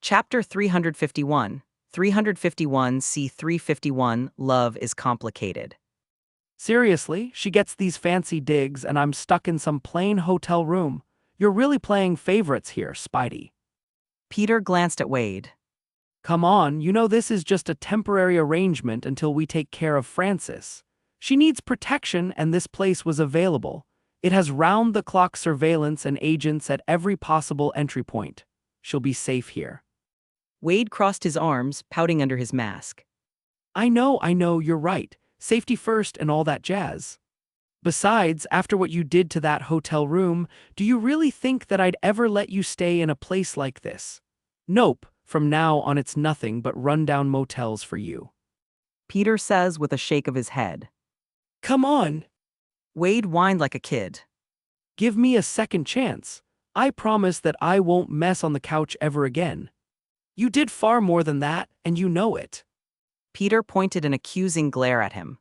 Chapter 351, 351 C 351 Love is Complicated. Seriously, she gets these fancy digs and I'm stuck in some plain hotel room. You're really playing favorites here, Spidey. Peter glanced at Wade. Come on, you know this is just a temporary arrangement until we take care of Frances. She needs protection and this place was available. It has round-the-clock surveillance and agents at every possible entry point. She'll be safe here. Wade crossed his arms, pouting under his mask. I know, you're right. Safety first and all that jazz. Besides, after what you did to that hotel room, do you really think that I'd ever let you stay in a place like this? Nope, from now on it's nothing but rundown motels for you. Peter says with a shake of his head. Come on, Wade whined like a kid. give me a second chance. I promise that I won't mess on the couch ever again. You did far more than that, and you know it. Peter pointed an accusing glare at him.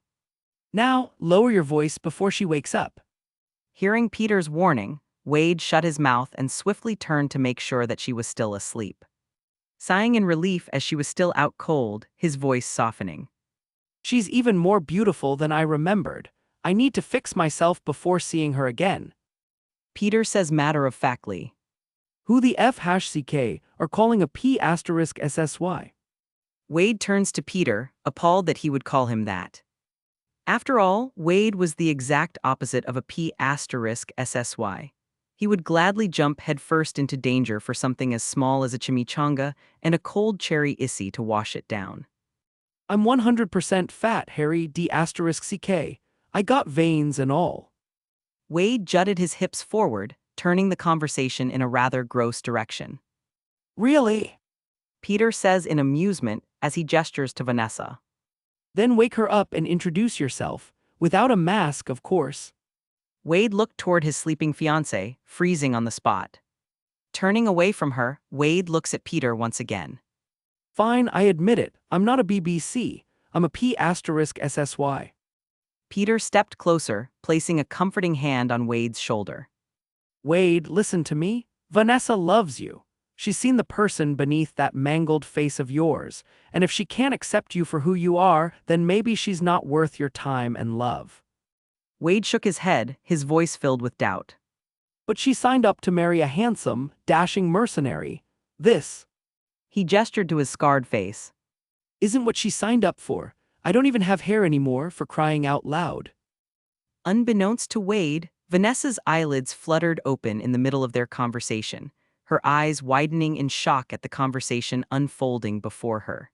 Now, lower your voice before she wakes up. Hearing Peter's warning, Wade shut his mouth and swiftly turned to make sure that she was still asleep. Sighing in relief as she was still out cold, his voice softening. She's even more beautiful than I remembered. I need to fix myself before seeing her again. Peter says matter-of-factly. Who the F-CK are calling a P*SSY? Wade turns to Peter, appalled that he would call him that. After all, Wade was the exact opposite of a P*SSY. He would gladly jump headfirst into danger for something as small as a chimichanga and a cold cherry issy to wash it down. I'm 100% fat, Harry D*CK. I got veins and all. Wade jutted his hips forward, turning the conversation in a rather gross direction. Really? Peter says in amusement as he gestures to Vanessa. Then wake her up and introduce yourself. Without a mask, of course. Wade looked toward his sleeping fiancée, freezing on the spot. Turning away from her, Wade looks at Peter once again. Fine, I admit it. I'm not a BBC. I'm a P*SSY. Peter stepped closer, placing a comforting hand on Wade's shoulder. Wade, listen to me. Vanessa loves you. She's seen the person beneath that mangled face of yours, and if she can't accept you for who you are, then maybe she's not worth your time and love. Wade shook his head, his voice filled with doubt. But she signed up to marry a handsome, dashing mercenary. This He gestured to his scarred face. isn't what she signed up for. I don't even have hair anymore, for crying out loud. Unbeknownst to Wade, Vanessa's eyelids fluttered open in the middle of their conversation, her eyes widening in shock at the conversation unfolding before her.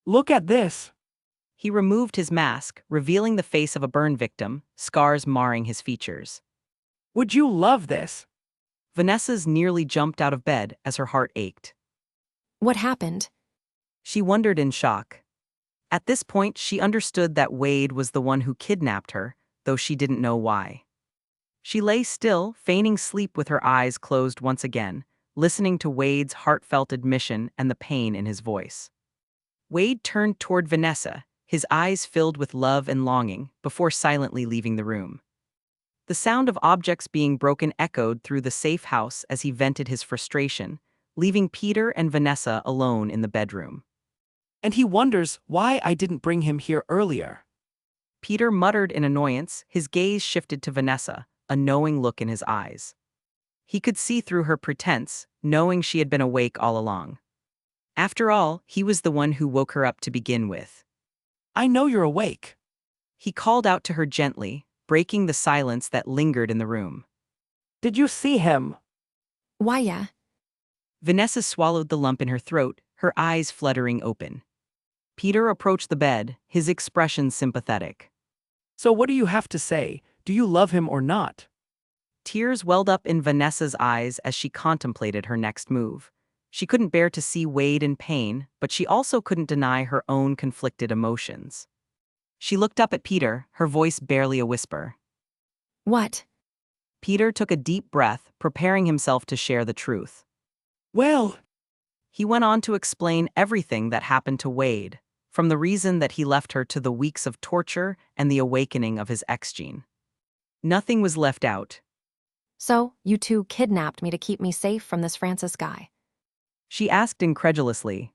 Look at this. He removed his mask, revealing the face of a burn victim, scars marring his features. Would you love this? Vanessa's nearly jumped out of bed as her heart ached. What happened? She wondered in shock. At this point, she understood that Wade was the one who kidnapped her, though she didn't know why. She lay still, feigning sleep with her eyes closed once again, listening to Wade's heartfelt admission and the pain in his voice. Wade turned toward Vanessa, his eyes filled with love and longing, before silently leaving the room. The sound of objects being broken echoed through the safe house as he vented his frustration, leaving Peter and Vanessa alone in the bedroom. And he wonders why I didn't bring him here earlier. Peter muttered in annoyance, his gaze shifted to Vanessa, a knowing look in his eyes. He could see through her pretense, knowing she had been awake all along. After all, he was the one who woke her up to begin with. I know you're awake. He called out to her gently, breaking the silence that lingered in the room. Did you see him? Why, yeah. Vanessa swallowed the lump in her throat, her eyes fluttering open. Peter approached the bed, his expression sympathetic. So what do you have to say? Do you love him or not? Tears welled up in Vanessa's eyes as she contemplated her next move. She couldn't bear to see Wade in pain, but she also couldn't deny her own conflicted emotions. She looked up at Peter, her voice barely a whisper. What? Peter took a deep breath, preparing himself to share the truth. Well, He went on to explain everything that happened to Wade, from the reason that he left her to the weeks of torture and the awakening of his X-gene. Nothing was left out. So, you two kidnapped me to keep me safe from this Francis guy. She asked incredulously.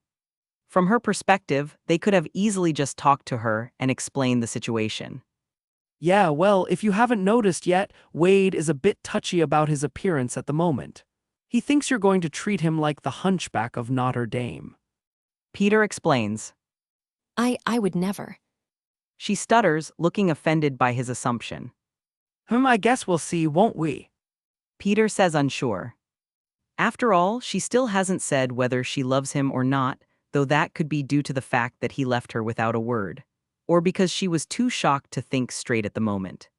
From her perspective, they could have easily just talked to her and explained the situation. Yeah, well, if you haven't noticed yet, Wade is a bit touchy about his appearance at the moment. He thinks you're going to treat him like the hunchback of Notre Dame. Peter explains. I would never. She stutters, looking offended by his assumption. I guess we'll see, won't we? Peter says unsure. After all, she still hasn't said whether she loves him or not, though that could be due to the fact that he left her without a word, or because she was too shocked to think straight at the moment.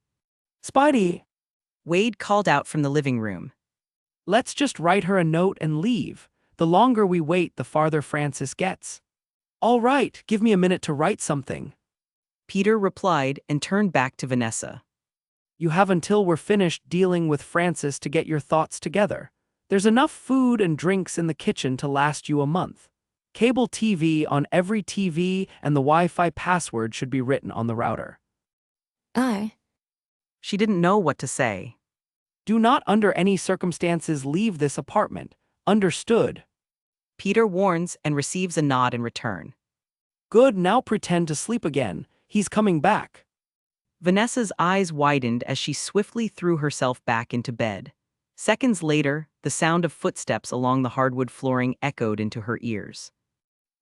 Spidey, Wade called out from the living room. let's just write her a note and leave. The longer we wait, the farther Francis gets. All right, give me a minute to write something. Peter replied and turned back to Vanessa. You have until we're finished dealing with Francis to get your thoughts together. There's enough food and drinks in the kitchen to last you a month. Cable TV on every TV, and the Wi-Fi password should be written on the router. She didn't know what to say. Do not under any circumstances leave this apartment. Understood? Peter warns and receives a nod in return. Good, now pretend to sleep again. He's coming back. Vanessa's eyes widened as she swiftly threw herself back into bed. Seconds later, the sound of footsteps along the hardwood flooring echoed into her ears.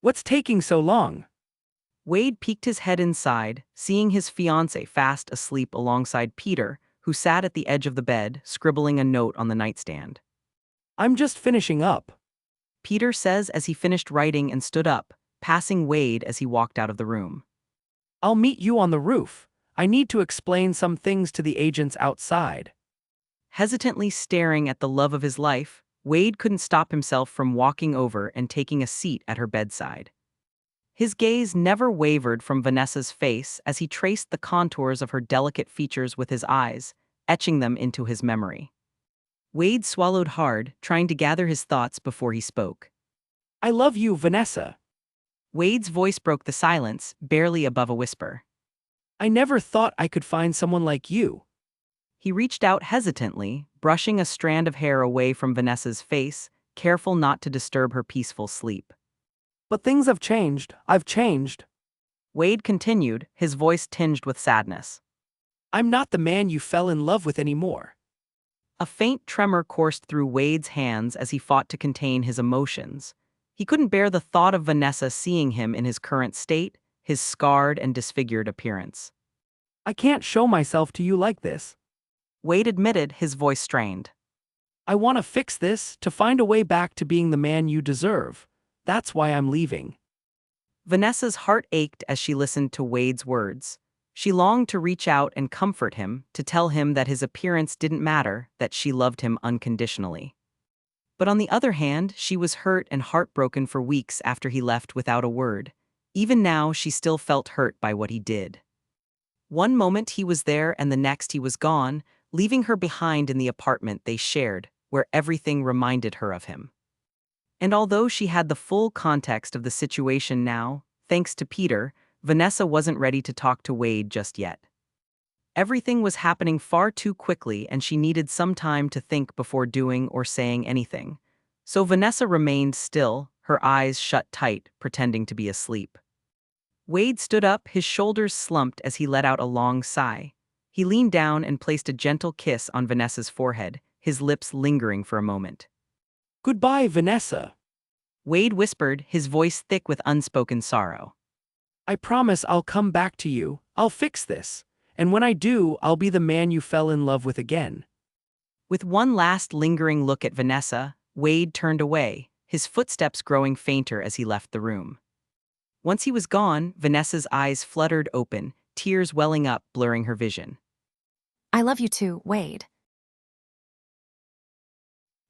What's taking so long? Wade peeked his head inside, seeing his fiancée fast asleep alongside Peter, who sat at the edge of the bed, scribbling a note on the nightstand. I'm just finishing up. Peter says as he finished writing and stood up, passing Wade as he walked out of the room. I'll meet you on the roof. I need to explain some things to the agents outside. Hesitantly staring at the love of his life, Wade couldn't stop himself from walking over and taking a seat at her bedside. His gaze never wavered from Vanessa's face as he traced the contours of her delicate features with his eyes, etching them into his memory. Wade swallowed hard, trying to gather his thoughts before he spoke. I love you, Vanessa. Wade's voice broke the silence, barely above a whisper. I never thought I could find someone like you. He reached out hesitantly, brushing a strand of hair away from Vanessa's face, careful not to disturb her peaceful sleep. But things have changed. I've changed. Wade continued, his voice tinged with sadness. I'm not the man you fell in love with anymore. A faint tremor coursed through Wade's hands as he fought to contain his emotions. He couldn't bear the thought of Vanessa seeing him in his current state, his scarred and disfigured appearance. I can't show myself to you like this. Wade admitted, his voice strained. I want to fix this, to find a way back to being the man you deserve. That's why I'm leaving. Vanessa's heart ached as she listened to Wade's words. She longed to reach out and comfort him, to tell him that his appearance didn't matter, that she loved him unconditionally. But on the other hand, she was hurt and heartbroken for weeks after he left without a word. Even now, she still felt hurt by what he did. One moment he was there and the next he was gone, leaving her behind in the apartment they shared, where everything reminded her of him. And although she had the full context of the situation now, thanks to Peter, Vanessa wasn't ready to talk to Wade just yet. Everything was happening far too quickly and she needed some time to think before doing or saying anything. So Vanessa remained still, her eyes shut tight, pretending to be asleep. Wade stood up, his shoulders slumped as he let out a long sigh. He leaned down and placed a gentle kiss on Vanessa's forehead, his lips lingering for a moment. Goodbye, Vanessa. Wade whispered, his voice thick with unspoken sorrow. I promise I'll come back to you. I'll fix this. And when I do, I'll be the man you fell in love with again. With one last lingering look at Vanessa, Wade turned away, his footsteps growing fainter as he left the room. Once he was gone, Vanessa's eyes fluttered open, tears welling up, blurring her vision. I love you too, Wade.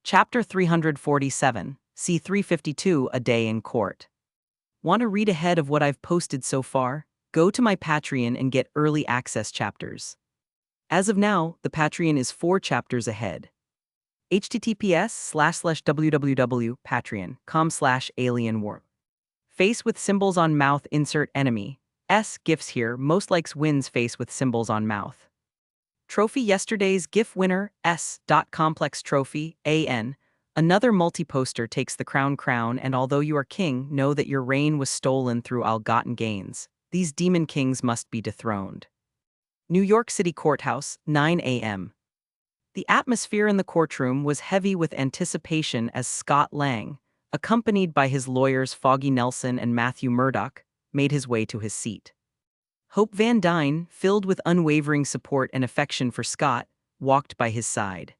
Chapter 347, C352, A Day in Court. Want to read ahead of what I've posted so far? Go to my Patreon and get early access chapters. As of now, the Patreon is 4 chapters ahead. https://www.patreon.com/alienwar. Face with symbols on mouth, insert enemy. Gifts here, most likes wins face with symbols on mouth. Trophy yesterday's GIF winner, complex trophy, AN. Another multi-poster takes the crown, and although you are king, know that your reign was stolen through ill-gotten gains. These demon kings must be dethroned. New York City Courthouse, 9 a.m. The atmosphere in the courtroom was heavy with anticipation as Scott Lang, accompanied by his lawyers Foggy Nelson and Matthew Murdoch, made his way to his seat. Hope Van Dyne, filled with unwavering support and affection for Scott, walked by his side.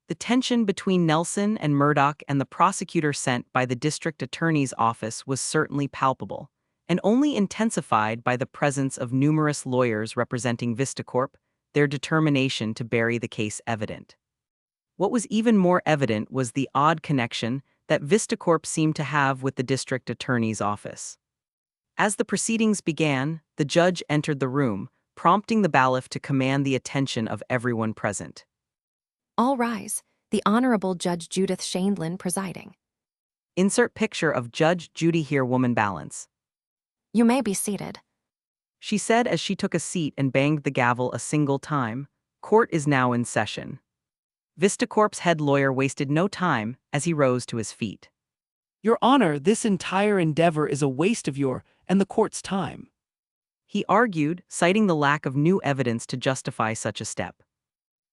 The tension between Nelson and Murdoch and the prosecutor sent by the district attorney's office was certainly palpable, and only intensified by the presence of numerous lawyers representing VistaCorp, their determination to bury the case evident. What was even more evident was the odd connection that VistaCorp seemed to have with the district attorney's office. As the proceedings began, the judge entered the room, prompting the bailiff to command the attention of everyone present. All rise. The Honorable Judge Judith Shaindlin presiding. Insert picture of Judge Judy Here woman balance. You may be seated. She said as she took a seat and banged the gavel a single time. Court is now in session. VistaCorp's head lawyer wasted no time as he rose to his feet. Your Honor, this entire endeavor is a waste of your and the court's time. He argued, citing the lack of new evidence to justify such a step.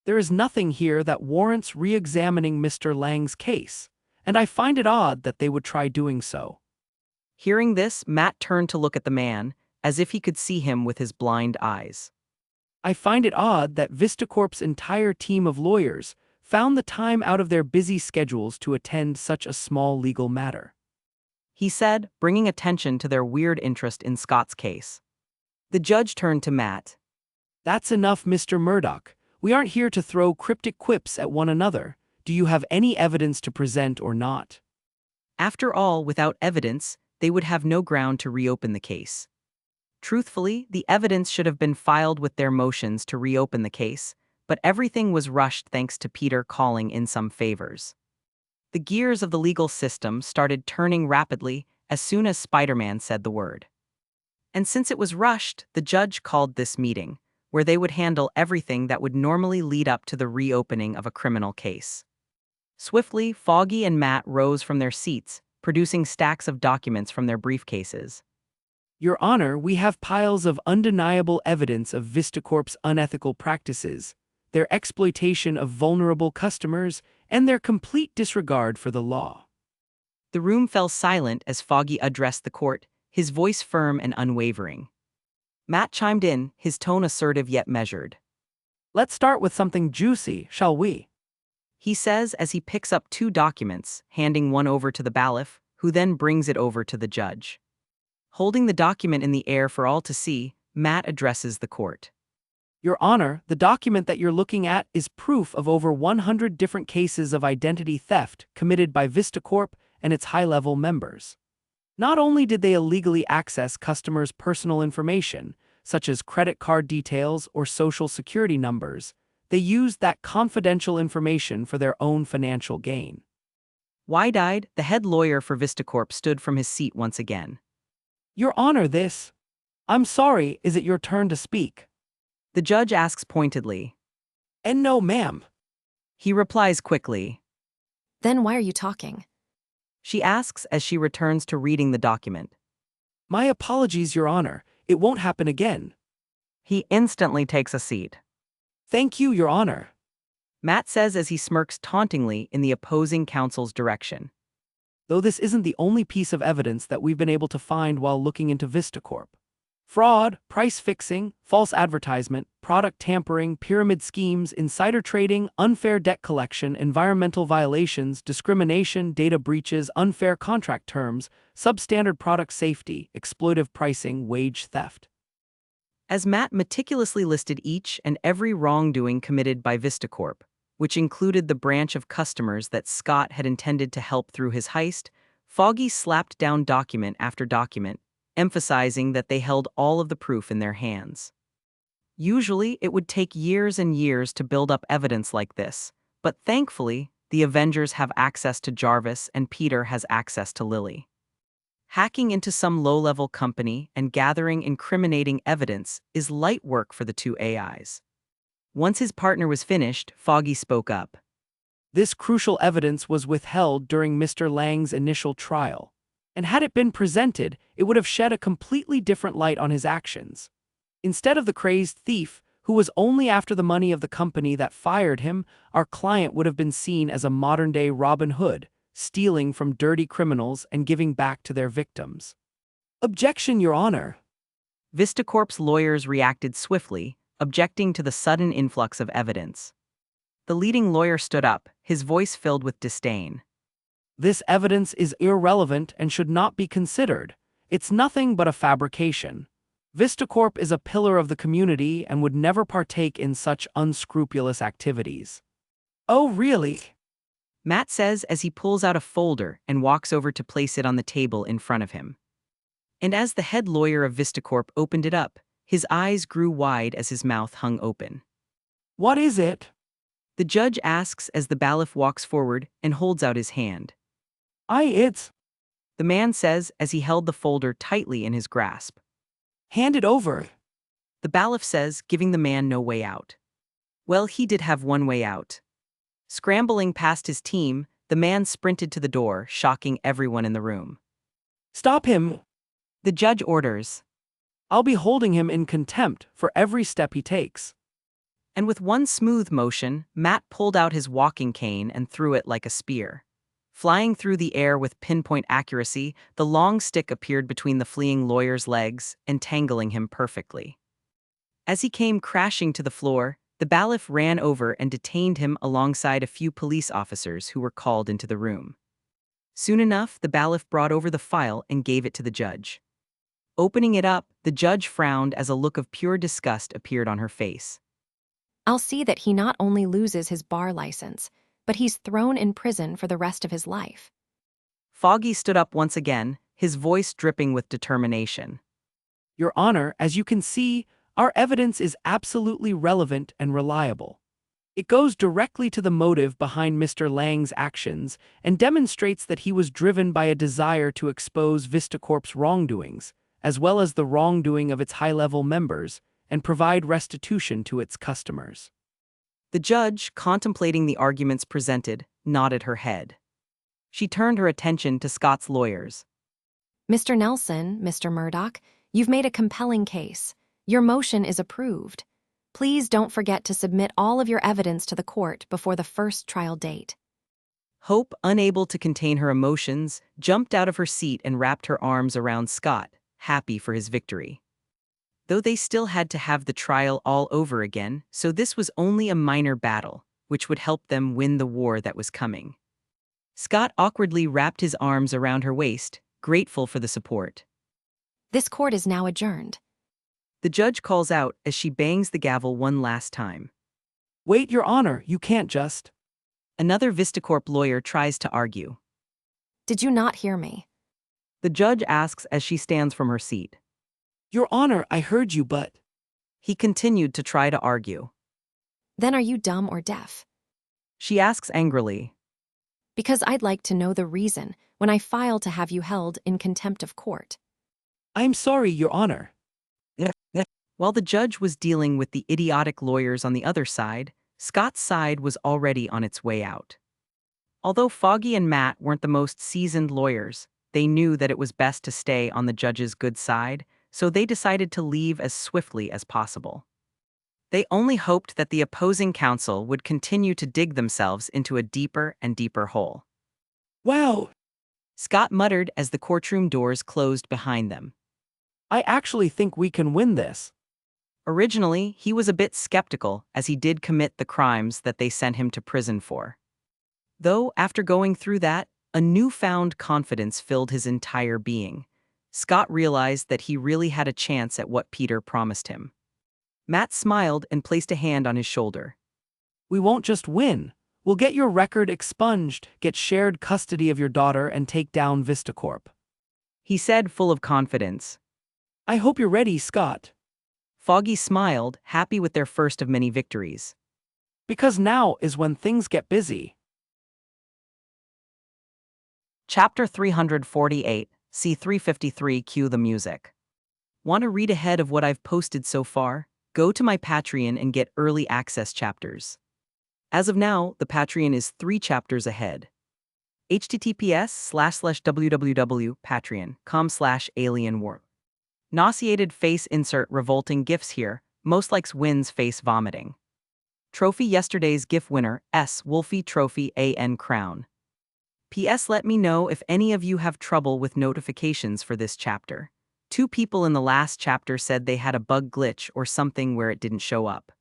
There is nothing here that warrants re-examining Mr. Lang's case, and I find it odd that they would try doing so. Hearing this, Matt turned to look at the man, as if he could see him with his blind eyes. I find it odd that VistaCorp's entire team of lawyers found the time out of their busy schedules to attend such a small legal matter, He said, bringing attention to their weird interest in Scott's case. The judge turned to Matt. That's enough, Mr. Murdoch. We aren't here to throw cryptic quips at one another. Do you have any evidence to present or not? After all, without evidence, they would have no ground to reopen the case. Truthfully, the evidence should have been filed with their motions to reopen the case, but everything was rushed thanks to Peter calling in some favors. The gears of the legal system started turning rapidly as soon as Spiderman said the word. And since it was rushed, the judge called this meeting, where they would handle everything that would normally lead up to the reopening of a criminal case. Swiftly, Foggy and Matt rose from their seats, producing stacks of documents from their briefcases. Your Honor, we have piles of undeniable evidence of VistaCorp's unethical practices, their exploitation of vulnerable customers, and their complete disregard for the law. The room fell silent as Foggy addressed the court, his voice firm and unwavering. Matt chimed in, his tone assertive yet measured. Let's start with something juicy, shall we? He says as he picks up two documents, handing one over to the bailiff, who then brings it over to the judge. Holding the document in the air for all to see, Matt addresses the court. Your Honor, the document that you're looking at is proof of over 100 different cases of identity theft committed by VistaCorp and its high-level members. Not only did they illegally access customers' personal information, such as credit card details or social security numbers, they used that confidential information for their own financial gain. Wide-eyed, the head lawyer for VistaCorp stood from his seat once again. Your Honor, this... I'm sorry, is it your turn to speak? The judge asks pointedly. And no, ma'am. He replies quickly. Then why are you talking? She asks as she returns to reading the document. My apologies, Your Honor. It won't happen again. He instantly takes a seat. Thank you, Your Honor. Matt says as he smirks tauntingly in the opposing counsel's direction. Though this isn't the only piece of evidence that we've been able to find while looking into VistaCorp. Fraud, price fixing, false advertisement, product tampering, pyramid schemes, insider trading, unfair debt collection, environmental violations, discrimination, data breaches, unfair contract terms, substandard product safety, exploitive pricing, wage theft. As Matt meticulously listed each and every wrongdoing committed by VistaCorp, which included the branch of customers that Scott had intended to help through his heist, Foggy slapped down document after document, emphasizing that they held all of the proof in their hands. Usually, it would take years and years to build up evidence like this, but thankfully, the Avengers have access to Jarvis and Peter has access to Lily. Hacking into some low-level company and gathering incriminating evidence is light work for the two AIs. Once his partner was finished, Foggy spoke up. This crucial evidence was withheld during Mr. Lang's initial trial, and had it been presented, it would have shed a completely different light on his actions. Instead of the crazed thief, who was only after the money of the company that fired him, our client would have been seen as a modern-day Robin Hood, stealing from dirty criminals and giving back to their victims. Objection, Your Honor. VistaCorp's lawyers reacted swiftly, objecting to the sudden influx of evidence. The leading lawyer stood up, his voice filled with disdain. This evidence is irrelevant and should not be considered. It's nothing but a fabrication. VistaCorp is a pillar of the community and would never partake in such unscrupulous activities. Oh, really? Matt says as he pulls out a folder and walks over to place it on the table in front of him. And as the head lawyer of VistaCorp opened it up, his eyes grew wide as his mouth hung open. What is it? The judge asks as the bailiff walks forward and holds out his hand. It's... The man says as he held the folder tightly in his grasp. Hand it over. The bailiff says, giving the man no way out. Well, he did have one way out. Scrambling past his team, the man sprinted to the door, shocking everyone in the room. Stop him. The judge orders. I'll be holding him in contempt for every step he takes. And with one smooth motion, Matt pulled out his walking cane and threw it like a spear. Flying through the air with pinpoint accuracy, the long stick appeared between the fleeing lawyer's legs, entangling him perfectly. As he came crashing to the floor, the bailiff ran over and detained him alongside a few police officers who were called into the room. Soon enough, the bailiff brought over the file and gave it to the judge. Opening it up, the judge frowned as a look of pure disgust appeared on her face. I'll see that he not only loses his bar license, but he's thrown in prison for the rest of his life. Foggy stood up once again, his voice dripping with determination. Your Honor, as you can see, our evidence is absolutely relevant and reliable. It goes directly to the motive behind Mr. Lang's actions and demonstrates that he was driven by a desire to expose VistaCorp's wrongdoings, as well as the wrongdoing of its high-level members, and provide restitution to its customers. The judge, contemplating the arguments presented, nodded her head. She turned her attention to Scott's lawyers. Mr. Nelson, Mr. Murdoch, you've made a compelling case. Your motion is approved. Please don't forget to submit all of your evidence to the court before the first trial date. Hope, unable to contain her emotions, jumped out of her seat and wrapped her arms around Scott, happy for his victory. Though they still had to have the trial all over again, so this was only a minor battle, which would help them win the war that was coming. Scott awkwardly wrapped his arms around her waist, grateful for the support. This court is now adjourned. The judge calls out as she bangs the gavel one last time. Wait, Your Honor, you can't just... Another VistaCorp lawyer tries to argue. Did you not hear me? The judge asks as she stands from her seat. Your Honor, I heard you, but... He continued to try to argue. Then are you dumb or deaf? She asks angrily. Because I'd like to know the reason when I file to have you held in contempt of court. I'm sorry, Your Honor. While the judge was dealing with the idiotic lawyers on the other side, Scott's side was already on its way out. Although Foggy and Matt weren't the most seasoned lawyers, they knew that it was best to stay on the judge's good side, so they decided to leave as swiftly as possible. They only hoped that the opposing counsel would continue to dig themselves into a deeper and deeper hole. Wow! Scott muttered as the courtroom doors closed behind them. I actually think we can win this. Originally, he was a bit skeptical as he did commit the crimes that they sent him to prison for. Though, after going through that, a newfound confidence filled his entire being. Scott realized that he really had a chance at what Peter promised him. Matt smiled and placed a hand on his shoulder. We won't just win. We'll get your record expunged, get shared custody of your daughter, and take down VistaCorp. He said, full of confidence. I hope you're ready, Scott. Foggy smiled, happy with their first of many victories. Because now is when things get busy. Chapter 348, C353. Cue the music. Want to read ahead of what I've posted so far? Go to my Patreon and get early access chapters. As of now, the Patreon is 3 chapters ahead. https://www.patreon.com/alienwarp. Nauseated face insert revolting gifs here, most likes wins face vomiting. Trophy yesterday's GIF winner, S. Wolfie Trophy AN Crown. PS let me know if any of you have trouble with notifications for this chapter. 2 people in the last chapter said they had a bug glitch or something where it didn't show up.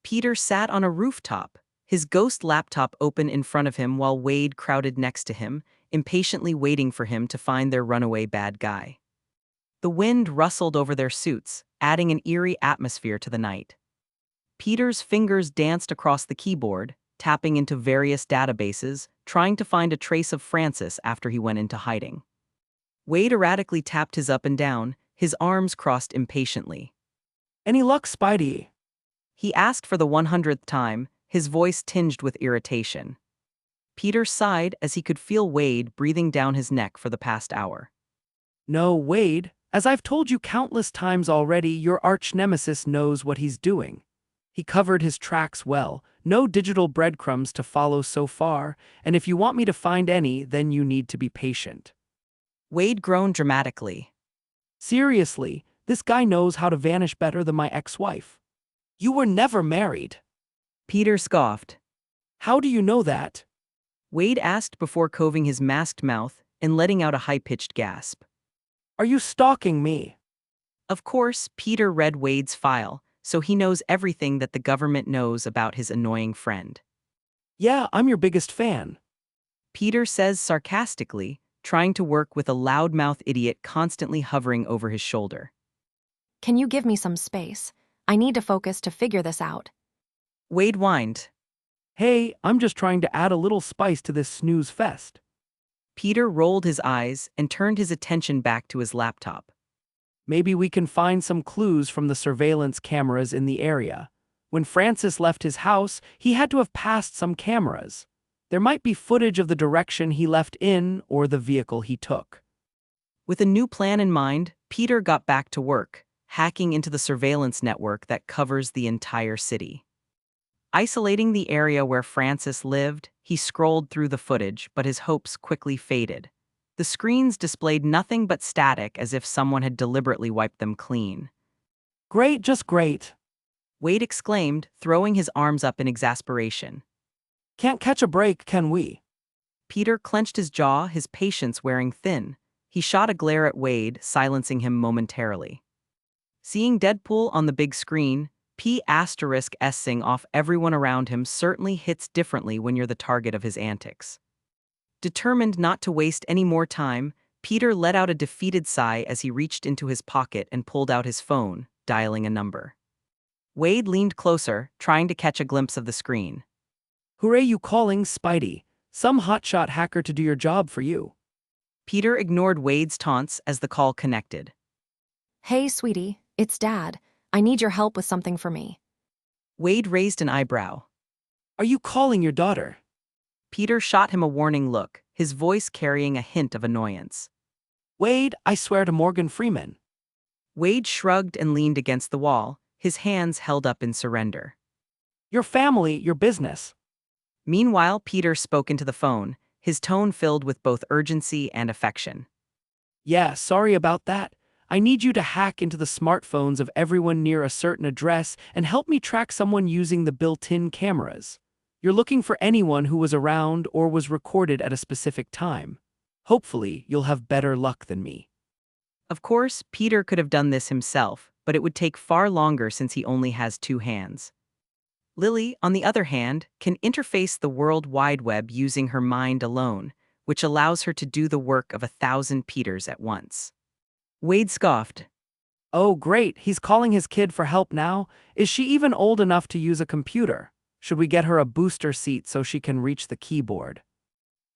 Peter sat on a rooftop, his ghost laptop open in front of him while Wade crowded next to him, impatiently waiting for him to find their runaway bad guy. The wind rustled over their suits, adding an eerie atmosphere to the night. Peter's fingers danced across the keyboard, tapping into various databases, trying to find a trace of Francis after he went into hiding. Wade erratically tapped his up and down, his arms crossed impatiently. Any luck, Spidey? He asked for the 100th time, his voice tinged with irritation. Peter sighed as he could feel Wade breathing down his neck for the past hour. No, Wade. As I've told you countless times already, your arch-nemesis knows what he's doing. He covered his tracks well, no digital breadcrumbs to follow so far, and if you want me to find any, then you need to be patient. Wade groaned dramatically. Seriously, this guy knows how to vanish better than my ex-wife. You were never married. Peter scoffed. How do you know that? Wade asked before coving his masked mouth and letting out a high-pitched gasp. Are you stalking me? Of course, Peter read Wade's file, so he knows everything that the government knows about his annoying friend. Yeah, I'm your biggest fan. Peter says sarcastically, trying to work with a loudmouth idiot constantly hovering over his shoulder. Can you give me some space? I need to focus to figure this out. Wade whined. Hey, I'm just trying to add a little spice to this snooze fest. Peter rolled his eyes and turned his attention back to his laptop. Maybe we can find some clues from the surveillance cameras in the area. When Francis left his house, he had to have passed some cameras. There might be footage of the direction he left in or the vehicle he took. With a new plan in mind, Peter got back to work, hacking into the surveillance network that covers the entire city. Isolating the area where Francis lived, he scrolled through the footage, but his hopes quickly faded. The screens displayed nothing but static, as if someone had deliberately wiped them clean. Great, just great. Wade exclaimed, throwing his arms up in exasperation. Can't catch a break, can we? Peter clenched his jaw, his patience wearing thin. He shot a glare at Wade, silencing him momentarily. Seeing Deadpool on the big screen, P***ing off everyone around him certainly hits differently when you're the target of his antics. Determined not to waste any more time, Peter let out a defeated sigh as he reached into his pocket and pulled out his phone, dialing a number. Wade leaned closer, trying to catch a glimpse of the screen. Hooray, you calling, Spidey. Some hotshot hacker to do your job for you. Peter ignored Wade's taunts as the call connected. Hey, sweetie, it's Dad. I need your help with something for me. Wade raised an eyebrow. Are you calling your daughter? Peter shot him a warning look, his voice carrying a hint of annoyance. Wade, I swear to Morgan Freeman. Wade shrugged and leaned against the wall, his hands held up in surrender. Your family, your business. Meanwhile, Peter spoke into the phone, his tone filled with both urgency and affection. Yeah, sorry about that. I need you to hack into the smartphones of everyone near a certain address and help me track someone using the built-in cameras. You're looking for anyone who was around or was recorded at a specific time. Hopefully, you'll have better luck than me. Of course, Peter could have done this himself, but it would take far longer since he only has 2 hands. Lily, on the other hand, can interface the World Wide Web using her mind alone, which allows her to do the work of 1,000 Peters at once. Wade scoffed. Oh, great, he's calling his kid for help now? Is she even old enough to use a computer? Should we get her a booster seat so she can reach the keyboard?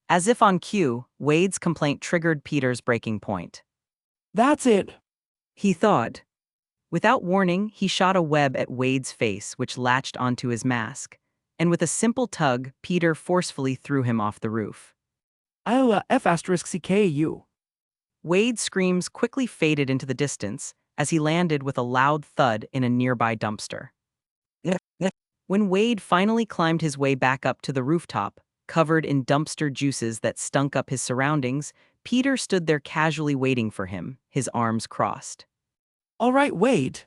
As if on cue, Wade's complaint triggered Peter's breaking point. That's it, he thought. Without warning, he shot a web at Wade's face, which latched onto his mask, and with a simple tug, Peter forcefully threw him off the roof. I'll F***CKU. Wade's screams quickly faded into the distance as he landed with a loud thud in a nearby dumpster. When Wade finally climbed his way back up to the rooftop, covered in dumpster juices that stunk up his surroundings, Peter stood there casually waiting for him, his arms crossed. All right, Wade.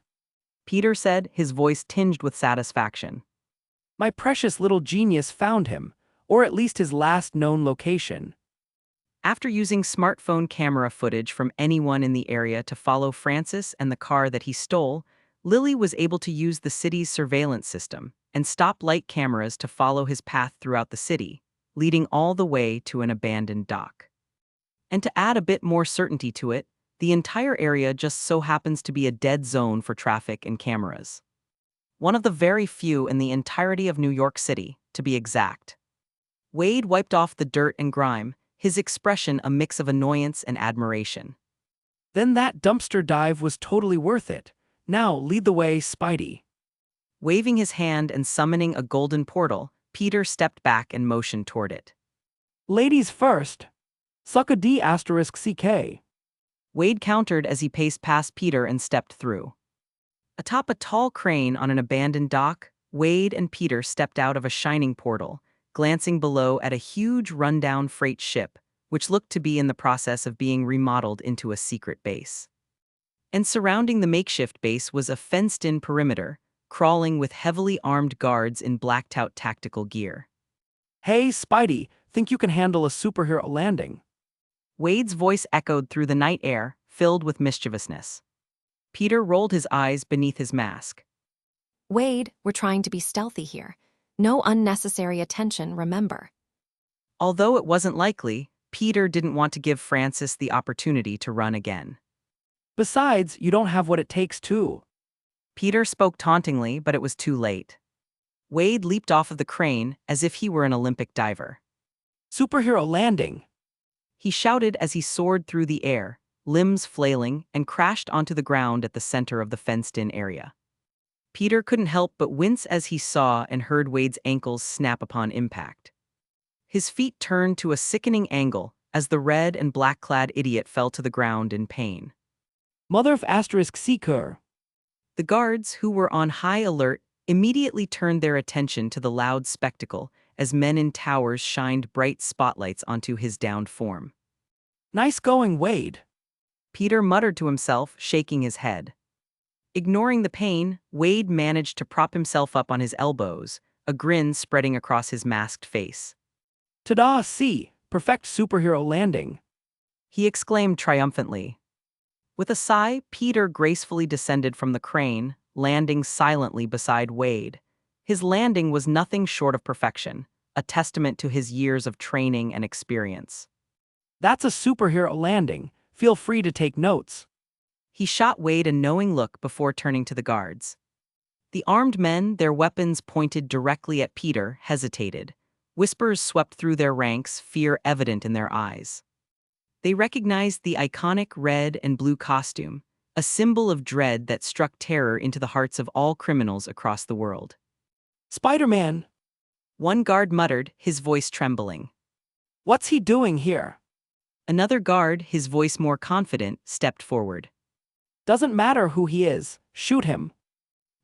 Peter said, his voice tinged with satisfaction. My precious little genius found him, or at least his last known location. After using smartphone camera footage from anyone in the area to follow Francis and the car that he stole, Lily was able to use the city's surveillance system and stoplight cameras to follow his path throughout the city, leading all the way to an abandoned dock. And to add a bit more certainty to it, the entire area just so happens to be a dead zone for traffic and cameras. One of the very few in the entirety of New York City, to be exact. Wade wiped off the dirt and grime, his expression a mix of annoyance and admiration. Then that dumpster dive was totally worth it. Now lead the way, Spidey. Waving his hand and summoning a golden portal, Peter stepped back and motioned toward it. Ladies first. Suck a D asterisk CK. Wade countered as he paced past Peter and stepped through. Atop a tall crane on an abandoned dock, Wade and Peter stepped out of a shining portal, glancing below at a huge rundown freight ship, which looked to be in the process of being remodeled into a secret base. And surrounding the makeshift base was a fenced-in perimeter, crawling with heavily armed guards in blacked-out tactical gear. Hey, Spidey, think you can handle a superhero landing? Wade's voice echoed through the night air, filled with mischievousness. Peter rolled his eyes beneath his mask. Wade, we're trying to be stealthy here. No unnecessary attention, remember. Although it wasn't likely, Peter didn't want to give Francis the opportunity to run again. Besides, you don't have what it takes to. Peter spoke tauntingly, but it was too late. Wade leaped off of the crane as if he were an Olympic diver. Superhero landing. He shouted as he soared through the air, limbs flailing, and crashed onto the ground at the center of the fenced-in area. Peter couldn't help but wince as he saw and heard Wade's ankles snap upon impact. His feet turned to a sickening angle as the red and black-clad idiot fell to the ground in pain. Mother of asterisk seeker. The guards, who were on high alert, immediately turned their attention to the loud spectacle as men in towers shined bright spotlights onto his downed form. Nice going, Wade. Peter muttered to himself, shaking his head. Ignoring the pain, Wade managed to prop himself up on his elbows, a grin spreading across his masked face. Ta-da, see, perfect superhero landing. He exclaimed triumphantly. With a sigh, Peter gracefully descended from the crane, landing silently beside Wade. His landing was nothing short of perfection, a testament to his years of training and experience. That's a superhero landing. Feel free to take notes. He shot Wade a knowing look before turning to the guards. The armed men, their weapons pointed directly at Peter, hesitated. Whispers swept through their ranks, fear evident in their eyes. They recognized the iconic red and blue costume, a symbol of dread that struck terror into the hearts of all criminals across the world. Spider-Man. One guard muttered, his voice trembling. What's he doing here? Another guard, his voice more confident, stepped forward. Doesn't matter who he is, shoot him.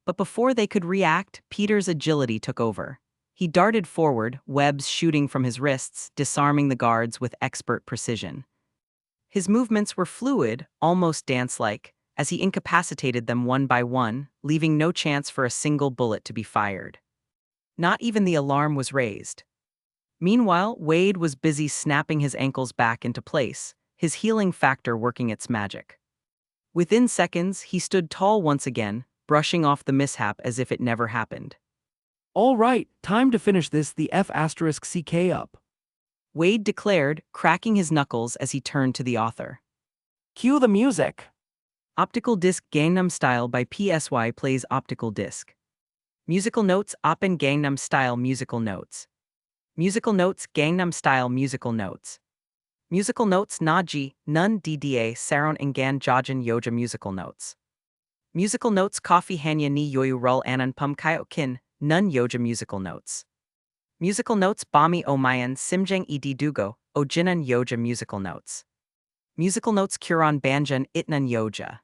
But before they could react, Peter's agility took over. He darted forward, webs shooting from his wrists, disarming the guards with expert precision. His movements were fluid, almost dance-like, as he incapacitated them one by one, leaving no chance for a single bullet to be fired. Not even the alarm was raised. Meanwhile, Wade was busy snapping his ankles back into place, his healing factor working its magic. Within seconds, he stood tall once again, brushing off the mishap as if it never happened. All right, time to finish this the F asterisk CK up. Wade declared, cracking his knuckles as he turned to the author. Cue the music. Optical Disc Gangnam Style by PSY plays Optical Disc. Musical Notes Open Gangnam Style Musical Notes. Musical Notes Gangnam Style Musical Notes. Musical Notes Naji, Nun Dda Saron Ngan Jajin Yoja Musical Notes. Musical Notes Coffee Hanya Ni Yoyu Rul Anan Pum Kaio Kin, Nun Yoja Musical Notes. Musical Notes Bami Omayan Simjang Ed Dugo, Ojinan Yoja Musical Notes. Musical Notes Kuron Banjan Itnan Yoja.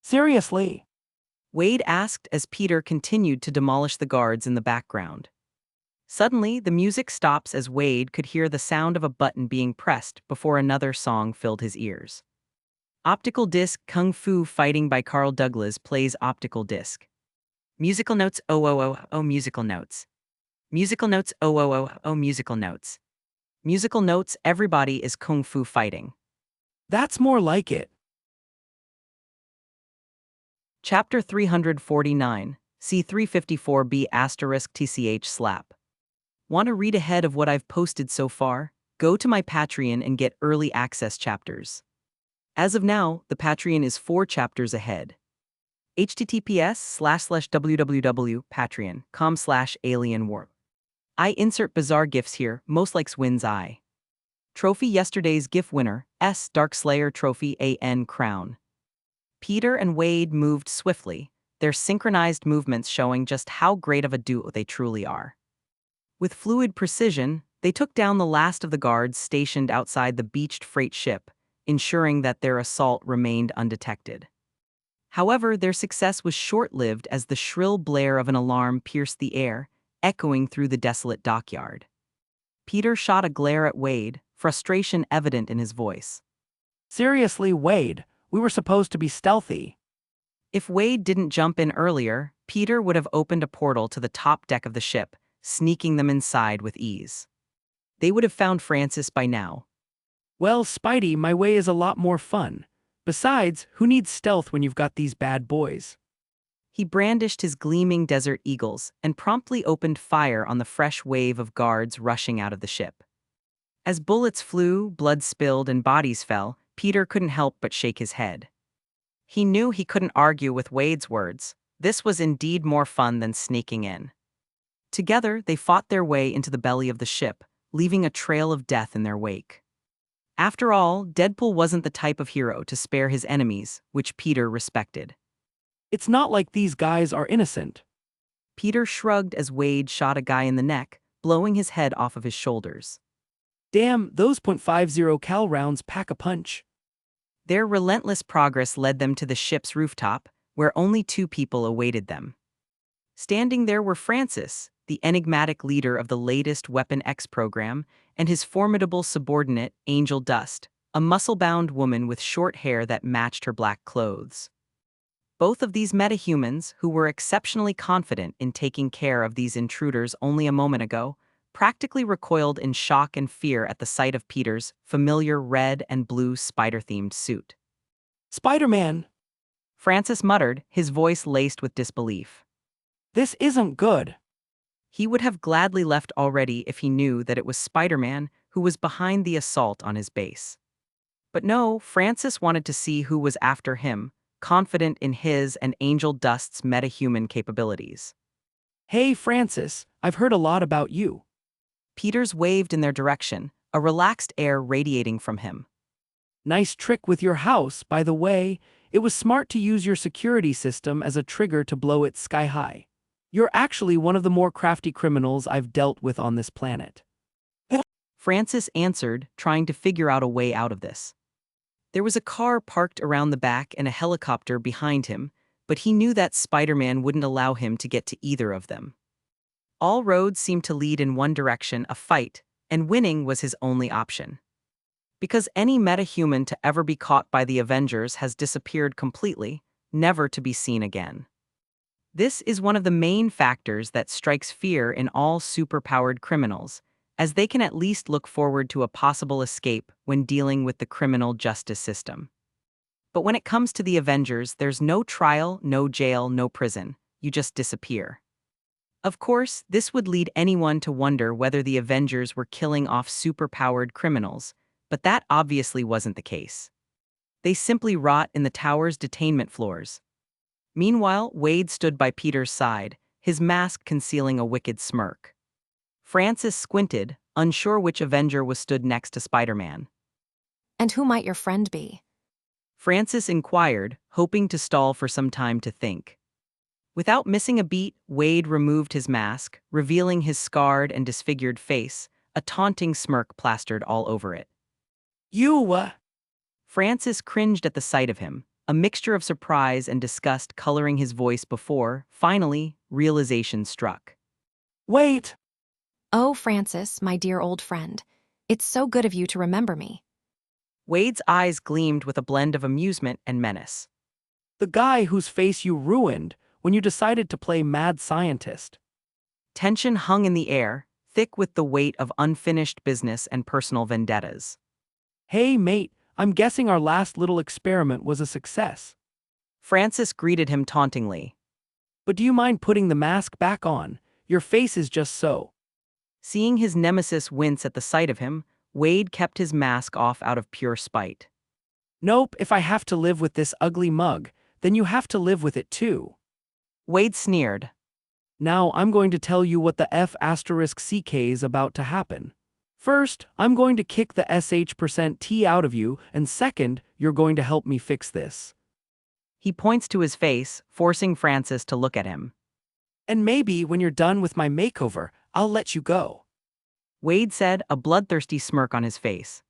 Seriously. Wade asked as Peter continued to demolish the guards in the background. Suddenly, the music stops as Wade could hear the sound of a button being pressed before another song filled his ears. Optical disc Kung Fu Fighting by Carl Douglas plays optical disc. Musical notes oh oh oh oh musical notes. Musical notes oh oh oh oh musical notes. Musical notes everybody is Kung Fu fighting. That's more like it. Chapter 349, C354B *TCH slap. Want to read ahead of what I've posted so far? Go to my Patreon and get early access chapters. As of now, the Patreon is 4 chapters ahead. https://www.patreon.com/alienwarp. I insert bizarre gifs here, most likes wins I. Trophy yesterday's GIF winner, S Darkslayer Trophy AN Crown. Peter and Wade moved swiftly, their synchronized movements showing just how great of a duo they truly are. With fluid precision, they took down the last of the guards stationed outside the beached freight ship, ensuring that their assault remained undetected. However, their success was short-lived as the shrill blare of an alarm pierced the air, echoing through the desolate dockyard. Peter shot a glare at Wade, frustration evident in his voice. Seriously, Wade, we were supposed to be stealthy. If Wade didn't jump in earlier, Peter would have opened a portal to the top deck of the ship, sneaking them inside with ease. They would have found Francis by now. Well, Spidey, my way is a lot more fun. Besides, who needs stealth when you've got these bad boys? He brandished his gleaming desert eagles and promptly opened fire on the fresh wave of guards rushing out of the ship. As bullets flew, blood spilled, and bodies fell, Peter couldn't help but shake his head. He knew he couldn't argue with Wade's words. This was indeed more fun than sneaking in. Together, they fought their way into the belly of the ship, leaving a trail of death in their wake. After all, Deadpool wasn't the type of hero to spare his enemies, which Peter respected. It's not like these guys are innocent. Peter shrugged as Wade shot a guy in the neck, blowing his head off of his shoulders. Damn, those .50 cal rounds pack a punch. Their relentless progress led them to the ship's rooftop, where only 2 people awaited them. Standing there were Francis, the enigmatic leader of the latest Weapon X program, and his formidable subordinate, Angel Dust, a muscle-bound woman with short hair that matched her black clothes. Both of these metahumans, who were exceptionally confident in taking care of these intruders only a moment ago, practically recoiled in shock and fear at the sight of Peter's familiar red and blue spider-themed suit. Spider-Man! Francis muttered, his voice laced with disbelief. This isn't good. He would have gladly left already if he knew that it was Spider-Man who was behind the assault on his base. But no, Francis wanted to see who was after him, confident in his and Angel Dust's metahuman capabilities. Hey, Francis, I've heard a lot about you. Peters waved in their direction, a relaxed air radiating from him. Nice trick with your house, by the way. It was smart to use your security system as a trigger to blow it sky high. You're actually one of the more crafty criminals I've dealt with on this planet. Francis answered, trying to figure out a way out of this. There was a car parked around the back and a helicopter behind him, but he knew that Spider-Man wouldn't allow him to get to either of them. All roads seemed to lead in one direction, a fight, and winning was his only option. Because any metahuman to ever be caught by the Avengers has disappeared completely, never to be seen again. This is one of the main factors that strikes fear in all superpowered criminals, as they can at least look forward to a possible escape when dealing with the criminal justice system. But when it comes to the Avengers, there's no trial, no jail, no prison. You just disappear. Of course, this would lead anyone to wonder whether the Avengers were killing off superpowered criminals, but that obviously wasn't the case. They simply rot in the tower's detainment floors. Meanwhile, Wade stood by Peter's side, his mask concealing a wicked smirk. Francis squinted, unsure which Avenger was stood next to Spider-Man. And who might your friend be? Francis inquired, hoping to stall for some time to think. Without missing a beat, Wade removed his mask, revealing his scarred and disfigured face, a taunting smirk plastered all over it. You, Francis cringed at the sight of him, a mixture of surprise and disgust coloring his voice before, finally, realization struck. Wait! Oh, Francis, my dear old friend. It's so good of you to remember me. Wade's eyes gleamed with a blend of amusement and menace. The guy whose face you ruined when you decided to play mad scientist. Tension hung in the air, thick with the weight of unfinished business and personal vendettas. Hey, mate, I'm guessing our last little experiment was a success. Francis greeted him tauntingly. But do you mind putting the mask back on? Your face is just so. Seeing his nemesis wince at the sight of him, Wade kept his mask off out of pure spite. Nope, if I have to live with this ugly mug, then you have to live with it too. Wade sneered. Now I'm going to tell you what the F***CK is about to happen. First, I'm going to kick the sh% out of you, and second, you're going to help me fix this. He points to his face, forcing Francis to look at him. And maybe when you're done with my makeover, I'll let you go. Wade said, a bloodthirsty smirk on his face.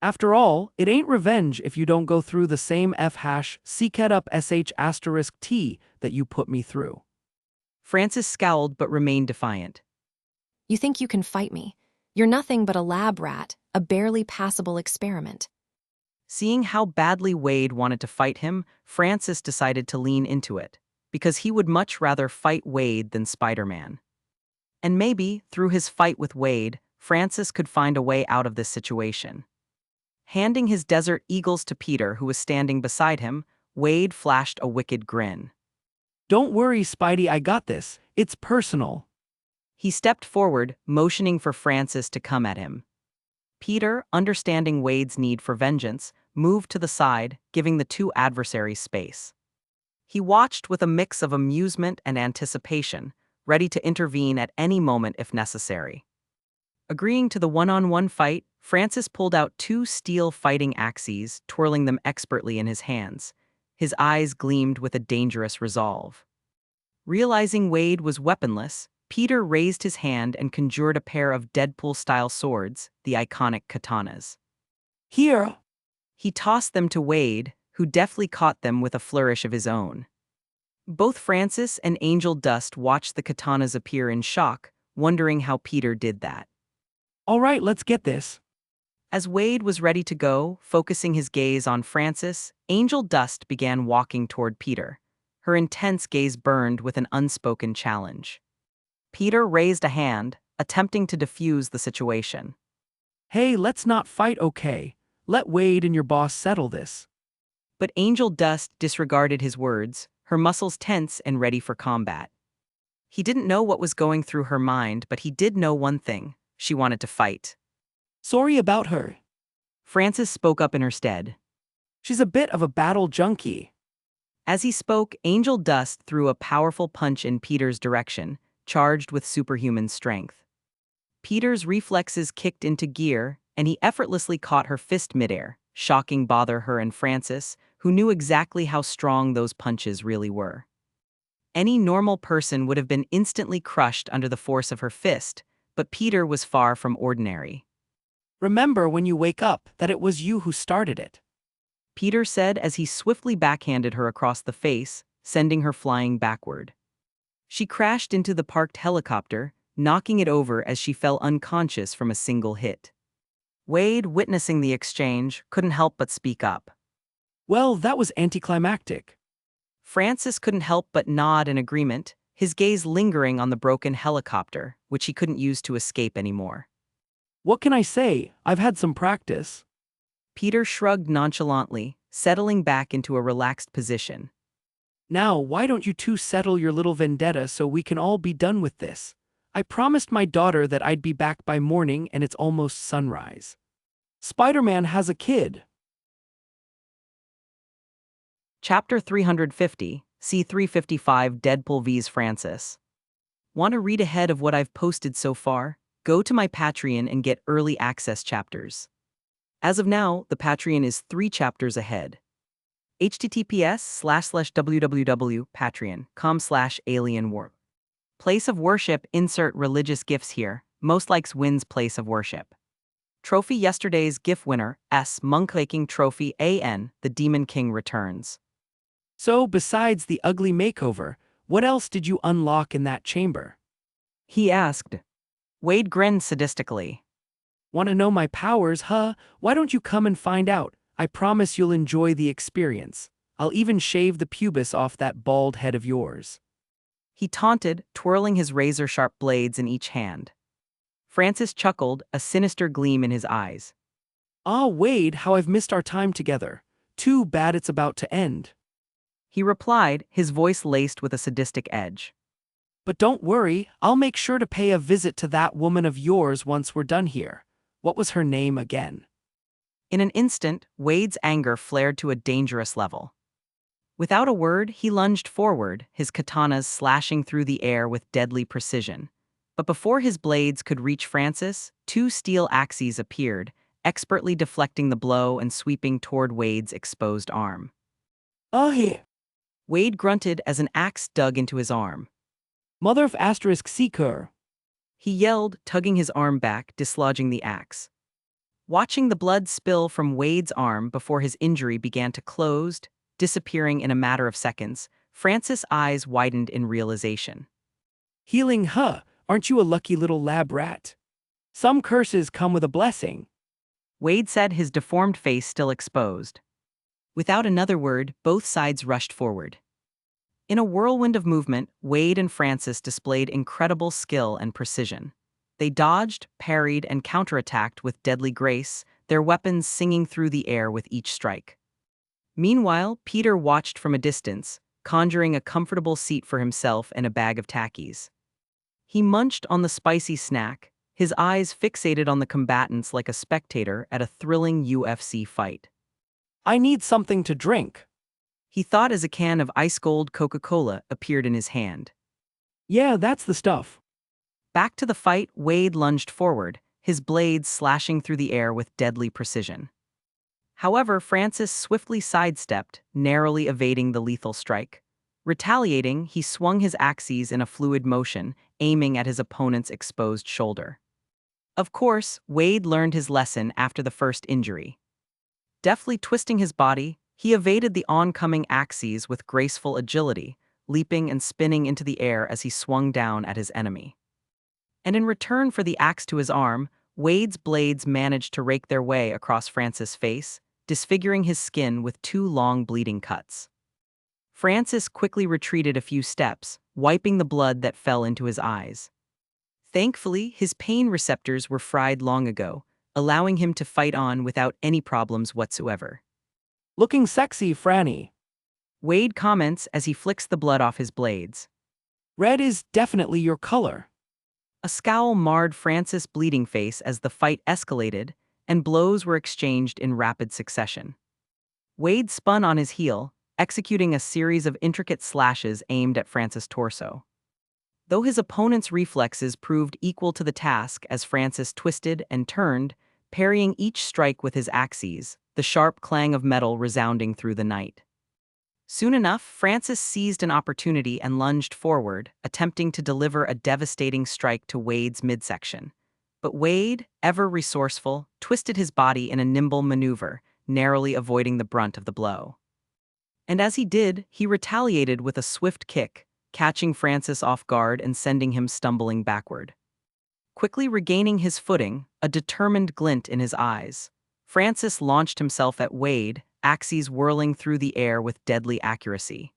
After all, it ain't revenge if you don't go through the same sh*t that you put me through. Francis scowled but remained defiant. You think you can fight me? You're nothing but a lab rat, a barely passable experiment. Seeing how badly Wade wanted to fight him, Francis decided to lean into it, because he would much rather fight Wade than Spider-Man. And maybe, through his fight with Wade, Francis could find a way out of this situation. Handing his Desert Eagles to Peter, who was standing beside him, Wade flashed a wicked grin. Don't worry, Spidey, I got this. It's personal. He stepped forward, motioning for Francis to come at him. Peter, understanding Wade's need for vengeance, moved to the side, giving the two adversaries space. He watched with a mix of amusement and anticipation, ready to intervene at any moment if necessary. Agreeing to the one-on-one fight, Francis pulled out two steel fighting axes, twirling them expertly in his hands. His eyes gleamed with a dangerous resolve. Realizing Wade was weaponless, Peter raised his hand and conjured a pair of Deadpool-style swords, the iconic katanas. Here! He tossed them to Wade, who deftly caught them with a flourish of his own. Both Francis and Angel Dust watched the katanas appear in shock, wondering how Peter did that. All right, let's get this. As Wade was ready to go, focusing his gaze on Francis, Angel Dust began walking toward Peter. Her intense gaze burned with an unspoken challenge. Peter raised a hand, attempting to defuse the situation. Hey, let's not fight, okay? Let Wade and your boss settle this. But Angel Dust disregarded his words, her muscles tense and ready for combat. He didn't know what was going through her mind, but he did know one thing: she wanted to fight. Sorry about her. Francis spoke up in her stead. She's a bit of a battle junkie. As he spoke, Angel Dust threw a powerful punch in Peter's direction, charged with superhuman strength. Peter's reflexes kicked into gear, and he effortlessly caught her fist midair, shocking both her and Francis, who knew exactly how strong those punches really were. Any normal person would have been instantly crushed under the force of her fist, but Peter was far from ordinary. Remember when you wake up that it was you who started it. Peter said as he swiftly backhanded her across the face, sending her flying backward. She crashed into the parked helicopter, knocking it over as she fell unconscious from a single hit. Wade, witnessing the exchange, couldn't help but speak up. Well, that was anticlimactic. Francis couldn't help but nod in agreement, his gaze lingering on the broken helicopter, which he couldn't use to escape anymore. What can I say? I've had some practice. Peter shrugged nonchalantly, settling back into a relaxed position. Now, why don't you two settle your little vendetta so we can all be done with this? I promised my daughter that I'd be back by morning and it's almost sunrise. Spider-Man has a kid. Chapter 350, C355 Deadpool vs. Francis. Want to read ahead of what I've posted so far? Go to my Patreon and get early access chapters. As of now, the Patreon is 3 chapters ahead. https://www.patreon.com/alienwarp. Place of worship, insert religious gifts here. Most likes wins place of worship. Trophy yesterday's gift winner, S. Monklaking Trophy AN, the Demon King returns. So, besides the ugly makeover, what else did you unlock in that chamber? He asked. Wade grinned sadistically. Want to know my powers, huh? Why don't you come and find out? I promise you'll enjoy the experience. I'll even shave the pubis off that bald head of yours. He taunted, twirling his razor-sharp blades in each hand. Francis chuckled, a sinister gleam in his eyes. Ah, Wade, how I've missed our time together. Too bad it's about to end. He replied, his voice laced with a sadistic edge. But don't worry, I'll make sure to pay a visit to that woman of yours once we're done here. What was her name again? In an instant, Wade's anger flared to a dangerous level. Without a word, he lunged forward, his katanas slashing through the air with deadly precision. But before his blades could reach Francis, two steel axes appeared, expertly deflecting the blow and sweeping toward Wade's exposed arm. Oh, here. Wade grunted as an axe dug into his arm. Mother of asterisk seeker. He yelled, tugging his arm back, dislodging the axe. Watching the blood spill from Wade's arm before his injury began to close, disappearing in a matter of seconds, Francis' eyes widened in realization. Healing, huh? Aren't you a lucky little lab rat? Some curses come with a blessing. Wade said, his deformed face still exposed. Without another word, both sides rushed forward. In a whirlwind of movement, Wade and Francis displayed incredible skill and precision. They dodged, parried, and counterattacked with deadly grace, their weapons singing through the air with each strike. Meanwhile, Peter watched from a distance, conjuring a comfortable seat for himself and a bag of Takis. He munched on the spicy snack, his eyes fixated on the combatants like a spectator at a thrilling UFC fight. I need something to drink. He thought as a can of ice-cold Coca-Cola appeared in his hand. Yeah, that's the stuff. Back to the fight, Wade lunged forward, his blades slashing through the air with deadly precision. However, Francis swiftly sidestepped, narrowly evading the lethal strike. Retaliating, he swung his axes in a fluid motion, aiming at his opponent's exposed shoulder. Of course, Wade learned his lesson after the first injury. Deftly twisting his body, he evaded the oncoming axes with graceful agility, leaping and spinning into the air as he swung down at his enemy. And in return for the axe to his arm, Wade's blades managed to rake their way across Francis' face, disfiguring his skin with two long bleeding cuts. Francis quickly retreated a few steps, wiping the blood that fell into his eyes. Thankfully, his pain receptors were fried long ago, allowing him to fight on without any problems whatsoever. Looking sexy, Franny. Wade comments as he flicks the blood off his blades. Red is definitely your color. A scowl marred Francis' bleeding face as the fight escalated, and blows were exchanged in rapid succession. Wade spun on his heel, executing a series of intricate slashes aimed at Francis' torso. Though his opponent's reflexes proved equal to the task as Francis twisted and turned, parrying each strike with his axes, the sharp clang of metal resounding through the night. Soon enough, Francis seized an opportunity and lunged forward, attempting to deliver a devastating strike to Wade's midsection. But Wade, ever resourceful, twisted his body in a nimble maneuver, narrowly avoiding the brunt of the blow. And as he did, he retaliated with a swift kick, catching Francis off guard and sending him stumbling backward. Quickly regaining his footing, a determined glint in his eyes, Francis launched himself at Wade, axes whirling through the air with deadly accuracy.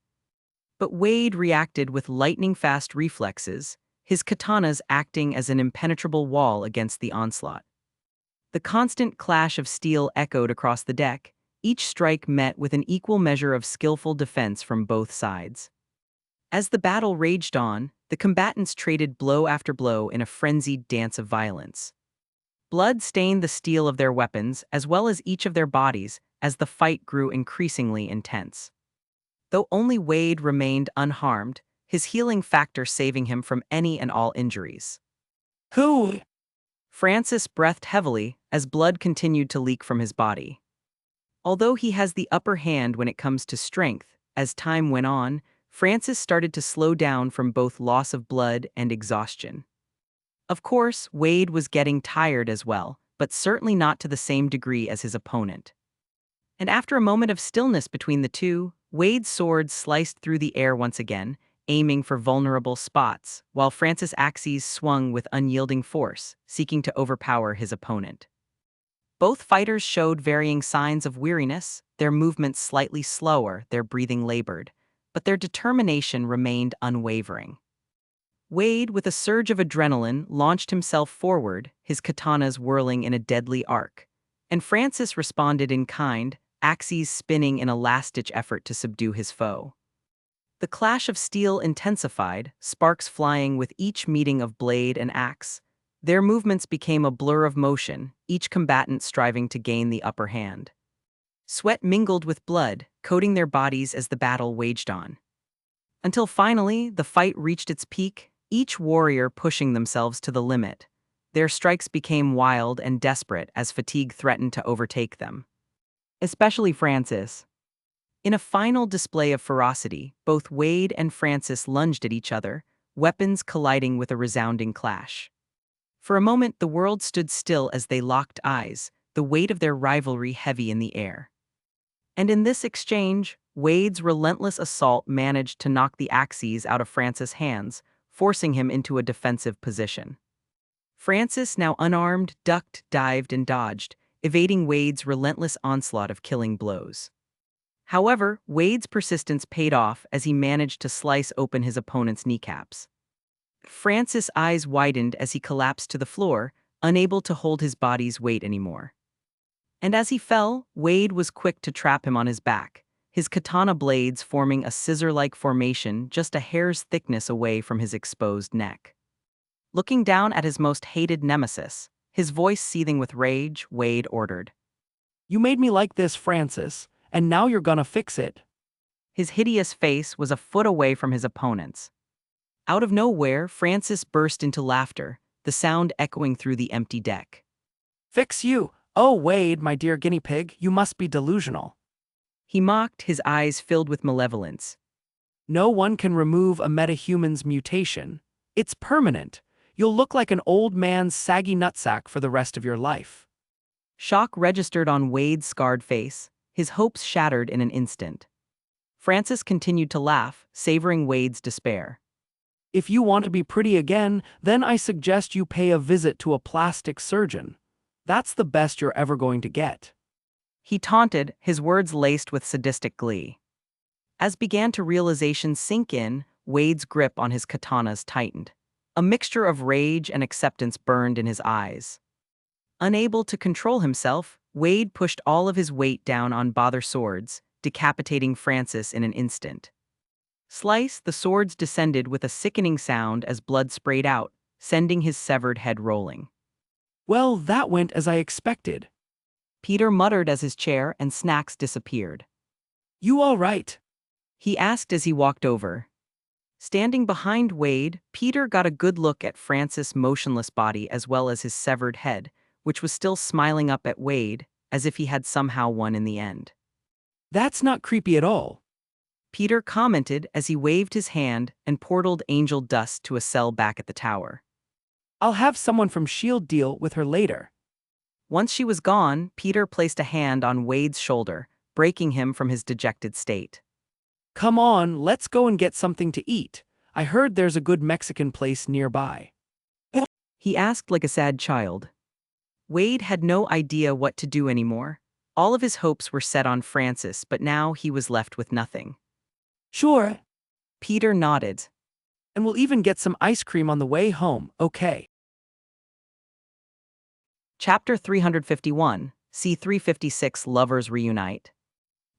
But Wade reacted with lightning-fast reflexes, his katanas acting as an impenetrable wall against the onslaught. The constant clash of steel echoed across the deck, each strike met with an equal measure of skillful defense from both sides. As the battle raged on, the combatants traded blow after blow in a frenzied dance of violence. Blood stained the steel of their weapons as well as each of their bodies as the fight grew increasingly intense. Though only Wade remained unharmed, his healing factor saving him from any and all injuries. Who? Francis breathed heavily as blood continued to leak from his body. Although he has the upper hand when it comes to strength, as time went on, Francis started to slow down from both loss of blood and exhaustion. Of course, Wade was getting tired as well, but certainly not to the same degree as his opponent. And after a moment of stillness between the two, Wade's sword sliced through the air once again, aiming for vulnerable spots, while Francis' axes swung with unyielding force, seeking to overpower his opponent. Both fighters showed varying signs of weariness, their movements slightly slower, their breathing labored, but their determination remained unwavering. Wade, with a surge of adrenaline, launched himself forward, his katanas whirling in a deadly arc. And Francis responded in kind, axes spinning in a last-ditch effort to subdue his foe. The clash of steel intensified, sparks flying with each meeting of blade and axe. Their movements became a blur of motion, each combatant striving to gain the upper hand. Sweat mingled with blood, coating their bodies as the battle waged on. Until finally, the fight reached its peak, each warrior pushing themselves to the limit. Their strikes became wild and desperate as fatigue threatened to overtake them. Especially Francis. In a final display of ferocity, both Wade and Francis lunged at each other, weapons colliding with a resounding clash. For a moment, the world stood still as they locked eyes, the weight of their rivalry heavy in the air. And in this exchange, Wade's relentless assault managed to knock the axes out of Francis' hands, forcing him into a defensive position. Francis, now unarmed, ducked, dived, and dodged, evading Wade's relentless onslaught of killing blows. However, Wade's persistence paid off as he managed to slice open his opponent's kneecaps. Francis' eyes widened as he collapsed to the floor, unable to hold his body's weight anymore. And as he fell, Wade was quick to trap him on his back, his katana blades forming a scissor-like formation just a hair's thickness away from his exposed neck. Looking down at his most hated nemesis, his voice seething with rage, Wade ordered, You made me like this, Francis, and now you're gonna fix it. His hideous face was a foot away from his opponent's. Out of nowhere, Francis burst into laughter, the sound echoing through the empty deck. Fix you? Oh, Wade, my dear guinea pig, you must be delusional. He mocked, his eyes filled with malevolence. No one can remove a metahuman's mutation. It's permanent. You'll look like an old man's saggy nutsack for the rest of your life. Shock registered on Wade's scarred face, his hopes shattered in an instant. Francis continued to laugh, savoring Wade's despair. If you want to be pretty again, then I suggest you pay a visit to a plastic surgeon. That's the best you're ever going to get. He taunted, his words laced with sadistic glee. As began to realization sink in, Wade's grip on his katanas tightened. A mixture of rage and acceptance burned in his eyes. Unable to control himself, Wade pushed all of his weight down on bother swords, decapitating Francis in an instant. Slice, the swords descended with a sickening sound as blood sprayed out, sending his severed head rolling. Well, that went as I expected. Peter muttered as his chair and snacks disappeared. You all right? He asked as he walked over. Standing behind Wade, Peter got a good look at Francis' motionless body as well as his severed head, which was still smiling up at Wade, as if he had somehow won in the end. That's not creepy at all. Peter commented as he waved his hand and portaled Angel Dust to a cell back at the tower. I'll have someone from S.H.I.E.L.D. deal with her later. Once she was gone, Peter placed a hand on Wade's shoulder, breaking him from his dejected state. Come on, let's go and get something to eat. I heard there's a good Mexican place nearby. He asked like a sad child. Wade had no idea what to do anymore. All of his hopes were set on Francis, but now he was left with nothing. Sure. Peter nodded. And we'll even get some ice cream on the way home, okay? Chapter 351, C356 Lovers Reunite.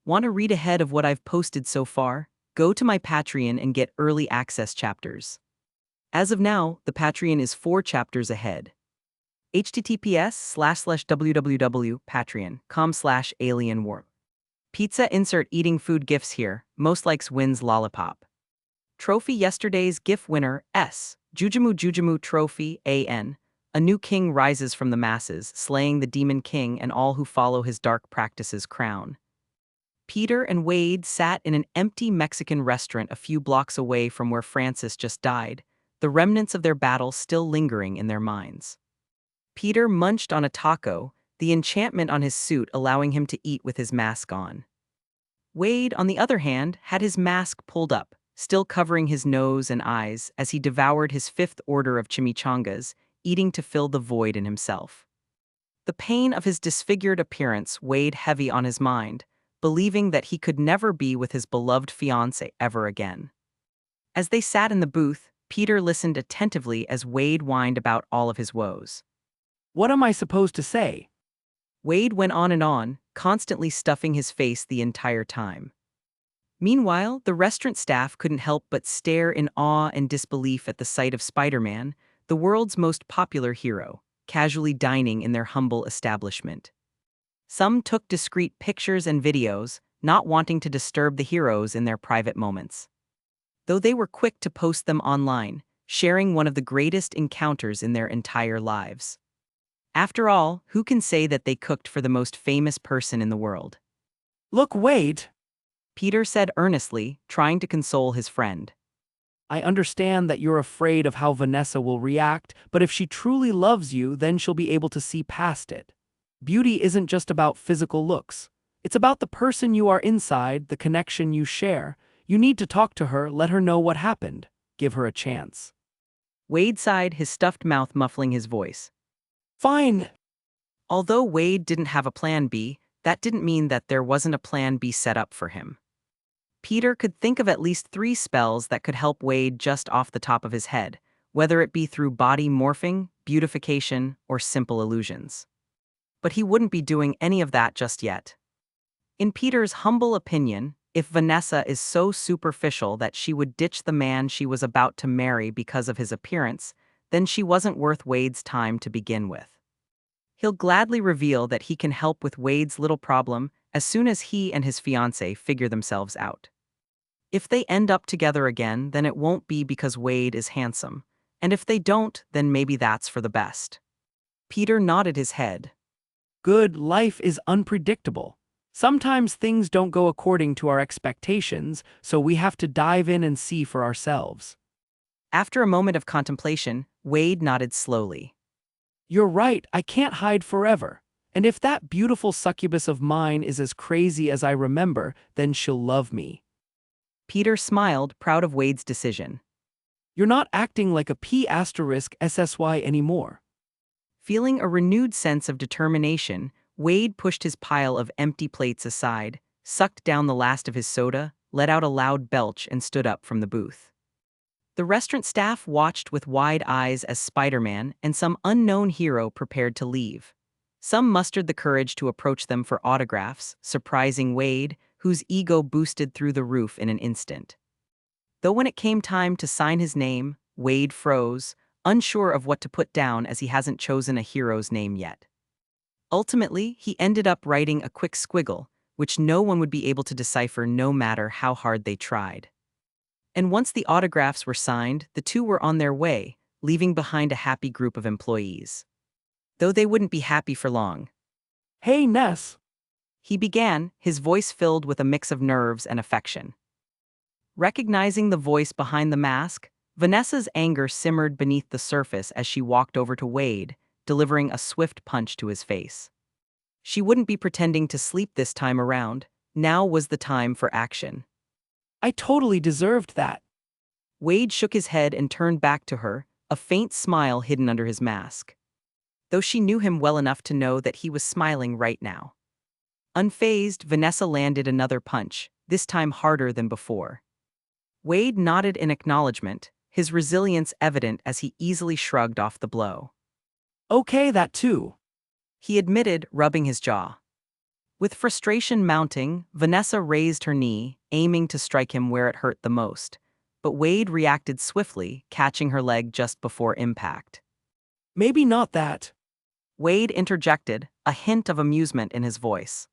Want to read ahead of what I've posted so far? Go to my Patreon and get early access chapters. As of now, the Patreon is 4 chapters ahead. https://www.patreon.com/alienwarp. Pizza insert eating food gifts here, most likes wins lollipop. Trophy yesterday's GIF winner, S. Jujumu Trophy, AN. A new king rises from the masses, slaying the demon king and all who follow his dark practices crown. Peter and Wade sat in an empty Mexican restaurant a few blocks away from where Francis just died, the remnants of their battle still lingering in their minds. Peter munched on a taco, the enchantment on his suit allowing him to eat with his mask on. Wade, on the other hand, had his mask pulled up, still covering his nose and eyes as he devoured his fifth order of chimichangas, eating to fill the void in himself. The pain of his disfigured appearance weighed heavy on his mind, believing that he could never be with his beloved fiancée ever again. As they sat in the booth, Peter listened attentively as Wade whined about all of his woes. What am I supposed to say? Wade went on, constantly stuffing his face the entire time. Meanwhile, the restaurant staff couldn't help but stare in awe and disbelief at the sight of Spider-Man, the world's most popular hero, casually dining in their humble establishment. Some took discreet pictures and videos, not wanting to disturb the heroes in their private moments. Though they were quick to post them online, sharing one of the greatest encounters in their entire lives. After all, who can say that they cooked for the most famous person in the world? Look, Wade. Peter said earnestly, trying to console his friend. I understand that you're afraid of how Vanessa will react, but if she truly loves you, then she'll be able to see past it. Beauty isn't just about physical looks. It's about the person you are inside, the connection you share. You need to talk to her, let her know what happened. Give her a chance. Wade sighed, his stuffed mouth muffling his voice. Fine. Although Wade didn't have a plan B, that didn't mean that there wasn't a plan B set up for him. Peter could think of at least 3 spells that could help Wade just off the top of his head, whether it be through body morphing, beautification, or simple illusions. But he wouldn't be doing any of that just yet. In Peter's humble opinion, if Vanessa is so superficial that she would ditch the man she was about to marry because of his appearance, then she wasn't worth Wade's time to begin with. He'll gladly reveal that he can help with Wade's little problem as soon as he and his fiancée figure themselves out. If they end up together again, then it won't be because Wade is handsome, and if they don't, then maybe that's for the best. Peter nodded his head. Good, life is unpredictable. Sometimes things don't go according to our expectations, so we have to dive in and see for ourselves. After a moment of contemplation, Wade nodded slowly. You're right, I can't hide forever. And if that beautiful succubus of mine is as crazy as I remember, then she'll love me. Peter smiled, proud of Wade's decision. You're not acting like a P*SSY anymore. Feeling a renewed sense of determination, Wade pushed his pile of empty plates aside, sucked down the last of his soda, let out a loud belch, and stood up from the booth. The restaurant staff watched with wide eyes as Spider-Man and some unknown hero prepared to leave. Some mustered the courage to approach them for autographs, surprising Wade, whose ego boosted through the roof in an instant. Though when it came time to sign his name, Wade froze, unsure of what to put down as he hasn't chosen a hero's name yet. Ultimately, he ended up writing a quick squiggle, which no one would be able to decipher no matter how hard they tried. And once the autographs were signed, the two were on their way, leaving behind a happy group of employees. Though they wouldn't be happy for long. Hey, Ness. He began, his voice filled with a mix of nerves and affection. Recognizing the voice behind the mask, Vanessa's anger simmered beneath the surface as she walked over to Wade, delivering a swift punch to his face. She wouldn't be pretending to sleep this time around. Now was the time for action. I totally deserved that. Wade shook his head and turned back to her, a faint smile hidden under his mask. Though she knew him well enough to know that he was smiling right now. Unfazed, Vanessa landed another punch, this time harder than before. Wade nodded in acknowledgement, his resilience evident as he easily shrugged off the blow. Okay, that too. He admitted, rubbing his jaw. With frustration mounting, Vanessa raised her knee, aiming to strike him where it hurt the most. But Wade reacted swiftly, catching her leg just before impact. Maybe not that. Wade interjected, a hint of amusement in his voice.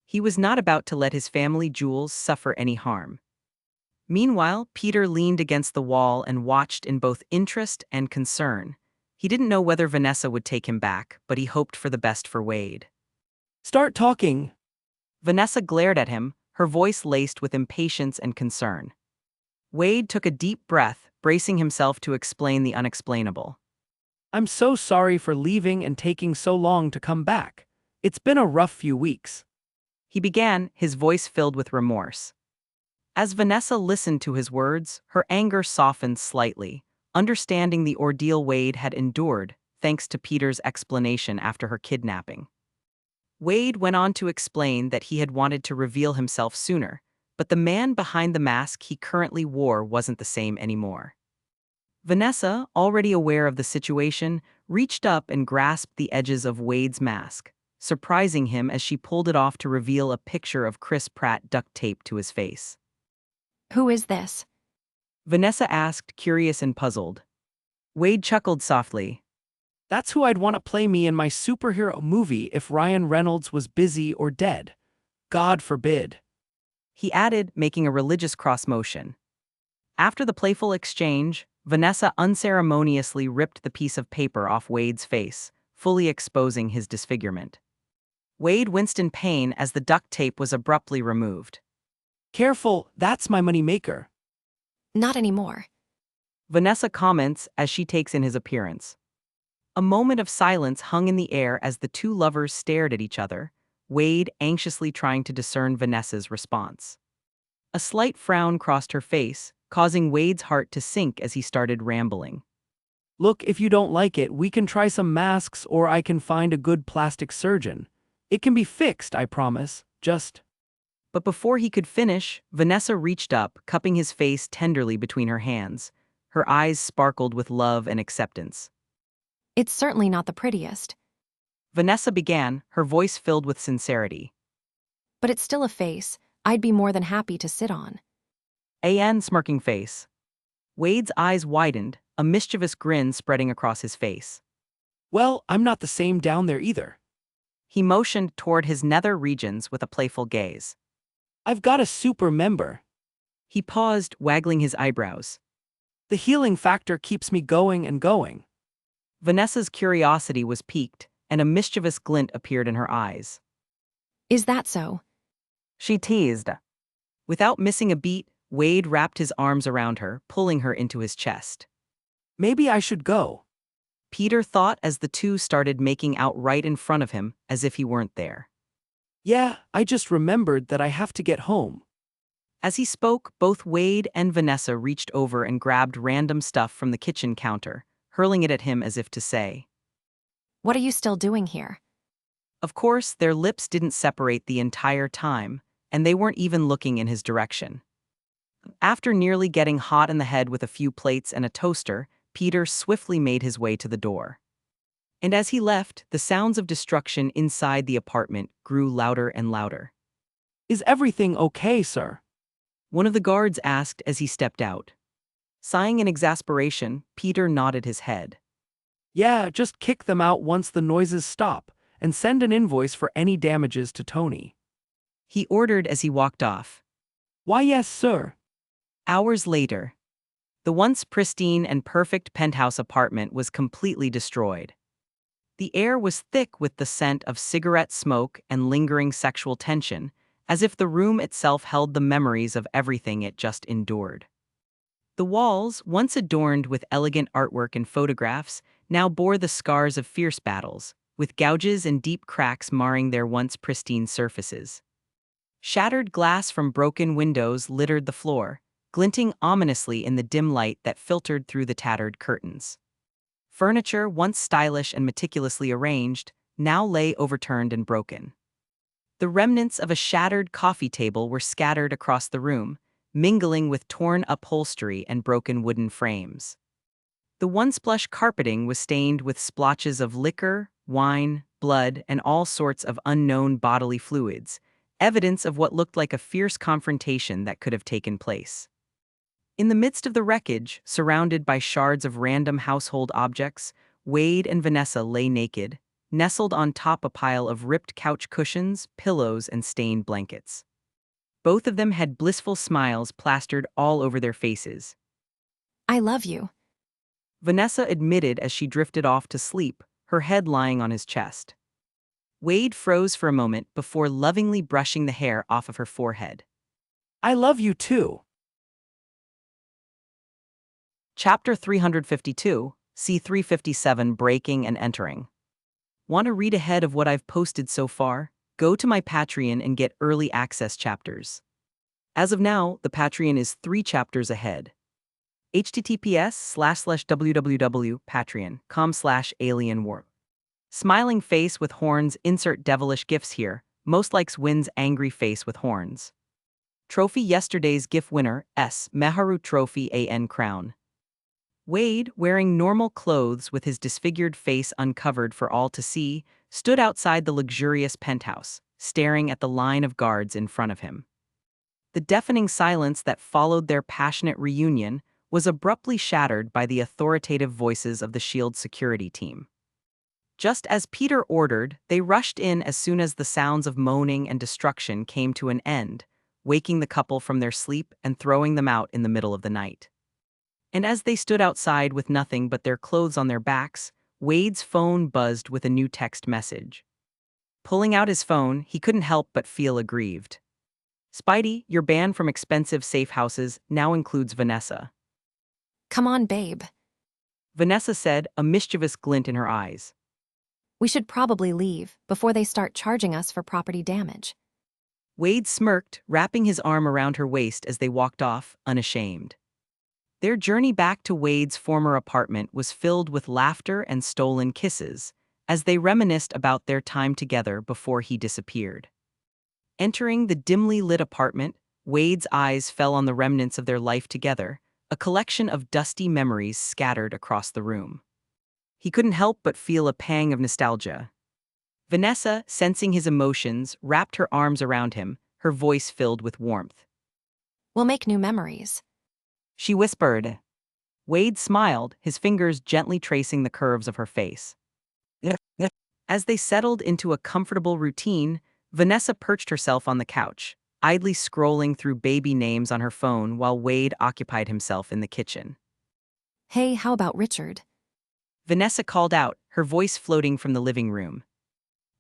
He was not about to let his family jewels suffer any harm. Meanwhile, Peter leaned against the wall and watched in both interest and concern. He didn't know whether Vanessa would take him back, but he hoped for the best for Wade. Start talking. Vanessa glared at him, her voice laced with impatience and concern. Wade took a deep breath, bracing himself to explain the unexplainable. I'm so sorry for leaving and taking so long to come back. It's been a rough few weeks. he began, his voice filled with remorse. As Vanessa listened to his words, her anger softened slightly, understanding the ordeal Wade had endured thanks to Peter's explanation after her kidnapping. Wade went on to explain that he had wanted to reveal himself sooner, but the man behind the mask he currently wore wasn't the same anymore. Vanessa, already aware of the situation, reached up and grasped the edges of Wade's mask, surprising him as she pulled it off to reveal a picture of Chris Pratt duct taped to his face. Who is this? Vanessa asked, curious and puzzled. Wade chuckled softly. That's who I'd want to play me in my superhero movie if Ryan Reynolds was busy or dead. God forbid. He added, making a religious cross motion. After the playful exchange, Vanessa unceremoniously ripped the piece of paper off Wade's face, fully exposing his disfigurement. Wade winced in pain as the duct tape was abruptly removed. Careful, that's my moneymaker. Not anymore. Vanessa comments as she takes in his appearance. A moment of silence hung in the air as the two lovers stared at each other, Wade anxiously trying to discern Vanessa's response. A slight frown crossed her face, causing Wade's heart to sink as he started rambling. Look, if you don't like it, we can try some masks or I can find a good plastic surgeon. It can be fixed, I promise. Just... But before he could finish, Vanessa reached up, cupping his face tenderly between her hands. Her eyes sparkled with love and acceptance. It's certainly not the prettiest, Vanessa began, her voice filled with sincerity. but it's still a face I'd be more than happy to sit on. An smirking face. Wade's eyes widened, a mischievous grin spreading across his face. Well, I'm not the same down there either. He motioned toward his nether regions with a playful gaze. I've got a super member. He paused, waggling his eyebrows. The healing factor keeps me going and going. Vanessa's curiosity was piqued, and a mischievous glint appeared in her eyes. Is that so? She teased. Without missing a beat, Wade wrapped his arms around her, pulling her into his chest. Maybe I should go. Peter thought as the two started making out right in front of him, as if he weren't there. Yeah, I just remembered that I have to get home. As he spoke, both Wade and Vanessa reached over and grabbed random stuff from the kitchen counter, hurling it at him as if to say. What are you still doing here? Of course, their lips didn't separate the entire time, and they weren't even looking in his direction. After nearly getting hot in the head with a few plates and a toaster, Peter swiftly made his way to the door. And as he left, the sounds of destruction inside the apartment grew louder and louder. Is everything okay, sir? One of the guards asked as he stepped out. Sighing in exasperation, Peter nodded his head. Yeah, just kick them out once the noises stop, and send an invoice for any damages to Tony. He ordered as he walked off. Why, yes, sir. Hours later, the once pristine and perfect penthouse apartment was completely destroyed. The air was thick with the scent of cigarette smoke and lingering sexual tension, as if the room itself held the memories of everything it just endured. The walls, once adorned with elegant artwork and photographs, now bore the scars of fierce battles, with gouges and deep cracks marring their once pristine surfaces. Shattered glass from broken windows littered the floor, glinting ominously in the dim light that filtered through the tattered curtains. Furniture, once stylish and meticulously arranged, now lay overturned and broken. The remnants of a shattered coffee table were scattered across the room, mingling with torn upholstery and broken wooden frames. The once plush carpeting was stained with splotches of liquor, wine, blood, and all sorts of unknown bodily fluids, evidence of what looked like a fierce confrontation that could have taken place. In the midst of the wreckage, surrounded by shards of random household objects, Wade and Vanessa lay naked, nestled on top a pile of ripped couch cushions, pillows, and stained blankets. Both of them had blissful smiles plastered all over their faces. I love you. Vanessa admitted as she drifted off to sleep, her head lying on his chest. Wade froze for a moment before lovingly brushing the hair off of her forehead. I love you too. Chapter 352, C357 Breaking and Entering. Want to read ahead of what I've posted so far? Go to my Patreon and get early access chapters. As of now, the Patreon is 3 chapters ahead. https://www.patreon.com/alienwarp. Smiling face with horns, insert devilish gifs here. Most likes wins angry face with horns. Trophy yesterday's GIF winner, S. Meharu Trophy AN Crown. Wade, wearing normal clothes with his disfigured face uncovered for all to see, stood outside the luxurious penthouse, staring at the line of guards in front of him. The deafening silence that followed their passionate reunion was abruptly shattered by the authoritative voices of the SHIELD security team. Just as Peter ordered, they rushed in as soon as the sounds of moaning and destruction came to an end, waking the couple from their sleep and throwing them out in the middle of the night. And as they stood outside with nothing but their clothes on their backs, Wade's phone buzzed with a new text message. Pulling out his phone, he couldn't help but feel aggrieved. Spidey, your ban from expensive safe houses now includes Vanessa. Come on, babe. Vanessa said, a mischievous glint in her eyes. We should probably leave before they start charging us for property damage. Wade smirked, wrapping his arm around her waist as they walked off, unashamed. Their journey back to Wade's former apartment was filled with laughter and stolen kisses, as they reminisced about their time together before he disappeared. Entering the dimly lit apartment, Wade's eyes fell on the remnants of their life together, a collection of dusty memories scattered across the room. He couldn't help but feel a pang of nostalgia. Vanessa, sensing his emotions, wrapped her arms around him, her voice filled with warmth. We'll make new memories. She whispered. Wade smiled, his fingers gently tracing the curves of her face. As they settled into a comfortable routine, Vanessa perched herself on the couch, idly scrolling through baby names on her phone while Wade occupied himself in the kitchen. Hey, how about Richard? Vanessa called out, her voice floating from the living room.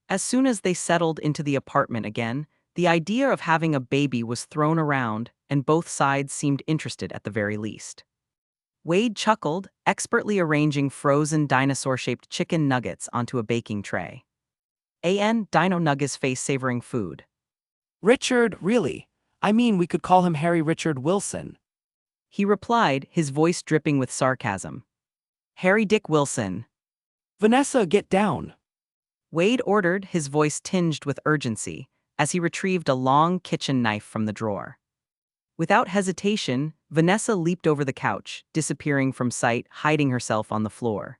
As soon as they settled into the apartment again, the idea of having a baby was thrown around, and both sides seemed interested at the very least. Wade chuckled, expertly arranging frozen dinosaur-shaped chicken nuggets onto a baking tray. Dino Nuggets face-savoring food. Richard, really? I mean, we could call him Harry Richard Wilson. He replied, his voice dripping with sarcasm. Harry Dick Wilson. Vanessa, get down. Wade ordered, his voice tinged with urgency, as he retrieved a long kitchen knife from the drawer. Without hesitation, Vanessa leaped over the couch, disappearing from sight, hiding herself on the floor.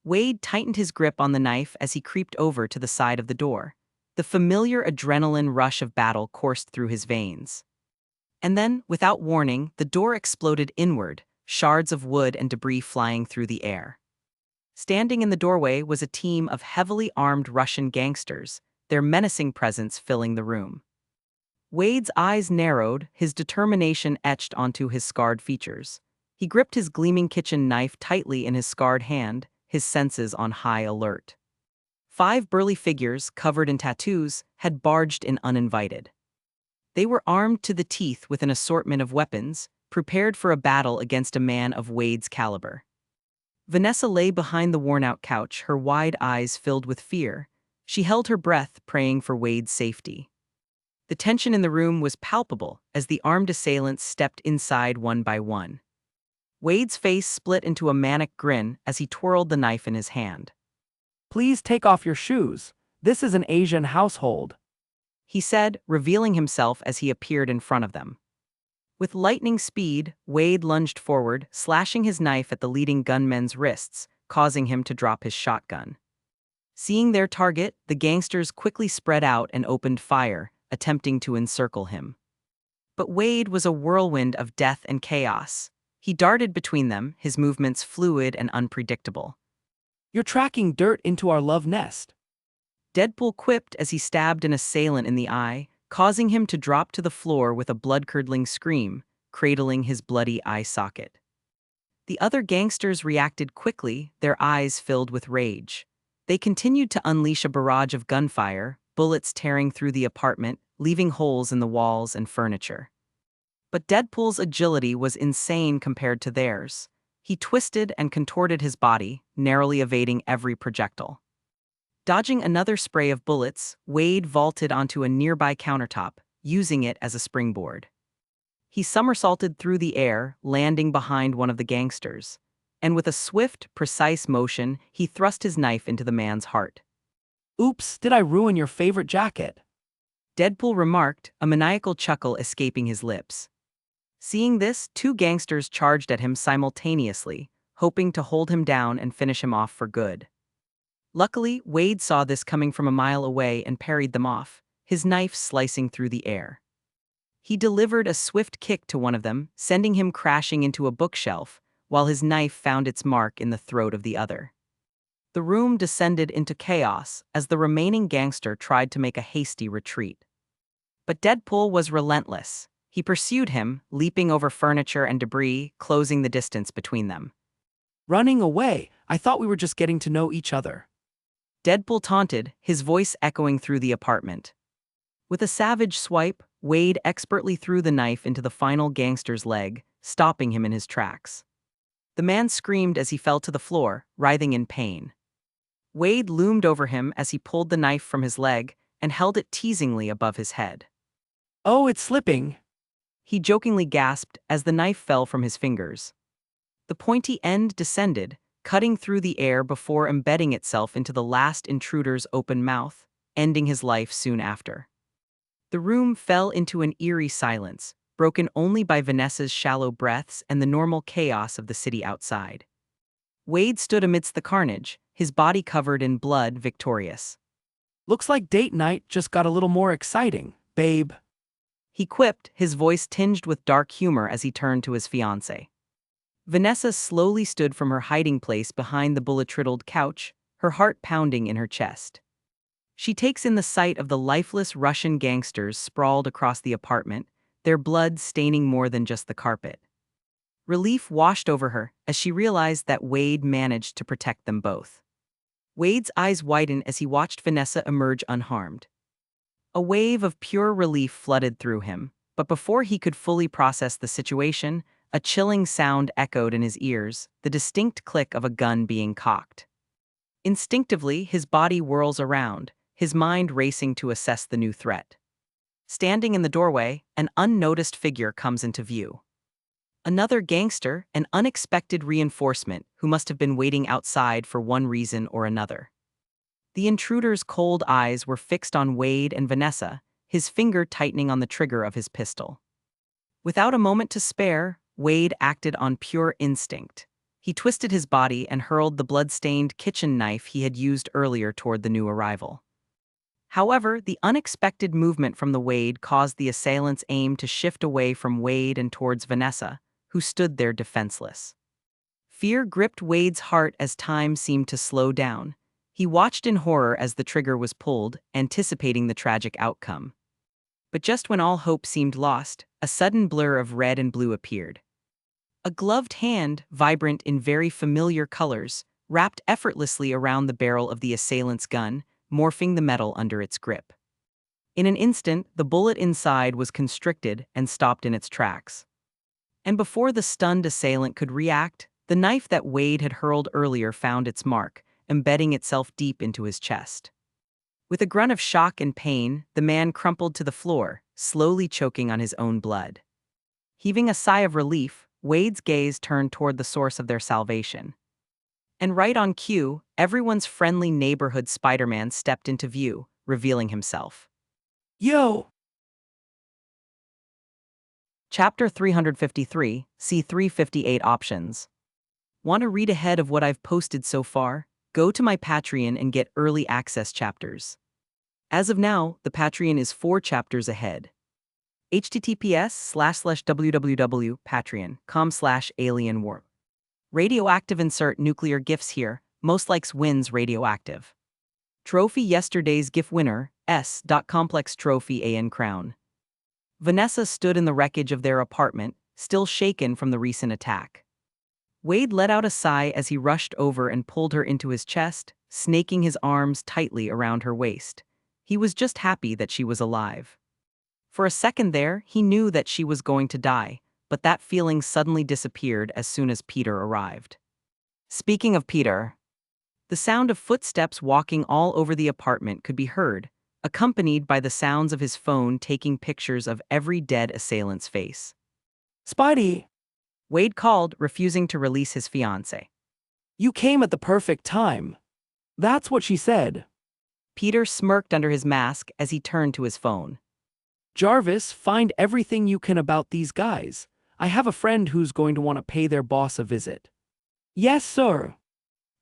Wade tightened his grip on the knife as he creeped over to the side of the door. The familiar adrenaline rush of battle coursed through his veins. And then, without warning, the door exploded inward, shards of wood and debris flying through the air. Standing in the doorway was a team of heavily armed Russian gangsters, their menacing presence filling the room. Wade's eyes narrowed, his determination etched onto his scarred features. He gripped his gleaming kitchen knife tightly in his scarred hand, his senses on high alert. 5 burly figures, covered in tattoos, had barged in uninvited. They were armed to the teeth with an assortment of weapons, prepared for a battle against a man of Wade's caliber. Vanessa lay behind the worn-out couch, her wide eyes filled with fear. She held her breath, praying for Wade's safety. The tension in the room was palpable as the armed assailants stepped inside one by one. Wade's face split into a manic grin as he twirled the knife in his hand. Please take off your shoes. This is an Asian household, He said, revealing himself as he appeared in front of them. With lightning speed, Wade lunged forward, slashing his knife at the leading gunman's wrists, causing him to drop his shotgun. Seeing their target, the gangsters quickly spread out and opened fire, attempting to encircle him. But Wade was a whirlwind of death and chaos. He darted between them, his movements fluid and unpredictable. You're tracking dirt into our love nest. Deadpool quipped as he stabbed an assailant in the eye, causing him to drop to the floor with a blood-curdling scream, cradling his bloody eye socket. The other gangsters reacted quickly, their eyes filled with rage. They continued to unleash a barrage of gunfire, bullets tearing through the apartment, leaving holes in the walls and furniture. But Deadpool's agility was insane compared to theirs. He twisted and contorted his body, narrowly evading every projectile. Dodging another spray of bullets, Wade vaulted onto a nearby countertop, using it as a springboard. He somersaulted through the air, landing behind one of the gangsters. And with a swift, precise motion, he thrust his knife into the man's heart. Oops, did I ruin your favorite jacket? Deadpool remarked, a maniacal chuckle escaping his lips. Seeing this, two gangsters charged at him simultaneously, hoping to hold him down and finish him off for good. Luckily, Wade saw this coming from a mile away and parried them off, his knife slicing through the air. He delivered a swift kick to one of them, sending him crashing into a bookshelf, while his knife found its mark in the throat of the other. The room descended into chaos as the remaining gangster tried to make a hasty retreat. But Deadpool was relentless. He pursued him, leaping over furniture and debris, closing the distance between them. Running away? I thought we were just getting to know each other. Deadpool taunted, his voice echoing through the apartment. With a savage swipe, Wade expertly threw the knife into the final gangster's leg, stopping him in his tracks. The man screamed as he fell to the floor, writhing in pain. Wade loomed over him as he pulled the knife from his leg and held it teasingly above his head. Oh, it's slipping. He jokingly gasped as the knife fell from his fingers. The pointy end descended, cutting through the air before embedding itself into the last intruder's open mouth, ending his life soon after. The room fell into an eerie silence, broken only by Vanessa's shallow breaths and the normal chaos of the city outside. Wade stood amidst the carnage, his body covered in blood, victorious. Looks like date night just got a little more exciting, babe. He quipped, his voice tinged with dark humor as he turned to his fiancée. Vanessa slowly stood from her hiding place behind the bullet-riddled couch, her heart pounding in her chest. She takes in the sight of the lifeless Russian gangsters sprawled across the apartment, their blood staining more than just the carpet. Relief washed over her as she realized that Wade managed to protect them both. Wade's eyes widened as he watched Vanessa emerge unharmed. A wave of pure relief flooded through him, but before he could fully process the situation, a chilling sound echoed in his ears, the distinct click of a gun being cocked. Instinctively, his body whirls around, his mind racing to assess the new threat. Standing in the doorway, an unnoticed figure comes into view. Another gangster, an unexpected reinforcement who must have been waiting outside for one reason or another. The intruder's cold eyes were fixed on Wade and Vanessa, his finger tightening on the trigger of his pistol. Without a moment to spare, Wade acted on pure instinct. He twisted his body and hurled the blood-stained kitchen knife he had used earlier toward the new arrival. However, the unexpected movement from the Wade caused the assailant's aim to shift away from Wade and towards Vanessa, who stood there defenseless. Fear gripped Wade's heart as time seemed to slow down. He watched in horror as the trigger was pulled, anticipating the tragic outcome. But just when all hope seemed lost, a sudden blur of red and blue appeared. A gloved hand, vibrant in very familiar colors, wrapped effortlessly around the barrel of the assailant's gun, morphing the metal under its grip. In an instant, the bullet inside was constricted and stopped in its tracks. And before the stunned assailant could react, the knife that Wade had hurled earlier found its mark, embedding itself deep into his chest. With a grunt of shock and pain, the man crumpled to the floor, slowly choking on his own blood. Heaving a sigh of relief, Wade's gaze turned toward the source of their salvation. And right on cue, everyone's friendly neighborhood Spider-Man stepped into view, revealing himself. Yo! Chapter 353, see 358 options. Want to read ahead of what I've posted so far? Go to my Patreon and get early access chapters. As of now, the Patreon is 4 chapters ahead. https://www.patreon.com/alienwarp. Radioactive insert nuclear gifts here, most likes wins radioactive. Trophy yesterday's GIF winner, S.complex trophy AN crown. Vanessa stood in the wreckage of their apartment, still shaken from the recent attack. Wade let out a sigh as he rushed over and pulled her into his chest, snaking his arms tightly around her waist. He was just happy that she was alive. For a second there, he knew that she was going to die, but that feeling suddenly disappeared as soon as Peter arrived. Speaking of Peter, the The sound of footsteps walking all over the apartment could be heard, accompanied by the sounds of his phone taking pictures of every dead assailant's face. Spidey, Wade called, refusing to release his fiancée. you came at the perfect time. That's what she said. Peter smirked under his mask as he turned to his phone. Jarvis, find everything you can about these guys. I have a friend who's going to want to pay their boss a visit. Yes, sir.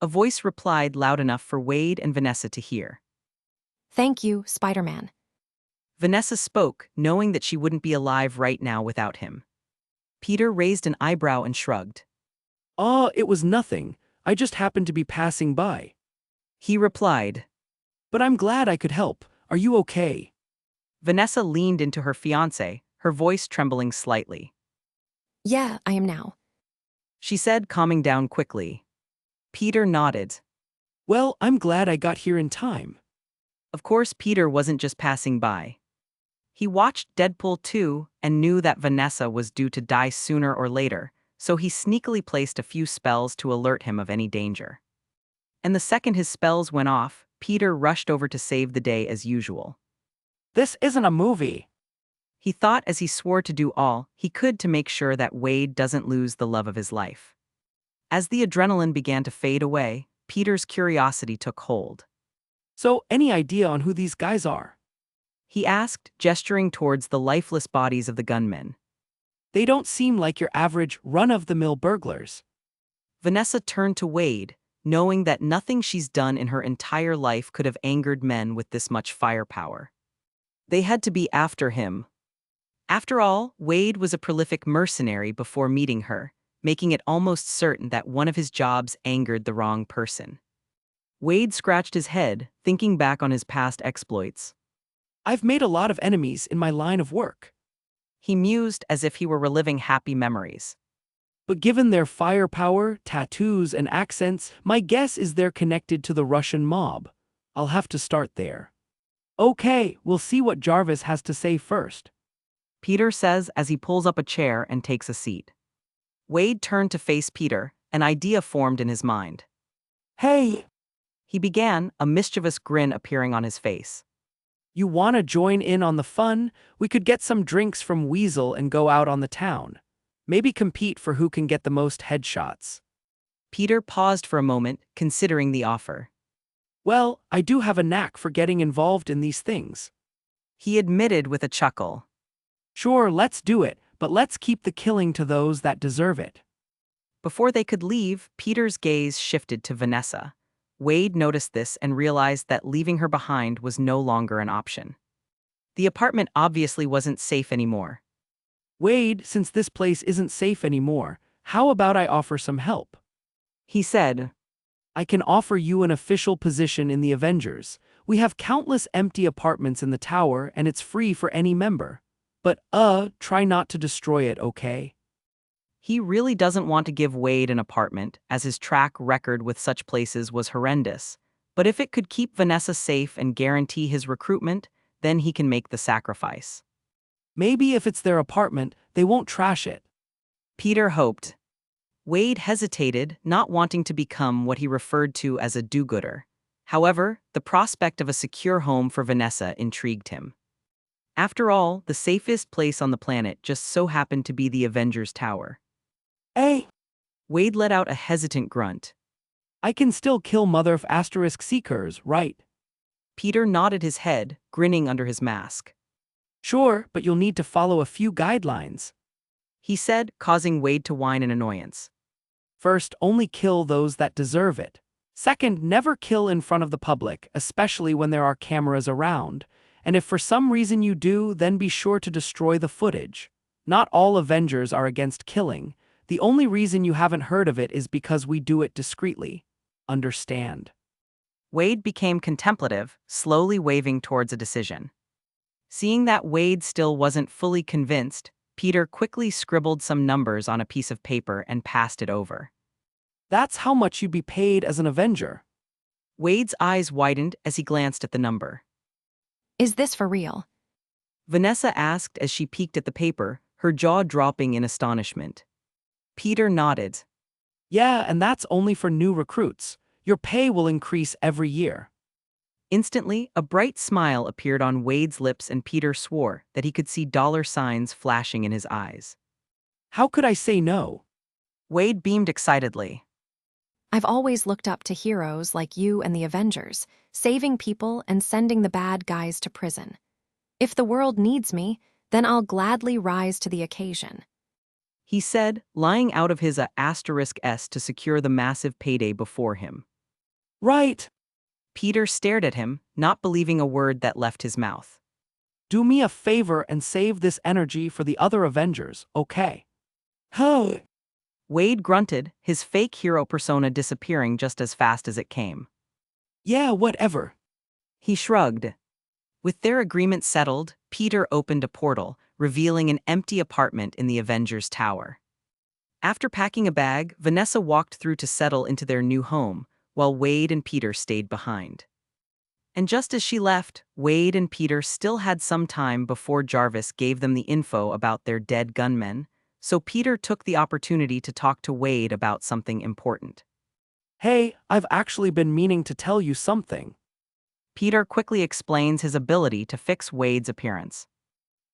A voice replied loud enough for Wade and Vanessa to hear. Thank you, Spider-Man. Vanessa spoke, knowing that she wouldn't be alive right now without him. Peter raised an eyebrow and shrugged. It was nothing. I just happened to be passing by. He replied. But I'm glad I could help. Are you okay? Vanessa leaned into her fiancé, her voice trembling slightly. Yeah, I am now. She said, calming down quickly. Peter nodded. Well, I'm glad I got here in time. Of course, Peter wasn't just passing by. He watched Deadpool 2 and knew that Vanessa was due to die sooner or later, so he sneakily placed a few spells to alert him of any danger. And the second his spells went off, Peter rushed over to save the day as usual. This isn't a movie. He thought as he swore to do all he could to make sure that Wade doesn't lose the love of his life. As the adrenaline began to fade away, Peter's curiosity took hold. So, any idea on who these guys are? He asked, gesturing towards the lifeless bodies of the gunmen. They don't seem like your average run-of-the-mill burglars. Vanessa turned to Wade, knowing that nothing she's done in her entire life could have angered men with this much firepower. They had to be after him. After all, Wade was a prolific mercenary before meeting her, making it almost certain that one of his jobs angered the wrong person. Wade scratched his head, thinking back on his past exploits. I've made a lot of enemies in my line of work. He mused as if he were reliving happy memories. But given their firepower, tattoos, and accents, my guess is they're connected to the Russian mob. I'll have to start there. Okay, we'll see what Jarvis has to say first. Peter says as he pulls up a chair and takes a seat. Wade turned to face Peter, an idea formed in his mind. Hey, He began, a mischievous grin appearing on his face. you want to join in on the fun? We could get some drinks from Weasel and go out on the town. Maybe compete for who can get the most headshots. Peter paused for a moment, considering the offer. Well, I do have a knack for getting involved in these things. He admitted with a chuckle. Sure, let's do it, but let's keep the killing to those that deserve it. Before they could leave, Peter's gaze shifted to Vanessa. Wade noticed this and realized that leaving her behind was no longer an option. The apartment obviously wasn't safe anymore. Wade, since this place isn't safe anymore, how about I offer some help? He said. I can offer you an official position in the Avengers. We have countless empty apartments in the tower and it's free for any member. But, try not to destroy it, okay? He really doesn't want to give Wade an apartment, as his track record with such places was horrendous. But if it could keep Vanessa safe and guarantee his recruitment, then he can make the sacrifice. Maybe if it's their apartment, they won't trash it. Peter hoped. Wade hesitated, not wanting to become what he referred to as a do-gooder. However, the prospect of a secure home for Vanessa intrigued him. After all, the safest place on the planet just so happened to be the Avengers Tower. Hey, Wade let out a hesitant grunt. I can still kill Mother of Asterisk Seekers, right? Peter nodded his head, grinning under his mask. Sure, but you'll need to follow a few guidelines. He said, causing Wade to whine in annoyance. First, only kill those that deserve it. Second, never kill in front of the public, especially when there are cameras around. And if for some reason you do, then be sure to destroy the footage. Not all Avengers are against killing. The only reason you haven't heard of it is because we do it discreetly. Understand? Wade became contemplative, slowly waving towards a decision. Seeing that Wade still wasn't fully convinced, Peter quickly scribbled some numbers on a piece of paper and passed it over. That's how much you'd be paid as an Avenger. Wade's eyes widened as he glanced at the number. Is this for real? Vanessa asked as she peeked at the paper, her jaw dropping in astonishment. Peter nodded. Yeah, and that's only for new recruits. Your pay will increase every year. Instantly, a bright smile appeared on Wade's lips and Peter swore that he could see dollar signs flashing in his eyes. How could I say no? Wade beamed excitedly. I've always looked up to heroes like you and the Avengers, saving people and sending the bad guys to prison. If the world needs me, then I'll gladly rise to the occasion. He said, lying out of his asterisk S to secure the massive payday before him. Right. Peter stared at him, not believing a word that left his mouth. Do me a favor and save this energy for the other Avengers, okay? Huh. Wade grunted, his fake hero persona disappearing just as fast as it came. Yeah, whatever. He shrugged. With their agreement settled, Peter opened a portal, revealing an empty apartment in the Avengers Tower. After packing a bag, Vanessa walked through to settle into their new home, while Wade and Peter stayed behind. And just as she left, Wade and Peter still had some time before Jarvis gave them the info about their dead gunmen, so Peter took the opportunity to talk to Wade about something important. Hey, I've actually been meaning to tell you something. Peter quickly explains his ability to fix Wade's appearance.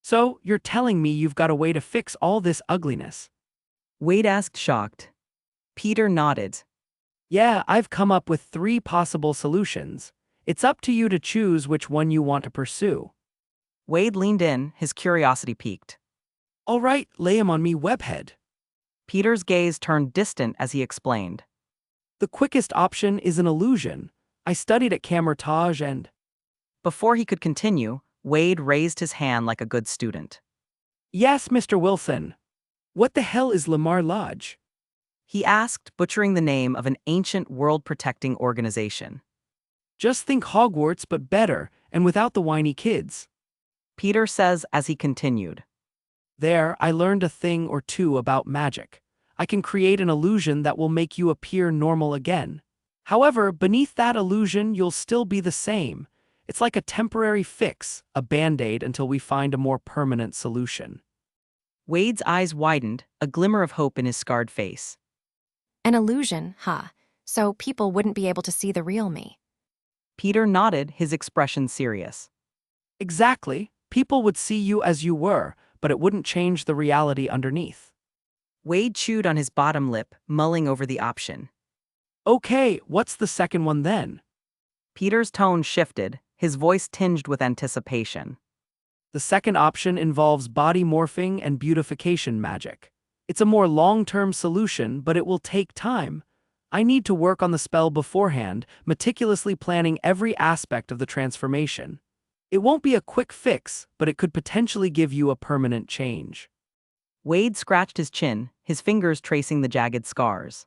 So, you're telling me you've got a way to fix all this ugliness? Wade asked, shocked. Peter nodded. Yeah, I've come up with 3 possible solutions. It's up to you to choose which one you want to pursue. Wade leaned in, his curiosity piqued. All right, lay 'em on me, webhead. Peter's gaze turned distant as he explained. The quickest option is an illusion. I studied at Camertage and… Before he could continue, Wade raised his hand like a good student. Yes, Mr. Wilson. What the hell is Lamar Lodge? He asked, butchering the name of an ancient world-protecting organization. Just think Hogwarts, but better, and without the whiny kids. Peter says as he continued. There, I learned a thing or two about magic. I can create an illusion that will make you appear normal again. However, beneath that illusion, you'll still be the same. It's like a temporary fix, a band-aid until we find a more permanent solution. Wade's eyes widened, a glimmer of hope in his scarred face. An illusion, huh? So people wouldn't be able to see the real me. Peter nodded, his expression serious. Exactly. People would see you as you were, but it wouldn't change the reality underneath. Wade chewed on his bottom lip, mulling over the option. Okay, what's the second one then? Peter's tone shifted, his voice tinged with anticipation. The second option involves body morphing and beautification magic. It's a more long-term solution, but it will take time. I need to work on the spell beforehand, meticulously planning every aspect of the transformation. It won't be a quick fix, but it could potentially give you a permanent change. Wade scratched his chin, his fingers tracing the jagged scars.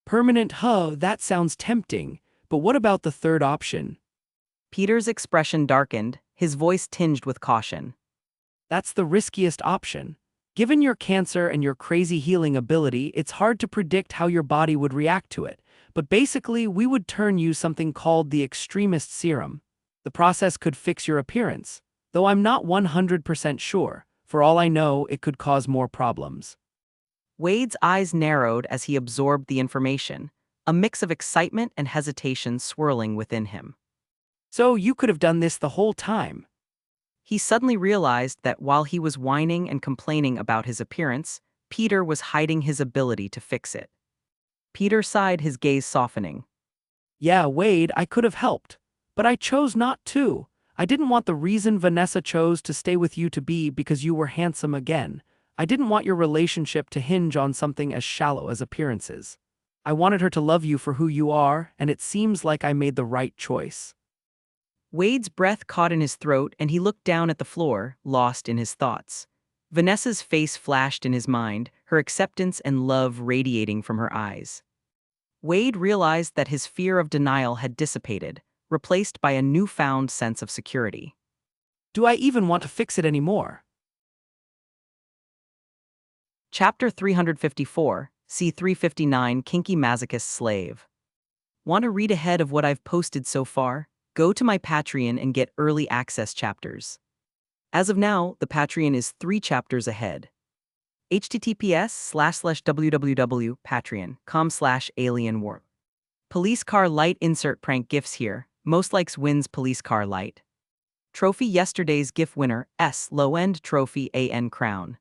Permanent, huh, that sounds tempting, but what about the third option? Peter's expression darkened, his voice tinged with caution. That's the riskiest option. Given your cancer and your crazy healing ability, it's hard to predict how your body would react to it, but basically we would turn you something called the extremist serum. The process could fix your appearance, though I'm not 100% sure. For all I know, it could cause more problems. Wade's eyes narrowed as he absorbed the information, a mix of excitement and hesitation swirling within him. So you could have done this the whole time. He suddenly realized that while he was whining and complaining about his appearance, Peter was hiding his ability to fix it. Peter sighed, his gaze softening. Yeah, Wade, I could have helped. But I chose not to. I didn't want the reason Vanessa chose to stay with you to be because you were handsome again. I didn't want your relationship to hinge on something as shallow as appearances. I wanted her to love you for who you are, and it seems like I made the right choice. Wade's breath caught in his throat and he looked down at the floor, lost in his thoughts. Vanessa's face flashed in his mind, her acceptance and love radiating from her eyes. Wade realized that his fear of denial had dissipated, replaced by a newfound sense of security. Do I even want to fix it anymore? Chapter 354, C359 Kinky Masochist Slave. Want to read ahead of what I've posted so far? Go to my Patreon and get early access chapters. As of now, the Patreon is 3 chapters ahead. https://www.patreon.com/alienwarp. Police car light insert prank gifts here. Most likes wins police car light. Trophy yesterday's GIF winner, low-end trophy AN crown.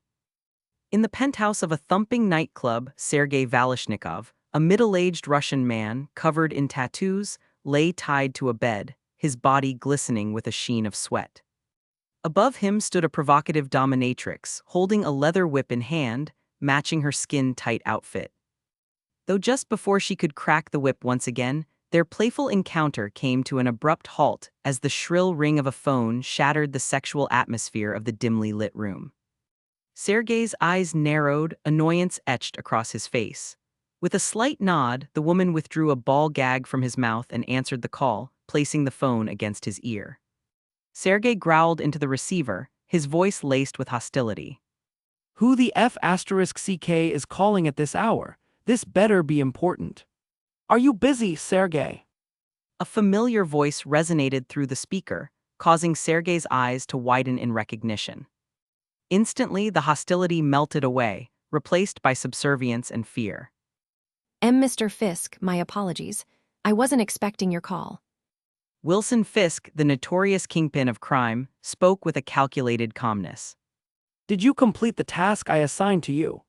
In the penthouse of a thumping nightclub, Sergei Valishnikov, a middle-aged Russian man, covered in tattoos, lay tied to a bed, his body glistening with a sheen of sweat. Above him stood a provocative dominatrix, holding a leather whip in hand, matching her skin-tight outfit. Though just before she could crack the whip once again, their playful encounter came to an abrupt halt as the shrill ring of a phone shattered the sexual atmosphere of the dimly lit room. Sergei's eyes narrowed, annoyance etched across his face. With a slight nod, the woman withdrew a ball gag from his mouth and answered the call, placing the phone against his ear. Sergei growled into the receiver, his voice laced with hostility. Who the F***CK is calling at this hour? This better be important. Are you busy, Sergei? A familiar voice resonated through the speaker, causing Sergei's eyes to widen in recognition. Instantly, the hostility melted away, replaced by subservience and fear. Mr. Fisk, my apologies. I wasn't expecting your call. Wilson Fisk, the notorious kingpin of crime, spoke with a calculated calmness. Did you complete the task I assigned to you?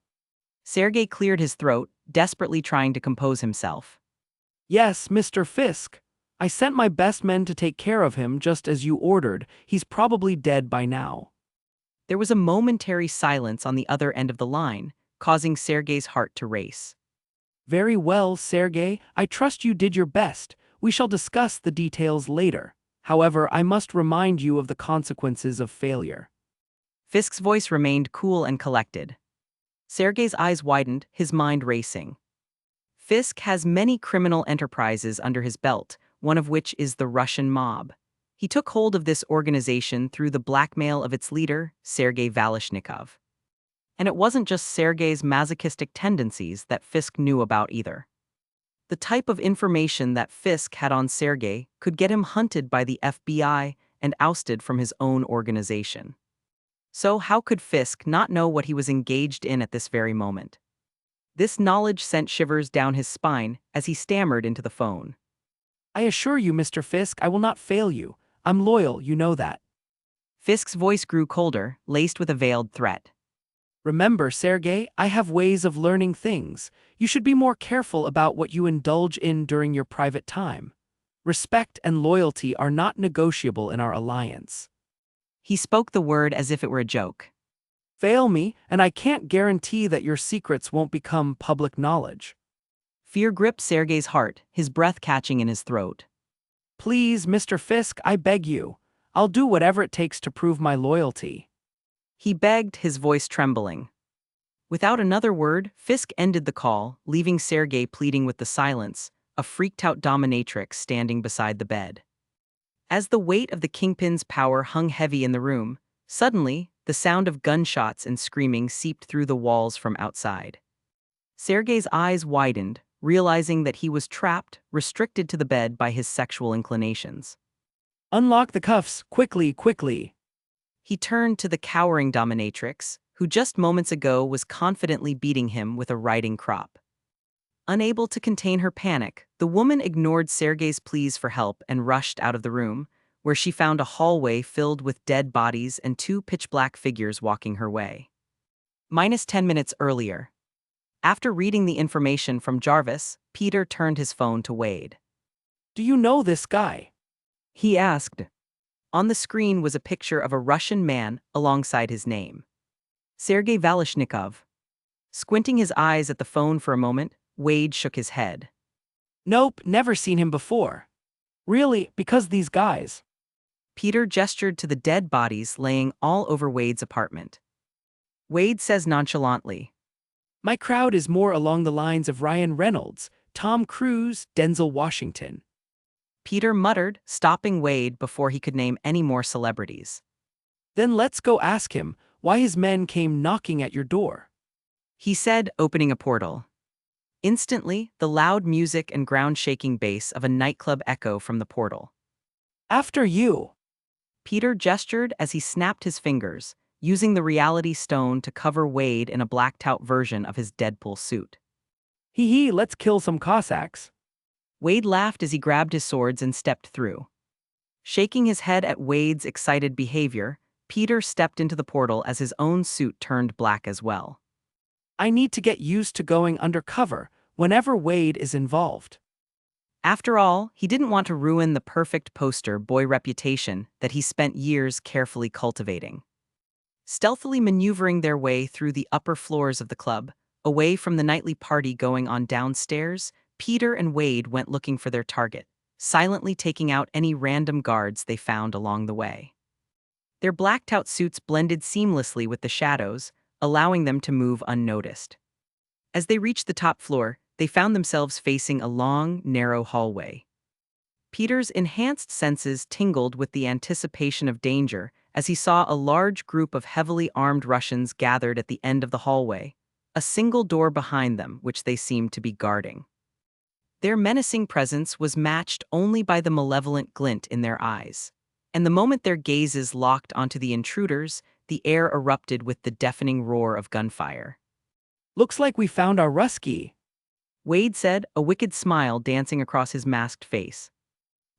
Sergei cleared his throat, desperately trying to compose himself. Yes, Mr. Fisk. I sent my best men to take care of him just as you ordered. He's probably dead by now. There was a momentary silence on the other end of the line, causing Sergei's heart to race. Very well, Sergei. I trust you did your best. We shall discuss the details later. However, I must remind you of the consequences of failure. Fisk's voice remained cool and collected. Sergei's eyes widened, his mind racing. Fisk has many criminal enterprises under his belt, one of which is the Russian mob. He took hold of this organization through the blackmail of its leader, Sergei Valishnikov. And it wasn't just Sergei's masochistic tendencies that Fisk knew about either. The type of information that Fisk had on Sergei could get him hunted by the FBI and ousted from his own organization. So how could Fisk not know what he was engaged in at this very moment? This knowledge sent shivers down his spine as he stammered into the phone. I assure you, Mr. Fisk, I will not fail you. I'm loyal, you know that. Fisk's voice grew colder, laced with a veiled threat. Remember, Sergei, I have ways of learning things. You should be more careful about what you indulge in during your private time. Respect and loyalty are not negotiable in our alliance. He spoke the word as if it were a joke. Fail me, and I can't guarantee that your secrets won't become public knowledge. Fear gripped Sergei's heart, his breath catching in his throat. Please, Mr. Fisk, I beg you. I'll do whatever it takes to prove my loyalty. He begged, his voice trembling. Without another word, Fisk ended the call, leaving Sergei pleading with the silence, a freaked-out dominatrix standing beside the bed. As the weight of the kingpin's power hung heavy in the room, suddenly, the sound of gunshots and screaming seeped through the walls from outside. Sergei's eyes widened, realizing that he was trapped, restricted to the bed by his sexual inclinations. Unlock the cuffs, quickly, quickly. He turned to the cowering dominatrix, who just moments ago was confidently beating him with a riding crop. Unable to contain her panic, the woman ignored Sergei's pleas for help and rushed out of the room, where she found a hallway filled with dead bodies and two pitch-black figures walking her way. Minus 10 minutes earlier. After reading the information from Jarvis, Peter turned his phone to Wade. Do you know this guy? He asked. On the screen was a picture of a Russian man alongside his name. Sergei Valishnikov. Squinting his eyes at the phone for a moment, Wade shook his head. Nope, never seen him before. Really, because these guys. Peter gestured to the dead bodies laying all over Wade's apartment. Wade says nonchalantly, My crowd is more along the lines of Ryan Reynolds, Tom Cruise, Denzel Washington. Peter muttered, stopping Wade before he could name any more celebrities. Then let's go ask him why his men came knocking at your door. He said, opening a portal. Instantly, the loud music and ground-shaking bass of a nightclub echo from the portal. After you. Peter gestured as he snapped his fingers, using the reality stone to cover Wade in a blacked-out version of his Deadpool suit. Hee hee, let's kill some Cossacks. Wade laughed as he grabbed his swords and stepped through. Shaking his head at Wade's excited behavior, Peter stepped into the portal as his own suit turned black as well. I need to get used to going undercover whenever Wade is involved. After all, he didn't want to ruin the perfect poster boy reputation that he spent years carefully cultivating. Stealthily maneuvering their way through the upper floors of the club, away from the nightly party going on downstairs, Peter and Wade went looking for their target, silently taking out any random guards they found along the way. Their blacked-out suits blended seamlessly with the shadows, allowing them to move unnoticed. As they reached the top floor, they found themselves facing a long, narrow hallway. Peter's enhanced senses tingled with the anticipation of danger as he saw a large group of heavily armed Russians gathered at the end of the hallway, a single door behind them which they seemed to be guarding. Their menacing presence was matched only by the malevolent glint in their eyes, and the moment their gazes locked onto the intruders, the air erupted with the deafening roar of gunfire. Looks like we found our Rusky. Wade said, a wicked smile dancing across his masked face.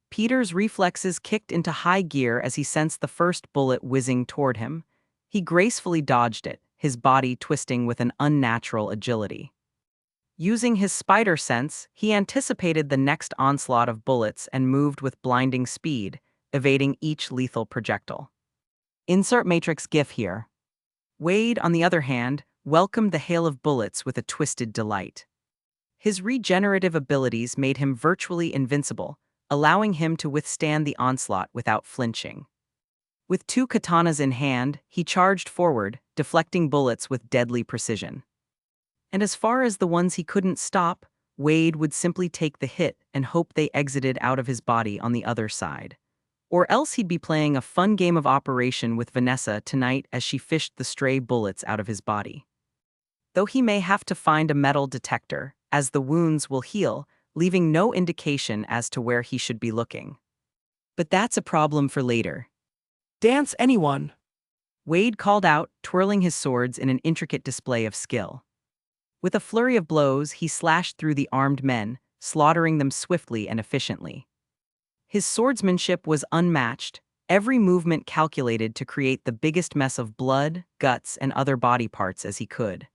Peter's reflexes kicked into high gear as he sensed the first bullet whizzing toward him. He gracefully dodged it, his body twisting with an unnatural agility. Using his spider sense, he anticipated the next onslaught of bullets and moved with blinding speed, evading each lethal projectile. Insert Matrix GIF here. Wade, on the other hand, welcomed the hail of bullets with a twisted delight. His regenerative abilities made him virtually invincible, allowing him to withstand the onslaught without flinching. With two katanas in hand, he charged forward, deflecting bullets with deadly precision. And as far as the ones he couldn't stop, Wade would simply take the hit and hope they exited out of his body on the other side. Or else he'd be playing a fun game of Operation with Vanessa tonight as she fished the stray bullets out of his body. Though he may have to find a metal detector, as the wounds will heal, leaving no indication as to where he should be looking. But that's a problem for later. Dance, anyone! Wade called out, twirling his swords in an intricate display of skill. With a flurry of blows, he slashed through the armed men, slaughtering them swiftly and efficiently. His swordsmanship was unmatched, every movement calculated to create the biggest mess of blood, guts, and other body parts as he could.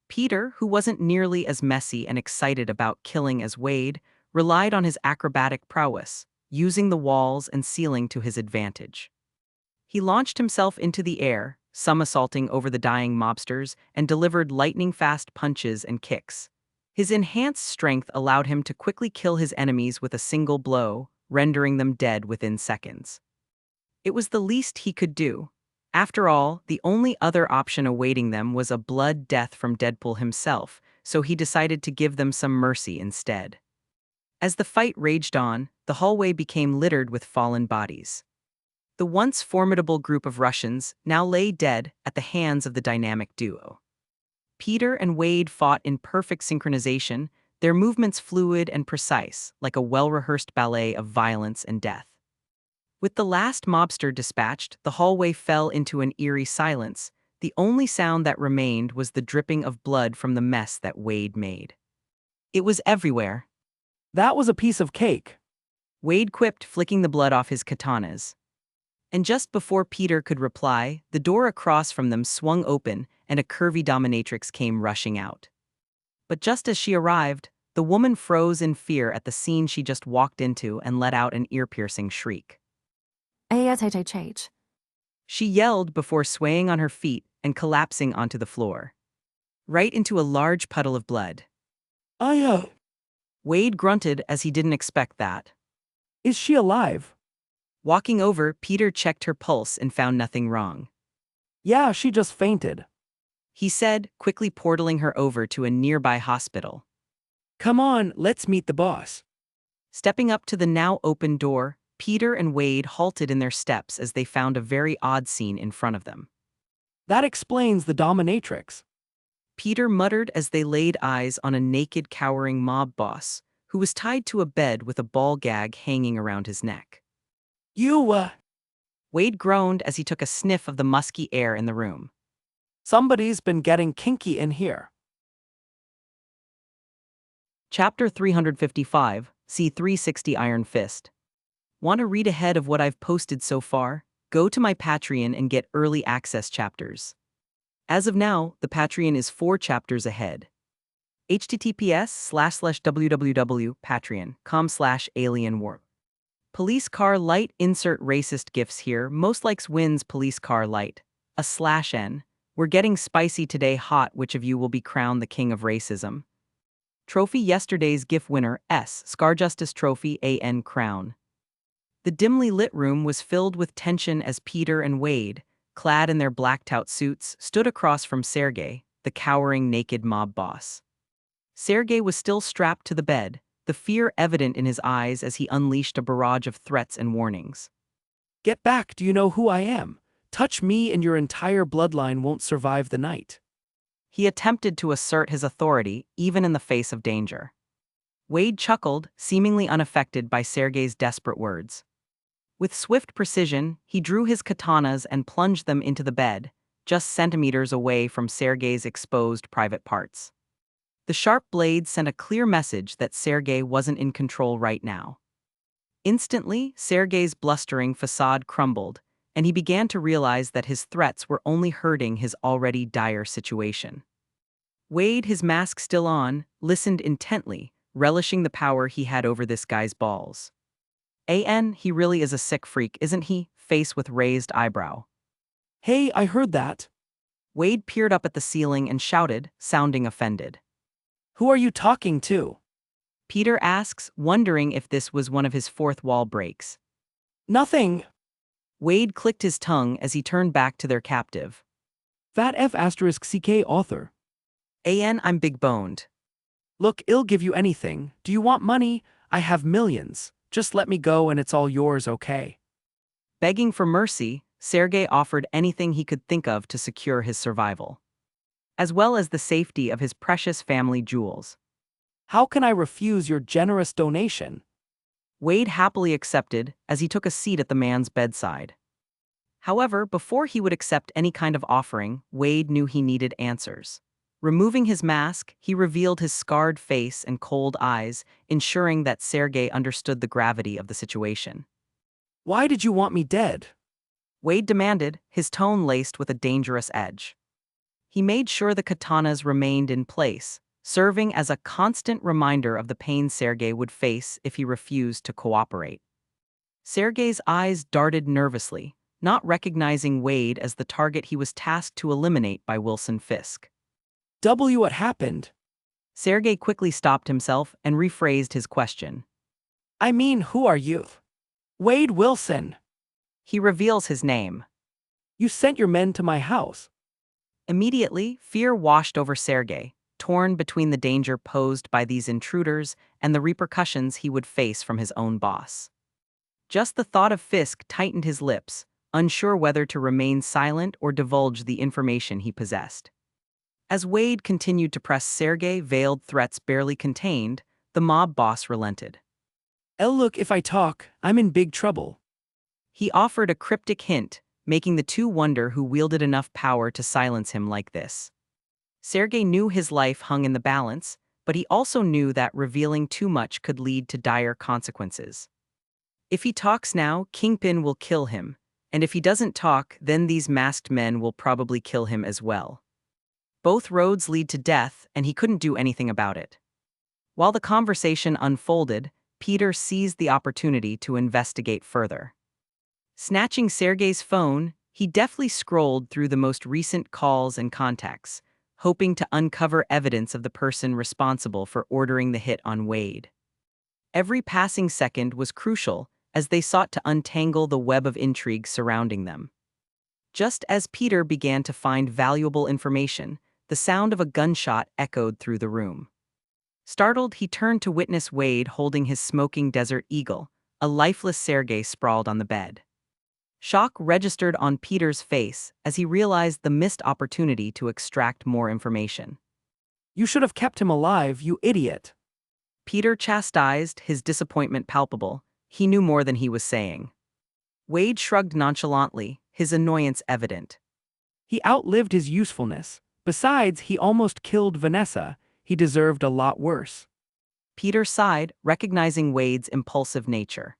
Peter, who wasn't nearly as messy and excited about killing as Wade, relied on his acrobatic prowess, using the walls and ceiling to his advantage. He launched himself into the air, somersaulting over the dying mobsters, and delivered lightning-fast punches and kicks. His enhanced strength allowed him to quickly kill his enemies with a single blow, rendering them dead within seconds. It was the least he could do. After all, the only other option awaiting them was a blood death from Deadpool himself, so he decided to give them some mercy instead. As the fight raged on, the hallway became littered with fallen bodies. The once formidable group of Russians now lay dead at the hands of the dynamic duo. Peter and Wade fought in perfect synchronization, their movements fluid and precise, like a well-rehearsed ballet of violence and death. With the last mobster dispatched, the hallway fell into an eerie silence. The only sound that remained was the dripping of blood from the mess that Wade made. It was everywhere. That was a piece of cake. Wade quipped, flicking the blood off his katanas. And just before Peter could reply, the door across from them swung open and a curvy dominatrix came rushing out. But just as she arrived, the woman froze in fear at the scene she just walked into and let out an ear-piercing shriek. She yelled before swaying on her feet and collapsing onto the floor. Right into a large puddle of blood. Wade grunted as he didn't expect that. Is she alive? Walking over, Peter checked her pulse and found nothing wrong. Yeah, she just fainted. He said, quickly portaling her over to a nearby hospital. Come on, let's meet the boss. Stepping up to the now open door, Peter and Wade halted in their steps as they found a very odd scene in front of them. That explains the dominatrix. Peter muttered as they laid eyes on a naked, cowering mob boss, who was tied to a bed with a ball gag hanging around his neck. Wade groaned as he took a sniff of the musky air in the room. Somebody's been getting kinky in here. Chapter 355, See 360 Iron Fist. Want to read ahead of what I've posted so far? Go to my Patreon and get early access chapters. As of now, the Patreon is 4 chapters ahead. https://www.patreon.com/alienwarp. Police car light, insert racist gifs here. Most likes wins police car light. /n. We're getting spicy today hot. Which of you will be crowned the king of racism? Trophy yesterday's GIF winner Scar Justice Trophy AN crown. The dimly lit room was filled with tension as Peter and Wade, clad in their blacked out suits, stood across from Sergey, the cowering naked mob boss. Sergey was still strapped to the bed, the fear evident in his eyes as he unleashed a barrage of threats and warnings. Get back, do you know who I am? Touch me and your entire bloodline won't survive the night. He attempted to assert his authority, even in the face of danger. Wade chuckled, seemingly unaffected by Sergey's desperate words. With swift precision, he drew his katanas and plunged them into the bed, just centimeters away from Sergey's exposed private parts. The sharp blade sent a clear message that Sergey wasn't in control right now. Instantly, Sergey's blustering facade crumbled, and he began to realize that his threats were only hurting his already dire situation. Wade, his mask still on, listened intently, relishing the power he had over this guy's balls. He really is a sick freak, isn't he? Face with raised eyebrow. Hey, I heard that. Wade peered up at the ceiling and shouted, sounding offended. Who are you talking to? Peter asks, wondering if this was one of his fourth wall breaks. Nothing. Wade clicked his tongue as he turned back to their captive. That F***CK author. I'm big-boned. Look, I'll give you anything. Do you want money? I have millions. Just let me go and it's all yours, okay? Begging for mercy, Sergey offered anything he could think of to secure his survival, as well as the safety of his precious family jewels. How can I refuse your generous donation? Wade happily accepted as he took a seat at the man's bedside. However, before he would accept any kind of offering, Wade knew he needed answers. Removing his mask, he revealed his scarred face and cold eyes, ensuring that Sergey understood the gravity of the situation. Why did you want me dead? Wade demanded, his tone laced with a dangerous edge. He made sure the katanas remained in place, serving as a constant reminder of the pain Sergey would face if he refused to cooperate. Sergey's eyes darted nervously, not recognizing Wade as the target he was tasked to eliminate by Wilson Fisk. What happened? Sergey quickly stopped himself and rephrased his question. I mean, who are you? Wade Wilson. He reveals his name. You sent your men to my house. Immediately, fear washed over Sergey, torn between the danger posed by these intruders and the repercussions he would face from his own boss. Just the thought of Fisk tightened his lips, unsure whether to remain silent or divulge the information he possessed. As Wade continued to press Sergey, veiled threats barely contained, the mob boss relented. Look, if I talk, I'm in big trouble. He offered a cryptic hint, making the two wonder who wielded enough power to silence him like this. Sergey knew his life hung in the balance, but he also knew that revealing too much could lead to dire consequences. If he talks now, Kingpin will kill him, and if he doesn't talk, then these masked men will probably kill him as well. Both roads lead to death, and he couldn't do anything about it. While the conversation unfolded, Peter seized the opportunity to investigate further. Snatching Sergey's phone, he deftly scrolled through the most recent calls and contacts, hoping to uncover evidence of the person responsible for ordering the hit on Wade. Every passing second was crucial as they sought to untangle the web of intrigue surrounding them. Just as Peter began to find valuable information, the sound of a gunshot echoed through the room. Startled, he turned to witness Wade holding his smoking Desert Eagle, a lifeless Sergey sprawled on the bed. Shock registered on Peter's face as he realized the missed opportunity to extract more information. You should have kept him alive, you idiot. Peter chastised, his disappointment palpable. He knew more than he was saying. Wade shrugged nonchalantly, his annoyance evident. He outlived his usefulness. Besides, he almost killed Vanessa. He deserved a lot worse. Peter sighed, recognizing Wade's impulsive nature.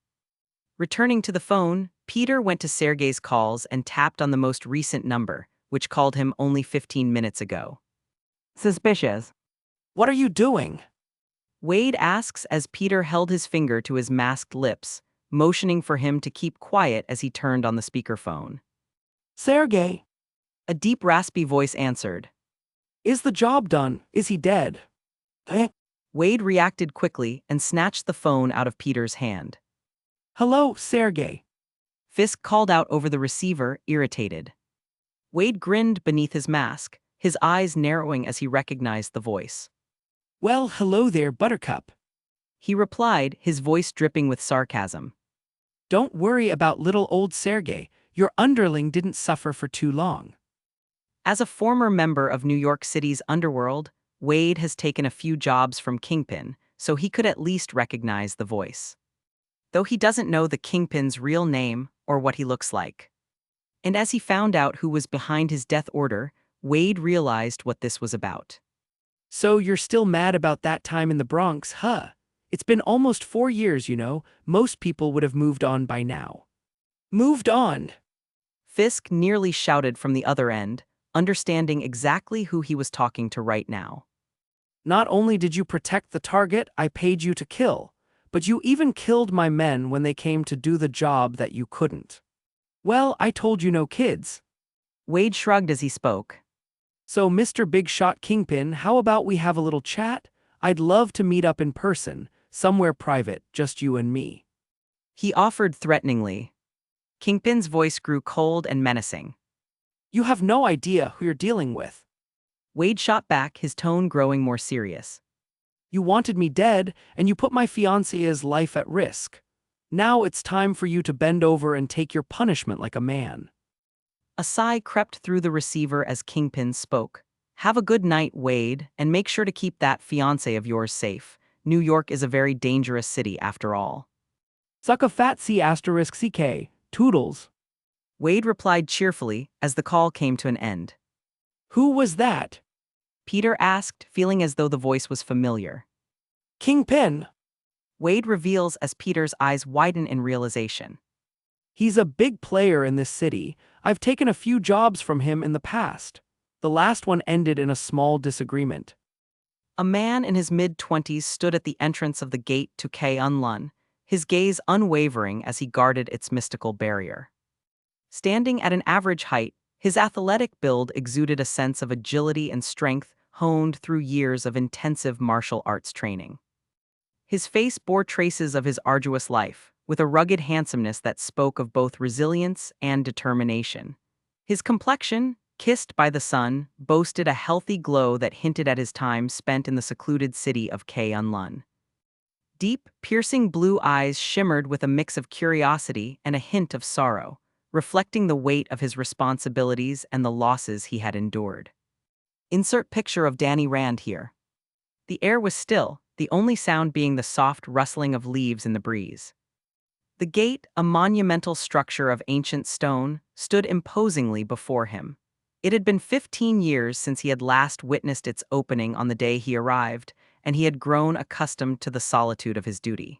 Returning to the phone, Peter went to Sergey's calls and tapped on the most recent number, which called him only 15 minutes ago. Suspicious. What are you doing? Wade asks as Peter held his finger to his masked lips, motioning for him to keep quiet as he turned on the speakerphone. Sergey. A deep, raspy voice answered. Is the job done? Is he dead? Wade reacted quickly and snatched the phone out of Peter's hand. Hello, Sergey. Fisk called out over the receiver, irritated. Wade grinned beneath his mask, his eyes narrowing as he recognized the voice. Well, hello there, Buttercup. He replied, his voice dripping with sarcasm. Don't worry about little old Sergey. Your underling didn't suffer for too long. As a former member of New York City's underworld, Wade has taken a few jobs from Kingpin, so he could at least recognize the voice. Though he doesn't know the Kingpin's real name or what he looks like. And as he found out who was behind his death order, Wade realized what this was about. So you're still mad about that time in the Bronx, huh? It's been almost 4 years, you know. Most people would have moved on by now. Moved on? Fisk nearly shouted from the other end, understanding exactly who he was talking to right now. Not only did you protect the target I paid you to kill, but you even killed my men when they came to do the job that you couldn't. Well, I told you no kids. Wade shrugged as he spoke. So, Mr. Big Shot Kingpin, how about we have a little chat? I'd love to meet up in person, somewhere private, just you and me. He offered threateningly. Kingpin's voice grew cold and menacing. You have no idea who you're dealing with. Wade shot back, his tone growing more serious. You wanted me dead, and you put my fiancé's life at risk. Now it's time for you to bend over and take your punishment like a man. A sigh crept through the receiver as Kingpin spoke. Have a good night, Wade, and make sure to keep that fiancé of yours safe. New York is a very dangerous city after all. Suck a fat C***CK, toodles. Wade replied cheerfully as the call came to an end. Who was that? Peter asked, feeling as though the voice was familiar. Kingpin. Wade reveals as Peter's eyes widen in realization. He's a big player in this city. I've taken a few jobs from him in the past. The last one ended in a small disagreement. A man in his mid-20s stood at the entrance of the gate to K'un-Lun, his gaze unwavering as he guarded its mystical barrier. Standing at an average height, his athletic build exuded a sense of agility and strength honed through years of intensive martial arts training. His face bore traces of his arduous life, with a rugged handsomeness that spoke of both resilience and determination. His complexion, kissed by the sun, boasted a healthy glow that hinted at his time spent in the secluded city of K'un-Lun. Deep, piercing blue eyes shimmered with a mix of curiosity and a hint of sorrow, reflecting the weight of his responsibilities and the losses he had endured. Insert picture of Danny Rand here. The air was still, the only sound being the soft rustling of leaves in the breeze. The gate, a monumental structure of ancient stone, stood imposingly before him. It had been 15 years since he had last witnessed its opening on the day he arrived, and he had grown accustomed to the solitude of his duty.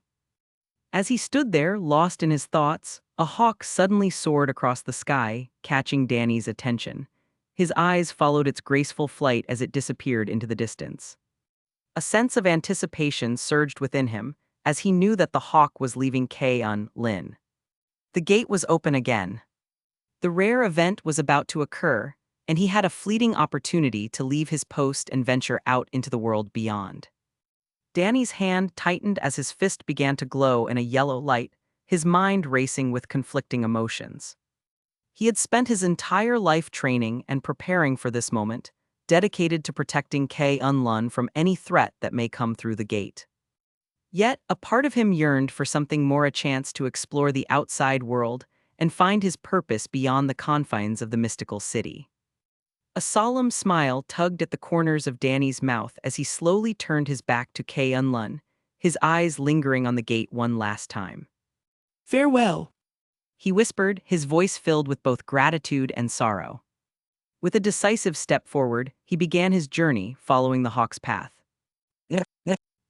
As he stood there, lost in his thoughts, a hawk suddenly soared across the sky, catching Danny's attention. His eyes followed its graceful flight as it disappeared into the distance. A sense of anticipation surged within him, as he knew that the hawk was leaving K'un-Lun. The gate was open again. The rare event was about to occur, and he had a fleeting opportunity to leave his post and venture out into the world beyond. Danny's hand tightened as his fist began to glow in a yellow light, his mind racing with conflicting emotions. He had spent his entire life training and preparing for this moment, dedicated to protecting K'un-Lun from any threat that may come through the gate. Yet, a part of him yearned for something more, a chance to explore the outside world and find his purpose beyond the confines of the mystical city. A solemn smile tugged at the corners of Danny's mouth as he slowly turned his back to K'un-Lun, his eyes lingering on the gate one last time. Farewell, he whispered, his voice filled with both gratitude and sorrow. With a decisive step forward, he began his journey, following the hawk's path.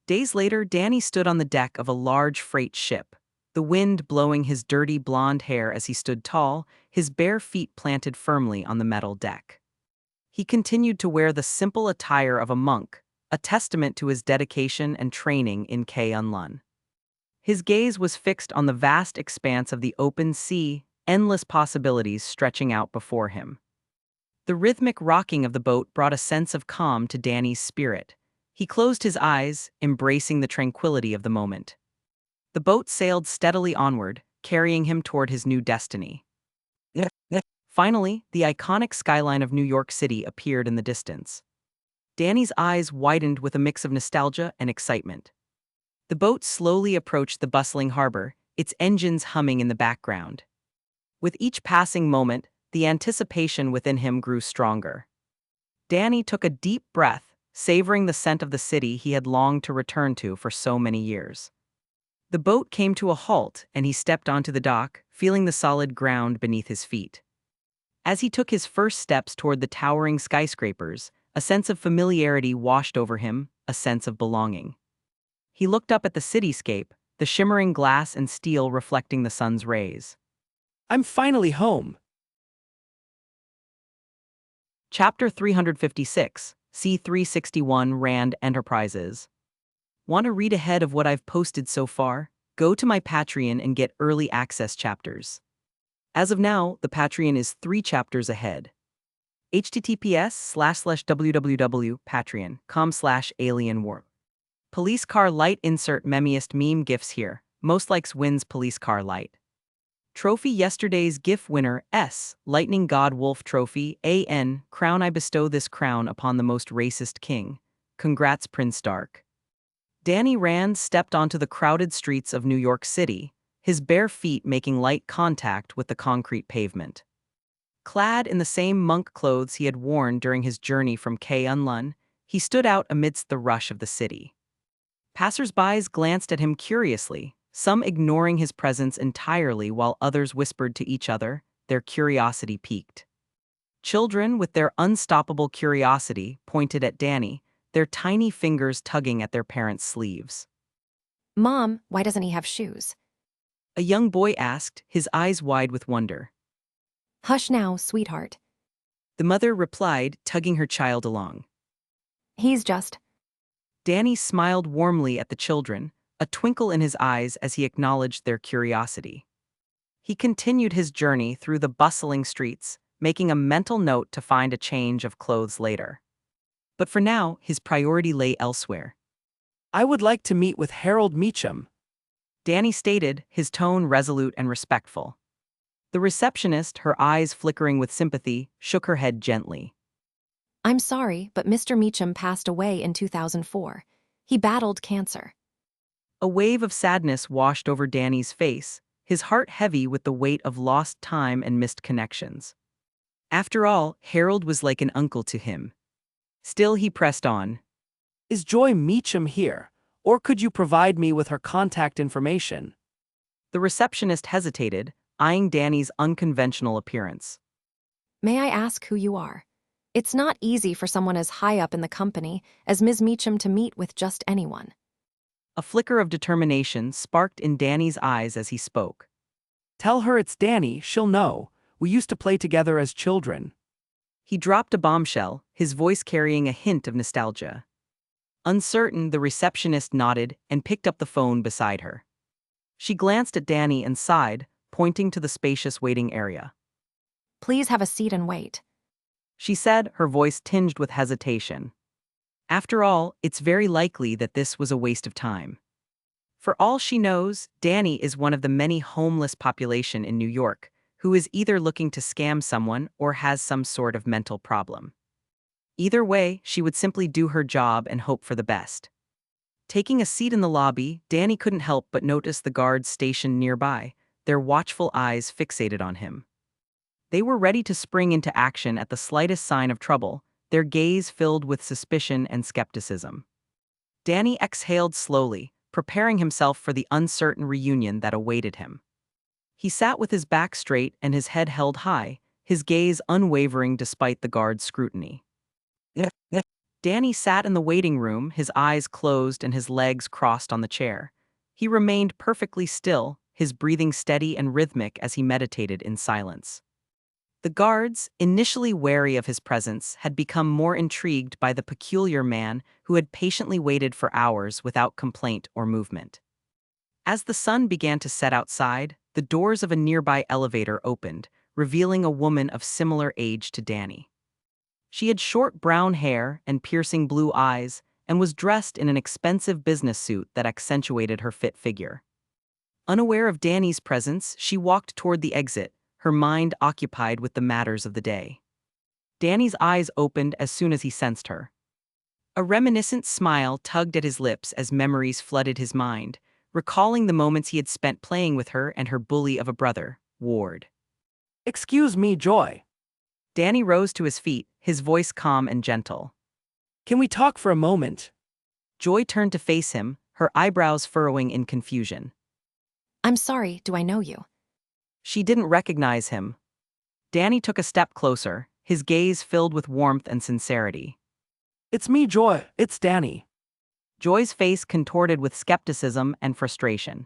Days later, Danny stood on the deck of a large freight ship, the wind blowing his dirty blonde hair as he stood tall, his bare feet planted firmly on the metal deck. He continued to wear the simple attire of a monk, a testament to his dedication and training in K'un-Lun. His gaze was fixed on the vast expanse of the open sea, endless possibilities stretching out before him. The rhythmic rocking of the boat brought a sense of calm to Danny's spirit. He closed his eyes, embracing the tranquility of the moment. The boat sailed steadily onward, carrying him toward his new destiny. Finally, the iconic skyline of New York City appeared in the distance. Danny's eyes widened with a mix of nostalgia and excitement. The boat slowly approached the bustling harbor, its engines humming in the background. With each passing moment, the anticipation within him grew stronger. Danny took a deep breath, savoring the scent of the city he had longed to return to for so many years. The boat came to a halt, and he stepped onto the dock, feeling the solid ground beneath his feet. As he took his first steps toward the towering skyscrapers, a sense of familiarity washed over him, a sense of belonging. He looked up at the cityscape, the shimmering glass and steel reflecting the sun's rays. I'm finally home. Chapter 356, C361 Rand Enterprises. Want to read ahead of what I've posted so far? Go to my Patreon and get early access chapters. As of now, the Patreon is 3 chapters ahead. https://www.patreon.com/alienwar. Police car light insert memiest meme gifs here. Most likes wins police car light. Trophy yesterday's GIF winner S. Lightning God Wolf Trophy AN. Crown I bestow this crown upon the most racist king. Congrats Prince Dark. Danny Rand stepped onto the crowded streets of New York City, his bare feet making light contact with the concrete pavement. Clad in the same monk clothes he had worn during his journey from K'un-Lun, he stood out amidst the rush of the city. Passers-by glanced at him curiously, some ignoring his presence entirely while others whispered to each other, their curiosity piqued. Children, with their unstoppable curiosity, pointed at Danny, their tiny fingers tugging at their parents' sleeves. Mom, why doesn't he have shoes? A young boy asked, his eyes wide with wonder. Hush now, sweetheart. The mother replied, tugging her child along. He's just... Danny smiled warmly at the children, a twinkle in his eyes as he acknowledged their curiosity. He continued his journey through the bustling streets, making a mental note to find a change of clothes later. But for now, his priority lay elsewhere. I would like to meet with Harold Meacham. Danny stated, his tone resolute and respectful. The receptionist, her eyes flickering with sympathy, shook her head gently. I'm sorry, but Mr. Meacham passed away in 2004. He battled cancer. A wave of sadness washed over Danny's face, his heart heavy with the weight of lost time and missed connections. After all, Harold was like an uncle to him. Still, he pressed on. Is Joy Meacham here, or could you provide me with her contact information? The receptionist hesitated, eyeing Danny's unconventional appearance. May I ask who you are? It's not easy for someone as high up in the company as Ms. Meacham to meet with just anyone. A flicker of determination sparked in Danny's eyes as he spoke. Tell her it's Danny, she'll know. We used to play together as children. He dropped a bombshell, his voice carrying a hint of nostalgia. Uncertain, the receptionist nodded and picked up the phone beside her. She glanced at Danny and sighed, pointing to the spacious waiting area. Please have a seat and wait. She said, her voice tinged with hesitation. After all, it's very likely that this was a waste of time. For all she knows, Danny is one of the many homeless population in New York who is either looking to scam someone or has some sort of mental problem. Either way, she would simply do her job and hope for the best. Taking a seat in the lobby, Danny couldn't help but notice the guards stationed nearby, their watchful eyes fixated on him. They were ready to spring into action at the slightest sign of trouble, their gaze filled with suspicion and skepticism. Danny exhaled slowly, preparing himself for the uncertain reunion that awaited him. He sat with his back straight and his head held high, his gaze unwavering despite the guard's scrutiny. Danny sat in the waiting room, his eyes closed and his legs crossed on the chair. He remained perfectly still, his breathing steady and rhythmic as he meditated in silence. The guards, initially wary of his presence, had become more intrigued by the peculiar man who had patiently waited for hours without complaint or movement. As the sun began to set outside, the doors of a nearby elevator opened, revealing a woman of similar age to Danny. She had short brown hair and piercing blue eyes, and was dressed in an expensive business suit that accentuated her fit figure. Unaware of Danny's presence, she walked toward the exit, her mind occupied with the matters of the day. Danny's eyes opened as soon as he sensed her. A reminiscent smile tugged at his lips as memories flooded his mind, recalling the moments he had spent playing with her and her bully of a brother, Ward. Excuse me, Joy. Danny rose to his feet, his voice calm and gentle. Can we talk for a moment? Joy turned to face him, her eyebrows furrowing in confusion. I'm sorry, do I know you? She didn't recognize him. Danny took a step closer, his gaze filled with warmth and sincerity. It's me, Joy. It's Danny. Joy's face contorted with skepticism and frustration.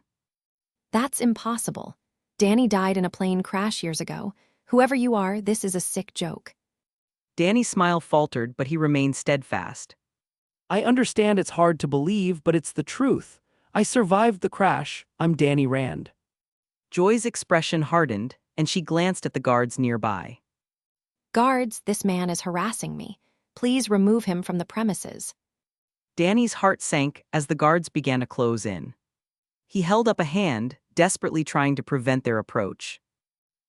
That's impossible. Danny died in a plane crash years ago. Whoever you are, this is a sick joke. Danny's smile faltered, but he remained steadfast. I understand it's hard to believe, but it's the truth. I survived the crash. I'm Danny Rand. Joy's expression hardened, and she glanced at the guards nearby. Guards, this man is harassing me. Please remove him from the premises. Danny's heart sank as the guards began to close in. He held up a hand, desperately trying to prevent their approach.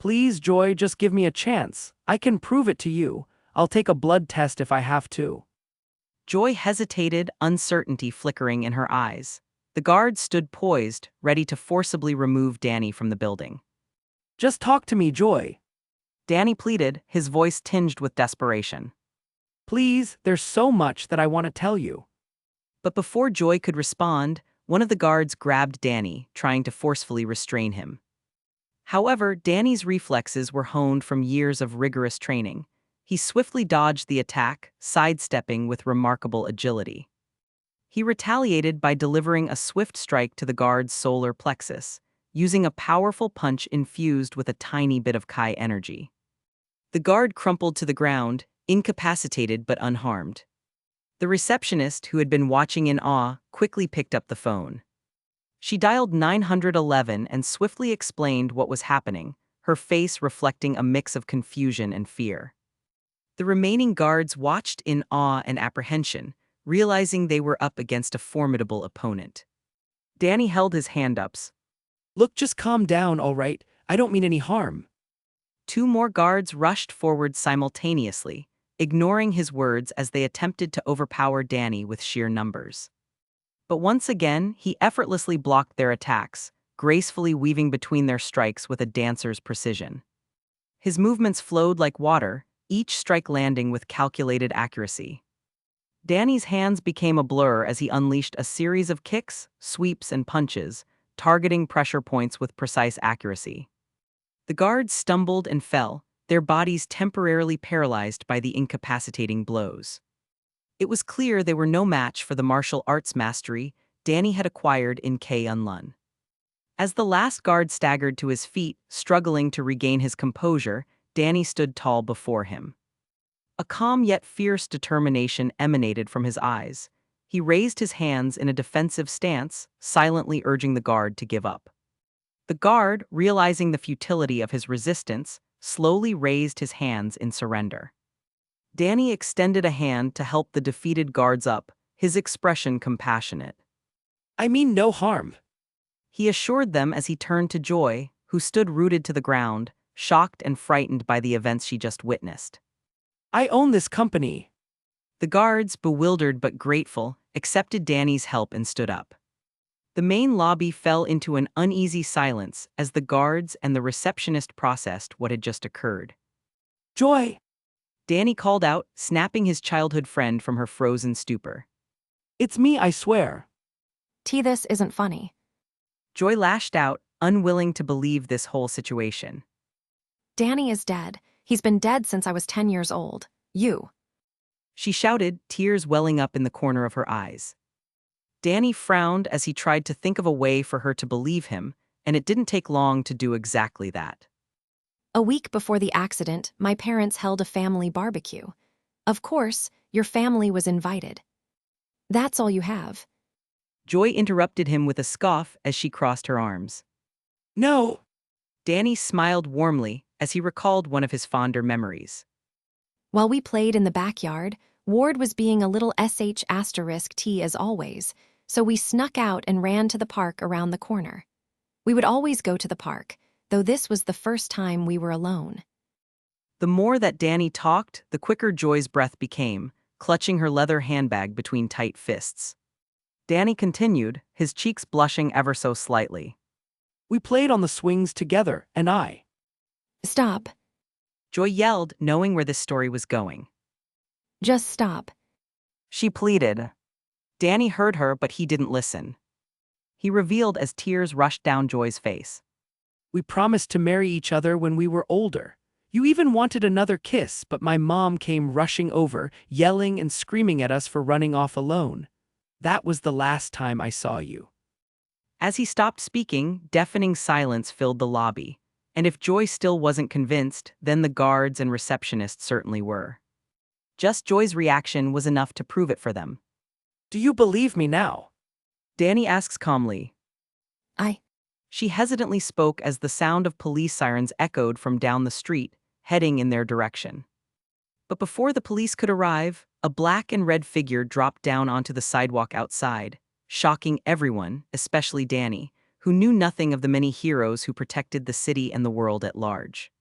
Please, Joy, just give me a chance. I can prove it to you. I'll take a blood test if I have to. Joy hesitated, uncertainty flickering in her eyes. The guards stood poised, ready to forcibly remove Danny from the building. Just talk to me, Joy. Danny pleaded, his voice tinged with desperation. Please, there's so much that I want to tell you. But before Joy could respond, one of the guards grabbed Danny, trying to forcefully restrain him. However, Danny's reflexes were honed from years of rigorous training. He swiftly dodged the attack, sidestepping with remarkable agility. He retaliated by delivering a swift strike to the guard's solar plexus, using a powerful punch infused with a tiny bit of Kai energy. The guard crumpled to the ground, incapacitated but unharmed. The receptionist, who had been watching in awe, quickly picked up the phone. She dialed 911 and swiftly explained what was happening, her face reflecting a mix of confusion and fear. The remaining guards watched in awe and apprehension, realizing they were up against a formidable opponent. Danny held his hand up. Look, just calm down, all right? I don't mean any harm. Two more guards rushed forward simultaneously, ignoring his words as they attempted to overpower Danny with sheer numbers. But once again, he effortlessly blocked their attacks, gracefully weaving between their strikes with a dancer's precision. His movements flowed like water, each strike landing with calculated accuracy. Danny's hands became a blur as he unleashed a series of kicks, sweeps, and punches, targeting pressure points with precise accuracy. The guards stumbled and fell, their bodies temporarily paralyzed by the incapacitating blows. It was clear they were no match for the martial arts mastery Danny had acquired in K-Unlun. As the last guard staggered to his feet, struggling to regain his composure, Danny stood tall before him. A calm yet fierce determination emanated from his eyes. He raised his hands in a defensive stance, silently urging the guard to give up. The guard, realizing the futility of his resistance, slowly raised his hands in surrender. Danny extended a hand to help the defeated guards up, his expression compassionate. I mean no harm. He assured them as he turned to Joy, who stood rooted to the ground, shocked and frightened by the events she just witnessed. I own this company. The guards, bewildered but grateful, accepted Danny's help and stood up. The main lobby fell into an uneasy silence as the guards and the receptionist processed what had just occurred. Joy! Danny called out, snapping his childhood friend from her frozen stupor. It's me, I swear. This isn't funny. Joy lashed out, unwilling to believe this whole situation. Danny is dead. He's been dead since I was 10 years old. You. she shouted, tears welling up in the corner of her eyes. Danny frowned as he tried to think of a way for her to believe him, and it didn't take long to do exactly that. A week before the accident, my parents held a family barbecue. Of course, your family was invited. That's all you have. Joy interrupted him with a scoff as she crossed her arms. No, Danny smiled warmly as he recalled one of his fonder memories. While we played in the backyard, Ward was being a little sh*T as always, so we snuck out and ran to the park around the corner. We would always go to the park, though this was the first time we were alone. The more that Danny talked, the quicker Joy's breath became, clutching her leather handbag between tight fists. Danny continued, his cheeks blushing ever so slightly. we played on the swings together, and I. Stop. Joy yelled, knowing where this story was going. Just stop. She pleaded. Danny heard her, but he didn't listen. He revealed as tears rushed down Joy's face. We promised to marry each other when we were older. You even wanted another kiss, but my mom came rushing over, yelling and screaming at us for running off alone. That was the last time I saw you. As he stopped speaking, deafening silence filled the lobby. And if Joy still wasn't convinced, then the guards and receptionists certainly were. Just Joy's reaction was enough to prove it for them. Do you believe me now? Danny asks calmly. I. She hesitantly spoke as the sound of police sirens echoed from down the street, heading in their direction. But before the police could arrive, a black and red figure dropped down onto the sidewalk outside, shocking everyone, especially Danny, who knew nothing of the many heroes who protected the city and the world at large.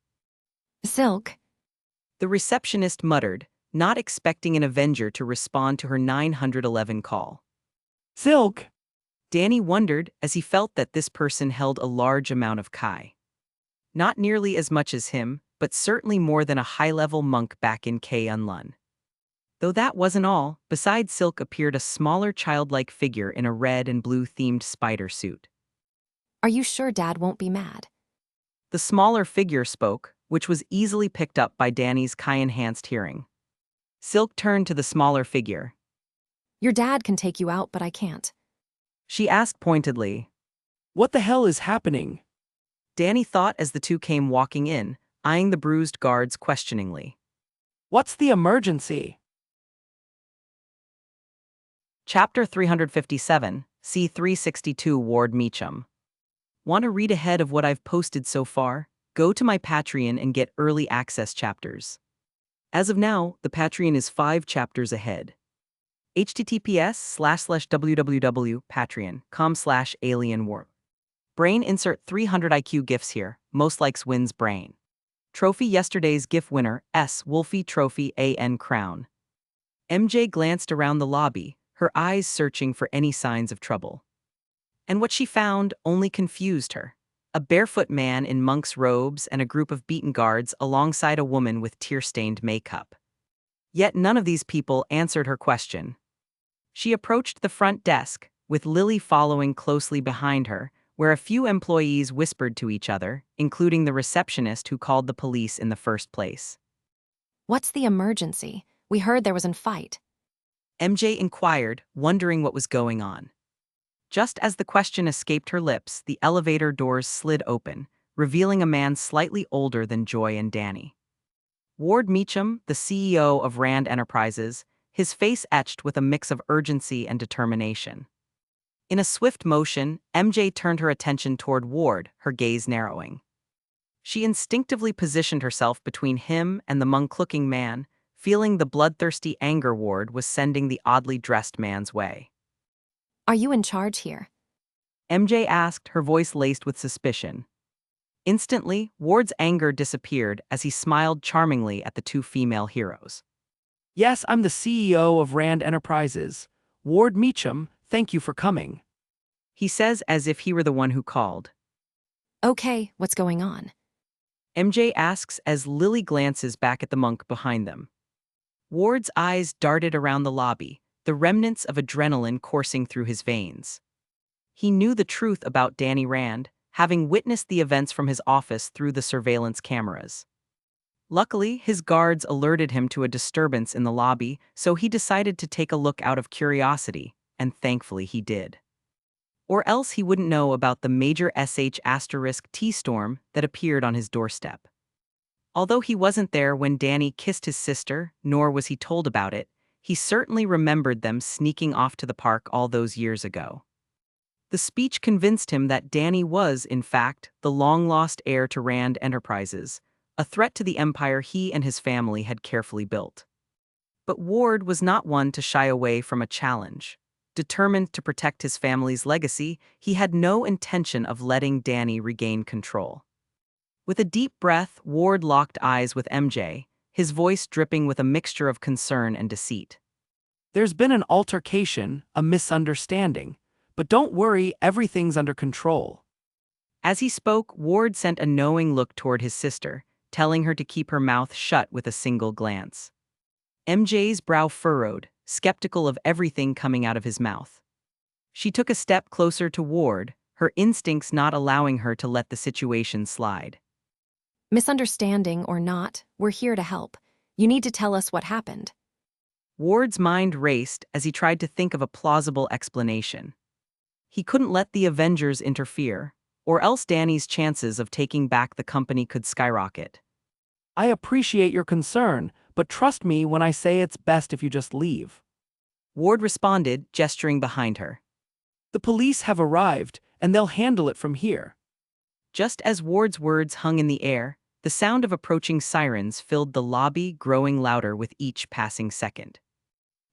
Silk. The receptionist muttered, not expecting an Avenger to respond to her 911 call. Silk! Danny wondered as he felt that this person held a large amount of Kai. Not nearly as much as him, but certainly more than a high-level monk back in K-Unlun. Though that wasn't all, beside Silk appeared a smaller childlike figure in a red and blue-themed spider suit. Are you sure Dad won't be mad? The smaller figure spoke, which was easily picked up by Danny's Kai-enhanced hearing. Silk turned to the smaller figure. Your dad can take you out, but I can't. She asked pointedly. What the hell is happening? Danny thought as the two came walking in, eyeing the bruised guards questioningly. What's the emergency? Chapter 357, C362 Ward Meacham. Want to read ahead of what I've posted so far? Go to my Patreon and get early access chapters. As of now, the Patreon is 5 chapters ahead. https://www.patreon.com/alienwar. Brain insert 300 IQ gifts here, most likes wins brain. Trophy yesterday's GIF winner, S. Wolfie Trophy AN Crown. MJ glanced around the lobby, her eyes searching for any signs of trouble. And what she found only confused her. A barefoot man in monk's robes and a group of beaten guards alongside a woman with tear-stained makeup. Yet none of these people answered her question. She approached the front desk, with Lily following closely behind her, where a few employees whispered to each other, including the receptionist who called the police in the first place. What's the emergency? We heard there was a fight. MJ inquired, wondering what was going on. Just as the question escaped her lips, the elevator doors slid open, revealing a man slightly older than Joy and Danny. Ward Meacham, the CEO of Rand Enterprises, his face etched with a mix of urgency and determination. In a swift motion, MJ turned her attention toward Ward, her gaze narrowing. She instinctively positioned herself between him and the monk-looking man, feeling the bloodthirsty anger Ward was sending the oddly dressed man's way. Are you in charge here? MJ asked, her voice laced with suspicion. Instantly, Ward's anger disappeared as he smiled charmingly at the two female heroes. Yes, I'm the CEO of Rand Enterprises. Ward Meacham, thank you for coming. He says as if he were the one who called. Okay, what's going on? MJ asks as Lily glances back at the monk behind them. Ward's eyes darted around the lobby, the remnants of adrenaline coursing through his veins. He knew the truth about Danny Rand, having witnessed the events from his office through the surveillance cameras. Luckily, his guards alerted him to a disturbance in the lobby, so he decided to take a look out of curiosity, and thankfully he did. Or else he wouldn't know about the major T storm that appeared on his doorstep. Although he wasn't there when Danny kissed his sister, nor was he told about it, he certainly remembered them sneaking off to the park all those years ago. The speech convinced him that Danny was, in fact, the long-lost heir to Rand Enterprises, a threat to the empire he and his family had carefully built. But Ward was not one to shy away from a challenge. Determined to protect his family's legacy, he had no intention of letting Danny regain control. With a deep breath, Ward locked eyes with MJ, his voice dripping with a mixture of concern and deceit. There's been an altercation, a misunderstanding. But don't worry, everything's under control. As he spoke, Ward sent a knowing look toward his sister, telling her to keep her mouth shut with a single glance. MJ's brow furrowed, skeptical of everything coming out of his mouth. She took a step closer to Ward, her instincts not allowing her to let the situation slide. Misunderstanding or not, we're here to help. You need to tell us what happened. Ward's mind raced as he tried to think of a plausible explanation. He couldn't let the Avengers interfere, or else Danny's chances of taking back the company could skyrocket. I appreciate your concern, but trust me when I say it's best if you just leave. Ward responded, gesturing behind her. The police have arrived, and they'll handle it from here. Just as Ward's words hung in the air, the sound of approaching sirens filled the lobby, growing louder with each passing second.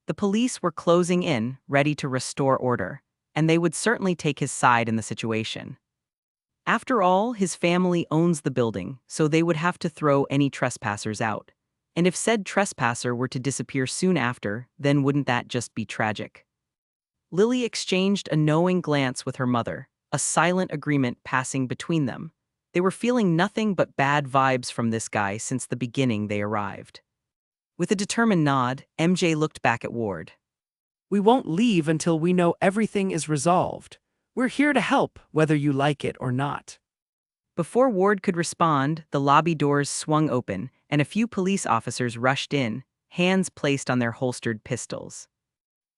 The police were closing in, ready to restore order, and they would certainly take his side in the situation. After all, his family owns the building, so they would have to throw any trespassers out. And if said trespasser were to disappear soon after, then wouldn't that just be tragic? Lily exchanged a knowing glance with her mother, a silent agreement passing between them. They were feeling nothing but bad vibes from this guy since the beginning they arrived. With a determined nod, MJ looked back at Ward. We won't leave until we know everything is resolved. We're here to help, whether you like it or not. Before Ward could respond, the lobby doors swung open, and a few police officers rushed in, hands placed on their holstered pistols.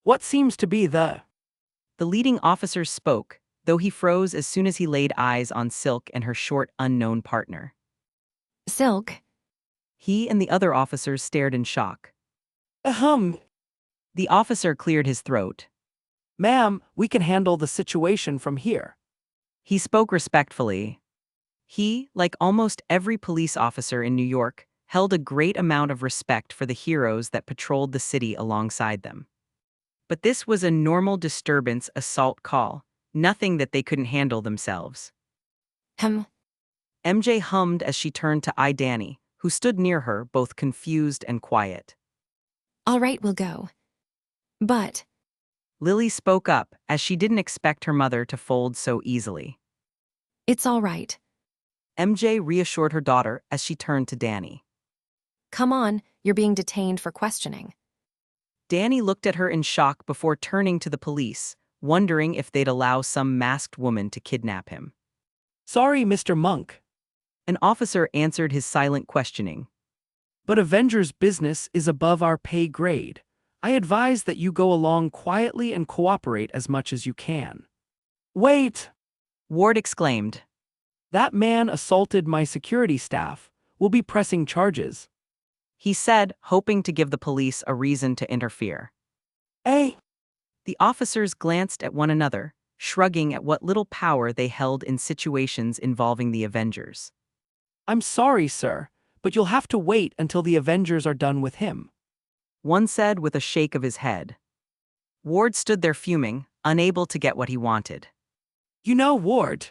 What seems to be the leading officer spoke, though he froze as soon as he laid eyes on Silk and her short, unknown partner. Silk. He and the other officers stared in shock. Ahem. The officer cleared his throat. Ma'am, we can handle the situation from here. He spoke respectfully. He, like almost every police officer in New York, held a great amount of respect for the heroes that patrolled the city alongside them. But this was a normal disturbance assault call, nothing that they couldn't handle themselves. MJ hummed as she turned to eye Danny, who stood near her, both confused and quiet. All right, we'll go. But Lily spoke up, as she didn't expect her mother to fold so easily. it's all right. MJ reassured her daughter as she turned to Danny. Come on, you're being detained for questioning. Danny looked at her in shock before turning to the police, wondering if they'd allow some masked woman to kidnap him. Sorry, Mr. Monk. An officer answered his silent questioning. But Avengers business is above our pay grade. I advise that you go along quietly and cooperate as much as you can. Wait! Ward exclaimed. That man assaulted my security staff. We'll be pressing charges. He said, hoping to give the police a reason to interfere. Hey! The officers glanced at one another, shrugging at what little power they held in situations involving the Avengers. I'm sorry, sir, but you'll have to wait until the Avengers are done with him. One said with a shake of his head. Ward stood there fuming, unable to get what he wanted. You know, Ward.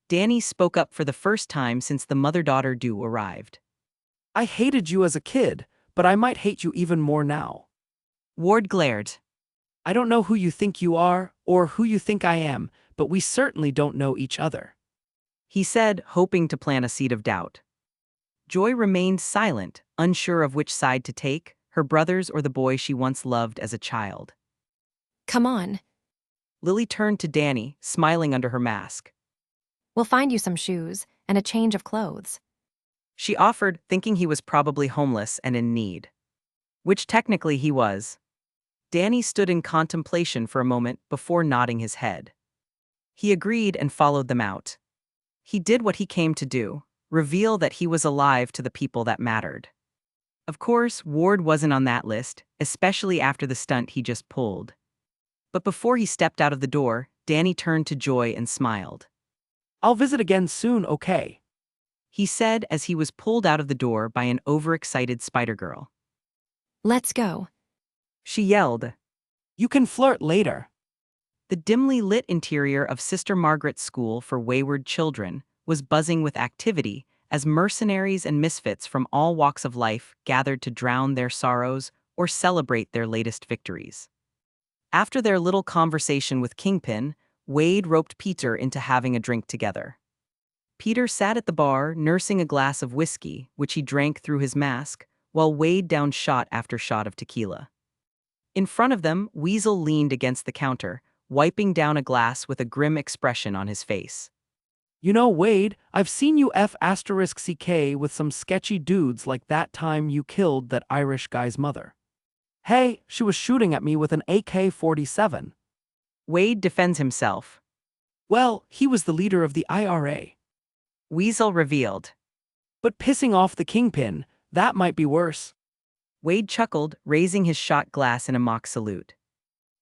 Danny spoke up for the first time since the mother-daughter duo arrived. I hated you as a kid, but I might hate you even more now. Ward glared. I don't know who you think you are, or who you think I am, but we certainly don't know each other. He said, hoping to plant a seed of doubt. Joy remained silent, unsure of which side to take, her brothers or the boy she once loved as a child. Come on. Lily turned to Danny, smiling under her mask. We'll find you some shoes and a change of clothes. She offered, thinking he was probably homeless and in need. Which technically he was. Danny stood in contemplation for a moment before nodding his head. He agreed and followed them out. He did what he came to do, reveal that he was alive to the people that mattered. Of course, Ward wasn't on that list, especially after the stunt he just pulled. But before he stepped out of the door, Danny turned to Joy and smiled. I'll visit again soon, okay? He said as he was pulled out of the door by an overexcited Spider-Girl. Let's go. She yelled. You can flirt later. The dimly lit interior of Sister Margaret's School for Wayward Children was buzzing with activity as mercenaries and misfits from all walks of life gathered to drown their sorrows or celebrate their latest victories. After their little conversation with Kingpin, Wade roped Peter into having a drink together. Peter sat at the bar nursing a glass of whiskey, which he drank through his mask, while Wade downed shot after shot of tequila. In front of them, Weasel leaned against the counter, wiping down a glass with a grim expression on his face. You know, Wade, I've seen you F***CK with some sketchy dudes like that time you killed that Irish guy's mother. Hey, she was shooting at me with an AK-47. Wade defends himself. Well, he was the leader of the IRA. Weasel revealed. But pissing off the Kingpin, that might be worse. Wade chuckled, raising his shot glass in a mock salute.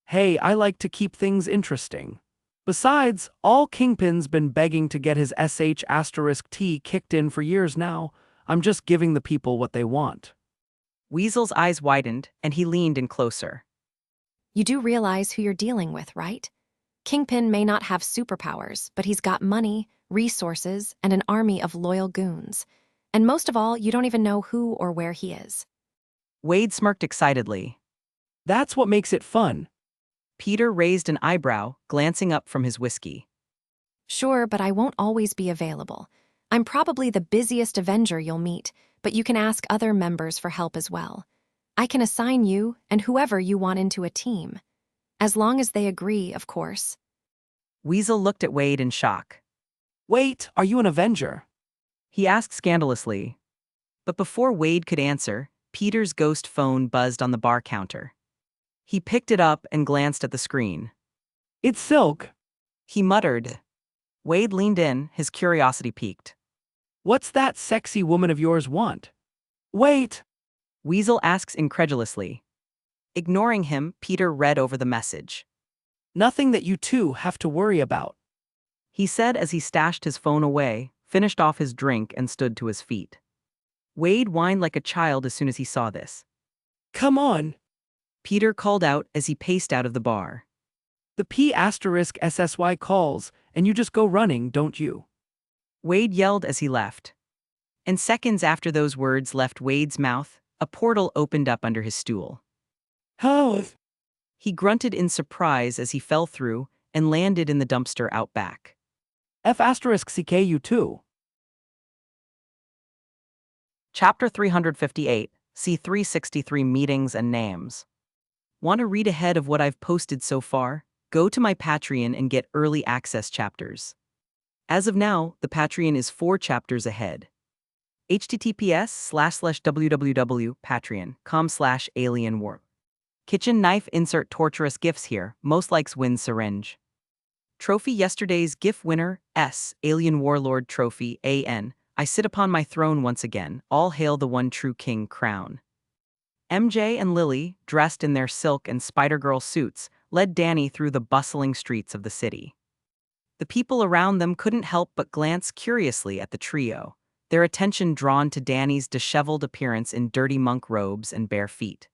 Hey, I like to keep things interesting. Besides, all Kingpin's been begging to get his sh**T kicked in for years now. I'm just giving the people what they want. Weasel's eyes widened, and he leaned in closer. You do realize who you're dealing with, right? Kingpin may not have superpowers, but he's got money, resources, and an army of loyal goons. And most of all, you don't even know who or where he is. Wade smirked excitedly. That's what makes it fun. Peter raised an eyebrow, glancing up from his whiskey. Sure, but I won't always be available. I'm probably the busiest Avenger you'll meet, but you can ask other members for help as well. I can assign you and whoever you want into a team. As long as they agree, of course. Weasel looked at Wade in shock. Wait, are you an Avenger? He asked scandalously. But before Wade could answer, Peter's ghost phone buzzed on the bar counter. He picked it up and glanced at the screen. It's Silk. He muttered. Wade leaned in, his curiosity piqued. What's that sexy woman of yours want? Wait! Weasel asks incredulously. Ignoring him, Peter read over the message. Nothing that you two have to worry about. He said as he stashed his phone away, finished off his drink, and stood to his feet. Wade whined like a child as soon as he saw this. Come on! Peter called out as he paced out of the bar. The P***SSY calls, and you just go running, don't you? Wade yelled as he left. And seconds after those words left Wade's mouth, a portal opened up under his stool. How? He grunted in surprise as he fell through and landed in the dumpster out back. F***CK you too. Chapter 358, C363 Meetings and Names. Want to read ahead of what I've posted so far? Go to my Patreon and get early access chapters. As of now, the Patreon is 4 chapters ahead. https://www.patreon.com/alienwarp. Kitchen knife insert torturous gifts here, most likes win syringe. Trophy yesterday's GIF winner, S, Alien Warlord Trophy, AN. I sit upon my throne once again, all hail the one true king crown. MJ and Lily, dressed in their silk and Spider-Girl suits, led Danny through the bustling streets of the city. The people around them couldn't help but glance curiously at the trio, their attention drawn to Danny's disheveled appearance in dirty monk robes and bare feet.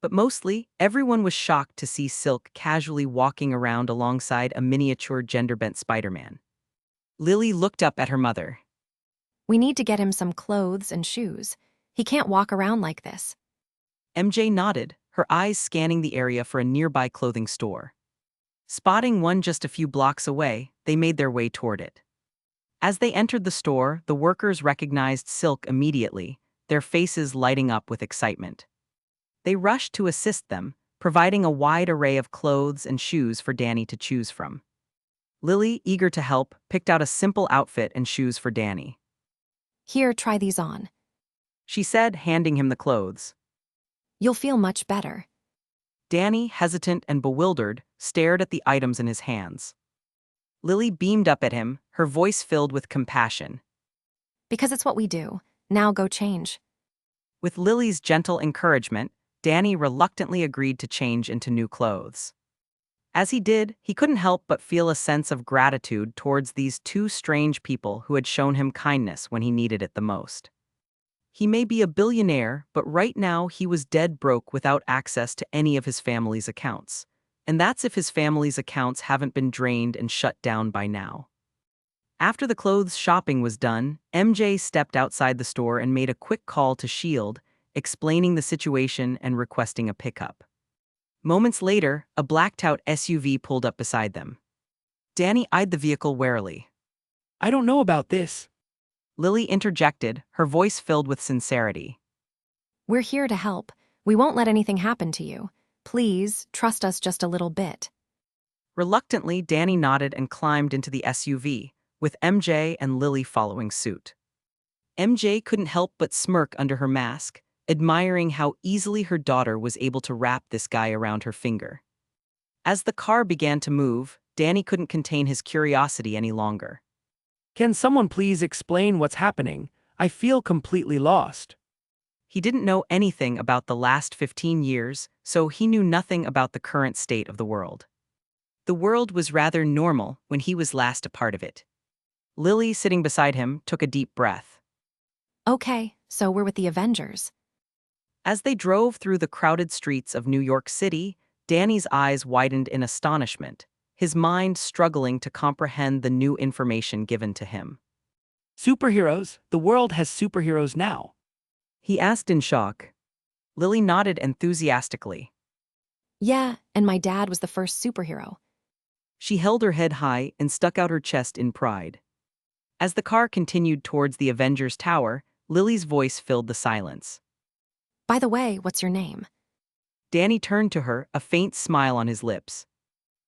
But mostly, everyone was shocked to see Silk casually walking around alongside a miniature gender-bent Spider-Man. Lily looked up at her mother. We need to get him some clothes and shoes. He can't walk around like this. MJ nodded, her eyes scanning the area for a nearby clothing store. Spotting one just a few blocks away, they made their way toward it. As they entered the store, the workers recognized Silk immediately, their faces lighting up with excitement. They rushed to assist them, providing a wide array of clothes and shoes for Danny to choose from. Lily, eager to help, picked out a simple outfit and shoes for Danny. Here, try these on. she said, handing him the clothes. You'll feel much better. Danny, hesitant and bewildered, stared at the items in his hands. Lily beamed up at him, her voice filled with compassion. Because it's what we do. Now go change. With Lily's gentle encouragement, Danny reluctantly agreed to change into new clothes. As he did, he couldn't help but feel a sense of gratitude towards these two strange people who had shown him kindness when he needed it the most. He may be a billionaire, but right now he was dead broke without access to any of his family's accounts. And that's if his family's accounts haven't been drained and shut down by now. After the clothes shopping was done, MJ stepped outside the store and made a quick call to SHIELD, explaining the situation and requesting a pickup. Moments later, a blacked-out SUV pulled up beside them. Danny eyed the vehicle warily. I don't know about this. Lily interjected, her voice filled with sincerity. We're here to help. We won't let anything happen to you. Please, trust us just a little bit. Reluctantly, Danny nodded and climbed into the SUV, with MJ and Lily following suit. MJ couldn't help but smirk under her mask, admiring how easily her daughter was able to wrap this guy around her finger. As the car began to move, Danny couldn't contain his curiosity any longer. Can someone please explain what's happening? I feel completely lost. He didn't know anything about the last 15 years, so he knew nothing about the current state of the world. The world was rather normal when he was last a part of it. Lily, sitting beside him, took a deep breath. Okay, so we're with the Avengers. As they drove through the crowded streets of New York City, Danny's eyes widened in astonishment, his mind struggling to comprehend the new information given to him. Superheroes? The world has superheroes now. He asked in shock. Lily nodded enthusiastically. Yeah, and my dad was the first superhero. She held her head high and stuck out her chest in pride. As the car continued towards the Avengers Tower, Lily's voice filled the silence. By the way, what's your name? Danny turned to her, a faint smile on his lips.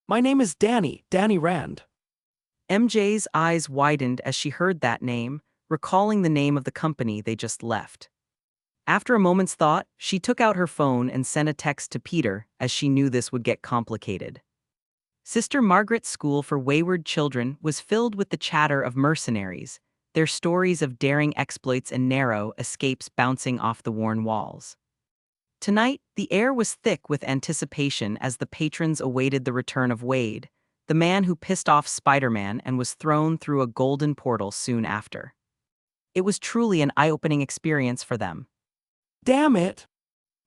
My name is Danny Rand. MJ's eyes widened as she heard that name, recalling the name of the company they just left. After a moment's thought, she took out her phone and sent a text to Peter, as she knew this would get complicated. Sister Margaret's School for Wayward Children was filled with the chatter of mercenaries, their stories of daring exploits and narrow escapes bouncing off the worn walls. Tonight, the air was thick with anticipation as the patrons awaited the return of Wade, the man who pissed off Spider-Man and was thrown through a golden portal soon after. It was truly an eye-opening experience for them. Damn it!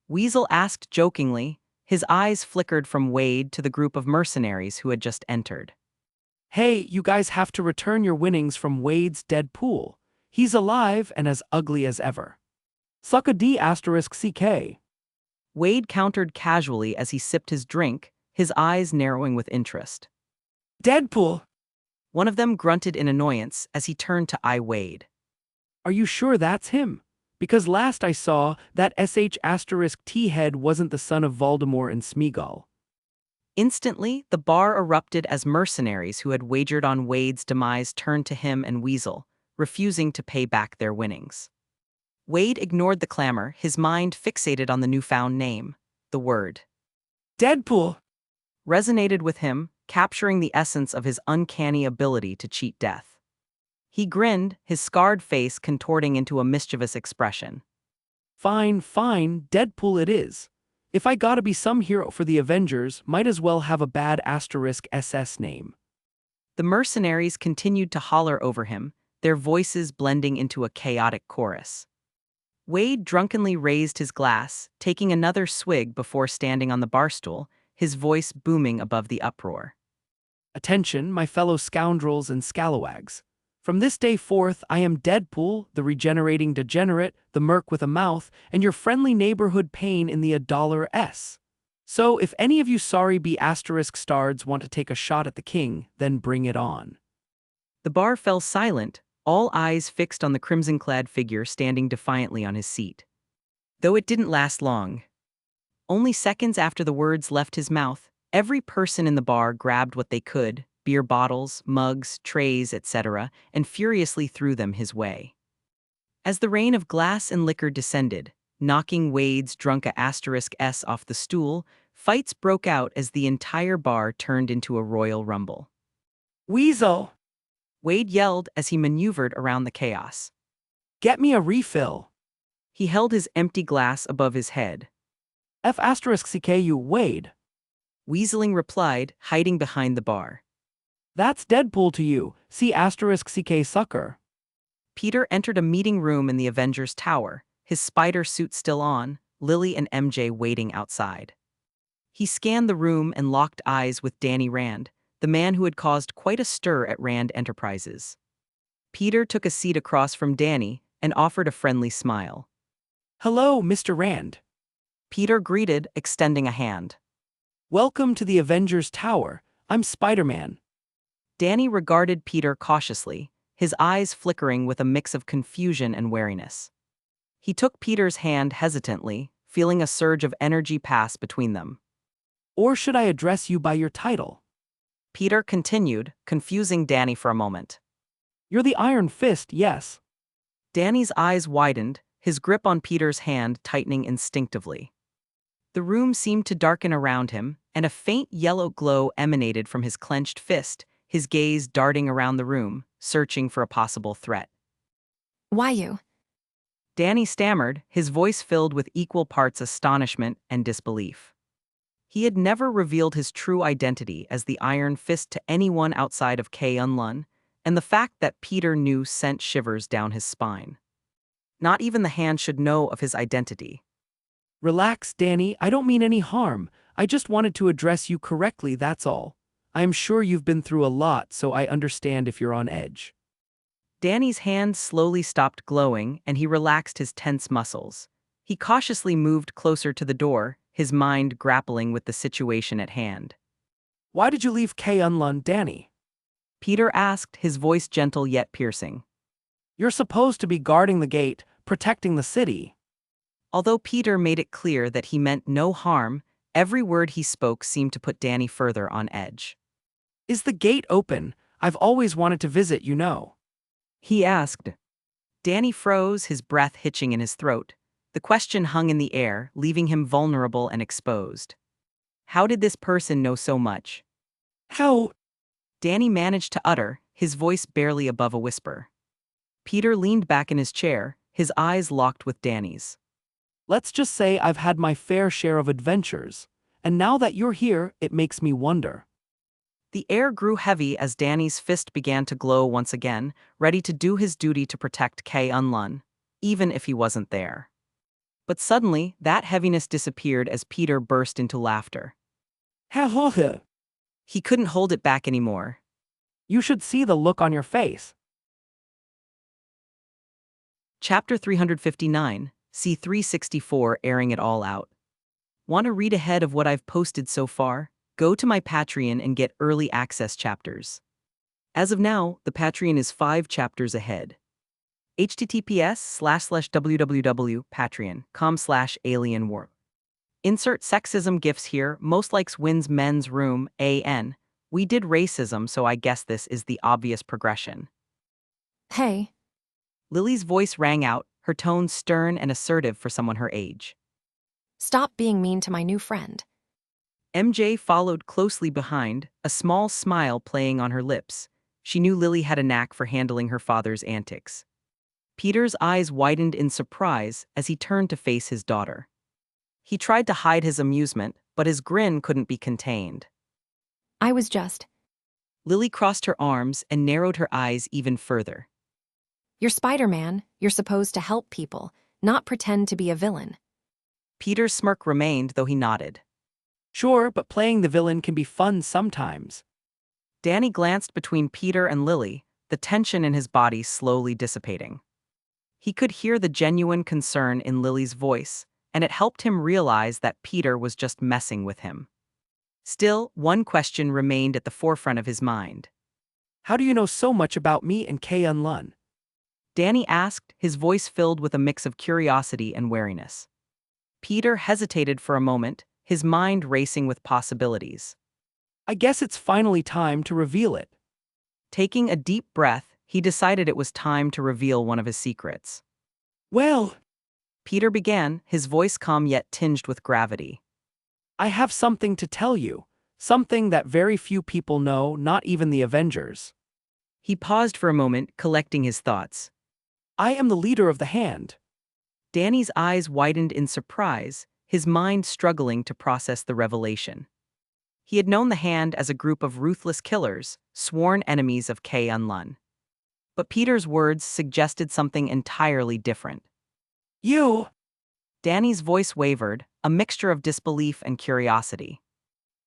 Weasel asked jokingly, his eyes flickered from Wade to the group of mercenaries who had just entered. Hey, you guys have to return your winnings from Wade's dead pool. He's alive and as ugly as ever. Suck a D*CK. Wade countered casually as he sipped his drink, his eyes narrowing with interest. Deadpool! One of them grunted in annoyance as he turned to eye Wade. Are you sure that's him? Because last I saw, that *T head wasn't the son of Voldemort and Smeagol. Instantly, the bar erupted as mercenaries who had wagered on Wade's demise turned to him and Weasel, refusing to pay back their winnings. Wade ignored the clamor, his mind fixated on the newfound name. The word Deadpool! Resonated with him, capturing the essence of his uncanny ability to cheat death. He grinned, his scarred face contorting into a mischievous expression. Fine, Deadpool it is. If I gotta be some hero for the Avengers, might as well have a bad *SS name. The mercenaries continued to holler over him, their voices blending into a chaotic chorus. Wade drunkenly raised his glass, taking another swig before standing on the barstool, his voice booming above the uproar. Attention, my fellow scoundrels and scalawags. From this day forth, I am Deadpool, the regenerating degenerate, the merc with a mouth, and your friendly neighborhood pain in the $S. So, if any of you sorry *stards want to take a shot at the king, then bring it on. The bar fell silent, all eyes fixed on the crimson-clad figure standing defiantly on his seat. Though it didn't last long. Only seconds after the words left his mouth, every person in the bar grabbed what they could, beer bottles, mugs, trays, etc., and furiously threw them his way. As the rain of glass and liquor descended, knocking Wade's drunk*S off the stool, fights broke out as the entire bar turned into a royal rumble. Weasel! Wade yelled as he maneuvered around the chaos. Get me a refill. He held his empty glass above his head. F***CKU, Wade. Weaseling replied, hiding behind the bar. That's Deadpool to you, C***CK sucker. Peter entered a meeting room in the Avengers Tower, his spider suit still on, Lily and MJ waiting outside. He scanned the room and locked eyes with Danny Rand, the man who had caused quite a stir at Rand Enterprises. Peter took a seat across from Danny and offered a friendly smile. Hello, Mr. Rand. Peter greeted, extending a hand. Welcome to the Avengers Tower. I'm Spider-Man. Danny regarded Peter cautiously, his eyes flickering with a mix of confusion and wariness. He took Peter's hand hesitantly, feeling a surge of energy pass between them. Or should I address you by your title? Peter continued, confusing Danny for a moment. You're the Iron Fist, yes. Danny's eyes widened, his grip on Peter's hand tightening instinctively. The room seemed to darken around him, and a faint yellow glow emanated from his clenched fist, his gaze darting around the room, searching for a possible threat. Why you? Danny stammered, his voice filled with equal parts astonishment and disbelief. He had never revealed his true identity as the Iron Fist to anyone outside of K-Unlun, and the fact that Peter knew sent shivers down his spine. Not even the hand should know of his identity. Relax, Danny, I don't mean any harm. I just wanted to address you correctly, that's all. I am sure you've been through a lot, so I understand if you're on edge. Danny's hand slowly stopped glowing, and he relaxed his tense muscles. He cautiously moved closer to the door, his mind grappling with the situation at hand. Why did you leave K-Unlun, Danny? Peter asked, his voice gentle yet piercing. You're supposed to be guarding the gate, protecting the city. Although Peter made it clear that he meant no harm, every word he spoke seemed to put Danny further on edge. Is the gate open? I've always wanted to visit, you know. He asked. Danny froze, his breath hitching in his throat. The question hung in the air, leaving him vulnerable and exposed. How did this person know so much? How? Danny managed to utter, his voice barely above a whisper. Peter leaned back in his chair, his eyes locked with Danny's. Let's just say I've had my fair share of adventures, and now that you're here, it makes me wonder. The air grew heavy as Danny's fist began to glow once again, ready to do his duty to protect K-Unlun, even if he wasn't there. But suddenly, that heaviness disappeared as Peter burst into laughter. Ha. He couldn't hold it back anymore. You should see the look on your face. Chapter 359, C364, airing it all out. Want to read ahead of what I've posted so far? Go to my Patreon and get early access chapters. As of now, the Patreon is 5 chapters ahead. https://www.patreon.com/alienwarp. Insert sexism gifs here, most likes wins men's room, AN. We did racism, so I guess this is the obvious progression. Hey. Lily's voice rang out, her tone stern and assertive for someone her age. Stop being mean to my new friend. MJ followed closely behind, a small smile playing on her lips. She knew Lily had a knack for handling her father's antics. Peter's eyes widened in surprise as he turned to face his daughter. He tried to hide his amusement, but his grin couldn't be contained. I was just. Lily crossed her arms and narrowed her eyes even further. You're Spider-Man. You're supposed to help people, not pretend to be a villain. Peter's smirk remained, though he nodded. Sure, but playing the villain can be fun sometimes. Danny glanced between Peter and Lily, the tension in his body slowly dissipating. He could hear the genuine concern in Lily's voice, and it helped him realize that Peter was just messing with him. Still, one question remained at the forefront of his mind. How do you know so much about me and K-Unlun? Danny asked, his voice filled with a mix of curiosity and wariness. Peter hesitated for a moment, his mind racing with possibilities. I guess it's finally time to reveal it. Taking a deep breath, he decided it was time to reveal one of his secrets. Well, Peter began, his voice calm yet tinged with gravity. I have something to tell you. Something that very few people know, not even the Avengers. He paused for a moment, collecting his thoughts. I am the leader of the Hand. Danny's eyes widened in surprise, his mind struggling to process the revelation. He had known the Hand as a group of ruthless killers, sworn enemies of K-Un-Lun. But Peter's words suggested something entirely different. You! Danny's voice wavered, a mixture of disbelief and curiosity.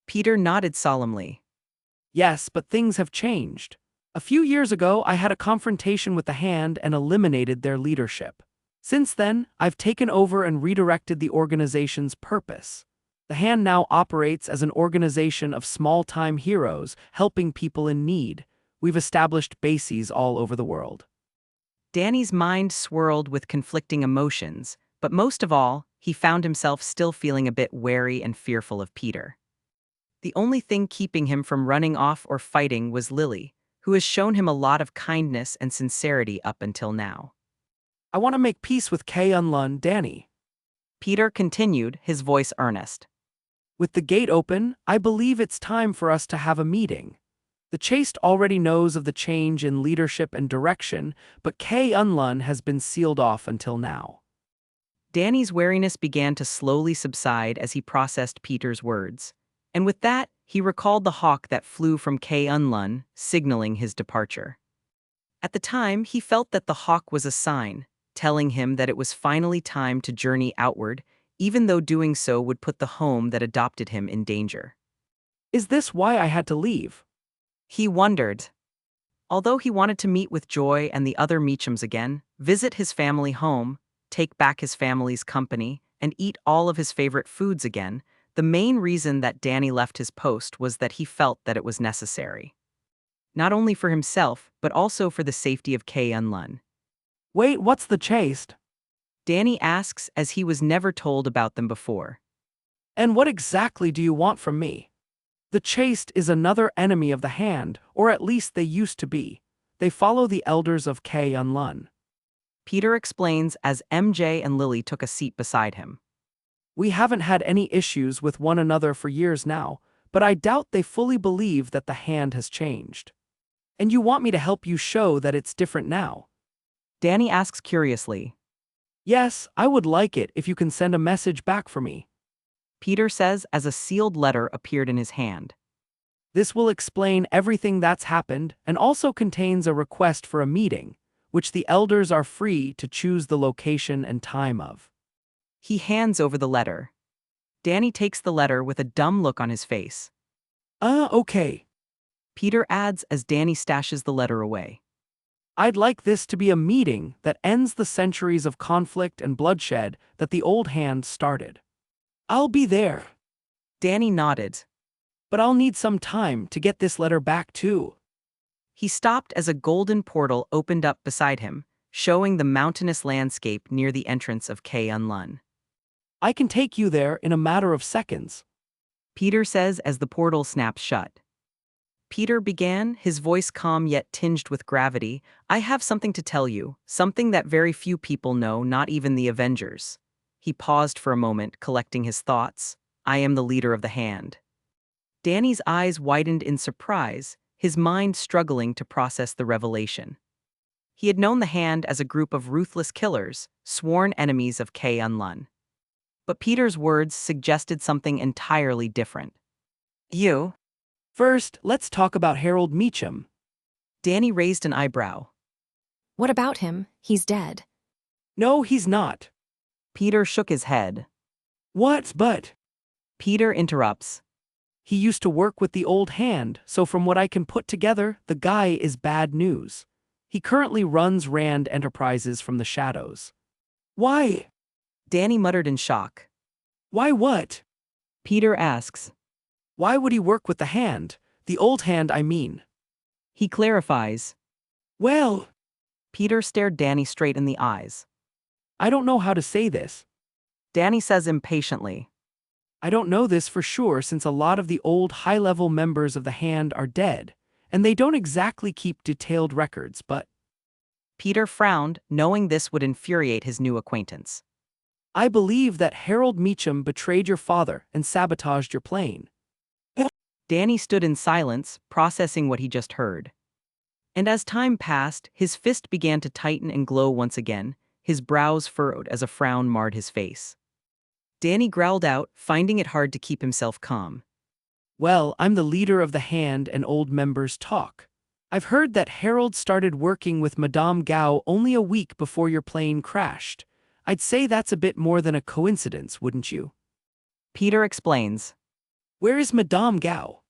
Peter nodded solemnly. Yes, but things have changed. A few years ago, I had a confrontation with the Hand and eliminated their leadership. Since then, I've taken over and redirected the organization's purpose. The Hand now operates as an organization of small-time heroes helping people in need. We've established bases all over the world. Danny's mind swirled with conflicting emotions, but most of all, he found himself still feeling a bit wary and fearful of Peter. The only thing keeping him from running off or fighting was Lily, who has shown him a lot of kindness and sincerity up until now. I want to make peace with K-Un-Lun, Danny. Peter continued, his voice earnest. With the gate open, I believe it's time for us to have a meeting. The Chaste already knows of the change in leadership and direction, but K-Un-Lun has been sealed off until now. Danny's wariness began to slowly subside as he processed Peter's words. And with that, he recalled the hawk that flew from K-Un-Lun, signaling his departure. At the time, he felt that the hawk was a sign, telling him that it was finally time to journey outward, even though doing so would put the home that adopted him in danger. Is this why I had to leave? He wondered. Although he wanted to meet with Joy and the other Meachams again, visit his family home, take back his family's company, and eat all of his favorite foods again, the main reason that Danny left his post was that he felt that it was necessary. Not only for himself, but also for the safety of K-Un-Lun. Wait, what's the Chaste? Danny asks as he was never told about them before. And what exactly do you want from me? The Chaste is another enemy of the Hand, or at least they used to be. They follow the elders of K-Un-Lun. Peter explains as MJ and Lily took a seat beside him. We haven't had any issues with one another for years now, but I doubt they fully believe that the Hand has changed. And you want me to help you show that it's different now? Danny asks curiously. Yes, I would like it if you can send a message back for me. Peter says as a sealed letter appeared in his hand. This will explain everything that's happened and also contains a request for a meeting, which the elders are free to choose the location and time of. He hands over the letter. Danny takes the letter with a dumb look on his face. Okay. Peter adds as Danny stashes the letter away. I'd like this to be a meeting that ends the centuries of conflict and bloodshed that the old Hand started. I'll be there. Danny nodded. But I'll need some time to get this letter back too. He stopped as a golden portal opened up beside him, showing the mountainous landscape near the entrance of K-Un-Lun. I can take you there in a matter of seconds. Peter says as the portal snaps shut. Peter began, his voice calm yet tinged with gravity. I have something to tell you, something that very few people know, not even the Avengers. He paused for a moment, collecting his thoughts. I am the leader of the Hand. Danny's eyes widened in surprise, his mind struggling to process the revelation. He had known the Hand as a group of ruthless killers, sworn enemies of K-Un-Lun. But Peter's words suggested something entirely different. You? First, let's talk about Harold Meacham. Danny raised an eyebrow. What about him? He's dead. No, he's not. Peter shook his head. What, but? Peter interrupts. He used to work with the old Hand, so from what I can put together, the guy is bad news. He currently runs Rand Enterprises from the shadows. Why? Danny muttered in shock. Why what? Peter asks. Why would he work with the Hand? The old Hand, I mean. He clarifies. Well, Peter stared Danny straight in the eyes. I don't know how to say this. Danny says impatiently. I don't know this for sure since a lot of the old high-level members of the Hand are dead, and they don't exactly keep detailed records, but... Peter frowned, knowing this would infuriate his new acquaintance. I believe that Harold Meacham betrayed your father and sabotaged your plane. Danny stood in silence, processing what he just heard. And as time passed, his fist began to tighten and glow once again, his brows furrowed as a frown marred his face. Danny growled out, finding it hard to keep himself calm. Well, I'm the leader of the Hand and old members talk. I've heard that Harold started working with Madame Gao only a week before your plane crashed. I'd say that's a bit more than a coincidence, wouldn't you? Peter explains. Where is Madame Gao?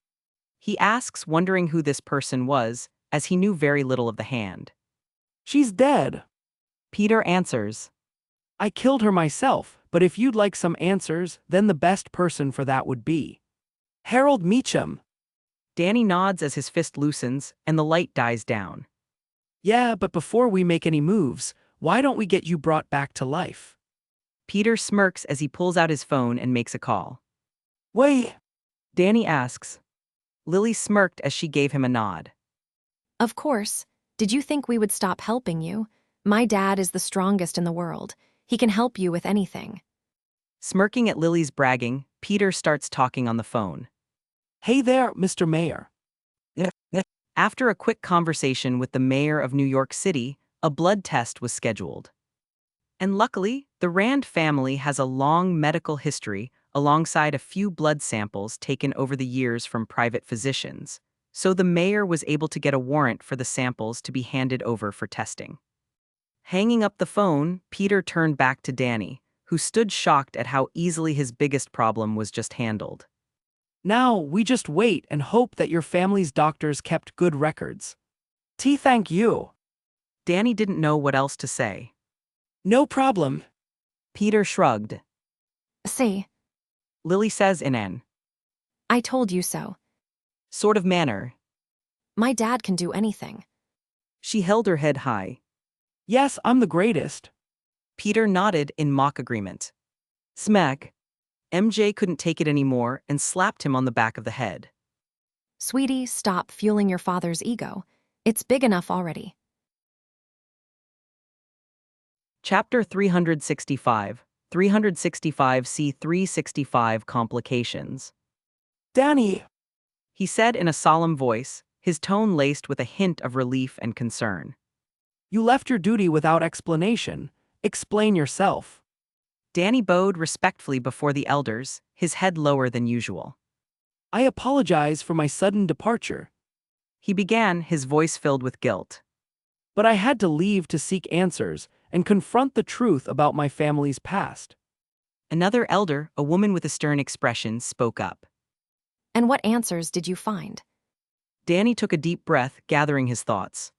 He asks, wondering who this person was, as he knew very little of the Hand. She's dead. Peter answers. I killed her myself, but if you'd like some answers, then the best person for that would be Harold Meacham. Danny nods as his fist loosens, and the light dies down. Yeah, but before we make any moves, why don't we get you brought back to life? Peter smirks as he pulls out his phone and makes a call. Wait. Danny asks. Lily smirked as she gave him a nod. Of course. Did you think we would stop helping you? My dad is the strongest in the world. He can help you with anything. Smirking at Lily's bragging, Peter starts talking on the phone. Hey there, Mr. Mayor. After a quick conversation with the mayor of New York City, a blood test was scheduled. And luckily, the Rand family has a long medical history alongside a few blood samples taken over the years from private physicians, so the mayor was able to get a warrant for the samples to be handed over for testing. Hanging up the phone, Peter turned back to Danny, who stood shocked at how easily his biggest problem was just handled. Now, we just wait and hope that your family's doctors kept good records. Thank you. Danny didn't know what else to say. No problem. Peter shrugged. See, Lily says in an I told you so. sort of manner. My dad can do anything. She held her head high. Yes, I'm the greatest. Peter nodded in mock agreement. Smack. MJ couldn't take it anymore and slapped him on the back of the head. Sweetie, stop fueling your father's ego. It's big enough already. Chapter 365. 365C365 Complications. Danny. He said in a solemn voice, his tone laced with a hint of relief and concern. You left your duty without explanation. Explain yourself. Danny bowed respectfully before the elders, his head lower than usual. I apologize for my sudden departure. He began, his voice filled with guilt. But I had to leave to seek answers and confront the truth about my family's past. Another elder, a woman with a stern expression, spoke up. And what answers did you find? Danny took a deep breath, gathering his thoughts.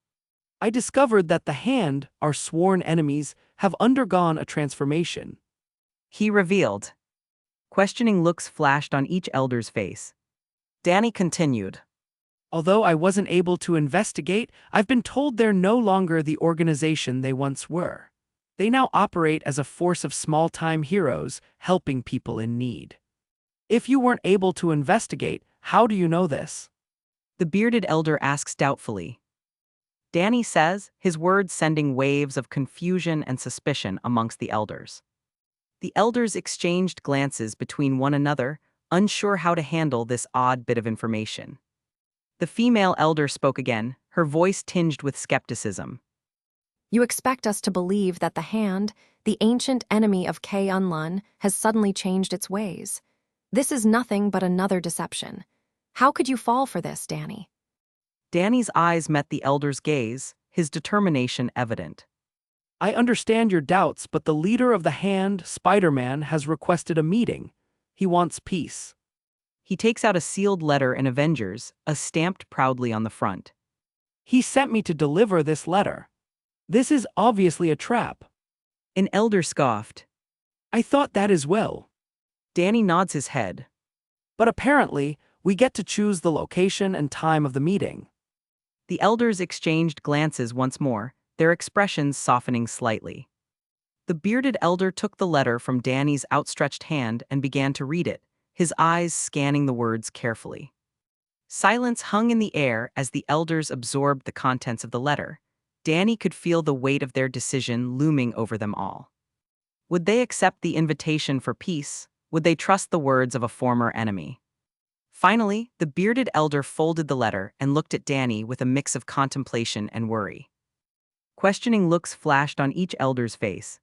I discovered that the Hand, our sworn enemies, have undergone a transformation. He revealed. Questioning looks flashed on each elder's face. Danny continued. Although I wasn't able to investigate, I've been told they're no longer the organization they once were. They now operate as a force of small-time heroes, helping people in need. If you weren't able to investigate, how do you know this? The bearded elder asks doubtfully. Danny says, his words sending waves of confusion and suspicion amongst the elders. The elders exchanged glances between one another, unsure how to handle this odd bit of information. The female elder spoke again, her voice tinged with skepticism. You expect us to believe that the Hand, the ancient enemy of K-Unlun, has suddenly changed its ways. This is nothing but another deception. How could you fall for this, Danny? Danny's eyes met the elder's gaze, his determination evident. I understand your doubts, but the leader of the Hand, Spiderman, has requested a meeting. He wants peace. He takes out a sealed letter in Avengers, stamped proudly on the front. He sent me to deliver this letter. This is obviously a trap. An elder scoffed. I thought that as well. Danny nods his head. But apparently, we get to choose the location and time of the meeting. The elders exchanged glances once more, their expressions softening slightly. The bearded elder took the letter from Danny's outstretched hand and began to read it, his eyes scanning the words carefully. Silence hung in the air as the elders absorbed the contents of the letter, Danny could feel the weight of their decision looming over them all. Would they accept the invitation for peace? Would they trust the words of a former enemy? Finally, the bearded elder folded the letter and looked at Danny with a mix of contemplation and worry. Questioning looks flashed on each elder's face.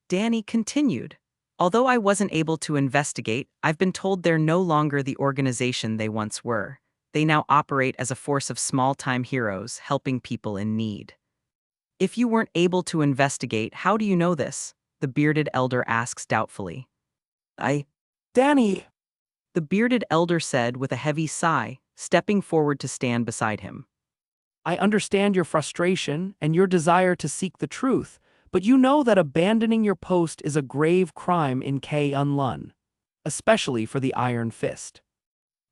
Danny continued, "Although I wasn't able to investigate, I've been told they're no longer the organization they once were. They now operate as a force of small-time heroes helping people in need." "If you weren't able to investigate, how do you know this?" the bearded elder asks doubtfully. Danny! The bearded elder said with a heavy sigh, stepping forward to stand beside him. I understand your frustration and your desire to seek the truth, but you know that abandoning your post is a grave crime in K-Unlun, especially for the Iron Fist.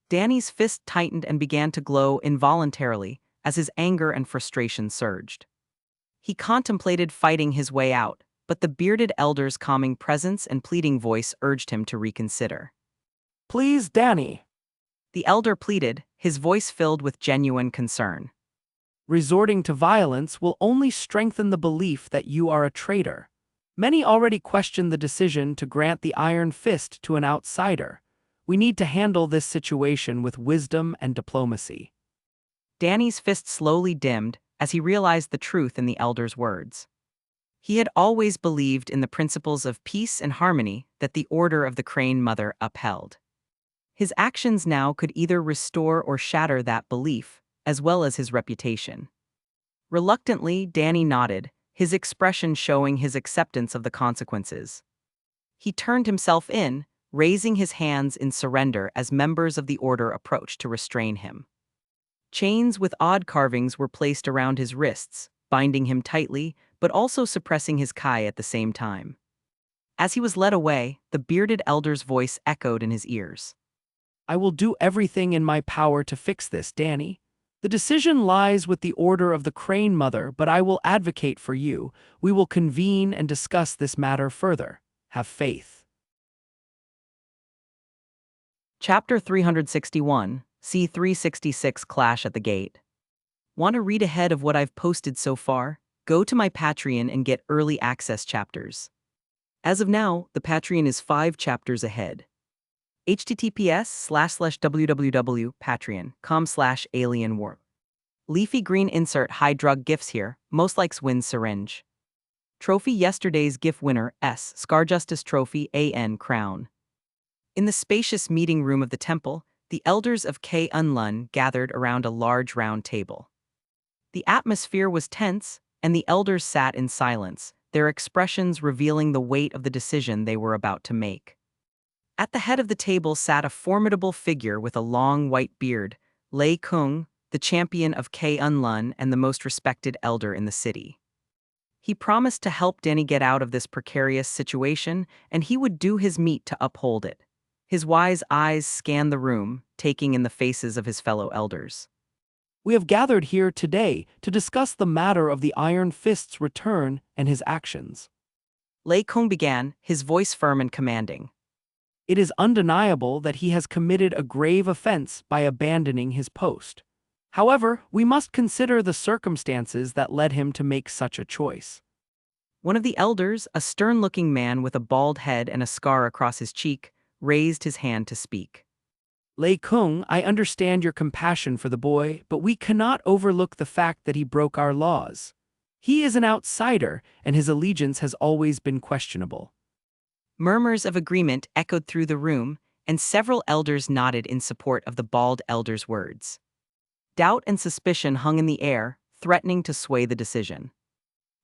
Danny's fist tightened and began to glow involuntarily as his anger and frustration surged. He contemplated fighting his way out, but the bearded elder's calming presence and pleading voice urged him to reconsider. Please, Danny. The elder pleaded, his voice filled with genuine concern. Resorting to violence will only strengthen the belief that you are a traitor. Many already question the decision to grant the Iron Fist to an outsider. We need to handle this situation with wisdom and diplomacy. Danny's fist slowly dimmed as he realized the truth in the elder's words. He had always believed in the principles of peace and harmony that the Order of the Crane Mother upheld. His actions now could either restore or shatter that belief, as well as his reputation. Reluctantly, Danny nodded, his expression showing his acceptance of the consequences. He turned himself in, raising his hands in surrender as members of the Order approached to restrain him. Chains with odd carvings were placed around his wrists, binding him tightly, but also suppressing his kai at the same time. As he was led away, the bearded elder's voice echoed in his ears. I will do everything in my power to fix this, Danny. The decision lies with the Order of the Crane Mother, but I will advocate for you. We will convene and discuss this matter further. Have faith. Chapter 361, C366 Clash at the Gate. Want to read ahead of what I've posted so far? Go to my Patreon and get early access chapters. As of now, the Patreon is 5 chapters ahead. https://www.patreon.com/alienwarp. Leafy green insert high drug gifts here, most likes wins syringe. Trophy yesterday's GIF winner S. Scar Justice Trophy AN Crown. In the spacious meeting room of the temple, the elders of K-Unlun gathered around a large round table. The atmosphere was tense, and the elders sat in silence, their expressions revealing the weight of the decision they were about to make. At the head of the table sat a formidable figure with a long white beard, Lei Kung, the champion of K-Unlun and the most respected elder in the city. He promised to help Danny get out of this precarious situation, and he would do his meat to uphold it. His wise eyes scanned the room, taking in the faces of his fellow elders. We have gathered here today to discuss the matter of the Iron Fist's return and his actions. Lei Kung began, his voice firm and commanding. It is undeniable that he has committed a grave offense by abandoning his post. However, we must consider the circumstances that led him to make such a choice. One of the elders, a stern-looking man with a bald head and a scar across his cheek, raised his hand to speak. Lei Kung, I understand your compassion for the boy, but we cannot overlook the fact that he broke our laws. He is an outsider, and his allegiance has always been questionable. Murmurs of agreement echoed through the room, and several elders nodded in support of the bald elder's words. Doubt and suspicion hung in the air, threatening to sway the decision.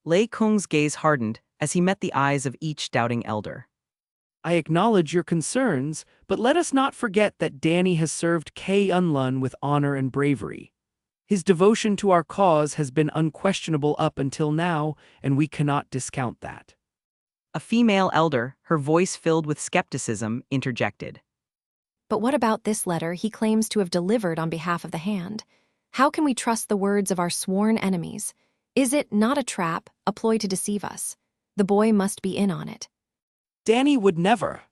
Lei Kung's gaze hardened as he met the eyes of each doubting elder. I acknowledge your concerns, but let us not forget that Danny has served K-Unlun with honor and bravery. His devotion to our cause has been unquestionable up until now, and we cannot discount that. A female elder, her voice filled with skepticism, interjected. But what about this letter he claims to have delivered on behalf of the Hand? How can we trust the words of our sworn enemies? Is it not a trap, a ploy to deceive us? The boy must be in on it. Danny would never.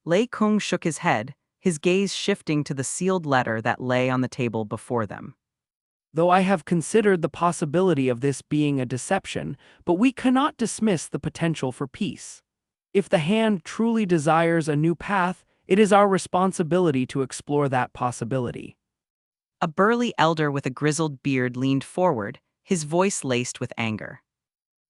Lei Kung shook his head, his gaze shifting to the sealed letter that lay on the table before them. though I have considered the possibility of this being a deception, but we cannot dismiss the potential for peace. If the hand truly desires a new path, it is our responsibility to explore that possibility. A burly elder with a grizzled beard leaned forward, his voice laced with anger.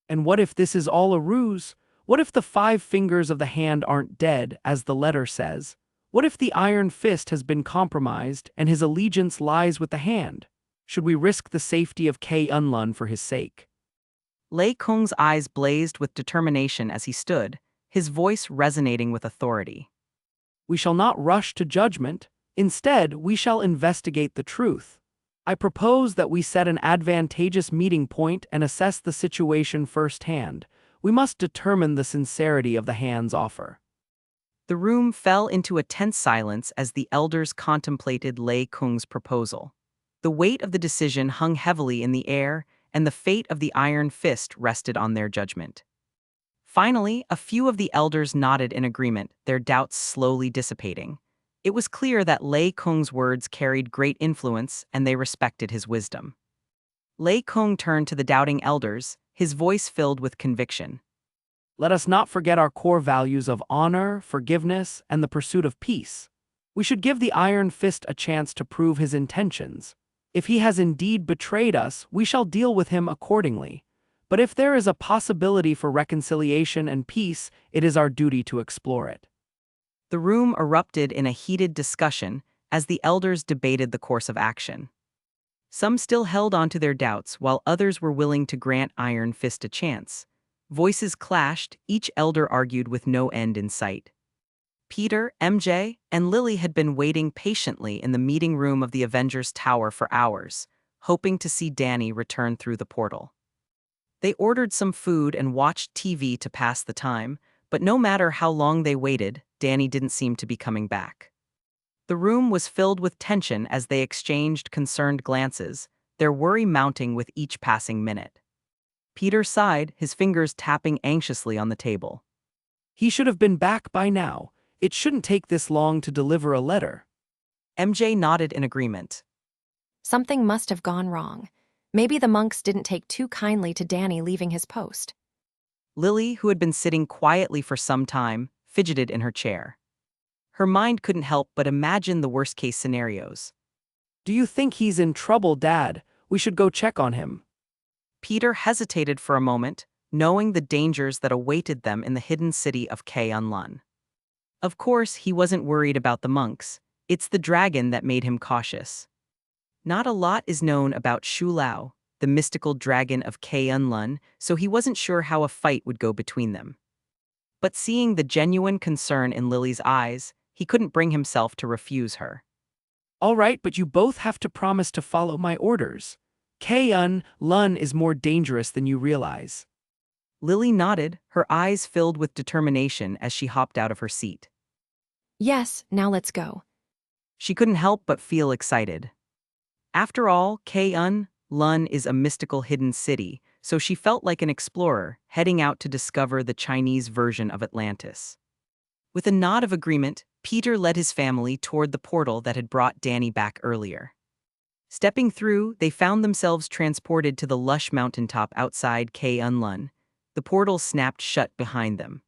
And what if this is all a ruse? What if the 5 fingers of the hand aren't dead, as the letter says? What if the iron fist has been compromised and his allegiance lies with the hand? Should we risk the safety of K. Unlun for his sake? Lei Kung's eyes blazed with determination as he stood, his voice resonating with authority. We shall not rush to judgment. Instead, we shall investigate the truth. I propose that we set an advantageous meeting point and assess the situation firsthand. We must determine the sincerity of the hand's offer. The room fell into a tense silence as the elders contemplated Lei Kung's proposal. The weight of the decision hung heavily in the air, and the fate of the iron fist rested on their judgment. Finally, a few of the elders nodded in agreement, their doubts slowly dissipating. It was clear that Lei Kung's words carried great influence, and they respected his wisdom. Lei Kung turned to the doubting elders, his voice filled with conviction. Let us not forget our core values of honor, forgiveness, and the pursuit of peace. We should give the Iron Fist a chance to prove his intentions. If he has indeed betrayed us, we shall deal with him accordingly. But if there is a possibility for reconciliation and peace, it is our duty to explore it. The room erupted in a heated discussion as the elders debated the course of action. Some still held on to their doubts, while others were willing to grant Iron Fist a chance. Voices clashed, each elder argued with no end in sight. Peter, MJ, and Lily had been waiting patiently in the meeting room of the Avengers Tower for hours, hoping to see Danny return through the portal. They ordered some food and watched TV to pass the time, but no matter how long they waited, Danny didn't seem to be coming back. The room was filled with tension as they exchanged concerned glances, their worry mounting with each passing minute. Peter sighed, his fingers tapping anxiously on the table. He should have been back by now. It shouldn't take this long to deliver a letter. MJ nodded in agreement. Something must have gone wrong. Maybe the monks didn't take too kindly to Danny leaving his post. Lily, who had been sitting quietly for some time, fidgeted in her chair. Her mind couldn't help but imagine the worst-case scenarios. Do you think he's in trouble, Dad? We should go check on him. Peter hesitated for a moment, knowing the dangers that awaited them in the hidden city of K-Unlun. Of course, he wasn't worried about the monks. It's the dragon that made him cautious. Not a lot is known about Shu Lao, the mystical dragon of K-Unlun, so he wasn't sure how a fight would go between them. But seeing the genuine concern in Lily's eyes, he couldn't bring himself to refuse her. All right, but you both have to promise to follow my orders. K-Unlun is more dangerous than you realize. Lily nodded, her eyes filled with determination as she hopped out of her seat. Yes, now let's go. She couldn't help but feel excited. After all, K-Unlun is a mystical hidden city, so she felt like an explorer, heading out to discover the Chinese version of Atlantis. With a nod of agreement, Peter led his family toward the portal that had brought Danny back earlier. Stepping through, they found themselves transported to the lush mountaintop outside K-Unlun. The portal snapped shut behind them.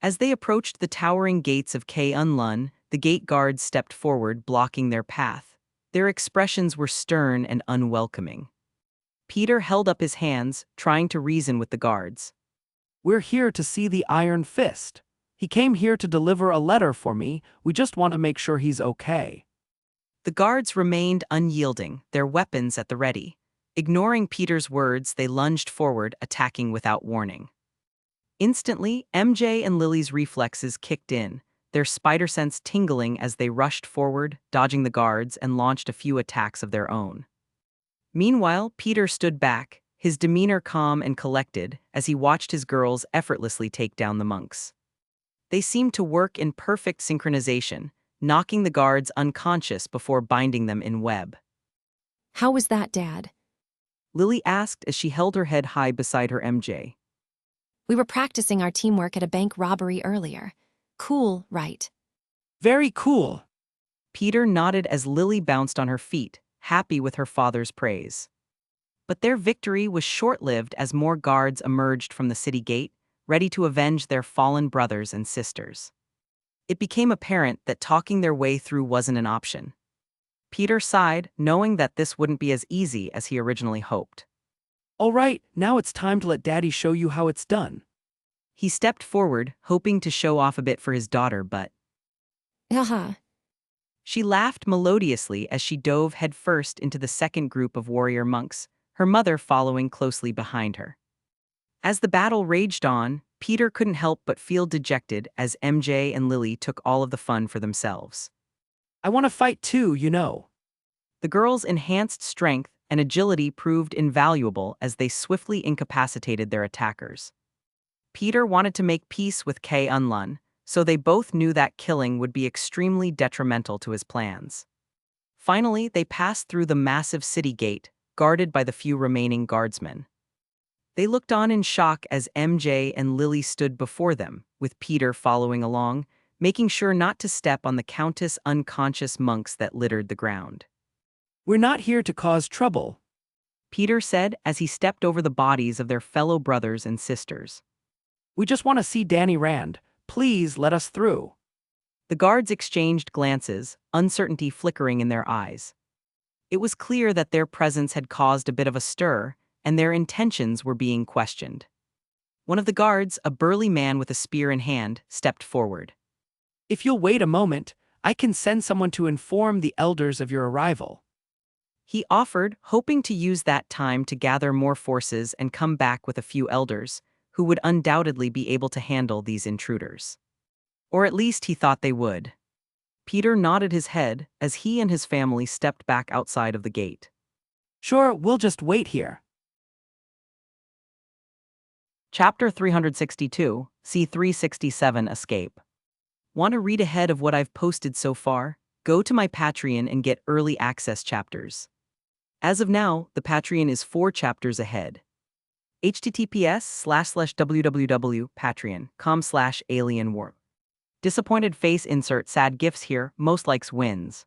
As they approached the towering gates of K-Unlun, the gate guards stepped forward, blocking their path. Their expressions were stern and unwelcoming. Peter held up his hands, trying to reason with the guards. We're here to see the Iron Fist. He came here to deliver a letter for me. We just want to make sure he's okay. The guards remained unyielding, their weapons at the ready. Ignoring Peter's words, they lunged forward, attacking without warning. Instantly, MJ and Lily's reflexes kicked in, their spider sense tingling as they rushed forward, dodging the guards, and launched a few attacks of their own. Meanwhile, Peter stood back, his demeanor calm and collected, as he watched his girls effortlessly take down the monks. They seemed to work in perfect synchronization, knocking the guards unconscious before binding them in web. How was that, Dad? Lily asked as she held her head high beside her MJ. We were practicing our teamwork at a bank robbery earlier. Cool, right? Very cool. Peter nodded as Lily bounced on her feet, happy with her father's praise. But their victory was short-lived as more guards emerged from the city gate, ready to avenge their fallen brothers and sisters. It became apparent that talking their way through wasn't an option. Peter sighed, knowing that this wouldn't be as easy as he originally hoped. All right, now it's time to let Daddy show you how it's done. He stepped forward, hoping to show off a bit for his daughter, but Haha. she laughed melodiously as she dove headfirst into the second group of warrior monks, her mother following closely behind her. As the battle raged on, Peter couldn't help but feel dejected as MJ and Lily took all of the fun for themselves. I want to fight too, you know. The girls' enhanced strength and agility proved invaluable as they swiftly incapacitated their attackers. Peter wanted to make peace with Kei Unlun, so they both knew that killing would be extremely detrimental to his plans. Finally, they passed through the massive city gate, guarded by the few remaining guardsmen. They looked on in shock as MJ and Lily stood before them, with Peter following along, making sure not to step on the countless unconscious monks that littered the ground. We're not here to cause trouble. Peter said as he stepped over the bodies of their fellow brothers and sisters. We just want to see Danny Rand. Please let us through. The guards exchanged glances, uncertainty flickering in their eyes. It was clear that their presence had caused a bit of a stir, and their intentions were being questioned. One of the guards, a burly man with a spear in hand, stepped forward. If you'll wait a moment, I can send someone to inform the elders of your arrival. He offered, hoping to use that time to gather more forces and come back with a few elders, who would undoubtedly be able to handle these intruders. Or at least he thought they would. Peter nodded his head as he and his family stepped back outside of the gate. Sure, we'll just wait here. Chapter 362, C367 Escape. Want to read ahead of what I've posted so far? Go to my Patreon and get early access chapters. As of now, the Patreon is 4 chapters ahead. https://www.patreon.com/alienwarp. Disappointed face insert sad gifs here, most likes wins.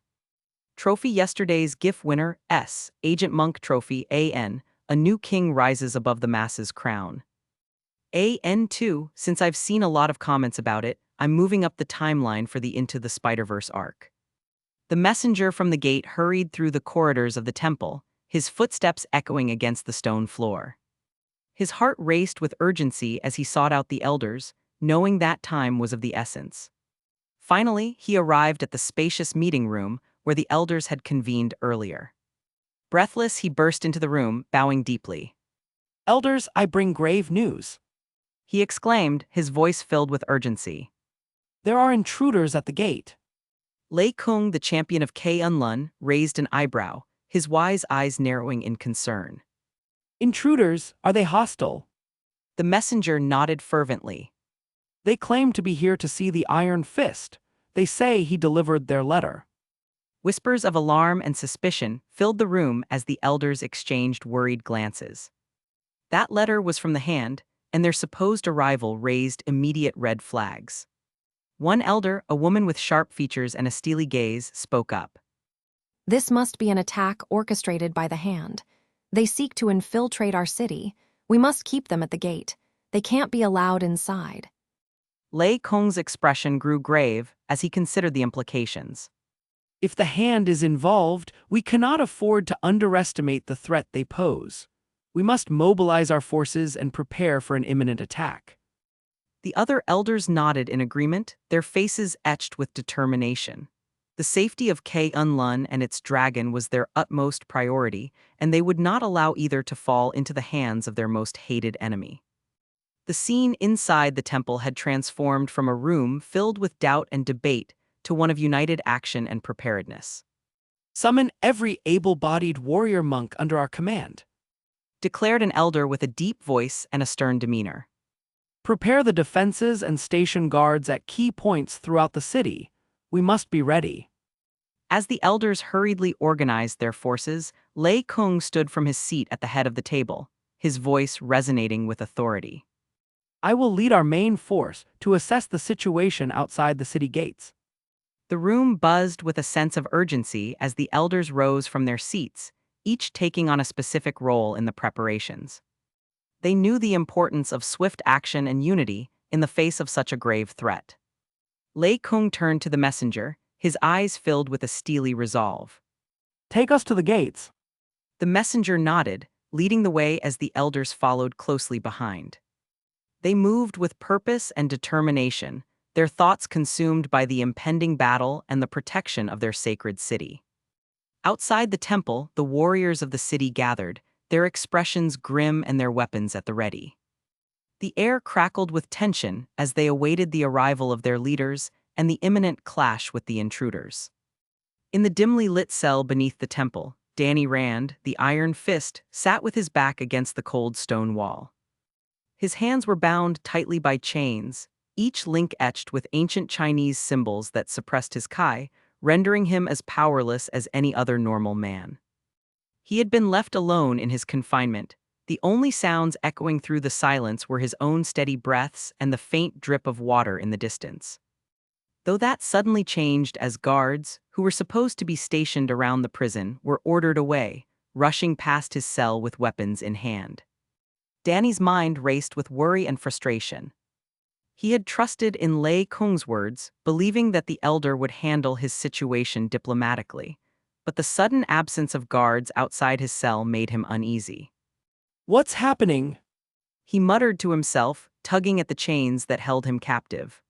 Trophy yesterday's GIF winner, S. Agent Monk Trophy, AN, a new king rises above the masses crown. AN2, since I've seen a lot of comments about it, I'm moving up the timeline for the Into the Spider-Verse arc. The messenger from the gate hurried through the corridors of the temple, his footsteps echoing against the stone floor. His heart raced with urgency as he sought out the elders, knowing that time was of the essence. Finally, he arrived at the spacious meeting room where the elders had convened earlier. Breathless, he burst into the room, bowing deeply. Elders, I bring grave news. He exclaimed, his voice filled with urgency. There are intruders at the gate. Lei Kung, the champion of Kei Unlun, raised an eyebrow, his wise eyes narrowing in concern. Intruders, are they hostile? The messenger nodded fervently. They claim to be here to see the Iron Fist. They say he delivered their letter. Whispers of alarm and suspicion filled the room as the elders exchanged worried glances. That letter was from the Hand, and their supposed arrival raised immediate red flags. One elder, a woman with sharp features and a steely gaze, spoke up. This must be an attack orchestrated by the Hand. They seek to infiltrate our city. We must keep them at the gate. They can't be allowed inside. Lei Kung's expression grew grave as he considered the implications. If the Hand is involved, we cannot afford to underestimate the threat they pose. We must mobilize our forces and prepare for an imminent attack. The other elders nodded in agreement, their faces etched with determination. The safety of Kei Unlun and its dragon was their utmost priority, and they would not allow either to fall into the hands of their most hated enemy. The scene inside the temple had transformed from a room filled with doubt and debate to one of united action and preparedness. Summon every able-bodied warrior monk under our command. Declared an elder with a deep voice and a stern demeanor. Prepare the defenses and station guards at key points throughout the city. We must be ready. As the elders hurriedly organized their forces, Lei Kung stood from his seat at the head of the table, his voice resonating with authority. I will lead our main force to assess the situation outside the city gates. The room buzzed with a sense of urgency as the elders rose from their seats, each taking on a specific role in the preparations. They knew the importance of swift action and unity in the face of such a grave threat. Lei Kung turned to the messenger, his eyes filled with a steely resolve. Take us to the gates. The messenger nodded, leading the way as the elders followed closely behind. They moved with purpose and determination, their thoughts consumed by the impending battle and the protection of their sacred city. Outside the temple, the warriors of the city gathered, their expressions grim and their weapons at the ready. The air crackled with tension as they awaited the arrival of their leaders and the imminent clash with the intruders. In the dimly lit cell beneath the temple, Danny Rand, the Iron Fist, sat with his back against the cold stone wall. His hands were bound tightly by chains, each link etched with ancient Chinese symbols that suppressed his Kai, rendering him as powerless as any other normal man. He had been left alone in his confinement. The only sounds echoing through the silence were his own steady breaths and the faint drip of water in the distance. Though that suddenly changed as guards, who were supposed to be stationed around the prison, were ordered away, rushing past his cell with weapons in hand. Danny's mind raced with worry and frustration. He had trusted in Lei Kung's words, believing that the elder would handle his situation diplomatically, but the sudden absence of guards outside his cell made him uneasy. What's happening? He muttered to himself, tugging at the chains that held him captive.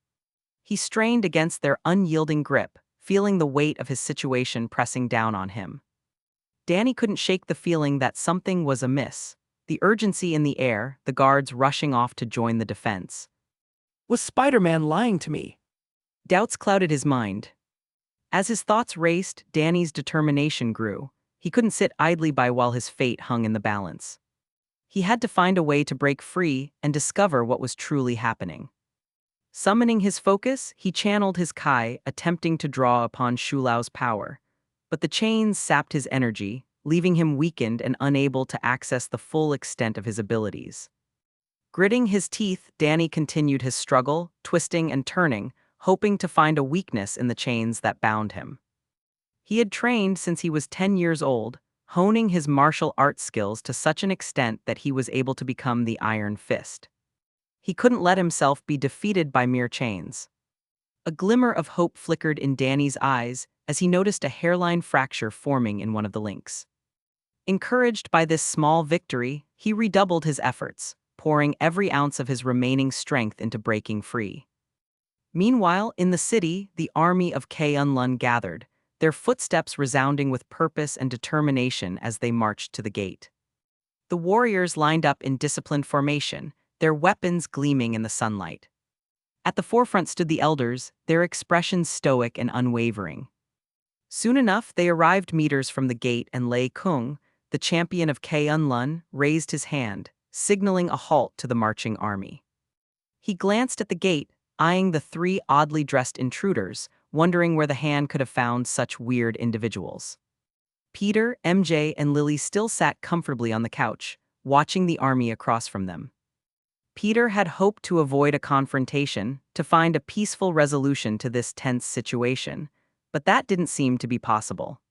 He strained against their unyielding grip, feeling the weight of his situation pressing down on him. Danny couldn't shake the feeling that something was amiss, the urgency in the air, the guards rushing off to join the defense. Was Spider-Man lying to me? Doubts clouded his mind. As his thoughts raced, Danny's determination grew. He couldn't sit idly by while his fate hung in the balance. He had to find a way to break free and discover what was truly happening. Summoning his focus, he channeled his Kai, attempting to draw upon Shulao's power. But the chains sapped his energy, leaving him weakened and unable to access the full extent of his abilities. Gritting his teeth, Danny continued his struggle, twisting and turning, hoping to find a weakness in the chains that bound him. He had trained since he was 10 years old, honing his martial arts skills to such an extent that he was able to become the Iron Fist. He couldn't let himself be defeated by mere chains. A glimmer of hope flickered in Danny's eyes as he noticed a hairline fracture forming in one of the links. Encouraged by this small victory, he redoubled his efforts, pouring every ounce of his remaining strength into breaking free. Meanwhile, in the city, the army of Kunlun gathered, their footsteps resounding with purpose and determination as they marched to the gate. The warriors lined up in disciplined formation, their weapons gleaming in the sunlight. At the forefront stood the elders, their expressions stoic and unwavering. Soon enough, they arrived meters from the gate, and Lei Kung, the champion of Kunlun, raised his hand, signaling a halt to the marching army. He glanced at the gate, eyeing the three oddly dressed intruders, wondering where the hand could have found such weird individuals. Peter, MJ, and Lily still sat comfortably on the couch, watching the army across from them. Peter had hoped to avoid a confrontation, to find a peaceful resolution to this tense situation, but that didn't seem to be possible.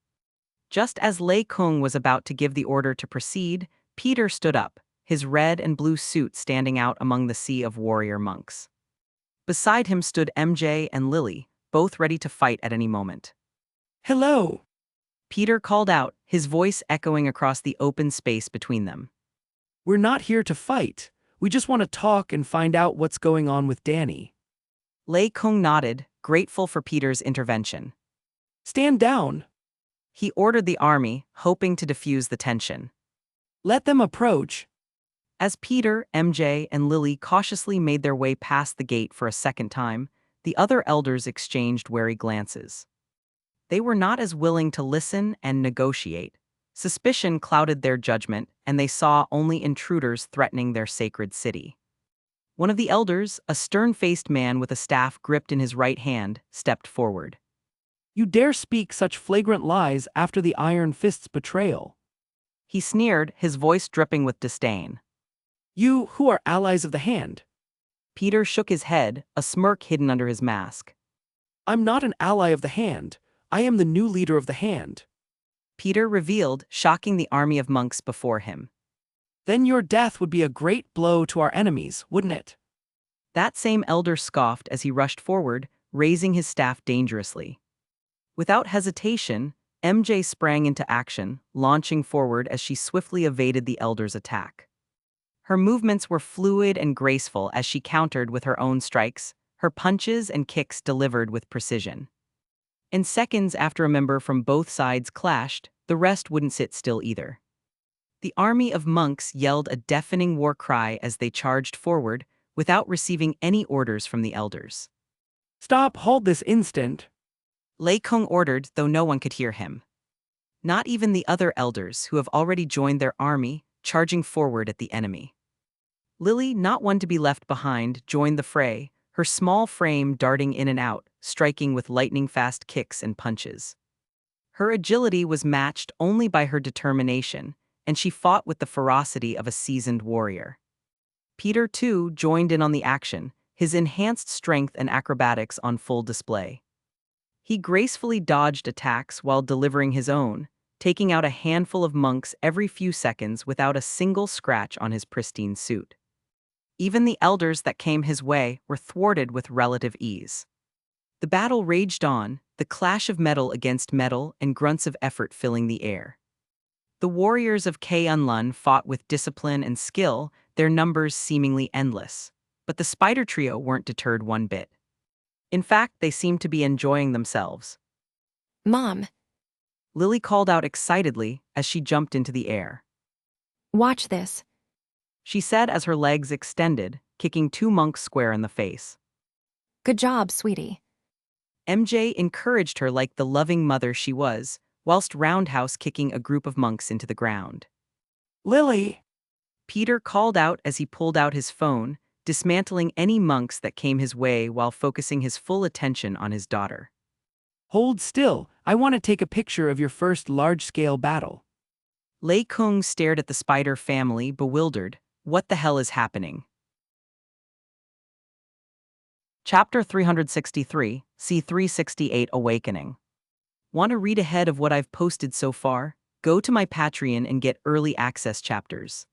Just as Lei Kung was about to give the order to proceed, Peter stood up, his red and blue suit standing out among the sea of warrior monks. Beside him stood MJ and Lily, both ready to fight at any moment. Hello. Peter called out, his voice echoing across the open space between them. We're not here to fight. We just want to talk and find out what's going on with Danny. Lei Kung nodded, grateful for Peter's intervention. Stand down. He ordered the army, hoping to diffuse the tension. Let them approach. As Peter, MJ, and Lily cautiously made their way past the gate for a second time, the other elders exchanged wary glances. They were not as willing to listen and negotiate. Suspicion clouded their judgment, and they saw only intruders threatening their sacred city. One of the elders, a stern-faced man with a staff gripped in his right hand, stepped forward. You dare speak such flagrant lies after the Iron Fist's betrayal. He sneered, his voice dripping with disdain. You, who are allies of the hand. Peter shook his head, a smirk hidden under his mask. I'm not an ally of the hand. I am the new leader of the hand. Peter revealed, shocking the army of monks before him. Then your death would be a great blow to our enemies, wouldn't it? That same elder scoffed as he rushed forward, raising his staff dangerously. Without hesitation, MJ sprang into action, launching forward as she swiftly evaded the elder's attack. Her movements were fluid and graceful as she countered with her own strikes, her punches and kicks delivered with precision. In seconds after a member from both sides clashed, the rest wouldn't sit still either. The army of monks yelled a deafening war cry as they charged forward, without receiving any orders from the elders. Stop, hold this instant. Lei Kung ordered, though no one could hear him. Not even the other elders, who have already joined their army, charging forward at the enemy. Lily, not one to be left behind, joined the fray, her small frame darting in and out, striking with lightning-fast kicks and punches. Her agility was matched only by her determination, and she fought with the ferocity of a seasoned warrior. Peter, too, joined in on the action, his enhanced strength and acrobatics on full display. He gracefully dodged attacks while delivering his own, taking out a handful of monks every few seconds without a single scratch on his pristine suit. Even the elders that came his way were thwarted with relative ease. The battle raged on, the clash of metal against metal and grunts of effort filling the air. The warriors of Unlun fought with discipline and skill, their numbers seemingly endless. But the spider trio weren't deterred one bit. In fact, they seemed to be enjoying themselves. Mom, Lily called out excitedly as she jumped into the air. watch this. She said as her legs extended, kicking two monks square in the face. Good job, sweetie. MJ encouraged her like the loving mother she was, whilst roundhouse kicking a group of monks into the ground. Lily! Peter called out as he pulled out his phone, dismantling any monks that came his way while focusing his full attention on his daughter. Hold still, I want to take a picture of your first large-scale battle. Lei Kung stared at the spider family, bewildered. What the hell is happening? Chapter 363, C368 Awakening. Want to read ahead of what I've posted so far? Go to my Patreon and get early access chapters.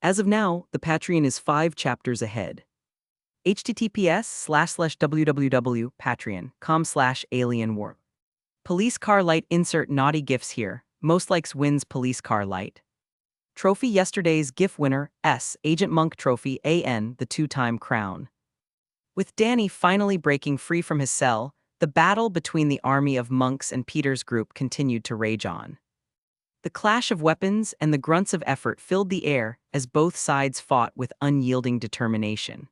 As of now, the Patreon is 5 chapters ahead. https://www.patreon.com/alienwarp. Police car light, insert naughty gifs here. Most likes wins police car light. Trophy, yesterday's GIF winner, S. Agent Monk Trophy, AN, the 2-time crown. With Danny finally breaking free from his cell, the battle between the army of monks and Peter's group continued to rage on. The clash of weapons and the grunts of effort filled the air as both sides fought with unyielding determination.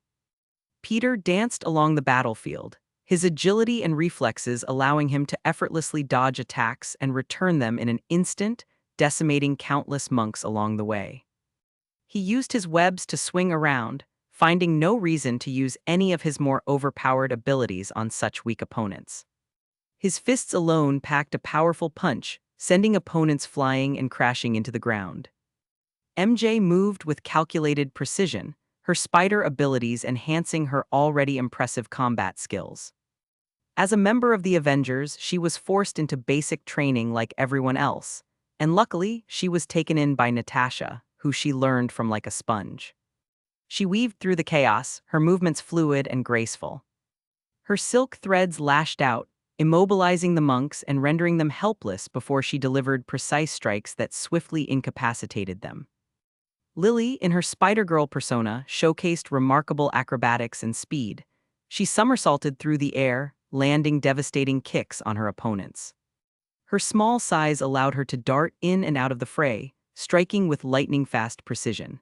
Peter danced along the battlefield, his agility and reflexes allowing him to effortlessly dodge attacks and return them in an instant, decimating countless monks along the way. He used his webs to swing around, finding no reason to use any of his more overpowered abilities on such weak opponents. His fists alone packed a powerful punch, sending opponents flying and crashing into the ground. MJ moved with calculated precision, her spider abilities enhancing her already impressive combat skills. As a member of the Avengers, she was forced into basic training like everyone else, and luckily, she was taken in by Natasha, who she learned from like a sponge. She weaved through the chaos, her movements fluid and graceful. Her silk threads lashed out, immobilizing the monks and rendering them helpless before she delivered precise strikes that swiftly incapacitated them. Lily, in her Spider-Girl persona, showcased remarkable acrobatics and speed. She somersaulted through the air, landing devastating kicks on her opponents. Her small size allowed her to dart in and out of the fray, striking with lightning-fast precision.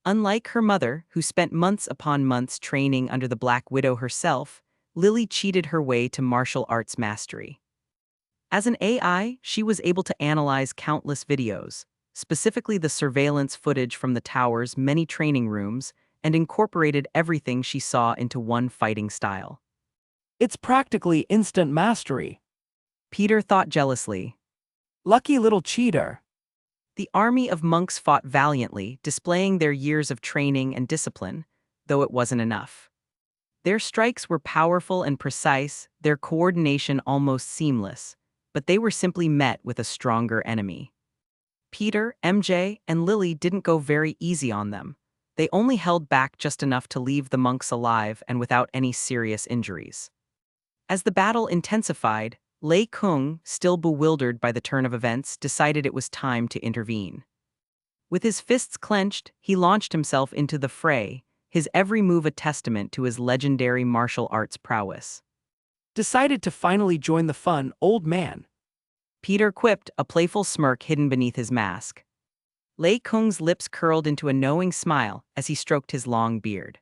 Unlike her mother, who spent months upon months training under the Black Widow herself, Lily cheated her way to martial arts mastery. As an AI, she was able to analyze countless videos, specifically the surveillance footage from the tower's many training rooms, and incorporated everything she saw into one fighting style. It's practically instant mastery. Peter thought jealously. Lucky little cheater. The army of monks fought valiantly, displaying their years of training and discipline, though it wasn't enough. Their strikes were powerful and precise, their coordination almost seamless, but they were simply met with a stronger enemy. Peter, MJ, and Lily didn't go very easy on them. They only held back just enough to leave the monks alive and without any serious injuries. As the battle intensified, Lei Kung, still bewildered by the turn of events, decided it was time to intervene. With his fists clenched, he launched himself into the fray, his every move a testament to his legendary martial arts prowess. Decided to finally join the fun, old man. Peter quipped, a playful smirk hidden beneath his mask. Lei Kung's lips curled into a knowing smile as he stroked his long beard.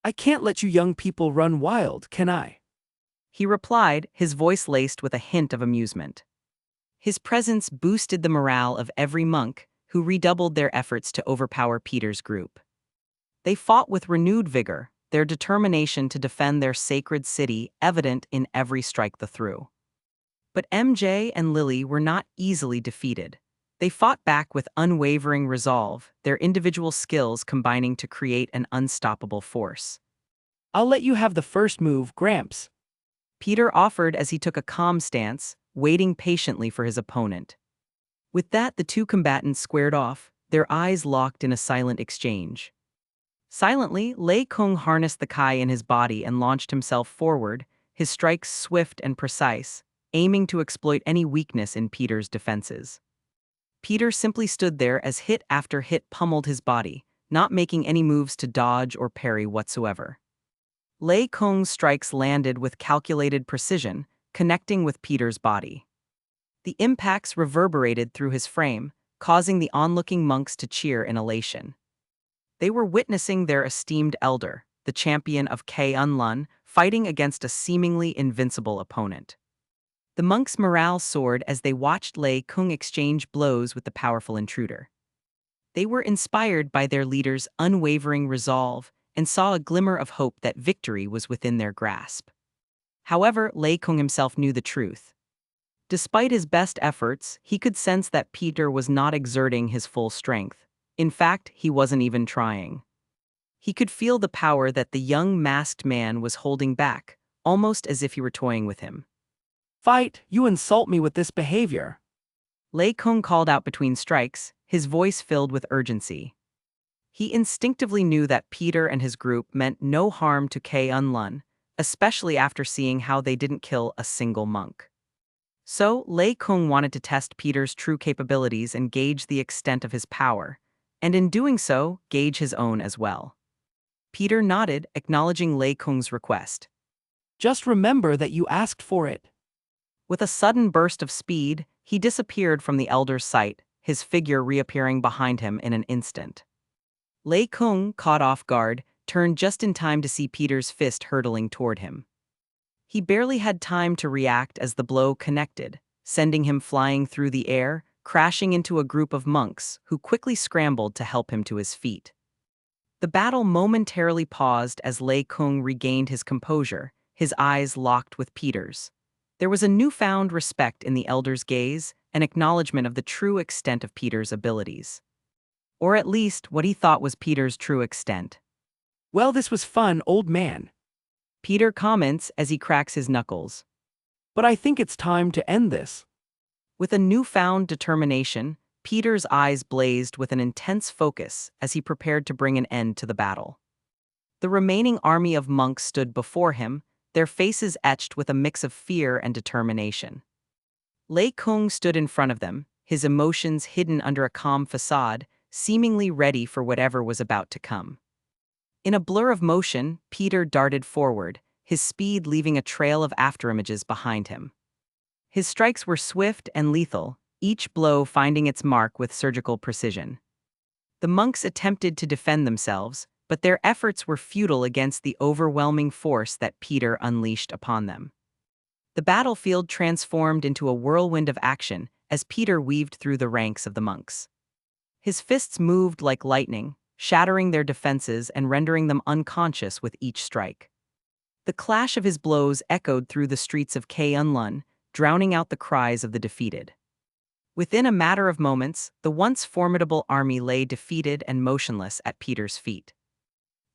I can't let you young people run wild, can I? He replied, his voice laced with a hint of amusement. His presence boosted the morale of every monk, who redoubled their efforts to overpower Peter's group. They fought with renewed vigor, their determination to defend their sacred city evident in every strike they threw. But MJ and Lily were not easily defeated. They fought back with unwavering resolve, their individual skills combining to create an unstoppable force. I'll let you have the first move, Gramps. Peter offered as he took a calm stance, waiting patiently for his opponent. With that, the two combatants squared off, their eyes locked in a silent exchange. Silently, Lei Kung harnessed the Kai in his body and launched himself forward, his strikes swift and precise, aiming to exploit any weakness in Peter's defenses. Peter simply stood there as hit after hit pummeled his body, not making any moves to dodge or parry whatsoever. Lei Kung's strikes landed with calculated precision, connecting with Peter's body. The impacts reverberated through his frame, causing the onlooking monks to cheer in elation. They were witnessing their esteemed elder, the champion of K-Unlun, fighting against a seemingly invincible opponent. The monks' morale soared as they watched Lei Kung exchange blows with the powerful intruder. They were inspired by their leader's unwavering resolve and saw a glimmer of hope that victory was within their grasp. However, Lei Kung himself knew the truth. Despite his best efforts, he could sense that Peter was not exerting his full strength. In fact, he wasn't even trying. He could feel the power that the young masked man was holding back, almost as if he were toying with him. Fight, you insult me with this behavior. Lei Kung called out between strikes, his voice filled with urgency. He instinctively knew that Peter and his group meant no harm to K-Unlun, especially after seeing how they didn't kill a single monk. So, Lei Kung wanted to test Peter's true capabilities and gauge the extent of his power, and in doing so, gauge his own as well. Peter nodded, acknowledging Lei Kung's request. Just remember that you asked for it. With a sudden burst of speed, he disappeared from the elder's sight, his figure reappearing behind him in an instant. Lei Kung, caught off guard, turned just in time to see Peter's fist hurtling toward him. He barely had time to react as the blow connected, sending him flying through the air, crashing into a group of monks who quickly scrambled to help him to his feet. The battle momentarily paused as Lei Kung regained his composure, his eyes locked with Peter's. There was a newfound respect in the elder's gaze, an acknowledgement of the true extent of Peter's abilities. Or at least what he thought was Peter's true extent. Well, this was fun, old man. Peter comments as he cracks his knuckles. But I think it's time to end this. With a newfound determination, Peter's eyes blazed with an intense focus as he prepared to bring an end to the battle. The remaining army of monks stood before him, their faces etched with a mix of fear and determination. Lei Kung stood in front of them, his emotions hidden under a calm facade, seemingly ready for whatever was about to come. In a blur of motion, Peter darted forward, his speed leaving a trail of afterimages behind him. His strikes were swift and lethal, each blow finding its mark with surgical precision. The monks attempted to defend themselves, but their efforts were futile against the overwhelming force that Peter unleashed upon them. The battlefield transformed into a whirlwind of action as Peter weaved through the ranks of the monks. His fists moved like lightning, shattering their defenses and rendering them unconscious with each strike. The clash of his blows echoed through the streets of K-Unlun, drowning out the cries of the defeated. Within a matter of moments, the once formidable army lay defeated and motionless at Peter's feet.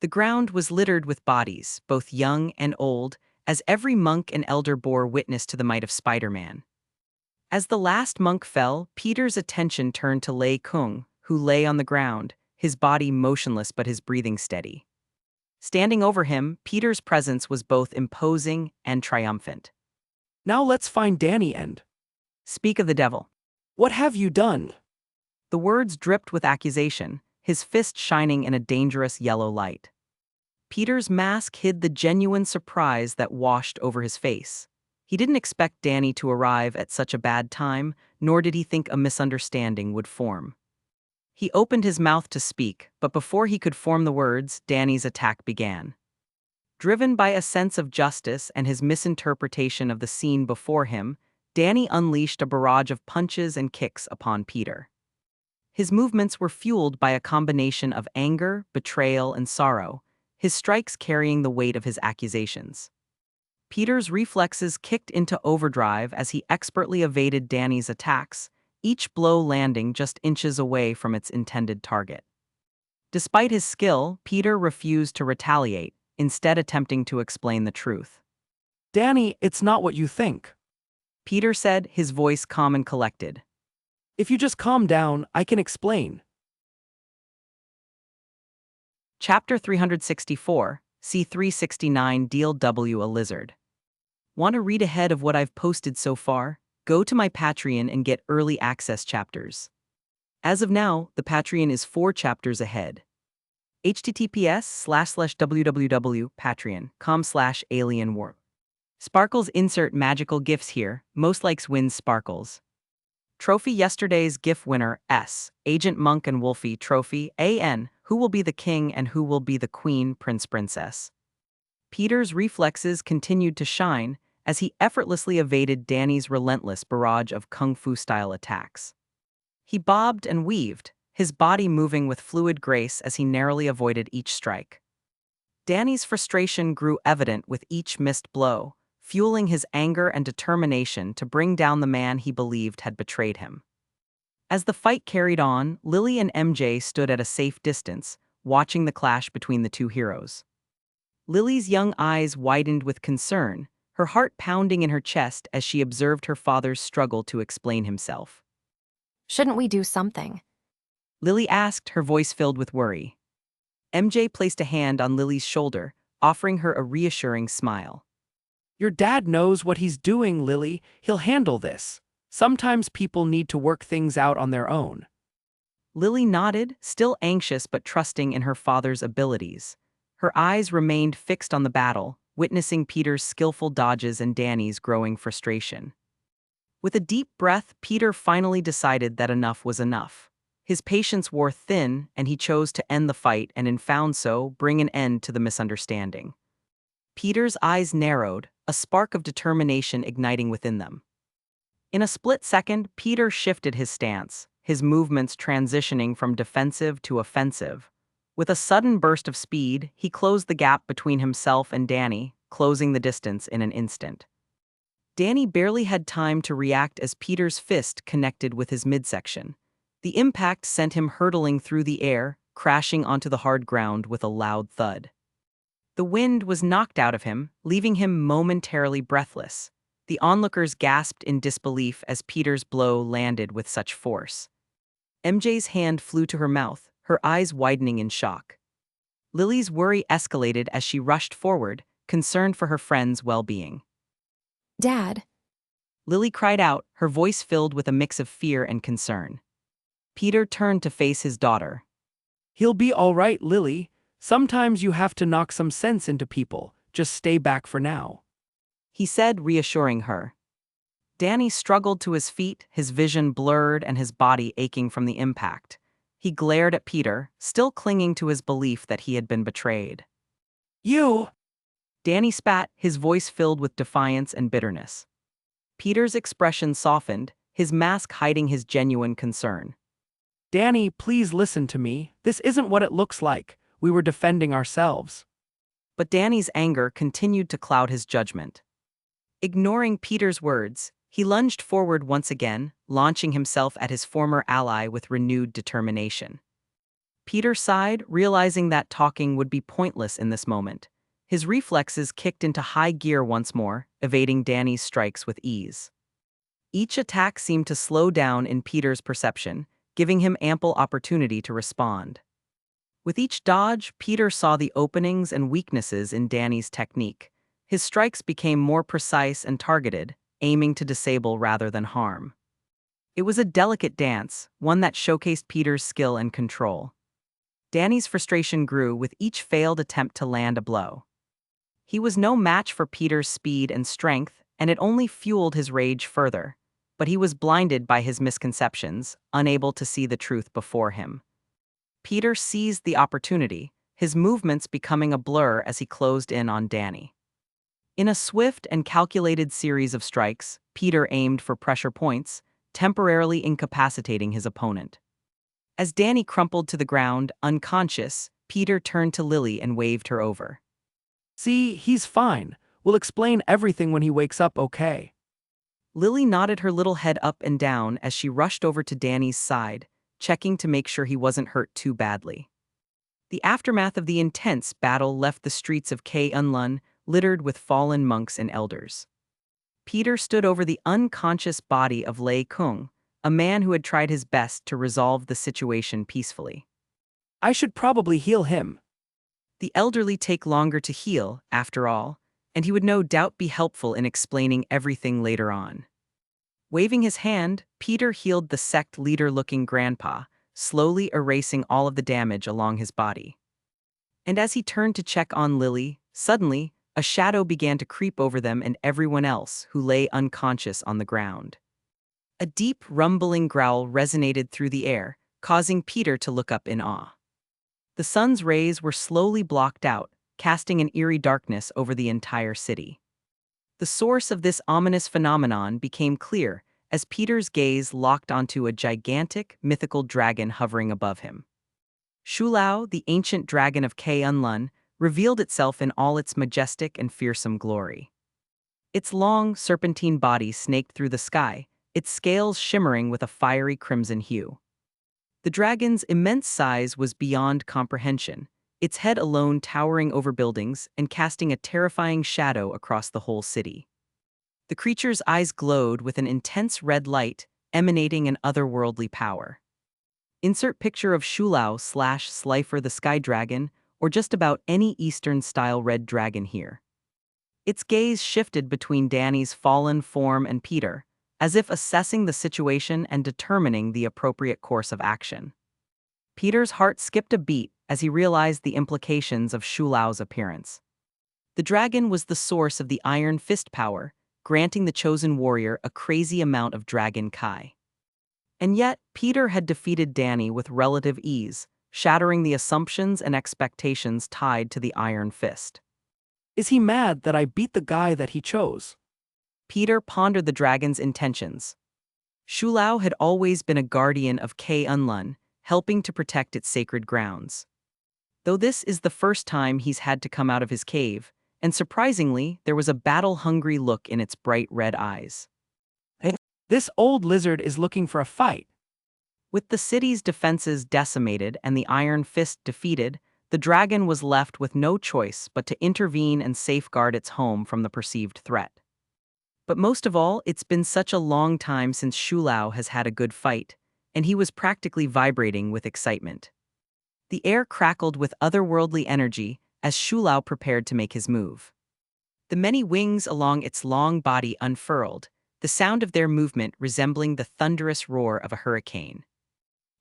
The ground was littered with bodies, both young and old, as every monk and elder bore witness to the might of Spider-Man. As the last monk fell, Peter's attention turned to Lei Kung, who lay on the ground, his body motionless but his breathing steady. Standing over him, Peter's presence was both imposing and triumphant. Now let's find Danny and... Speak of the devil. What have you done? The words dripped with accusation, his fist shining in a dangerous yellow light. Peter's mask hid the genuine surprise that washed over his face. He didn't expect Danny to arrive at such a bad time, nor did he think a misunderstanding would form. He opened his mouth to speak, but before he could form the words, Danny's attack began. Driven by a sense of justice and his misinterpretation of the scene before him, Danny unleashed a barrage of punches and kicks upon Peter. His movements were fueled by a combination of anger, betrayal, and sorrow, his strikes carrying the weight of his accusations. Peter's reflexes kicked into overdrive as he expertly evaded Danny's attacks, each blow landing just inches away from its intended target. Despite his skill, Peter refused to retaliate, instead attempting to explain the truth. Danny, it's not what you think. Peter said, his voice calm and collected. If you just calm down, I can explain. Chapter 364, C369 Deal W a Lizard. Want to read ahead of what I've posted so far? Go to my Patreon and get early access chapters. As of now, the Patreon is 4 chapters ahead. https://www.patreon.com/alienwarp. Sparkles insert magical gifts here, most likes wins Sparkles. Trophy yesterday's GIF winner, S. Agent Monk and Wolfie Trophy, AN, who will be the king and who will be the queen, Prince Princess. Peter's reflexes continued to shine as he effortlessly evaded Danny's relentless barrage of kung fu-style attacks. He bobbed and weaved, his body moving with fluid grace as he narrowly avoided each strike. Danny's frustration grew evident with each missed blow, fueling his anger and determination to bring down the man he believed had betrayed him. As the fight carried on, Lily and MJ stood at a safe distance, watching the clash between the two heroes. Lily's young eyes widened with concern, her heart pounding in her chest as she observed her father's struggle to explain himself. Shouldn't we do something? Lily asked, her voice filled with worry. MJ placed a hand on Lily's shoulder, offering her a reassuring smile. Your dad knows what he's doing, Lily. He'll handle this. Sometimes people need to work things out on their own. Lily nodded, still anxious but trusting in her father's abilities. Her eyes remained fixed on the battle, witnessing Peter's skillful dodges and Danny's growing frustration. With a deep breath, Peter finally decided that enough was enough. His patience wore thin, and he chose to end the fight and in found so, bring an end to the misunderstanding. Peter's eyes narrowed, a spark of determination igniting within them. In a split second, Peter shifted his stance, his movements transitioning from defensive to offensive. With a sudden burst of speed, he closed the gap between himself and Danny, closing the distance in an instant. Danny barely had time to react as Peter's fist connected with his midsection. The impact sent him hurtling through the air, crashing onto the hard ground with a loud thud. The wind was knocked out of him, leaving him momentarily breathless. The onlookers gasped in disbelief as Peter's blow landed with such force. MJ's hand flew to her mouth, her eyes widening in shock. Lily's worry escalated as she rushed forward, concerned for her friend's well-being. Dad. Lily cried out, her voice filled with a mix of fear and concern. Peter turned to face his daughter. He'll be all right, Lily. Sometimes you have to knock some sense into people. Just stay back for now. He said, reassuring her. Danny struggled to his feet, his vision blurred and his body aching from the impact. He glared at Peter, still clinging to his belief that he had been betrayed. You! Danny spat, his voice filled with defiance and bitterness. Peter's expression softened, his mask hiding his genuine concern. Danny, please listen to me. This isn't what it looks like. We were defending ourselves. But Danny's anger continued to cloud his judgment. Ignoring Peter's words, he lunged forward once again, launching himself at his former ally with renewed determination. Peter sighed, realizing that talking would be pointless in this moment. His reflexes kicked into high gear once more, evading Danny's strikes with ease. Each attack seemed to slow down in Peter's perception, giving him ample opportunity to respond. With each dodge, Peter saw the openings and weaknesses in Danny's technique. His strikes became more precise and targeted, aiming to disable rather than harm. It was a delicate dance, one that showcased Peter's skill and control. Danny's frustration grew with each failed attempt to land a blow. He was no match for Peter's speed and strength, and it only fueled his rage further. But he was blinded by his misconceptions, unable to see the truth before him. Peter seized the opportunity, his movements becoming a blur as he closed in on Danny. In a swift and calculated series of strikes, Peter aimed for pressure points, temporarily incapacitating his opponent. As Danny crumpled to the ground, unconscious, Peter turned to Lily and waved her over. See, he's fine. We'll explain everything when he wakes up, okay? Lily nodded her little head up and down as she rushed over to Danny's side, checking to make sure he wasn't hurt too badly. The aftermath of the intense battle left the streets of K'un-Lun littered with fallen monks and elders. Peter stood over the unconscious body of Lei Kung, a man who had tried his best to resolve the situation peacefully. I should probably heal him. The elderly take longer to heal, after all, and he would no doubt be helpful in explaining everything later on. Waving his hand, Peter healed the sect leader-looking grandpa, slowly erasing all of the damage along his body. And as he turned to check on Lily, suddenly, a shadow began to creep over them and everyone else who lay unconscious on the ground. A deep, rumbling growl resonated through the air, causing Peter to look up in awe. The sun's rays were slowly blocked out, casting an eerie darkness over the entire city. The source of this ominous phenomenon became clear as Peter's gaze locked onto a gigantic, mythical dragon hovering above him. Shulao, the ancient dragon of K'un-Lun, revealed itself in all its majestic and fearsome glory. Its long, serpentine body snaked through the sky, its scales shimmering with a fiery crimson hue. The dragon's immense size was beyond comprehension, its head alone towering over buildings and casting a terrifying shadow across the whole city. The creature's eyes glowed with an intense red light, emanating an otherworldly power. Insert picture of Shulao/Slifer the Sky Dragon, or just about any Eastern-style red dragon here. Its gaze shifted between Danny's fallen form and Peter, as if assessing the situation and determining the appropriate course of action. Peter's heart skipped a beat as he realized the implications of Shulao's appearance. The dragon was the source of the Iron Fist power, granting the chosen warrior a crazy amount of dragon Kai. And yet, Peter had defeated Danny with relative ease, shattering the assumptions and expectations tied to the Iron Fist. Is he mad that I beat the guy that he chose? Peter pondered the dragon's intentions. Shulao had always been a guardian of K'un-Lun, helping to protect its sacred grounds. Though this is the first time he's had to come out of his cave, and surprisingly, there was a battle-hungry look in its bright red eyes. This old lizard is looking for a fight. With the city's defenses decimated and the Iron Fist defeated, the dragon was left with no choice but to intervene and safeguard its home from the perceived threat. But most of all, it's been such a long time since Shulao has had a good fight, and he was practically vibrating with excitement. The air crackled with otherworldly energy as Shulao prepared to make his move. The many wings along its long body unfurled, the sound of their movement resembling the thunderous roar of a hurricane.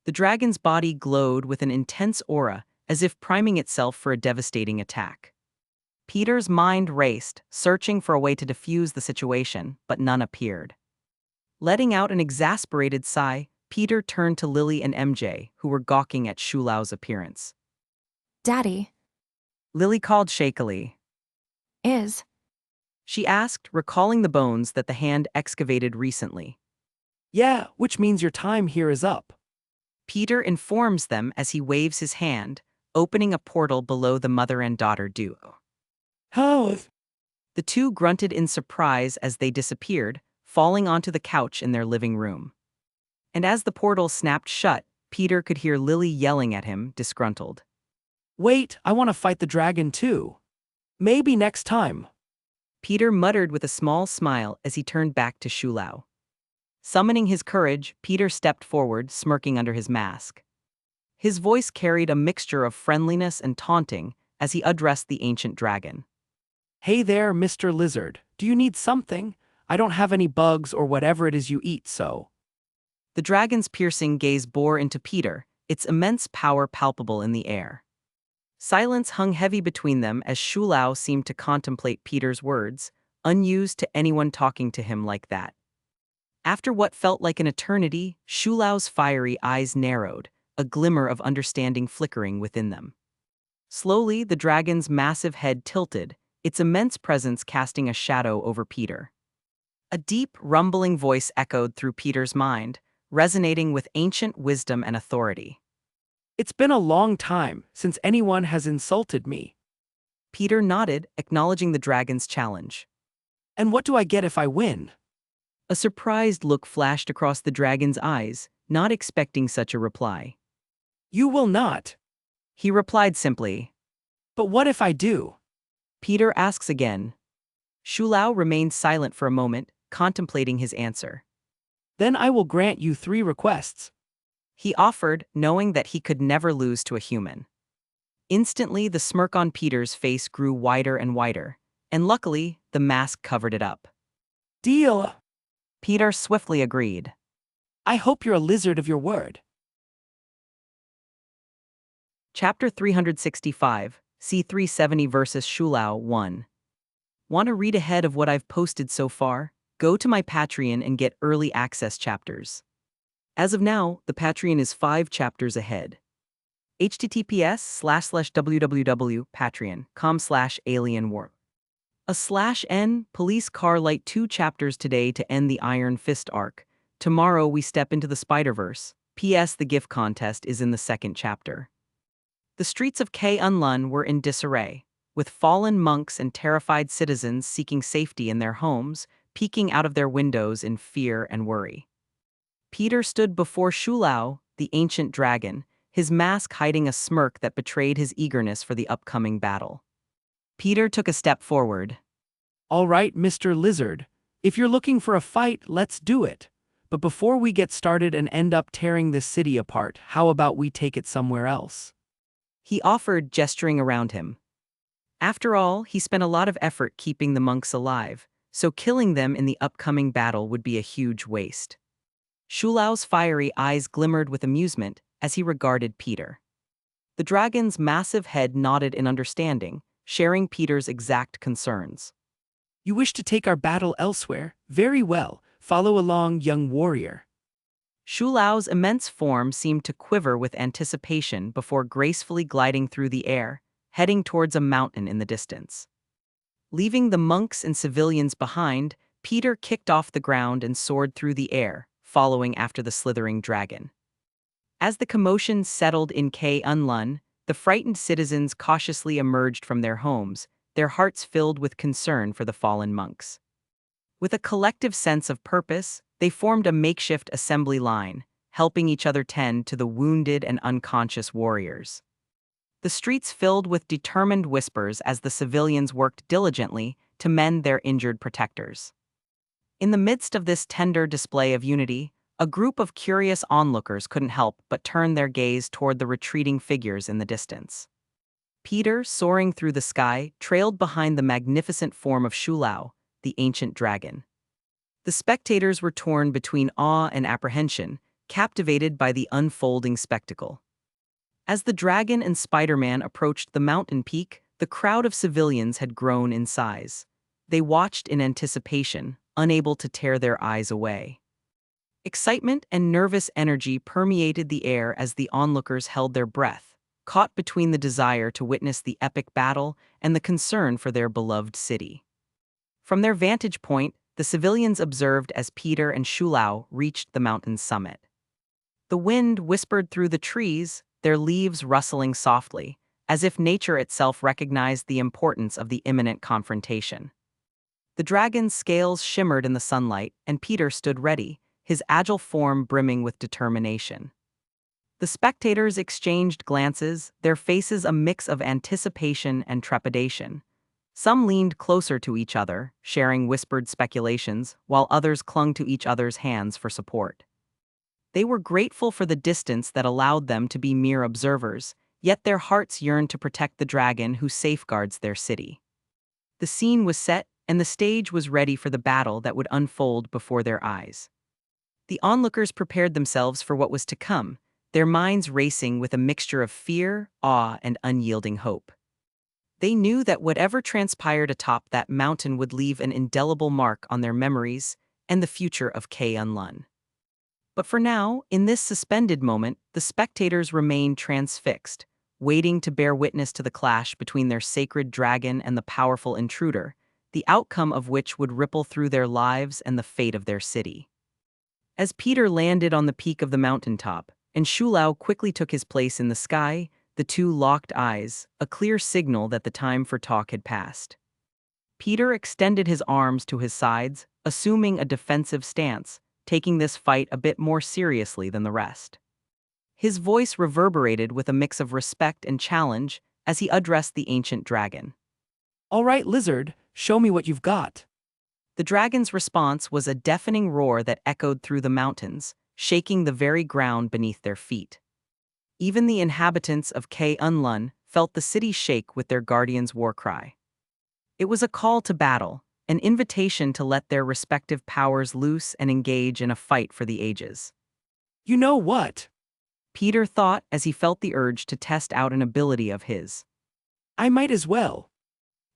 The dragon's body glowed with an intense aura, as if priming itself for a devastating attack. Peter's mind raced, searching for a way to defuse the situation, but none appeared. Letting out an exasperated sigh, Peter turned to Lily and MJ, who were gawking at Shulao's appearance. Daddy, Lily called shakily. is. She asked, recalling the bones that the hand excavated recently. Yeah, which means your time here is up. Peter informs them as he waves his hand, opening a portal below the mother and daughter duo. How? The two grunted in surprise as they disappeared, falling onto the couch in their living room. And as the portal snapped shut, Peter could hear Lily yelling at him, disgruntled. Wait, I want to fight the dragon too. Maybe next time. Peter muttered with a small smile as he turned back to Shulao. Summoning his courage, Peter stepped forward, smirking under his mask. His voice carried a mixture of friendliness and taunting as he addressed the ancient dragon. Hey there, Mr. Lizard. Do you need something? I don't have any bugs or whatever it is you eat, so. The dragon's piercing gaze bore into Peter, its immense power palpable in the air. Silence hung heavy between them as Shulao seemed to contemplate Peter's words, unused to anyone talking to him like that. After what felt like an eternity, Shulao's fiery eyes narrowed, a glimmer of understanding flickering within them. Slowly, the dragon's massive head tilted, its immense presence casting a shadow over Peter. A deep, rumbling voice echoed through Peter's mind, resonating with ancient wisdom and authority. It's been a long time since anyone has insulted me. Peter nodded, acknowledging the dragon's challenge. And what do I get if I win? A surprised look flashed across the dragon's eyes, not expecting such a reply. You will not. He replied simply. But what if I do? Peter asks again. Shulao remained silent for a moment, contemplating his answer. Then I will grant you 3 requests. He offered, knowing that he could never lose to a human. Instantly, the smirk on Peter's face grew wider and wider, and luckily, the mask covered it up. Deal. Peter swiftly agreed. I hope you're a lizard of your word. Chapter 365, C370 vs. Shulao 1. Want to read ahead of what I've posted so far? Go to my Patreon and get early access chapters. As of now, the Patreon is 5 chapters ahead. https://www.patreon.com/alienwar. /n Police Car Light 2 chapters today to end the Iron Fist arc. Tomorrow we step into the Spider-Verse. P.S. The gift contest is in the 2nd chapter. The streets of K-Unlun were in disarray, with fallen monks and terrified citizens seeking safety in their homes, peeking out of their windows in fear and worry. Peter stood before Shulao, the ancient dragon, his mask hiding a smirk that betrayed his eagerness for the upcoming battle. Peter took a step forward. All right, Mr. Lizard. If you're looking for a fight, let's do it. But before we get started and end up tearing this city apart, how about we take it somewhere else? He offered, gesturing around him. After all, he spent a lot of effort keeping the monks alive, so killing them in the upcoming battle would be a huge waste. Shulao's fiery eyes glimmered with amusement as he regarded Peter. The dragon's massive head nodded in understanding, sharing Peter's exact concerns. You wish to take our battle elsewhere? Very well. Follow along, young warrior. Shulao's immense form seemed to quiver with anticipation before gracefully gliding through the air, heading towards a mountain in the distance. Leaving the monks and civilians behind, Peter kicked off the ground and soared through the air, following after the slithering dragon. As the commotion settled in K-Unlun, the frightened citizens cautiously emerged from their homes, their hearts filled with concern for the fallen monks. With a collective sense of purpose, they formed a makeshift assembly line, helping each other tend to the wounded and unconscious warriors. The streets filled with determined whispers as the civilians worked diligently to mend their injured protectors. In the midst of this tender display of unity, a group of curious onlookers couldn't help but turn their gaze toward the retreating figures in the distance. Peter, soaring through the sky, trailed behind the magnificent form of Shulao, the ancient dragon. The spectators were torn between awe and apprehension, captivated by the unfolding spectacle. As the dragon and Spider-Man approached the mountain peak, the crowd of civilians had grown in size. They watched in anticipation, unable to tear their eyes away. Excitement and nervous energy permeated the air as the onlookers held their breath, caught between the desire to witness the epic battle and the concern for their beloved city. From their vantage point, the civilians observed as Peter and Shulao reached the mountain's summit. The wind whispered through the trees, their leaves rustling softly, as if nature itself recognized the importance of the imminent confrontation. The dragon's scales shimmered in the sunlight, and Peter stood ready, his agile form brimming with determination. The spectators exchanged glances, their faces a mix of anticipation and trepidation. Some leaned closer to each other, sharing whispered speculations, while others clung to each other's hands for support. They were grateful for the distance that allowed them to be mere observers, yet their hearts yearned to protect the dragon who safeguards their city. The scene was set, and the stage was ready for the battle that would unfold before their eyes. The onlookers prepared themselves for what was to come, their minds racing with a mixture of fear, awe, and unyielding hope. They knew that whatever transpired atop that mountain would leave an indelible mark on their memories and the future of Unlun. But for now, in this suspended moment, the spectators remained transfixed, waiting to bear witness to the clash between their sacred dragon and the powerful intruder, the outcome of which would ripple through their lives and the fate of their city. As Peter landed on the peak of the mountaintop, and Shulao quickly took his place in the sky, the two locked eyes, a clear signal that the time for talk had passed. Peter extended his arms to his sides, assuming a defensive stance, taking this fight a bit more seriously than the rest. His voice reverberated with a mix of respect and challenge as he addressed the ancient dragon. All right, lizard, show me what you've got. The dragon's response was a deafening roar that echoed through the mountains, shaking the very ground beneath their feet. Even the inhabitants of Unlun felt the city shake with their guardian's war cry. It was a call to battle, an invitation to let their respective powers loose and engage in a fight for the ages. You know what? Peter thought as he felt the urge to test out an ability of his. I might as well.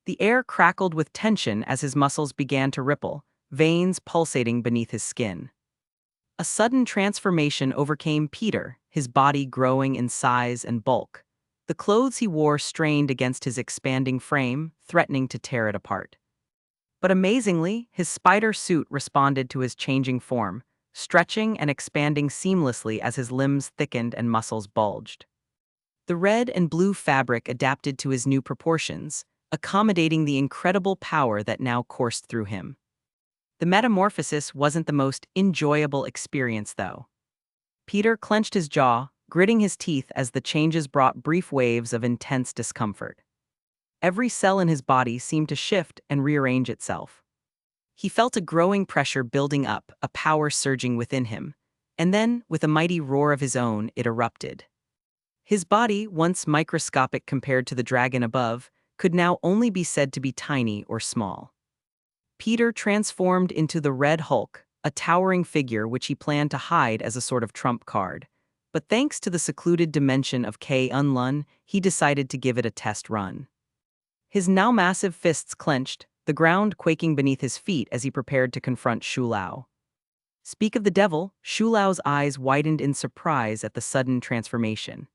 The air crackled with tension as his muscles began to ripple, veins pulsating beneath his skin. A sudden transformation overcame Peter, his body growing in size and bulk. The clothes he wore strained against his expanding frame, threatening to tear it apart. But amazingly, his spider suit responded to his changing form, stretching and expanding seamlessly as his limbs thickened and muscles bulged. The red and blue fabric adapted to his new proportions, accommodating the incredible power that now coursed through him. The metamorphosis wasn't the most enjoyable experience, though. Peter clenched his jaw, gritting his teeth as the changes brought brief waves of intense discomfort. Every cell in his body seemed to shift and rearrange itself. He felt a growing pressure building up, a power surging within him, and then, with a mighty roar of his own, it erupted. His body, once microscopic compared to the dragon above, could now only be said to be tiny or small. Peter transformed into the Red Hulk, a towering figure which he planned to hide as a sort of trump card. But thanks to the secluded dimension of Unlun, he decided to give it a test run. His now massive fists clenched, the ground quaking beneath his feet as he prepared to confront Shulao. Speak of the devil, Shulao's eyes widened in surprise at the sudden transformation.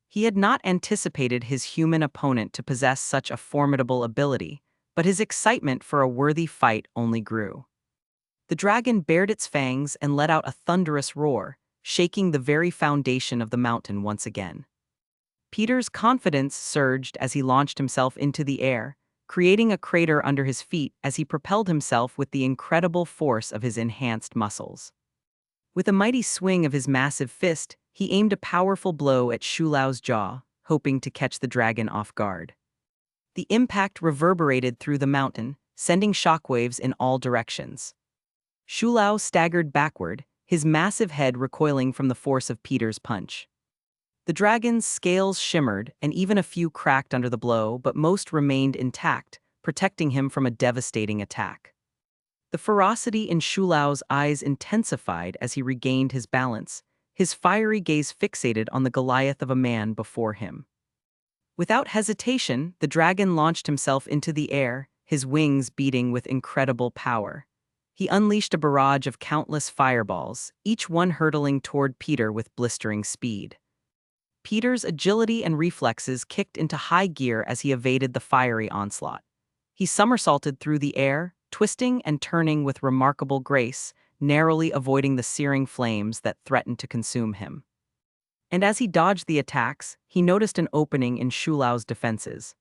He had not anticipated his human opponent to possess such a formidable ability, but his excitement for a worthy fight only grew. The dragon bared its fangs and let out a thunderous roar, shaking the very foundation of the mountain once again. Peter's confidence surged as he launched himself into the air, creating a crater under his feet as he propelled himself with the incredible force of his enhanced muscles. With a mighty swing of his massive fist, he aimed a powerful blow at Shulao's jaw, hoping to catch the dragon off guard. The impact reverberated through the mountain, sending shockwaves in all directions. Shulao staggered backward, his massive head recoiling from the force of Peter's punch. The dragon's scales shimmered, and even a few cracked under the blow, but most remained intact, protecting him from a devastating attack. The ferocity in Shulao's eyes intensified as he regained his balance, his fiery gaze fixated on the Goliath of a man before him. Without hesitation, the dragon launched himself into the air, his wings beating with incredible power. He unleashed a barrage of countless fireballs, each one hurtling toward Peter with blistering speed. Peter's agility and reflexes kicked into high gear as he evaded the fiery onslaught. He somersaulted through the air, twisting and turning with remarkable grace, narrowly avoiding the searing flames that threatened to consume him. And as he dodged the attacks, he noticed an opening in Shulao's defenses.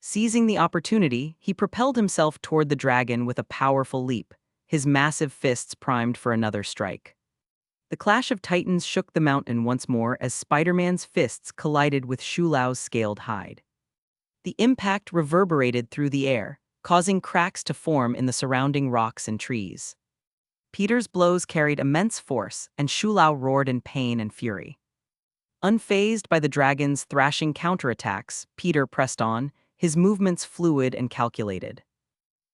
Seizing the opportunity, he propelled himself toward the dragon with a powerful leap, his massive fists primed for another strike. The clash of titans shook the mountain once more as Spider-Man's fists collided with Shulau's scaled hide. The impact reverberated through the air, causing cracks to form in the surrounding rocks and trees. Peter's blows carried immense force, and Shulau roared in pain and fury. Unfazed by the dragon's thrashing counterattacks, Peter pressed on, his movements fluid and calculated.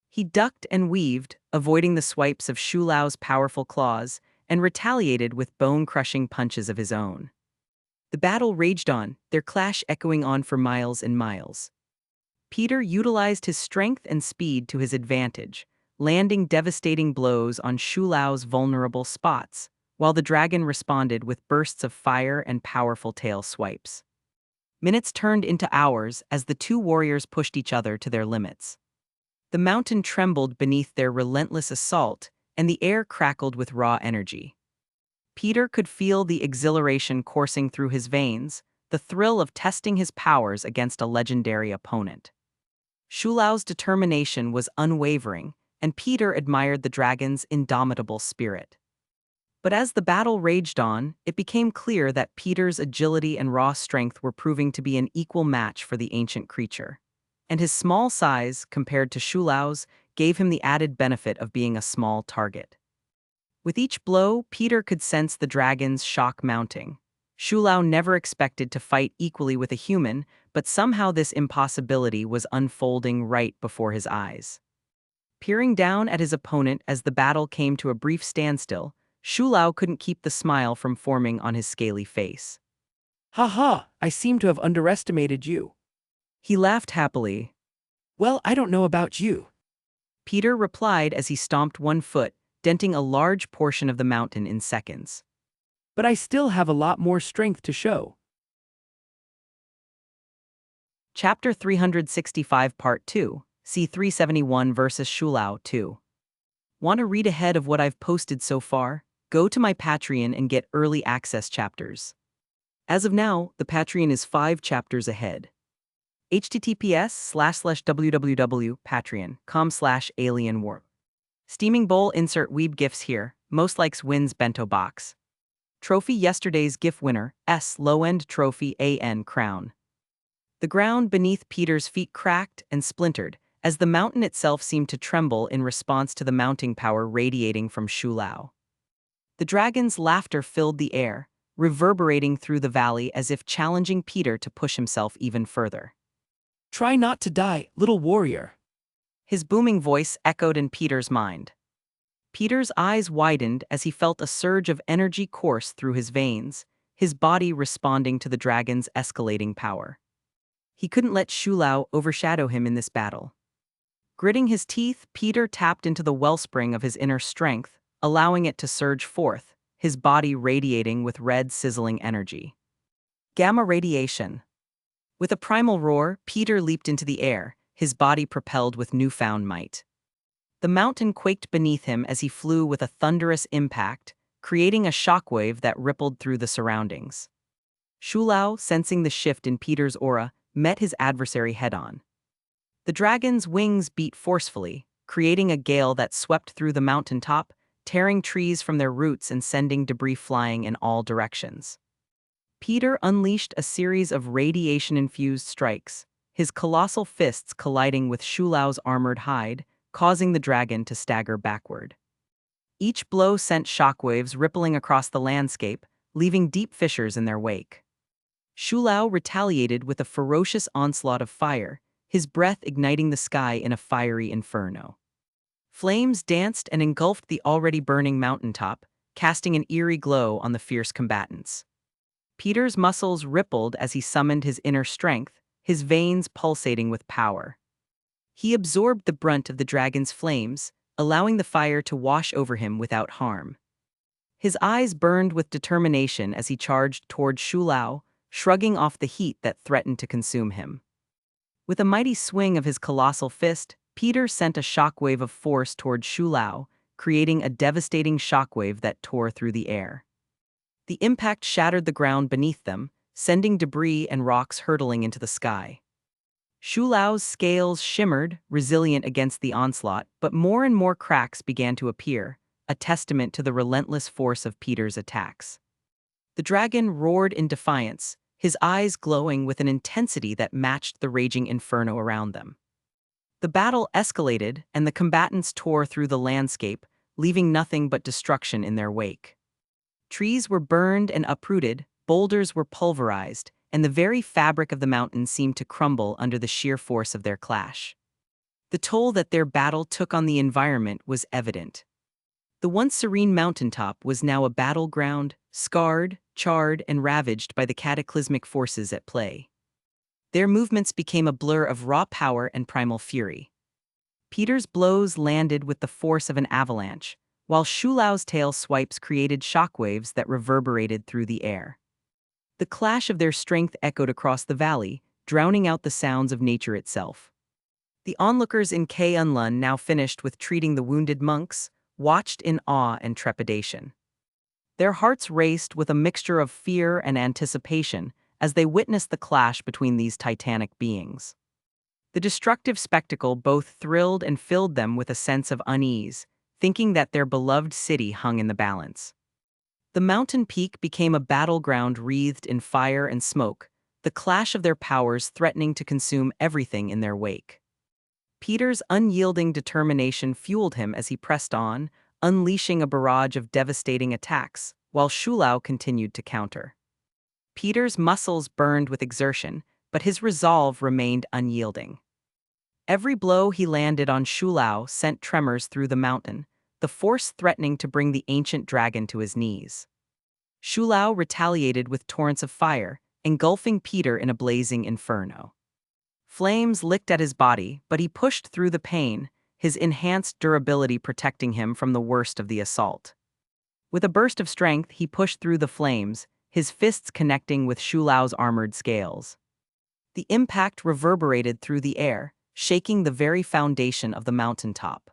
He ducked and weaved, avoiding the swipes of Shulau's powerful claws, and retaliated with bone-crushing punches of his own. The battle raged on, their clash echoing on for miles and miles. Peter utilized his strength and speed to his advantage, landing devastating blows on Shulau's vulnerable spots, while the dragon responded with bursts of fire and powerful tail swipes. Minutes turned into hours as the two warriors pushed each other to their limits. The mountain trembled beneath their relentless assault, and the air crackled with raw energy. Peter could feel the exhilaration coursing through his veins, the thrill of testing his powers against a legendary opponent. Shulau's determination was unwavering, and Peter admired the dragon's indomitable spirit. But as the battle raged on, it became clear that Peter's agility and raw strength were proving to be an equal match for the ancient creature. And his small size, compared to Shulau's, gave him the added benefit of being a small target. With each blow, Peter could sense the dragon's shock mounting. Shulau never expected to fight equally with a human, but somehow this impossibility was unfolding right before his eyes. Peering down at his opponent as the battle came to a brief standstill, Shulau couldn't keep the smile from forming on his scaly face. Ha ha, I seem to have underestimated you. He laughed happily. Well, I don't know about you. Peter replied as he stomped one foot, denting a large portion of the mountain in seconds. But I still have a lot more strength to show. Chapter 365 Part 2, C371 vs. Shulau 2. Want to read ahead of what I've posted so far? Go to my Patreon and get early access chapters. As of now, the Patreon is 5 chapters ahead. https://www.patreon.com/alienwarp. Steaming Bowl insert Weeb GIFs here, most likes wins bento box. Trophy yesterday's GIF winner, S low-end trophy AN crown. The ground beneath Peter's feet cracked and splintered, as the mountain itself seemed to tremble in response to the mounting power radiating from Shulau. The dragon's laughter filled the air, reverberating through the valley as if challenging Peter to push himself even further. Try not to die, little warrior. His booming voice echoed in Peter's mind. Peter's eyes widened as he felt a surge of energy course through his veins, his body responding to the dragon's escalating power. He couldn't let Shulau overshadow him in this battle. Gritting his teeth, Peter tapped into the wellspring of his inner strength, allowing it to surge forth, his body radiating with red, sizzling energy. Gamma radiation. With a primal roar, Peter leaped into the air, his body propelled with newfound might. The mountain quaked beneath him as he flew with a thunderous impact, creating a shockwave that rippled through the surroundings. Shulau, sensing the shift in Peter's aura, met his adversary head-on. The dragon's wings beat forcefully, creating a gale that swept through the mountaintop, tearing trees from their roots and sending debris flying in all directions. Peter unleashed a series of radiation-infused strikes, his colossal fists colliding with Shulau's armored hide, causing the dragon to stagger backward. Each blow sent shockwaves rippling across the landscape, leaving deep fissures in their wake. Shulau retaliated with a ferocious onslaught of fire, his breath igniting the sky in a fiery inferno. Flames danced and engulfed the already burning mountaintop, casting an eerie glow on the fierce combatants. Peter's muscles rippled as he summoned his inner strength, his veins pulsating with power. He absorbed the brunt of the dragon's flames, allowing the fire to wash over him without harm. His eyes burned with determination as he charged toward Shulau, shrugging off the heat that threatened to consume him. With a mighty swing of his colossal fist, Peter sent a shockwave of force toward Shulau, creating a devastating shockwave that tore through the air. The impact shattered the ground beneath them, sending debris and rocks hurtling into the sky. Shulau's scales shimmered, resilient against the onslaught, but more and more cracks began to appear, a testament to the relentless force of Peter's attacks. The dragon roared in defiance, his eyes glowing with an intensity that matched the raging inferno around them. The battle escalated, and the combatants tore through the landscape, leaving nothing but destruction in their wake. Trees were burned and uprooted, boulders were pulverized, and the very fabric of the mountain seemed to crumble under the sheer force of their clash. The toll that their battle took on the environment was evident. The once serene mountaintop was now a battleground, scarred, charred, and ravaged by the cataclysmic forces at play. Their movements became a blur of raw power and primal fury. Peter's blows landed with the force of an avalanche, while Shulao's tail swipes created shockwaves that reverberated through the air. The clash of their strength echoed across the valley, drowning out the sounds of nature itself. The onlookers in K'un-Lun, now finished with treating the wounded monks, watched in awe and trepidation. Their hearts raced with a mixture of fear and anticipation as they witnessed the clash between these titanic beings. The destructive spectacle both thrilled and filled them with a sense of unease, thinking that their beloved city hung in the balance. The mountain peak became a battleground wreathed in fire and smoke, the clash of their powers threatening to consume everything in their wake. Peter's unyielding determination fueled him as he pressed on, unleashing a barrage of devastating attacks, while Shulao continued to counter. Peter's muscles burned with exertion, but his resolve remained unyielding. Every blow he landed on Shulao sent tremors through the mountain, the force threatening to bring the ancient dragon to his knees. Shulao retaliated with torrents of fire, engulfing Peter in a blazing inferno. Flames licked at his body, but he pushed through the pain, his enhanced durability protecting him from the worst of the assault. With a burst of strength, he pushed through the flames, his fists connecting with Shulao's armored scales. The impact reverberated through the air, shaking the very foundation of the mountaintop.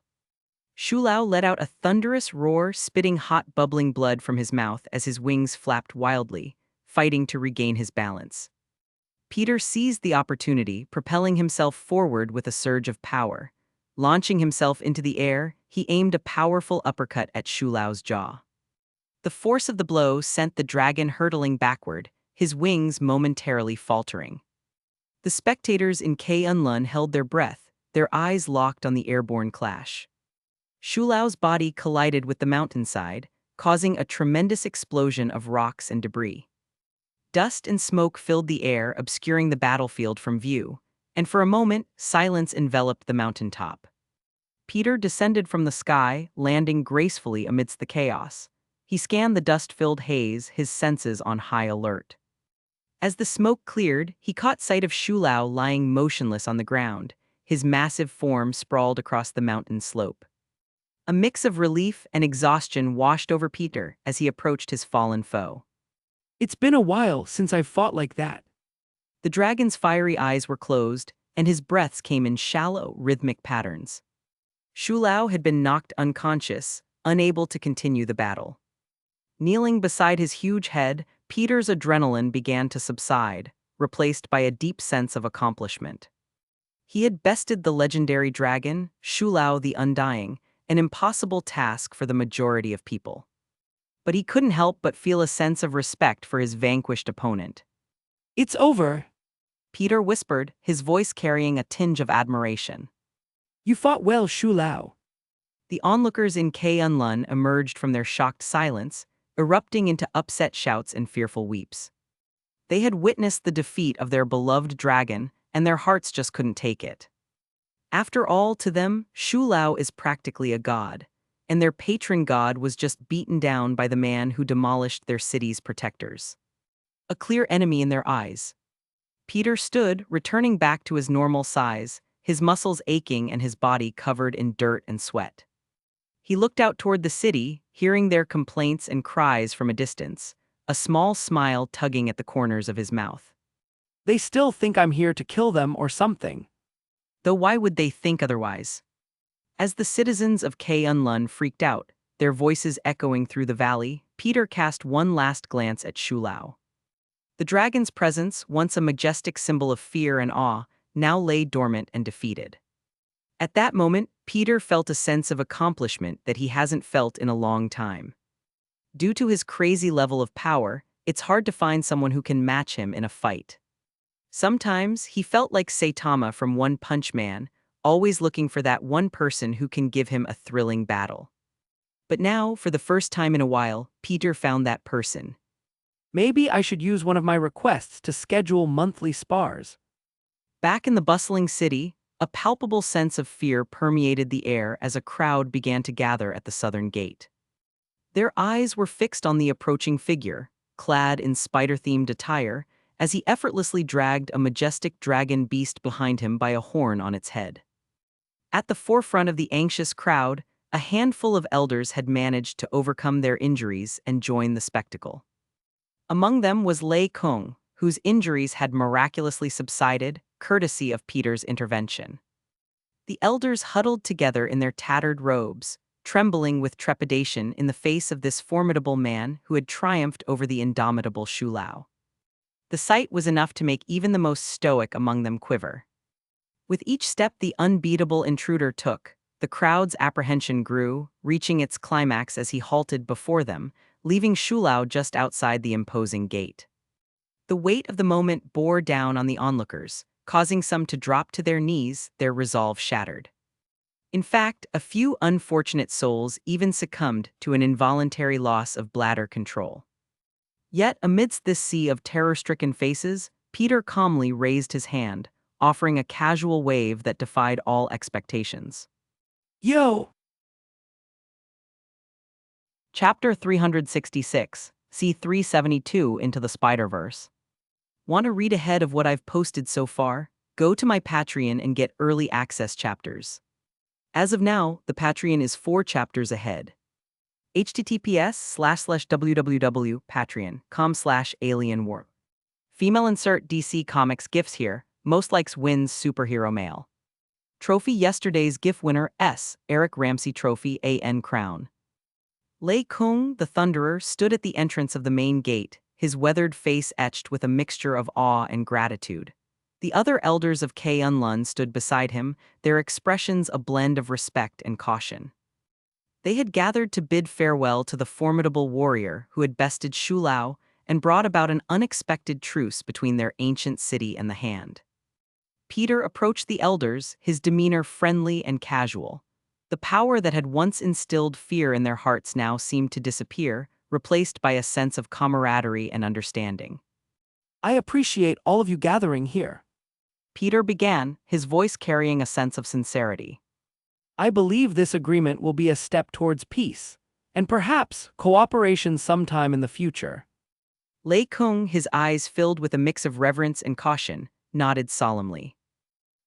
Shulao let out a thunderous roar, spitting hot bubbling blood from his mouth as his wings flapped wildly, fighting to regain his balance. Peter seized the opportunity, propelling himself forward with a surge of power. Launching himself into the air, he aimed a powerful uppercut at Shulao's jaw. The force of the blow sent the dragon hurtling backward, his wings momentarily faltering. The spectators in K'un-Lun held their breath, their eyes locked on the airborne clash. Shulao's body collided with the mountainside, causing a tremendous explosion of rocks and debris. Dust and smoke filled the air, obscuring the battlefield from view, and for a moment, silence enveloped the mountaintop. Peter descended from the sky, landing gracefully amidst the chaos. He scanned the dust-filled haze, his senses on high alert. As the smoke cleared, he caught sight of Shulao lying motionless on the ground, his massive form sprawled across the mountain slope. A mix of relief and exhaustion washed over Peter as he approached his fallen foe. It's been a while since I've fought like that. The dragon's fiery eyes were closed, and his breaths came in shallow, rhythmic patterns. Shulao had been knocked unconscious, unable to continue the battle. Kneeling beside his huge head, Peter's adrenaline began to subside, replaced by a deep sense of accomplishment. He had bested the legendary dragon, Shulao the Undying, an impossible task for the majority of people. But he couldn't help but feel a sense of respect for his vanquished opponent. It's over. Peter whispered, his voice carrying a tinge of admiration. You fought well, Shulao. The onlookers in K'un-Lun emerged from their shocked silence, erupting into upset shouts and fearful weeps. They had witnessed the defeat of their beloved dragon, and their hearts just couldn't take it. After all, to them, Shulao is practically a god, and their patron god was just beaten down by the man who demolished their city's protectors. A clear enemy in their eyes. Peter stood, returning back to his normal size, his muscles aching and his body covered in dirt and sweat. He looked out toward the city, hearing their complaints and cries from a distance, a small smile tugging at the corners of his mouth. They still think I'm here to kill them or something. Though why would they think otherwise? As the citizens of K'un-Lun freaked out, their voices echoing through the valley, Peter cast one last glance at Shulao. The dragon's presence, once a majestic symbol of fear and awe, now lay dormant and defeated. At that moment, Peter felt a sense of accomplishment that he hasn't felt in a long time. Due to his crazy level of power, it's hard to find someone who can match him in a fight. Sometimes he felt like Saitama from One Punch Man, always looking for that one person who can give him a thrilling battle. But now, for the first time in a while, Peter found that person. Maybe I should use one of my requests to schedule monthly spars. Back in the bustling city, a palpable sense of fear permeated the air as a crowd began to gather at the southern gate. Their eyes were fixed on the approaching figure, clad in spider-themed attire, as he effortlessly dragged a majestic dragon beast behind him by a horn on its head. At the forefront of the anxious crowd, a handful of elders had managed to overcome their injuries and join the spectacle. Among them was Lei Kung, whose injuries had miraculously subsided, courtesy of Peter's intervention. The elders huddled together in their tattered robes, trembling with trepidation in the face of this formidable man who had triumphed over the indomitable Shu Lao. The sight was enough to make even the most stoic among them quiver. With each step the unbeatable intruder took, the crowd's apprehension grew, reaching its climax as he halted before them, leaving Shu Lao just outside the imposing gate. The weight of the moment bore down on the onlookers, causing some to drop to their knees, their resolve shattered. In fact, a few unfortunate souls even succumbed to an involuntary loss of bladder control. Yet, amidst this sea of terror-stricken faces, Peter calmly raised his hand, offering a casual wave that defied all expectations. Yo! Chapter 366, C372 Into the Spider-Verse. Want to read ahead of what I've posted so far? Go to my Patreon and get early access chapters. As of now, the Patreon is 4 chapters ahead. https://www.patreon.com/alienwarp. Female insert DC Comics gifts here. Most likes wins superhero male. Trophy yesterday's GIF winner S. Eric Ramsey Trophy AN Crown. Lei Kung, the Thunderer, stood at the entrance of the main gate, his weathered face etched with a mixture of awe and gratitude. The other elders of K-Unlun stood beside him, their expressions a blend of respect and caution. They had gathered to bid farewell to the formidable warrior who had bested Shu Lao and brought about an unexpected truce between their ancient city and the Hand. Peter approached the elders, his demeanor friendly and casual. The power that had once instilled fear in their hearts now seemed to disappear, replaced by a sense of camaraderie and understanding. I appreciate all of you gathering here. Peter began, his voice carrying a sense of sincerity. I believe this agreement will be a step towards peace, and perhaps cooperation sometime in the future. Lei Kung, his eyes filled with a mix of reverence and caution, nodded solemnly.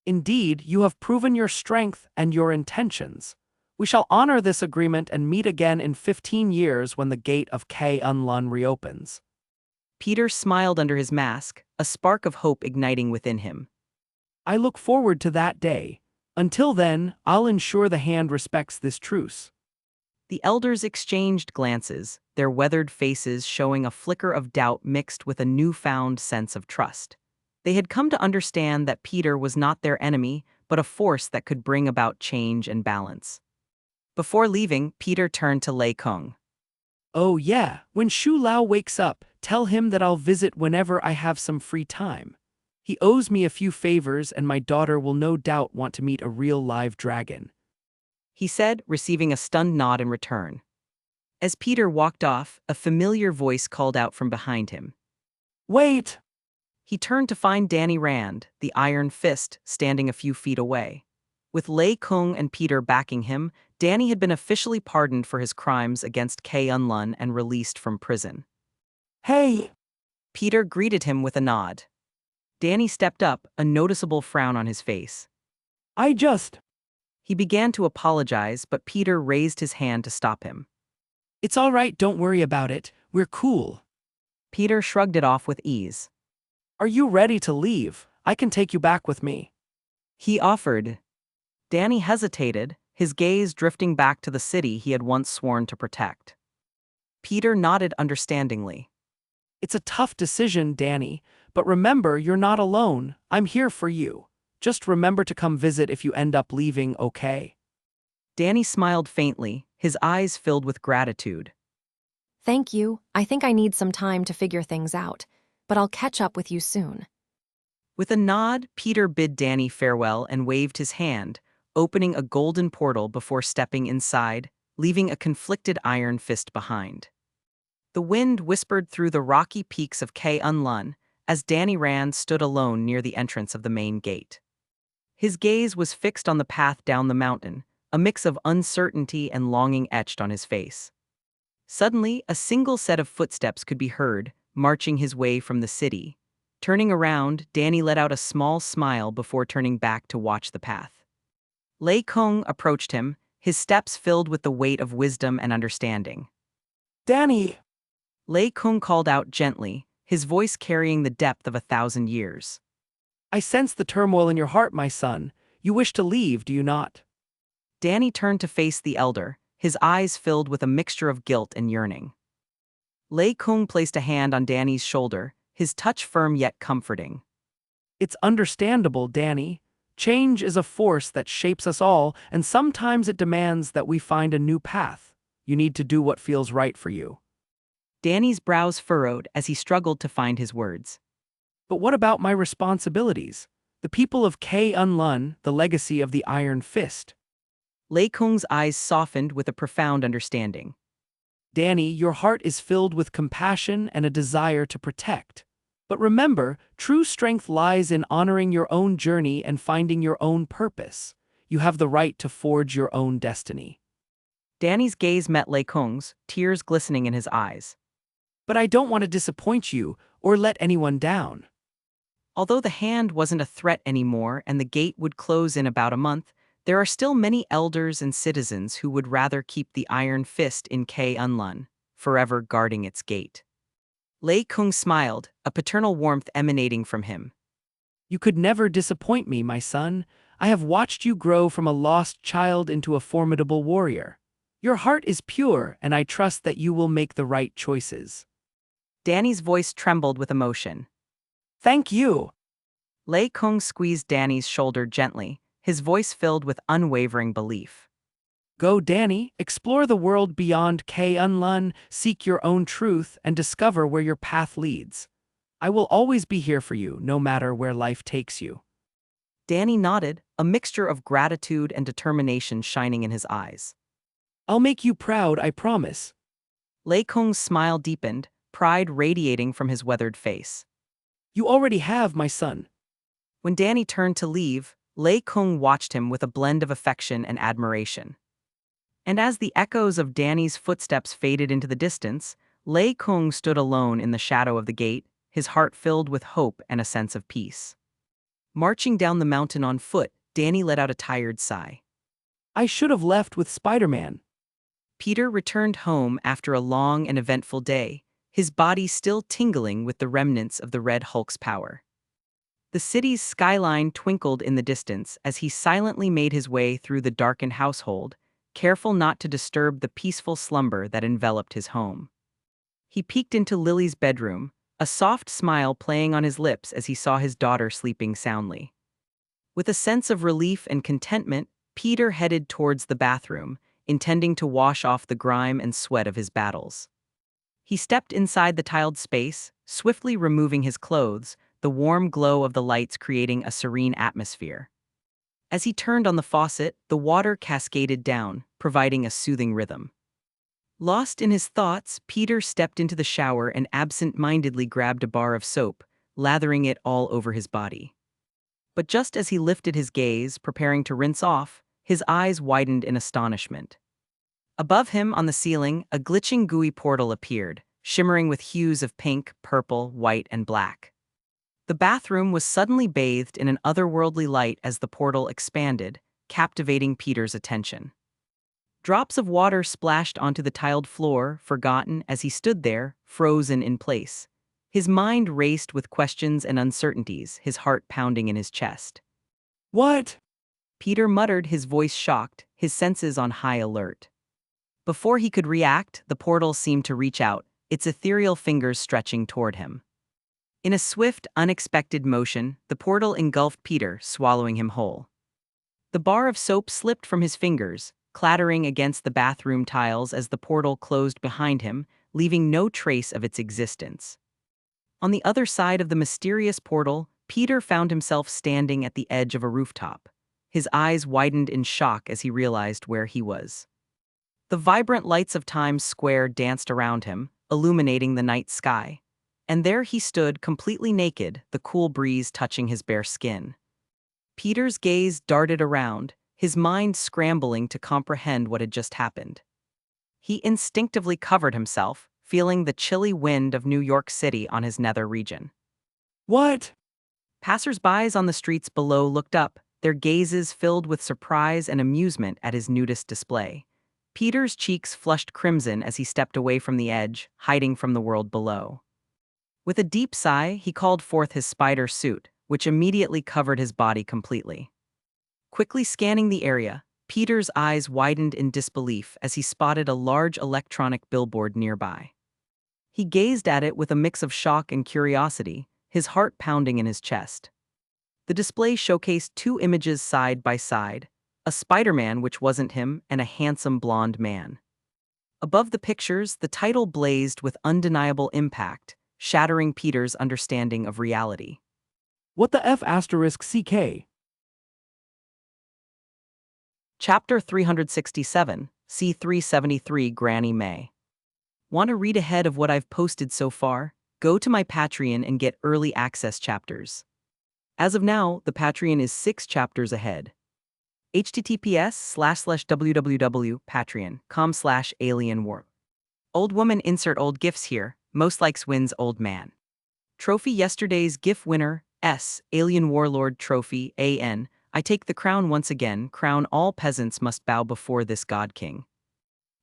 Indeed, you have proven your strength and your intentions. We shall honor this agreement and meet again in 15 years when the gate of K-Unlun reopens. Peter smiled under his mask, a spark of hope igniting within him. I look forward to that day. Until then, I'll ensure the Hand respects this truce. The elders exchanged glances, their weathered faces showing a flicker of doubt mixed with a newfound sense of trust. They had come to understand that Peter was not their enemy, but a force that could bring about change and balance. Before leaving, Peter turned to Lei Kung. Oh yeah, when Shu Lao wakes up, tell him that I'll visit whenever I have some free time. He owes me a few favors and my daughter will no doubt want to meet a real live dragon, He said, receiving a stunned nod in return. As Peter walked off, a familiar voice called out from behind him. Wait! He turned to find Danny Rand, the Iron Fist, standing a few feet away. With Lei Kung and Peter backing him, Danny had been officially pardoned for his crimes against K-Unlun and released from prison. Hey! Peter greeted him with a nod. Danny stepped up, a noticeable frown on his face. He began to apologize, but Peter raised his hand to stop him. It's all right, don't worry about it, we're cool. Peter shrugged it off with ease. Are you ready to leave? I can take you back with me. He offered. Danny hesitated, his gaze drifting back to the city he had once sworn to protect. Peter nodded understandingly. It's a tough decision, Danny, but remember you're not alone, I'm here for you. Just remember to come visit if you end up leaving, okay? Danny smiled faintly, his eyes filled with gratitude. Thank you. I think I need some time to figure things out, but I'll catch up with you soon. With a nod, Peter bid Danny farewell and waved his hand, opening a golden portal before stepping inside, leaving a conflicted iron fist behind. The wind whispered through the rocky peaks of Unlun as Danny Rand stood alone near the entrance of the main gate. His gaze was fixed on the path down the mountain, a mix of uncertainty and longing etched on his face. Suddenly, a single set of footsteps could be heard, marching his way from the city. Turning around, Danny let out a small smile before turning back to watch the path. Lei Kung approached him, his steps filled with the weight of wisdom and understanding. Danny! Lei Kung called out gently, his voice carrying the depth of 1,000 years. I sense the turmoil in your heart, my son. You wish to leave, do you not? Danny turned to face the elder, his eyes filled with a mixture of guilt and yearning. Lei Kung placed a hand on Danny's shoulder, his touch firm yet comforting. It's understandable, Danny. Change is a force that shapes us all, and sometimes it demands that we find a new path. You need to do what feels right for you. Danny's brows furrowed as he struggled to find his words. But what about my responsibilities? The people of Unlun, the legacy of the Iron Fist. Lei Kung's eyes softened with a profound understanding. Danny, your heart is filled with compassion and a desire to protect. But remember, true strength lies in honoring your own journey and finding your own purpose. You have the right to forge your own destiny. Danny's gaze met Lei Kung's, tears glistening in his eyes. But I don't want to disappoint you or let anyone down. Although the hand wasn't a threat anymore and the gate would close in about a month, there are still many elders and citizens who would rather keep the Iron Fist in Unlun, forever guarding its gate. Lei Kung smiled, a paternal warmth emanating from him. You could never disappoint me, my son. I have watched you grow from a lost child into a formidable warrior. Your heart is pure, and I trust that you will make the right choices. Danny's voice trembled with emotion. Thank you. Lei Kung squeezed Danny's shoulder gently, his voice filled with unwavering belief. Go, Danny, explore the world beyond Unlun, seek your own truth, and discover where your path leads. I will always be here for you, no matter where life takes you. Danny nodded, a mixture of gratitude and determination shining in his eyes. I'll make you proud, I promise. Lei Kung's smile deepened, pride radiating from his weathered face. You already have, my son. When Danny turned to leave, Lei Kung watched him with a blend of affection and admiration. And as the echoes of Danny's footsteps faded into the distance, Lei Kung stood alone in the shadow of the gate, his heart filled with hope and a sense of peace. Marching down the mountain on foot, Danny let out a tired sigh. I should have left with Spiderman. Peter returned home after a long and eventful day, his body still tingling with the remnants of the Red Hulk's power. The city's skyline twinkled in the distance as he silently made his way through the darkened household, careful not to disturb the peaceful slumber that enveloped his home. He peeked into Lily's bedroom, a soft smile playing on his lips as he saw his daughter sleeping soundly. With a sense of relief and contentment, Peter headed towards the bathroom, intending to wash off the grime and sweat of his battles. He stepped inside the tiled space, swiftly removing his clothes, the warm glow of the lights creating a serene atmosphere. As he turned on the faucet, the water cascaded down, providing a soothing rhythm. Lost in his thoughts, Peter stepped into the shower and absent-mindedly grabbed a bar of soap, lathering it all over his body. But just as he lifted his gaze, preparing to rinse off, his eyes widened in astonishment. Above him on the ceiling, a glitching gooey portal appeared, shimmering with hues of pink, purple, white, and black. The bathroom was suddenly bathed in an otherworldly light as the portal expanded, captivating Peter's attention. Drops of water splashed onto the tiled floor, forgotten as he stood there, frozen in place. His mind raced with questions and uncertainties, his heart pounding in his chest. What? Peter muttered, his voice shocked, his senses on high alert. Before he could react, the portal seemed to reach out, its ethereal fingers stretching toward him. In a swift, unexpected motion, the portal engulfed Peter, swallowing him whole. The bar of soap slipped from his fingers, clattering against the bathroom tiles as the portal closed behind him, leaving no trace of its existence. On the other side of the mysterious portal, Peter found himself standing at the edge of a rooftop. His eyes widened in shock as he realized where he was. The vibrant lights of Times Square danced around him, illuminating the night sky. And there he stood, completely naked, the cool breeze touching his bare skin. Peter's gaze darted around, his mind scrambling to comprehend what had just happened. He instinctively covered himself, feeling the chilly wind of New York City on his nether region. What? Passers-by on the streets below looked up, their gazes filled with surprise and amusement at his nudist display. Peter's cheeks flushed crimson as he stepped away from the edge, hiding from the world below. With a deep sigh, he called forth his spider suit, which immediately covered his body completely. Quickly scanning the area, Peter's eyes widened in disbelief as he spotted a large electronic billboard nearby. He gazed at it with a mix of shock and curiosity, his heart pounding in his chest. The display showcased two images side by side, a Spider-Man which wasn't him and a handsome blonde man. Above the pictures, the title blazed with undeniable impact, shattering Peter's understanding of reality. What the F asterisk CK? Chapter 367, C373 Granny May. Want to read ahead of what I've posted so far? Go to my Patreon and get early access chapters. As of now, the Patreon is 6 chapters ahead. https://www.patreon.com/alienwarp. Old woman insert old gifs here, most likes wins old man. Trophy yesterday's GIF winner, S, Alien Warlord Trophy, AN, I take the crown once again, crown all peasants must bow before this god king.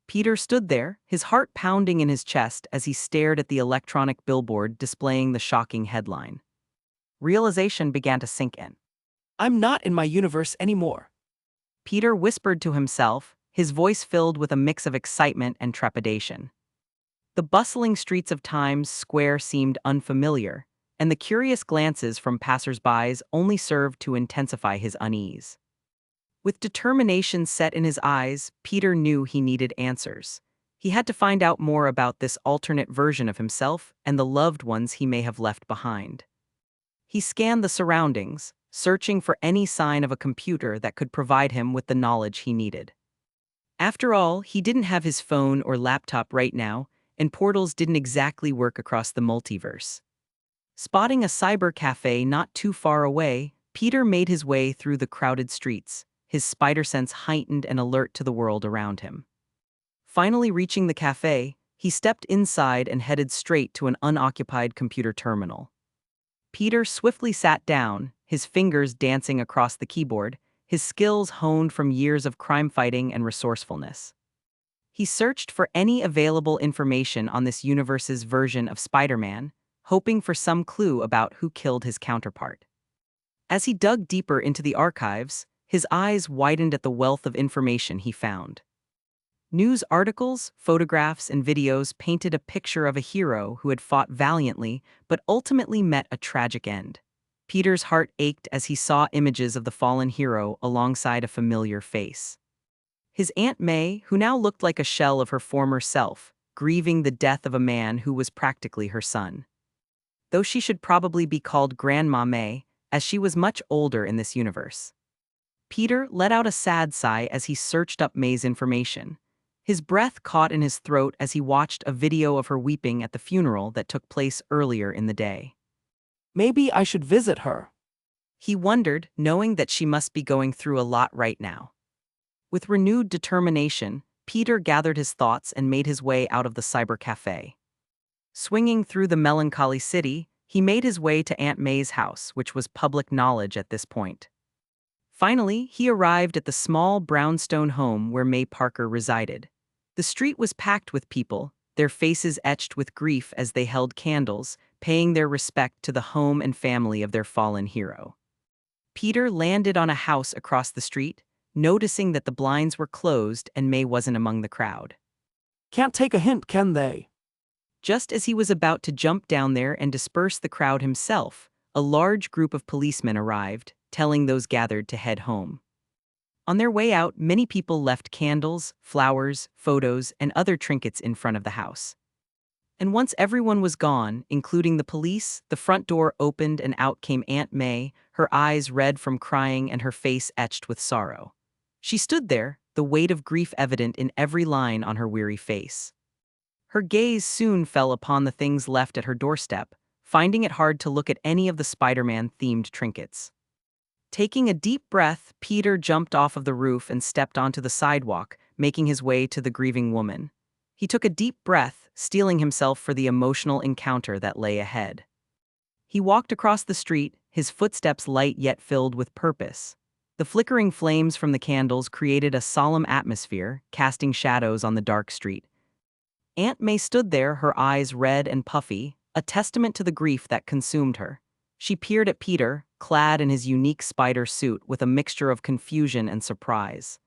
Peter stood there, his heart pounding in his chest as he stared at the electronic billboard displaying the shocking headline. Realization began to sink in. I'm not in my universe anymore. Peter whispered to himself, his voice filled with a mix of excitement and trepidation. The bustling streets of Times Square seemed unfamiliar, and the curious glances from passers-by only served to intensify his unease. With determination set in his eyes, Peter knew he needed answers. He had to find out more about this alternate version of himself and the loved ones he may have left behind. He scanned the surroundings, searching for any sign of a computer that could provide him with the knowledge he needed. After all, he didn't have his phone or laptop right now, and portals didn't exactly work across the multiverse. Spotting a cyber cafe not too far away, Peter made his way through the crowded streets, his spider sense heightened and alert to the world around him. Finally reaching the cafe, he stepped inside and headed straight to an unoccupied computer terminal. Peter swiftly sat down, his fingers dancing across the keyboard, his skills honed from years of crime fighting and resourcefulness. He searched for any available information on this universe's version of Spider-Man, hoping for some clue about who killed his counterpart. As he dug deeper into the archives, his eyes widened at the wealth of information he found. News articles, photographs, and videos painted a picture of a hero who had fought valiantly but ultimately met a tragic end. Peter's heart ached as he saw images of the fallen hero alongside a familiar face. His Aunt May, who now looked like a shell of her former self, grieving the death of a man who was practically her son. Though she should probably be called Grandma May, as she was much older in this universe. Peter let out a sad sigh as he searched up May's information. His breath caught in his throat as he watched a video of her weeping at the funeral that took place earlier in the day. Maybe I should visit her. He wondered, knowing that she must be going through a lot right now. With renewed determination, Peter gathered his thoughts and made his way out of the cyber cafe. Swinging through the melancholy city, he made his way to Aunt May's house, which was public knowledge at this point. Finally, he arrived at the small brownstone home where May Parker resided. The street was packed with people, their faces etched with grief as they held candles, paying their respect to the home and family of their fallen hero. Peter landed on a house across the street, noticing that the blinds were closed and May wasn't among the crowd. Can't take a hint, can they? Just as he was about to jump down there and disperse the crowd himself, a large group of policemen arrived, telling those gathered to head home. On their way out, many people left candles, flowers, photos, and other trinkets in front of the house. And once everyone was gone, including the police, the front door opened and out came Aunt May, her eyes red from crying and her face etched with sorrow. She stood there, the weight of grief evident in every line on her weary face. Her gaze soon fell upon the things left at her doorstep, finding it hard to look at any of the Spider-Man-themed trinkets. Taking a deep breath, Peter jumped off of the roof and stepped onto the sidewalk, making his way to the grieving woman. He took a deep breath, steeling himself for the emotional encounter that lay ahead. He walked across the street, his footsteps light yet filled with purpose. The flickering flames from the candles created a solemn atmosphere, casting shadows on the dark street. Aunt May stood there, her eyes red and puffy, a testament to the grief that consumed her. She peered at Peter, clad in his unique spider suit with a mixture of confusion and surprise.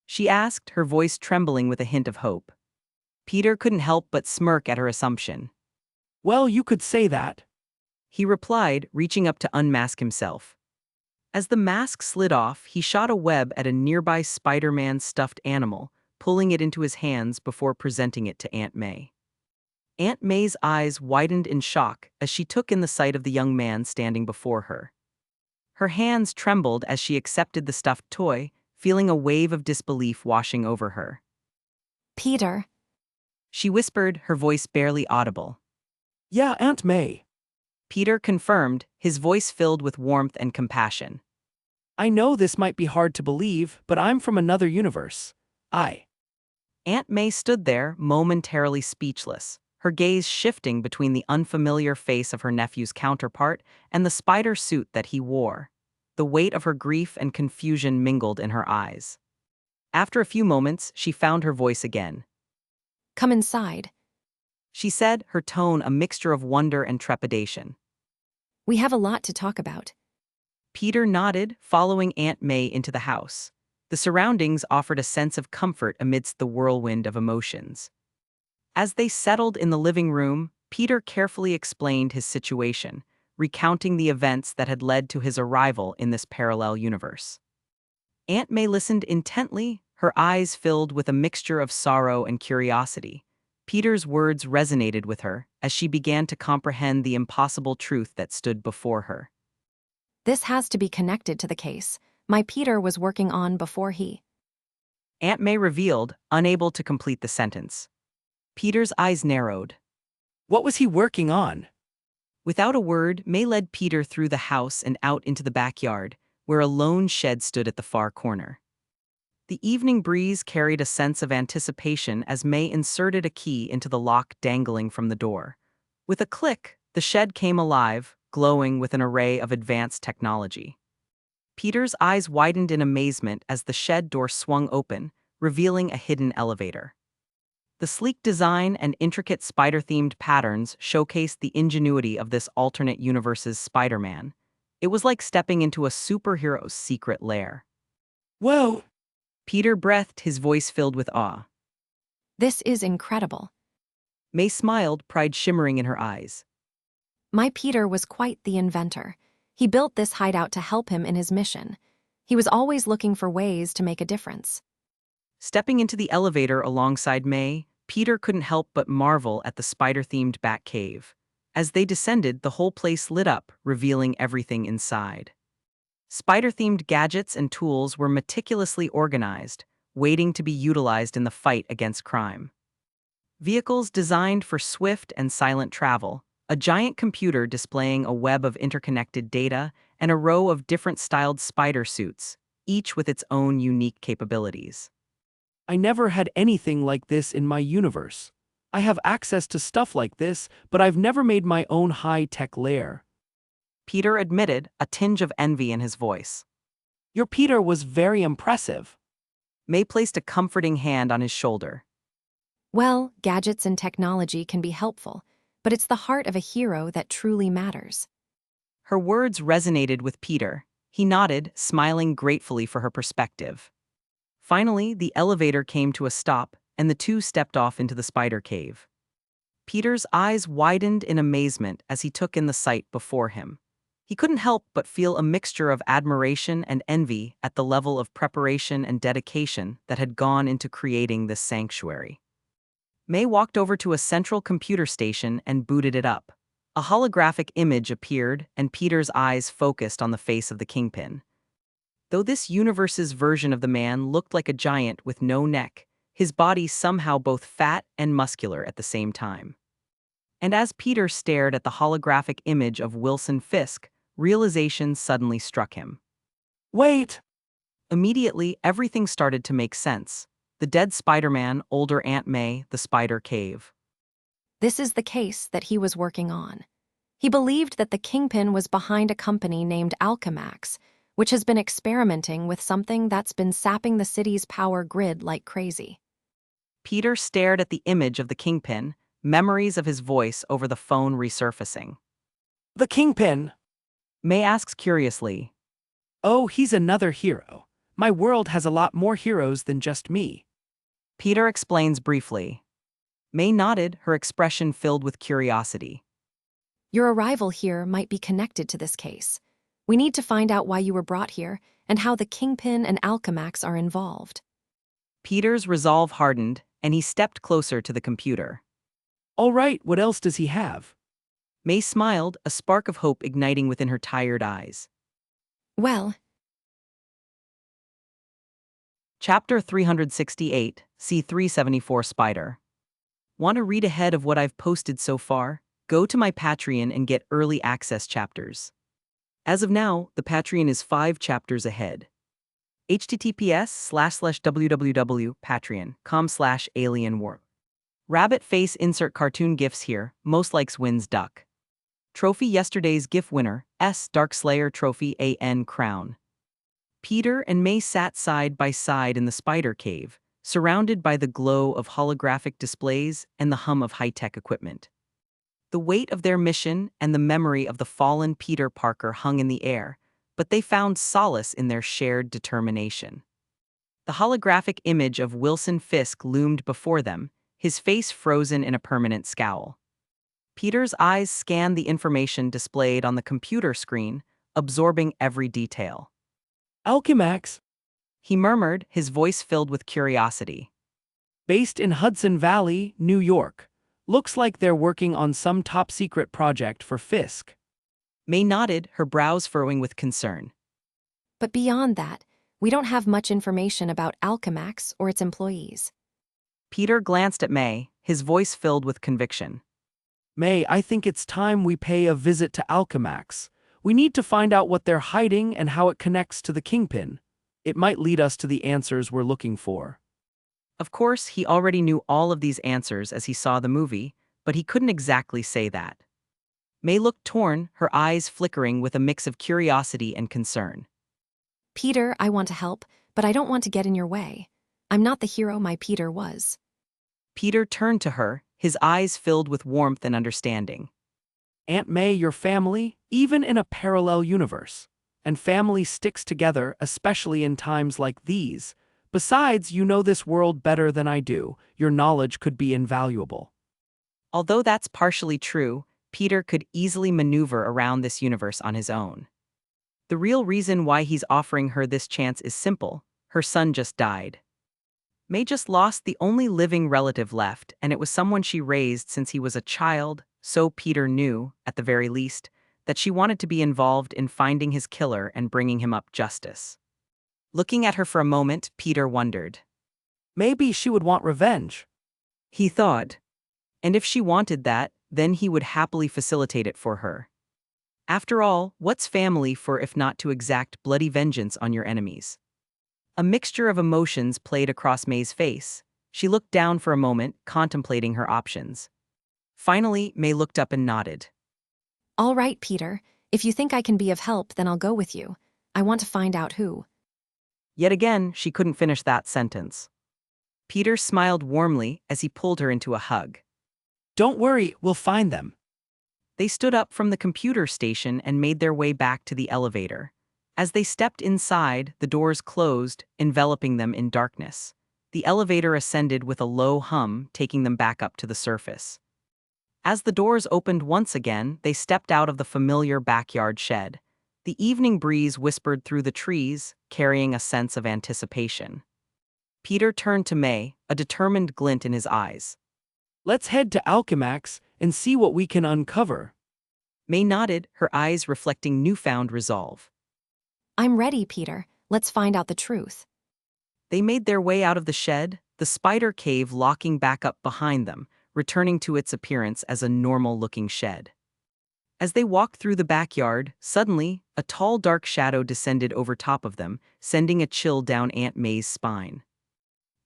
She asked, her voice trembling with a hint of hope. Peter couldn't help but smirk at her assumption. Well, you could say that. He replied, reaching up to unmask himself. As the mask slid off, he shot a web at a nearby Spider-Man stuffed animal, pulling it into his hands before presenting it to Aunt May. Aunt May's eyes widened in shock as she took in the sight of the young man standing before her. Her hands trembled as she accepted the stuffed toy, feeling a wave of disbelief washing over her. Peter. She whispered, her voice barely audible. Yeah, Aunt May. Peter confirmed, his voice filled with warmth and compassion. I know this might be hard to believe, but I'm from another universe. Aunt May stood there, momentarily speechless, her gaze shifting between the unfamiliar face of her nephew's counterpart and the spider suit that he wore. The weight of her grief and confusion mingled in her eyes. After a few moments, she found her voice again. Come inside. She said, her tone a mixture of wonder and trepidation. We have a lot to talk about. Peter nodded, following Aunt May into the house. The surroundings offered a sense of comfort amidst the whirlwind of emotions. As they settled in the living room, Peter carefully explained his situation, recounting the events that had led to his arrival in this parallel universe. Aunt May listened intently, her eyes filled with a mixture of sorrow and curiosity. Peter's words resonated with her as she began to comprehend the impossible truth that stood before her. This has to be connected to the case my Peter was working on before he. Aunt May revealed, unable to complete the sentence. Peter's eyes narrowed. What was he working on? Without a word, May led Peter through the house and out into the backyard, where a lone shed stood at the far corner. The evening breeze carried a sense of anticipation as May inserted a key into the lock dangling from the door. With a click, the shed came alive, glowing with an array of advanced technology. Peter's eyes widened in amazement as the shed door swung open, revealing a hidden elevator. The sleek design and intricate spider-themed patterns showcased the ingenuity of this alternate universe's Spider-Man. It was like stepping into a superhero's secret lair. Whoa! Peter breathed, his voice filled with awe. This is incredible. May smiled, pride shimmering in her eyes. My Peter was quite the inventor. He built this hideout to help him in his mission. He was always looking for ways to make a difference. Stepping into the elevator alongside May, Peter couldn't help but marvel at the spider-themed Bat Cave. As they descended, the whole place lit up, revealing everything inside. Spider-themed gadgets and tools were meticulously organized, waiting to be utilized in the fight against crime. Vehicles designed for swift and silent travel, a giant computer displaying a web of interconnected data, and a row of different-styled spider suits, each with its own unique capabilities. I never had anything like this in my universe. I have access to stuff like this, but I've never made my own high-tech lair. Peter admitted, a tinge of envy in his voice. Your Peter was very impressive. May placed a comforting hand on his shoulder. Well, gadgets and technology can be helpful, but it's the heart of a hero that truly matters. Her words resonated with Peter. He nodded, smiling gratefully for her perspective. Finally, the elevator came to a stop, and the two stepped off into the spider cave. Peter's eyes widened in amazement as he took in the sight before him. He couldn't help but feel a mixture of admiration and envy at the level of preparation and dedication that had gone into creating this sanctuary. May walked over to a central computer station and booted it up. A holographic image appeared, and Peter's eyes focused on the face of the Kingpin. Though this universe's version of the man looked like a giant with no neck, his body somehow both fat and muscular at the same time. And as Peter stared at the holographic image of Wilson Fisk, realization suddenly struck him. Wait! Immediately, everything started to make sense. The dead Spider-Man, older Aunt May, the Spider Cave. This is the case that he was working on. He believed that the Kingpin was behind a company named Alchemax, which has been experimenting with something that's been sapping the city's power grid like crazy. Peter stared at the image of the Kingpin, memories of his voice over the phone resurfacing. The Kingpin! May asks curiously. Oh, he's another hero. My world has a lot more heroes than just me. Peter explains briefly. May nodded, her expression filled with curiosity. Your arrival here might be connected to this case. We need to find out why you were brought here and how the Kingpin and Alchemax are involved. Peter's resolve hardened, and he stepped closer to the computer. All right, what else does he have? May smiled, a spark of hope igniting within her tired eyes. Well, Chapter 368, C374 Spider. Want to read ahead of what I've posted so far? Go to my Patreon and get early access chapters. As of now, the Patreon is 5 chapters ahead. https://www.patreon.com/alienwar. Rabbit face insert cartoon gifs here, most likes wins duck. Trophy yesterday's GIF winner, S Dark Slayer Trophy AN Crown. Peter and May sat side by side in the spider cave, surrounded by the glow of holographic displays and the hum of high-tech equipment. The weight of their mission and the memory of the fallen Peter Parker hung in the air, but they found solace in their shared determination. The holographic image of Wilson Fisk loomed before them, his face frozen in a permanent scowl. Peter's eyes scanned the information displayed on the computer screen, absorbing every detail. Alchemax, He murmured, his voice filled with curiosity. based in Hudson Valley, New York. Looks like they're working on some top-secret project for Fisk. May nodded, her brows furrowing with concern. but beyond that, we don't have much information about Alchemax or its employees. Peter glanced at May, his voice filled with conviction. May, I think it's time we pay a visit to Alchemax. We need to find out what they're hiding and how it connects to the Kingpin. It might lead us to the answers we're looking for. Of course, he already knew all of these answers as he saw the movie, but he couldn't exactly say that. May looked torn, her eyes flickering with a mix of curiosity and concern. Peter, I want to help, but I don't want to get in your way. I'm not the hero my Peter was. Peter turned to her, his eyes filled with warmth and understanding. Aunt May, your family, even in a parallel universe. And family sticks together, especially in times like these. Besides, you know this world better than I do. Your knowledge could be invaluable. Although that's partially true, Peter could easily maneuver around this universe on his own. The real reason why he's offering her this chance is simple: her son just died. May just lost the only living relative left, and it was someone she raised since he was a child, so Peter knew, at the very least, that she wanted to be involved in finding his killer and bringing him up justice. Looking at her for a moment, Peter wondered. Maybe she would want revenge. He thought. And if she wanted that, then he would happily facilitate it for her. After all, what's family for if not to exact bloody vengeance on your enemies? A mixture of emotions played across May's face. She looked down for a moment, contemplating her options. Finally, May looked up and nodded. All right, Peter. If you think I can be of help, then I'll go with you. I want to find out who. Yet again, she couldn't finish that sentence. Peter smiled warmly as he pulled her into a hug. Don't worry, we'll find them. They stood up from the computer station and made their way back to the elevator. As they stepped inside, the doors closed, enveloping them in darkness. The elevator ascended with a low hum, taking them back up to the surface. As the doors opened once again, they stepped out of the familiar backyard shed. The evening breeze whispered through the trees, carrying a sense of anticipation. Peter turned to May, a determined glint in his eyes. Let's head to Alchemax and see what we can uncover. May nodded, her eyes reflecting newfound resolve. I'm ready, Peter. Let's find out the truth. They made their way out of the shed, the spider cave locking back up behind them, returning to its appearance as a normal-looking shed. As they walked through the backyard, suddenly, a tall dark shadow descended over top of them, sending a chill down Aunt May's spine.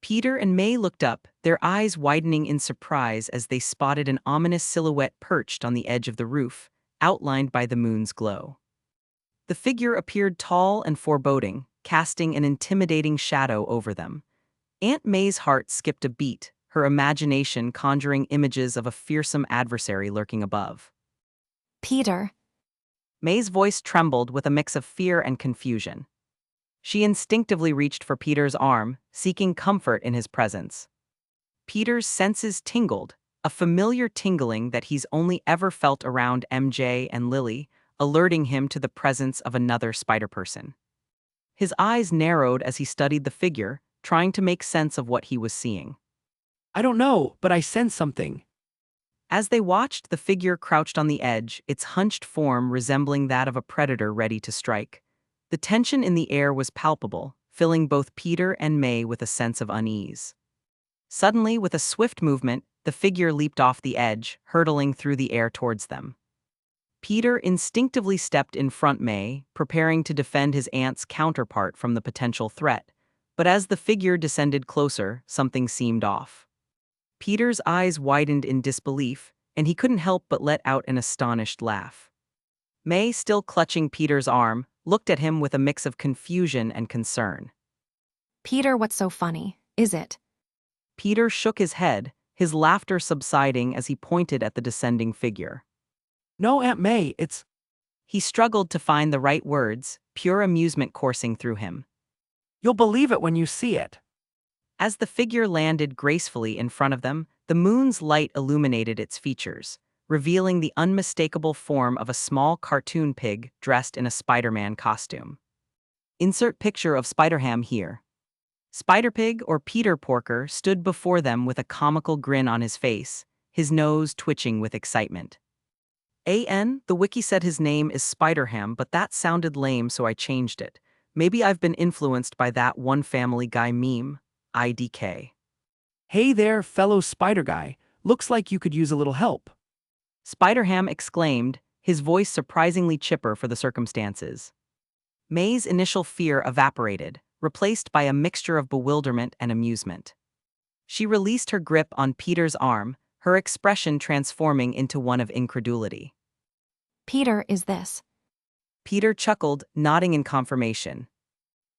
Peter and May looked up, their eyes widening in surprise as they spotted an ominous silhouette perched on the edge of the roof, outlined by the moon's glow. The figure appeared tall and foreboding, casting an intimidating shadow over them. Aunt May's heart skipped a beat, her imagination conjuring images of a fearsome adversary lurking above. Peter. May's voice trembled with a mix of fear and confusion. She instinctively reached for Peter's arm, seeking comfort in his presence. Peter's senses tingled, a familiar tingling that he's only ever felt around MJ and Lily, alerting him to the presence of another spider person. His eyes narrowed as he studied the figure, trying to make sense of what he was seeing. I don't know, but I sense something. As they watched, the figure crouched on the edge, its hunched form resembling that of a predator ready to strike. The tension in the air was palpable, filling both Peter and May with a sense of unease. Suddenly, with a swift movement, the figure leaped off the edge, hurtling through the air towards them. Peter instinctively stepped in front May, preparing to defend his aunt's counterpart from the potential threat. But as the figure descended closer, something seemed off. Peter's eyes widened in disbelief, and he couldn't help but let out an astonished laugh. May, still clutching Peter's arm, looked at him with a mix of confusion and concern. Peter, what's so funny, is it? Peter shook his head, his laughter subsiding as he pointed at the descending figure. No, Aunt May, it's... He struggled to find the right words, pure amusement coursing through him. You'll believe it when you see it. As the figure landed gracefully in front of them, the moon's light illuminated its features, revealing the unmistakable form of a small cartoon pig dressed in a Spider-Man costume. Insert picture of Spider-Ham here. Spider-Pig, or Peter Porker, stood before them with a comical grin on his face, his nose twitching with excitement. The wiki said his name is Spider-Ham, but that sounded lame, so I changed it. Maybe I've been influenced by that one Family Guy meme. IDK. Hey there, fellow spider guy. Looks like you could use a little help. Spider-Ham exclaimed, his voice surprisingly chipper for the circumstances. May's initial fear evaporated, replaced by a mixture of bewilderment and amusement. She released her grip on Peter's arm, her expression transforming into one of incredulity. Peter, is this? Peter chuckled, nodding in confirmation.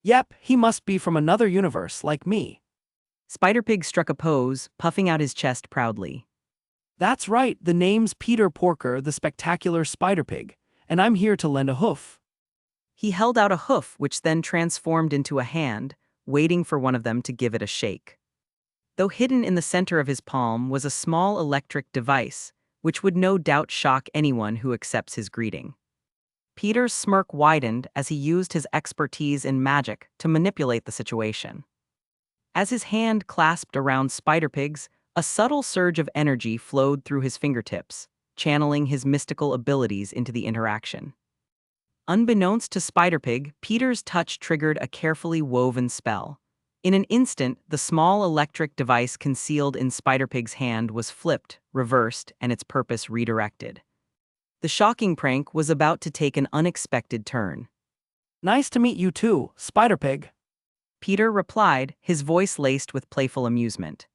Yep, he must be from another universe, like me. Spider-Pig struck a pose, puffing out his chest proudly. That's right, the name's Peter Porker, the spectacular Spider-Pig, and I'm here to lend a hoof. He held out a hoof which then transformed into a hand, waiting for one of them to give it a shake. Though hidden in the center of his palm was a small electric device, which would no doubt shock anyone who accepts his greeting. Peter's smirk widened as he used his expertise in magic to manipulate the situation. As his hand clasped around Spider-Pig's, a subtle surge of energy flowed through his fingertips, channeling his mystical abilities into the interaction. Unbeknownst to Spider-Pig, Peter's touch triggered a carefully woven spell. In an instant, the small electric device concealed in Spider-Pig's hand was flipped, reversed, and its purpose redirected. The shocking prank was about to take an unexpected turn. Nice to meet you too, Spider-Pig. Peter replied, his voice laced with playful amusement.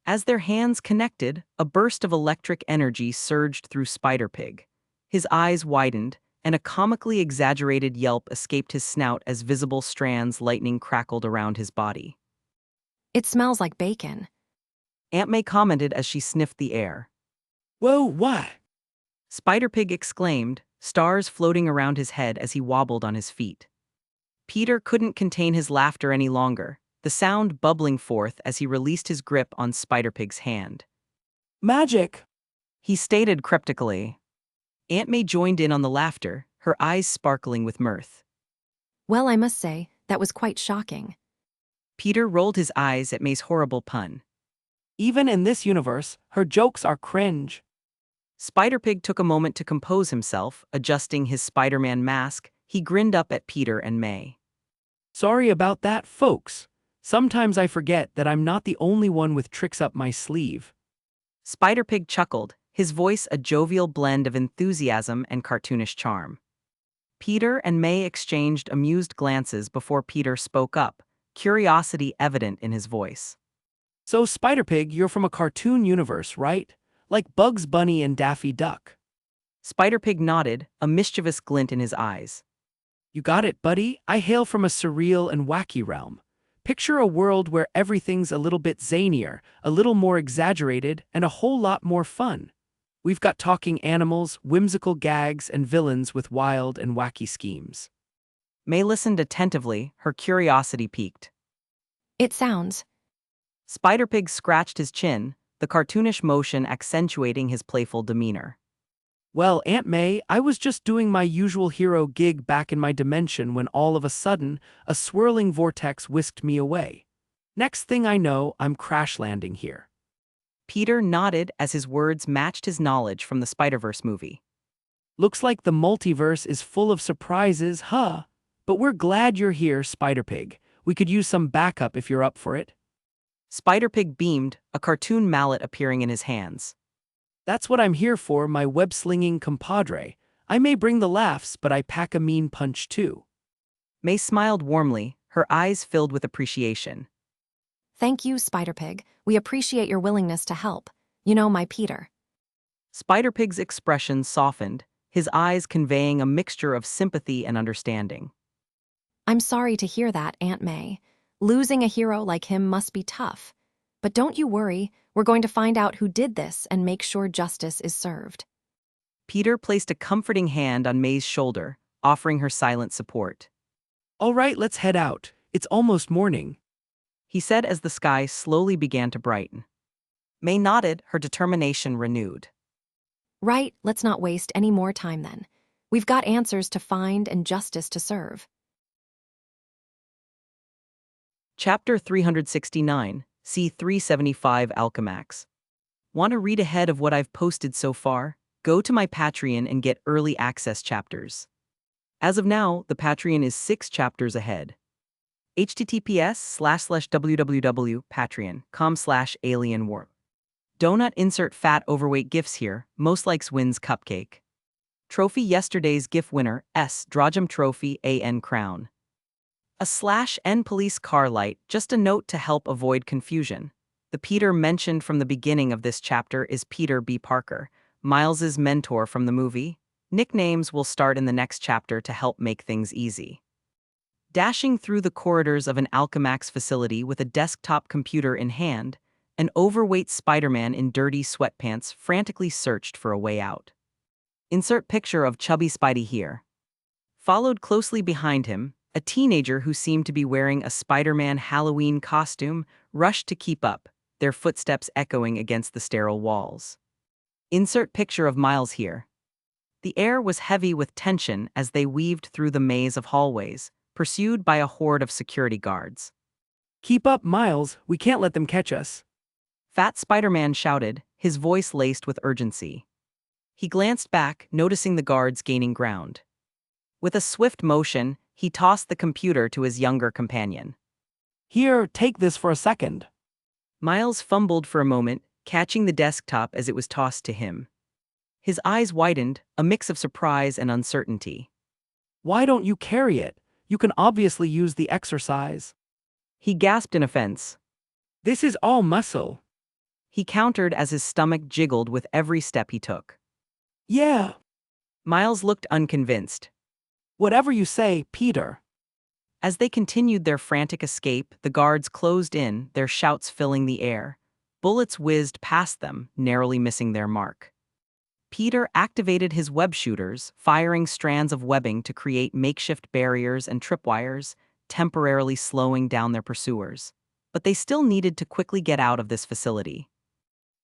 As their hands connected, a burst of electric energy surged through Spider-Pig. His eyes widened, and a comically exaggerated yelp escaped his snout as visible strands lightning crackled around his body. It smells like bacon. Aunt May commented as she sniffed the air. Whoa, what? Spider-Pig exclaimed, stars floating around his head as he wobbled on his feet. Peter couldn't contain his laughter any longer, the sound bubbling forth as he released his grip on Spider-Pig's hand. Magic! He stated cryptically. Aunt May joined in on the laughter, her eyes sparkling with mirth. Well, I must say, that was quite shocking. Peter rolled his eyes at May's horrible pun. Even in this universe, her jokes are cringe. Spider-Pig took a moment to compose himself, adjusting his Spider-Man mask. He grinned up at Peter and May. Sorry about that, folks. Sometimes I forget that I'm not the only one with tricks up my sleeve. Spider-Pig chuckled, his voice a jovial blend of enthusiasm and cartoonish charm. Peter and May exchanged amused glances before Peter spoke up, curiosity evident in his voice. So, Spider-Pig, you're from a cartoon universe, right? Like Bugs Bunny and Daffy Duck. Spider-Pig nodded, a mischievous glint in his eyes. You got it, buddy. I hail from a surreal and wacky realm. Picture a world where everything's a little bit zanier, a little more exaggerated, and a whole lot more fun. We've got talking animals, whimsical gags, and villains with wild and wacky schemes. May listened attentively, her curiosity piqued. It sounds. Spider-Pig scratched his chin, the cartoonish motion accentuating his playful demeanor. Well, Aunt May, I was just doing my usual hero gig back in my dimension when all of a sudden, a swirling vortex whisked me away. Next thing I know, I'm crash landing here. Peter nodded as his words matched his knowledge from the Spider-Verse movie. Looks like the multiverse is full of surprises, huh? But we're glad you're here, Spider-Pig. We could use some backup if you're up for it. Spider-Pig beamed, a cartoon mallet appearing in his hands. That's what I'm here for, my web-slinging compadre. I may bring the laughs, but I pack a mean punch too. May smiled warmly, her eyes filled with appreciation. Thank you, Spider-Pig. We appreciate your willingness to help. You know, my Peter. Spider-Pig's expression softened, his eyes conveying a mixture of sympathy and understanding. I'm sorry to hear that, Aunt May. Losing a hero like him must be tough. But don't you worry, we're going to find out who did this and make sure justice is served. Peter placed a comforting hand on May's shoulder, offering her silent support. All right, let's head out. It's almost morning. He said as the sky slowly began to brighten. May nodded, her determination renewed. Right, let's not waste any more time then. We've got answers to find and justice to serve. Chapter 369, C375 Alchemax. Want to read ahead of what I've posted so far? Go to my Patreon and get early access chapters. As of now, the Patreon is 6 chapters ahead. https://www.patreon.com/alienwar. Donut insert fat overweight gifts here, most likes wins cupcake. Trophy yesterday's GIF winner, S. Drajam Trophy AN Crown. /N police car light, just a note to help avoid confusion. The Peter mentioned from the beginning of this chapter is Peter B. Parker, Miles's mentor from the movie. Nicknames will start in the next chapter to help make things easy. Dashing through the corridors of an Alchemax facility with a desktop computer in hand, an overweight Spider-Man in dirty sweatpants frantically searched for a way out. Insert picture of chubby Spidey here. Followed closely behind him, a teenager who seemed to be wearing a Spider-Man Halloween costume rushed to keep up, their footsteps echoing against the sterile walls. Insert picture of Miles here. The air was heavy with tension as they weaved through the maze of hallways, pursued by a horde of security guards. Keep up, Miles. We can't let them catch us. Fat Spider-Man shouted, his voice laced with urgency. He glanced back, noticing the guards gaining ground. With a swift motion, he tossed the computer to his younger companion. Here, take this for a second. Miles fumbled for a moment, catching the desktop as it was tossed to him. His eyes widened, a mix of surprise and uncertainty. Why don't you carry it? You can obviously use the exercise. He gasped in offense. This is all muscle. He countered as his stomach jiggled with every step he took. Yeah. Miles looked unconvinced. Whatever you say, Peter. As they continued their frantic escape, the guards closed in, their shouts filling the air. Bullets whizzed past them, narrowly missing their mark. Peter activated his web shooters, firing strands of webbing to create makeshift barriers and tripwires, temporarily slowing down their pursuers. But they still needed to quickly get out of this facility.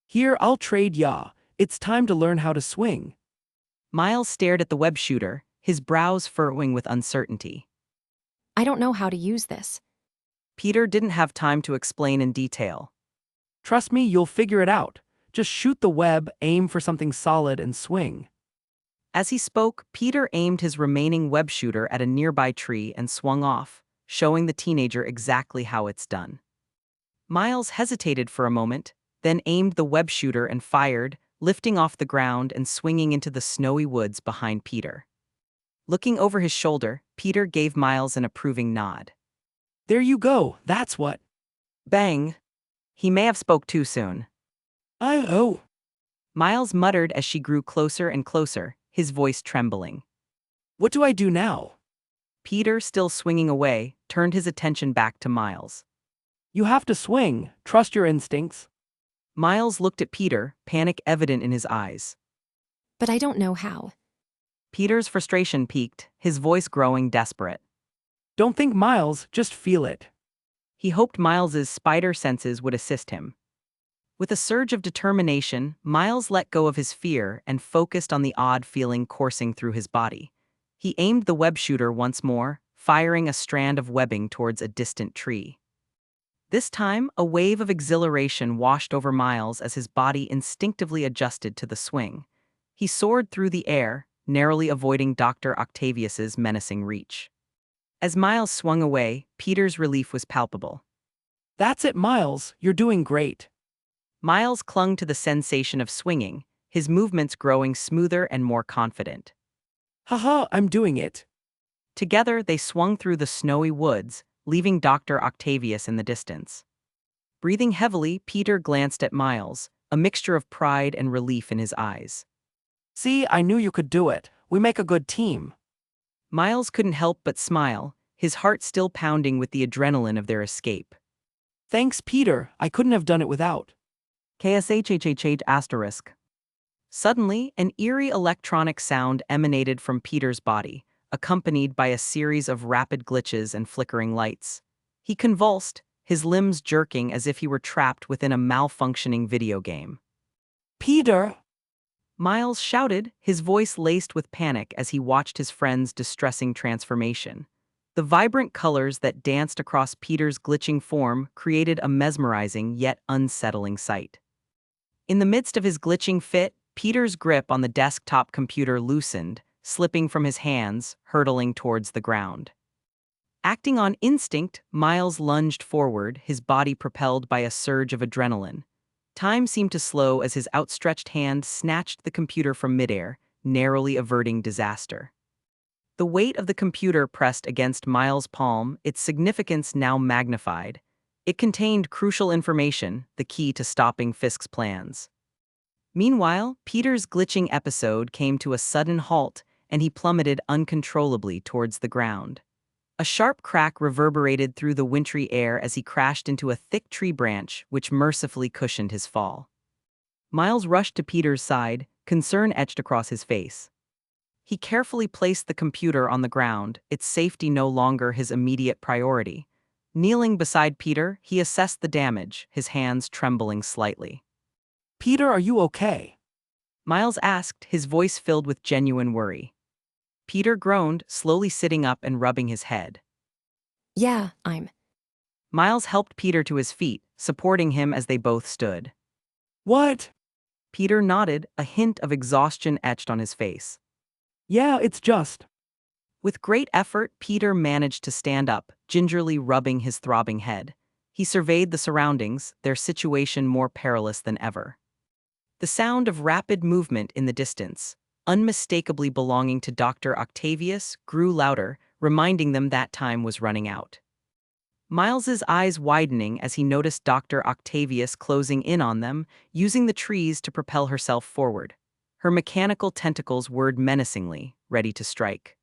Here, I'll trade ya. It's time to learn how to swing. Miles stared at the web shooter, his brows furrowing with uncertainty. I don't know how to use this. Peter didn't have time to explain in detail. Trust me, you'll figure it out. Just shoot the web, aim for something solid, and swing. As he spoke, Peter aimed his remaining web shooter at a nearby tree and swung off, showing the teenager exactly how it's done. Miles hesitated for a moment, then aimed the web shooter and fired, lifting off the ground and swinging into the snowy woods behind Peter. Looking over his shoulder, Peter gave Miles an approving nod. There you go, that's what. Bang! He may have spoke too soon. Oh. Miles muttered as she grew closer and closer, his voice trembling. What do I do now? Peter, still swinging away, turned his attention back to Miles. You have to swing. Trust your instincts. Miles looked at Peter, panic evident in his eyes. But I don't know how. Peter's frustration peaked, his voice growing desperate. Don't think, Miles, just feel it. He hoped Miles's spider senses would assist him. With a surge of determination, Miles let go of his fear and focused on the odd feeling coursing through his body. He aimed the web shooter once more, firing a strand of webbing towards a distant tree. This time, a wave of exhilaration washed over Miles as his body instinctively adjusted to the swing. He soared through the air, narrowly avoiding Dr. Octavius's menacing reach. As Miles swung away, Peter's relief was palpable. That's it, Miles, you're doing great. Miles clung to the sensation of swinging, his movements growing smoother and more confident. Haha, I'm doing it. Together, they swung through the snowy woods, leaving Dr. Octavius in the distance. Breathing heavily, Peter glanced at Miles, a mixture of pride and relief in his eyes. See, I knew you could do it. We make a good team. Miles couldn't help but smile, his heart still pounding with the adrenaline of their escape. Thanks, Peter. I couldn't have done it without. *****. Suddenly, an eerie electronic sound emanated from Peter's body, accompanied by a series of rapid glitches and flickering lights. He convulsed, his limbs jerking as if he were trapped within a malfunctioning video game. Peter! Miles shouted, his voice laced with panic as he watched his friend's distressing transformation. The vibrant colors that danced across Peter's glitching form created a mesmerizing yet unsettling sight. In the midst of his glitching fit, Peter's grip on the desktop computer loosened, slipping from his hands, hurtling towards the ground. Acting on instinct, Miles lunged forward, his body propelled by a surge of adrenaline. Time seemed to slow as his outstretched hand snatched the computer from midair, narrowly averting disaster. The weight of the computer pressed against Miles' palm, its significance now magnified. It contained crucial information, the key to stopping Fisk's plans. Meanwhile, Peter's glitching episode came to a sudden halt, and he plummeted uncontrollably towards the ground. A sharp crack reverberated through the wintry air as he crashed into a thick tree branch, which mercifully cushioned his fall. Miles rushed to Peter's side, concern etched across his face. He carefully placed the computer on the ground, its safety no longer his immediate priority. Kneeling beside Peter, he assessed the damage, his hands trembling slightly. Peter, are you okay? Miles asked, his voice filled with genuine worry. Peter groaned, slowly sitting up and rubbing his head. Yeah, I'm. Miles helped Peter to his feet, supporting him as they both stood. What? Peter nodded, a hint of exhaustion etched on his face. Yeah, it's just. With great effort, Peter managed to stand up, gingerly rubbing his throbbing head. He surveyed the surroundings, their situation more perilous than ever. The sound of rapid movement in the distance, unmistakably belonging to Dr. Octavius, grew louder, reminding them that time was running out. Miles's eyes widening as he noticed Dr. Octavius closing in on them, using the trees to propel herself forward. Her mechanical tentacles whirred menacingly, ready to strike.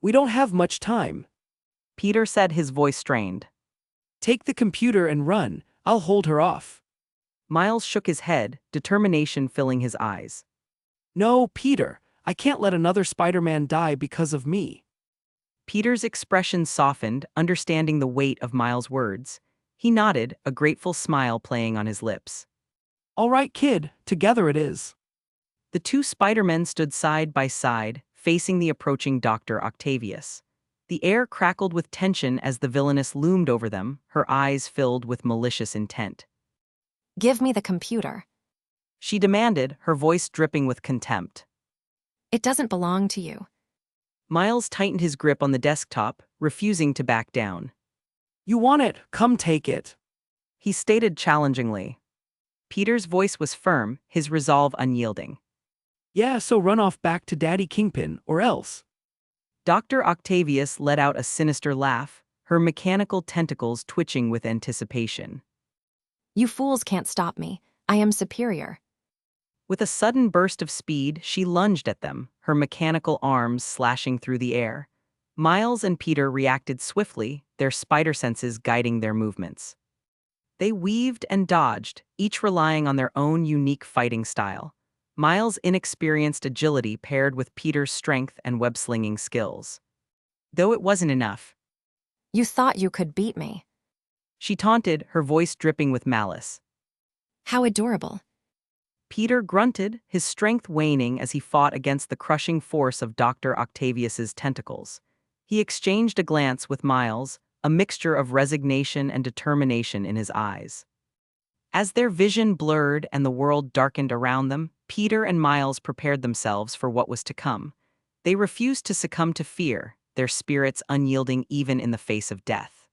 We don't have much time. Peter said, his voice strained. Take the computer and run. I'll hold her off. Miles shook his head, determination filling his eyes. No, Peter, I can't let another Spider-Man die because of me. Peter's expression softened, understanding the weight of Miles' words. He nodded, a grateful smile playing on his lips. All right, kid, together it is. The two Spider-Men stood side by side, facing the approaching Dr. Octavius. The air crackled with tension as the villainess loomed over them, her eyes filled with malicious intent. Give me the computer. She demanded, her voice dripping with contempt. It doesn't belong to you. Miles tightened his grip on the desktop, refusing to back down. You want it, come take it. He stated challengingly. Peter's voice was firm, his resolve unyielding. Yeah, so run off back to Daddy Kingpin, or else. Dr. Octavius let out a sinister laugh, her mechanical tentacles twitching with anticipation. You fools can't stop me. I am superior. With a sudden burst of speed, she lunged at them, her mechanical arms slashing through the air. Miles and Peter reacted swiftly, their spider senses guiding their movements. They weaved and dodged, each relying on their own unique fighting style. Miles' inexperienced agility paired with Peter's strength and web-slinging skills. Though it wasn't enough. You thought you could beat me. She taunted, her voice dripping with malice. How adorable. Peter grunted, his strength waning as he fought against the crushing force of Dr. Octavius's tentacles. He exchanged a glance with Miles, a mixture of resignation and determination in his eyes. As their vision blurred and the world darkened around them, Peter and Miles prepared themselves for what was to come. They refused to succumb to fear, their spirits unyielding even in the face of death.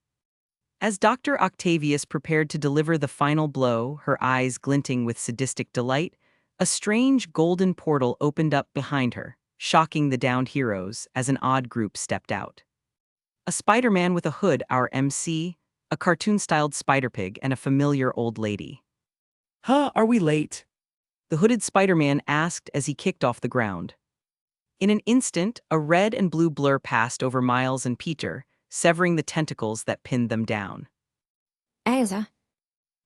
As Dr. Octavius prepared to deliver the final blow, her eyes glinting with sadistic delight, a strange golden portal opened up behind her, shocking the downed heroes as an odd group stepped out. A Spider-Man with a hood, our MC, a cartoon-styled Spider-Pig, and a familiar old lady. Huh, are we late? The hooded Spider-Man asked as he kicked off the ground. In an instant, a red and blue blur passed over Miles and Peter, severing the tentacles that pinned them down. Asa.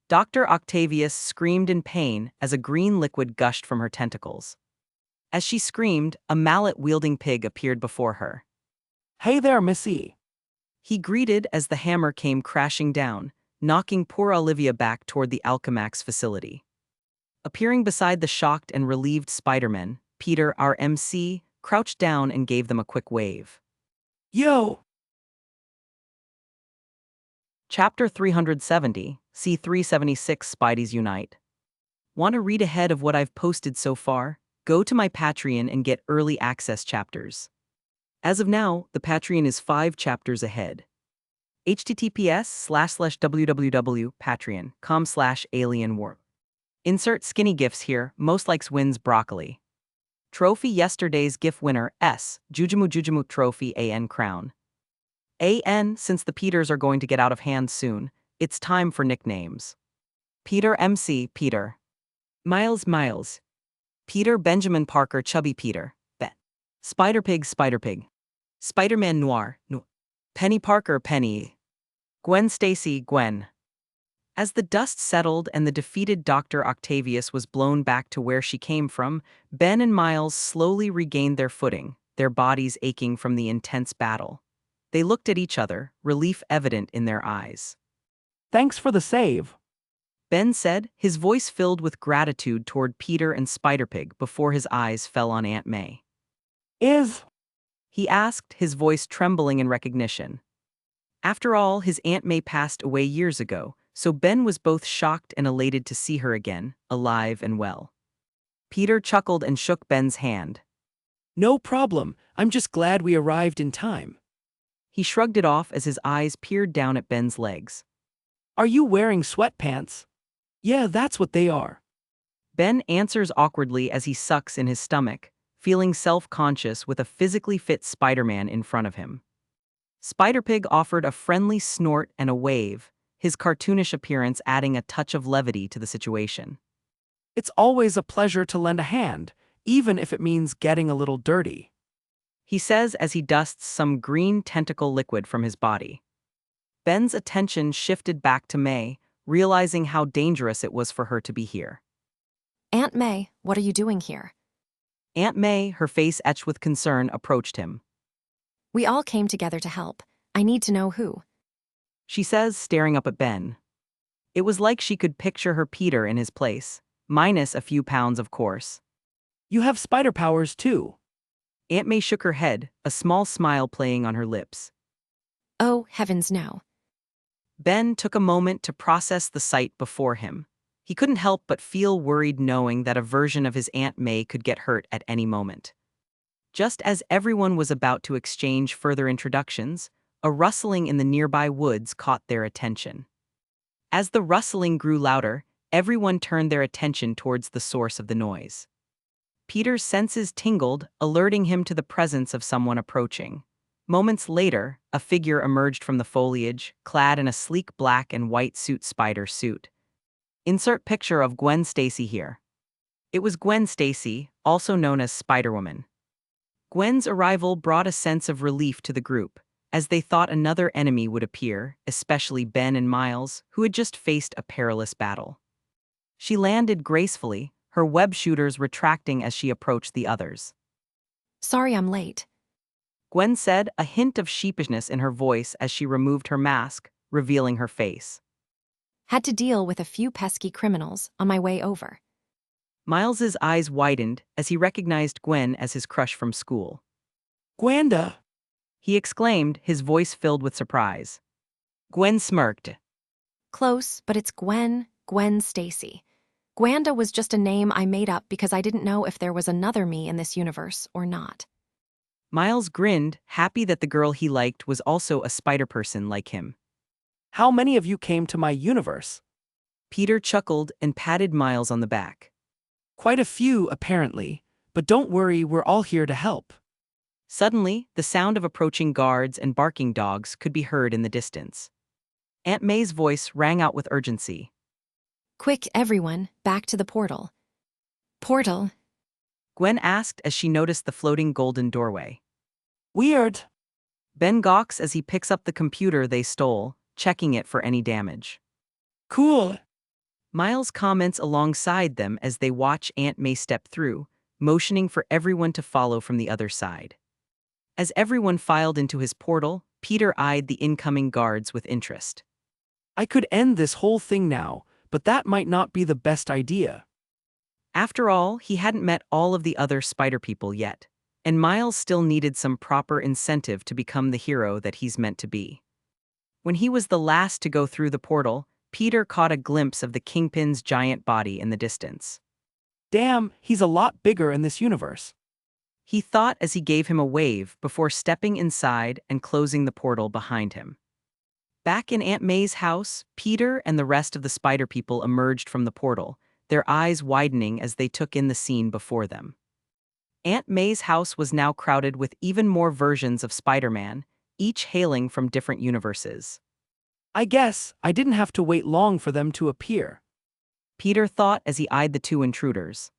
Dr. Octavius screamed in pain as a green liquid gushed from her tentacles. As she screamed, a mallet-wielding pig appeared before her. Hey there, Missy. He greeted as the hammer came crashing down, knocking poor Olivia back toward the Alchemax facility. Appearing beside the shocked and relieved Spider-Man, Peter, our MC, crouched down and gave them a quick wave. Yo! Chapter 370, C376 Spideys Unite. Want to read ahead of what I've posted so far? Go to my Patreon and get early access chapters. As of now, the Patreon is 5 chapters ahead. https://www.patreon.com/alienwarp. Insert skinny gifs here, most likes wins broccoli. Trophy yesterday's GIF winner S, Jujumu Trophy AN Crown. AN, since the Peters are going to get out of hand soon, it's time for nicknames. Peter MC Peter. Miles. Peter Benjamin Parker Chubby Peter, Bet. Spider-Pig Spider-Pig. Spider-Man Noir, Penny Parker Penny. Gwen Stacy Gwen. As the dust settled and the defeated Dr. Octavius was blown back to where she came from, Ben and Miles slowly regained their footing, their bodies aching from the intense battle. They looked at each other, relief evident in their eyes. Thanks for the save. Ben said, his voice filled with gratitude toward Peter and Spider-Pig before his eyes fell on Aunt May. He asked, his voice trembling in recognition. After all, his Aunt May passed away years ago, so Ben was both shocked and elated to see her again, alive and well. Peter chuckled and shook Ben's hand. No problem, I'm just glad we arrived in time. He shrugged it off as his eyes peered down at Ben's legs. Are you wearing sweatpants? Yeah, that's what they are. Ben answers awkwardly as he sucks in his stomach, feeling self-conscious with a physically fit Spider-Man in front of him. Spider-Pig offered a friendly snort and a wave, his cartoonish appearance adding a touch of levity to the situation. It's always a pleasure to lend a hand, even if it means getting a little dirty. He says as he dusts some green tentacle liquid from his body. Ben's attention shifted back to May, realizing how dangerous it was for her to be here. Aunt May, what are you doing here? Aunt May, her face etched with concern, approached him. We all came together to help. I need to know who. She says, staring up at Ben. It was like she could picture her Peter in his place, minus a few pounds, of course. You have spider powers too. Aunt May shook her head, a small smile playing on her lips. Oh, heavens no. Ben took a moment to process the sight before him. He couldn't help but feel worried knowing that a version of his Aunt May could get hurt at any moment. Just as everyone was about to exchange further introductions, a rustling in the nearby woods caught their attention. As the rustling grew louder, everyone turned their attention towards the source of the noise. Peter's senses tingled, alerting him to the presence of someone approaching. Moments later, a figure emerged from the foliage, clad in a sleek black and white spider suit. Insert picture of Gwen Stacy here. It was Gwen Stacy, also known as Spider-Woman. Gwen's arrival brought a sense of relief to the group, as they thought another enemy would appear, especially Ben and Miles, who had just faced a perilous battle. She landed gracefully, her web shooters retracting as she approached the others. Sorry I'm late. Gwen said, a hint of sheepishness in her voice as she removed her mask, revealing her face. Had to deal with a few pesky criminals on my way over. Miles's eyes widened as he recognized Gwen as his crush from school. Gwanda. He exclaimed, his voice filled with surprise. Gwen smirked. Close, but it's Gwen Stacy. Gwanda was just a name I made up because I didn't know if there was another me in this universe or not. Miles grinned, happy that the girl he liked was also a spider person like him. How many of you came to my universe? Peter chuckled and patted Miles on the back. Quite a few, apparently, but don't worry, we're all here to help. Suddenly, the sound of approaching guards and barking dogs could be heard in the distance. Aunt May's voice rang out with urgency. Quick, everyone, back to the portal. Portal? Gwen asked as she noticed the floating golden doorway. Weird. Ben gawks as he picks up the computer they stole, checking it for any damage. Cool. Miles comments alongside them as they watch Aunt May step through, motioning for everyone to follow from the other side. As everyone filed into his portal, Peter eyed the incoming guards with interest. I could end this whole thing now, but that might not be the best idea. After all, he hadn't met all of the other spider people yet, and Miles still needed some proper incentive to become the hero that he's meant to be. When he was the last to go through the portal, Peter caught a glimpse of the Kingpin's giant body in the distance. Damn, he's a lot bigger in this universe. He thought as he gave him a wave before stepping inside and closing the portal behind him. Back in Aunt May's house, Peter and the rest of the spider people emerged from the portal, their eyes widening as they took in the scene before them. Aunt May's house was now crowded with even more versions of Spider-Man, each hailing from different universes. I guess I didn't have to wait long for them to appear. Peter thought as he eyed the two intruders.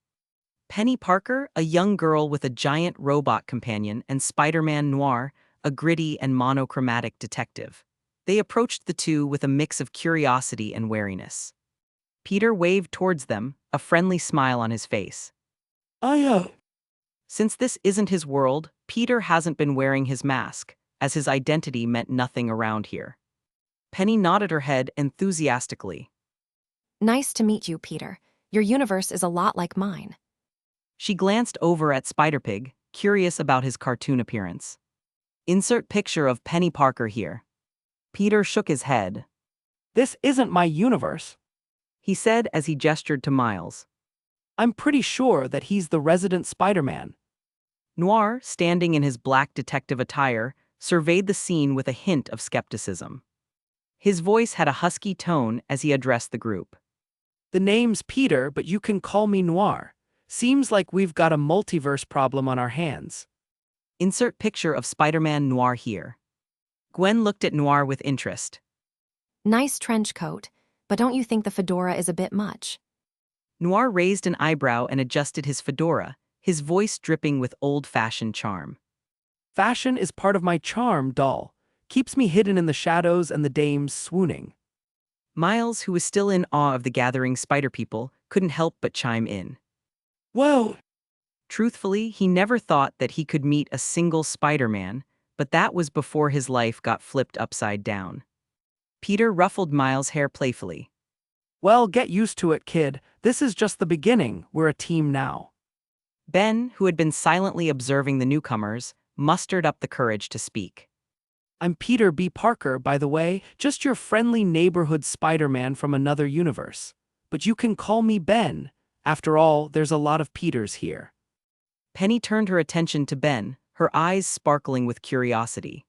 Penny Parker, a young girl with a giant robot companion, and Spider-Man Noir, a gritty and monochromatic detective. They approached the two with a mix of curiosity and wariness. Peter waved towards them, a friendly smile on his face. Since this isn't his world, Peter hasn't been wearing his mask, as his identity meant nothing around here. Penny nodded her head enthusiastically. Nice to meet you, Peter. Your universe is a lot like mine. She glanced over at Spider-Pig, curious about his cartoon appearance. Insert picture of Penny Parker here. Peter shook his head. This isn't my universe. He said as he gestured to Miles. I'm pretty sure that he's the resident Spider-Man. Noir, standing in his black detective attire, surveyed the scene with a hint of skepticism. His voice had a husky tone as he addressed the group. The name's Peter, but you can call me Noir. Seems like we've got a multiverse problem on our hands. Insert picture of Spider-Man Noir here. Gwen looked at Noir with interest. Nice trench coat, but don't you think the fedora is a bit much? Noir raised an eyebrow and adjusted his fedora, his voice dripping with old-fashioned charm. Fashion is part of my charm, doll. Keeps me hidden in the shadows and the dames swooning. Miles, who was still in awe of the gathering spider people, couldn't help but chime in. Whoa! Truthfully, he never thought that he could meet a single Spider-Man, but that was before his life got flipped upside down. Peter ruffled Miles' hair playfully. Well, get used to it, kid. This is just the beginning. We're a team now. Ben, who had been silently observing the newcomers, mustered up the courage to speak. I'm Peter B. Parker, by the way, just your friendly neighborhood Spider-Man from another universe. But you can call me Ben. After all, there's a lot of Peters here. Penny turned her attention to Ben, her eyes sparkling with curiosity.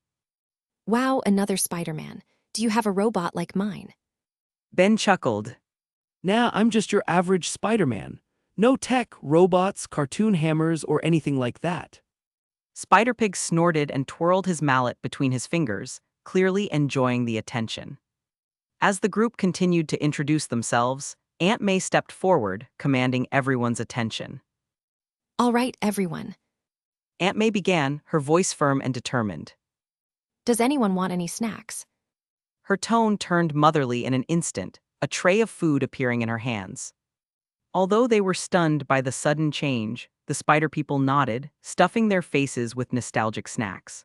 Wow, another Spider-Man. Do you have a robot like mine? Ben chuckled. Nah, I'm just your average Spider-Man. No tech, robots, cartoon hammers, or anything like that. Spider-Pig snorted and twirled his mallet between his fingers, clearly enjoying the attention. As the group continued to introduce themselves, Aunt May stepped forward, commanding everyone's attention. All right, everyone. Aunt May began, her voice firm and determined. Does anyone want any snacks? Her tone turned motherly in an instant, a tray of food appearing in her hands. Although they were stunned by the sudden change, the spider people nodded, stuffing their faces with nostalgic snacks.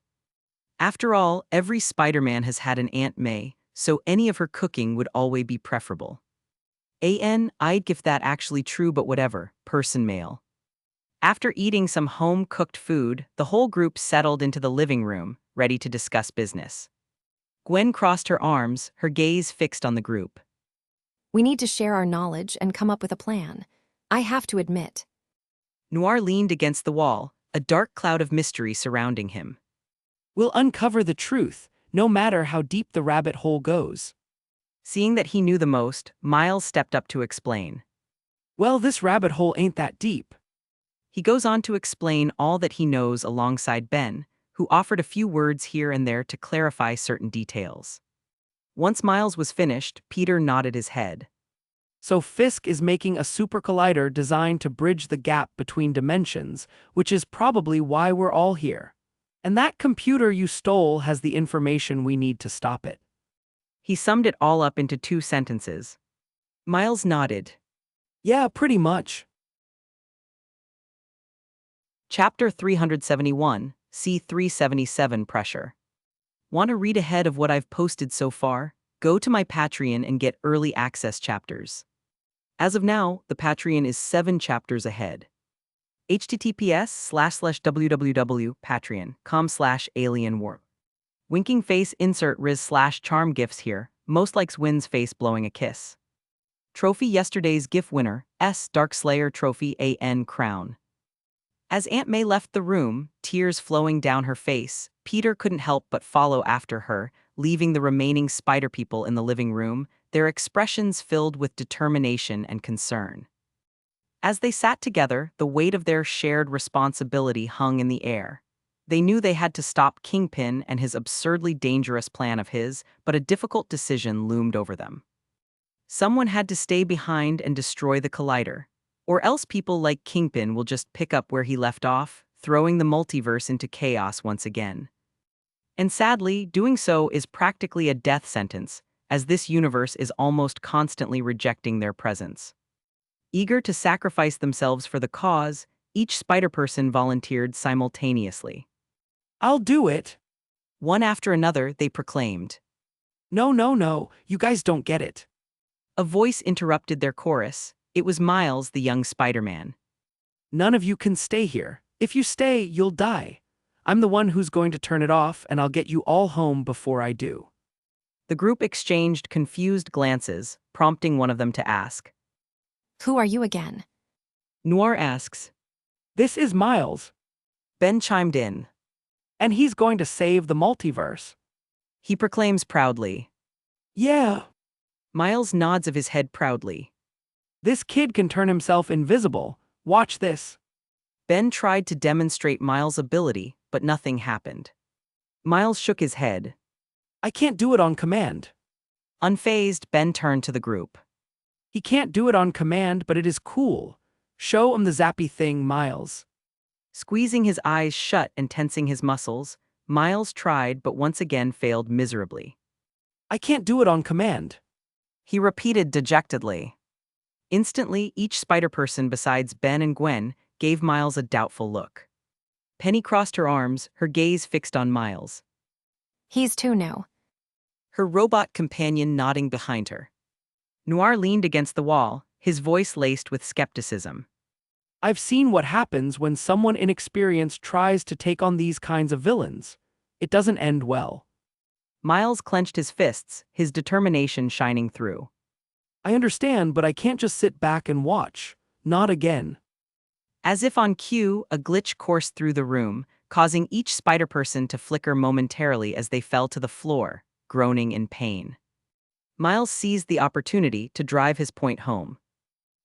After all, every Spider-Man has had an Aunt May, so any of her cooking would always be preferable. I'd give that actually true, but whatever, person mail. After eating some home-cooked food, the whole group settled into the living room, ready to discuss business. Gwen crossed her arms, her gaze fixed on the group. We need to share our knowledge and come up with a plan. I have to admit. Noir leaned against the wall, a dark cloud of mystery surrounding him. We'll uncover the truth, no matter how deep the rabbit hole goes. Seeing that he knew the most, Miles stepped up to explain. Well, this rabbit hole ain't that deep. He goes on to explain all that he knows alongside Ben, who offered a few words here and there to clarify certain details. Once Miles was finished, Peter nodded his head. So Fisk is making a super collider designed to bridge the gap between dimensions, which is probably why we're all here. And that computer you stole has the information we need to stop it. He summed it all up into 2 sentences. Miles nodded. Yeah, pretty much. Chapter 371, C377 Pressure. Want to read ahead of what I've posted so far? Go to my Patreon and get early access chapters. As of now, the Patreon is 7 chapters ahead. https://www.patreon.com/alienwarp. Winking face insert riz/charm gifs here, most likes wins face blowing a kiss. Trophy yesterday's GIF winner, Darkslayer Trophy AN Crown. As Aunt May left the room, tears flowing down her face, Peter couldn't help but follow after her, leaving the remaining spider people in the living room, their expressions filled with determination and concern. As they sat together, the weight of their shared responsibility hung in the air. They knew they had to stop Kingpin and his absurdly dangerous plan of his, but a difficult decision loomed over them. Someone had to stay behind and destroy the collider, or else people like Kingpin will just pick up where he left off, throwing the multiverse into chaos once again. And sadly, doing so is practically a death sentence, as this universe is almost constantly rejecting their presence. Eager to sacrifice themselves for the cause, each spider-person volunteered simultaneously. I'll do it. One after another, they proclaimed. No, you guys don't get it. A voice interrupted their chorus. It was Miles, the young Spider-Man. None of you can stay here. If you stay, you'll die. I'm the one who's going to turn it off, and I'll get you all home before I do. The group exchanged confused glances, prompting one of them to ask. Who are you again? Noir asks. This is Miles. Ben chimed in. And he's going to save the multiverse. He proclaims proudly. Yeah. Miles nods of his head proudly. This kid can turn himself invisible. Watch this. Ben tried to demonstrate Miles' ability, but nothing happened. Miles shook his head. I can't do it on command. Unfazed, Ben turned to the group. He can't do it on command, but it is cool. Show him the zappy thing, Miles. Squeezing his eyes shut and tensing his muscles, Miles tried but once again failed miserably. I can't do it on command. He repeated dejectedly. Instantly, each spider-person besides Ben and Gwen gave Miles a doubtful look. Penny crossed her arms, her gaze fixed on Miles. He's too new. Her robot companion nodding behind her. Noir leaned against the wall, his voice laced with skepticism. I've seen what happens when someone inexperienced tries to take on these kinds of villains. It doesn't end well. Miles clenched his fists, his determination shining through. I understand, but I can't just sit back and watch. Not again. As if on cue, a glitch coursed through the room, causing each spider person to flicker momentarily as they fell to the floor, groaning in pain. Miles seized the opportunity to drive his point home.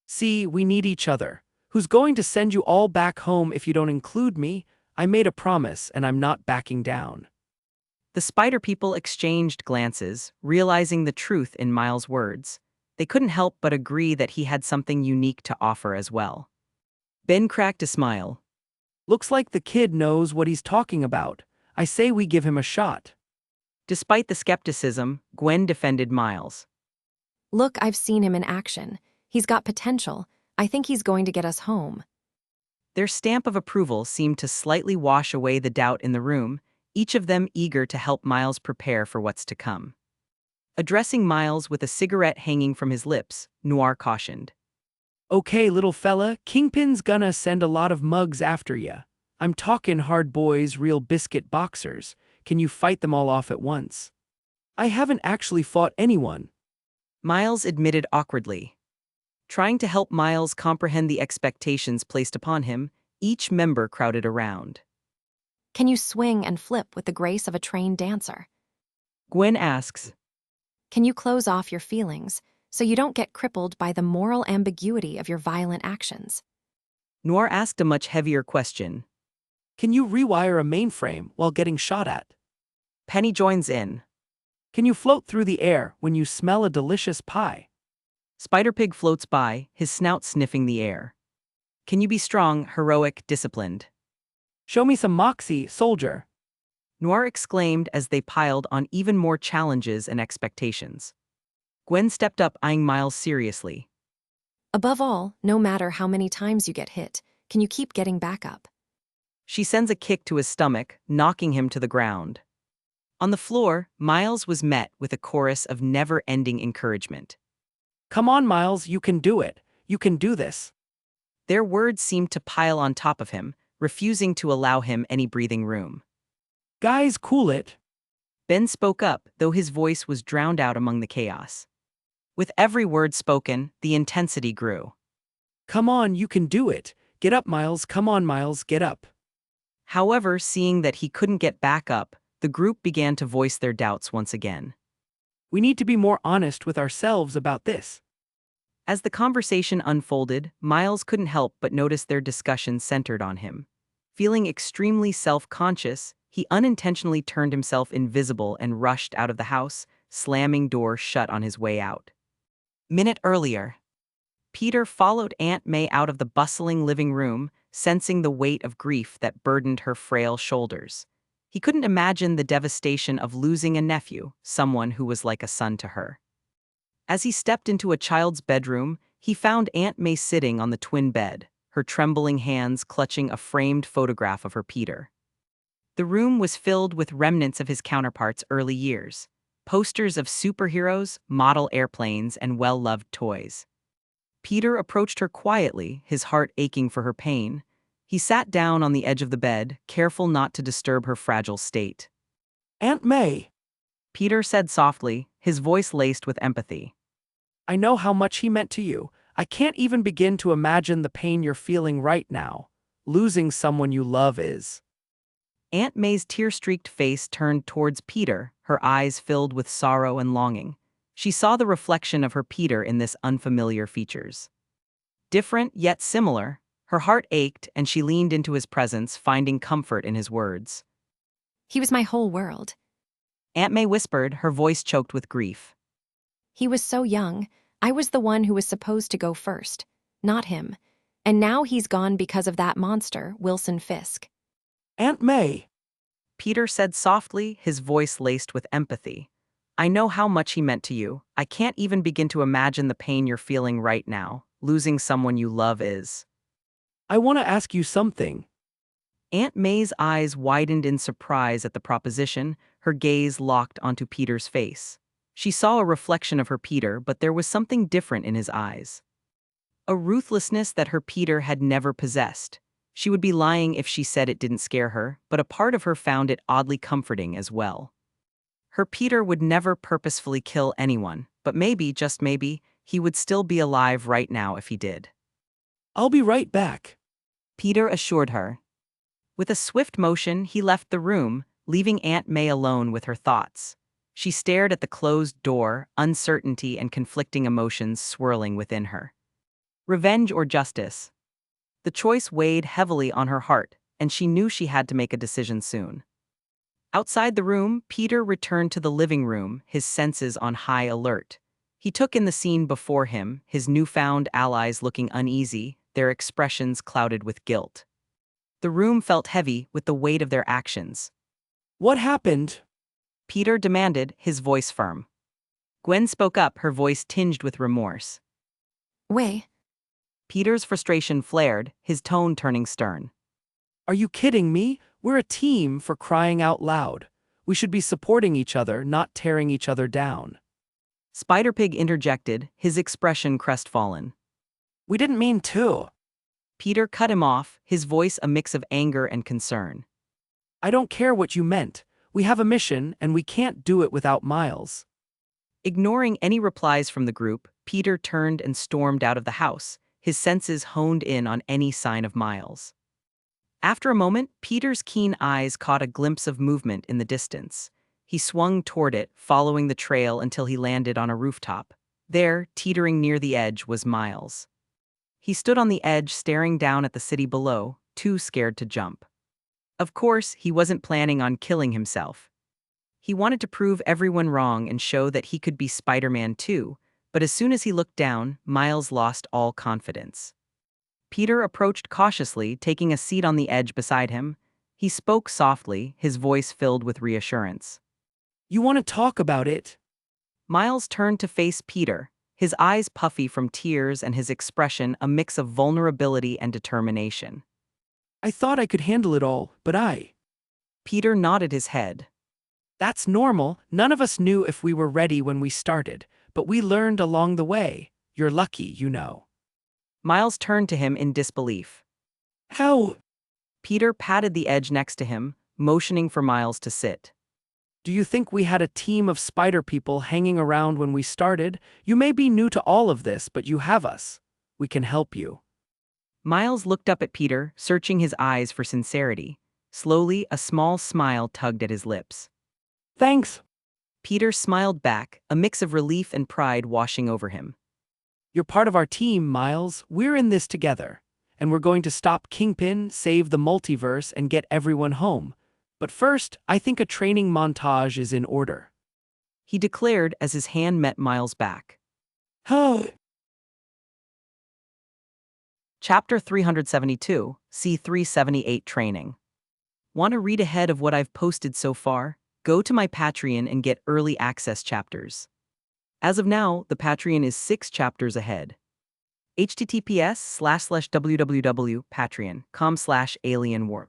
See, we need each other. Who's going to send you all back home if you don't include me? I made a promise and I'm not backing down. The spider people exchanged glances, realizing the truth in Miles' words. They couldn't help but agree that he had something unique to offer as well. Ben cracked a smile. Looks like the kid knows what he's talking about. I say we give him a shot. Despite the skepticism, Gwen defended Miles. Look, I've seen him in action. He's got potential. I think he's going to get us home. Their stamp of approval seemed to slightly wash away the doubt in the room, each of them eager to help Miles prepare for what's to come. Addressing Miles with a cigarette hanging from his lips, Noir cautioned. Okay, little fella, Kingpin's gonna send a lot of mugs after ya. I'm talking hard boys, real biscuit boxers. Can you fight them all off at once? I haven't actually fought anyone. Miles admitted awkwardly. Trying to help Miles comprehend the expectations placed upon him, each member crowded around. Can you swing and flip with the grace of a trained dancer? Gwen asks. Can you close off your feelings so you don't get crippled by the moral ambiguity of your violent actions? Noir asked a much heavier question. Can you rewire a mainframe while getting shot at? Penny joins in. Can you float through the air when you smell a delicious pie? Spider-Pig floats by, his snout sniffing the air. Can you be strong, heroic, disciplined? Show me some moxie, soldier. Noir exclaimed as they piled on even more challenges and expectations. Gwen stepped up, eyeing Miles seriously. Above all, no matter how many times you get hit, can you keep getting back up? She sends a kick to his stomach, knocking him to the ground. On the floor, Miles was met with a chorus of never-ending encouragement. Come on, Miles, you can do it. You can do this. Their words seemed to pile on top of him, refusing to allow him any breathing room. Guys, cool it. Ben spoke up, though his voice was drowned out among the chaos. With every word spoken, the intensity grew. Come on, you can do it. Get up, Miles. Come on, Miles, get up. However, seeing that he couldn't get back up, the group began to voice their doubts once again. We need to be more honest with ourselves about this. As the conversation unfolded, Miles couldn't help but notice their discussion centered on him. Feeling extremely self-conscious, he unintentionally turned himself invisible and rushed out of the house, slamming doors shut on his way out. Minute earlier, Peter followed Aunt May out of the bustling living room, sensing the weight of grief that burdened her frail shoulders. He couldn't imagine the devastation of losing a nephew, someone who was like a son to her. As he stepped into a child's bedroom, he found Aunt May sitting on the twin bed, her trembling hands clutching a framed photograph of her Peter. The room was filled with remnants of his counterpart's early years, posters of superheroes, model airplanes, and well-loved toys. Peter approached her quietly, his heart aching for her pain. He sat down on the edge of the bed, careful not to disturb her fragile state. Aunt May, Peter said softly, his voice laced with empathy. I know how much he meant to you. I can't even begin to imagine the pain you're feeling right now. Losing someone you love is. Aunt May's tear-streaked face turned towards Peter, her eyes filled with sorrow and longing. She saw the reflection of her Peter in this unfamiliar features. Different yet similar, her heart ached and she leaned into his presence, finding comfort in his words. He was my whole world. Aunt May whispered, her voice choked with grief. He was so young. I was the one who was supposed to go first, not him. And now he's gone because of that monster, Wilson Fisk. Aunt May, Peter said softly, his voice laced with empathy. I know how much he meant to you. I can't even begin to imagine the pain you're feeling right now. Losing someone you love is. I want to ask you something. Aunt May's eyes widened in surprise at the proposition, her gaze locked onto Peter's face. She saw a reflection of her Peter, but there was something different in his eyes. a ruthlessness that her Peter had never possessed. She would be lying if she said it didn't scare her, but a part of her found it oddly comforting as well. Her Peter would never purposefully kill anyone, but maybe, just maybe, he would still be alive right now if he did. I'll be right back. Peter assured her. With a swift motion, he left the room, leaving Aunt May alone with her thoughts. She stared at the closed door, uncertainty and conflicting emotions swirling within her. Revenge or justice? The choice weighed heavily on her heart, and she knew she had to make a decision soon. Outside the room, Peter returned to the living room, his senses on high alert. He took in the scene before him, his newfound allies looking uneasy, their expressions clouded with guilt. The room felt heavy with the weight of their actions. What happened? Peter demanded, his voice firm. Gwen spoke up, her voice tinged with remorse. Wei, Peter's frustration flared, his tone turning stern. Are you kidding me? We're a team, for crying out loud. We should be supporting each other, not tearing each other down. Spider-Pig interjected, his expression crestfallen. We didn't mean to. Peter cut him off, his voice a mix of anger and concern. I don't care what you meant. We have a mission, and we can't do it without Miles. Ignoring any replies from the group, Peter turned and stormed out of the house, his senses honed in on any sign of Miles. After a moment, Peter's keen eyes caught a glimpse of movement in the distance. He swung toward it, following the trail until he landed on a rooftop. There, teetering near the edge, was Miles. He stood on the edge staring down at the city below, too scared to jump. Of course, he wasn't planning on killing himself. He wanted to prove everyone wrong and show that he could be Spider-Man too, but as soon as he looked down, Miles lost all confidence. Peter approached cautiously, taking a seat on the edge beside him. He spoke softly, his voice filled with reassurance. You want to talk about it? Miles turned to face Peter, his eyes puffy from tears and his expression a mix of vulnerability and determination. I thought I could handle it all, but Peter nodded his head. That's normal. None of us knew if we were ready when we started, but we learned along the way. You're lucky, you know. Miles turned to him in disbelief. How? Peter patted the edge next to him, motioning for Miles to sit. Do you think we had a team of spider people hanging around when we started? You may be new to all of this, but you have us. We can help you. Miles looked up at Peter, searching his eyes for sincerity. Slowly, a small smile tugged at his lips. Thanks. Peter smiled back, a mix of relief and pride washing over him. You're part of our team, Miles. We're in this together. And we're going to stop Kingpin, save the multiverse, and get everyone home. But first, I think a training montage is in order. He declared as his hand met Miles' back. Oh. Chapter 372, C378 Training. Want to read ahead of what I've posted so far? Go to my Patreon and get early access chapters. As of now, the Patreon is 6 chapters ahead. https://www.patreon.com/alienwarp.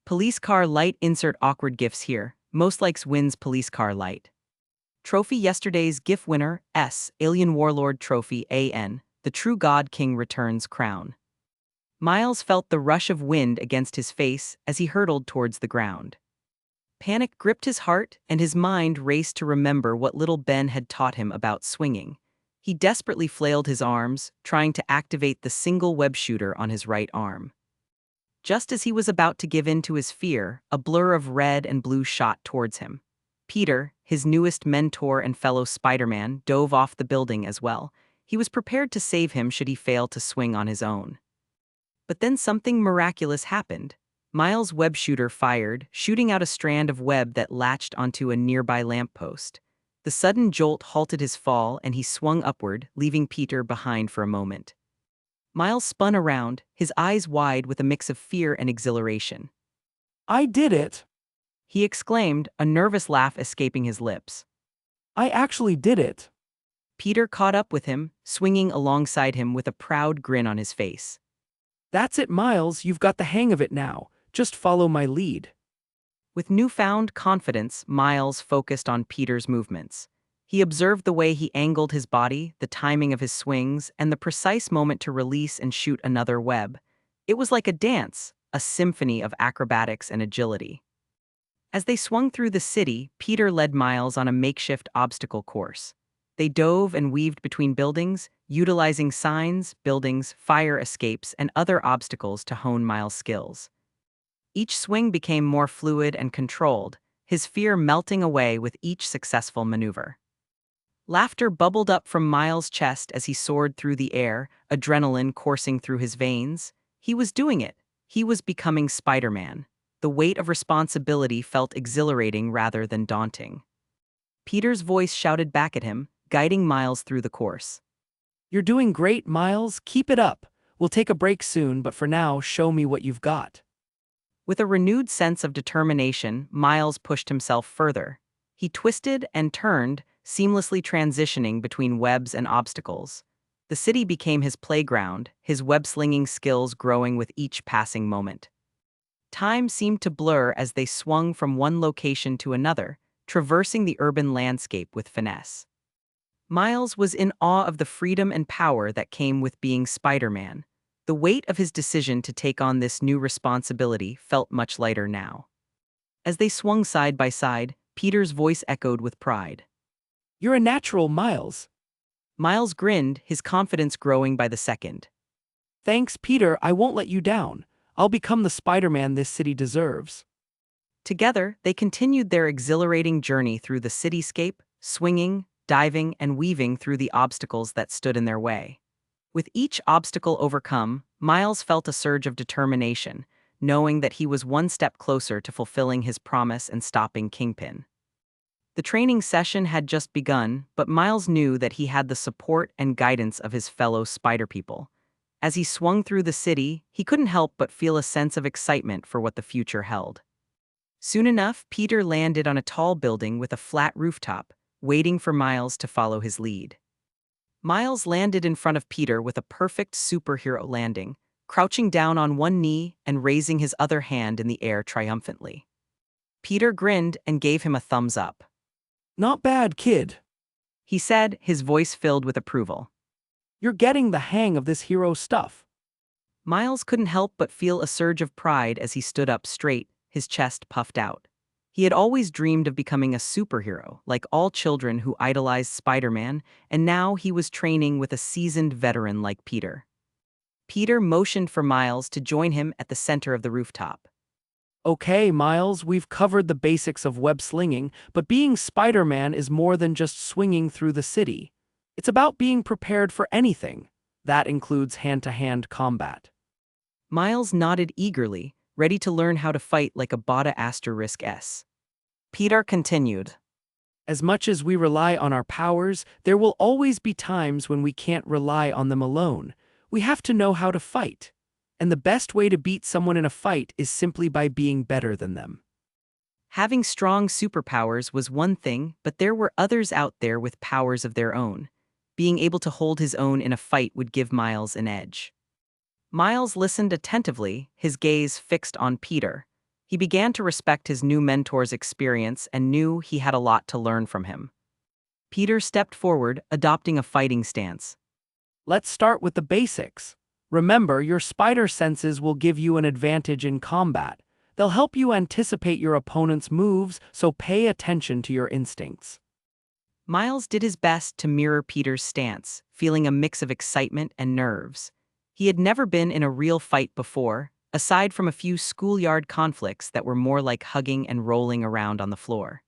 Police car light, insert awkward gifs here. Most likes wins police car light. Trophy yesterday's GIF winner, S. Alien Warlord Trophy, AN. The True God King returns crown. Miles felt the rush of wind against his face as he hurtled towards the ground. Panic gripped his heart, and his mind raced to remember what little Ben had taught him about swinging. He desperately flailed his arms, trying to activate the single web shooter on his right arm. Just as he was about to give in to his fear, a blur of red and blue shot towards him. Peter, his newest mentor and fellow Spider-Man, dove off the building as well. He was prepared to save him should he fail to swing on his own. But then something miraculous happened. Miles' web shooter fired, shooting out a strand of web that latched onto a nearby lamppost. The sudden jolt halted his fall and he swung upward, leaving Peter behind for a moment. Miles spun around, his eyes wide with a mix of fear and exhilaration. I did it! He exclaimed, a nervous laugh escaping his lips. I actually did it! Peter caught up with him, swinging alongside him with a proud grin on his face. That's it, Miles, you've got the hang of it now. Just follow my lead. With newfound confidence, Miles focused on Peter's movements. He observed the way he angled his body, the timing of his swings, and the precise moment to release and shoot another web. It was like a dance, a symphony of acrobatics and agility. As they swung through the city, Peter led Miles on a makeshift obstacle course. They dove and weaved between buildings, utilizing signs, buildings, fire escapes, and other obstacles to hone Miles' skills. Each swing became more fluid and controlled, his fear melting away with each successful maneuver. Laughter bubbled up from Miles' chest as he soared through the air, adrenaline coursing through his veins. He was doing it. He was becoming Spider-Man. The weight of responsibility felt exhilarating rather than daunting. Peter's voice shouted back at him, guiding Miles through the course. You're doing great, Miles. Keep it up. We'll take a break soon, but for now, show me what you've got. With a renewed sense of determination, Miles pushed himself further. He twisted and turned, seamlessly transitioning between webs and obstacles. The city became his playground, his web-slinging skills growing with each passing moment. Time seemed to blur as they swung from one location to another, traversing the urban landscape with finesse. Miles was in awe of the freedom and power that came with being Spider-Man. The weight of his decision to take on this new responsibility felt much lighter now. As they swung side by side, Peter's voice echoed with pride. You're a natural, Miles. Miles grinned, his confidence growing by the second. Thanks, Peter. I won't let you down. I'll become the Spider-Man this city deserves. Together, they continued their exhilarating journey through the cityscape, swinging, diving, and weaving through the obstacles that stood in their way. With each obstacle overcome, Miles felt a surge of determination, knowing that he was one step closer to fulfilling his promise and stopping Kingpin. The training session had just begun, but Miles knew that he had the support and guidance of his fellow Spider People. As he swung through the city, he couldn't help but feel a sense of excitement for what the future held. Soon enough, Peter landed on a tall building with a flat rooftop, waiting for Miles to follow his lead. Miles landed in front of Peter with a perfect superhero landing, crouching down on one knee and raising his other hand in the air triumphantly. Peter grinned and gave him a thumbs up. Not bad, kid. He said, his voice filled with approval. You're getting the hang of this hero stuff. Miles couldn't help but feel a surge of pride as he stood up straight, his chest puffed out. He had always dreamed of becoming a superhero, like all children who idolized Spider-Man, and now he was training with a seasoned veteran like Peter. Peter motioned for Miles to join him at the center of the rooftop. Okay, Miles, we've covered the basics of web slinging, but being Spider-Man is more than just swinging through the city. It's about being prepared for anything. That includes hand-to-hand combat. Miles nodded eagerly, ready to learn how to fight like a Bada Asterisk S. Peter continued. As much as we rely on our powers, there will always be times when we can't rely on them alone. We have to know how to fight. And the best way to beat someone in a fight is simply by being better than them. Having strong superpowers was one thing, but there were others out there with powers of their own. Being able to hold his own in a fight would give Miles an edge. Miles listened attentively, his gaze fixed on Peter. He began to respect his new mentor's experience and knew he had a lot to learn from him. Peter stepped forward, adopting a fighting stance. Let's start with the basics. Remember, your spider senses will give you an advantage in combat. They'll help you anticipate your opponent's moves, so pay attention to your instincts. Miles did his best to mirror Peter's stance, feeling a mix of excitement and nerves. He had never been in a real fight before, aside from a few schoolyard conflicts that were more like hugging and rolling around on the floor.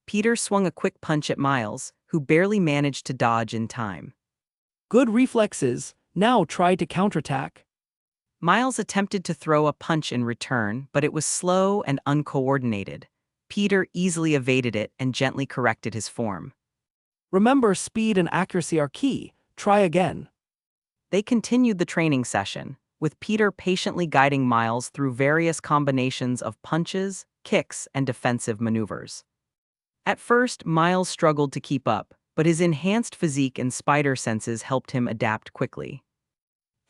Peter swung a quick punch at Miles, who barely managed to dodge in time. Good reflexes. Now try to counterattack. Miles attempted to throw a punch in return, but it was slow and uncoordinated. Peter easily evaded it and gently corrected his form. Remember, speed and accuracy are key. Try again. They continued the training session, with Peter patiently guiding Miles through various combinations of punches, kicks, and defensive maneuvers. At first, Miles struggled to keep up, but his enhanced physique and spider senses helped him adapt quickly.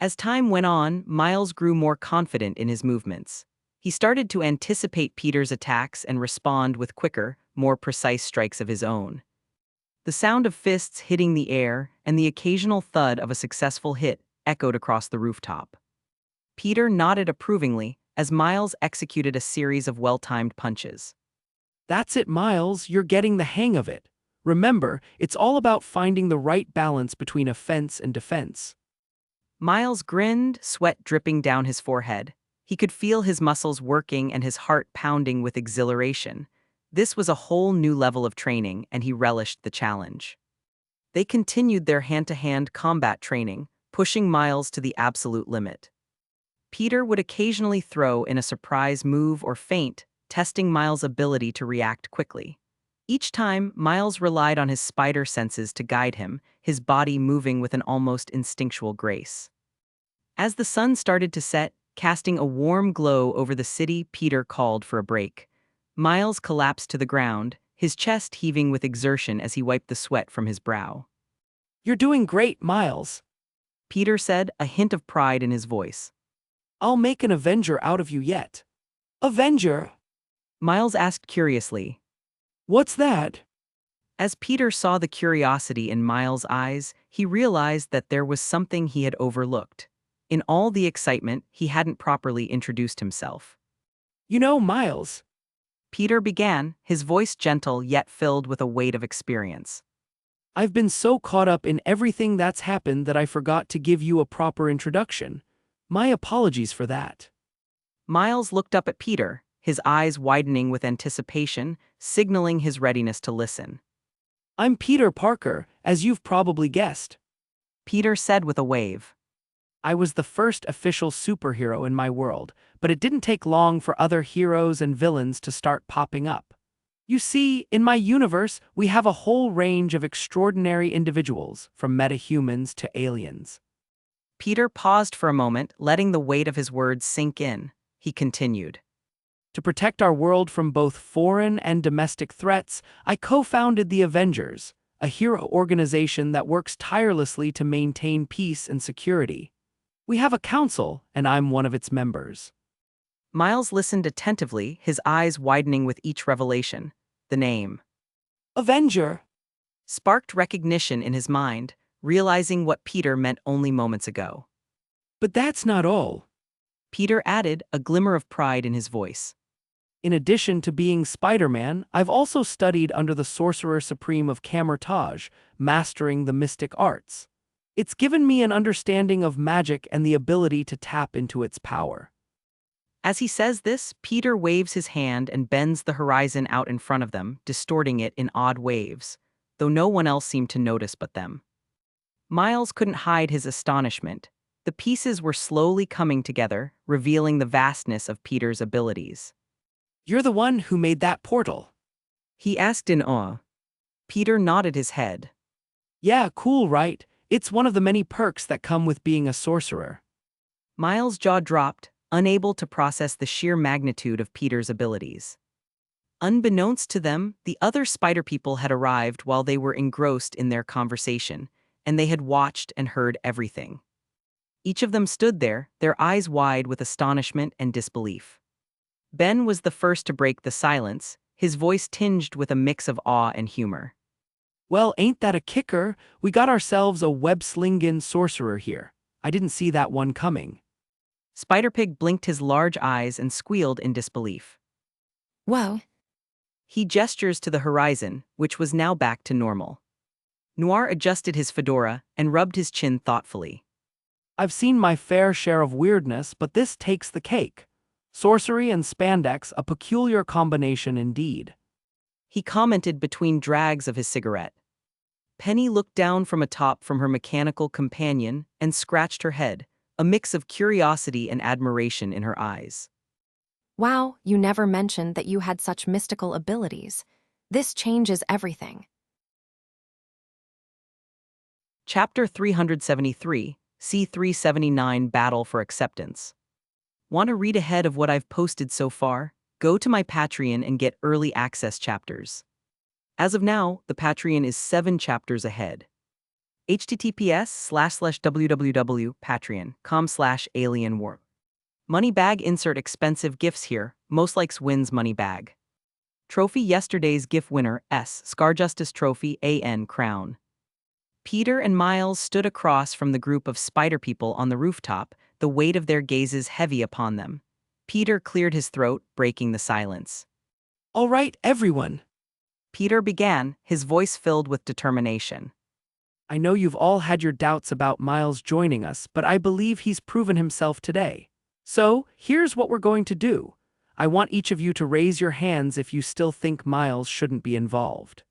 As time went on, Miles grew more confident in his movements. He started to anticipate Peter's attacks and respond with quicker, more precise strikes of his own. The sound of fists hitting the air and the occasional thud of a successful hit echoed across the rooftop. Peter nodded approvingly as Miles executed a series of well-timed punches. That's it, Miles, you're getting the hang of it. Remember, it's all about finding the right balance between offense and defense. Miles grinned, sweat dripping down his forehead. He could feel his muscles working and his heart pounding with exhilaration. This was a whole new level of training, and he relished the challenge. They continued their hand-to-hand combat training, pushing Miles to the absolute limit. Peter would occasionally throw in a surprise move or feint, testing Miles' ability to react quickly. Each time, Miles relied on his spider senses to guide him, his body moving with an almost instinctual grace. As the sun started to set, casting a warm glow over the city, Peter called for a break. Miles collapsed to the ground, his chest heaving with exertion as he wiped the sweat from his brow. You're doing great, Miles. Peter said, a hint of pride in his voice. I'll make an Avenger out of you yet. Avenger? Miles asked curiously. What's that? As Peter saw the curiosity in Miles' eyes, he realized that there was something he had overlooked. In all the excitement, he hadn't properly introduced himself. You know, Miles. Peter began, his voice gentle yet filled with a weight of experience. I've been so caught up in everything that's happened that I forgot to give you a proper introduction. My apologies for that. Miles looked up at Peter, his eyes widening with anticipation, signaling his readiness to listen. I'm Peter Parker, as you've probably guessed. Peter said with a wave. I was the first official superhero in my world, but it didn't take long for other heroes and villains to start popping up. You see, in my universe, we have a whole range of extraordinary individuals, from metahumans to aliens. Peter paused for a moment, letting the weight of his words sink in. He continued. To protect our world from both foreign and domestic threats, I co-founded the Avengers, a hero organization that works tirelessly to maintain peace and security. We have a council, and I'm one of its members. Miles listened attentively, his eyes widening with each revelation. The name, Avenger, sparked recognition in his mind, realizing what Peter meant only moments ago. but that's not all. Peter added, a glimmer of pride in his voice. In addition to being Spider-Man, I've also studied under the Sorcerer Supreme of Camertage, mastering the mystic arts. It's given me an understanding of magic and the ability to tap into its power. As he says this, Peter waves his hand and bends the horizon out in front of them, distorting it in odd waves, though no one else seemed to notice but them. Miles couldn't hide his astonishment. The pieces were slowly coming together, revealing the vastness of Peter's abilities. You're the one who made that portal. He asked in awe. Peter nodded his head. Yeah, cool, right? It's one of the many perks that come with being a sorcerer. Miles' jaw dropped, unable to process the sheer magnitude of Peter's abilities. Unbeknownst to them, the other spider people had arrived while they were engrossed in their conversation, and they had watched and heard everything. Each of them stood there, their eyes wide with astonishment and disbelief. Ben was the first to break the silence, his voice tinged with a mix of awe and humor. Well, ain't that a kicker? We got ourselves a web-slinging sorcerer here. I didn't see that one coming. Spider-Pig blinked his large eyes and squealed in disbelief. Whoa. He gestures to the horizon, which was now back to normal. Noir adjusted his fedora and rubbed his chin thoughtfully. I've seen my fair share of weirdness, but this takes the cake. Sorcery and spandex, a peculiar combination indeed. He commented between drags of his cigarette. Penny looked down from atop from her mechanical companion and scratched her head, a mix of curiosity and admiration in her eyes. Wow, you never mentioned that you had such mystical abilities. This changes everything. Chapter 373, C379 Battle for Acceptance. Want to read ahead of what I've posted so far? Go to my Patreon and get early access chapters. As of now, the Patreon is 7 chapters ahead. https://www.patreon.com/alienwarp. Money bag insert expensive gifts here, most likes wins money bag. Trophy yesterday's gift winner S. Scar Justice Trophy AN Crown. Peter and Miles stood across from the group of spider people on the rooftop, the weight of their gazes heavy upon them. Peter cleared his throat, breaking the silence. All right, everyone. Peter began, his voice filled with determination. I know you've all had your doubts about Miles joining us, but I believe he's proven himself today. So, here's what we're going to do. I want each of you to raise your hands if you still think Miles shouldn't be involved.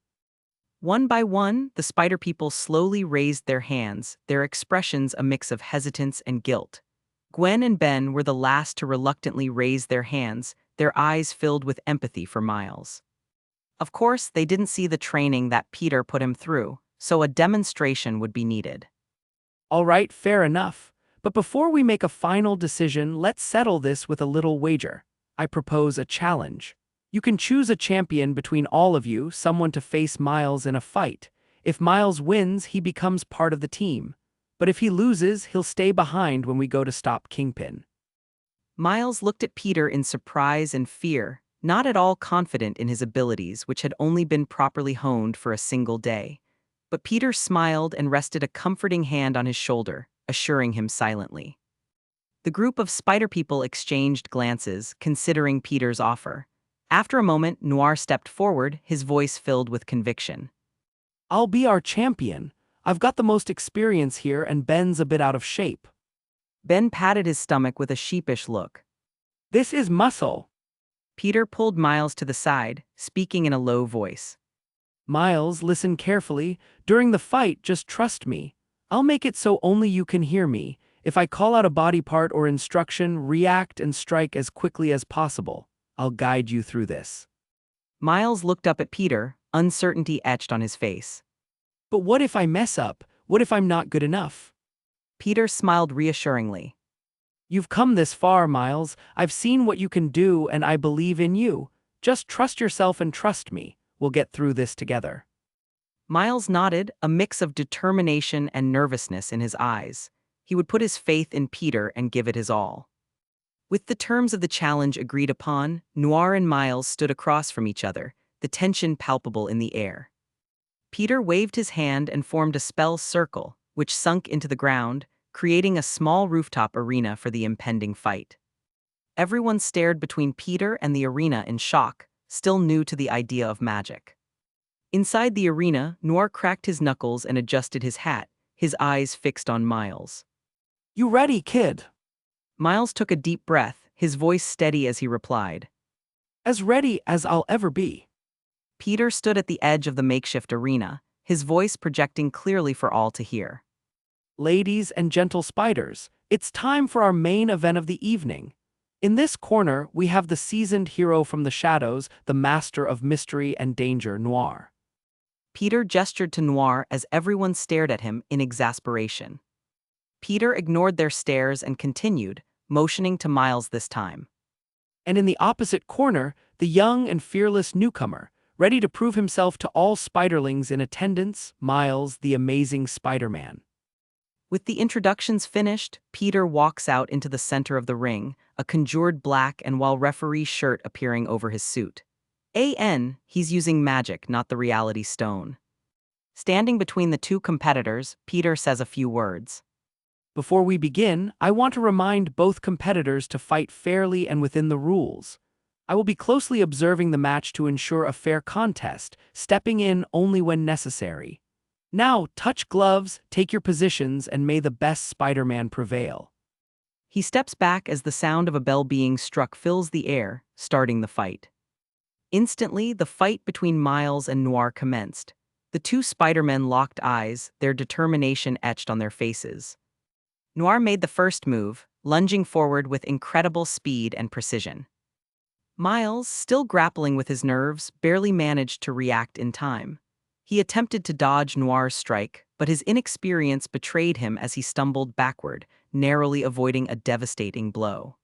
One by one, the spider people slowly raised their hands, their expressions a mix of hesitance and guilt. Gwen and Ben were the last to reluctantly raise their hands, their eyes filled with empathy for Miles. Of course, they didn't see the training that Peter put him through, so a demonstration would be needed. All right, fair enough. But before we make a final decision, let's settle this with a little wager. I propose a challenge. You can choose a champion between all of you, someone to face Miles in a fight. If Miles wins, he becomes part of the team. But if he loses, he'll stay behind when we go to stop Kingpin. Miles looked at Peter in surprise and fear, not at all confident in his abilities, which had only been properly honed for a single day. But Peter smiled and rested a comforting hand on his shoulder, assuring him silently. The group of spider people exchanged glances, considering Peter's offer. After a moment, Noir stepped forward, his voice filled with conviction. I'll be our champion. I've got the most experience here and Ben's a bit out of shape. Ben patted his stomach with a sheepish look. This is muscle. Peter pulled Miles to the side, speaking in a low voice. Miles, listen carefully. During the fight, just trust me. I'll make it so only you can hear me. If I call out a body part or instruction, react and strike as quickly as possible. I'll guide you through this. Miles looked up at Peter, uncertainty etched on his face. But what if I mess up? What if I'm not good enough? Peter smiled reassuringly. You've come this far, Miles. I've seen what you can do and I believe in you. Just trust yourself and trust me. We'll get through this together. Miles nodded, a mix of determination and nervousness in his eyes. He would put his faith in Peter and give it his all. With the terms of the challenge agreed upon, Noir and Miles stood across from each other, the tension palpable in the air. Peter waved his hand and formed a spell circle, which sunk into the ground, creating a small rooftop arena for the impending fight. Everyone stared between Peter and the arena in shock, still new to the idea of magic. Inside the arena, Noir cracked his knuckles and adjusted his hat, his eyes fixed on Miles. You ready, kid? Miles took a deep breath, his voice steady as he replied. As ready as I'll ever be. Peter stood at the edge of the makeshift arena, his voice projecting clearly for all to hear. Ladies and gentle spiders, it's time for our main event of the evening. In this corner, we have the seasoned hero from the shadows, the master of mystery and danger, Noir. Peter gestured to Noir as everyone stared at him in exasperation. Peter ignored their stares and continued, motioning to Miles this time. And in the opposite corner, the young and fearless newcomer, ready to prove himself to all spiderlings in attendance, Miles, the amazing Spider-Man. With the introductions finished, Peter walks out into the center of the ring, a conjured black and while referee shirt appearing over his suit. He's using magic, not the reality stone. Standing between the two competitors, Peter says a few words. Before we begin, I want to remind both competitors to fight fairly and within the rules. I will be closely observing the match to ensure a fair contest, stepping in only when necessary. Now, touch gloves, take your positions, and may the best Spider-Man prevail. He steps back as the sound of a bell being struck fills the air, starting the fight. Instantly, the fight between Miles and Noir commenced. The two Spider-Men locked eyes, their determination etched on their faces. Noir made the first move, lunging forward with incredible speed and precision. Miles, still grappling with his nerves, barely managed to react in time. He attempted to dodge Noir's strike, but his inexperience betrayed him as he stumbled backward, narrowly avoiding a devastating blow.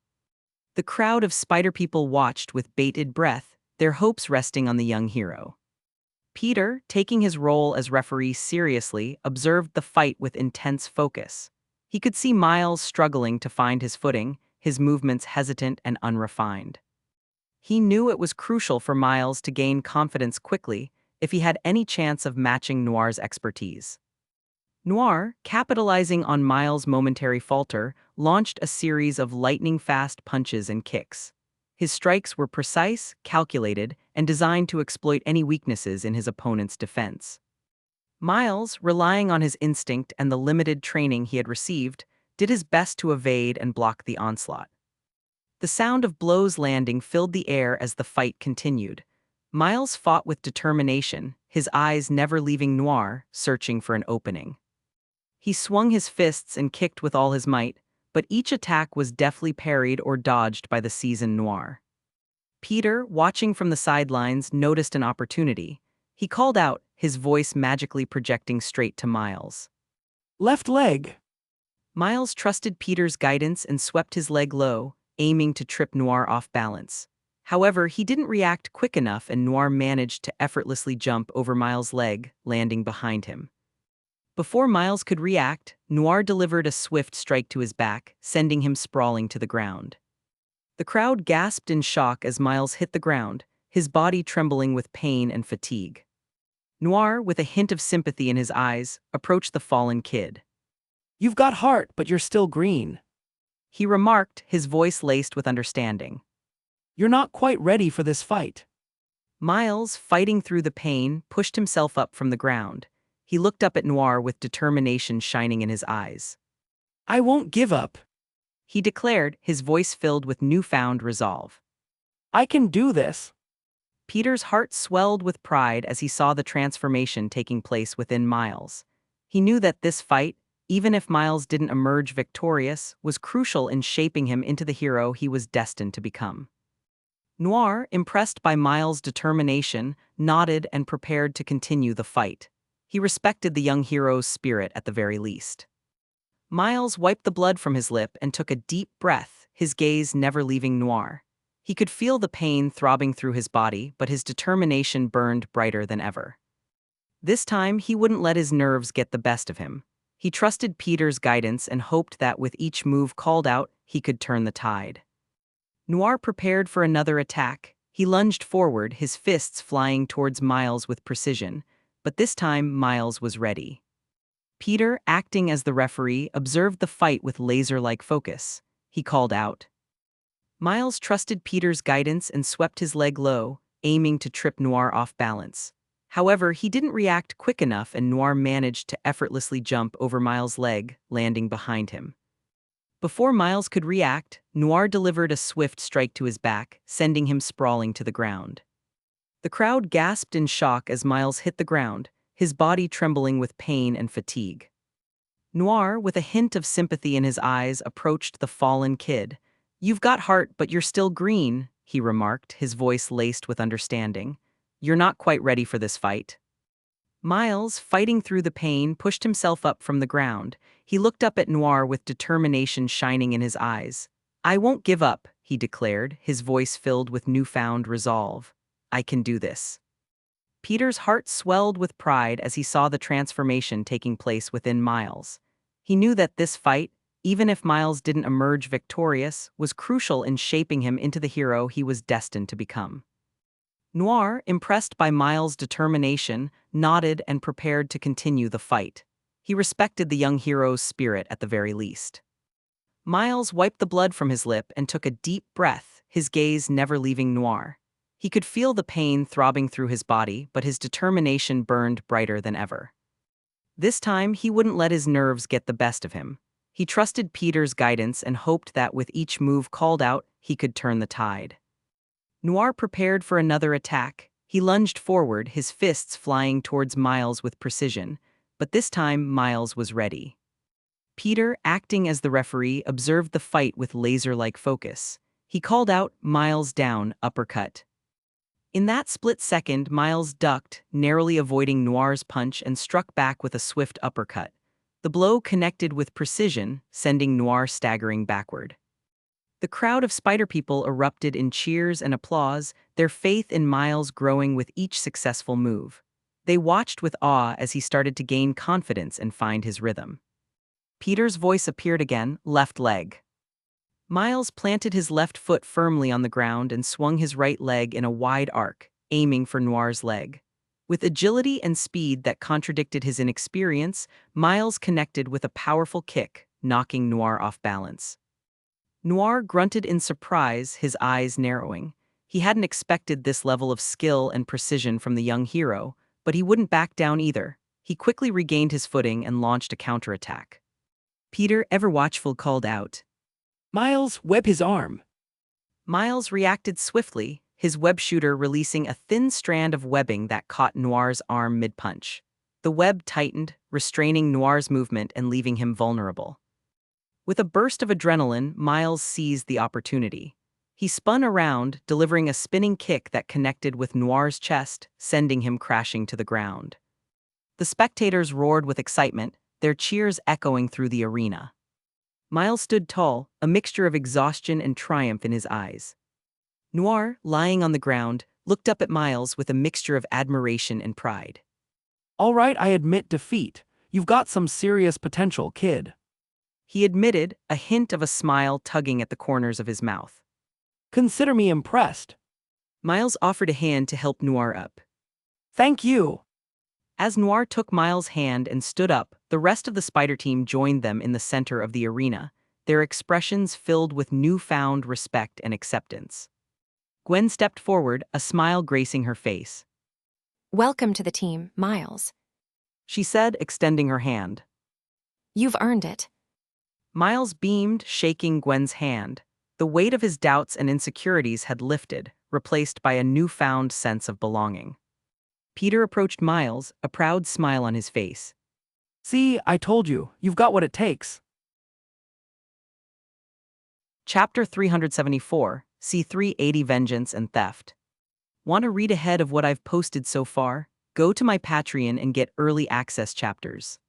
The crowd of spider people watched with bated breath, their hopes resting on the young hero. Peter, taking his role as referee seriously, observed the fight with intense focus. He could see Miles struggling to find his footing, his movements hesitant and unrefined. He knew it was crucial for Miles to gain confidence quickly if he had any chance of matching Noir's expertise. Noir, capitalizing on Miles' momentary falter, launched a series of lightning-fast punches and kicks. His strikes were precise, calculated, and designed to exploit any weaknesses in his opponent's defense. Miles, relying on his instinct and the limited training he had received, did his best to evade and block the onslaught. The sound of blows landing filled the air as the fight continued. Miles fought with determination, his eyes never leaving Noir, searching for an opening. He swung his fists and kicked with all his might, but each attack was deftly parried or dodged by the seasoned Noir. Peter, watching from the sidelines, noticed an opportunity. He called out, his voice magically projecting straight to Miles. Left leg. Miles trusted Peter's guidance and swept his leg low, aiming to trip Noir off balance. However, he didn't react quick enough and Noir managed to effortlessly jump over Miles' leg, landing behind him. Before Miles could react, Noir delivered a swift strike to his back, sending him sprawling to the ground. The crowd gasped in shock as Miles hit the ground, his body trembling with pain and fatigue. Noir, with a hint of sympathy in his eyes, approached the fallen kid. You've got heart, but you're still green. He remarked, his voice laced with understanding. You're not quite ready for this fight. Miles, fighting through the pain, pushed himself up from the ground. He looked up at Noir with determination shining in his eyes. I won't give up. He declared, his voice filled with newfound resolve. I can do this. Peter's heart swelled with pride as he saw the transformation taking place within Miles. He knew that this fight, even if Miles didn't emerge victorious, was crucial in shaping him into the hero he was destined to become. Noir, impressed by Miles' determination, nodded and prepared to continue the fight. He respected the young hero's spirit at the very least. Miles wiped the blood from his lip and took a deep breath, his gaze never leaving Noir. He could feel the pain throbbing through his body, but his determination burned brighter than ever. This time, he wouldn't let his nerves get the best of him. He trusted Peter's guidance and hoped that with each move called out, he could turn the tide. Noir prepared for another attack. He lunged forward, his fists flying towards Miles with precision, but this time Miles was ready. Peter, acting as the referee, observed the fight with laser-like focus. He called out. Miles trusted Peter's guidance and swept his leg low, aiming to trip Noir off balance. However, he didn't react quick enough and Noir managed to effortlessly jump over Miles' leg, landing behind him. Before Miles could react, Noir delivered a swift strike to his back, sending him sprawling to the ground. The crowd gasped in shock as Miles hit the ground, his body trembling with pain and fatigue. Noir, with a hint of sympathy in his eyes, approached the fallen kid. You've got heart, but you're still green, he remarked, his voice laced with understanding. You're not quite ready for this fight. Miles, fighting through the pain, pushed himself up from the ground. He looked up at Noir with determination shining in his eyes. I won't give up, he declared, his voice filled with newfound resolve. I can do this. Peter's heart swelled with pride as he saw the transformation taking place within Miles. He knew that this fight, even if Miles didn't emerge victorious, was crucial in shaping him into the hero he was destined to become. Noir, impressed by Miles' determination, nodded and prepared to continue the fight. He respected the young hero's spirit at the very least. Miles wiped the blood from his lip and took a deep breath, his gaze never leaving Noir. He could feel the pain throbbing through his body, but his determination burned brighter than ever. This time, he wouldn't let his nerves get the best of him. He trusted Peter's guidance and hoped that with each move called out, he could turn the tide. Noir prepared for another attack. He lunged forward, his fists flying towards Miles with precision, but this time Miles was ready. Peter, acting as the referee, observed the fight with laser-like focus. He called out, Miles down, uppercut. In that split second, Miles ducked, narrowly avoiding Noir's punch and struck back with a swift uppercut. The blow connected with precision, sending Noir staggering backward. The crowd of spider people erupted in cheers and applause, their faith in Miles growing with each successful move. They watched with awe as he started to gain confidence and find his rhythm. Peter's voice appeared again, left leg. Miles planted his left foot firmly on the ground and swung his right leg in a wide arc, aiming for Noir's leg. With agility and speed that contradicted his inexperience, Miles connected with a powerful kick, knocking Noir off balance. Noir grunted in surprise, his eyes narrowing. He hadn't expected this level of skill and precision from the young hero, but he wouldn't back down either. He quickly regained his footing and launched a counterattack. Peter, ever watchful, called out. Miles, web his arm. Miles reacted swiftly, his web shooter releasing a thin strand of webbing that caught Noir's arm mid-punch. The web tightened, restraining Noir's movement and leaving him vulnerable. With a burst of adrenaline, Miles seized the opportunity. He spun around, delivering a spinning kick that connected with Noir's chest, sending him crashing to the ground. The spectators roared with excitement, their cheers echoing through the arena. Miles stood tall, a mixture of exhaustion and triumph in his eyes. Noir, lying on the ground, looked up at Miles with a mixture of admiration and pride. All right, I admit defeat. You've got some serious potential, kid. He admitted, a hint of a smile tugging at the corners of his mouth. Consider me impressed. Miles offered a hand to help Noir up. Thank you. As Noir took Miles' hand and stood up, the rest of the Spider team joined them in the center of the arena, their expressions filled with newfound respect and acceptance. Gwen stepped forward, a smile gracing her face. Welcome to the team, Miles. She said, extending her hand. You've earned it. Miles beamed, shaking Gwen's hand. The weight of his doubts and insecurities had lifted, replaced by a newfound sense of belonging. Peter approached Miles, a proud smile on his face. See, I told you, you've got what it takes. Chapter 374, C380 Vengeance and Theft. Want to read ahead of what I've posted so far? Go to my Patreon and get early access chapters.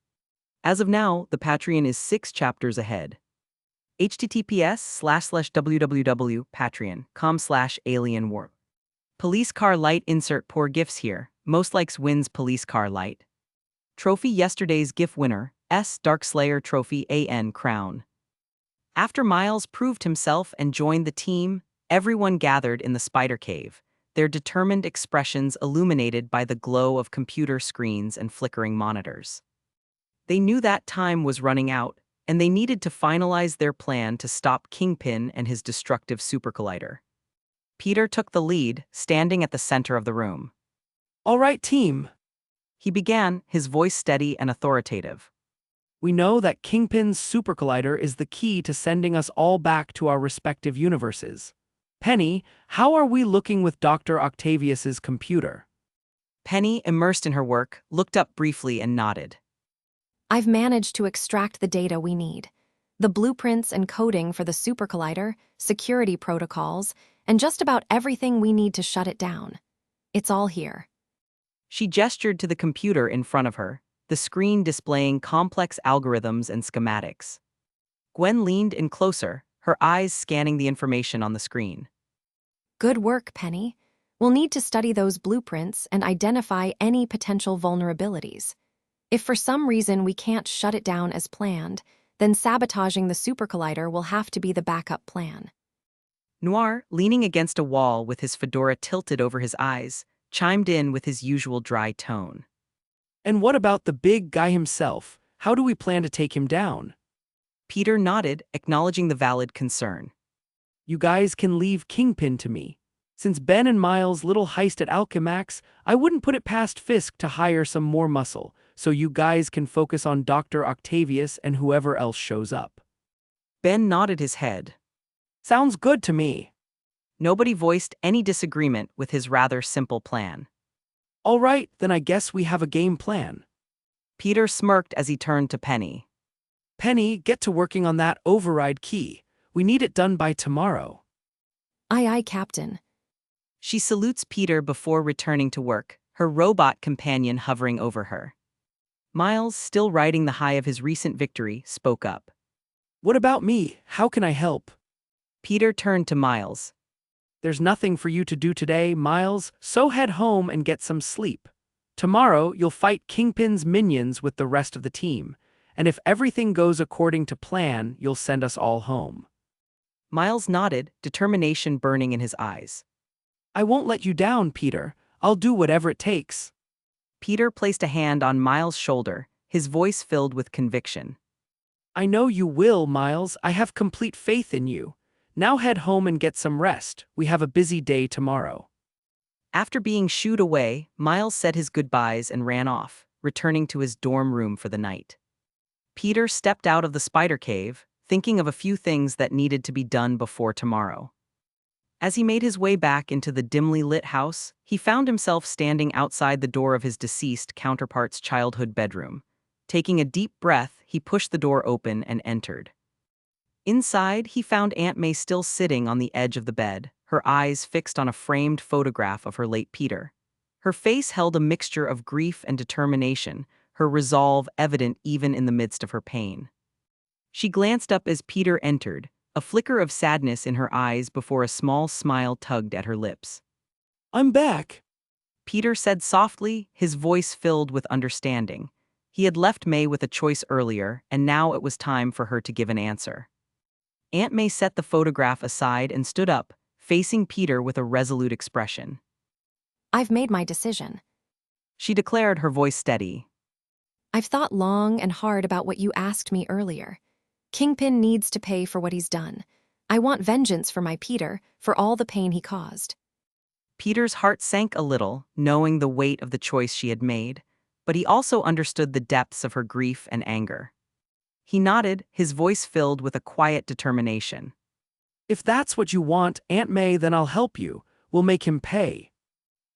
As of now, the Patreon is 6 chapters ahead. https://www.patreon.com/alienwarp. Police car light insert poor gifts here. Most likes wins police car light. Trophy yesterday's GIF winner, Darkslayer Trophy AN Crown. After Miles proved himself and joined the team, everyone gathered in the Spider Cave, their determined expressions illuminated by the glow of computer screens and flickering monitors. They knew that time was running out, and they needed to finalize their plan to stop Kingpin and his destructive supercollider. Peter took the lead, standing at the center of the room. All right, team. He began, his voice steady and authoritative. We know that Kingpin's supercollider is the key to sending us all back to our respective universes. Penny, how are we looking with Dr. Octavius's computer? Penny, immersed in her work, looked up briefly and nodded. I've managed to extract the data we need. The blueprints and coding for the supercollider, security protocols, and just about everything we need to shut it down. It's all here. She gestured to the computer in front of her, the screen displaying complex algorithms and schematics. Gwen leaned in closer, her eyes scanning the information on the screen. Good work, Penny. We'll need to study those blueprints and identify any potential vulnerabilities. If for some reason we can't shut it down as planned, then sabotaging the supercollider will have to be the backup plan. Noir, leaning against a wall with his fedora tilted over his eyes, chimed in with his usual dry tone. And what about the big guy himself? How do we plan to take him down? Peter nodded, acknowledging the valid concern. You guys can leave Kingpin to me. Since Ben and Miles' little heist at Alchemax, I wouldn't put it past Fisk to hire some more muscle, so you guys can focus on Dr. Octavius and whoever else shows up. Ben nodded his head. Sounds good to me. Nobody voiced any disagreement with his rather simple plan. All right, then I guess we have a game plan. Peter smirked as he turned to Penny. Penny, get to working on that override key. We need it done by tomorrow. Aye, aye, Captain. She salutes Peter before returning to work, her robot companion hovering over her. Miles, still riding the high of his recent victory, spoke up. What about me? How can I help? Peter turned to Miles. There's nothing for you to do today, Miles, so head home and get some sleep. Tomorrow, you'll fight Kingpin's minions with the rest of the team, and if everything goes according to plan, you'll send us all home. Miles nodded, determination burning in his eyes. I won't let you down, Peter. I'll do whatever it takes. Peter placed a hand on Miles' shoulder, his voice filled with conviction. I know you will, Miles. I have complete faith in you. Now head home and get some rest. We have a busy day tomorrow. After being shooed away, Miles said his goodbyes and ran off, returning to his dorm room for the night. Peter stepped out of the spider cave, thinking of a few things that needed to be done before tomorrow. As he made his way back into the dimly lit house, he found himself standing outside the door of his deceased counterpart's childhood bedroom. Taking a deep breath, he pushed the door open and entered. Inside, he found Aunt May still sitting on the edge of the bed, her eyes fixed on a framed photograph of her late Peter. Her face held a mixture of grief and determination, her resolve evident even in the midst of her pain. She glanced up as Peter entered, a flicker of sadness in her eyes before a small smile tugged at her lips. I'm back. Peter said softly, his voice filled with understanding. He had left May with a choice earlier, and now it was time for her to give an answer. Aunt May set the photograph aside and stood up, facing Peter with a resolute expression. I've made my decision. She declared, her voice steady. I've thought long and hard about what you asked me earlier. Kingpin needs to pay for what he's done. I want vengeance for my Peter, for all the pain he caused. Peter's heart sank a little, knowing the weight of the choice she had made, but he also understood the depths of her grief and anger. He nodded, his voice filled with a quiet determination. If that's what you want, Aunt May, then I'll help you. We'll make him pay.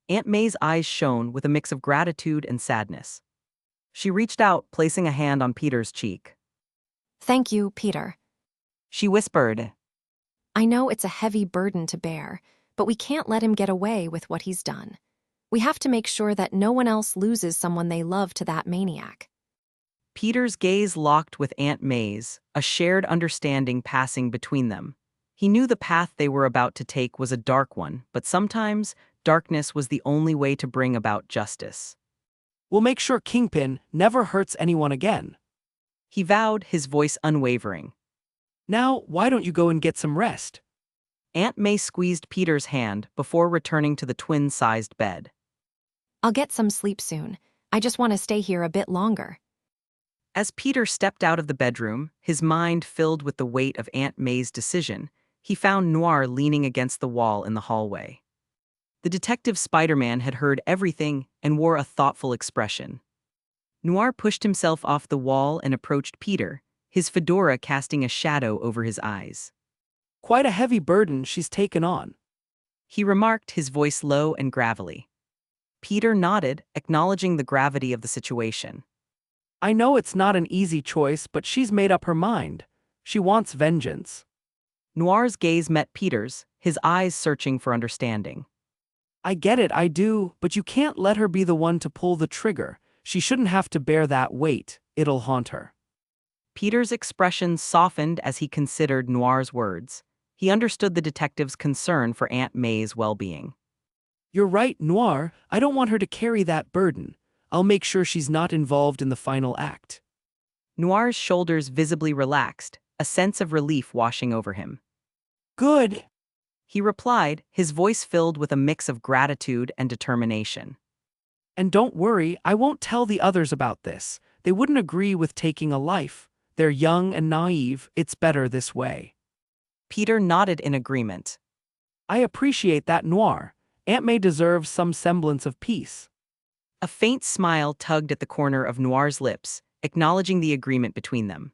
Aunt May's eyes shone with a mix of gratitude and sadness. She reached out, placing a hand on Peter's cheek. Thank you, Peter. She whispered. I know it's a heavy burden to bear, but we can't let him get away with what he's done. We have to make sure that no one else loses someone they love to that maniac. Peter's gaze locked with Aunt May's, a shared understanding passing between them. He knew the path they were about to take was a dark one, but sometimes darkness was the only way to bring about justice. We'll make sure Kingpin never hurts anyone again. He vowed, his voice unwavering. Now, why don't you go and get some rest? Aunt May squeezed Peter's hand before returning to the twin-sized bed. I'll get some sleep soon. I just want to stay here a bit longer. As Peter stepped out of the bedroom, his mind filled with the weight of Aunt May's decision, he found Noir leaning against the wall in the hallway. The detective Spiderman had heard everything and wore a thoughtful expression. Noir pushed himself off the wall and approached Peter, his fedora casting a shadow over his eyes. Quite a heavy burden she's taken on. He remarked, his voice low and gravelly. Peter nodded, acknowledging the gravity of the situation. I know it's not an easy choice, but she's made up her mind. She wants vengeance. Noir's gaze met Peter's, his eyes searching for understanding. I get it, I do, but you can't let her be the one to pull the trigger. She shouldn't have to bear that weight. It'll haunt her. Peter's expression softened as he considered Noir's words. He understood the detective's concern for Aunt May's well-being. You're right, Noir. I don't want her to carry that burden. I'll make sure she's not involved in the final act. Noir's shoulders visibly relaxed, a sense of relief washing over him. Good. He replied, his voice filled with a mix of gratitude and determination. And don't worry, I won't tell the others about this. They wouldn't agree with taking a life. They're young and naive. It's better this way. Peter nodded in agreement. I appreciate that, Noir. Aunt May deserves some semblance of peace. A faint smile tugged at the corner of Noir's lips, acknowledging the agreement between them.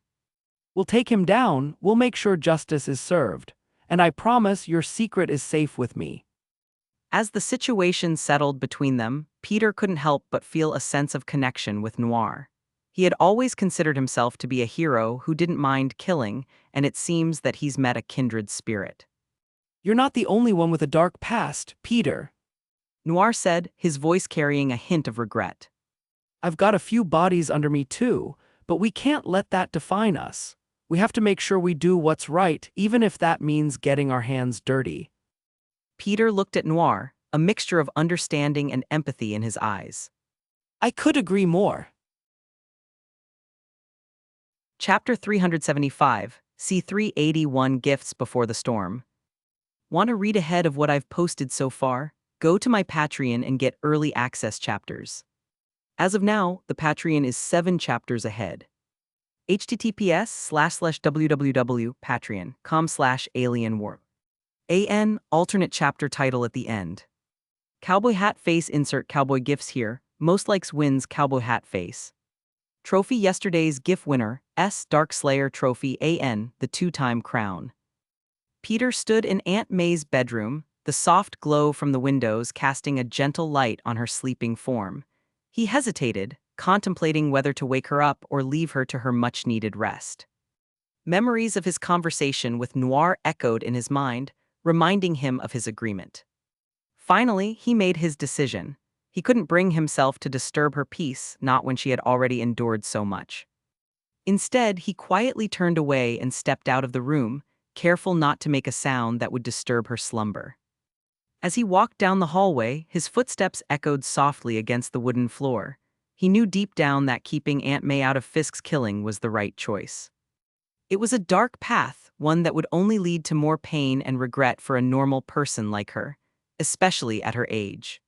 We'll take him down. We'll make sure justice is served. And I promise your secret is safe with me. As the situation settled between them, Peter couldn't help but feel a sense of connection with Noir. He had always considered himself to be a hero who didn't mind killing, and it seems that he's met a kindred spirit. You're not the only one with a dark past, Peter. Noir said, his voice carrying a hint of regret. I've got a few bodies under me too, but we can't let that define us. We have to make sure we do what's right, even if that means getting our hands dirty. Peter looked at Noir, a mixture of understanding and empathy in his eyes. I could agree more. Chapter 375, See 381 gifts before the storm. Want to read ahead of what I've posted so far? Go to my Patreon and get early access chapters. As of now, the Patreon is 7 chapters ahead. https://www.patreon.com/alienwarp. Alternate chapter title at the end. Cowboy hat face insert cowboy gifts here. Most likes wins cowboy hat face. Trophy yesterday's GIF winner, Dark Slayer Trophy the 2-time crown. Peter stood in Aunt May's bedroom, the soft glow from the windows casting a gentle light on her sleeping form. He hesitated, contemplating whether to wake her up or leave her to her much-needed rest. Memories of his conversation with Noir echoed in his mind, reminding him of his agreement. Finally, he made his decision. He couldn't bring himself to disturb her peace, not when she had already endured so much. Instead, he quietly turned away and stepped out of the room, careful not to make a sound that would disturb her slumber. As he walked down the hallway, his footsteps echoed softly against the wooden floor. He knew deep down that keeping Aunt May out of Fisk's killing was the right choice. It was a dark path, one that would only lead to more pain and regret for a normal person like her, especially at her age.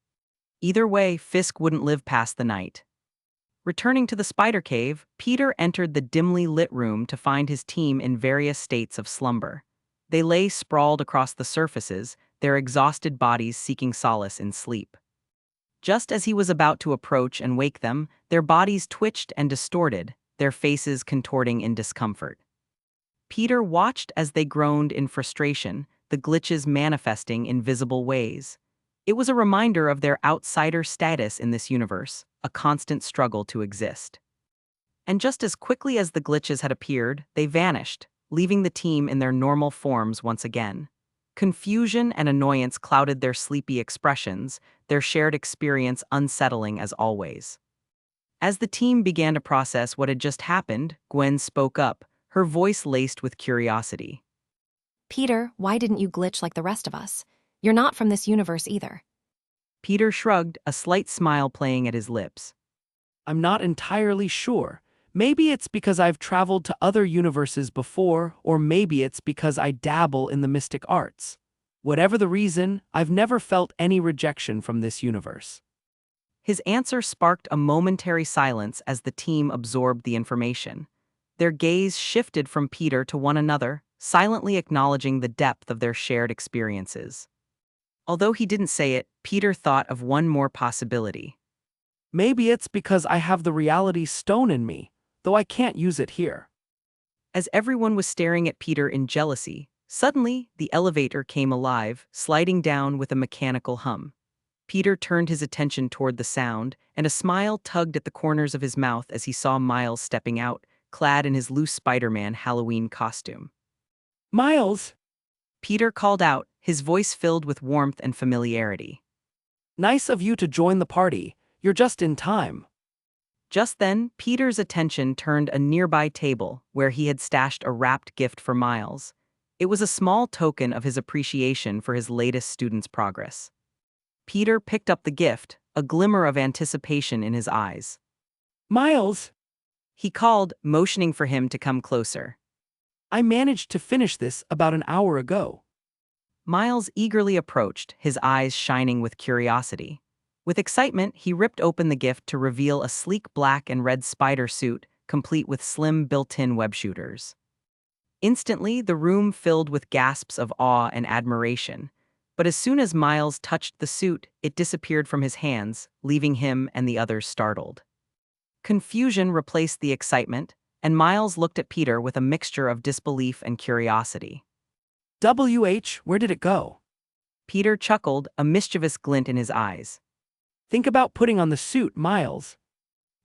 Either way, Fisk wouldn't live past the night. Returning to the spider cave, Peter entered the dimly lit room to find his team in various states of slumber. They lay sprawled across the surfaces, their exhausted bodies seeking solace in sleep. Just as he was about to approach and wake them, their bodies twitched and distorted, their faces contorting in discomfort. Peter watched as they groaned in frustration, the glitches manifesting in visible ways. It was a reminder of their outsider status in this universe, a constant struggle to exist. And just as quickly as the glitches had appeared, they vanished, leaving the team in their normal forms once again. Confusion and annoyance clouded their sleepy expressions, their shared experience unsettling as always. As the team began to process what had just happened, Gwen spoke up, her voice laced with curiosity. Peter, why didn't you glitch like the rest of us? You're not from this universe either. Peter shrugged, a slight smile playing at his lips. I'm not entirely sure. Maybe it's because I've traveled to other universes before, or maybe it's because I dabble in the mystic arts. Whatever the reason, I've never felt any rejection from this universe. His answer sparked a momentary silence as the team absorbed the information. Their gaze shifted from Peter to one another, silently acknowledging the depth of their shared experiences. Although he didn't say it, Peter thought of one more possibility. Maybe it's because I have the reality stone in me, though I can't use it here. As everyone was staring at Peter in jealousy, suddenly the elevator came alive, sliding down with a mechanical hum. Peter turned his attention toward the sound, and a smile tugged at the corners of his mouth as he saw Miles stepping out, clad in his loose Spider-Man Halloween costume. Miles! Peter called out, his voice filled with warmth and familiarity. Nice of you to join the party. You're just in time. Just then, Peter's attention turned a nearby table where he had stashed a wrapped gift for Miles. It was a small token of his appreciation for his latest student's progress. Peter picked up the gift, a glimmer of anticipation in his eyes. Miles! He called, motioning for him to come closer. I managed to finish this about an hour ago. Miles eagerly approached, his eyes shining with curiosity. With excitement, he ripped open the gift to reveal a sleek black and red spider suit, complete with slim built-in web shooters. Instantly, the room filled with gasps of awe and admiration. But as soon as Miles touched the suit, it disappeared from his hands, leaving him and the others startled. Confusion replaced the excitement, and Miles looked at Peter with a mixture of disbelief and curiosity. Where did it go? Peter chuckled, a mischievous glint in his eyes. Think about putting on the suit, Miles.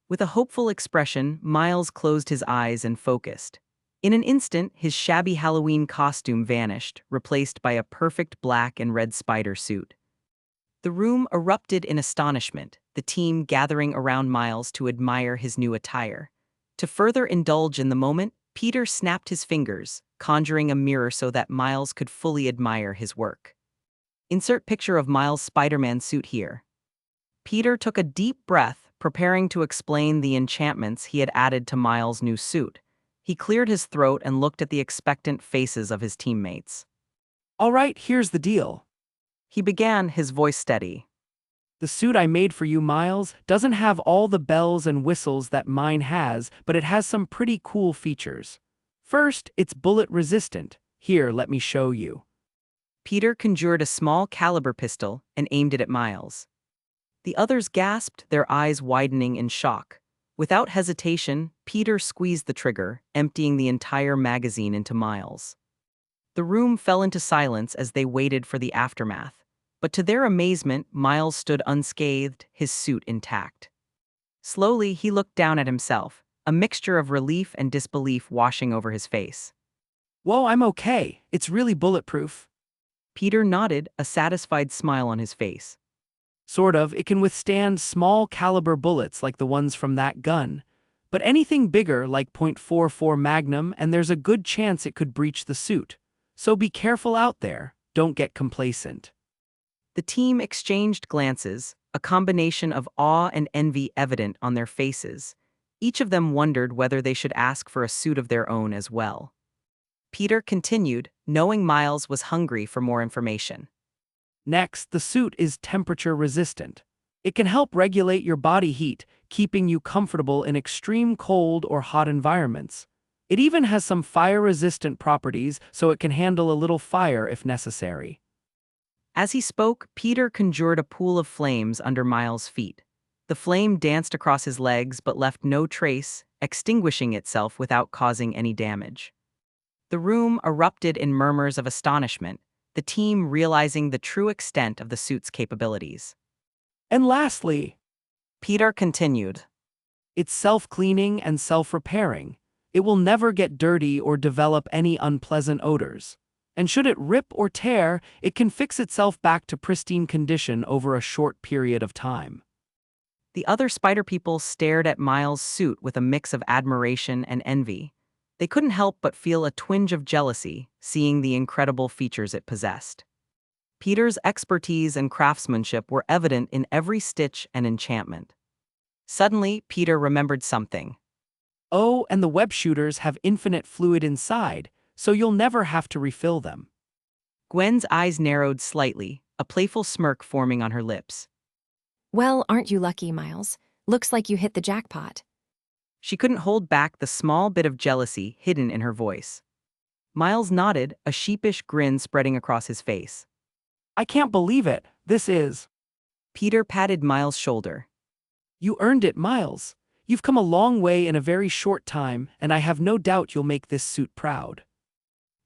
With a hopeful expression, Miles closed his eyes and focused. In an instant, his shabby Halloween costume vanished, replaced by a perfect black and red spider suit. The room erupted in astonishment, the team gathering around Miles to admire his new attire. To further indulge in the moment, Peter snapped his fingers, conjuring a mirror so that Miles could fully admire his work. Insert picture of Miles' Spider-Man suit here. Peter took a deep breath, preparing to explain the enchantments he had added to Miles' new suit. He cleared his throat and looked at the expectant faces of his teammates. All right, here's the deal. He began, his voice steady. The suit I made for you, Miles, doesn't have all the bells and whistles that mine has, but it has some pretty cool features. First, it's bullet resistant. Here, let me show you. Peter conjured a small caliber pistol and aimed it at Miles. The others gasped, their eyes widening in shock. Without hesitation, Peter squeezed the trigger, emptying the entire magazine into Miles. The room fell into silence as they waited for the aftermath. But to their amazement, Miles stood unscathed, his suit intact. Slowly, he looked down at himself, a mixture of relief and disbelief washing over his face. Whoa, I'm okay. It's really bulletproof. Peter nodded, a satisfied smile on his face. Sort of, it can withstand small caliber bullets like the ones from that gun. But anything bigger like .44 Magnum, and there's a good chance it could breach the suit. So be careful out there, don't get complacent. The team exchanged glances, a combination of awe and envy evident on their faces. Each of them wondered whether they should ask for a suit of their own as well. Peter continued, knowing Miles was hungry for more information. Next, the suit is temperature resistant. It can help regulate your body heat, keeping you comfortable in extreme cold or hot environments. It even has some fire-resistant properties, so it can handle a little fire if necessary. As he spoke, Peter conjured a pool of flames under Miles' feet. The flame danced across his legs but left no trace, extinguishing itself without causing any damage. The room erupted in murmurs of astonishment, the team realizing the true extent of the suit's capabilities. And lastly, Peter continued. it's self-cleaning and self-repairing. It will never get dirty or develop any unpleasant odors. And should it rip or tear, it can fix itself back to pristine condition over a short period of time. The other spider people stared at Miles' suit with a mix of admiration and envy. They couldn't help but feel a twinge of jealousy, seeing the incredible features it possessed. Peter's expertise and craftsmanship were evident in every stitch and enchantment. Suddenly, Peter remembered something. Oh, and the web shooters have infinite fluid inside, so you'll never have to refill them. Gwen's eyes narrowed slightly, a playful smirk forming on her lips. Well, aren't you lucky, Miles? Looks like you hit the jackpot. She couldn't hold back the small bit of jealousy hidden in her voice. Miles nodded, a sheepish grin spreading across his face. I can't believe it. This is... Peter patted Miles' shoulder. You earned it, Miles. You've come a long way in a very short time, and I have no doubt you'll make this suit proud.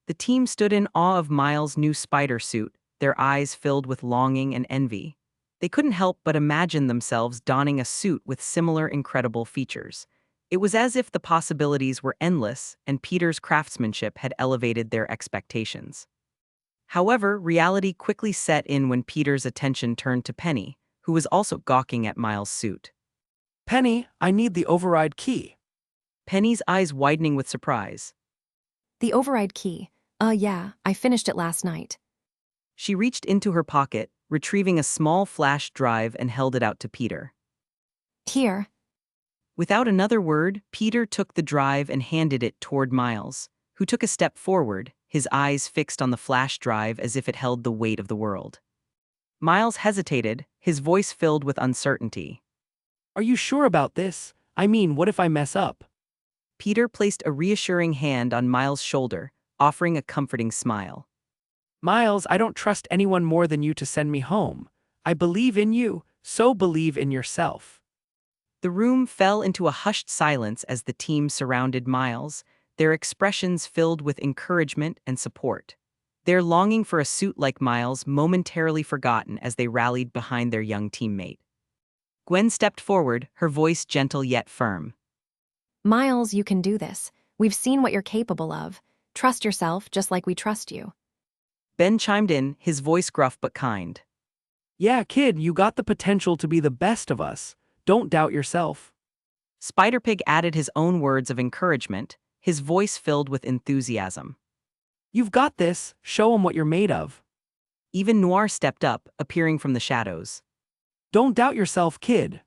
The team stood in awe of Miles' new spider suit, their eyes filled with longing and envy. They couldn't help but imagine themselves donning a suit with similar incredible features. It was as if the possibilities were endless, and Peter's craftsmanship had elevated their expectations. However, reality quickly set in when Peter's attention turned to Penny, who was also gawking at Miles' suit. Penny, I need the override key. Penny's eyes widening with surprise. The override key. Yeah, I finished it last night. She reached into her pocket, retrieving a small flash drive and held it out to Peter. Here. Without another word, Peter took the drive and handed it toward Miles, who took a step forward, his eyes fixed on the flash drive as if it held the weight of the world. Miles hesitated, his voice filled with uncertainty. Are you sure about this? I mean, what if I mess up? Peter placed a reassuring hand on Miles' shoulder, offering a comforting smile. Miles, I don't trust anyone more than you to send me home. I believe in you, so believe in yourself. The room fell into a hushed silence as the team surrounded Miles, their expressions filled with encouragement and support. Their longing for a suit like Miles momentarily forgotten as they rallied behind their young teammate. Gwen stepped forward, her voice gentle yet firm. Miles, you can do this. We've seen what you're capable of. Trust yourself just like we trust you. Ben chimed in, his voice gruff but kind. Yeah, kid, you got the potential to be the best of us. Don't doubt yourself. Spider-Pig added his own words of encouragement, his voice filled with enthusiasm. You've got this. Show 'em what you're made of. Even Noir stepped up, appearing from the shadows. Don't doubt yourself, kid.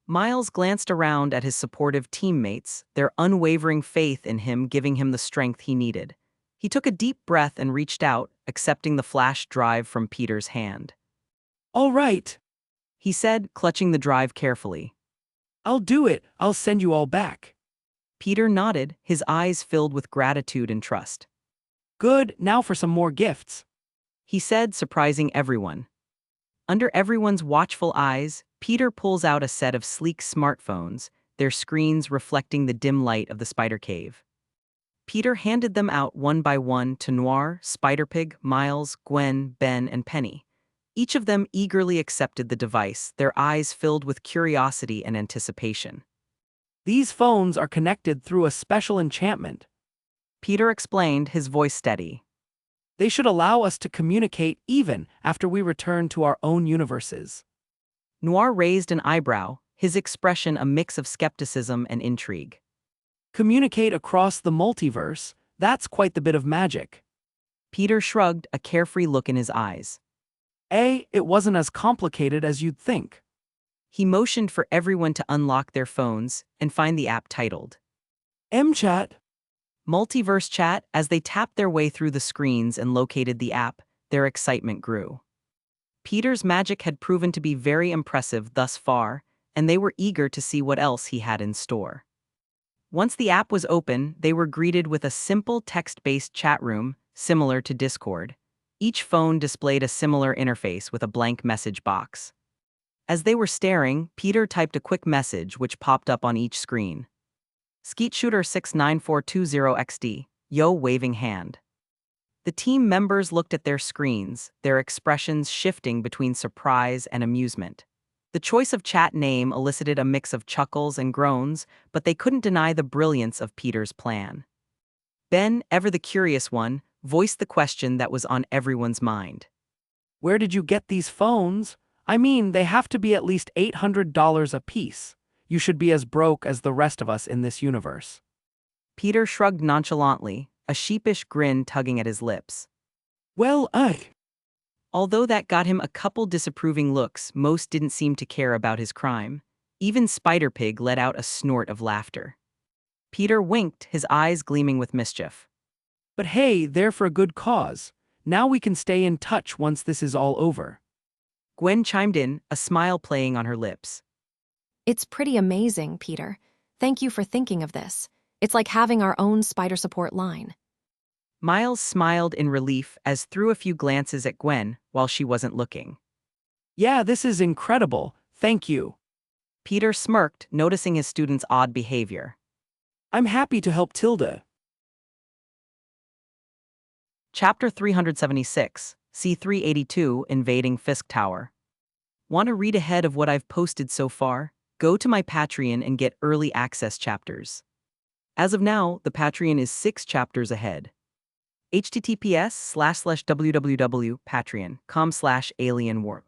Miles glanced around at his supportive teammates, their unwavering faith in him giving him the strength he needed. He took a deep breath and reached out, accepting the flash drive from Peter's hand. All right, He said, clutching the drive carefully. I'll do it. I'll send you all back. Peter nodded, his eyes filled with gratitude and trust. Good, now for some more gifts. He said, surprising everyone. Under everyone's watchful eyes, Peter pulls out a set of sleek smartphones, their screens reflecting the dim light of the spider cave. Peter handed them out one by one to Noir, Spiderpig, Miles, Gwen, Ben, and Penny. Each of them eagerly accepted the device, their eyes filled with curiosity and anticipation. These phones are connected through a special enchantment. Peter explained, his voice steady. They should allow us to communicate even after we return to our own universes. Noir raised an eyebrow, his expression a mix of skepticism and intrigue. Communicate across the multiverse, that's quite the bit of magic. Peter shrugged, a carefree look in his eyes. It wasn't as complicated as you'd think. He motioned for everyone to unlock their phones and find the app titled MChat. Multiverse Chat. As they tapped their way through the screens and located the app, their excitement grew. Peter's magic had proven to be very impressive thus far, and they were eager to see what else he had in store. Once the app was open, they were greeted with a simple text-based chat room, similar to Discord. Each phone displayed a similar interface with a blank message box. As they were staring, Peter typed a quick message which popped up on each screen. Skeet Shooter 69420XD, yo waving hand. The team members looked at their screens, their expressions shifting between surprise and amusement. The choice of chat name elicited a mix of chuckles and groans, but they couldn't deny the brilliance of Peter's plan. Ben, ever the curious one, voiced the question that was on everyone's mind. Where did you get these phones? I mean, they have to be at least $800 a piece. You should be as broke as the rest of us in this universe. Peter shrugged nonchalantly, a sheepish grin tugging at his lips. Well, Although that got him a couple disapproving looks, most didn't seem to care about his crime. Even Spiderpig let out a snort of laughter. Peter winked, his eyes gleaming with mischief. But hey, they're for a good cause. Now we can stay in touch once this is all over. Gwen chimed in, a smile playing on her lips. It's pretty amazing, Peter. Thank you for thinking of this. It's like having our own spider support line. Miles smiled in relief as threw a few glances at Gwen while she wasn't looking. Yeah, this is incredible. Thank you. Peter smirked, noticing his student's odd behavior. I'm happy to help Tilda. Chapter 376, C382, Invading Fisk Tower. Want to read ahead of what I've posted so far? Go to my Patreon and get early access chapters. As of now, the Patreon is 6 chapters ahead. https://www.patreon.com/alienwarp.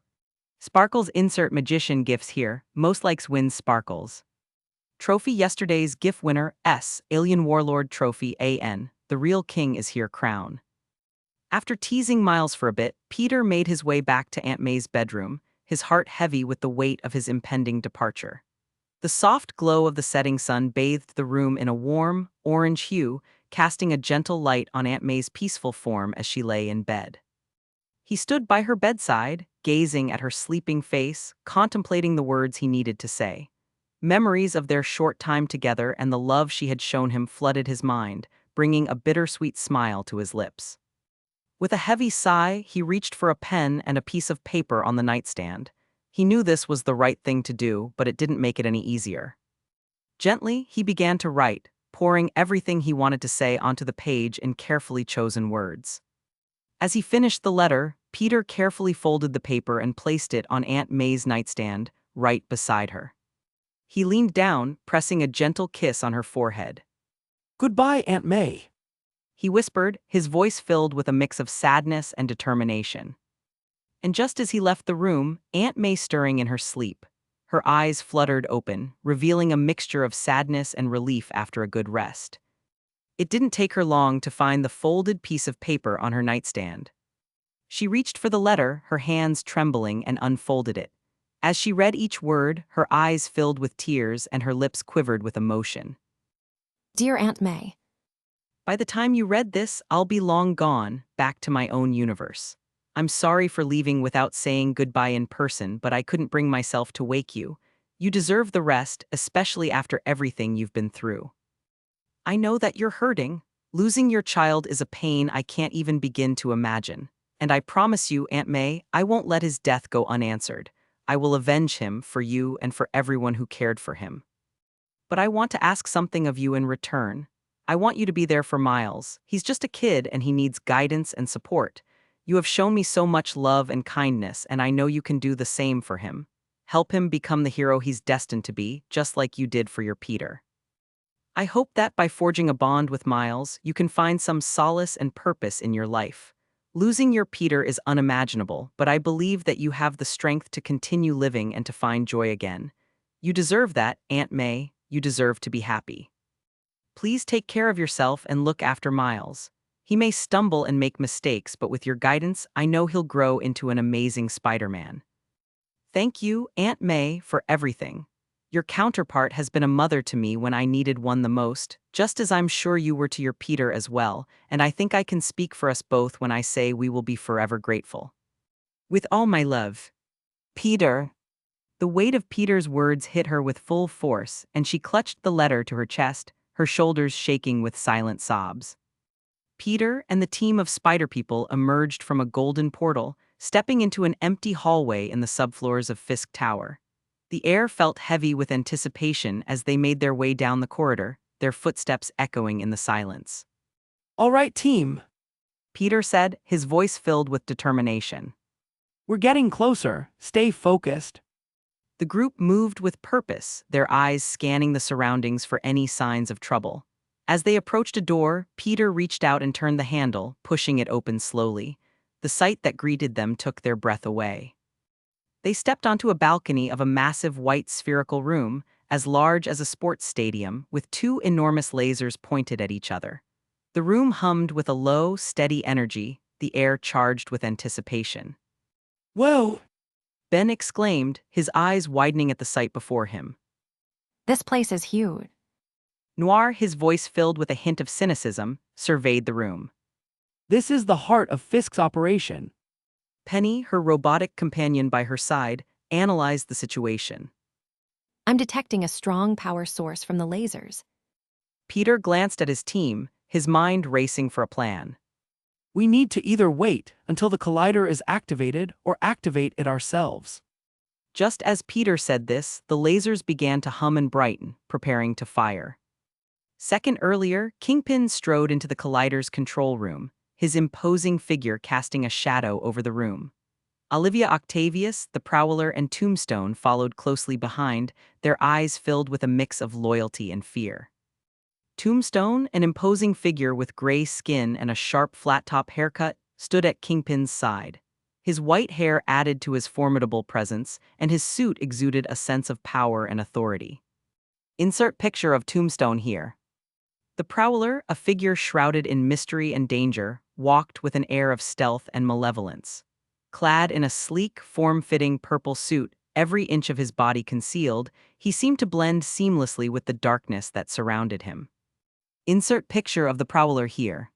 Sparkles insert magician gifts here, most likes wins Sparkles. Trophy yesterday's GIF winner, S, Alien Warlord Trophy AN, the real king is here crown. After teasing Miles for a bit, Peter made his way back to Aunt May's bedroom, his heart heavy with the weight of his impending departure. The soft glow of the setting sun bathed the room in a warm, orange hue, casting a gentle light on Aunt May's peaceful form as she lay in bed. He stood by her bedside, gazing at her sleeping face, contemplating the words he needed to say. Memories of their short time together and the love she had shown him flooded his mind, bringing a bittersweet smile to his lips. With a heavy sigh, he reached for a pen and a piece of paper on the nightstand. He knew this was the right thing to do, but it didn't make it any easier. Gently, he began to write, pouring everything he wanted to say onto the page in carefully chosen words. As he finished the letter, Peter carefully folded the paper and placed it on Aunt May's nightstand, right beside her. He leaned down, pressing a gentle kiss on her forehead. Goodbye, Aunt May. He whispered, his voice filled with a mix of sadness and determination. And just as he left the room, Aunt May stirring in her sleep. Her eyes fluttered open, revealing a mixture of sadness and relief after a good rest. It didn't take her long to find the folded piece of paper on her nightstand. She reached for the letter, her hands trembling, and unfolded it. As she read each word, her eyes filled with tears and her lips quivered with emotion. Dear Aunt May, By the time you read this, I'll be long gone, back to my own universe. I'm sorry for leaving without saying goodbye in person, but I couldn't bring myself to wake you. You deserve the rest, especially after everything you've been through. I know that you're hurting. Losing your child is a pain I can't even begin to imagine. And I promise you, Aunt May, I won't let his death go unanswered. I will avenge him for you and for everyone who cared for him. But I want to ask something of you in return. I want you to be there for Miles. He's just a kid and he needs guidance and support. You have shown me so much love and kindness, and I know you can do the same for him. Help him become the hero he's destined to be, just like you did for your Peter. I hope that by forging a bond with Miles, you can find some solace and purpose in your life. Losing your Peter is unimaginable, but I believe that you have the strength to continue living and to find joy again. You deserve that, Aunt May. You deserve to be happy. Please take care of yourself and look after Miles. He may stumble and make mistakes, but with your guidance, I know he'll grow into an amazing Spider-Man. Thank you, Aunt May, for everything. Your counterpart has been a mother to me when I needed one the most, just as I'm sure you were to your Peter as well, and I think I can speak for us both when I say we will be forever grateful. With all my love. Peter. The weight of Peter's words hit her with full force, and she clutched the letter to her chest, her shoulders shaking with silent sobs. Peter and the team of spider people emerged from a golden portal, stepping into an empty hallway in the subfloors of Fisk Tower. The air felt heavy with anticipation as they made their way down the corridor, their footsteps echoing in the silence. All right, team. Peter said, his voice filled with determination. We're getting closer. Stay focused. The group moved with purpose, their eyes scanning the surroundings for any signs of trouble. As they approached a door, Peter reached out and turned the handle, pushing it open slowly. The sight that greeted them took their breath away. They stepped onto a balcony of a massive white spherical room, as large as a sports stadium, with two enormous lasers pointed at each other. The room hummed with a low, steady energy, the air charged with anticipation. Whoa! Ben exclaimed, his eyes widening at the sight before him. this place is huge. Noir, his voice filled with a hint of cynicism, surveyed the room. This is the heart of Fisk's operation. Penny, her robotic companion by her side, analyzed the situation. I'm detecting a strong power source from the lasers. Peter glanced at his team, his mind racing for a plan. We need to either wait until the collider is activated or activate it ourselves. Just as Peter said this, the lasers began to hum and brighten, preparing to fire. Second earlier, Kingpin strode into the collider's control room, his imposing figure casting a shadow over the room. Olivia Octavius, the Prowler, and Tombstone followed closely behind, their eyes filled with a mix of loyalty and fear. Tombstone, an imposing figure with gray skin and a sharp flat-top haircut, stood at Kingpin's side. His white hair added to his formidable presence, and his suit exuded a sense of power and authority. Insert picture of Tombstone here. The Prowler, a figure shrouded in mystery and danger, walked with an air of stealth and malevolence. Clad in a sleek, form-fitting purple suit, every inch of his body concealed, he seemed to blend seamlessly with the darkness that surrounded him. Insert picture of the Prowler here.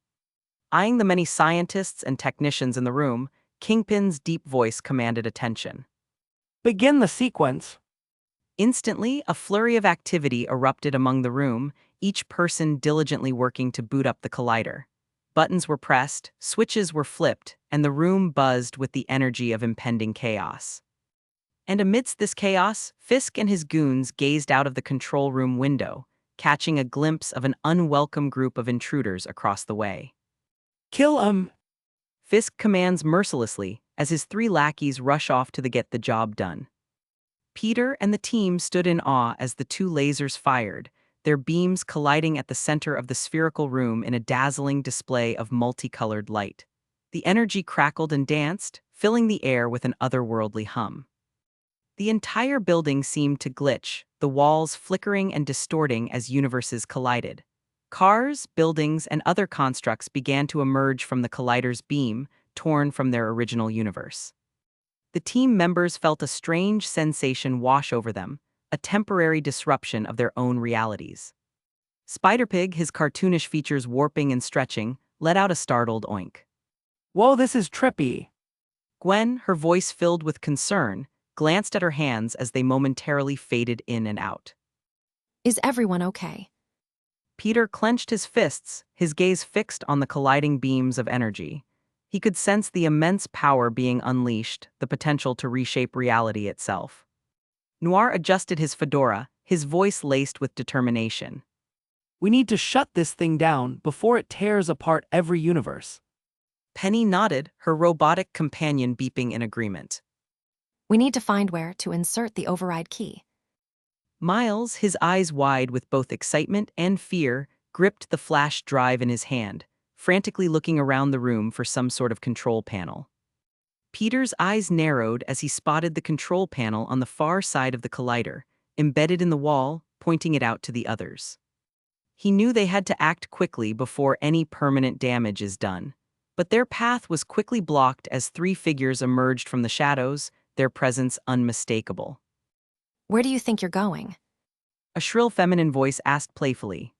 Eyeing the many scientists and technicians in the room, Kingpin's deep voice commanded attention. Begin the sequence. Instantly, a flurry of activity erupted among the room, each person diligently working to boot up the collider. Buttons were pressed, switches were flipped, and the room buzzed with the energy of impending chaos. And amidst this chaos, Fisk and his goons gazed out of the control room window, catching a glimpse of an unwelcome group of intruders across the way. Kill 'em. Fisk commands mercilessly as his three lackeys rush off to get the job done. Peter and the team stood in awe as the two lasers fired, their beams colliding at the center of the spherical room in a dazzling display of multicolored light. The energy crackled and danced, filling the air with an otherworldly hum. The entire building seemed to glitch, the walls flickering and distorting as universes collided. Cars, buildings, and other constructs began to emerge from the collider's beam, torn from their original universe. The team members felt a strange sensation wash over them, a temporary disruption of their own realities. Spider-Pig, his cartoonish features warping and stretching, let out a startled oink. Whoa, this is trippy. Gwen, her voice filled with concern, glanced at her hands as they momentarily faded in and out. Is everyone okay? Peter clenched his fists, his gaze fixed on the colliding beams of energy. He could sense the immense power being unleashed, the potential to reshape reality itself. Noir adjusted his fedora, his voice laced with determination. We need to shut this thing down before it tears apart every universe. Penny nodded, her robotic companion beeping in agreement. We need to find where to insert the override key. Miles, his eyes wide with both excitement and fear, gripped the flash drive in his hand, frantically looking around the room for some sort of control panel. Peter's eyes narrowed as he spotted the control panel on the far side of the collider, embedded in the wall, pointing it out to the others. He knew they had to act quickly before any permanent damage is done. But their path was quickly blocked as three figures emerged from the shadows, their presence unmistakable. Where do you think you're going? A shrill feminine voice asked playfully.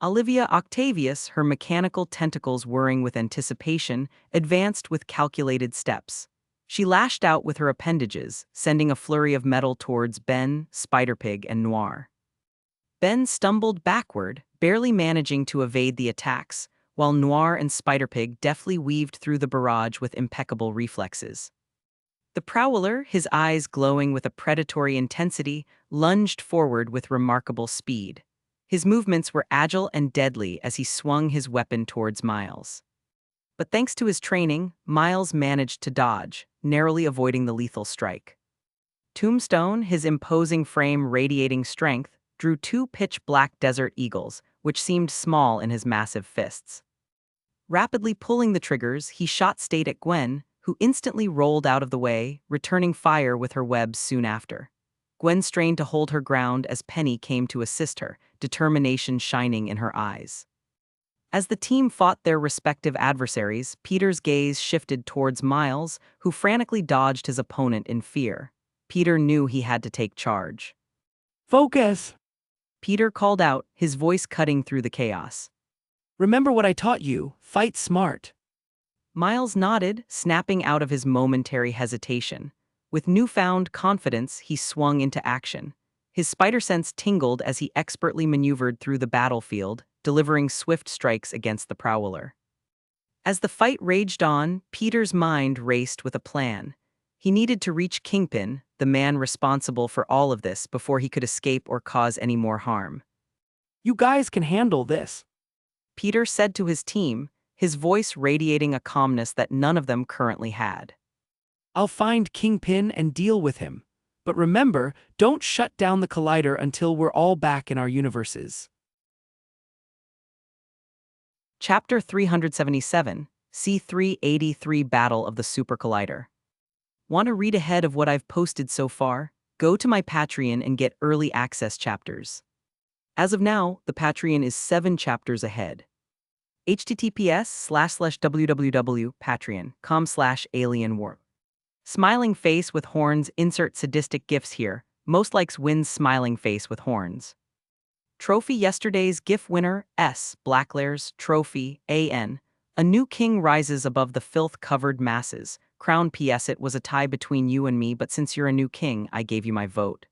Olivia Octavius, her mechanical tentacles whirring with anticipation, advanced with calculated steps. She lashed out with her appendages, sending a flurry of metal towards Ben, Spider-Pig, and Noir. Ben stumbled backward, barely managing to evade the attacks, while Noir and Spider-Pig deftly weaved through the barrage with impeccable reflexes. The Prowler, his eyes glowing with a predatory intensity, lunged forward with remarkable speed. His movements were agile and deadly as he swung his weapon towards Miles. But thanks to his training, Miles managed to dodge, narrowly avoiding the lethal strike. Tombstone, his imposing frame radiating strength, drew two pitch-black desert eagles, which seemed small in his massive fists. Rapidly pulling the triggers, he shot straight at Gwen, who instantly rolled out of the way, returning fire with her webs soon after. Gwen strained to hold her ground as Penny came to assist her, determination shining in her eyes. As the team fought their respective adversaries, Peter's gaze shifted towards Miles, who frantically dodged his opponent in fear. Peter knew he had to take charge. Focus! Peter called out, his voice cutting through the chaos. Remember what I taught you, fight smart. Miles nodded, snapping out of his momentary hesitation. With newfound confidence, he swung into action. His spider sense tingled as he expertly maneuvered through the battlefield, delivering swift strikes against the Prowler. As the fight raged on, Peter's mind raced with a plan. He needed to reach Kingpin, the man responsible for all of this, before he could escape or cause any more harm. You guys can handle this. Peter said to his team, his voice radiating a calmness that none of them currently had. I'll find Kingpin and deal with him. But remember, don't shut down the collider until we're all back in our universes. Chapter 377, C383 Battle of the Super Collider. Want to read ahead of what I've posted so far? Go to my Patreon and get early access chapters. As of now, the Patreon is 7 chapters ahead. https://www.patreon.com/alienwarp. Smiling face with horns, insert sadistic gifs here. Most likes wins smiling face with horns. Trophy yesterday's GIF winner, S. Blacklairs, Trophy, AN. A new king rises above the filth-covered masses. Crown PS. It was a tie between you and me, but since you're a new king, I gave you my vote.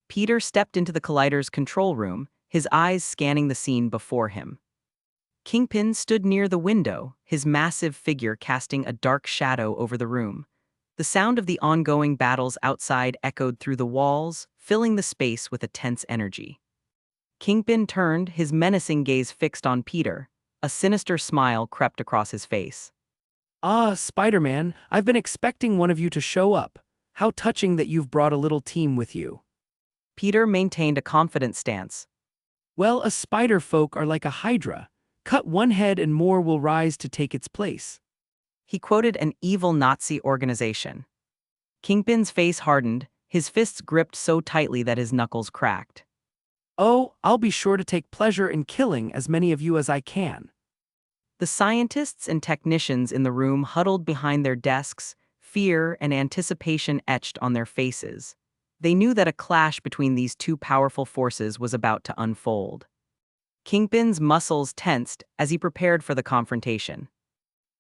Peter stepped into the collider's control room, his eyes scanning the scene before him. Kingpin stood near the window, his massive figure casting a dark shadow over the room. The sound of the ongoing battles outside echoed through the walls, filling the space with a tense energy. Kingpin turned, his menacing gaze fixed on Peter. A sinister smile crept across his face. Ah, Spider-Man, I've been expecting one of you to show up. How touching that you've brought a little team with you. Peter maintained a confident stance. Well, us spider folk are like a hydra. Cut one head and more will rise to take its place. He quoted an evil Nazi organization. Kingpin's face hardened, his fists gripped so tightly that his knuckles cracked. Oh, I'll be sure to take pleasure in killing as many of you as I can. The scientists and technicians in the room huddled behind their desks, fear and anticipation etched on their faces. They knew that a clash between these two powerful forces was about to unfold. Kingpin's muscles tensed as he prepared for the confrontation.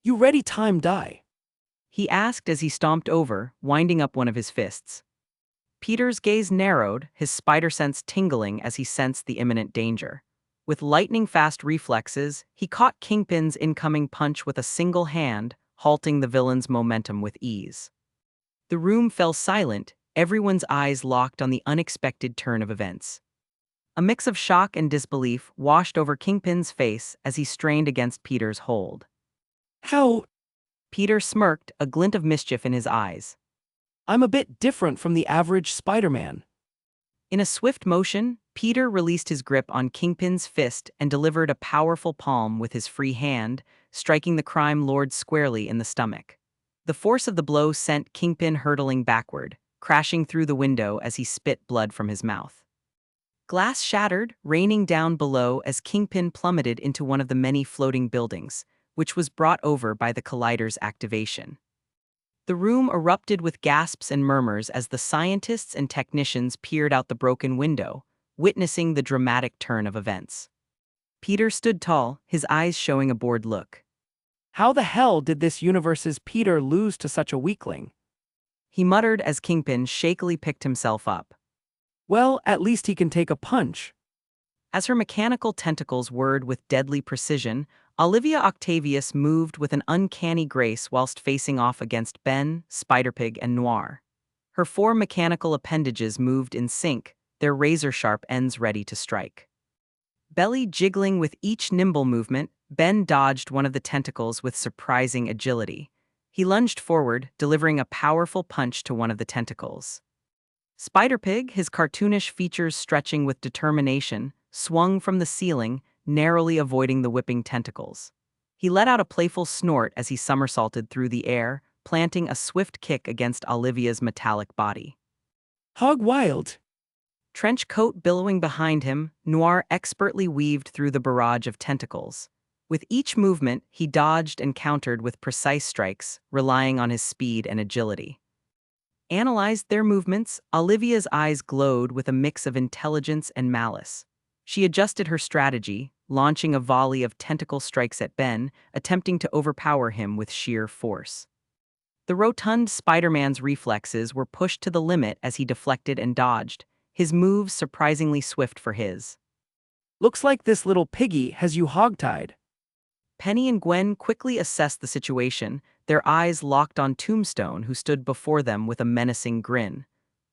You ready time die? He asked as he stomped over, winding up one of his fists. Peter's gaze narrowed, his spider sense tingling as he sensed the imminent danger. With lightning-fast reflexes, he caught Kingpin's incoming punch with a single hand, halting the villain's momentum with ease. The room fell silent, everyone's eyes locked on the unexpected turn of events. A mix of shock and disbelief washed over Kingpin's face as he strained against Peter's hold. How? Peter smirked, a glint of mischief in his eyes. I'm a bit different from the average Spider-Man. In a swift motion, Peter released his grip on Kingpin's fist and delivered a powerful palm with his free hand, striking the crime lord squarely in the stomach. The force of the blow sent Kingpin hurtling backward, crashing through the window as he spit blood from his mouth. Glass shattered, raining down below as Kingpin plummeted into one of the many floating buildings, which was brought over by the collider's activation. The room erupted with gasps and murmurs as the scientists and technicians peered out the broken window, witnessing the dramatic turn of events. Peter stood tall, his eyes showing a bored look. How the hell did this universe's Peter lose to such a weakling? He muttered as Kingpin shakily picked himself up. Well, at least he can take a punch. As her mechanical tentacles whirred with deadly precision, Olivia Octavius moved with an uncanny grace whilst facing off against Ben, Spider-Pig, and Noir. Her four mechanical appendages moved in sync, their razor-sharp ends ready to strike. Belly jiggling with each nimble movement, Ben dodged one of the tentacles with surprising agility. He lunged forward, delivering a powerful punch to one of the tentacles. Spider-Pig, his cartoonish features stretching with determination, swung from the ceiling, narrowly avoiding the whipping tentacles. He let out a playful snort as he somersaulted through the air, planting a swift kick against Olivia's metallic body. Hog wild. Trench coat billowing behind him, Noir expertly weaved through the barrage of tentacles. With each movement, he dodged and countered with precise strikes, relying on his speed and agility. Analyzed their movements, Olivia's eyes glowed with a mix of intelligence and malice. She adjusted her strategy, launching a volley of tentacle strikes at Ben, attempting to overpower him with sheer force. The rotund Spider-Man's reflexes were pushed to the limit as he deflected and dodged, his moves surprisingly swift for his. Looks like this little piggy has you hogtied. Penny and Gwen quickly assessed the situation, their eyes locked on Tombstone, who stood before them with a menacing grin.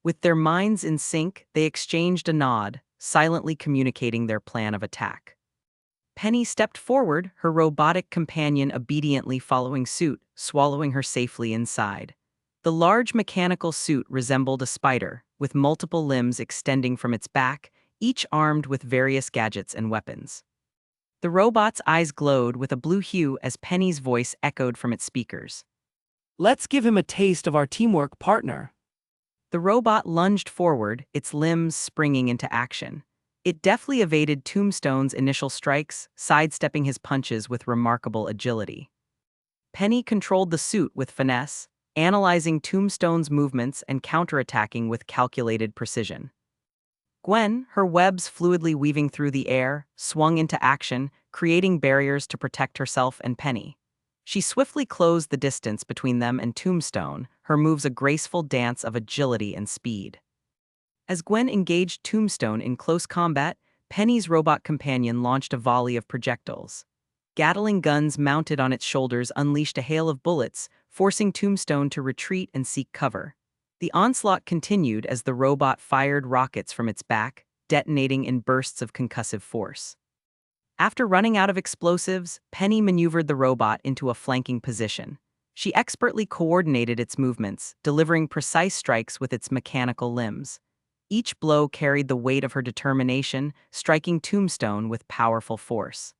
With their minds in sync, they exchanged a nod, silently communicating their plan of attack. Penny stepped forward, her robotic companion obediently following suit, swallowing her safely inside. The large mechanical suit resembled a spider, with multiple limbs extending from its back, each armed with various gadgets and weapons. The robot's eyes glowed with a blue hue as Penny's voice echoed from its speakers. Let's give him a taste of our teamwork, partner. The robot lunged forward, its limbs springing into action. It deftly evaded Tombstone's initial strikes, sidestepping his punches with remarkable agility. Penny controlled the suit with finesse, analyzing Tombstone's movements and counterattacking with calculated precision. Gwen, her webs fluidly weaving through the air, swung into action, creating barriers to protect herself and Penny. She swiftly closed the distance between them and Tombstone, her moves a graceful dance of agility and speed. As Gwen engaged Tombstone in close combat, Penny's robot companion launched a volley of projectiles. Gatling guns mounted on its shoulders unleashed a hail of bullets, forcing Tombstone to retreat and seek cover. The onslaught continued as the robot fired rockets from its back, detonating in bursts of concussive force. After running out of explosives, Penny maneuvered the robot into a flanking position. She expertly coordinated its movements, delivering precise strikes with its mechanical limbs. Each blow carried the weight of her determination, striking Tombstone with powerful force.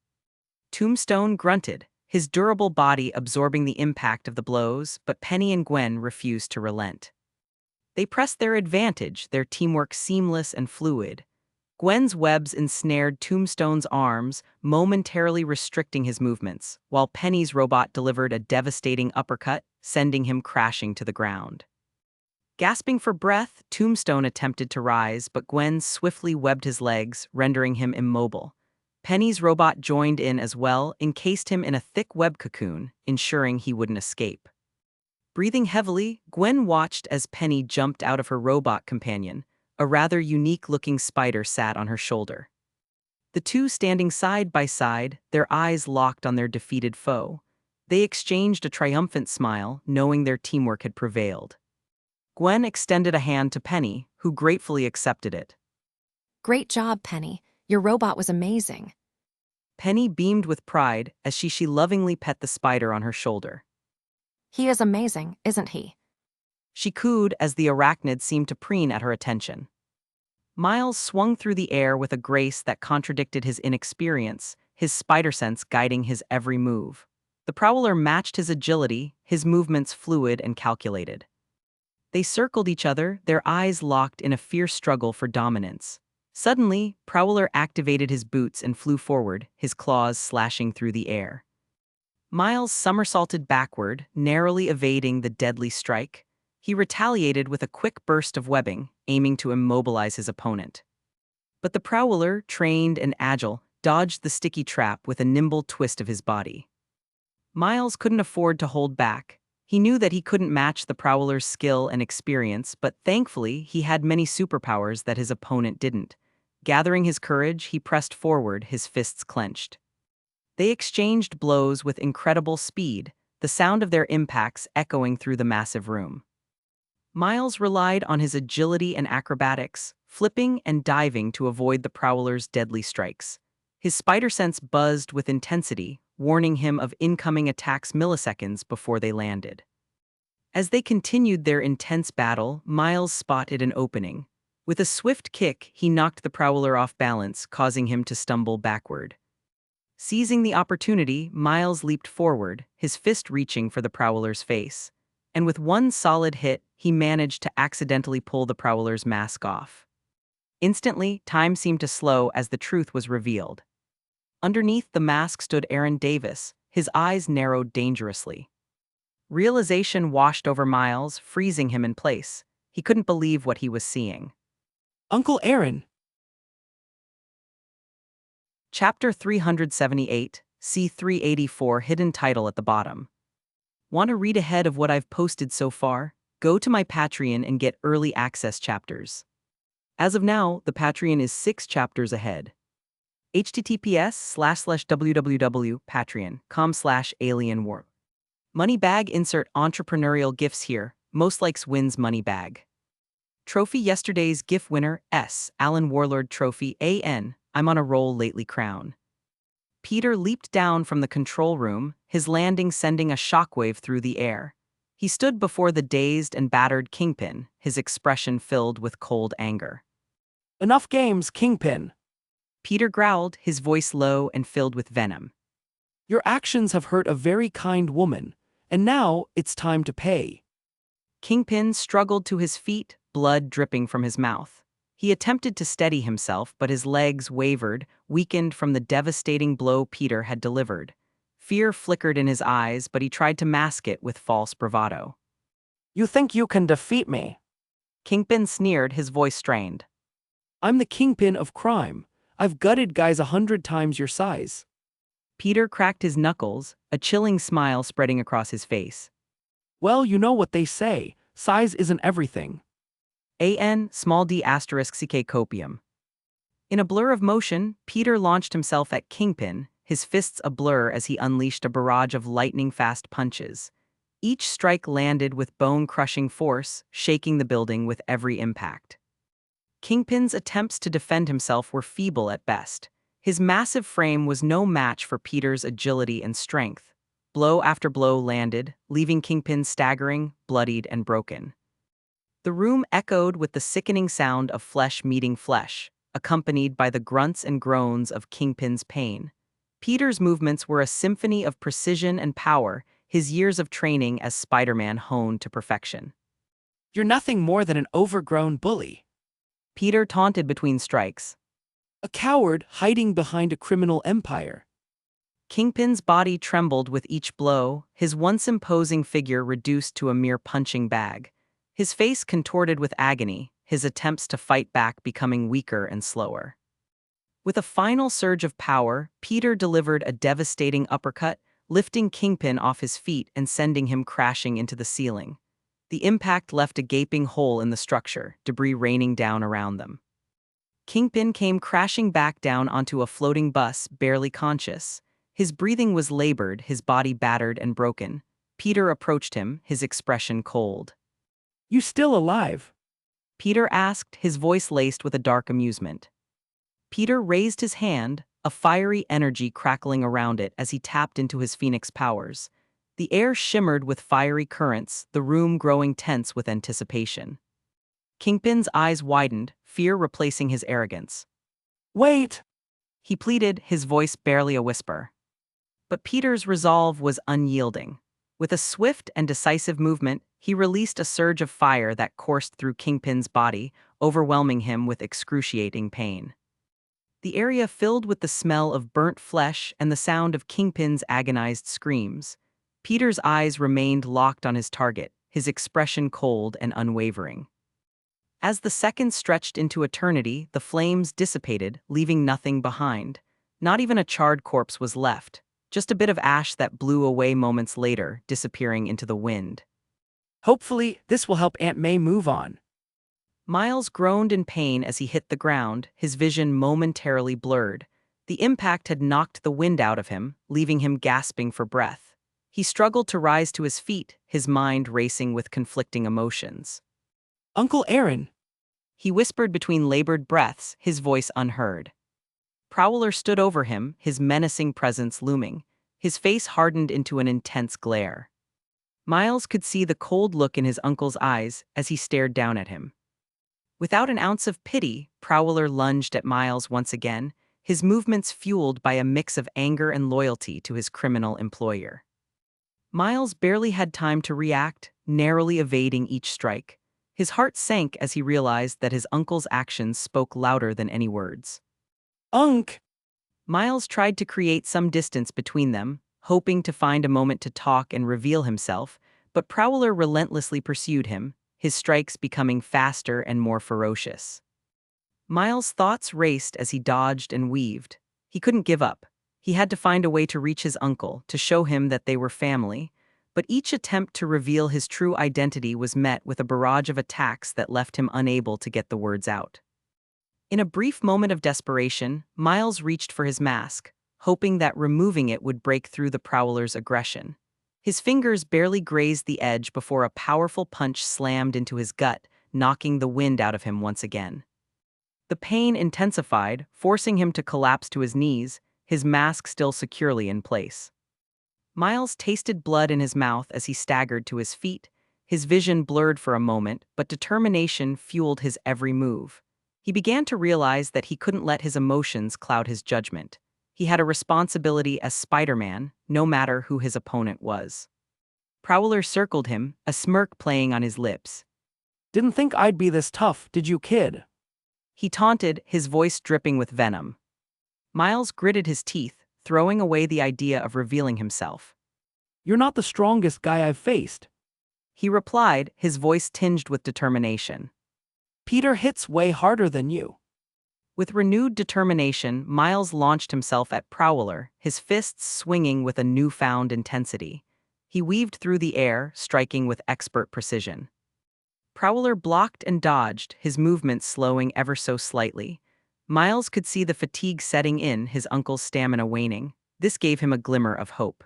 Tombstone grunted, his durable body absorbing the impact of the blows, but Penny and Gwen refused to relent. They pressed their advantage, their teamwork seamless and fluid. Gwen's webs ensnared Tombstone's arms, momentarily restricting his movements, while Penny's robot delivered a devastating uppercut, sending him crashing to the ground. Gasping for breath, Tombstone attempted to rise, but Gwen swiftly webbed his legs, rendering him immobile. Penny's robot joined in as well, encased him in a thick web cocoon, ensuring he wouldn't escape. Breathing heavily, Gwen watched as Penny jumped out of her robot companion. A rather unique-looking spider sat on her shoulder. The two standing side by side, their eyes locked on their defeated foe. They exchanged a triumphant smile, knowing their teamwork had prevailed. Gwen extended a hand to Penny, who gratefully accepted it. Great job, Penny. Your robot was amazing. Penny beamed with pride as she lovingly pet the spider on her shoulder. He is amazing, isn't he? She cooed as the arachnid seemed to preen at her attention. Miles swung through the air with a grace that contradicted his inexperience, his spider sense guiding his every move. The prowler matched his agility, his movements fluid and calculated. They circled each other, their eyes locked in a fierce struggle for dominance. Suddenly, Prowler activated his boots and flew forward, his claws slashing through the air. Miles somersaulted backward, narrowly evading the deadly strike. He retaliated with a quick burst of webbing, aiming to immobilize his opponent. But the Prowler, trained and agile, dodged the sticky trap with a nimble twist of his body. Miles couldn't afford to hold back. He knew that he couldn't match the Prowler's skill and experience, but thankfully he had many superpowers that his opponent didn't. Gathering his courage, he pressed forward, his fists clenched. They exchanged blows with incredible speed, the sound of their impacts echoing through the massive room. Miles relied on his agility and acrobatics, flipping and diving to avoid the Prowler's deadly strikes. His spider sense buzzed with intensity, warning him of incoming attacks milliseconds before they landed. As they continued their intense battle, Miles spotted an opening. With a swift kick, he knocked the Prowler off balance, causing him to stumble backward. Seizing the opportunity, Miles leaped forward, his fist reaching for the Prowler's face. And with one solid hit, he managed to accidentally pull the Prowler's mask off. Instantly, time seemed to slow as the truth was revealed. Underneath the mask stood Aaron Davis, his eyes narrowed dangerously. Realization washed over Miles, freezing him in place. He couldn't believe what he was seeing. Uncle Aaron. Chapter 378, C384, hidden title at the bottom. Want to read ahead of what I've posted so far? Go to my Patreon and get early access chapters. As of now, the Patreon is 6 chapters ahead. https://www.patreon.com/alienwar. Money bag, insert entrepreneurial gifts here. Most likes wins money bag. Trophy, yesterday's GIF winner, S. Alan Warlord Trophy, AN. I'm on a roll lately crown. Peter leaped down from the control room, his landing sending a shockwave through the air. He stood before the dazed and battered Kingpin, his expression filled with cold anger. Enough games, Kingpin. Peter growled, his voice low and filled with venom. Your actions have hurt a very kind woman, and now it's time to pay. Kingpin struggled to his feet, blood dripping from his mouth. He attempted to steady himself, but his legs wavered, weakened from the devastating blow Peter had delivered. Fear flickered in his eyes, but he tried to mask it with false bravado. You think you can defeat me? Kingpin sneered, his voice strained. I'm the Kingpin of crime. I've gutted guys 100 times your size. Peter cracked his knuckles, a chilling smile spreading across his face. Well, you know what they say, size isn't everything. AN, small d asterisk CK copium. In a blur of motion, Peter launched himself at Kingpin, his fists a blur as he unleashed a barrage of lightning-fast punches. Each strike landed with bone-crushing force, shaking the building with every impact. Kingpin's attempts to defend himself were feeble at best. His massive frame was no match for Peter's agility and strength. Blow after blow landed, leaving Kingpin staggering, bloodied, and broken. The room echoed with the sickening sound of flesh meeting flesh, accompanied by the grunts and groans of Kingpin's pain. Peter's movements were a symphony of precision and power, his years of training as Spider-Man honed to perfection. You're nothing more than an overgrown bully. Peter taunted between strikes. A coward hiding behind a criminal empire. Kingpin's body trembled with each blow, his once imposing figure reduced to a mere punching bag. His face contorted with agony, his attempts to fight back becoming weaker and slower. With a final surge of power, Peter delivered a devastating uppercut, lifting Kingpin off his feet and sending him crashing into the ceiling. The impact left a gaping hole in the structure, debris raining down around them. Kingpin came crashing back down onto a floating bus, barely conscious. His breathing was labored, his body battered and broken. Peter approached him, his expression cold. You still alive? Peter asked, his voice laced with a dark amusement. Peter raised his hand, a fiery energy crackling around it as he tapped into his phoenix powers. The air shimmered with fiery currents, the room growing tense with anticipation. Kingpin's eyes widened, fear replacing his arrogance. Wait! He pleaded, his voice barely a whisper. But Peter's resolve was unyielding. With a swift and decisive movement, he released a surge of fire that coursed through Kingpin's body, overwhelming him with excruciating pain. The area filled with the smell of burnt flesh and the sound of Kingpin's agonized screams. Peter's eyes remained locked on his target, his expression cold and unwavering. As the seconds stretched into eternity, the flames dissipated, leaving nothing behind. Not even a charred corpse was left, just a bit of ash that blew away moments later, disappearing into the wind. Hopefully, this will help Aunt May move on. Miles groaned in pain as he hit the ground, his vision momentarily blurred. The impact had knocked the wind out of him, leaving him gasping for breath. He struggled to rise to his feet, his mind racing with conflicting emotions. Uncle Aaron! He whispered between labored breaths, his voice unheard. Prowler stood over him, his menacing presence looming. His face hardened into an intense glare. Miles could see the cold look in his uncle's eyes as he stared down at him. Without an ounce of pity, Prowler lunged at Miles once again, his movements fueled by a mix of anger and loyalty to his criminal employer. Miles barely had time to react, narrowly evading each strike. His heart sank as he realized that his uncle's actions spoke louder than any words. Unc! Miles tried to create some distance between them, hoping to find a moment to talk and reveal himself, but Prowler relentlessly pursued him, his strikes becoming faster and more ferocious. Miles' thoughts raced as he dodged and weaved. He couldn't give up. He had to find a way to reach his uncle, to show him that they were family, but each attempt to reveal his true identity was met with a barrage of attacks that left him unable to get the words out. In a brief moment of desperation, Miles reached for his mask, hoping that removing it would break through the Prowler's aggression. His fingers barely grazed the edge before a powerful punch slammed into his gut, knocking the wind out of him once again. The pain intensified, forcing him to collapse to his knees, his mask still securely in place. Miles tasted blood in his mouth as he staggered to his feet, his vision blurred for a moment, but determination fueled his every move. He began to realize that he couldn't let his emotions cloud his judgment. He had a responsibility as Spider-Man, no matter who his opponent was. Prowler circled him, a smirk playing on his lips. Didn't think I'd be this tough, did you, kid? He taunted, his voice dripping with venom. Miles gritted his teeth, throwing away the idea of revealing himself. You're not the strongest guy I've faced. He replied, his voice tinged with determination. Peter hits way harder than you. With renewed determination, Miles launched himself at Prowler, his fists swinging with a newfound intensity. He weaved through the air, striking with expert precision. Prowler blocked and dodged, his movements slowing ever so slightly. Miles could see the fatigue setting in, his uncle's stamina waning. This gave him a glimmer of hope.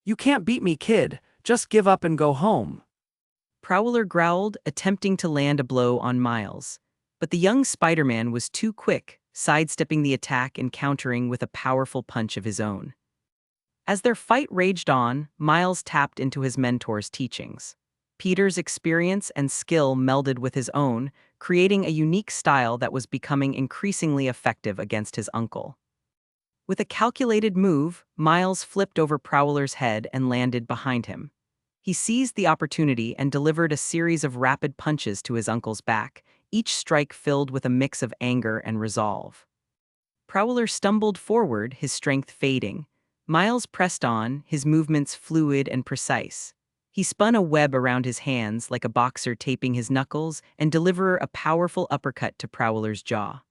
You can't beat me, kid. Just give up and go home. Prowler growled, attempting to land a blow on Miles. But the young Spider-Man was too quick, sidestepping the attack and countering with a powerful punch of his own. As their fight raged on, Miles tapped into his mentor's teachings. Peter's experience and skill melded with his own, creating a unique style that was becoming increasingly effective against his uncle. With a calculated move, Miles flipped over Prowler's head and landed behind him. He seized the opportunity and delivered a series of rapid punches to his uncle's back, each strike filled with a mix of anger and resolve. Prowler stumbled forward, his strength fading. Miles pressed on, his movements fluid and precise. He spun a web around his hands like a boxer taping his knuckles and delivered a powerful uppercut to Prowler's jaw.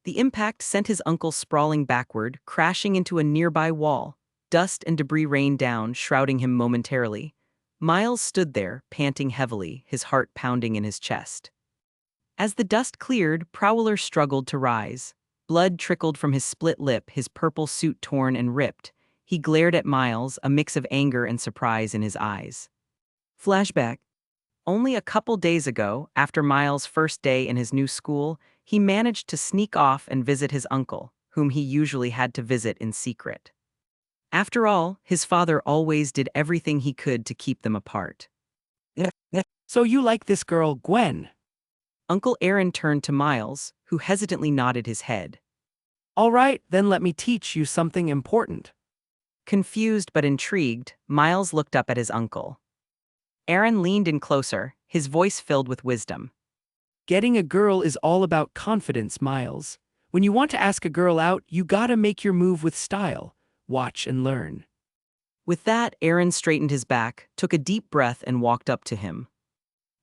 The impact sent his uncle sprawling backward, crashing into a nearby wall. Dust and debris rained down, shrouding him momentarily. Miles stood there, panting heavily, his heart pounding in his chest. As the dust cleared, Prowler struggled to rise. Blood trickled from his split lip, his purple suit torn and ripped. He glared at Miles, a mix of anger and surprise in his eyes. Flashback. Only a couple days ago, after Miles' first day in his new school, he managed to sneak off and visit his uncle, whom he usually had to visit in secret. After all, his father always did everything he could to keep them apart. So you like this girl, Gwen? Uncle Aaron turned to Miles, who hesitantly nodded his head. All right, then let me teach you something important. Confused but intrigued, Miles looked up at his uncle. Aaron leaned in closer, his voice filled with wisdom. Getting a girl is all about confidence, Miles. When you want to ask a girl out, you gotta make your move with style. Watch and learn. With that, Aaron straightened his back, took a deep breath, and walked up to him.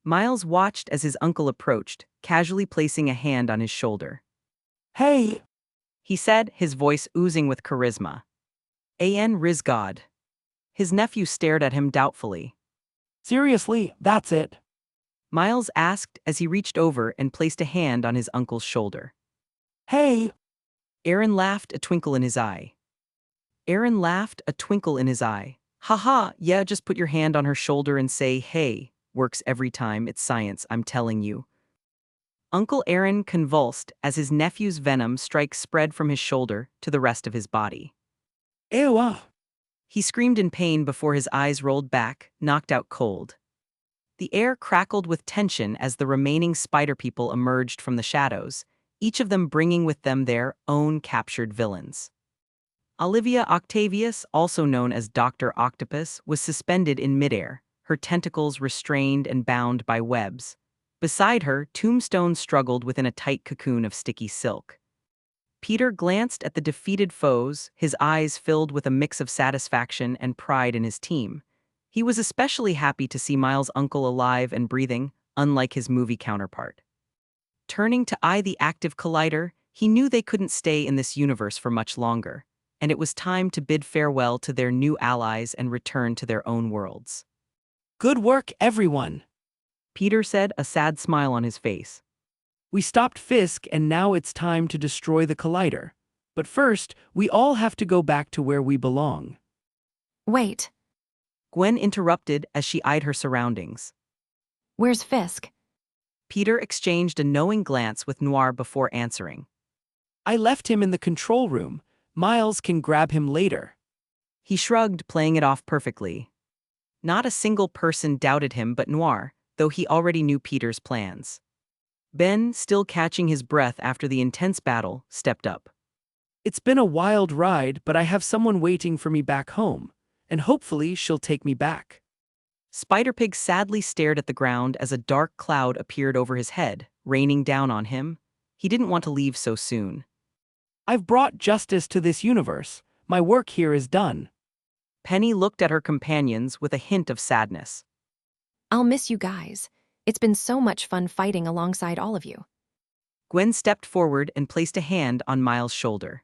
Miles watched as his uncle approached, casually placing a hand on his shoulder. Hey! He said, his voice oozing with charisma. A.N. Rizgod. His nephew stared at him doubtfully. Seriously, that's it. Miles asked as he reached over and placed a hand on his uncle's shoulder. Hey! Aaron laughed, a twinkle in his eye. Haha, yeah, just put your hand on her shoulder and say, hey. Works every time, it's science, I'm telling you. Uncle Aaron convulsed as his nephew's venom strike spread from his shoulder to the rest of his body. Ew! He screamed in pain before his eyes rolled back, knocked out cold. The air crackled with tension as the remaining spider people emerged from the shadows, each of them bringing with them their own captured villains. Olivia Octavius, also known as Dr. Octopus, was suspended in midair, her tentacles restrained and bound by webs. Beside her, Tombstone struggled within a tight cocoon of sticky silk. Peter glanced at the defeated foes, his eyes filled with a mix of satisfaction and pride in his team. He was especially happy to see Miles' uncle alive and breathing, unlike his movie counterpart. Turning to eye the active collider, he knew they couldn't stay in this universe for much longer, and it was time to bid farewell to their new allies and return to their own worlds. Good work, everyone. Peter said, a sad smile on his face. We stopped Fisk and now it's time to destroy the collider. But first, we all have to go back to where we belong. Wait, Gwen interrupted as she eyed her surroundings. where's Fisk? Peter exchanged a knowing glance with Noir before answering. I left him in the control room. Miles can grab him later. He shrugged, playing it off perfectly. Not a single person doubted him but Noir, though he already knew Peter's plans. Ben, still catching his breath after the intense battle, stepped up. It's been a wild ride, but I have someone waiting for me back home, and hopefully she'll take me back. Spider-Pig sadly stared at the ground as a dark cloud appeared over his head, raining down on him. He didn't want to leave so soon. I've brought justice to this universe. My work here is done. Penny looked at her companions with a hint of sadness. I'll miss you guys. It's been so much fun fighting alongside all of you. Gwen stepped forward and placed a hand on Miles' shoulder.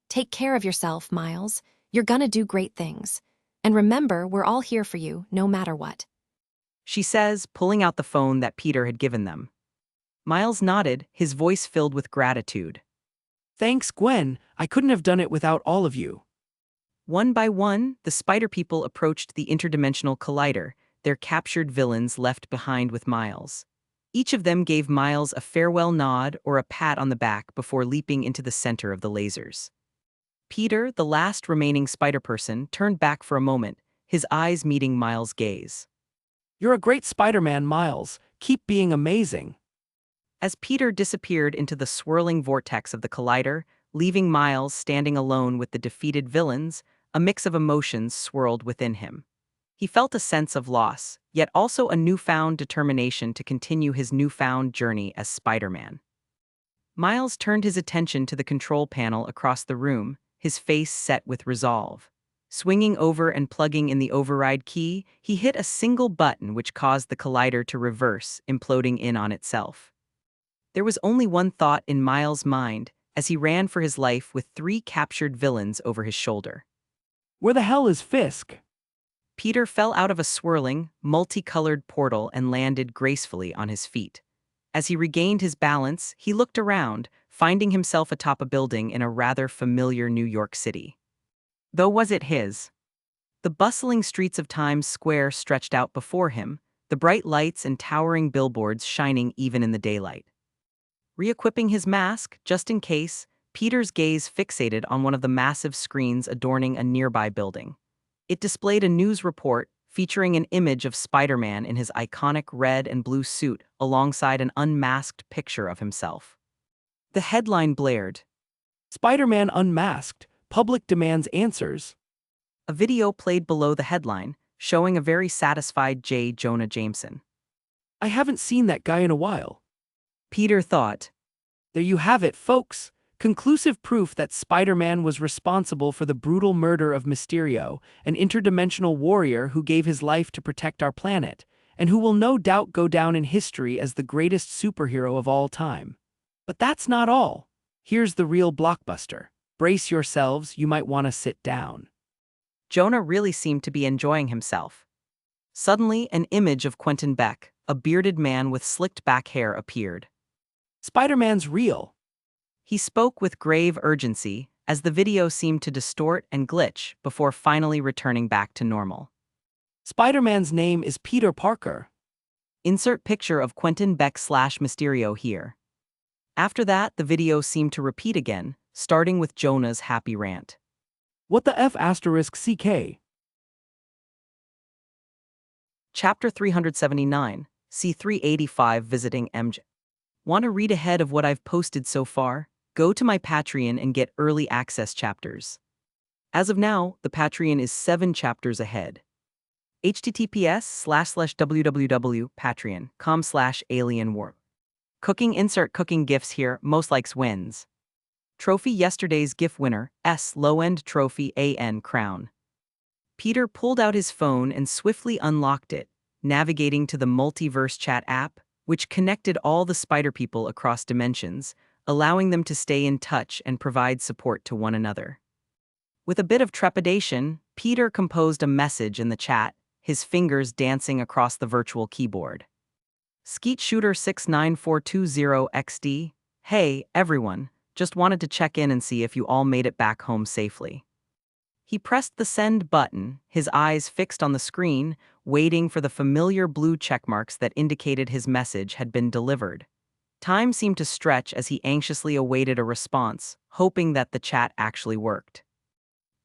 Take care of yourself, Miles. You're gonna do great things. And remember, we're all here for you, no matter what. She says, pulling out the phone that Peter had given them. Miles nodded, his voice filled with gratitude. Thanks, Gwen. I couldn't have done it without all of you. One by one, the spider people approached the interdimensional collider, their captured villains left behind with Miles. Each of them gave Miles a farewell nod or a pat on the back before leaping into the center of the lasers. Peter, the last remaining spider person, turned back for a moment, his eyes meeting Miles' gaze. You're a great Spider-Man, Miles. Keep being amazing. As Peter disappeared into the swirling vortex of the collider, leaving Miles standing alone with the defeated villains, a mix of emotions swirled within him. He felt a sense of loss, yet also a newfound determination to continue his newfound journey as Spider-Man. Miles turned his attention to the control panel across the room, his face set with resolve. Swinging over and plugging in the override key, he hit a single button which caused the collider to reverse, imploding in on itself. There was only one thought in Miles' mind as he ran for his life with 3 captured villains over his shoulder. Where the hell is Fisk? Peter fell out of a swirling, multicolored portal and landed gracefully on his feet. As he regained his balance, he looked around, finding himself atop a building in a rather familiar New York City. Though was it his? The bustling streets of Times Square stretched out before him, the bright lights and towering billboards shining even in the daylight. Re-equipping his mask, just in case, Peter's gaze fixated on one of the massive screens adorning a nearby building. It displayed a news report featuring an image of Spider-Man in his iconic red and blue suit alongside an unmasked picture of himself. The headline blared. Spider-Man unmasked. Public demands answers. A video played below the headline, showing a very satisfied J. Jonah Jameson. I haven't seen that guy in a while. Peter thought. There you have it, folks. Conclusive proof that Spider-Man was responsible for the brutal murder of Mysterio, an interdimensional warrior who gave his life to protect our planet, and who will no doubt go down in history as the greatest superhero of all time. But that's not all. Here's the real blockbuster. Brace yourselves, you might want to sit down. Jonah really seemed to be enjoying himself. Suddenly, an image of Quentin Beck, a bearded man with slicked back hair, appeared. Spider-Man's real. He spoke with grave urgency, as the video seemed to distort and glitch before finally returning back to normal. Spider-Man's name is Peter Parker. Insert picture of Quentin Beck / Mysterio here. After that, the video seemed to repeat again, starting with Jonah's happy rant. What the F asterisk CK? Chapter 379, C385 Visiting MJ. Want to read ahead of what I've posted so far? Go to my Patreon and get early access chapters. As of now, the Patreon is 7 chapters ahead. https://www.patreon.com/alienwarp. Cooking insert cooking gifts here, most likes wins. Trophy yesterday's GIF winner, S low-end trophy AN crown. Peter pulled out his phone and swiftly unlocked it, navigating to the multiverse chat app, which connected all the spider people across dimensions, allowing them to stay in touch and provide support to one another. With a bit of trepidation, Peter composed a message in the chat, his fingers dancing across the virtual keyboard. Skeet Shooter 69420XD, hey, everyone, just wanted to check in and see if you all made it back home safely. He pressed the send button, his eyes fixed on the screen, waiting for the familiar blue checkmarks that indicated his message had been delivered. Time seemed to stretch as he anxiously awaited a response, hoping that the chat actually worked.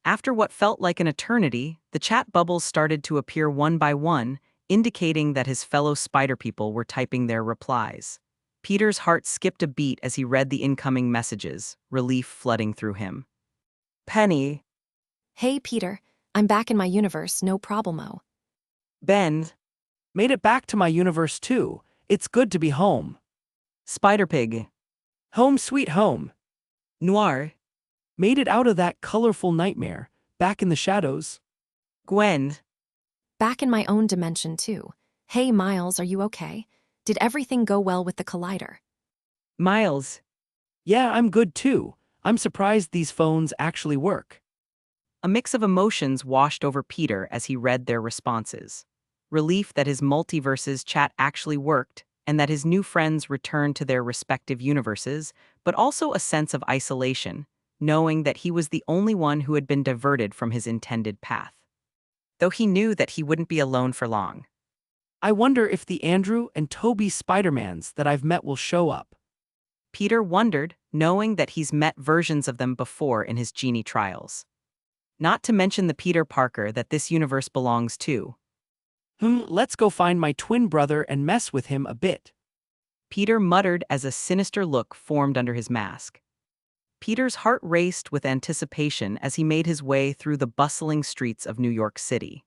After what felt like an eternity, the chat bubbles started to appear one by one, indicating that his fellow spider people were typing their replies. Peter's heart skipped a beat as he read the incoming messages, relief flooding through him. Penny. Hey, Peter. I'm back in my universe, no problemo. Ben. Made it back to my universe too. It's good to be home. Spider-Pig. Home sweet home. Noir. Made it out of that colorful nightmare, back in the shadows. Gwen. Back in my own dimension, too. Hey, Miles, are you okay? Did everything go well with the collider? Miles. Yeah, I'm good too. I'm surprised these phones actually work. A mix of emotions washed over Peter as he read their responses. Relief that his multiverse's chat actually worked, and that his new friends returned to their respective universes, but also a sense of isolation, knowing that he was the only one who had been diverted from his intended path. Though he knew that he wouldn't be alone for long. I wonder if the Andrew and Toby Spider-Mans that I've met will show up. Peter wondered, knowing that he's met versions of them before in his genie trials. Not to mention the Peter Parker that this universe belongs to. Let's go find my twin brother and mess with him a bit. Peter muttered as a sinister look formed under his mask. Peter's heart raced with anticipation as he made his way through the bustling streets of New York City.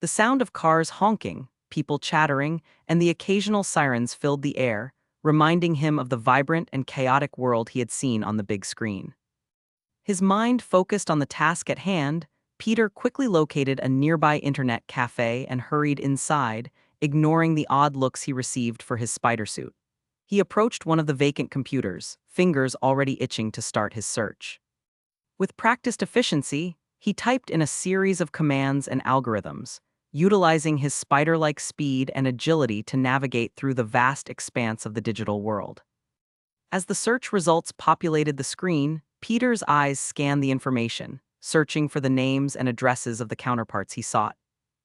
The sound of cars honking, people chattering, and the occasional sirens filled the air, reminding him of the vibrant and chaotic world he had seen on the big screen. His mind focused on the task at hand, Peter quickly located a nearby internet cafe and hurried inside, ignoring the odd looks he received for his spider suit. He approached one of the vacant computers, fingers already itching to start his search. With practiced efficiency, he typed in a series of commands and algorithms, utilizing his spider-like speed and agility to navigate through the vast expanse of the digital world. As the search results populated the screen, Peter's eyes scanned the information, searching for the names and addresses of the counterparts he sought.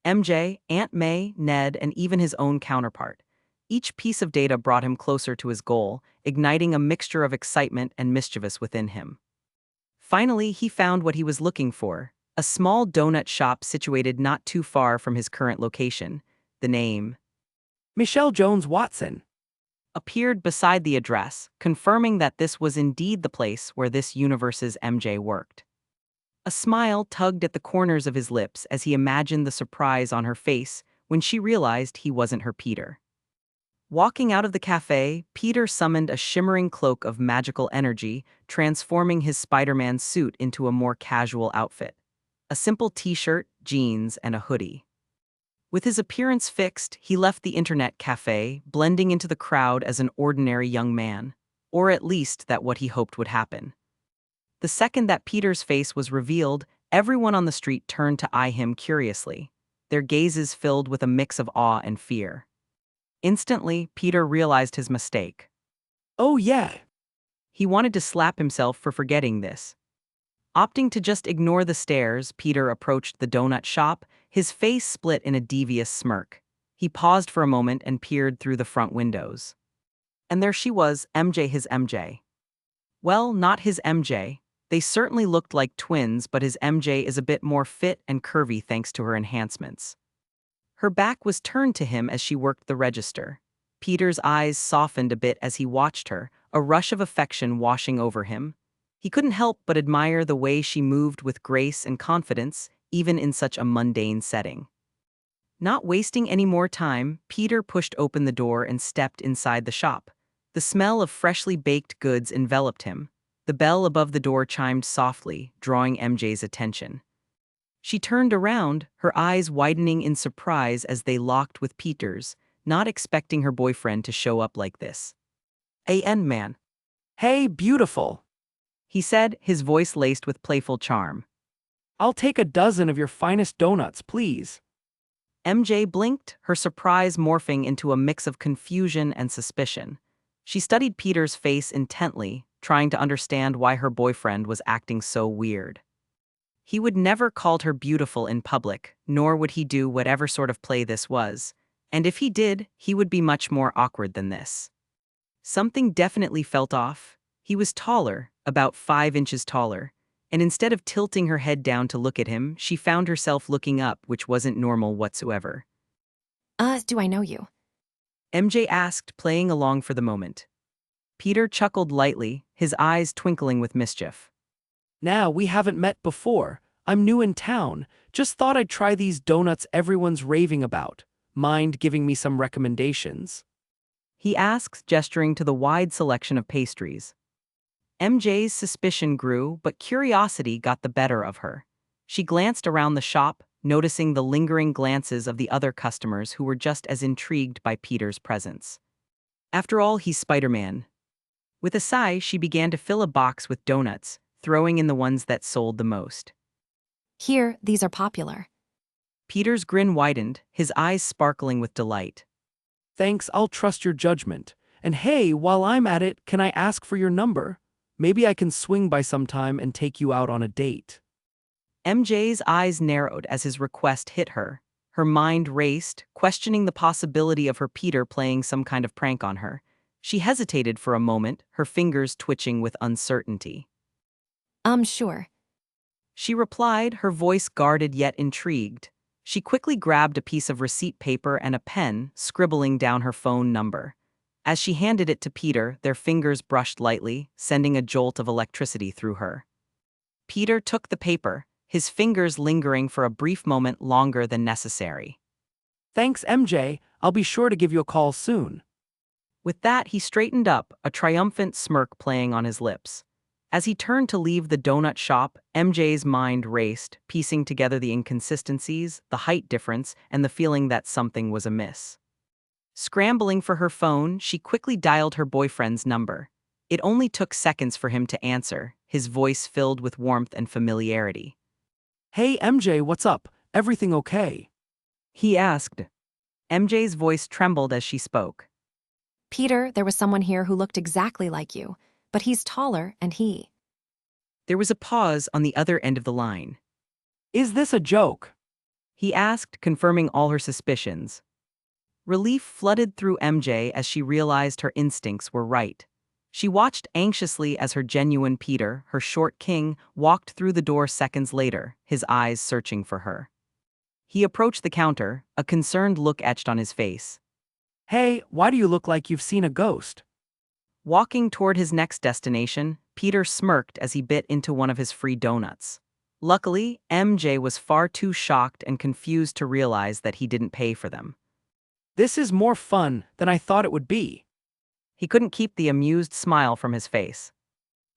MJ, Aunt May, Ned, and even his own counterpart. Each piece of data brought him closer to his goal, igniting a mixture of excitement and mischievous within him. Finally, he found what he was looking for, a small donut shop situated not too far from his current location. The name Michelle Jones Watson. appeared beside the address, confirming that this was indeed the place where this universe's MJ worked. A smile tugged at the corners of his lips as he imagined the surprise on her face when she realized he wasn't her Peter. Walking out of the cafe, Peter summoned a shimmering cloak of magical energy, transforming his Spider-Man suit into a more casual outfit. A simple t-shirt, jeans, and a hoodie. With his appearance fixed, he left the internet cafe, blending into the crowd as an ordinary young man. Or at least that what he hoped would happen. The second that Peter's face was revealed, everyone on the street turned to eye him curiously, their gazes filled with a mix of awe and fear. Instantly, Peter realized his mistake. Oh yeah. He wanted to slap himself for forgetting this. Opting to just ignore the stares, Peter approached the donut shop, his face split in a devious smirk. He paused for a moment and peered through the front windows. And there she was, MJ, his MJ. Well, not his MJ. They certainly looked like twins, but his MJ is a bit more fit and curvy thanks to her enhancements. Her back was turned to him as she worked the register. Peter's eyes softened a bit as he watched her, a rush of affection washing over him. He couldn't help but admire the way she moved with grace and confidence, even in such a mundane setting. Not wasting any more time, Peter pushed open the door and stepped inside the shop. The smell of freshly baked goods enveloped him. The bell above the door chimed softly, drawing MJ's attention. She turned around, her eyes widening in surprise as they locked with Peter's, not expecting her boyfriend to show up like this. Man, Hey, beautiful. he said, his voice laced with playful charm. I'll take a dozen of your finest donuts, please. MJ blinked, her surprise morphing into a mix of confusion and suspicion. She studied Peter's face intently, trying to understand why her boyfriend was acting so weird. He would never called her beautiful in public, nor would he do whatever sort of play this was, and if he did, he would be much more awkward than this. Something definitely felt off. He was taller, about 5 inches taller, and instead of tilting her head down to look at him, she found herself looking up, which wasn't normal whatsoever. Do I know you? MJ asked, playing along for the moment. Peter chuckled lightly, his eyes twinkling with mischief. Now, we haven't met before. I'm new in town. Just thought I'd try these donuts everyone's raving about. Mind giving me some recommendations? He asked, gesturing to the wide selection of pastries. MJ's suspicion grew, but curiosity got the better of her. She glanced around the shop, noticing the lingering glances of the other customers who were just as intrigued by Peter's presence. After all, he's Spider-Man. With a sigh, she began to fill a box with donuts, throwing in the ones that sold the most. Here, these are popular. Peter's grin widened, his eyes sparkling with delight. Thanks, I'll trust your judgment. And hey, while I'm at it, can I ask for your number? Maybe I can swing by sometime and take you out on a date. MJ's eyes narrowed as his request hit her. Her mind raced, questioning the possibility of her Peter playing some kind of prank on her. She hesitated for a moment, her fingers twitching with uncertainty. Sure. She replied, her voice guarded yet intrigued. She quickly grabbed a piece of receipt paper and a pen, scribbling down her phone number. As she handed it to Peter, their fingers brushed lightly, sending a jolt of electricity through her. Peter took the paper, his fingers lingering for a brief moment longer than necessary. Thanks, MJ. I'll be sure to give you a call soon. With that, he straightened up, a triumphant smirk playing on his lips. As he turned to leave the donut shop, MJ's mind raced, piecing together the inconsistencies, the height difference, and the feeling that something was amiss. Scrambling for her phone, she quickly dialed her boyfriend's number. It only took seconds for him to answer, his voice filled with warmth and familiarity. Hey MJ, what's up? Everything okay? He asked. MJ's voice trembled as she spoke. Peter, there was someone here who looked exactly like you, but he's taller and he. There was a pause on the other end of the line. Is this a joke? He asked, confirming all her suspicions. Relief flooded through MJ as she realized her instincts were right. She watched anxiously as her genuine Peter, her short king, walked through the door seconds later, his eyes searching for her. He approached the counter, a concerned look etched on his face. Hey, why do you look like you've seen a ghost? Walking toward his next destination, Peter smirked as he bit into one of his free donuts. Luckily, MJ was far too shocked and confused to realize that he didn't pay for them. This is more fun than I thought it would be. He couldn't keep the amused smile from his face.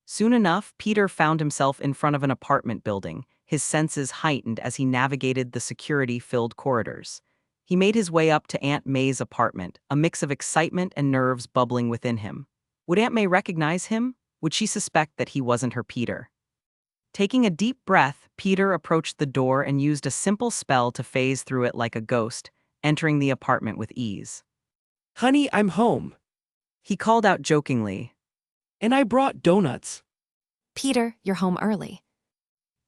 Soon enough, Peter found himself in front of an apartment building, his senses heightened as he navigated the security-filled corridors. He made his way up to Aunt May's apartment, a mix of excitement and nerves bubbling within him. Would Aunt May recognize him? Would she suspect that he wasn't her Peter? Taking a deep breath, Peter approached the door and used a simple spell to phase through it like a ghost, entering the apartment with ease. Honey, I'm home. He called out jokingly. And I brought donuts. Peter, you're home early.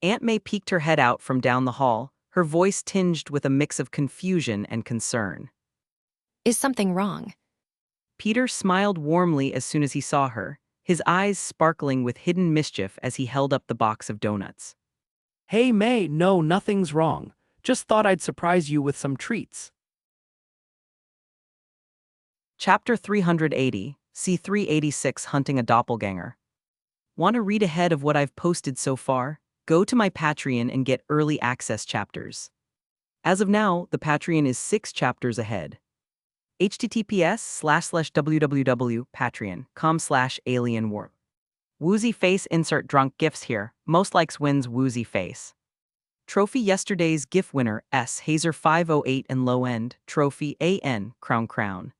Aunt May peeked her head out from down the hall, her voice tinged with a mix of confusion and concern. Is something wrong? Peter smiled warmly as soon as he saw her, his eyes sparkling with hidden mischief as he held up the box of donuts. Hey May, no, nothing's wrong. Just thought I'd surprise you with some treats. Chapter 380, C386 Hunting a Doppelganger. Want to read ahead of what I've posted so far? Go to my Patreon and get early access chapters. As of now, the Patreon is 6 chapters ahead. https://www.patreon.com/alienwarp. Woozy face insert drunk gifs here. Most likes wins woozy face. Trophy yesterday's GIF winner S. Hazer 508 and low end. Trophy AN Crown.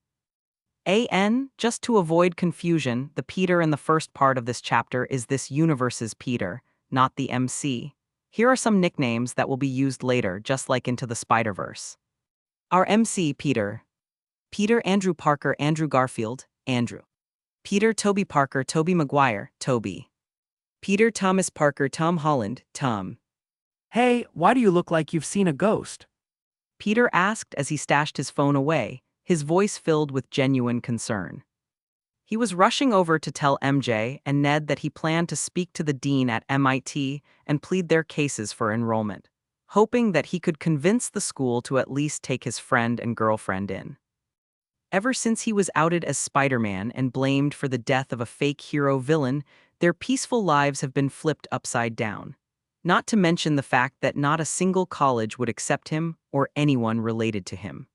AN, just to avoid confusion, the Peter in the first part of this chapter is this universe's Peter, not the MC. Here are some nicknames that will be used later, just like Into the Spider-Verse. Our MC Peter. Peter Andrew Parker Andrew Garfield, Andrew. Peter Toby Parker Toby Maguire, Toby. Peter Thomas Parker Tom Holland, Tom. Hey, why do you look like you've seen a ghost? Peter asked as he stashed his phone away, his voice filled with genuine concern. He was rushing over to tell MJ and Ned that he planned to speak to the dean at MIT and plead their cases for enrollment, hoping that he could convince the school to at least take his friend and girlfriend in. Ever since he was outed as Spider-Man and blamed for the death of a fake hero villain, their peaceful lives have been flipped upside down. Not to mention the fact that not a single college would accept him or anyone related to him.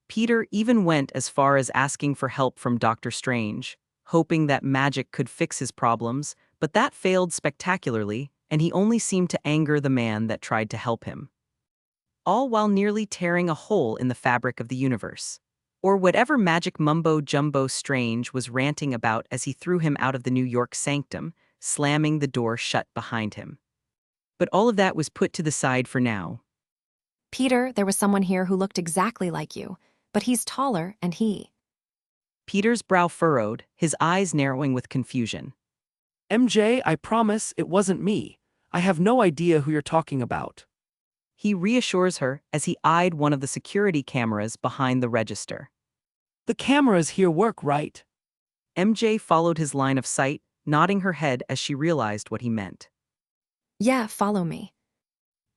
Peter even went as far as asking for help from Dr. Strange, hoping that magic could fix his problems, but that failed spectacularly, and he only seemed to anger the man that tried to help him. All while nearly tearing a hole in the fabric of the universe. Or whatever magic mumbo-jumbo Strange was ranting about as he threw him out of the New York sanctum, slamming the door shut behind him. But all of that was put to the side for now. Peter, there was someone here who looked exactly like you, but he's taller and he. Peter's brow furrowed, his eyes narrowing with confusion. MJ, I promise it wasn't me. I have no idea who you're talking about. He reassures her as he eyed one of the security cameras behind the register. The cameras here work, right? MJ followed his line of sight, nodding her head as she realized what he meant. Yeah, follow me.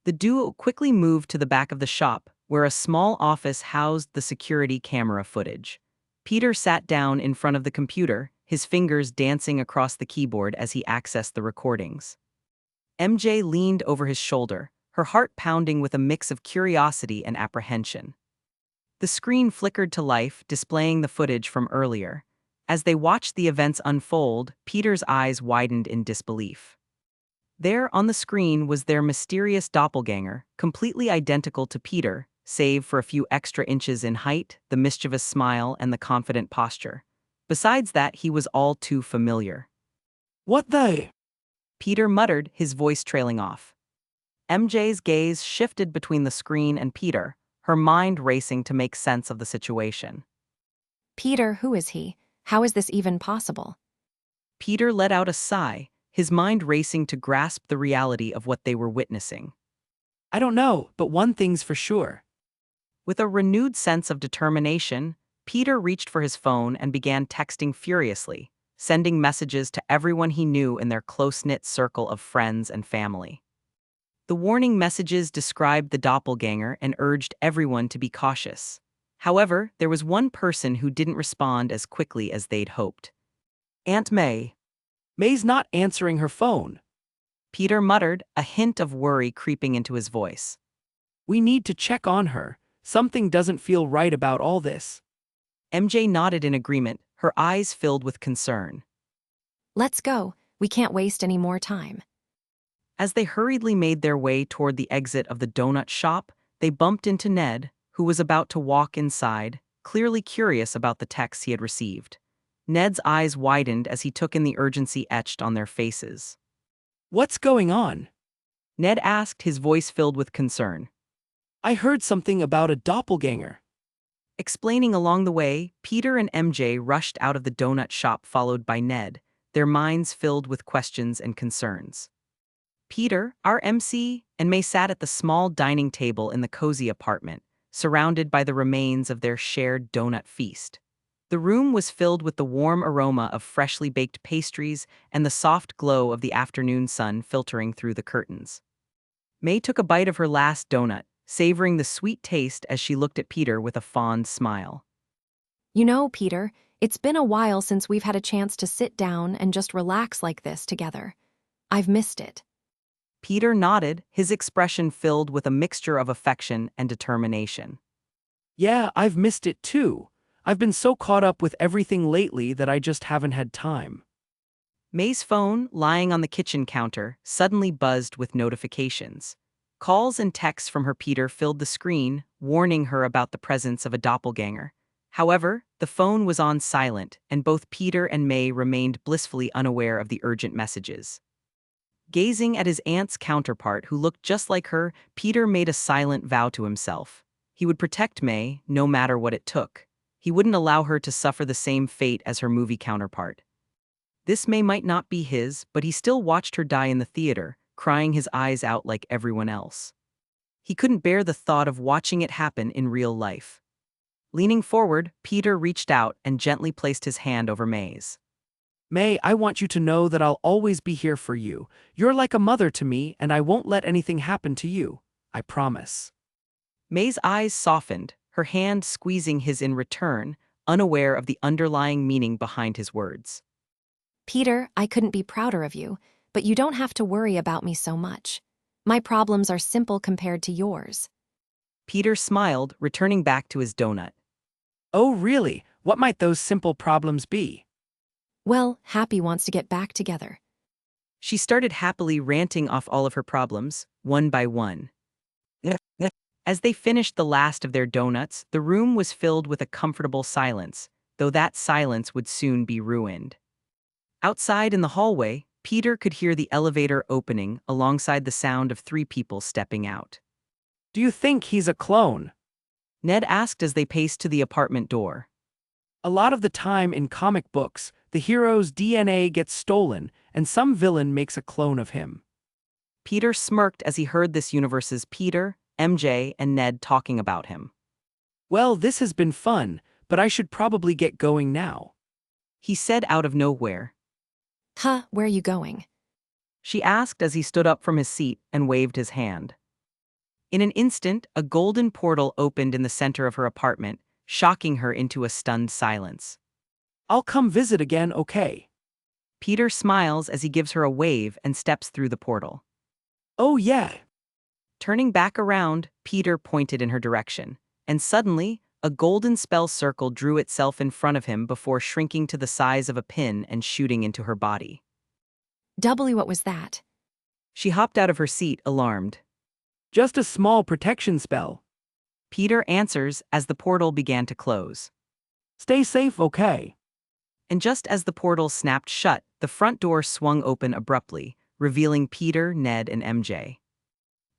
The duo quickly moved to the back of the shop, where a small office housed the security camera footage. Peter sat down in front of the computer, his fingers dancing across the keyboard as he accessed the recordings. MJ leaned over his shoulder, her heart pounding with a mix of curiosity and apprehension. The screen flickered to life, displaying the footage from earlier. As they watched the events unfold, Peter's eyes widened in disbelief. There on the screen was their mysterious doppelganger, completely identical to Peter, save for a few extra inches in height, the mischievous smile, and the confident posture. Besides that, he was all too familiar. What the? Peter muttered, his voice trailing off. MJ's gaze shifted between the screen and Peter, her mind racing to make sense of the situation. Peter, who is he? How is this even possible? Peter let out a sigh, his mind racing to grasp the reality of what they were witnessing. I don't know, but one thing's for sure. With a renewed sense of determination, Peter reached for his phone and began texting furiously, sending messages to everyone he knew in their close-knit circle of friends and family. The warning messages described the doppelganger and urged everyone to be cautious. However, there was one person who didn't respond as quickly as they'd hoped. Aunt May. May's not answering her phone. Peter muttered, a hint of worry creeping into his voice. We need to check on her. Something doesn't feel right about all this. MJ nodded in agreement, her eyes filled with concern. Let's go. We can't waste any more time. As they hurriedly made their way toward the exit of the donut shop, they bumped into Ned, who was about to walk inside, clearly curious about the texts he had received. Ned's eyes widened as he took in the urgency etched on their faces. What's going on? Ned asked, his voice filled with concern. I heard something about a doppelganger. Explaining along the way, Peter and MJ rushed out of the donut shop followed by Ned, their minds filled with questions and concerns. Peter, our MC, and May sat at the small dining table in the cozy apartment, surrounded by the remains of their shared donut feast. The room was filled with the warm aroma of freshly baked pastries and the soft glow of the afternoon sun filtering through the curtains. May took a bite of her last donut, savoring the sweet taste as she looked at Peter with a fond smile. You know, Peter, it's been a while since we've had a chance to sit down and just relax like this together. I've missed it. Peter nodded, his expression filled with a mixture of affection and determination. Yeah, I've missed it too. I've been so caught up with everything lately that I just haven't had time. May's phone, lying on the kitchen counter, suddenly buzzed with notifications. Calls and texts from her Peter filled the screen, warning her about the presence of a doppelganger. However, the phone was on silent, and both Peter and May remained blissfully unaware of the urgent messages. Gazing at his aunt's counterpart, who looked just like her, Peter made a silent vow to himself. He would protect May, no matter what it took. He wouldn't allow her to suffer the same fate as her movie counterpart. This May might not be his, but he still watched her die in the theater, crying his eyes out like everyone else. He couldn't bear the thought of watching it happen in real life. Leaning forward, Peter reached out and gently placed his hand over May's. May, I want you to know that I'll always be here for you. You're like a mother to me, and I won't let anything happen to you. I promise. May's eyes softened, her hand squeezing his in return, unaware of the underlying meaning behind his words. Peter, I couldn't be prouder of you, but you don't have to worry about me so much. My problems are simple compared to yours. Peter smiled, returning back to his donut. Oh, really? What might those simple problems be? Well, Happy wants to get back together. She started happily ranting off all of her problems, one by one. As they finished the last of their donuts, the room was filled with a comfortable silence, though that silence would soon be ruined. Outside in the hallway, Peter could hear the elevator opening alongside the sound of 3 people stepping out. Do you think he's a clone? Ned asked as they paced to the apartment door. A lot of the time in comic books, the hero's DNA gets stolen, and some villain makes a clone of him. Peter smirked as he heard this universe's Peter, MJ, and Ned talking about him. Well, this has been fun, but I should probably get going now. He said out of nowhere. Huh, where are you going? She asked as he stood up from his seat and waved his hand. In an instant, a golden portal opened in the center of her apartment, shocking her into a stunned silence. I'll come visit again, okay? Peter smiles as he gives her a wave and steps through the portal. Oh yeah. Turning back around, Peter pointed in her direction, and suddenly, A golden spell circle drew itself in front of him before shrinking to the size of a pin and shooting into her body. What was that? She hopped out of her seat, alarmed. Just a small protection spell. Peter answers as the portal began to close. Stay safe, okay? And just as the portal snapped shut, the front door swung open abruptly, revealing Peter, Ned, and MJ.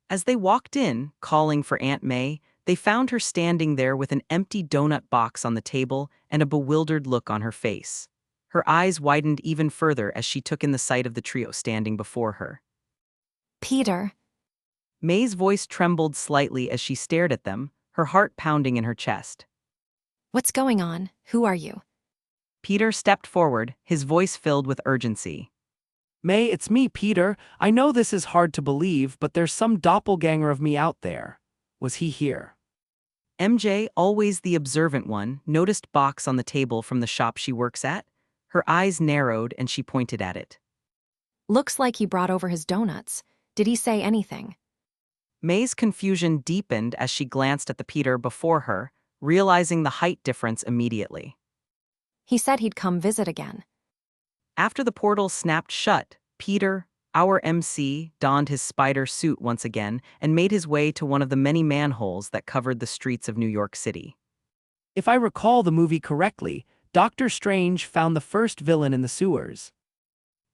As they walked in, calling for Aunt May, they found her standing there with an empty donut box on the table and a bewildered look on her face. Her eyes widened even further as she took in the sight of the trio standing before her. Peter. May's voice trembled slightly as she stared at them, her heart pounding in her chest. What's going on? Who are you? Peter stepped forward, his voice filled with urgency. May, it's me, Peter. I know this is hard to believe, but there's some doppelganger of me out there. Was he here? MJ, always the observant one, noticed box on the table from the shop she works at. Her eyes narrowed and she pointed at it. Looks like he brought over his donuts. Did he say anything? May's confusion deepened as she glanced at the Peter before her, realizing the height difference immediately. He said he'd come visit again. After the portal snapped shut, Peter, our MC, donned his spider suit once again and made his way to one of the many manholes that covered the streets of New York City. If I recall the movie correctly, Doctor Strange found the first villain in the sewers.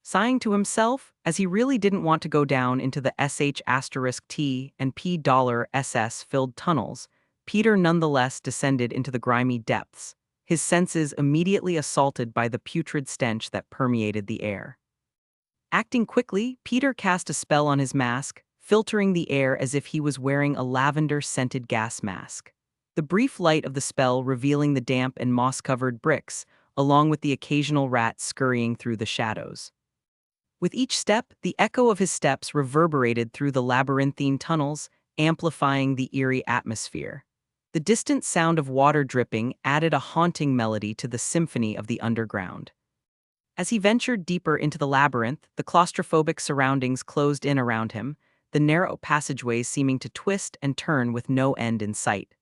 Sighing to himself, as he really didn't want to go down into the *T and $SS filled tunnels, Peter nonetheless descended into the grimy depths, his senses immediately assaulted by the putrid stench that permeated the air. Acting quickly, Peter cast a spell on his mask, filtering the air as if he was wearing a lavender-scented gas mask. The brief light of the spell revealing the damp and moss-covered bricks, along with the occasional rat scurrying through the shadows. With each step, the echo of his steps reverberated through the labyrinthine tunnels, amplifying the eerie atmosphere. The distant sound of water dripping added a haunting melody to the symphony of the underground. As he ventured deeper into the labyrinth, the claustrophobic surroundings closed in around him, the narrow passageways seeming to twist and turn with no end in sight.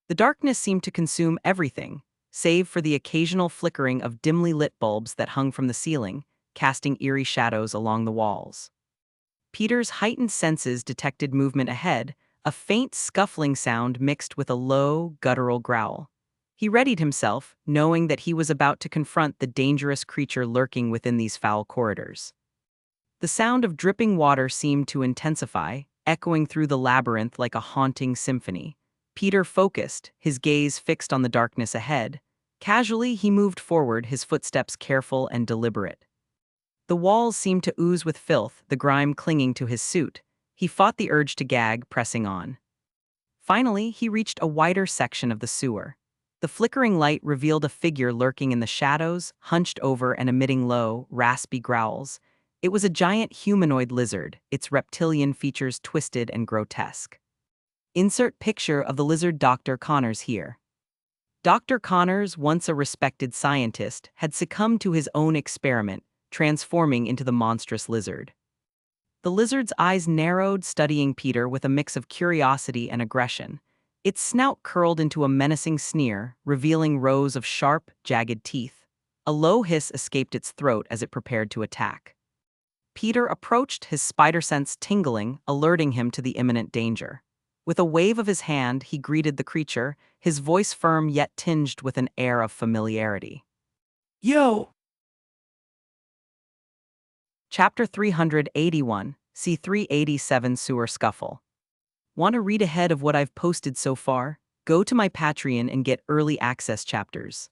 The darkness seemed to consume everything, save for the occasional flickering of dimly lit bulbs that hung from the ceiling, casting eerie shadows along the walls. Peter's heightened senses detected movement ahead, a faint scuffling sound mixed with a low, guttural growl. He readied himself, knowing that he was about to confront the dangerous creature lurking within these foul corridors. The sound of dripping water seemed to intensify, echoing through the labyrinth like a haunting symphony. Peter focused, his gaze fixed on the darkness ahead. Casually, he moved forward, his footsteps careful and deliberate. The walls seemed to ooze with filth, the grime clinging to his suit. He fought the urge to gag, pressing on. Finally, he reached a wider section of the sewer. The flickering light revealed a figure lurking in the shadows, hunched over and emitting low, raspy growls. It was a giant humanoid lizard, its reptilian features twisted and grotesque. Insert picture of the lizard Dr. Connors here. Dr. Connors, once a respected scientist, had succumbed to his own experiment, transforming into the monstrous lizard. The lizard's eyes narrowed, studying Peter with a mix of curiosity and aggression. Its snout curled into a menacing sneer, revealing rows of sharp, jagged teeth. A low hiss escaped its throat as it prepared to attack. Peter approached, his spider sense tingling, alerting him to the imminent danger. With a wave of his hand, he greeted the creature, his voice firm yet tinged with an air of familiarity. Yo! Chapter 381, C387 Sewer Scuffle. Want to read ahead of what I've posted so far? Go to my Patreon and get early access chapters.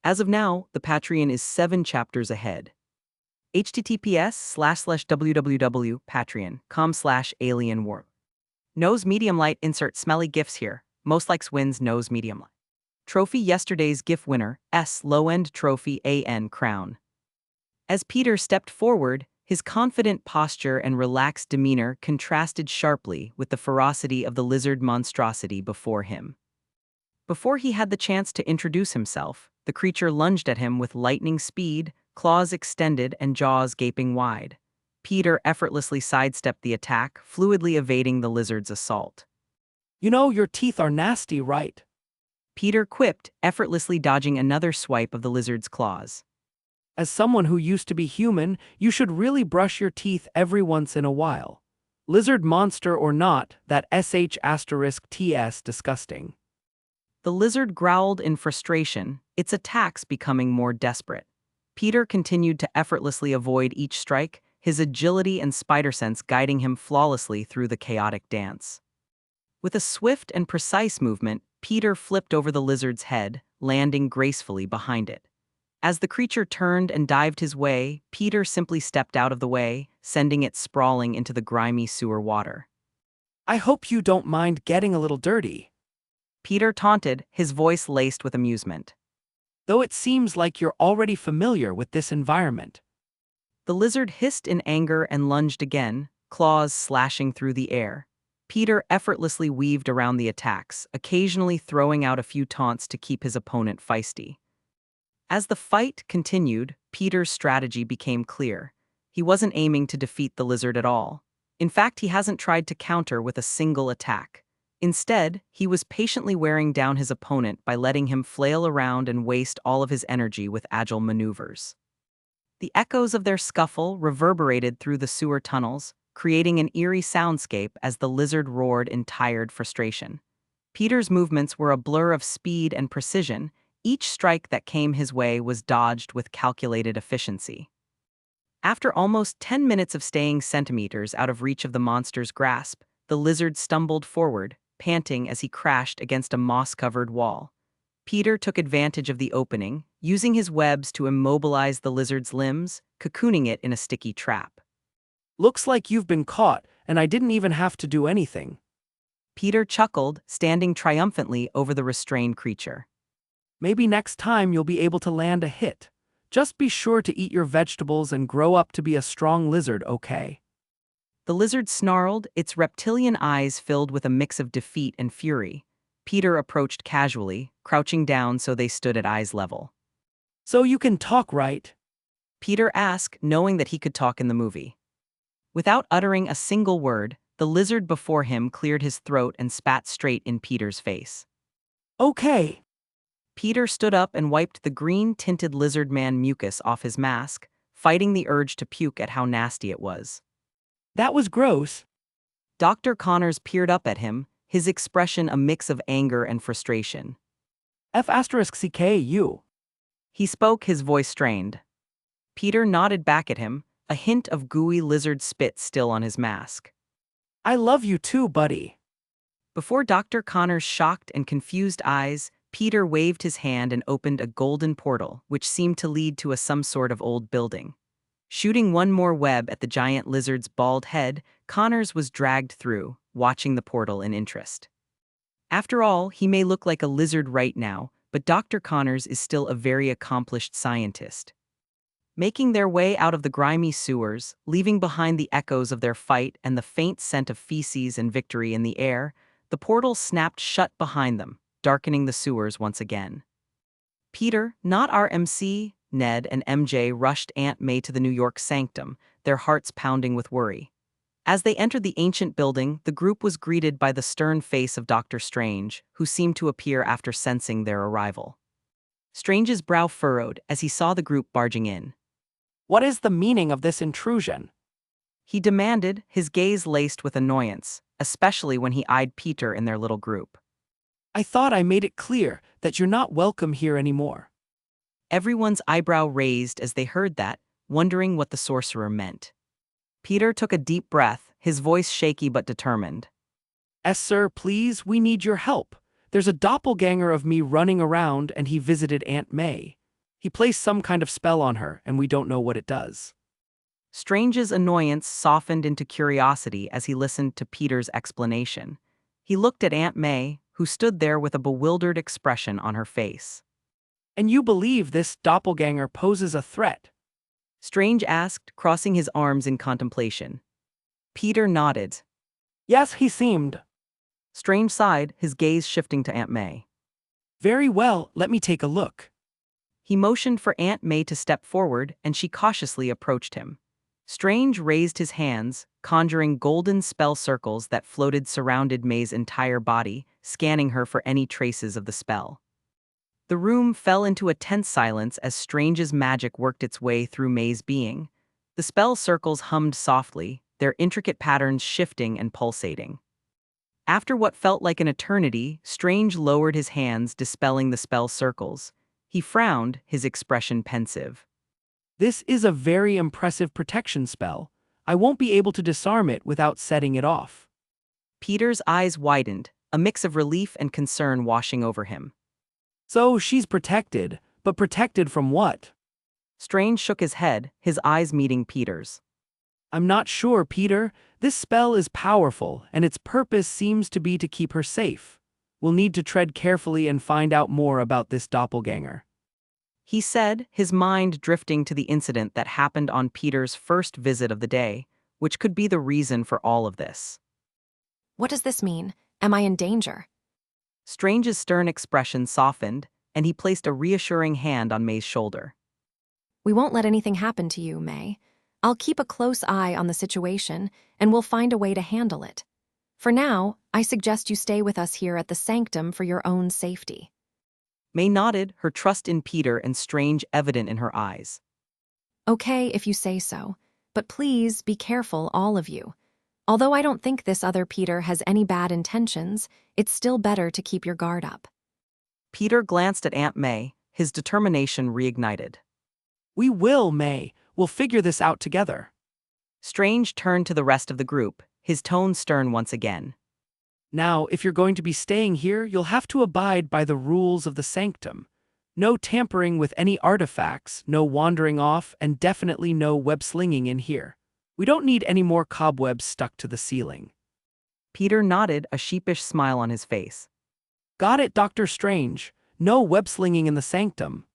As of now, the Patreon is 7 chapters ahead. https://www.patreon.com/alienwarp. Nose medium light, insert smelly gifs here. Most likes wins nose medium light. Trophy yesterday's GIF winner, S low-end trophy AN crown. As Peter stepped forward, his confident posture and relaxed demeanor contrasted sharply with the ferocity of the lizard monstrosity before him. Before he had the chance to introduce himself, the creature lunged at him with lightning speed, claws extended and jaws gaping wide. Peter effortlessly sidestepped the attack, fluidly evading the lizard's assault. You know, your teeth are nasty, right? Peter quipped, effortlessly dodging another swipe of the lizard's claws. As someone who used to be human, you should really brush your teeth every once in a while. Lizard monster or not, that sh*ts disgusting. The lizard growled in frustration, its attacks becoming more desperate. Peter continued to effortlessly avoid each strike, his agility and spider sense guiding him flawlessly through the chaotic dance. With a swift and precise movement, Peter flipped over the lizard's head, landing gracefully behind it. As the creature turned and dived his way, Peter simply stepped out of the way, sending it sprawling into the grimy sewer water. I hope you don't mind getting a little dirty. Peter taunted, his voice laced with amusement. Though it seems like you're already familiar with this environment. The lizard hissed in anger and lunged again, claws slashing through the air. Peter effortlessly weaved around the attacks, occasionally throwing out a few taunts to keep his opponent feisty. As the fight continued, Peter's strategy became clear. He wasn't aiming to defeat the lizard at all. In fact, he hasn't tried to counter with a single attack. Instead, he was patiently wearing down his opponent by letting him flail around and waste all of his energy with agile maneuvers. The echoes of their scuffle reverberated through the sewer tunnels, creating an eerie soundscape as the lizard roared in tired frustration. Peter's movements were a blur of speed and precision. Each strike that came his way was dodged with calculated efficiency. After almost 10 minutes of staying centimeters out of reach of the monster's grasp, the lizard stumbled forward, panting as he crashed against a moss-covered wall. Peter took advantage of the opening, using his webs to immobilize the lizard's limbs, cocooning it in a sticky trap. Looks like you've been caught, and I didn't even have to do anything. Peter chuckled, standing triumphantly over the restrained creature. Maybe next time you'll be able to land a hit. Just be sure to eat your vegetables and grow up to be a strong lizard, okay? The lizard snarled, its reptilian eyes filled with a mix of defeat and fury. Peter approached casually, crouching down so they stood at eyes level. So you can talk, right? Peter asked, knowing that he could talk in the movie. Without uttering a single word, the lizard before him cleared his throat and spat straight in Peter's face. Okay. Peter stood up and wiped the green-tinted lizard man mucus off his mask, fighting the urge to puke at how nasty it was. That was gross. Dr. Connors peered up at him, his expression a mix of anger and frustration. F***you. He spoke, his voice strained. Peter nodded back at him, a hint of gooey lizard spit still on his mask. I love you too, buddy. Before Dr. Connors' shocked and confused eyes, Peter waved his hand and opened a golden portal, which seemed to lead to some sort of old building. Shooting one more web at the giant lizard's bald head, Connors was dragged through, watching the portal in interest. After all, he may look like a lizard right now, but Dr. Connors is still a very accomplished scientist. Making their way out of the grimy sewers, leaving behind the echoes of their fight and the faint scent of feces and victory in the air, the portal snapped shut behind them, darkening the sewers once again. Peter, not our MC, Ned, and MJ rushed Aunt May to the New York sanctum, their hearts pounding with worry. As they entered the ancient building, the group was greeted by the stern face of Dr. Strange, who seemed to appear after sensing their arrival. Strange's brow furrowed as he saw the group barging in. What is the meaning of this intrusion? He demanded, his gaze laced with annoyance, especially when he eyed Peter in their little group. I thought I made it clear that you're not welcome here anymore. Everyone's eyebrow raised as they heard that, wondering what the sorcerer meant. Peter took a deep breath, his voice shaky but determined. Sir, please, we need your help. There's a doppelganger of me running around and he visited Aunt May. He placed some kind of spell on her and we don't know what it does. Strange's annoyance softened into curiosity as he listened to Peter's explanation. He looked at Aunt May, who stood there with a bewildered expression on her face. And you believe this doppelganger poses a threat? Strange asked, crossing his arms in contemplation. Peter nodded. Yes, he seemed. Strange sighed, his gaze shifting to Aunt May. Very well, let me take a look. He motioned for Aunt May to step forward, and she cautiously approached him. Strange raised his hands, conjuring golden spell circles that floated surrounded May's entire body, scanning her for any traces of the spell. The room fell into a tense silence as Strange's magic worked its way through May's being. The spell circles hummed softly, their intricate patterns shifting and pulsating. After what felt like an eternity, Strange lowered his hands, dispelling the spell circles. He frowned, his expression pensive. This is a very impressive protection spell. I won't be able to disarm it without setting it off. Peter's eyes widened, a mix of relief and concern washing over him. So she's protected, but protected from what? Strange shook his head, his eyes meeting Peter's. I'm not sure, Peter. This spell is powerful, and its purpose seems to be to keep her safe. We'll need to tread carefully and find out more about this doppelganger. He said, his mind drifting to the incident that happened on Peter's first visit of the day, which could be the reason for all of this. What does this mean? Am I in danger? Strange's stern expression softened, and he placed a reassuring hand on May's shoulder. We won't let anything happen to you, May. I'll keep a close eye on the situation, and we'll find a way to handle it. For now, I suggest you stay with us here at the sanctum for your own safety. May nodded, her trust in Peter and Strange evident in her eyes. Okay, if you say so, but please be careful, all of you. Although I don't think this other Peter has any bad intentions, it's still better to keep your guard up. Peter glanced at Aunt May, his determination reignited. We will, May. We'll figure this out together. Strange turned to the rest of the group, his tone stern once again. Now, if you're going to be staying here, you'll have to abide by the rules of the sanctum. No tampering with any artifacts, no wandering off, and definitely no web-slinging in here. We don't need any more cobwebs stuck to the ceiling. Peter nodded, a sheepish smile on his face. Got it, Dr. Strange. No web-slinging in the sanctum.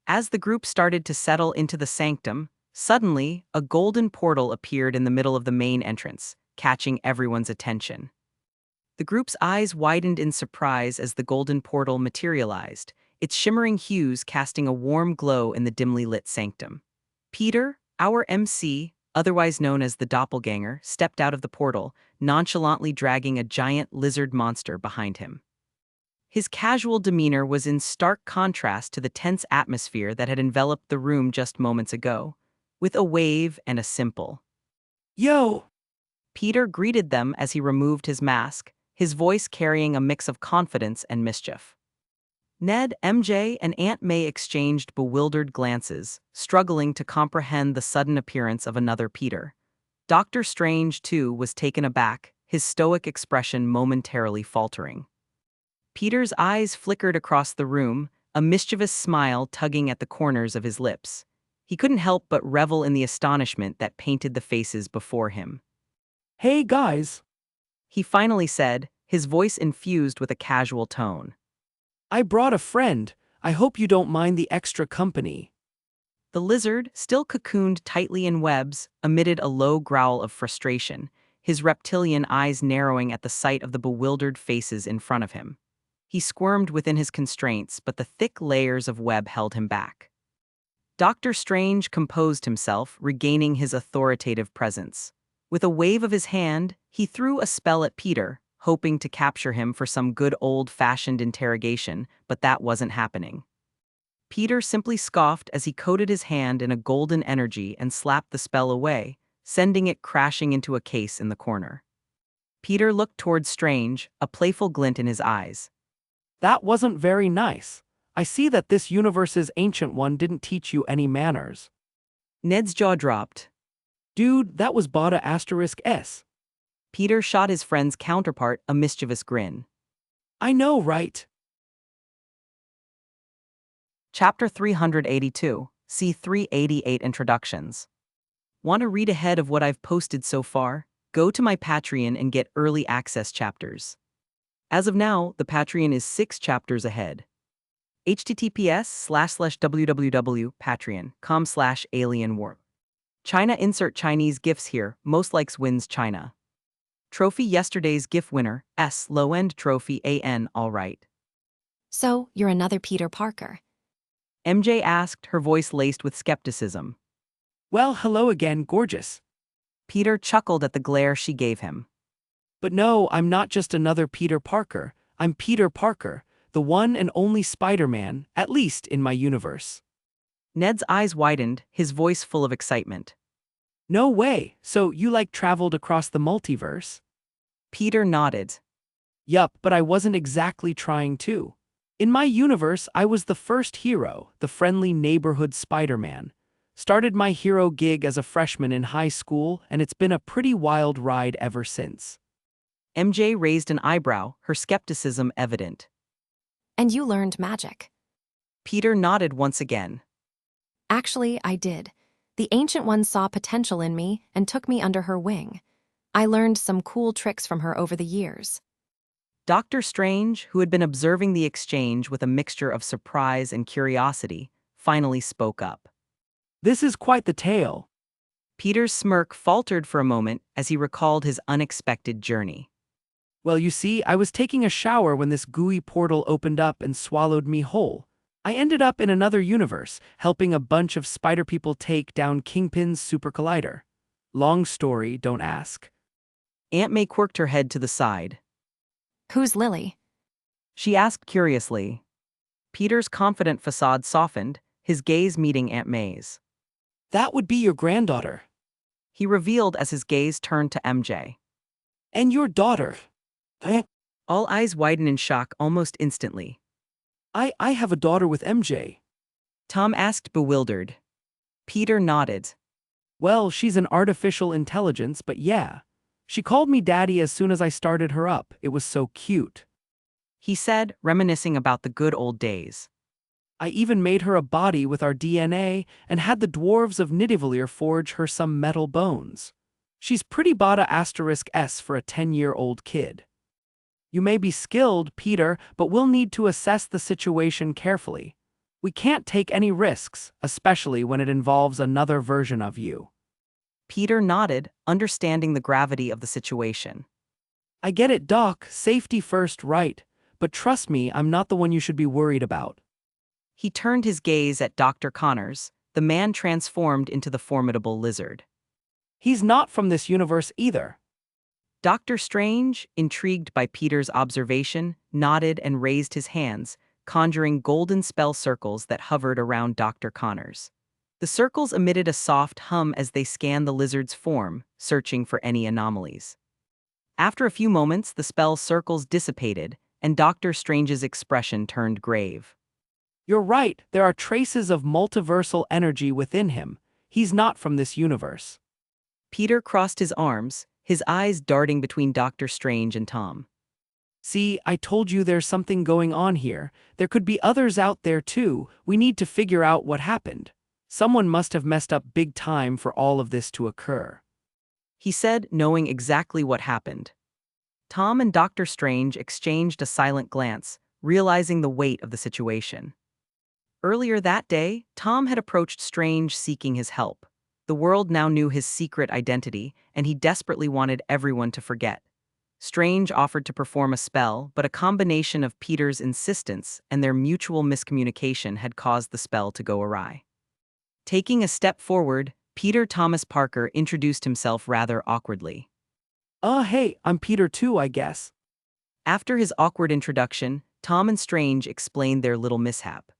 As the group started to settle into the sanctum, suddenly, a golden portal appeared in the middle of the main entrance, catching everyone's attention. The group's eyes widened in surprise as the golden portal materialized, its shimmering hues casting a warm glow in the dimly lit sanctum. Peter, our MC, otherwise known as the doppelganger, stepped out of the portal, nonchalantly dragging a giant lizard monster behind him. His casual demeanor was in stark contrast to the tense atmosphere that had enveloped the room just moments ago, with a wave and a simple Yo! Peter greeted them as he removed his mask, his voice carrying a mix of confidence and mischief. Ned, MJ, and Aunt May exchanged bewildered glances, struggling to comprehend the sudden appearance of another Peter. Dr. Strange, too, was taken aback, his stoic expression momentarily faltering. Peter's eyes flickered across the room, a mischievous smile tugging at the corners of his lips. He couldn't help but revel in the astonishment that painted the faces before him. Hey, guys! He finally said, his voice infused with a casual tone. I brought a friend. I hope you don't mind the extra company. The lizard, still cocooned tightly in webs, emitted a low growl of frustration, his reptilian eyes narrowing at the sight of the bewildered faces in front of him. He squirmed within his constraints, but the thick layers of web held him back. Dr. Strange composed himself, regaining his authoritative presence. With a wave of his hand, he threw a spell at Peter, hoping to capture him for some good old-fashioned interrogation, but that wasn't happening. Peter simply scoffed as he coated his hand in a golden energy and slapped the spell away, sending it crashing into a case in the corner. Peter looked toward Strange, a playful glint in his eyes. That wasn't very nice. I see that this universe's ancient one didn't teach you any manners. Ned's jaw dropped. Dude, that was Bada asterisk S. Peter shot his friend's counterpart a mischievous grin. I know, right? Chapter 382, see 388 Introductions. Want to read ahead of what I've posted so far? Go to my Patreon and get early access chapters. As of now, the Patreon is 6 chapters ahead. https://www.patreon.com/alienwarp. China insert Chinese gifts here, most likes wins China. Trophy yesterday's gift winner, S low-end trophy AN all right. So, you're another Peter Parker. MJ asked, her voice laced with skepticism. Well, hello again, gorgeous. Peter chuckled at the glare she gave him. But no, I'm not just another Peter Parker. I'm Peter Parker, the one and only Spider-Man, at least in my universe. Ned's eyes widened, his voice full of excitement. No way, so you traveled across the multiverse? Peter nodded. Yup, but I wasn't exactly trying to. In my universe, I was the first hero, the friendly neighborhood Spider-Man. Started my hero gig as a freshman in high school, and it's been a pretty wild ride ever since. MJ raised an eyebrow, her skepticism evident. And you learned magic. Peter nodded once again. Actually, I did. The Ancient One saw potential in me and took me under her wing. I learned some cool tricks from her over the years. Dr. Strange, who had been observing the exchange with a mixture of surprise and curiosity, finally spoke up. This is quite the tale. Peter's smirk faltered for a moment as he recalled his unexpected journey. Well, you see, I was taking a shower when this gooey portal opened up and swallowed me whole. I ended up in another universe, helping a bunch of spider people take down Kingpin's super collider. Long story, don't ask. Aunt May quirked her head to the side. Who's Lily? She asked curiously. Peter's confident facade softened, his gaze meeting Aunt May's. That would be your granddaughter. He revealed as his gaze turned to MJ. And your daughter. All eyes widen in shock almost instantly. I have a daughter with MJ. Tom asked bewildered. Peter nodded. Well, she's an artificial intelligence, but yeah. She called me daddy as soon as I started her up. It was so cute. He said, reminiscing about the good old days. I even made her a body with our DNA and had the dwarves of Nidavellir forge her some metal bones. She's pretty bada asterisk S for a 10-year-old kid. You may be skilled, Peter, but we'll need to assess the situation carefully. We can't take any risks, especially when it involves another version of you. Peter nodded, understanding the gravity of the situation. I get it, Doc, safety first, right? But trust me, I'm not the one you should be worried about. He turned his gaze at Dr. Connors, the man transformed into the formidable lizard. He's not from this universe either. Dr. Strange, intrigued by Peter's observation, nodded and raised his hands, conjuring golden spell circles that hovered around Dr. Connors. The circles emitted a soft hum as they scanned the lizard's form, searching for any anomalies. After a few moments, the spell circles dissipated, and Dr. Strange's expression turned grave. You're right, there are traces of multiversal energy within him. He's not from this universe. Peter crossed his arms, his eyes darting between Dr. Strange and Tom. See, I told you there's something going on here. There could be others out there too. We need to figure out what happened. Someone must have messed up big time for all of this to occur. He said, knowing exactly what happened. Tom and Dr. Strange exchanged a silent glance, realizing the weight of the situation. Earlier that day, Tom had approached Strange seeking his help. The world now knew his secret identity, and he desperately wanted everyone to forget. Strange offered to perform a spell, but a combination of Peter's insistence and their mutual miscommunication had caused the spell to go awry. Taking a step forward, Peter Thomas Parker introduced himself rather awkwardly. Hey, I'm Peter too, I guess. After his awkward introduction, Tom and Strange explained their little mishap.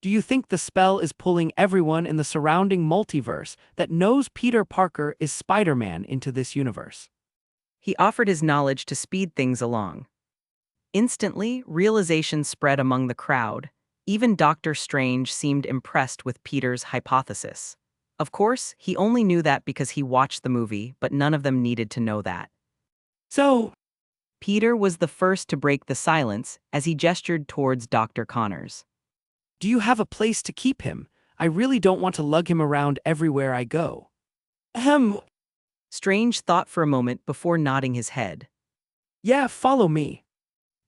Do you think the spell is pulling everyone in the surrounding multiverse that knows Peter Parker is Spider-Man into this universe? He offered his knowledge to speed things along. Instantly, realization spread among the crowd. Even Dr. Strange seemed impressed with Peter's hypothesis. Of course, he only knew that because he watched the movie, but none of them needed to know that. So, Peter was the first to break the silence as he gestured towards Dr. Connors. do you have a place to keep him? I really don't want to lug him around everywhere I go. Strange thought for a moment before nodding his head. Yeah, follow me.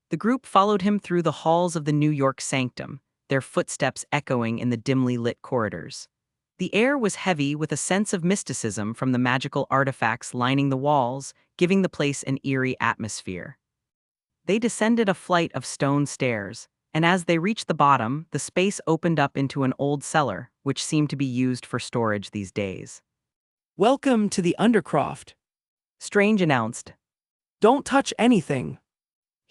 The group followed him through the halls of the New York sanctum, their footsteps echoing in the dimly lit corridors. The air was heavy with a sense of mysticism from the magical artifacts lining the walls, giving the place an eerie atmosphere. They descended a flight of stone stairs, and as they reached the bottom, the space opened up into an old cellar, which seemed to be used for storage these days. Welcome to the Undercroft. Strange announced. Don't touch anything.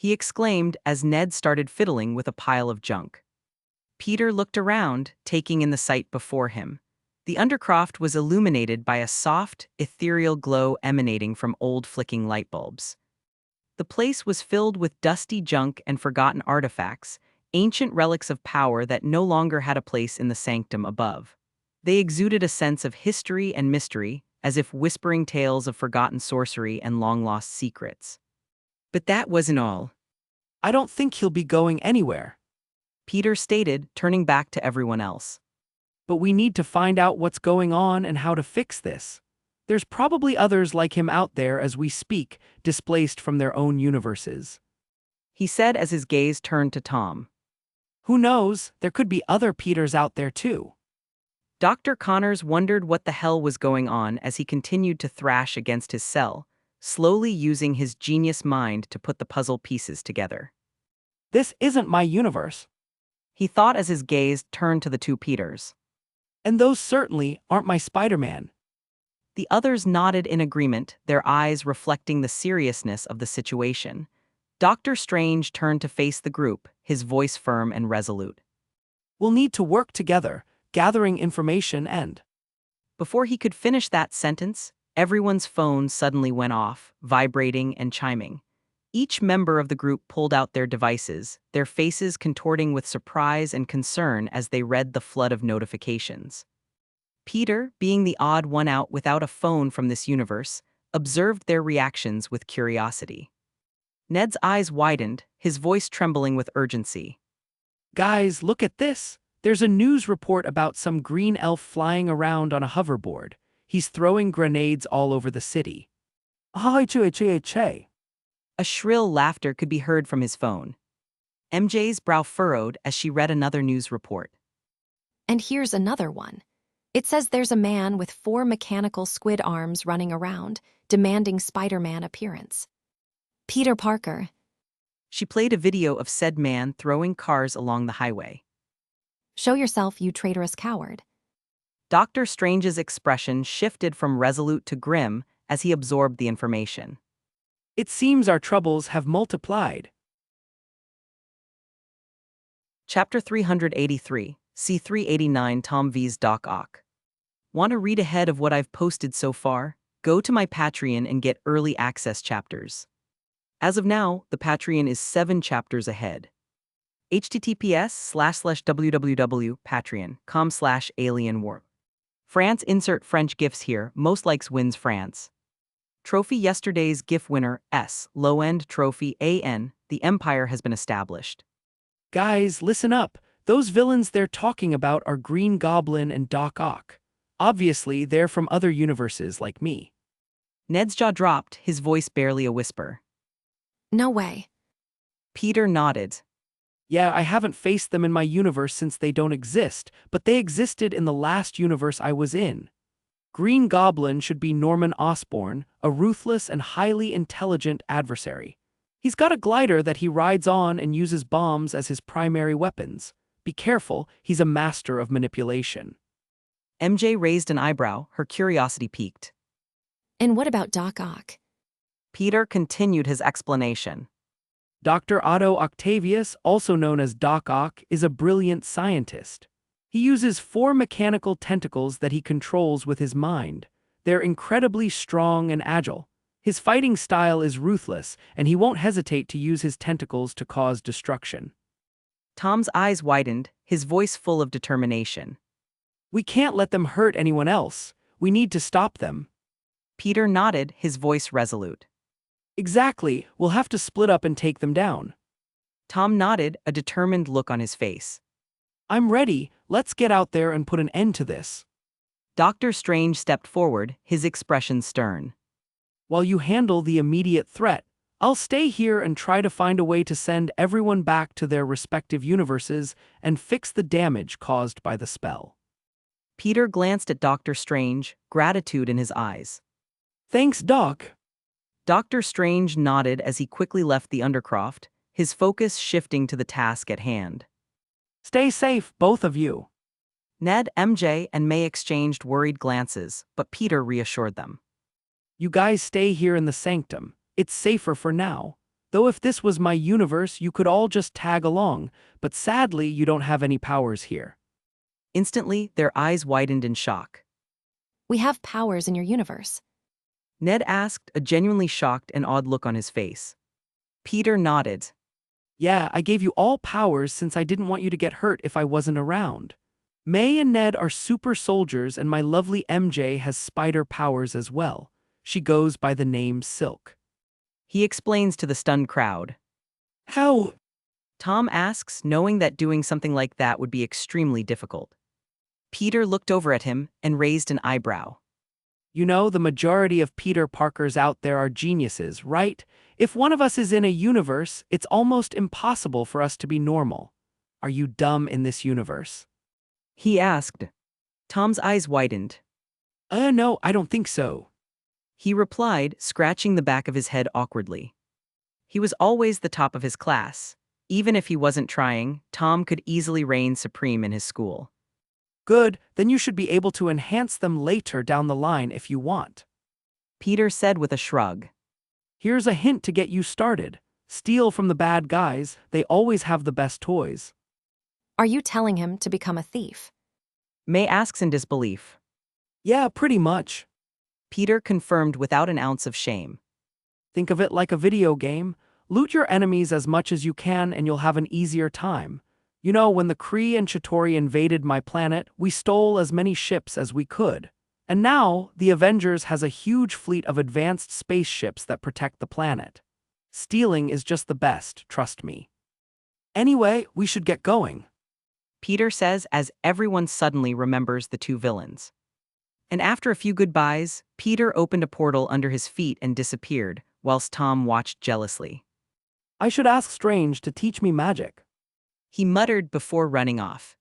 he exclaimed as Ned started fiddling with a pile of junk. Peter looked around, taking in the sight before him. The undercroft was illuminated by a soft, ethereal glow emanating from old flicking light bulbs. The place was filled with dusty junk and forgotten artifacts, ancient relics of power that no longer had a place in the sanctum above. They exuded a sense of history and mystery, as if whispering tales of forgotten sorcery and long-lost secrets. But that wasn't all. I don't think he'll be going anywhere. Peter stated, turning back to everyone else. But we need to find out what's going on and how to fix this. There's probably others like him out there as we speak, displaced from their own universes. He said as his gaze turned to Tom. Who knows, there could be other Peters out there too. Dr. Connors wondered what the hell was going on as he continued to thrash against his cell, slowly using his genius mind to put the puzzle pieces together. This isn't my universe. He thought as his gaze turned to the two Peters. And those certainly aren't my Spider-Man. The others nodded in agreement, their eyes reflecting the seriousness of the situation. Dr. Strange turned to face the group, his voice firm and resolute. We'll need to work together, gathering information and... Before he could finish that sentence, everyone's phone suddenly went off, vibrating and chiming. Each member of the group pulled out their devices, their faces contorting with surprise and concern as they read the flood of notifications. Peter, being the odd one out without a phone from this universe, observed their reactions with curiosity. Ned's eyes widened, his voice trembling with urgency. Guys, look at this. There's a news report about some green elf flying around on a hoverboard. He's throwing grenades all over the city. A shrill laughter could be heard from his phone. MJ's brow furrowed as she read another news report. And here's another one. It says there's a man with 4 mechanical squid arms running around, demanding Spider-Man appearance. Peter Parker. She played a video of said man throwing cars along the highway. Show yourself, you traitorous coward. Dr. Strange's expression shifted from resolute to grim as he absorbed the information. It seems our troubles have multiplied. Chapter 383, C389 Tom V's Doc Ock. Want to read ahead of what I've posted so far? Go to my Patreon and get early access chapters. As of now, the Patreon is 7 chapters ahead. https://www.patreon.com/alienwarp. France insert French gifs here, most likes wins France. Trophy yesterday's GIF winner, S. Low-end trophy, AN, the Empire has been established. Guys, listen up. Those villains they're talking about are Green Goblin and Doc Ock. Obviously, they're from other universes like me. Ned's jaw dropped, his voice barely a whisper. No way. Peter nodded. Yeah, I haven't faced them in my universe since they don't exist, but they existed in the last universe I was in. Green Goblin should be Norman Osborn, a ruthless and highly intelligent adversary. He's got a glider that he rides on and uses bombs as his primary weapons. Be careful, he's a master of manipulation. MJ raised an eyebrow, her curiosity piqued. And what about Doc Ock? Peter continued his explanation. Dr. Otto Octavius, also known as Doc Ock, is a brilliant scientist. He uses 4 mechanical tentacles that he controls with his mind. They're incredibly strong and agile. His fighting style is ruthless, and he won't hesitate to use his tentacles to cause destruction. Tom's eyes widened, his voice full of determination. We can't let them hurt anyone else. We need to stop them. Peter nodded, his voice resolute. Exactly, we'll have to split up and take them down. Tom nodded, a determined look on his face. I'm ready, let's get out there and put an end to this. Dr. Strange stepped forward, his expression stern. While you handle the immediate threat, I'll stay here and try to find a way to send everyone back to their respective universes and fix the damage caused by the spell. Peter glanced at Dr. Strange, gratitude in his eyes. Thanks, Doc. Dr. Strange nodded as he quickly left the Undercroft, his focus shifting to the task at hand. Stay safe, both of you. Ned, MJ, and May exchanged worried glances, but Peter reassured them. You guys stay here in the sanctum. It's safer for now. Though if this was my universe, you could all just tag along, but sadly, you don't have any powers here. Instantly, their eyes widened in shock. We have powers in your universe. Ned asked, a genuinely shocked and awed look on his face. Peter nodded. Yeah, I gave you all powers since I didn't want you to get hurt if I wasn't around. May and Ned are super soldiers, and my lovely MJ has spider powers as well. She goes by the name Silk. He explains to the stunned crowd. How? Tom asks, knowing that doing something like that would be extremely difficult. Peter looked over at him and raised an eyebrow. You know, the majority of Peter Parkers out there are geniuses, right? If one of us is in a universe, it's almost impossible for us to be normal. Are you dumb in this universe? He asked. Tom's eyes widened. No, I don't think so. He replied, scratching the back of his head awkwardly. He was always the top of his class. Even if he wasn't trying, Tom could easily reign supreme in his school. Good, then you should be able to enhance them later down the line if you want. Peter said with a shrug. Here's a hint to get you started. Steal from the bad guys, they always have the best toys. Are you telling him to become a thief? May asks in disbelief. Yeah, pretty much. Peter confirmed without an ounce of shame. Think of it like a video game. Loot your enemies as much as you can and you'll have an easier time. You know, when the Kree and Chitauri invaded my planet, we stole as many ships as we could. And now, the Avengers has a huge fleet of advanced spaceships that protect the planet. Stealing is just the best, trust me. Anyway, we should get going. Peter says as everyone suddenly remembers the two villains. And after a few goodbyes, Peter opened a portal under his feet and disappeared, whilst Tom watched jealously. I should ask Strange to teach me magic. He muttered before running off.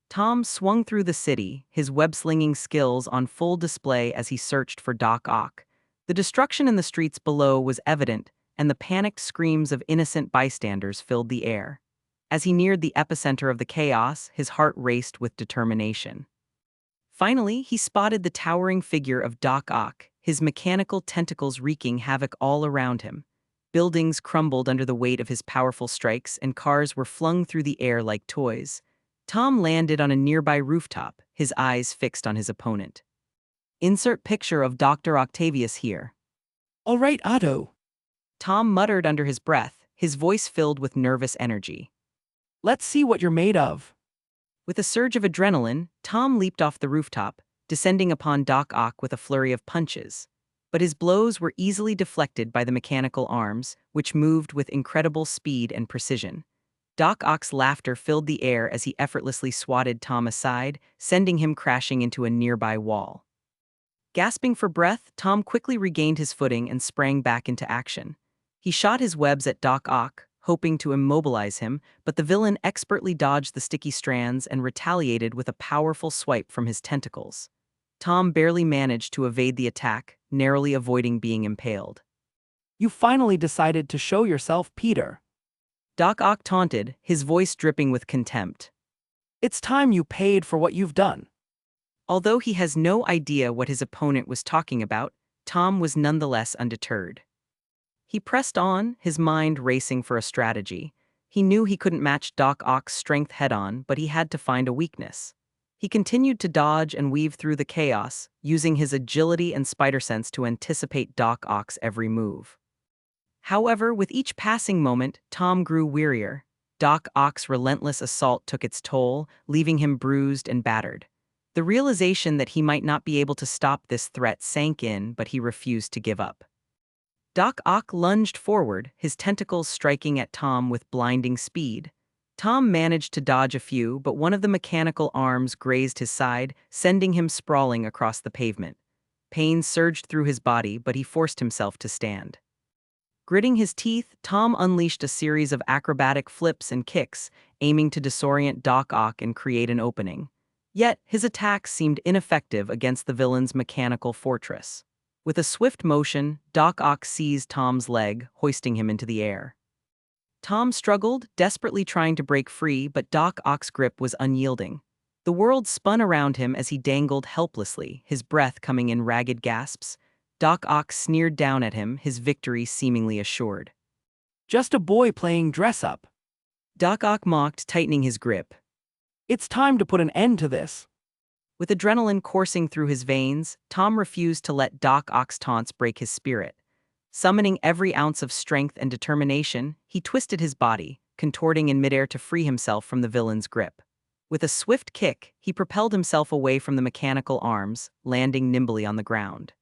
Tom swung through the city, his web-slinging skills on full display as he searched for Doc Ock. The destruction in the streets below was evident, and the panicked screams of innocent bystanders filled the air. As he neared the epicenter of the chaos, his heart raced with determination. Finally, he spotted the towering figure of Doc Ock, his mechanical tentacles wreaking havoc all around him. Buildings crumbled under the weight of his powerful strikes, and cars were flung through the air like toys. Tom landed on a nearby rooftop, his eyes fixed on his opponent. Insert picture of Dr. Octavius here. All right, Otto. Tom muttered under his breath, his voice filled with nervous energy. Let's see what you're made of. With a surge of adrenaline, Tom leaped off the rooftop, descending upon Doc Ock with a flurry of punches. But his blows were easily deflected by the mechanical arms, which moved with incredible speed and precision. Doc Ock's laughter filled the air as he effortlessly swatted Tom aside, sending him crashing into a nearby wall. Gasping for breath, Tom quickly regained his footing and sprang back into action. He shot his webs at Doc Ock, hoping to immobilize him, but the villain expertly dodged the sticky strands and retaliated with a powerful swipe from his tentacles. Tom barely managed to evade the attack, narrowly avoiding being impaled. You finally decided to show yourself, Peter. Doc Ock taunted, his voice dripping with contempt. It's time you paid for what you've done. Although he has no idea what his opponent was talking about, Tom was nonetheless undeterred. He pressed on, his mind racing for a strategy. He knew he couldn't match Doc Ock's strength head-on, but he had to find a weakness. He continued to dodge and weave through the chaos, using his agility and spider sense to anticipate Doc Ock's every move. However, with each passing moment, Tom grew wearier. Doc Ock's relentless assault took its toll, leaving him bruised and battered. The realization that he might not be able to stop this threat sank in, but he refused to give up. Doc Ock lunged forward, his tentacles striking at Tom with blinding speed. Tom managed to dodge a few, but one of the mechanical arms grazed his side, sending him sprawling across the pavement. Pain surged through his body, but he forced himself to stand. Gritting his teeth, Tom unleashed a series of acrobatic flips and kicks, aiming to disorient Doc Ock and create an opening. Yet, his attacks seemed ineffective against the villain's mechanical fortress. With a swift motion, Doc Ock seized Tom's leg, hoisting him into the air. Tom struggled, desperately trying to break free, but Doc Ock's grip was unyielding. The world spun around him as he dangled helplessly, his breath coming in ragged gasps. Doc Ock sneered down at him, his victory seemingly assured. Just a boy playing dress-up. Doc Ock mocked, tightening his grip. It's time to put an end to this. With adrenaline coursing through his veins, Tom refused to let Doc Ock's taunts break his spirit. Summoning every ounce of strength and determination, he twisted his body, contorting in midair to free himself from the villain's grip. With a swift kick, he propelled himself away from the mechanical arms, landing nimbly on the ground.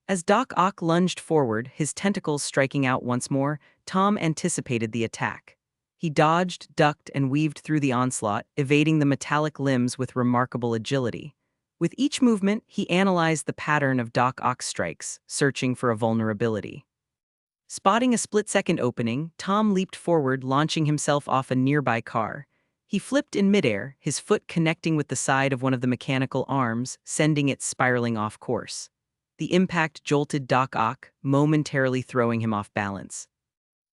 As Doc Ock lunged forward, his tentacles striking out once more, Tom anticipated the attack. He dodged, ducked, and weaved through the onslaught, evading the metallic limbs with remarkable agility. With each movement, he analyzed the pattern of Doc Ock's strikes, searching for a vulnerability. Spotting a split-second opening, Tom leaped forward, launching himself off a nearby car. He flipped in midair, his foot connecting with the side of one of the mechanical arms, sending it spiraling off course. The impact jolted Doc Ock, momentarily throwing him off balance.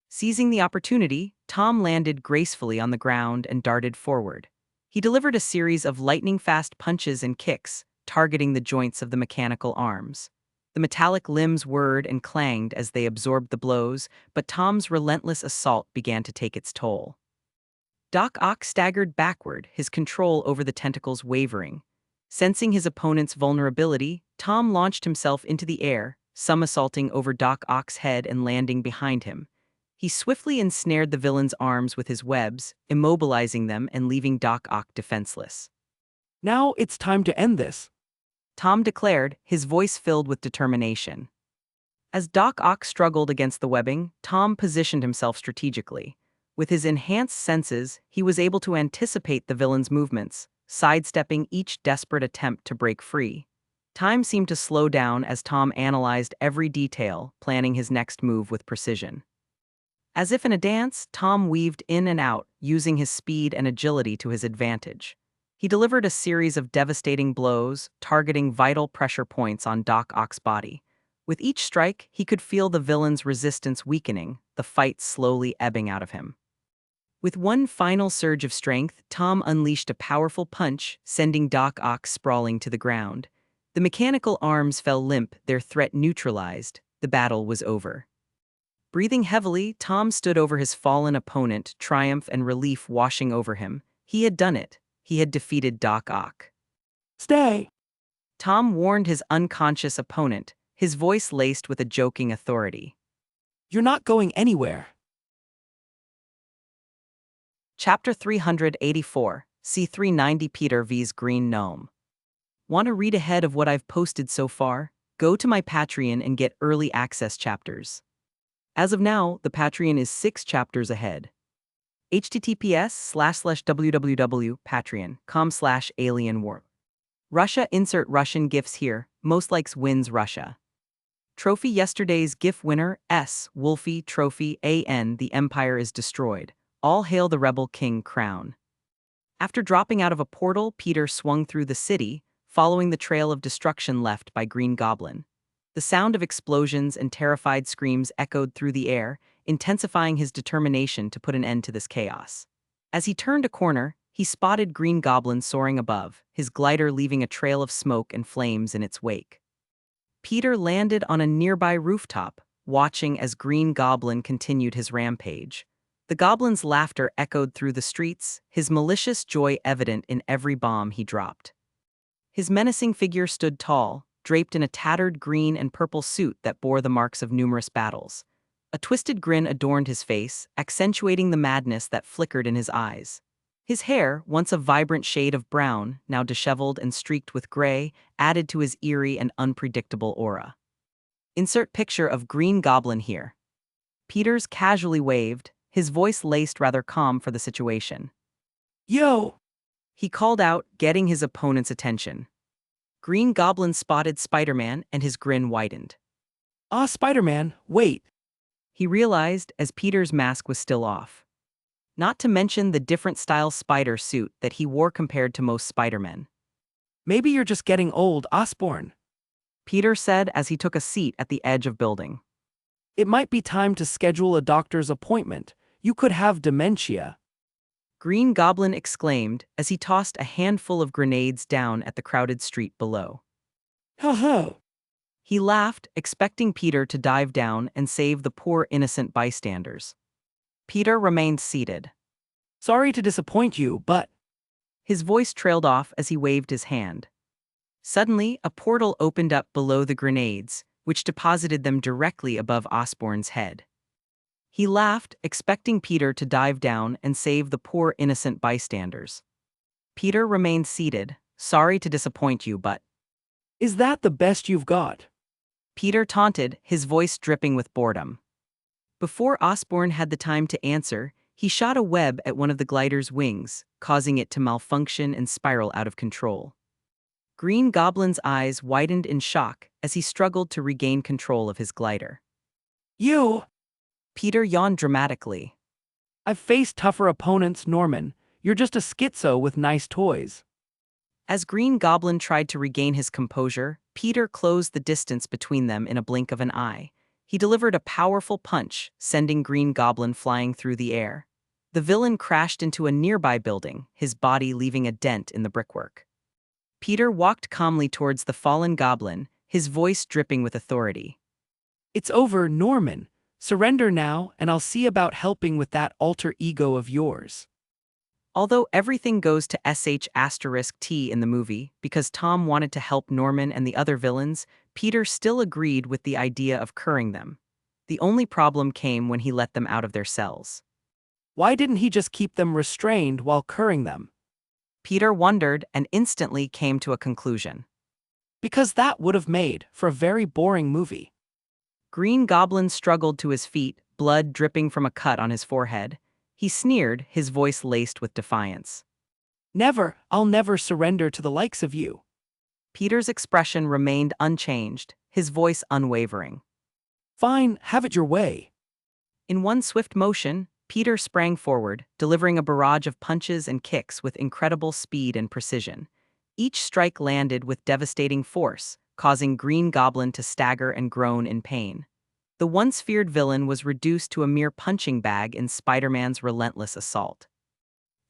Seizing the opportunity, Tom landed gracefully on the ground and darted forward. He delivered a series of lightning-fast punches and kicks, targeting the joints of the mechanical arms. The metallic limbs whirred and clanged as they absorbed the blows, but Tom's relentless assault began to take its toll. Doc Ock staggered backward, his control over the tentacles wavering. Sensing his opponent's vulnerability, Tom launched himself into the air, somersaulting over Doc Ock's head and landing behind him. He swiftly ensnared the villain's arms with his webs, immobilizing them and leaving Doc Ock defenseless. Now it's time to end this. Tom declared, his voice filled with determination. As Doc Ock struggled against the webbing, Tom positioned himself strategically. With his enhanced senses, he was able to anticipate the villain's movements, sidestepping each desperate attempt to break free. Time seemed to slow down as Tom analyzed every detail, planning his next move with precision. As if in a dance, Tom weaved in and out, using his speed and agility to his advantage. He delivered a series of devastating blows, targeting vital pressure points on Doc Ock's body. With each strike, he could feel the villain's resistance weakening, the fight slowly ebbing out of him. With one final surge of strength, Tom unleashed a powerful punch, sending Doc Ock sprawling to the ground. The mechanical arms fell limp, their threat neutralized. The battle was over. Breathing heavily, Tom stood over his fallen opponent, triumph and relief washing over him. He had done it. He had defeated Doc Ock. Stay! Tom warned his unconscious opponent, his voice laced with a joking authority. You're not going anywhere. Chapter 384, C390 Peter vs. Green Gnome. Want to read ahead of what I've posted so far? Go to my Patreon and get early access chapters. As of now, the Patreon is 6 chapters ahead. https://www.patreon.com/alienwar. Russia, insert Russian gifs here, most likes wins Russia. Trophy yesterday's GIF winner, S. Wolfie Trophy AN. The Empire is destroyed. All hail the rebel king crown. After dropping out of a portal, Peter swung through the city, following the trail of destruction left by Green Goblin. The sound of explosions and terrified screams echoed through the air, intensifying his determination to put an end to this chaos. As he turned a corner, he spotted Green Goblin soaring above, his glider leaving a trail of smoke and flames in its wake. Peter landed on a nearby rooftop, watching as Green Goblin continued his rampage. The goblin's laughter echoed through the streets, his malicious joy evident in every bomb he dropped. His menacing figure stood tall, draped in a tattered green and purple suit that bore the marks of numerous battles. A twisted grin adorned his face, accentuating the madness that flickered in his eyes. His hair, once a vibrant shade of brown, now disheveled and streaked with gray, added to his eerie and unpredictable aura. Insert picture of Green Goblin here. Peters casually waved, his voice laced rather calm for the situation. Yo! He called out, getting his opponent's attention. Green Goblin spotted Spider-Man and his grin widened. Ah, Spider-Man, wait! He realized as Peter's mask was still off. Not to mention the different style spider suit that he wore compared to most Spider-Men. Maybe you're just getting old, Osborn. Peter said as he took a seat at the edge of building. It might be time to schedule a doctor's appointment. You could have dementia. Green Goblin exclaimed as he tossed a handful of grenades down at the crowded street below. Ho ho! He laughed, expecting Peter to dive down and save the poor innocent bystanders. Peter remained seated. Sorry to disappoint you, but His voice trailed off as he waved his hand. Suddenly, a portal opened up below the grenades, which deposited them directly above Osborne's head. He laughed, expecting Peter to dive down and save the poor innocent bystanders. Peter remained seated. Sorry to disappoint you, but is that the best you've got? Peter taunted, his voice dripping with boredom. Before Osborne had the time to answer, he shot a web at one of the glider's wings, causing it to malfunction and spiral out of control. Green Goblin's eyes widened in shock as he struggled to regain control of his glider. You! Peter yawned dramatically. I've faced tougher opponents, Norman. You're just a schizo with nice toys. As Green Goblin tried to regain his composure, Peter closed the distance between them in a blink of an eye. He delivered a powerful punch, sending Green Goblin flying through the air. The villain crashed into a nearby building, his body leaving a dent in the brickwork. Peter walked calmly towards the fallen goblin, his voice dripping with authority. It's over, Norman. Surrender now, and I'll see about helping with that alter ego of yours. Although everything goes to sh*T in the movie, because Tom wanted to help Norman and the other villains, Peter still agreed with the idea of curing them. The only problem came when he let them out of their cells. Why didn't he just keep them restrained while curing them? Peter wondered and instantly came to a conclusion. Because that would have made for a very boring movie. Green Goblin struggled to his feet, blood dripping from a cut on his forehead. He sneered, his voice laced with defiance. Never, I'll never surrender to the likes of you. Peter's expression remained unchanged, his voice unwavering. Fine, have it your way. In one swift motion, Peter sprang forward, delivering a barrage of punches and kicks with incredible speed and precision. Each strike landed with devastating force, causing Green Goblin to stagger and groan in pain. The once feared villain was reduced to a mere punching bag in Spider-Man's relentless assault.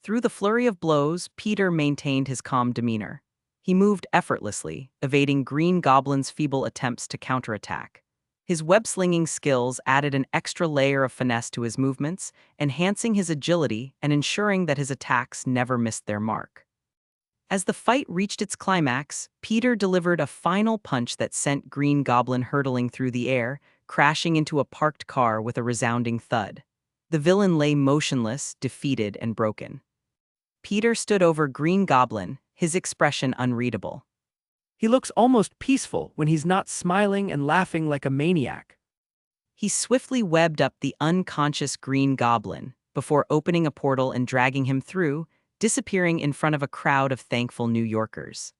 Through the flurry of blows, Peter maintained his calm demeanor. He moved effortlessly, evading Green Goblin's feeble attempts to counterattack. His web-slinging skills added an extra layer of finesse to his movements, enhancing his agility and ensuring that his attacks never missed their mark. As the fight reached its climax, Peter delivered a final punch that sent Green Goblin hurtling through the air, crashing into a parked car with a resounding thud. The villain lay motionless, defeated, and broken. Peter stood over Green Goblin, his expression unreadable. He looks almost peaceful when he's not smiling and laughing like a maniac. He swiftly webbed up the unconscious Green Goblin, before opening a portal and dragging him through, disappearing in front of a crowd of thankful New Yorkers.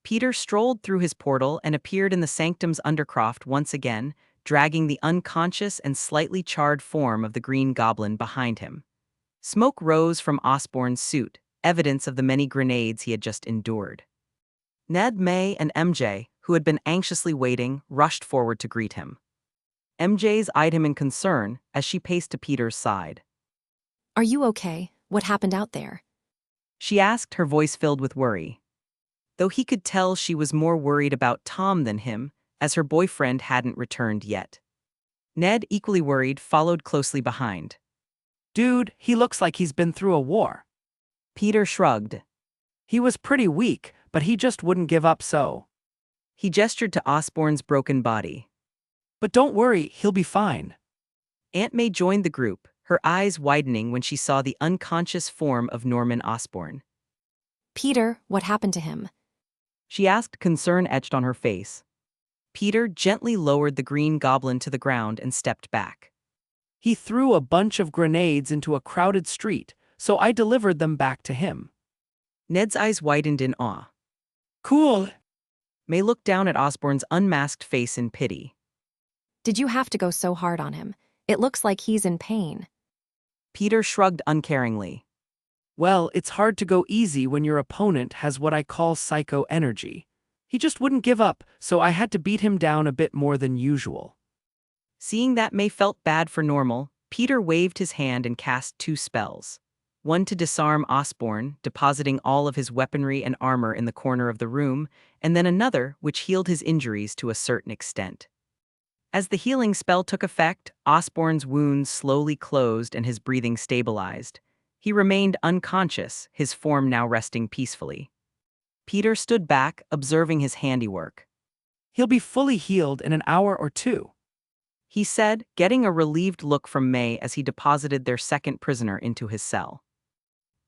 Peter strolled through his portal and appeared in the Sanctum's Undercroft once again, dragging the unconscious and slightly charred form of the Green Goblin behind him. Smoke rose from Osborne's suit, evidence of the many grenades he had just endured. Ned, May, and MJ, who had been anxiously waiting, rushed forward to greet him. MJ's eyed him in concern as she paced to Peter's side. Are you okay? What happened out there? She asked, her voice filled with worry. Though he could tell she was more worried about Tom than him, as her boyfriend hadn't returned yet. Ned, equally worried, followed closely behind. Dude, he looks like he's been through a war. Peter shrugged. He was pretty weak, but he just wouldn't give up so. He gestured to Osborne's broken body. But don't worry, he'll be fine. Aunt May joined the group, her eyes widening when she saw the unconscious form of Norman Osborne. Peter, what happened to him? She asked, concern etched on her face. Peter gently lowered the Green Goblin to the ground and stepped back. He threw a bunch of grenades into a crowded street, so I delivered them back to him. Ned's eyes widened in awe. Cool. May looked down at Osborne's unmasked face in pity. Did you have to go so hard on him? It looks like he's in pain. Peter shrugged uncaringly. Well, it's hard to go easy when your opponent has what I call psycho energy. He just wouldn't give up, so I had to beat him down a bit more than usual. Seeing that May felt bad for Normal, Peter waved his hand and cast 2 spells. One to disarm Osborne, depositing all of his weaponry and armor in the corner of the room, and then another which healed his injuries to a certain extent. As the healing spell took effect, Osborne's wounds slowly closed and his breathing stabilized. He remained unconscious, his form now resting peacefully. Peter stood back, observing his handiwork. He'll be fully healed in an hour or two. He said, getting a relieved look from May as he deposited their second prisoner into his cell.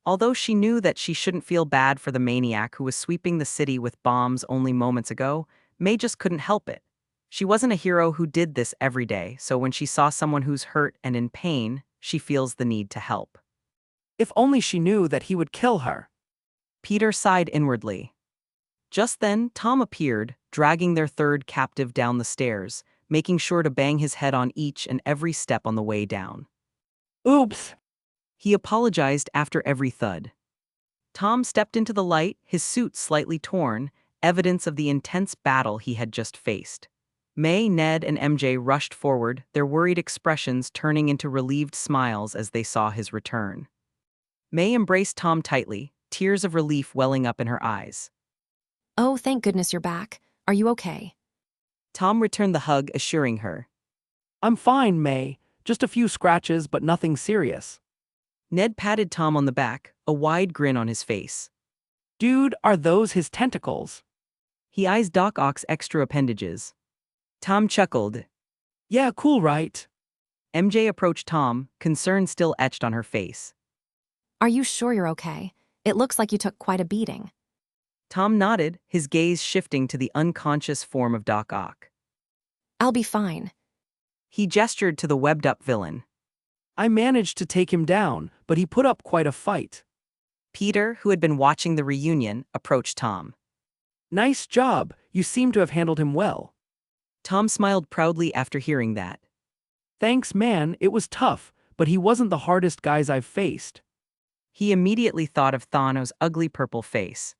Although she knew that she shouldn't feel bad for the maniac who was sweeping the city with bombs only moments ago, May just couldn't help it. She wasn't a hero who did this every day, so when she saw someone who's hurt and in pain, she feels the need to help. If only she knew that he would kill her. Peter sighed inwardly. Just then, Tom appeared, dragging their third captive down the stairs, making sure to bang his head on each and every step on the way down. Oops. He apologized after every thud. Tom stepped into the light, his suit slightly torn, evidence of the intense battle he had just faced. May, Ned, and MJ rushed forward, their worried expressions turning into relieved smiles as they saw his return. May embraced Tom tightly, tears of relief welling up in her eyes. Oh, thank goodness you're back. Are you okay? Tom returned the hug, assuring her. I'm fine, May. Just a few scratches, but nothing serious. Ned patted Tom on the back, a wide grin on his face. Dude, are those his tentacles? He eyes Doc Ock's extra appendages. Tom chuckled. Yeah, cool, right? MJ approached Tom, concern still etched on her face. Are you sure you're okay? It looks like you took quite a beating. Tom nodded, his gaze shifting to the unconscious form of Doc Ock. I'll be fine. He gestured to the webbed-up villain. I managed to take him down, but he put up quite a fight. Peter, who had been watching the reunion, approached Tom. Nice job, you seem to have handled him well. Tom smiled proudly after hearing that. Thanks, man, it was tough, but he wasn't the hardest guys I've faced. He immediately thought of Thanos' ugly purple face.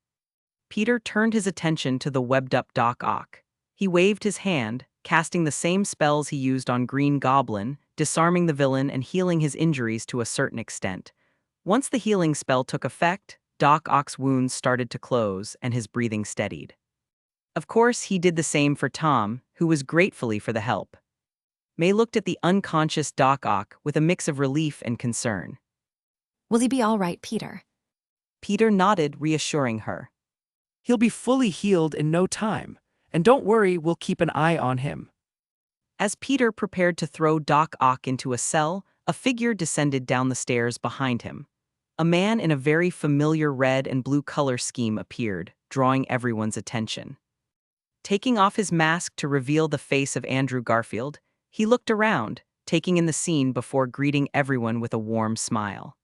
Peter turned his attention to the webbed-up Doc Ock. He waved his hand, casting the same spells he used on Green Goblin, disarming the villain and healing his injuries to a certain extent. Once the healing spell took effect, Doc Ock's wounds started to close and his breathing steadied. Of course, he did the same for Tom, who was gratefully for the help. May looked at the unconscious Doc Ock with a mix of relief and concern. Will he be all right, Peter? Peter nodded, reassuring her. He'll be fully healed in no time, and don't worry, we'll keep an eye on him. As Peter prepared to throw Doc Ock into a cell, a figure descended down the stairs behind him. A man in a very familiar red and blue color scheme appeared, drawing everyone's attention. Taking off his mask to reveal the face of Andrew Garfield, he looked around, taking in the scene before greeting everyone with a warm smile.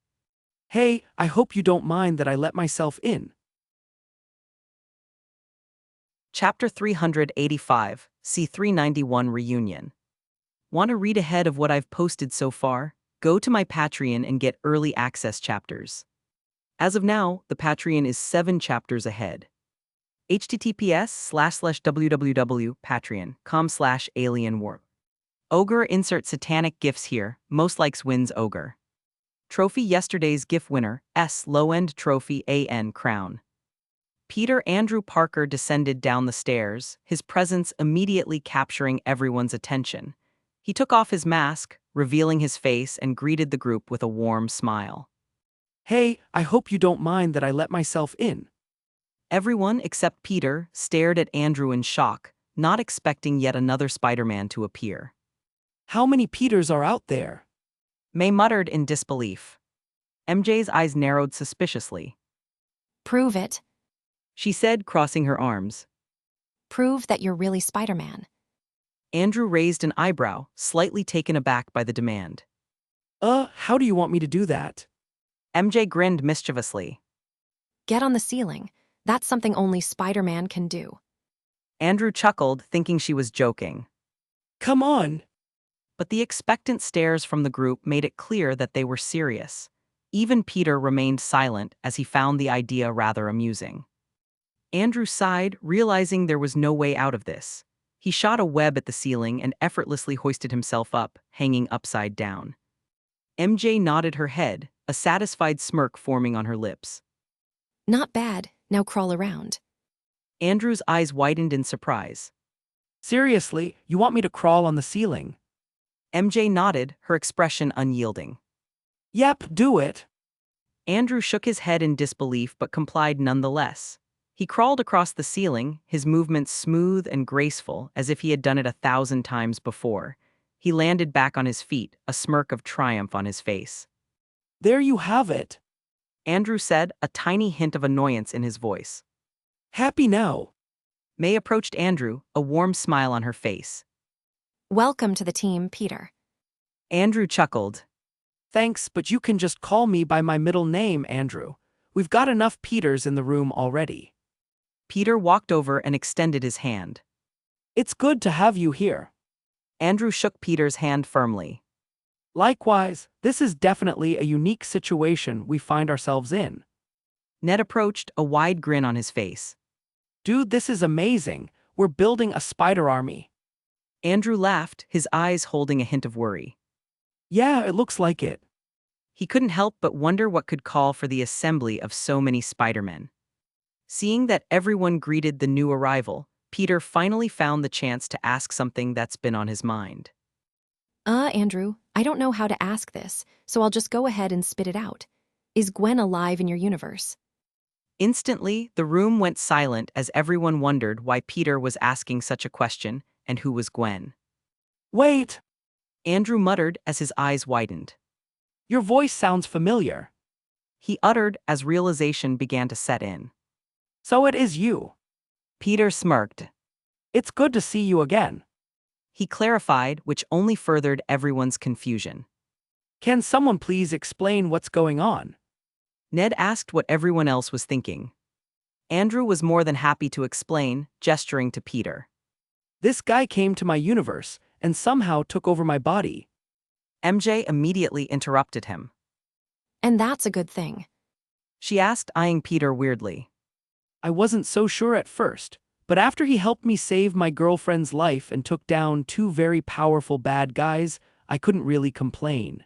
Hey, I hope you don't mind that I let myself in. Chapter 385, C391 Reunion. Want to read ahead of what I've posted so far? Go to my Patreon and get early access chapters. As of now, the Patreon is 7 chapters ahead. https://www.patreon.com/alienwarp. Ogre insert satanic gifts here, most likes wins Ogre. Trophy yesterday's GIF winner, S low-end trophy AN crown. Peter Andrew Parker descended down the stairs, his presence immediately capturing everyone's attention. He took off his mask, revealing his face, and greeted the group with a warm smile. Hey, I hope you don't mind that I let myself in. Everyone except Peter stared at Andrew in shock, not expecting yet another Spider-Man to appear. How many Peters are out there? May muttered in disbelief. MJ's eyes narrowed suspiciously. Prove it. She said, crossing her arms. Prove that you're really Spider-Man. Andrew raised an eyebrow, slightly taken aback by the demand. How do you want me to do that? MJ grinned mischievously. Get on the ceiling. That's something only Spider-Man can do. Andrew chuckled, thinking she was joking. Come on. But the expectant stares from the group made it clear that they were serious. Even Peter remained silent as he found the idea rather amusing. Andrew sighed, realizing there was no way out of this. He shot a web at the ceiling and effortlessly hoisted himself up, hanging upside down. MJ nodded her head, a satisfied smirk forming on her lips. Not bad. Now crawl around. Andrew's eyes widened in surprise. Seriously, you want me to crawl on the ceiling? MJ nodded, her expression unyielding. Yep, do it. Andrew shook his head in disbelief but complied nonetheless. He crawled across the ceiling, his movements smooth and graceful, as if he had done it 1,000 times before. He landed back on his feet, a smirk of triumph on his face. There you have it. Andrew said, a tiny hint of annoyance in his voice. Happy now. May approached Andrew, a warm smile on her face. Welcome to the team, Peter. Andrew chuckled. Thanks, but you can just call me by my middle name, Andrew. We've got enough Peters in the room already. Peter walked over and extended his hand. It's good to have you here. Andrew shook Peter's hand firmly. Likewise, this is definitely a unique situation we find ourselves in. Ned approached, a wide grin on his face. Dude, this is amazing. We're building a spider army. Andrew laughed, his eyes holding a hint of worry. Yeah, it looks like it. He couldn't help but wonder what could call for the assembly of so many Spider-Men. Seeing that everyone greeted the new arrival, Peter finally found the chance to ask something that's been on his mind. Andrew, I don't know how to ask this, so I'll just go ahead and spit it out. Is Gwen alive in your universe? Instantly, the room went silent as everyone wondered why Peter was asking such a question and who was Gwen. Wait, Andrew muttered as his eyes widened. your voice sounds familiar. He uttered as realization began to set in. So it is you. Peter smirked. It's good to see you again. He clarified, which only furthered everyone's confusion. Can someone please explain what's going on? Ned asked what everyone else was thinking. Andrew was more than happy to explain, gesturing to Peter. This guy came to my universe and somehow took over my body. MJ immediately interrupted him. And that's a good thing. She asked, eyeing Peter weirdly. I wasn't so sure at first, but after he helped me save my girlfriend's life and took down two very powerful bad guys, I couldn't really complain.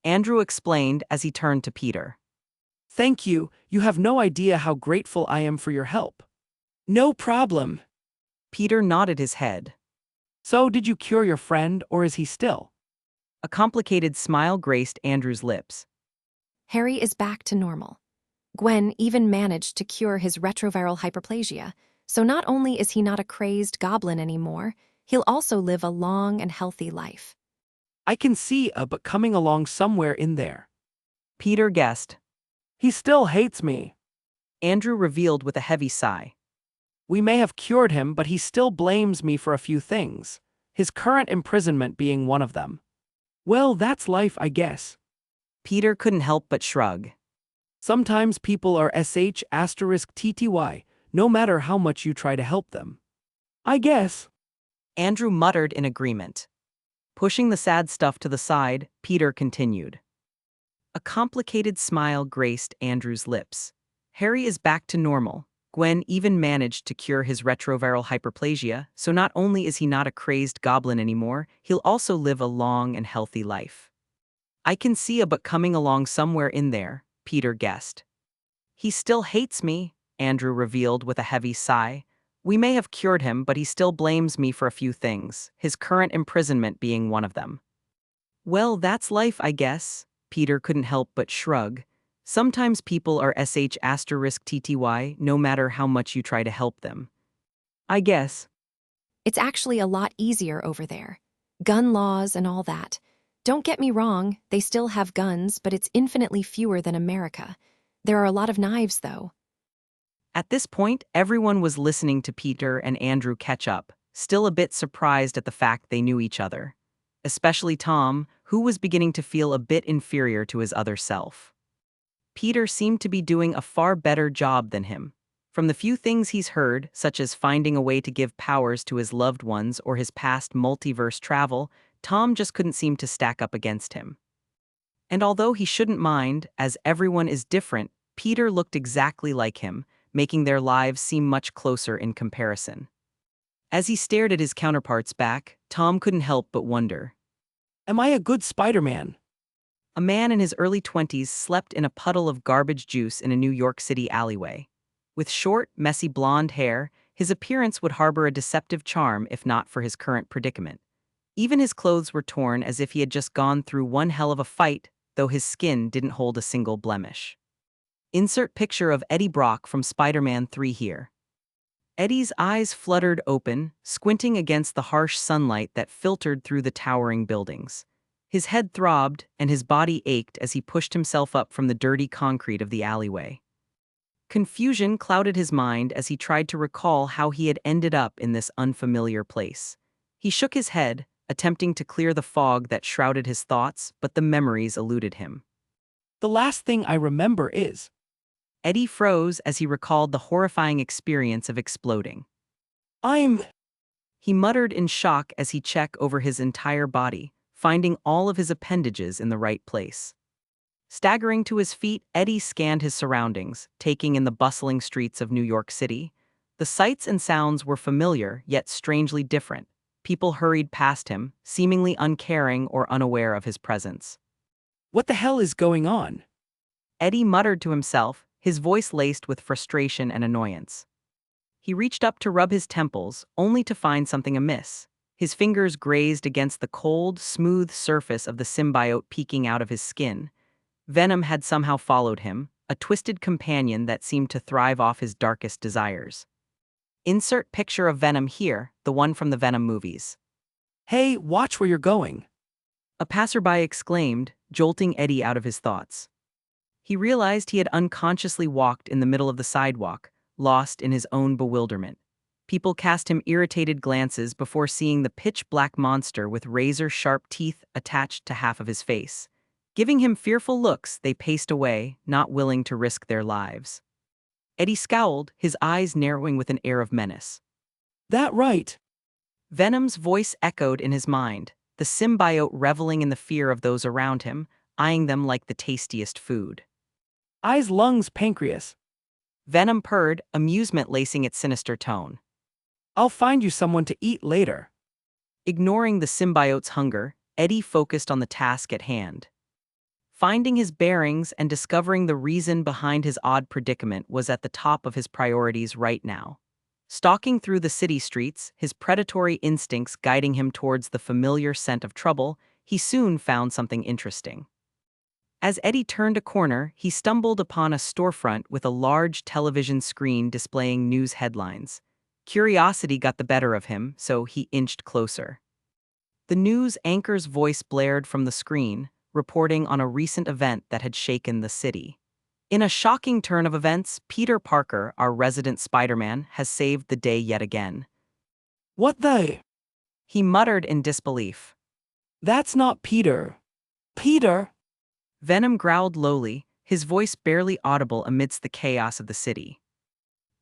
Andrew explained as he turned to Peter. Thank you, you have no idea how grateful I am for your help. No problem. Peter nodded his head. So did you cure your friend, or is he still? A complicated smile graced Andrew's lips. Harry is back to normal. Gwen even managed to cure his retroviral hyperplasia, so not only is he not a crazed goblin anymore, he'll also live a long and healthy life. I can see a but coming along somewhere in there. Peter guessed. He still hates me. Andrew revealed with a heavy sigh. We may have cured him, but he still blames me for a few things, his current imprisonment being one of them. Well, that's life, I guess. Peter couldn't help but shrug. Sometimes people are sh*TTY, no matter how much you try to help them. I guess. Andrew muttered in agreement. Pushing the sad stuff to the side, Peter continued. A complicated smile graced Andrew's lips. Harry is back to normal. Gwen even managed to cure his retroviral hyperplasia, so not only is he not a crazed goblin anymore, he'll also live a long and healthy life. I can see a but coming along somewhere in there, Peter guessed. He still hates me, Andrew revealed with a heavy sigh. We may have cured him, but he still blames me for a few things, his current imprisonment being one of them. Well, that's life, I guess. Peter couldn't help but shrug. Sometimes people are sh*TTY no matter how much you try to help them. I guess. It's actually a lot easier over there. Gun laws and all that. Don't get me wrong, they still have guns, but it's infinitely fewer than America. There are a lot of knives, though. At this point, everyone was listening to Peter and Andrew catch up, still a bit surprised at the fact they knew each other. Especially Tom, who was beginning to feel a bit inferior to his other self. Peter seemed to be doing a far better job than him. From the few things he's heard, such as finding a way to give powers to his loved ones or his past multiverse travel, Tom just couldn't seem to stack up against him. And although he shouldn't mind, as everyone is different, Peter looked exactly like him, making their lives seem much closer in comparison. As he stared at his counterparts back, Tom couldn't help but wonder. Am I a good Spider-Man? A man in his early 20s slept in a puddle of garbage juice in a New York City alleyway. With short, messy blonde hair, His appearance would harbor a deceptive charm if not for his current predicament. Even his clothes were torn as if he had just gone through one hell of a fight, though his skin didn't hold a single blemish. Insert picture of Eddie Brock from Spider-Man 3 here. Eddie's eyes fluttered open, squinting against the harsh sunlight that filtered through the towering buildings. His head throbbed, and his body ached as he pushed himself up from the dirty concrete of the alleyway. Confusion clouded his mind as he tried to recall how he had ended up in this unfamiliar place. He shook his head, attempting to clear the fog that shrouded his thoughts, but the memories eluded him. The last thing I remember is... Eddie froze as he recalled the horrifying experience of exploding. He muttered in shock as he checked over his entire body, finding all of his appendages in the right place. Staggering to his feet, Eddie scanned his surroundings, taking in the bustling streets of New York City. The sights and sounds were familiar, yet strangely different. People hurried past him, seemingly uncaring or unaware of his presence. What the hell is going on? Eddie muttered to himself, his voice laced with frustration and annoyance. He reached up to rub his temples, only to find something amiss. His fingers grazed against the cold, smooth surface of the symbiote peeking out of his skin. Venom had somehow followed him, a twisted companion that seemed to thrive off his darkest desires. Insert picture of Venom here, the one from the Venom movies. Hey, watch where you're going. A passerby exclaimed, jolting Eddie out of his thoughts. He realized he had unconsciously walked in the middle of the sidewalk, lost in his own bewilderment. People cast him irritated glances before seeing the pitch-black monster with razor-sharp teeth attached to half of his face. Giving him fearful looks, they paced away, not willing to risk their lives. Eddie scowled, his eyes narrowing with an air of menace. That right. Venom's voice echoed in his mind, the symbiote reveling in the fear of those around him, eyeing them like the tastiest food. Eyes, lungs, pancreas. Venom purred, amusement lacing its sinister tone. I'll find you someone to eat later. Ignoring the symbiote's hunger, Eddie focused on the task at hand. Finding his bearings and discovering the reason behind his odd predicament was at the top of his priorities right now. Stalking through the city streets, his predatory instincts guiding him towards the familiar scent of trouble, he soon found something interesting. As Eddie turned a corner, he stumbled upon a storefront with a large television screen displaying news headlines. Curiosity got the better of him, so he inched closer. The news anchor's voice blared from the screen, reporting on a recent event that had shaken the city. In a shocking turn of events, Peter Parker, our resident Spider-Man, has saved the day yet again. What the? He muttered in disbelief. That's not Peter. Peter? Venom growled lowly, his voice barely audible amidst the chaos of the city.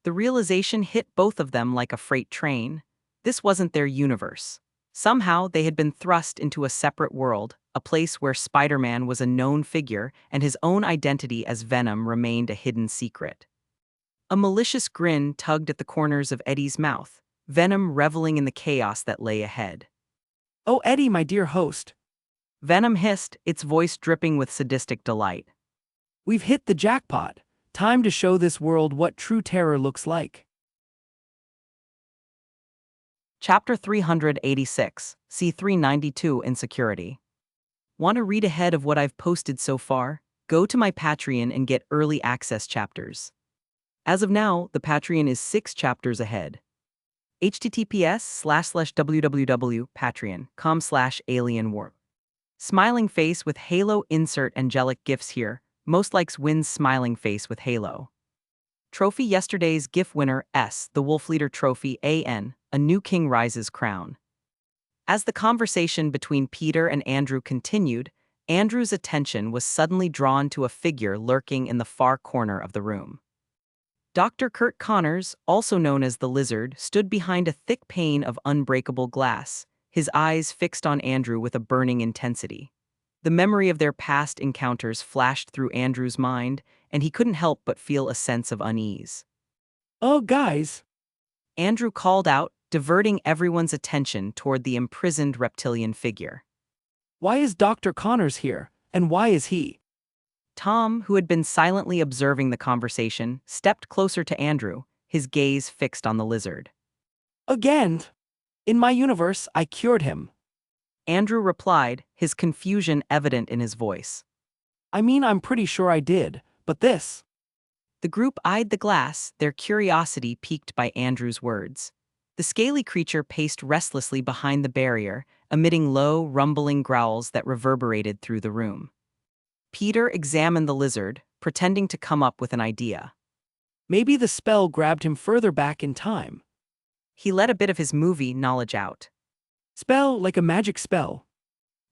The realization hit both of them like a freight train. This wasn't their universe. Somehow, they had been thrust into a separate world, a place where Spider-Man was a known figure and his own identity as Venom remained a hidden secret. A malicious grin tugged at the corners of Eddie's mouth, Venom reveling in the chaos that lay ahead. Oh, Eddie, my dear host. Venom hissed, its voice dripping with sadistic delight. We've hit the jackpot. Time to show this world what true terror looks like. Chapter 386, C392 Insecurity. Want to read ahead of what I've posted so far? Go to my Patreon and get early access chapters. As of now, the Patreon is 6 chapters ahead. https://www.patreon.com/alienwarp. Smiling face with Halo insert angelic gifts here. Most likes wins smiling face with Halo. Trophy yesterday's GIF winner S. The Wolf Leader Trophy AN. A new king rises crown. As the conversation between Peter and Andrew continued, Andrew's attention was suddenly drawn to a figure lurking in the far corner of the room. Dr. Kurt Connors, also known as the Lizard, stood behind a thick pane of unbreakable glass, his eyes fixed on Andrew with a burning intensity. The memory of their past encounters flashed through Andrew's mind, and he couldn't help but feel a sense of unease. Oh, guys. Andrew called out, diverting everyone's attention toward the imprisoned reptilian figure. Why is Dr. Connors here, and why is he? Tom, who had been silently observing the conversation, stepped closer to Andrew, his gaze fixed on the lizard. Again! In my universe, I cured him. Andrew replied, his confusion evident in his voice. I mean, I'm pretty sure I did, but this. The group eyed the glass, their curiosity piqued by Andrew's words. The scaly creature paced restlessly behind the barrier, emitting low, rumbling growls that reverberated through the room. Peter examined the lizard, pretending to come up with an idea. Maybe the spell grabbed him further back in time. He let a bit of his movie knowledge out. Spell like a magic spell.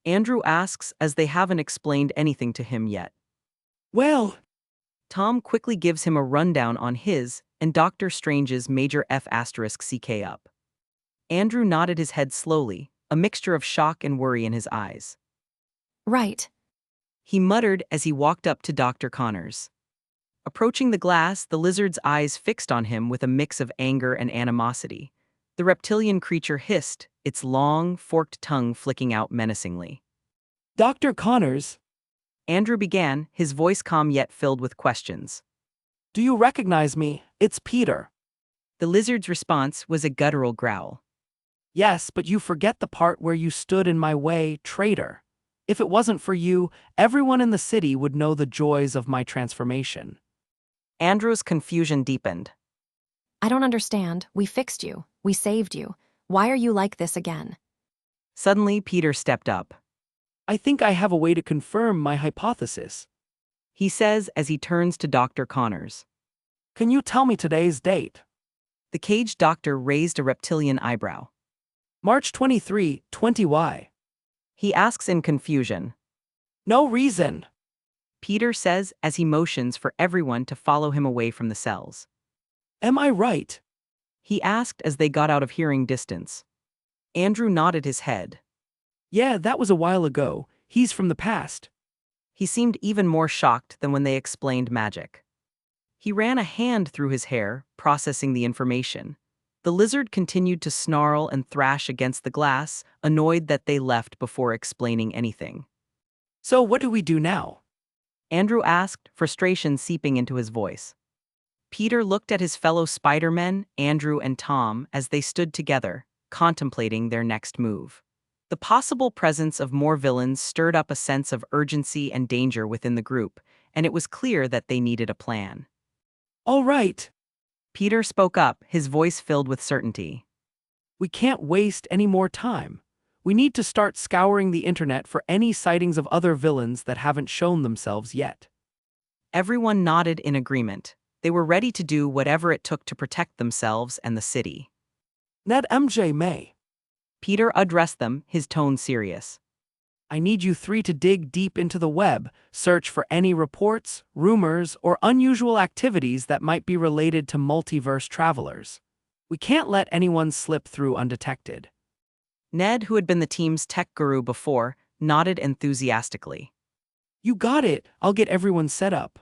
Andrew asks as they haven't explained anything to him yet. Well, Tom quickly gives him a rundown on his and Dr. Strange's major F***CK up. Andrew nodded his head slowly, a mixture of shock and worry in his eyes. Right. He muttered as he walked up to Dr. Connors. Approaching the glass, the lizard's eyes fixed on him with a mix of anger and animosity. The reptilian creature hissed, its long, forked tongue flicking out menacingly. Dr. Connors, Andrew began, his voice calm yet filled with questions. do you recognize me? It's Peter. The lizard's response was a guttural growl. Yes, but you forget the part where you stood in my way, traitor. If it wasn't for you, everyone in the city would know the joys of my transformation. Andrew's confusion deepened. I don't understand. We fixed you. We saved you. Why are you like this again? Suddenly, Peter stepped up. I think I have a way to confirm my hypothesis. He says as he turns to Dr. Connors. Can you tell me today's date? The caged doctor raised a reptilian eyebrow. March 23, 20Y. He asks in confusion. No reason. Peter says as he motions for everyone to follow him away from the cells. Am I right? He asked as they got out of hearing distance. Andrew nodded his head. Yeah, that was a while ago. He's from the past. He seemed even more shocked than when they explained magic. He ran a hand through his hair, processing the information. The lizard continued to snarl and thrash against the glass, annoyed that they left before explaining anything. So what do we do now? Andrew asked, frustration seeping into his voice. Peter looked at his fellow Spidermen, Andrew and Tom, as they stood together, contemplating their next move. The possible presence of more villains stirred up a sense of urgency and danger within the group, and it was clear that they needed a plan. All right. Peter spoke up, his voice filled with certainty. We can't waste any more time. We need to start scouring the internet for any sightings of other villains that haven't shown themselves yet. Everyone nodded in agreement. They were ready to do whatever it took to protect themselves and the city. Ned MJ May. Peter addressed them, his tone serious. I need you three to dig deep into the web, search for any reports, rumors, or unusual activities that might be related to multiverse travelers. We can't let anyone slip through undetected. Ned, who had been the team's tech guru before, nodded enthusiastically. You got it. I'll get everyone set up.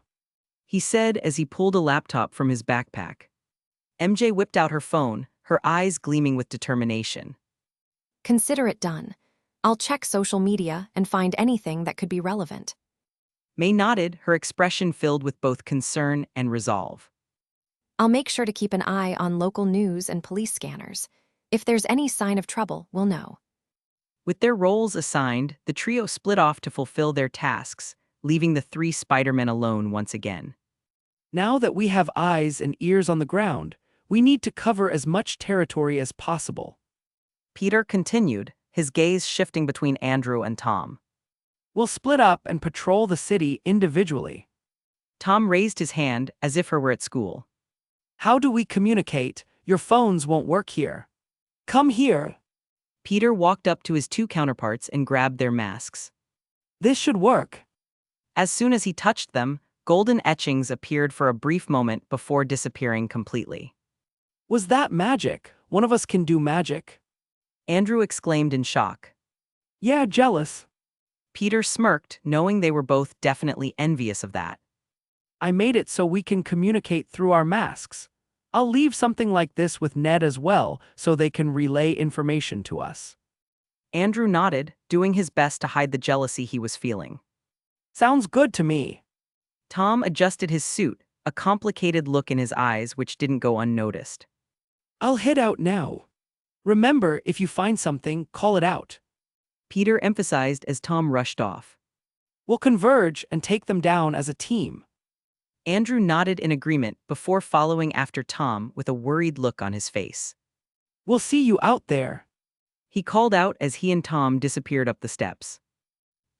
He said as he pulled a laptop from his backpack. MJ whipped out her phone, her eyes gleaming with determination. Consider it done. I'll check social media and find anything that could be relevant. May nodded, her expression filled with both concern and resolve. I'll make sure to keep an eye on local news and police scanners. If there's any sign of trouble, we'll know. With their roles assigned, the trio split off to fulfill their tasks, leaving the three Spider-Men alone once again. Now that we have eyes and ears on the ground, we need to cover as much territory as possible. Peter continued, his gaze shifting between Andrew and Tom. We'll split up and patrol the city individually. Tom raised his hand as if he were at school. How do we communicate? Your phones won't work here. Come here. Peter walked up to his two counterparts and grabbed their masks. This should work. As soon as he touched them, golden etchings appeared for a brief moment before disappearing completely. Was that magic? One of us can do magic. Andrew exclaimed in shock. Yeah, jealous. Peter smirked, knowing they were both definitely envious of that. I made it so we can communicate through our masks. I'll leave something like this with Ned as well, so they can relay information to us. Andrew nodded, doing his best to hide the jealousy he was feeling. Sounds good to me. Tom adjusted his suit, a complicated look in his eyes which didn't go unnoticed. I'll head out now. Remember, if you find something, call it out. Peter emphasized as Tom rushed off. We'll converge and take them down as a team. Andrew nodded in agreement before following after Tom with a worried look on his face. We'll see you out there. He called out as he and Tom disappeared up the steps.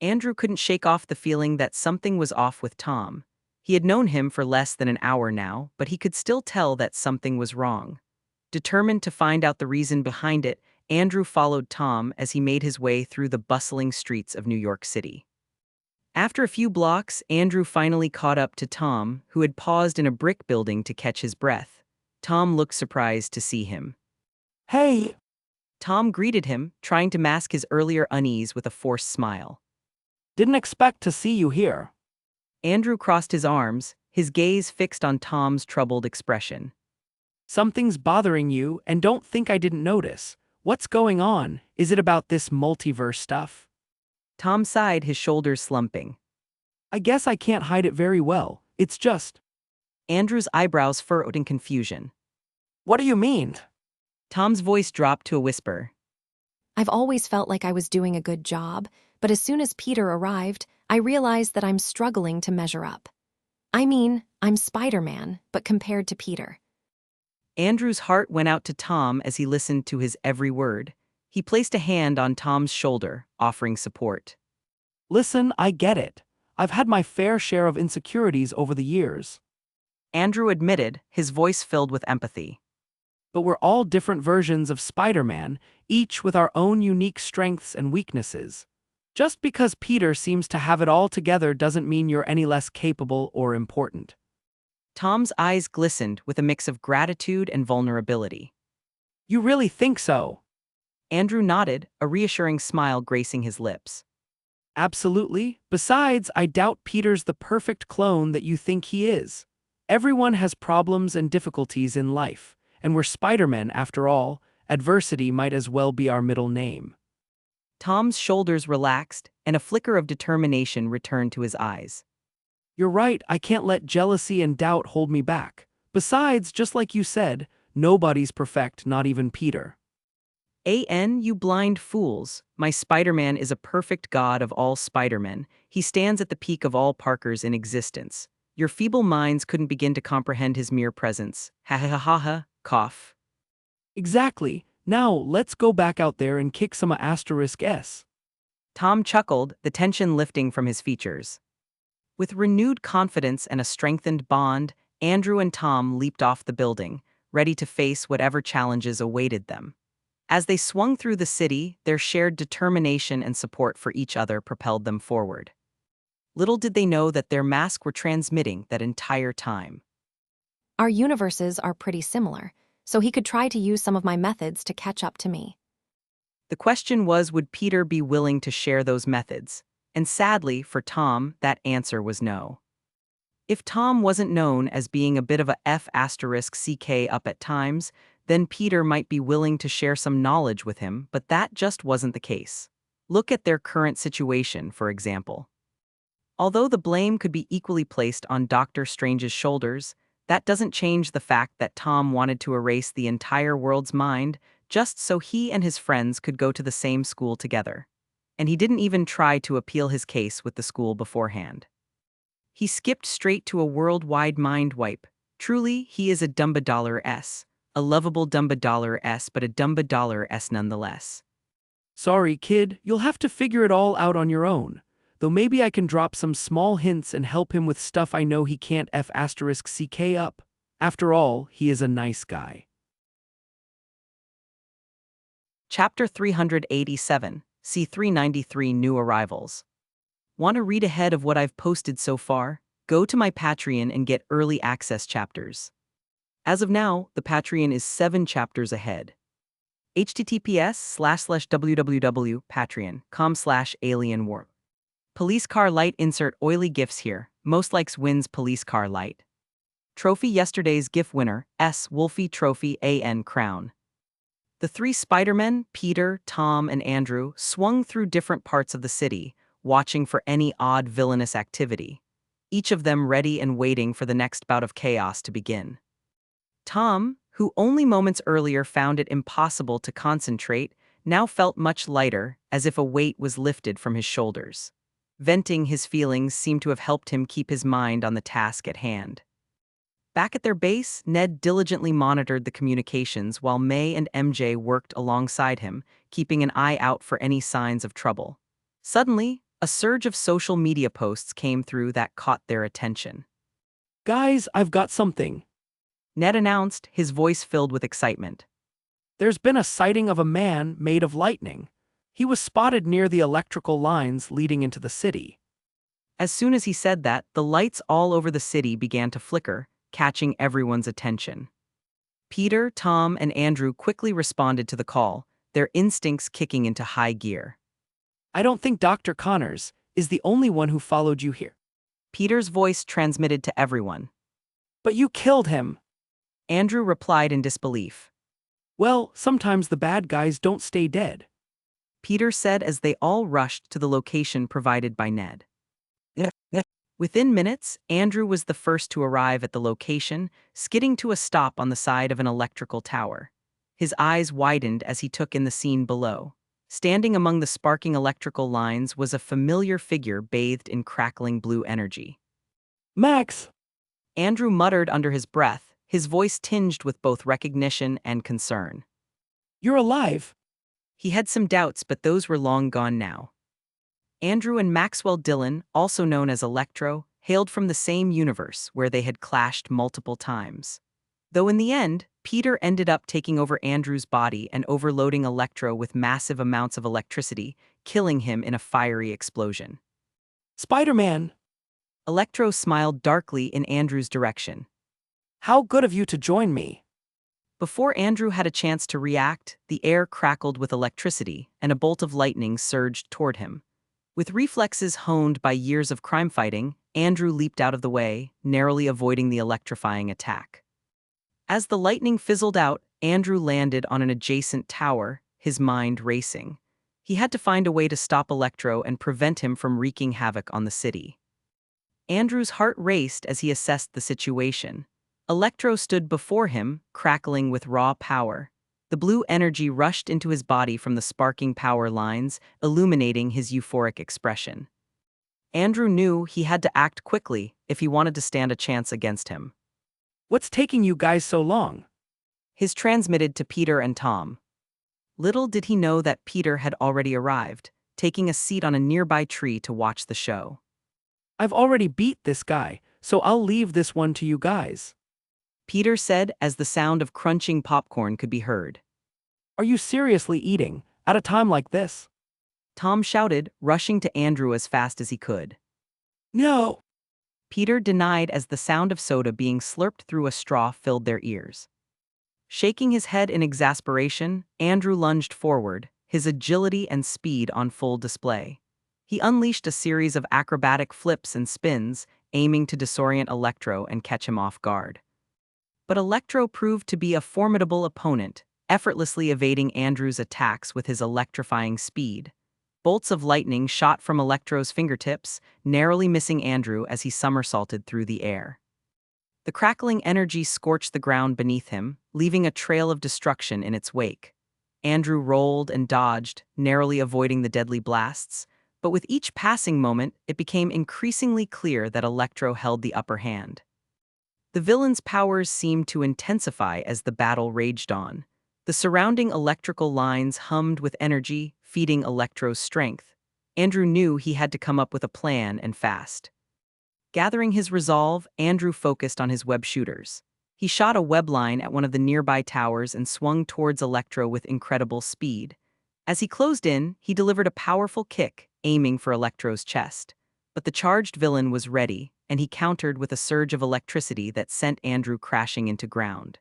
Andrew couldn't shake off the feeling that something was off with Tom. He had known him for less than an hour now, but he could still tell that something was wrong. Determined to find out the reason behind it, Andrew followed Tom as he made his way through the bustling streets of New York City. After a few blocks, Andrew finally caught up to Tom, who had paused in a brick building to catch his breath. Tom looked surprised to see him. Hey! Tom greeted him, trying to mask his earlier unease with a forced smile. Didn't expect to see you here. Andrew crossed his arms, his gaze fixed on Tom's troubled expression. Something's bothering you, and don't think I didn't notice. What's going on? Is it about this multiverse stuff? Tom sighed, his shoulders slumping. I guess I can't hide it very well. It's just... Andrew's eyebrows furrowed in confusion. What do you mean? Tom's voice dropped to a whisper. I've always felt like I was doing a good job, but as soon as Peter arrived, I realized that I'm struggling to measure up. I mean, I'm Spider-Man, but compared to Peter. Andrew's heart went out to Tom as he listened to his every word. He placed a hand on Tom's shoulder, offering support. Listen, I get it. I've had my fair share of insecurities over the years. Andrew admitted, his voice filled with empathy. But we're all different versions of Spider-Man, each with our own unique strengths and weaknesses. Just because Peter seems to have it all together doesn't mean you're any less capable or important. Tom's eyes glistened with a mix of gratitude and vulnerability. You really think so? Andrew nodded, a reassuring smile gracing his lips. Absolutely. Besides, I doubt Peter's the perfect clone that you think he is. Everyone has problems and difficulties in life, and we're Spider-Men after all. Adversity might as well be our middle name. Tom's shoulders relaxed, and a flicker of determination returned to his eyes. You're right, I can't let jealousy and doubt hold me back. Besides, just like you said, nobody's perfect, not even Peter. You blind fools. My Spider-Man is a perfect god of all Spider-Men. He stands at the peak of all Parkers in existence. Your feeble minds couldn't begin to comprehend his mere presence. Ha ha ha ha ha, cough. Exactly. Now, let's go back out there and kick some *S. Tom chuckled, the tension lifting from his features. With renewed confidence and a strengthened bond, Andrew and Tom leaped off the building, ready to face whatever challenges awaited them. As they swung through the city, their shared determination and support for each other propelled them forward. Little did they know that their masks were transmitting that entire time. Our universes are pretty similar, so he could try to use some of my methods to catch up to me. The question was, would Peter be willing to share those methods? And sadly, for Tom, that answer was no. If Tom wasn't known as being a bit of a F***ck up at times, then Peter might be willing to share some knowledge with him, but that just wasn't the case. Look at their current situation, for example. Although the blame could be equally placed on Doctor Strange's shoulders, that doesn't change the fact that Tom wanted to erase the entire world's mind just so he and his friends could go to the same school together. And he didn't even try to appeal his case with the school beforehand. He skipped straight to a worldwide mind wipe. Truly, he is a Dumbledore-S. A lovable Dumbledore-S, but a Dumbledore-S nonetheless. Sorry, kid, you'll have to figure it all out on your own. Though maybe I can drop some small hints and help him with stuff I know he can't F***ck up. After all, he is a nice guy. Chapter 387, C393 New Arrivals. Want to read ahead of what I've posted so far? Go to my Patreon and get early access chapters. As of now, the Patreon is 7 chapters ahead. https://www.patreon.com/alienwarp. Police car light, insert oily gifs here. Most likes wins police car light. Trophy, yesterday's GIF winner, S. Wolfie Trophy AN Crown. The 3 Spider-Men, Peter, Tom, and Andrew, swung through different parts of the city, watching for any odd villainous activity. each of them ready and waiting for the next bout of chaos to begin. Tom, who only moments earlier found it impossible to concentrate, now felt much lighter, as if a weight was lifted from his shoulders. Venting his feelings seemed to have helped him keep his mind on the task at hand. Back at their base, Ned diligently monitored the communications while May and MJ worked alongside him, keeping an eye out for any signs of trouble. Suddenly, a surge of social media posts came through that caught their attention. Guys, I've got something. Ned announced, his voice filled with excitement. There's been a sighting of a man made of lightning. He was spotted near the electrical lines leading into the city. As soon as he said that, the lights all over the city began to flicker, catching everyone's attention. Peter, Tom, and Andrew quickly responded to the call, their instincts kicking into high gear. I don't think Dr. Connors is the only one who followed you here. Peter's voice transmitted to everyone. But you killed him. Andrew replied in disbelief. Well, sometimes the bad guys don't stay dead. Peter said as they all rushed to the location provided by Ned. Within minutes, Andrew was the first to arrive at the location, skidding to a stop on the side of an electrical tower. His eyes widened as he took in the scene below. Standing among the sparking electrical lines was a familiar figure bathed in crackling blue energy. Max! Andrew muttered under his breath, his voice tinged with both recognition and concern. You're alive! He had some doubts, but those were long gone now. Andrew and Maxwell Dillon, also known as Electro, hailed from the same universe where they had clashed multiple times. Though in the end, Peter ended up taking over Andrew's body and overloading Electro with massive amounts of electricity, killing him in a fiery explosion. Spider-Man! Electro smiled darkly in Andrew's direction. How good of you to join me. Before Andrew had a chance to react, the air crackled with electricity, and a bolt of lightning surged toward him. With reflexes honed by years of crime fighting, Andrew leaped out of the way, narrowly avoiding the electrifying attack. As the lightning fizzled out, Andrew landed on an adjacent tower, his mind racing. He had to find a way to stop Electro and prevent him from wreaking havoc on the city. Andrew's heart raced as he assessed the situation. Electro stood before him, crackling with raw power. The blue energy rushed into his body from the sparking power lines, illuminating his euphoric expression. Andrew knew he had to act quickly if he wanted to stand a chance against him. What's taking you guys so long? His transmitted to Peter and Tom. Little did he know that Peter had already arrived, taking a seat on a nearby tree to watch the show. I've already beat this guy, so I'll leave this one to you guys. Peter said as the sound of crunching popcorn could be heard. Are you seriously eating, at a time like this? Tom shouted, rushing to Andrew as fast as he could. No! Peter denied as the sound of soda being slurped through a straw filled their ears. Shaking his head in exasperation, Andrew lunged forward, his agility and speed on full display. He unleashed a series of acrobatic flips and spins, aiming to disorient Electro and catch him off guard. But Electro proved to be a formidable opponent, effortlessly evading Andrew's attacks with his electrifying speed. Bolts of lightning shot from Electro's fingertips, narrowly missing Andrew as he somersaulted through the air. The crackling energy scorched the ground beneath him, leaving a trail of destruction in its wake. Andrew rolled and dodged, narrowly avoiding the deadly blasts, but with each passing moment, it became increasingly clear that Electro held the upper hand. The villain's powers seemed to intensify as the battle raged on. The surrounding electrical lines hummed with energy, feeding Electro's strength. Andrew knew he had to come up with a plan and fast. Gathering his resolve, Andrew focused on his web shooters. He shot a web line at one of the nearby towers and swung towards Electro with incredible speed. As he closed in, he delivered a powerful kick, aiming for Electro's chest. But the charged villain was ready, and he countered with a surge of electricity that sent Andrew crashing into ground.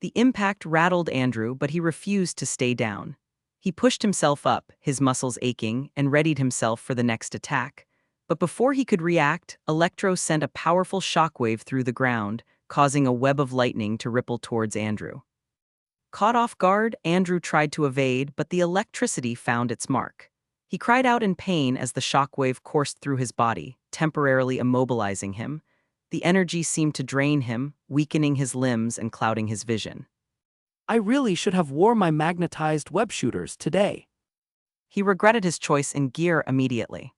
The impact rattled Andrew, but he refused to stay down. He pushed himself up, his muscles aching, and readied himself for the next attack. But before he could react, Electro sent a powerful shockwave through the ground, causing a web of lightning to ripple towards Andrew. Caught off guard, Andrew tried to evade, but the electricity found its mark. He cried out in pain as the shockwave coursed through his body, temporarily immobilizing him. The energy seemed to drain him, weakening his limbs and clouding his vision. I really should have wore my magnetized web shooters today. He regretted his choice in gear immediately.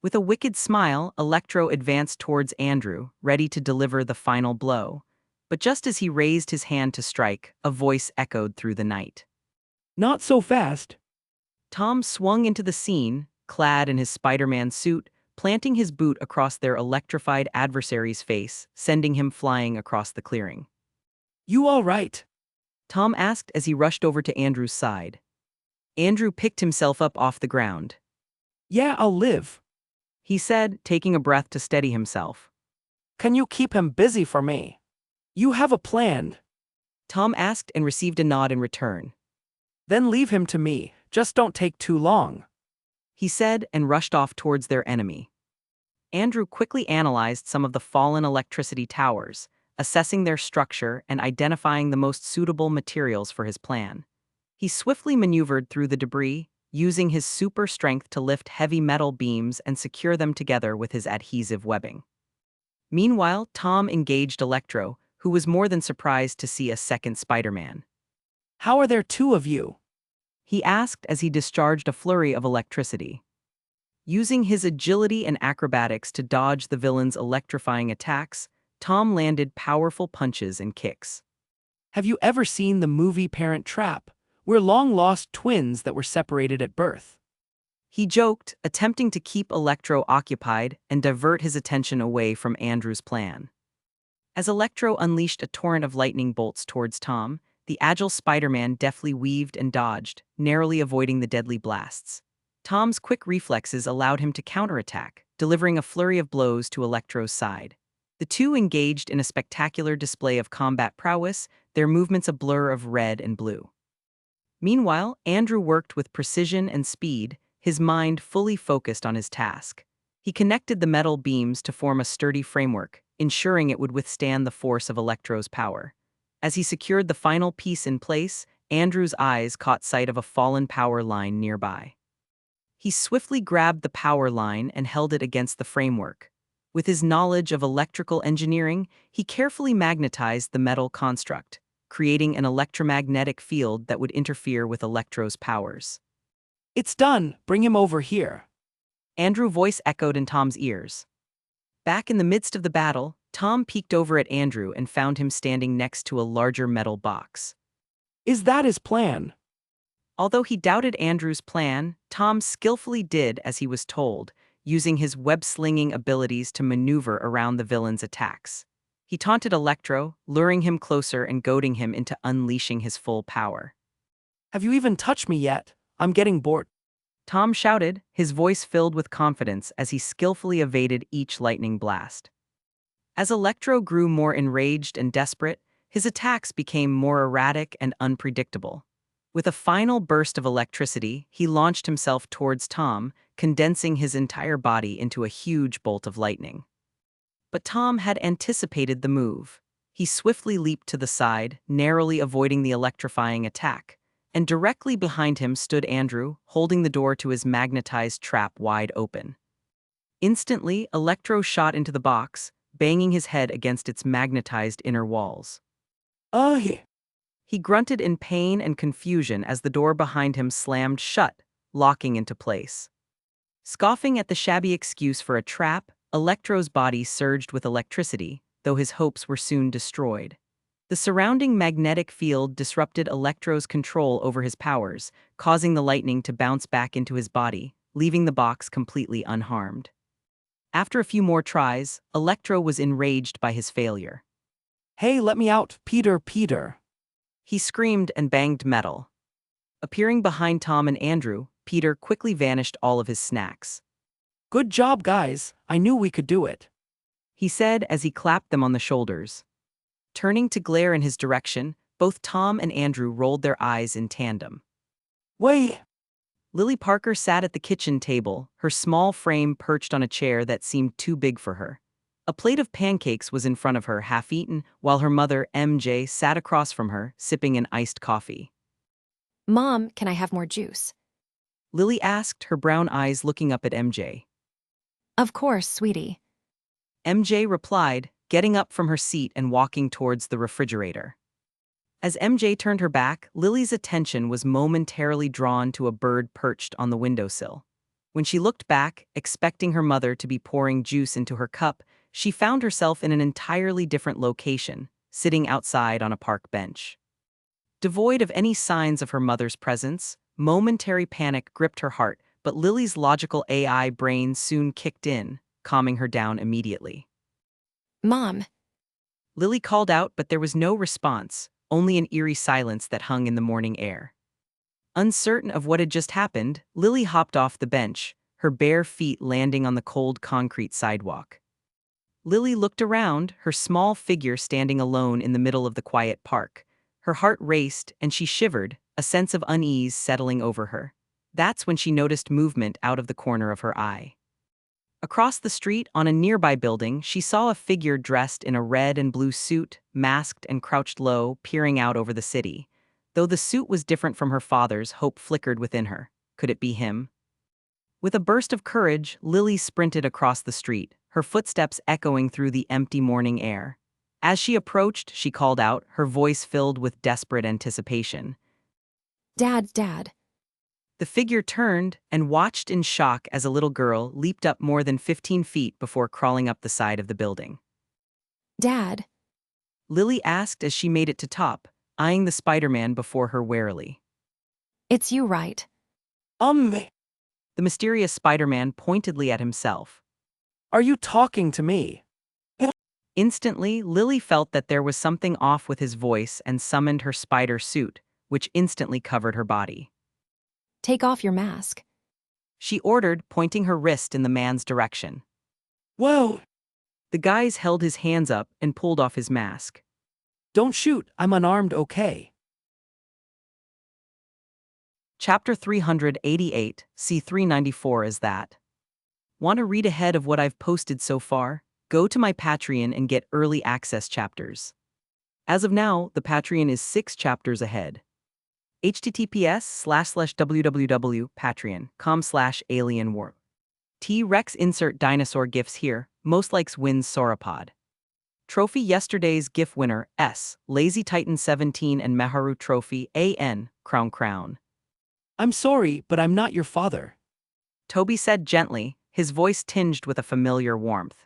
With a wicked smile, Electro advanced towards Andrew, ready to deliver the final blow. But just as he raised his hand to strike, a voice echoed through the night. Not so fast. Tom swung into the scene, clad in his Spider-Man suit, planting his boot across their electrified adversary's face, sending him flying across the clearing. You all right? Tom asked as he rushed over to Andrew's side. Andrew picked himself up off the ground. Yeah, I'll live. He said, taking a breath to steady himself. Can you keep him busy for me? You have a plan. Tom asked and received a nod in return. Then leave him to me, just don't take too long. He said and rushed off towards their enemy. Andrew quickly analyzed some of the fallen electricity towers, assessing their structure and identifying the most suitable materials for his plan. He swiftly maneuvered through the debris, using his super strength to lift heavy metal beams and secure them together with his adhesive webbing. Meanwhile, Tom engaged Electro, who was more than surprised to see a second Spider-Man. How are there two of you? He asked as he discharged a flurry of electricity. Using his agility and acrobatics to dodge the villain's electrifying attacks, Tom landed powerful punches and kicks. Have you ever seen the movie Parent Trap? We're long-lost twins that were separated at birth. He joked, attempting to keep Electro occupied and divert his attention away from Andrew's plan. As Electro unleashed a torrent of lightning bolts towards Tom, the agile Spider-Man deftly weaved and dodged, narrowly avoiding the deadly blasts. Tom's quick reflexes allowed him to counterattack, delivering a flurry of blows to Electro's side. The two engaged in a spectacular display of combat prowess, their movements a blur of red and blue. Meanwhile, Andrew worked with precision and speed, his mind fully focused on his task. He connected the metal beams to form a sturdy framework, ensuring it would withstand the force of Electro's power. As he secured the final piece in place, Andrew's eyes caught sight of a fallen power line nearby. He swiftly grabbed the power line and held it against the framework. With his knowledge of electrical engineering, he carefully magnetized the metal construct, creating an electromagnetic field that would interfere with Electro's powers. It's done, bring him over here. Andrew's voice echoed in Tom's ears. Back in the midst of the battle, Tom peeked over at Andrew and found him standing next to a larger metal box. Is that his plan? Although he doubted Andrew's plan, Tom skillfully did as he was told, using his web-slinging abilities to maneuver around the villain's attacks. He taunted Electro, luring him closer and goading him into unleashing his full power. Have you even touched me yet? I'm getting bored. Tom shouted, his voice filled with confidence as he skillfully evaded each lightning blast. As Electro grew more enraged and desperate, his attacks became more erratic and unpredictable. With a final burst of electricity, he launched himself towards Tom, condensing his entire body into a huge bolt of lightning. But Tom had anticipated the move. He swiftly leaped to the side, narrowly avoiding the electrifying attack, and directly behind him stood Andrew, holding the door to his magnetized trap wide open. Instantly, Electro shot into the box, banging his head against its magnetized inner walls. Ugh! He grunted in pain and confusion as the door behind him slammed shut, locking into place. Scoffing at the shabby excuse for a trap, Electro's body surged with electricity, though his hopes were soon destroyed. The surrounding magnetic field disrupted Electro's control over his powers, causing the lightning to bounce back into his body, leaving the box completely unharmed. After a few more tries, Electro was enraged by his failure. Hey, let me out, Peter. He screamed and banged metal. Appearing behind Tom and Andrew, Peter quickly vanished all of his snacks. Good job, guys. I knew we could do it. He said as he clapped them on the shoulders. Turning to glare in his direction, both Tom and Andrew rolled their eyes in tandem. Wait! Lily Parker sat at the kitchen table, her small frame perched on a chair that seemed too big for her. A plate of pancakes was in front of her, half-eaten, while her mother, MJ, sat across from her, sipping an iced coffee. Mom, can I have more juice? Lily asked, her brown eyes looking up at MJ. Of course, sweetie. MJ replied, getting up from her seat and walking towards the refrigerator. As MJ turned her back, Lily's attention was momentarily drawn to a bird perched on the windowsill. When she looked back, expecting her mother to be pouring juice into her cup, she found herself in an entirely different location, sitting outside on a park bench. Devoid of any signs of her mother's presence, momentary panic gripped her heart, but Lily's logical AI brain soon kicked in, calming her down immediately. Mom, Lily called out, but there was no response, only an eerie silence that hung in the morning air. Uncertain of what had just happened, Lily hopped off the bench, her bare feet landing on the cold concrete sidewalk. Lily looked around, her small figure standing alone in the middle of the quiet park. Her heart raced, and she shivered, a sense of unease settling over her. That's when she noticed movement out of the corner of her eye. Across the street, on a nearby building, she saw a figure dressed in a red and blue suit, masked and crouched low, peering out over the city. Though the suit was different from her father's, hope flickered within her. Could it be him? With a burst of courage, Lily sprinted across the street, her footsteps echoing through the empty morning air. As she approached, she called out, her voice filled with desperate anticipation. Dad. The figure turned and watched in shock as a little girl leaped up more than 15 feet before crawling up the side of the building. Dad. Lily asked as she made it to top, eyeing the Spider-Man before her warily. It's you, right? The The mysterious Spider-Man pointedly at himself. Are you talking to me? Instantly, Lily felt that there was something off with his voice and summoned her spider suit, which instantly covered her body. Take off your mask. She ordered, pointing her wrist in the man's direction. Whoa! The guys held his hands up and pulled off his mask. Don't shoot, I'm unarmed, okay? Chapter 388, C394 is that. Want to read ahead of what I've posted so far? Go to my Patreon and get early access chapters. As of now, the Patreon is 6 chapters ahead. https://www.patreon.com/alienwar. T-Rex insert dinosaur gifs here, most likes wins sauropod. Trophy yesterday's GIF winner, S, Lazy Titan 17 and Meharu Trophy, AN, Crown. I'm sorry, but I'm not your father. Toby said gently, his voice tinged with a familiar warmth.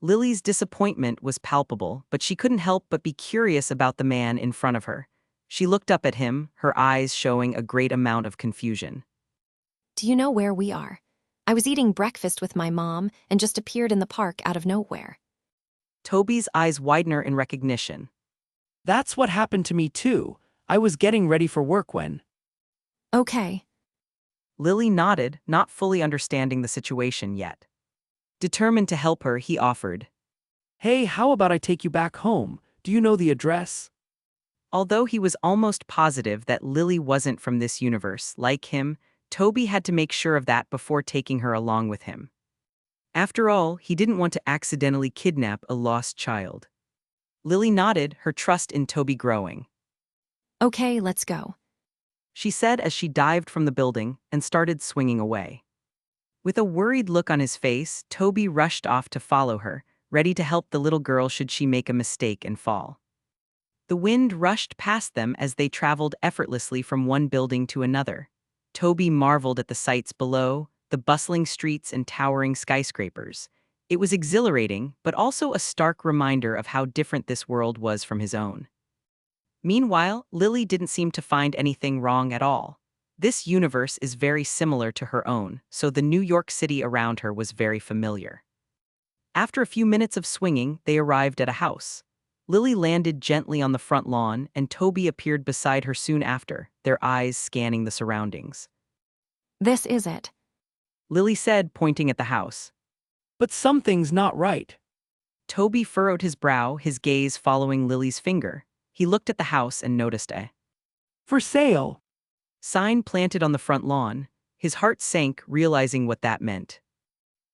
Lily's disappointment was palpable, but she couldn't help but be curious about the man in front of her. She looked up at him, her eyes showing a great amount of confusion. Do you know where we are? I was eating breakfast with my mom and just appeared in the park out of nowhere. Toby's eyes widened in recognition. That's what happened to me too. I was getting ready for work when... Okay. Lily nodded, not fully understanding the situation yet. Determined to help her, he offered. Hey, how about I take you back home? Do you know the address? Although he was almost positive that Lily wasn't from this universe, like him, Toby had to make sure of that before taking her along with him. After all, he didn't want to accidentally kidnap a lost child. Lily nodded, her trust in Toby growing. Okay, let's go. She said as she dived from the building and started swinging away. With a worried look on his face, Toby rushed off to follow her, ready to help the little girl should she make a mistake and fall. The wind rushed past them as they traveled effortlessly from one building to another. Toby marveled at the sights below, the bustling streets and towering skyscrapers. It was exhilarating, but also a stark reminder of how different this world was from his own. Meanwhile, Lily didn't seem to find anything wrong at all. This universe is very similar to her own, so the New York City around her was very familiar. After a few minutes of swinging, they arrived at a house. Lily landed gently on the front lawn, and Toby appeared beside her soon after, their eyes scanning the surroundings. This is it. Lily said, pointing at the house. But something's not right. Toby furrowed his brow, his gaze following Lily's finger. He looked at the house and noticed a For sale. sign planted on the front lawn. His heart sank, realizing what that meant.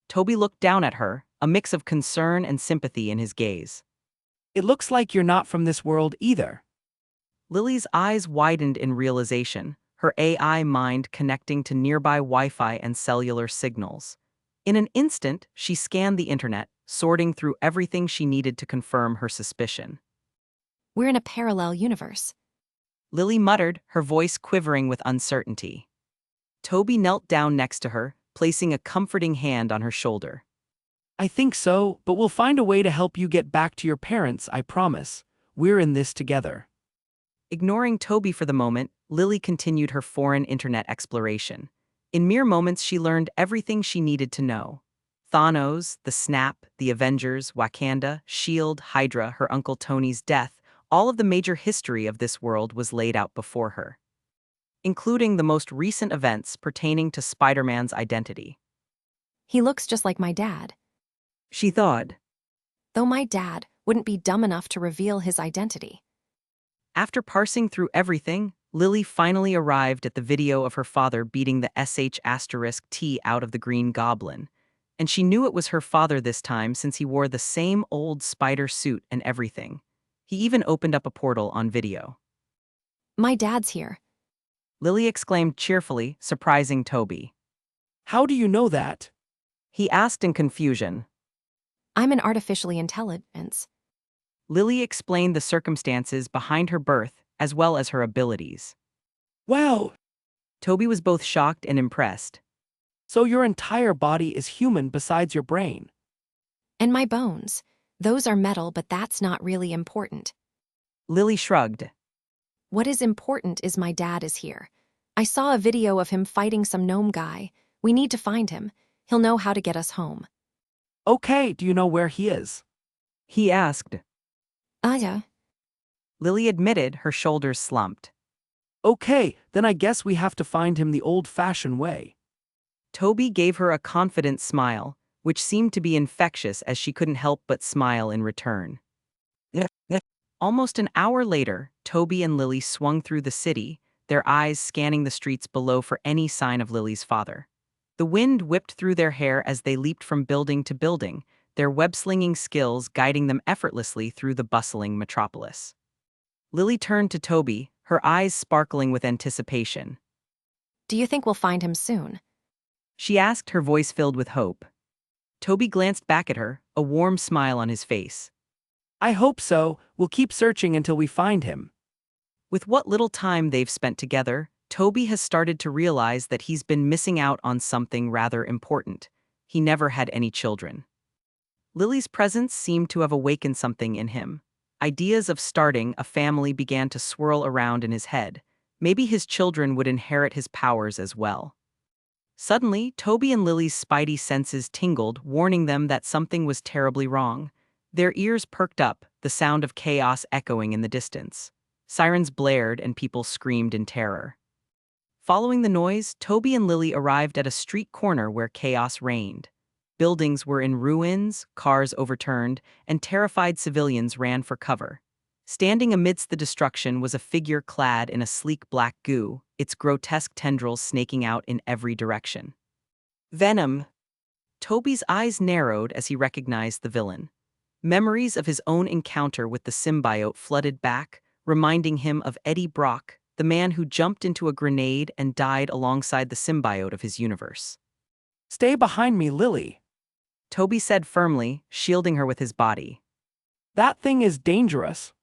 Toby looked down at her, a mix of concern and sympathy in his gaze. It looks like you're not from this world either. Lily's eyes widened in realization, her AI mind connecting to nearby Wi-Fi and cellular signals. In an instant, she scanned the internet, sorting through everything she needed to confirm her suspicion. We're in a parallel universe. Lily muttered, her voice quivering with uncertainty. Toby knelt down next to her, placing a comforting hand on her shoulder. I think so, but we'll find a way to help you get back to your parents, I promise. We're in this together. Ignoring Toby for the moment, Lily continued her foreign internet exploration. In mere moments, she learned everything she needed to know. Thanos, the Snap, the Avengers, Wakanda, S.H.I.E.L.D., Hydra, her Uncle Tony's death, all of the major history of this world was laid out before her, including the most recent events pertaining to Spider-Man's identity. He looks just like my dad. She thought. Though my dad wouldn't be dumb enough to reveal his identity. After parsing through everything, Lily finally arrived at the video of her father beating the sh*T out of the Green Goblin. And she knew it was her father this time since he wore the same old spider suit and everything. He even opened up a portal on video. My dad's here. Lily exclaimed cheerfully, surprising Toby. How do you know that? He asked in confusion. I'm an artificially intelligence. Lily explained the circumstances behind her birth as well as her abilities. Wow! Toby was both shocked and impressed. So your entire body is human besides your brain. And my bones. Those are metal, but that's not really important. Lily shrugged. What is important is my dad is here. I saw a video of him fighting some gnome guy. We need to find him. He'll know how to get us home. Okay, do you know where he is? He asked. Yeah. Lily admitted, her shoulders slumped. Okay, then I guess we have to find him the old-fashioned way. Toby gave her a confident smile, which seemed to be infectious as she couldn't help but smile in return. Almost an hour later, Toby and Lily swung through the city, their eyes scanning the streets below for any sign of Lily's father. The wind whipped through their hair as they leaped from building to building, their web-slinging skills guiding them effortlessly through the bustling metropolis. Lily turned to Toby, her eyes sparkling with anticipation. Do you think we'll find him soon? She asked, her voice filled with hope. Toby glanced back at her, a warm smile on his face. I hope so. We'll keep searching until we find him. With what little time they've spent together, Toby has started to realize that he's been missing out on something rather important. He never had any children. Lily's presence seemed to have awakened something in him. Ideas of starting a family began to swirl around in his head. Maybe his children would inherit his powers as well. Suddenly, Toby and Lily's spidey senses tingled, warning them that something was terribly wrong. Their ears perked up, the sound of chaos echoing in the distance. Sirens blared and people screamed in terror. Following the noise, Toby and Lily arrived at a street corner where chaos reigned. Buildings were in ruins, cars overturned, and terrified civilians ran for cover. Standing amidst the destruction was a figure clad in a sleek black goo, its grotesque tendrils snaking out in every direction. Venom! Toby's eyes narrowed as he recognized the villain. Memories of his own encounter with the symbiote flooded back, reminding him of Eddie Brock, the man who jumped into a grenade and died alongside the symbiote of his universe. Stay behind me, Lily. Toby said firmly, shielding her with his body. That thing is dangerous.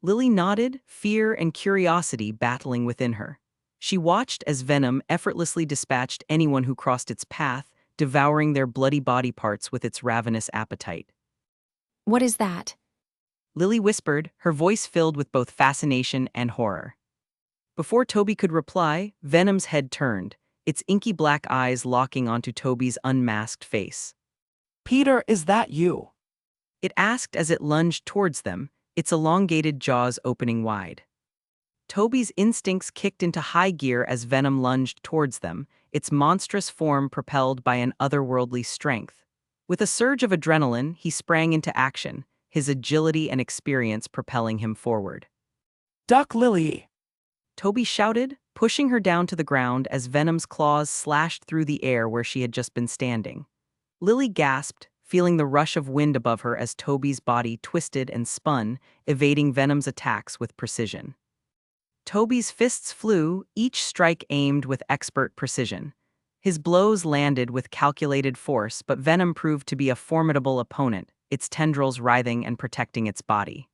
Lily nodded, fear and curiosity battling within her. She watched as Venom effortlessly dispatched anyone who crossed its path, devouring their bloody body parts with its ravenous appetite. What is that? Lily whispered, her voice filled with both fascination and horror. Before Toby could reply, Venom's head turned, its inky black eyes locking onto Toby's unmasked face. Peter, is that you? It asked as it lunged towards them, its elongated jaws opening wide. Toby's instincts kicked into high gear as Venom lunged towards them, its monstrous form propelled by an otherworldly strength. With a surge of adrenaline, he sprang into action, his agility and experience propelling him forward. Duck, Lily! Toby shouted, pushing her down to the ground as Venom's claws slashed through the air where she had just been standing. Lily gasped, feeling the rush of wind above her as Toby's body twisted and spun, evading Venom's attacks with precision. Toby's fists flew, each strike aimed with expert precision. His blows landed with calculated force, but Venom proved to be a formidable opponent, its tendrils writhing and protecting its body.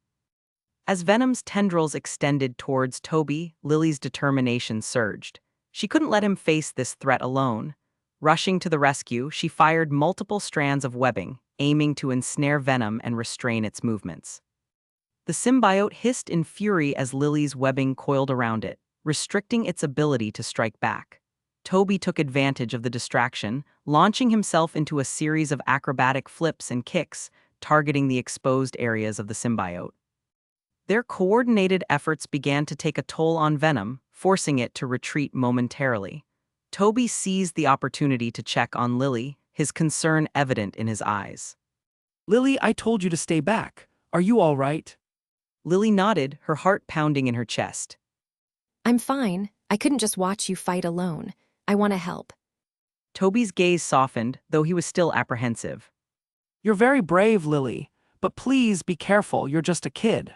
As Venom's tendrils extended towards Toby, Lily's determination surged. She couldn't let him face this threat alone. Rushing to the rescue, she fired multiple strands of webbing, aiming to ensnare Venom and restrain its movements. The symbiote hissed in fury as Lily's webbing coiled around it, restricting its ability to strike back. Toby took advantage of the distraction, launching himself into a series of acrobatic flips and kicks, targeting the exposed areas of the symbiote. Their coordinated efforts began to take a toll on Venom, forcing it to retreat momentarily. Toby seized the opportunity to check on Lily, his concern evident in his eyes. Lily, I told you to stay back. Are you all right? Lily nodded, her heart pounding in her chest. I'm fine. I couldn't just watch you fight alone. I want to help. Toby's gaze softened, though he was still apprehensive. You're very brave, Lily, but please be careful, you're just a kid.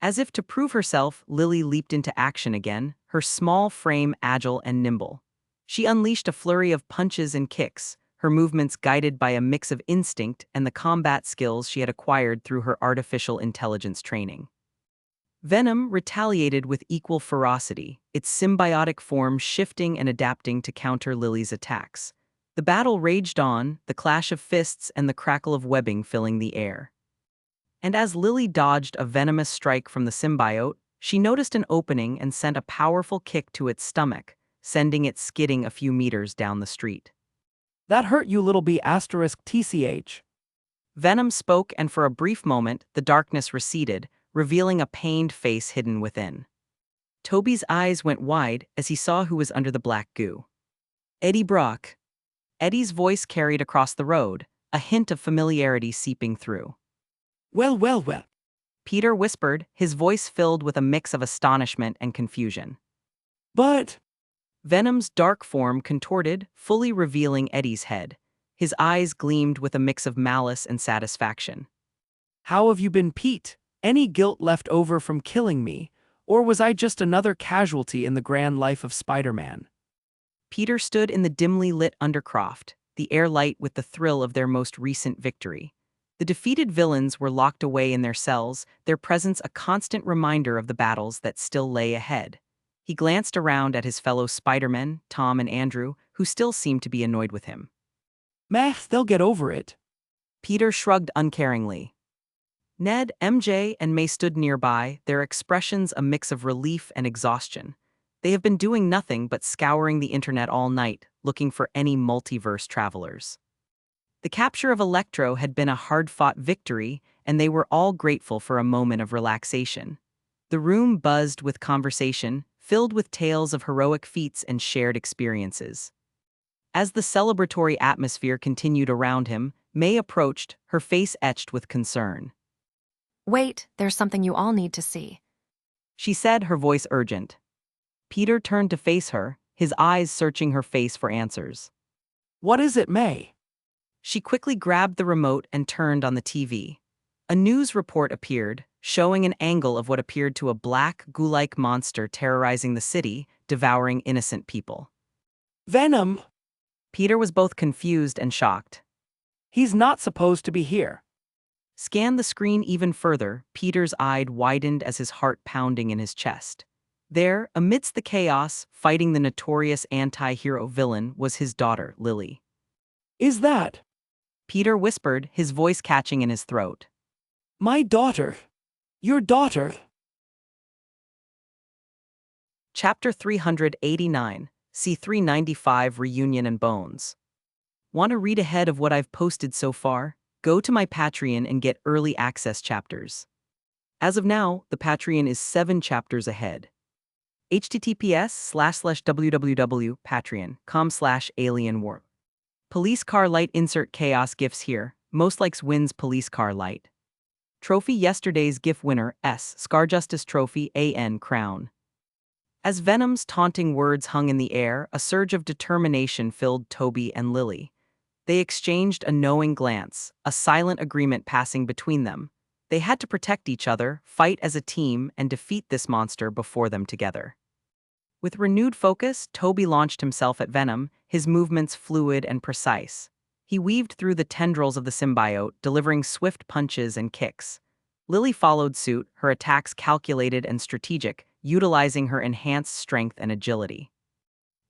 As if to prove herself, Lily leaped into action again, her small frame agile and nimble. She unleashed a flurry of punches and kicks, her movements guided by a mix of instinct and the combat skills she had acquired through her artificial intelligence training. Venom retaliated with equal ferocity, its symbiotic form shifting and adapting to counter Lily's attacks. The battle raged on, the clash of fists and the crackle of webbing filling the air. And as Lily dodged a venomous strike from the symbiote, she noticed an opening and sent a powerful kick to its stomach, sending it skidding a few meters down the street. That hurt you, little b asterisk tch. Venom spoke, and for a brief moment, the darkness receded, revealing a pained face hidden within. Toby's eyes went wide as he saw who was under the black goo. Eddie Brock. Eddie's voice carried across the road, a hint of familiarity seeping through. Well. Peter whispered, his voice filled with a mix of astonishment and confusion. But... Venom's dark form contorted, fully revealing Eddie's head. His eyes gleamed with a mix of malice and satisfaction. How have you been, Pete? Any guilt left over from killing me? Or was I just another casualty in the grand life of Spider-Man? Peter stood in the dimly lit undercroft, the air light with the thrill of their most recent victory. The defeated villains were locked away in their cells, their presence a constant reminder of the battles that still lay ahead. He glanced around at his fellow Spider-Men, Tom and Andrew, who still seemed to be annoyed with him. Meh, they'll get over it. Peter shrugged uncaringly. Ned, MJ, and May stood nearby, their expressions a mix of relief and exhaustion. They have been doing nothing but scouring the internet all night, looking for any multiverse travelers. The capture of Electro had been a hard-fought victory, and they were all grateful for a moment of relaxation. The room buzzed with conversation, filled with tales of heroic feats and shared experiences. As the celebratory atmosphere continued around him, May approached, her face etched with concern. Wait, there's something you all need to see. She said, her voice urgent. Peter turned to face her, his eyes searching her face for answers. What is it, May? She quickly grabbed the remote and turned on the TV. A news report appeared, showing an angle of what appeared to a black, goo-like monster terrorizing the city, devouring innocent people. Venom! Peter was both confused and shocked. He's not supposed to be here. Scan the screen even further, Peter's eye widened as his heart pounding in his chest. There, amidst the chaos, fighting the notorious anti-hero villain, was his daughter, Lily. Is that? Peter whispered, his voice catching in his throat. My daughter. Your daughter. Chapter 389, C395 Reunion and Bones. Want to read ahead of what I've posted so far? Go to my Patreon and get early access chapters. As of now, the Patreon is 7 chapters ahead. https://www.patreon.com/alienwarp. Police car light insert chaos gifs here. Most likes wins police car light. Trophy yesterday's GIF winner S. Scarjustice Trophy AN Crown. As Venom's taunting words hung in the air, a surge of determination filled Toby and Lily. They exchanged a knowing glance, a silent agreement passing between them. They had to protect each other, fight as a team, and defeat this monster before them together. With renewed focus, Toby launched himself at Venom, his movements fluid and precise. He weaved through the tendrils of the symbiote, delivering swift punches and kicks. Lily followed suit, her attacks calculated and strategic, utilizing her enhanced strength and agility.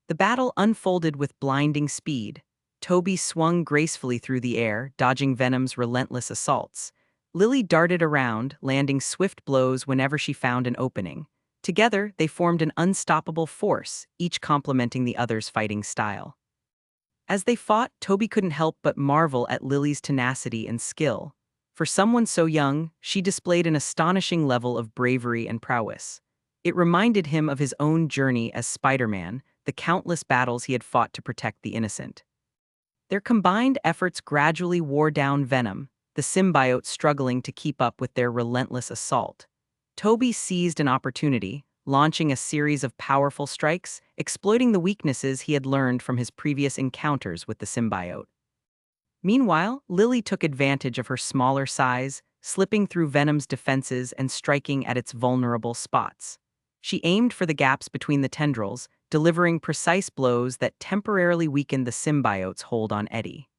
The battle unfolded with blinding speed. Toby swung gracefully through the air, dodging Venom's relentless assaults. Lily darted around, landing swift blows whenever she found an opening. Together, they formed an unstoppable force, each complementing the other's fighting style. As they fought, Toby couldn't help but marvel at Lily's tenacity and skill. For someone so young, she displayed an astonishing level of bravery and prowess. It reminded him of his own journey as Spider-Man, the countless battles he had fought to protect the innocent. Their combined efforts gradually wore down Venom, the symbiote struggling to keep up with their relentless assault. Toby seized an opportunity, launching a series of powerful strikes, exploiting the weaknesses he had learned from his previous encounters with the symbiote. Meanwhile, Lily took advantage of her smaller size, slipping through Venom's defenses and striking at its vulnerable spots. She aimed for the gaps between the tendrils, delivering precise blows that temporarily weakened the symbiote's hold on Eddie.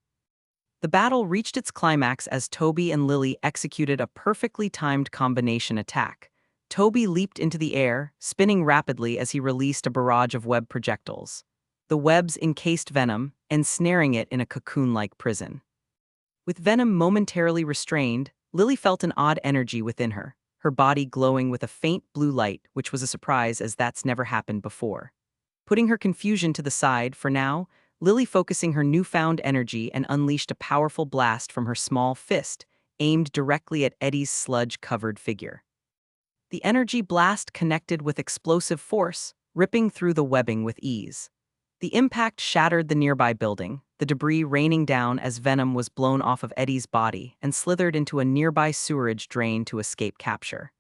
The battle reached its climax as Toby and Lily executed a perfectly timed combination attack. Toby leaped into the air, spinning rapidly as he released a barrage of web projectiles. The webs encased Venom, ensnaring it in a cocoon-like prison. With Venom momentarily restrained, Lily felt an odd energy within her body glowing with a faint blue light, which was a surprise as that's never happened before. Putting her confusion to the side for now, Lily focusing her newfound energy and unleashed a powerful blast from her small fist, aimed directly at Eddie's sludge-covered figure. The energy blast connected with explosive force, ripping through the webbing with ease. The impact shattered the nearby building, the debris raining down as Venom was blown off of Eddie's body and slithered into a nearby sewerage drain to escape capture.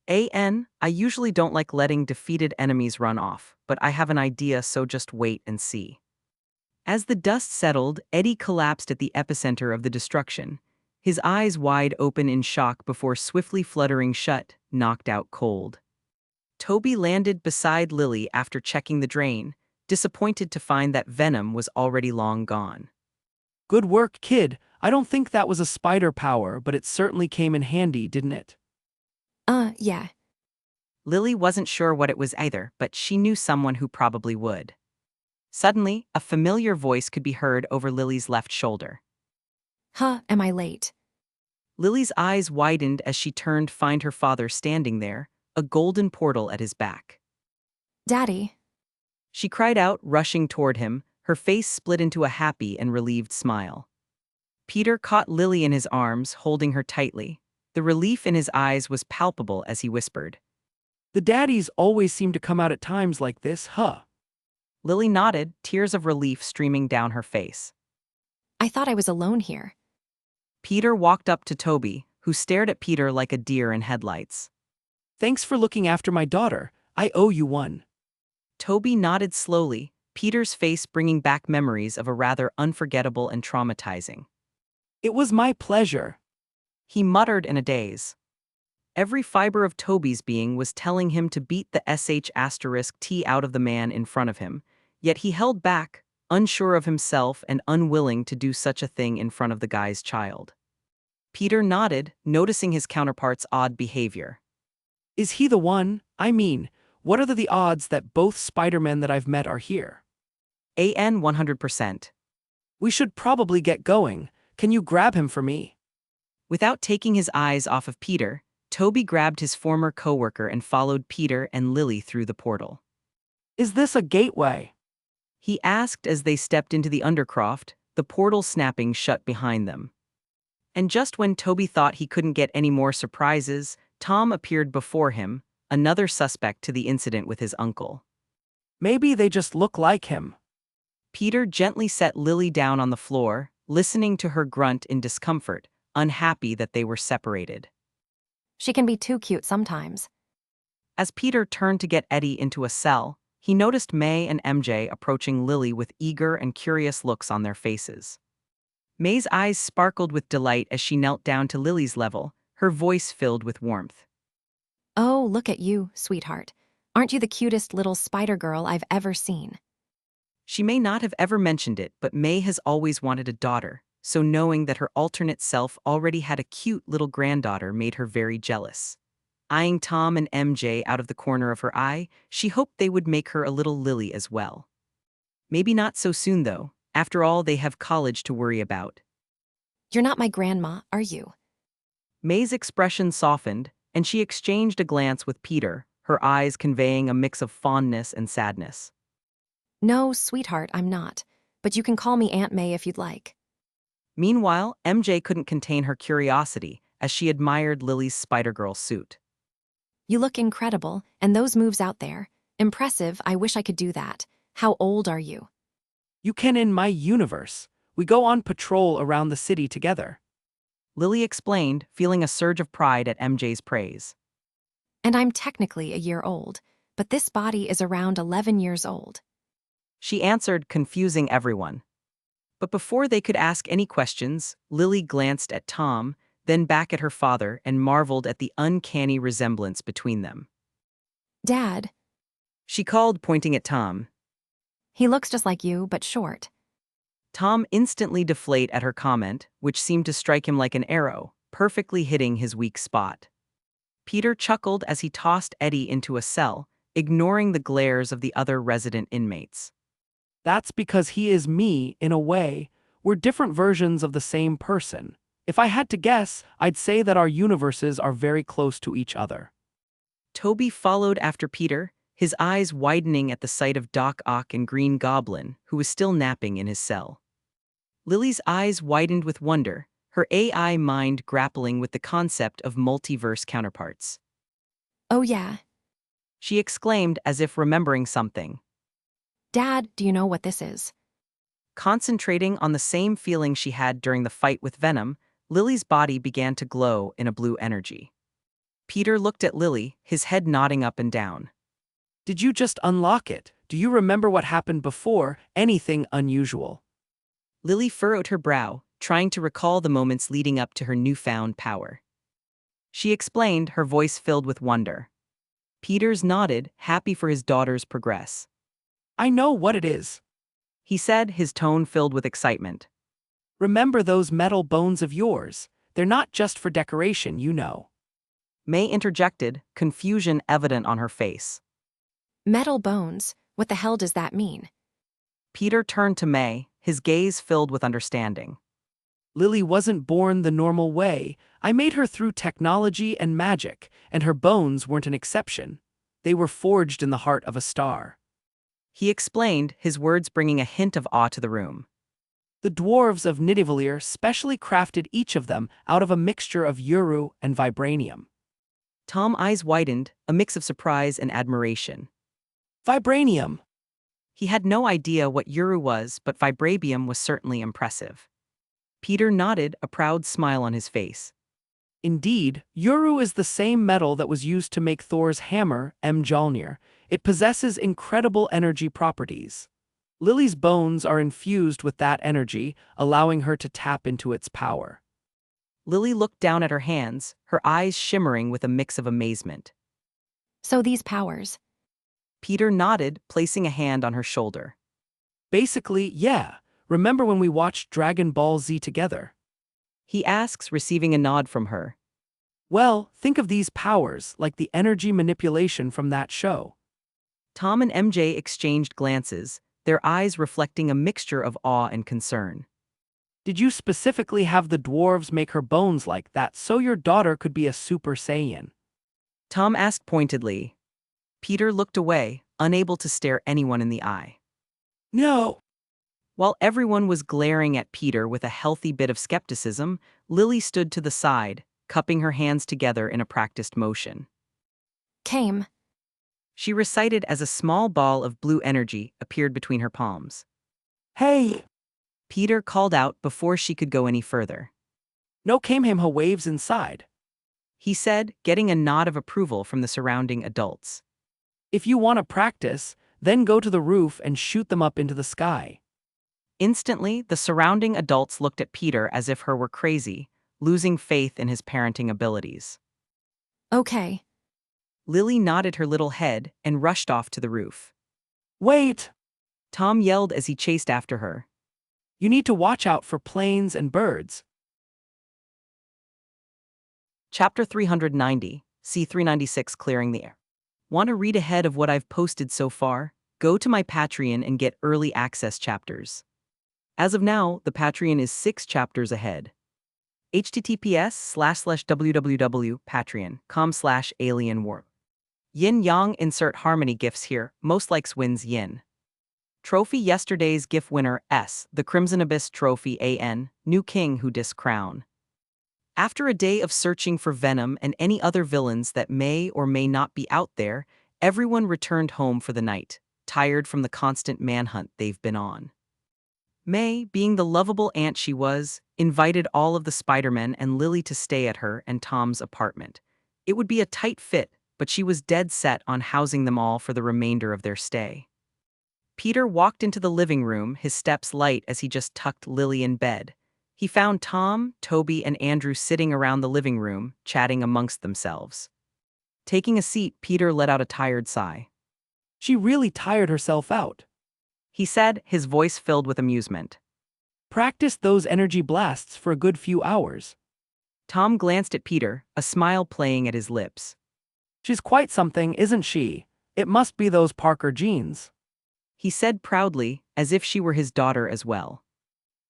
I usually don't like letting defeated enemies run off, but I have an idea, so just wait and see. As the dust settled, Eddie collapsed at the epicenter of the destruction, his eyes wide open in shock before swiftly fluttering shut, knocked out cold. Toby landed beside Lily after checking the drain, disappointed to find that Venom was already long gone. Good work, kid. I don't think that was a spider power, but it certainly came in handy, didn't it? Yeah. Lily wasn't sure what it was either, but she knew someone who probably would. Suddenly, a familiar voice could be heard over Lily's left shoulder. Am I late? Lily's eyes widened as she turned to find her father standing there, a golden portal at his back. Daddy? She cried out, rushing toward him, her face split into a happy and relieved smile. Peter caught Lily in his arms, holding her tightly. The relief in his eyes was palpable as he whispered. The daddies always seem to come out at times like this, huh? Lily nodded, tears of relief streaming down her face. I thought I was alone here. Peter walked up to Toby, who stared at Peter like a deer in headlights. Thanks for looking after my daughter. I owe you one. Toby nodded slowly, Peter's face bringing back memories of a rather unforgettable and traumatizing. It was my pleasure. He muttered in a daze. Every fiber of Toby's being was telling him to beat the sh*t out of the man in front of him, yet he held back, unsure of himself and unwilling to do such a thing in front of the guy's child. Peter nodded, noticing his counterpart's odd behavior. Is he the one? I mean, what are the odds that both Spider-Men that I've met are here? 100%. We should probably get going. Can you grab him for me? Without taking his eyes off of Peter, Toby grabbed his former coworker and followed Peter and Lily through the portal. Is this a gateway? He asked as they stepped into the Undercroft, the portal snapping shut behind them. And just when Toby thought he couldn't get any more surprises, Tom appeared before him, another suspect to the incident with his uncle. Maybe they just look like him. Peter gently set Lily down on the floor, listening to her grunt in discomfort, unhappy that they were separated. She can be too cute sometimes. As Peter turned to get Eddie into a cell, he noticed May and MJ approaching Lily with eager and curious looks on their faces. May's eyes sparkled with delight as she knelt down to Lily's level, her voice filled with warmth. Oh, look at you, sweetheart. Aren't you the cutest little spider girl I've ever seen? She may not have ever mentioned it, but May has always wanted a daughter, so knowing that her alternate self already had a cute little granddaughter made her very jealous. Eyeing Tom and MJ out of the corner of her eye, she hoped they would make her a little Lily as well. Maybe not so soon, though. After all, they have college to worry about. You're not my grandma, are you? May's expression softened, and she exchanged a glance with Peter, her eyes conveying a mix of fondness and sadness. No, sweetheart, I'm not. But you can call me Aunt May if you'd like. Meanwhile, MJ couldn't contain her curiosity as she admired Lily's Spider-Girl suit. You look incredible, and those moves out there. Impressive, I wish I could do that. How old are you? You can in my universe. We go on patrol around the city together. Lily explained, feeling a surge of pride at MJ's praise. And I'm technically a year old, but this body is around 11 years old. She answered, confusing everyone. But before they could ask any questions, Lily glanced at Tom, then back at her father and marveled at the uncanny resemblance between them. Dad, She called, pointing at Tom. he looks just like you, but short. Tom instantly deflated at her comment, which seemed to strike him like an arrow, perfectly hitting his weak spot. Peter chuckled as he tossed Eddie into a cell, ignoring the glares of the other resident inmates. That's because he is me, in a way. We're different versions of the same person. If I had to guess, I'd say that our universes are very close to each other. Toby followed after Peter, his eyes widening at the sight of Doc Ock and Green Goblin, who was still napping in his cell. Lily's eyes widened with wonder, her AI mind grappling with the concept of multiverse counterparts. Oh yeah. She exclaimed as if remembering something. Dad, do you know what this is? Concentrating on the same feeling she had during the fight with Venom, Lily's body began to glow in a blue energy. Peter looked at Lily, his head nodding up and down. Did you just unlock it? Do you remember what happened before? Anything unusual? Lily furrowed her brow, trying to recall the moments leading up to her newfound power. She explained, her voice filled with wonder. Peters nodded, happy for his daughter's progress. I know what it is. He said, his tone filled with excitement. Remember those metal bones of yours? They're not just for decoration, you know. May interjected, confusion evident on her face. Metal bones, what the hell does that mean? Peter turned to May, his gaze filled with understanding. Lily wasn't born the normal way. I made her through technology and magic, and her bones weren't an exception. They were forged in the heart of a star. He explained, his words bringing a hint of awe to the room. The dwarves of Nidavellir specially crafted each of them out of a mixture of uru and vibranium. Tom's eyes widened, a mix of surprise and admiration. Vibranium! He had no idea what uru was, but vibranium was certainly impressive. Peter nodded, a proud smile on his face. Indeed, uru is the same metal that was used to make Thor's hammer, Mjolnir. It possesses incredible energy properties. Lily's bones are infused with that energy, allowing her to tap into its power. Lily looked down at her hands, her eyes shimmering with a mix of amazement. So these powers. Peter nodded, placing a hand on her shoulder. Basically, yeah. Remember when we watched Dragon Ball Z together? He asks, receiving a nod from her. Well, think of these powers like the energy manipulation from that show. Tom and MJ exchanged glances, their eyes reflecting a mixture of awe and concern. Did you specifically have the dwarves make her bones like that so your daughter could be a Super Saiyan? Tom asked pointedly. Peter looked away, unable to stare anyone in the eye. No. While everyone was glaring at Peter with a healthy bit of skepticism, Lily stood to the side, cupping her hands together in a practiced motion. Came. She recited as a small ball of blue energy appeared between her palms. Hey! Peter called out before she could go any further. No Kamehameha waves inside. He said, getting a nod of approval from the surrounding adults. If you want to practice, then go to the roof and shoot them up into the sky. Instantly, the surrounding adults looked at Peter as if he were crazy, losing faith in his parenting abilities. Okay. Lily nodded her little head and rushed off to the roof. Wait! Tom yelled as he chased after her. You need to watch out for planes and birds. Chapter 390, C396 Clearing the Air. Want to read ahead of what I've posted so far? Go to my Patreon and get early access chapters. As of now, the Patreon is 6 chapters ahead. https://www.patreon.com/alienwarp. Yin Yang insert harmony gifts here, most likes wins yin. Trophy yesterday's GIF winner S, the Crimson Abyss Trophy AN, new king who dis crown. After a day of searching for Venom and any other villains that may or may not be out there, everyone returned home for the night, tired from the constant manhunt they've been on. May, being the lovable aunt she was, invited all of the Spidermen and Lily to stay at her and Tom's apartment. It would be a tight fit, but she was dead set on housing them all for the remainder of their stay. Peter walked into the living room, his steps light as he just tucked Lily in bed. He found Tom, Toby, and Andrew sitting around the living room, chatting amongst themselves. Taking a seat, Peter let out a tired sigh. She really tired herself out. He said, his voice filled with amusement. Practiced those energy blasts for a good few hours. Tom glanced at Peter, a smile playing at his lips. She's quite something, isn't she? It must be those Parker genes. He said proudly, as if she were his daughter as well.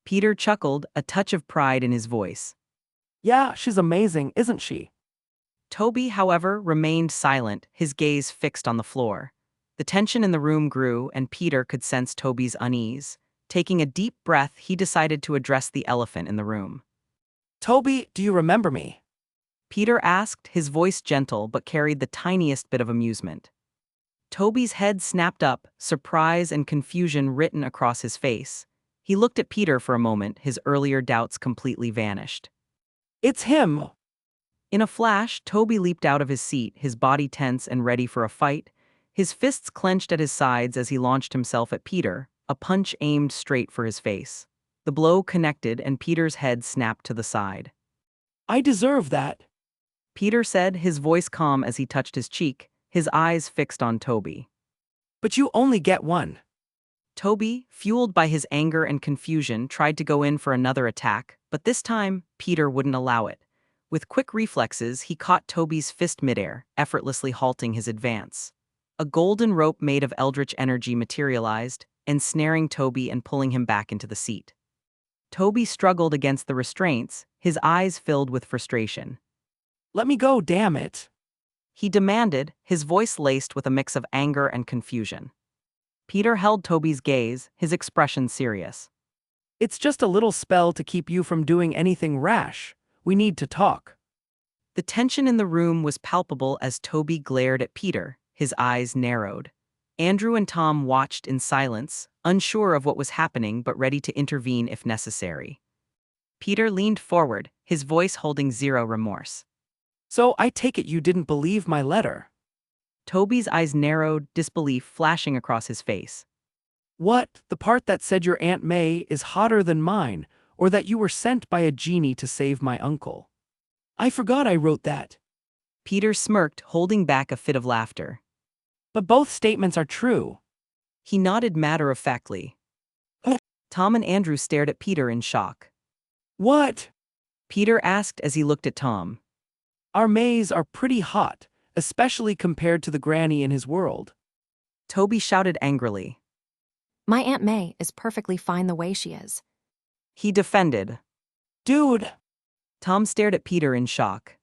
Peter chuckled, a touch of pride in his voice. Yeah, she's amazing, isn't she? Toby, however, remained silent, his gaze fixed on the floor. The tension in the room grew, and Peter could sense Toby's unease. Taking a deep breath, he decided to address the elephant in the room. Toby, do you remember me? Peter asked, his voice gentle but carried the tiniest bit of amusement. Toby's head snapped up, surprise and confusion written across his face. He looked at Peter for a moment, his earlier doubts completely vanished. It's him! In a flash, Toby leaped out of his seat, his body tense and ready for a fight. His fists clenched at his sides as he launched himself at Peter, a punch aimed straight for his face. The blow connected and Peter's head snapped to the side. I deserve that. Peter said, his voice calm as he touched his cheek, his eyes fixed on Toby. But you only get one. Toby, fueled by his anger and confusion, tried to go in for another attack, but this time, Peter wouldn't allow it. With quick reflexes, he caught Toby's fist midair, effortlessly halting his advance. A golden rope made of eldritch energy materialized, ensnaring Toby and pulling him back into the seat. Toby struggled against the restraints, his eyes filled with frustration. Let me go, damn it. He demanded, his voice laced with a mix of anger and confusion. Peter held Toby's gaze, his expression serious. It's just a little spell to keep you from doing anything rash. We need to talk. The tension in the room was palpable as Toby glared at Peter, his eyes narrowed. Andrew and Tom watched in silence, unsure of what was happening but ready to intervene if necessary. Peter leaned forward, his voice holding zero remorse. So I take it you didn't believe my letter. Toby's eyes narrowed, disbelief flashing across his face. What? The part that said your Aunt May is hotter than mine, or that you were sent by a genie to save my uncle? I forgot I wrote that. Peter smirked, holding back a fit of laughter. But both statements are true. He nodded matter-of-factly. Tom and Andrew stared at Peter in shock. What? Peter asked as he looked at Tom. Our Mays are pretty hot, especially compared to the granny in his world. Toby shouted angrily. My Aunt May is perfectly fine the way she is. He defended. Dude! Tom stared at Peter in shock.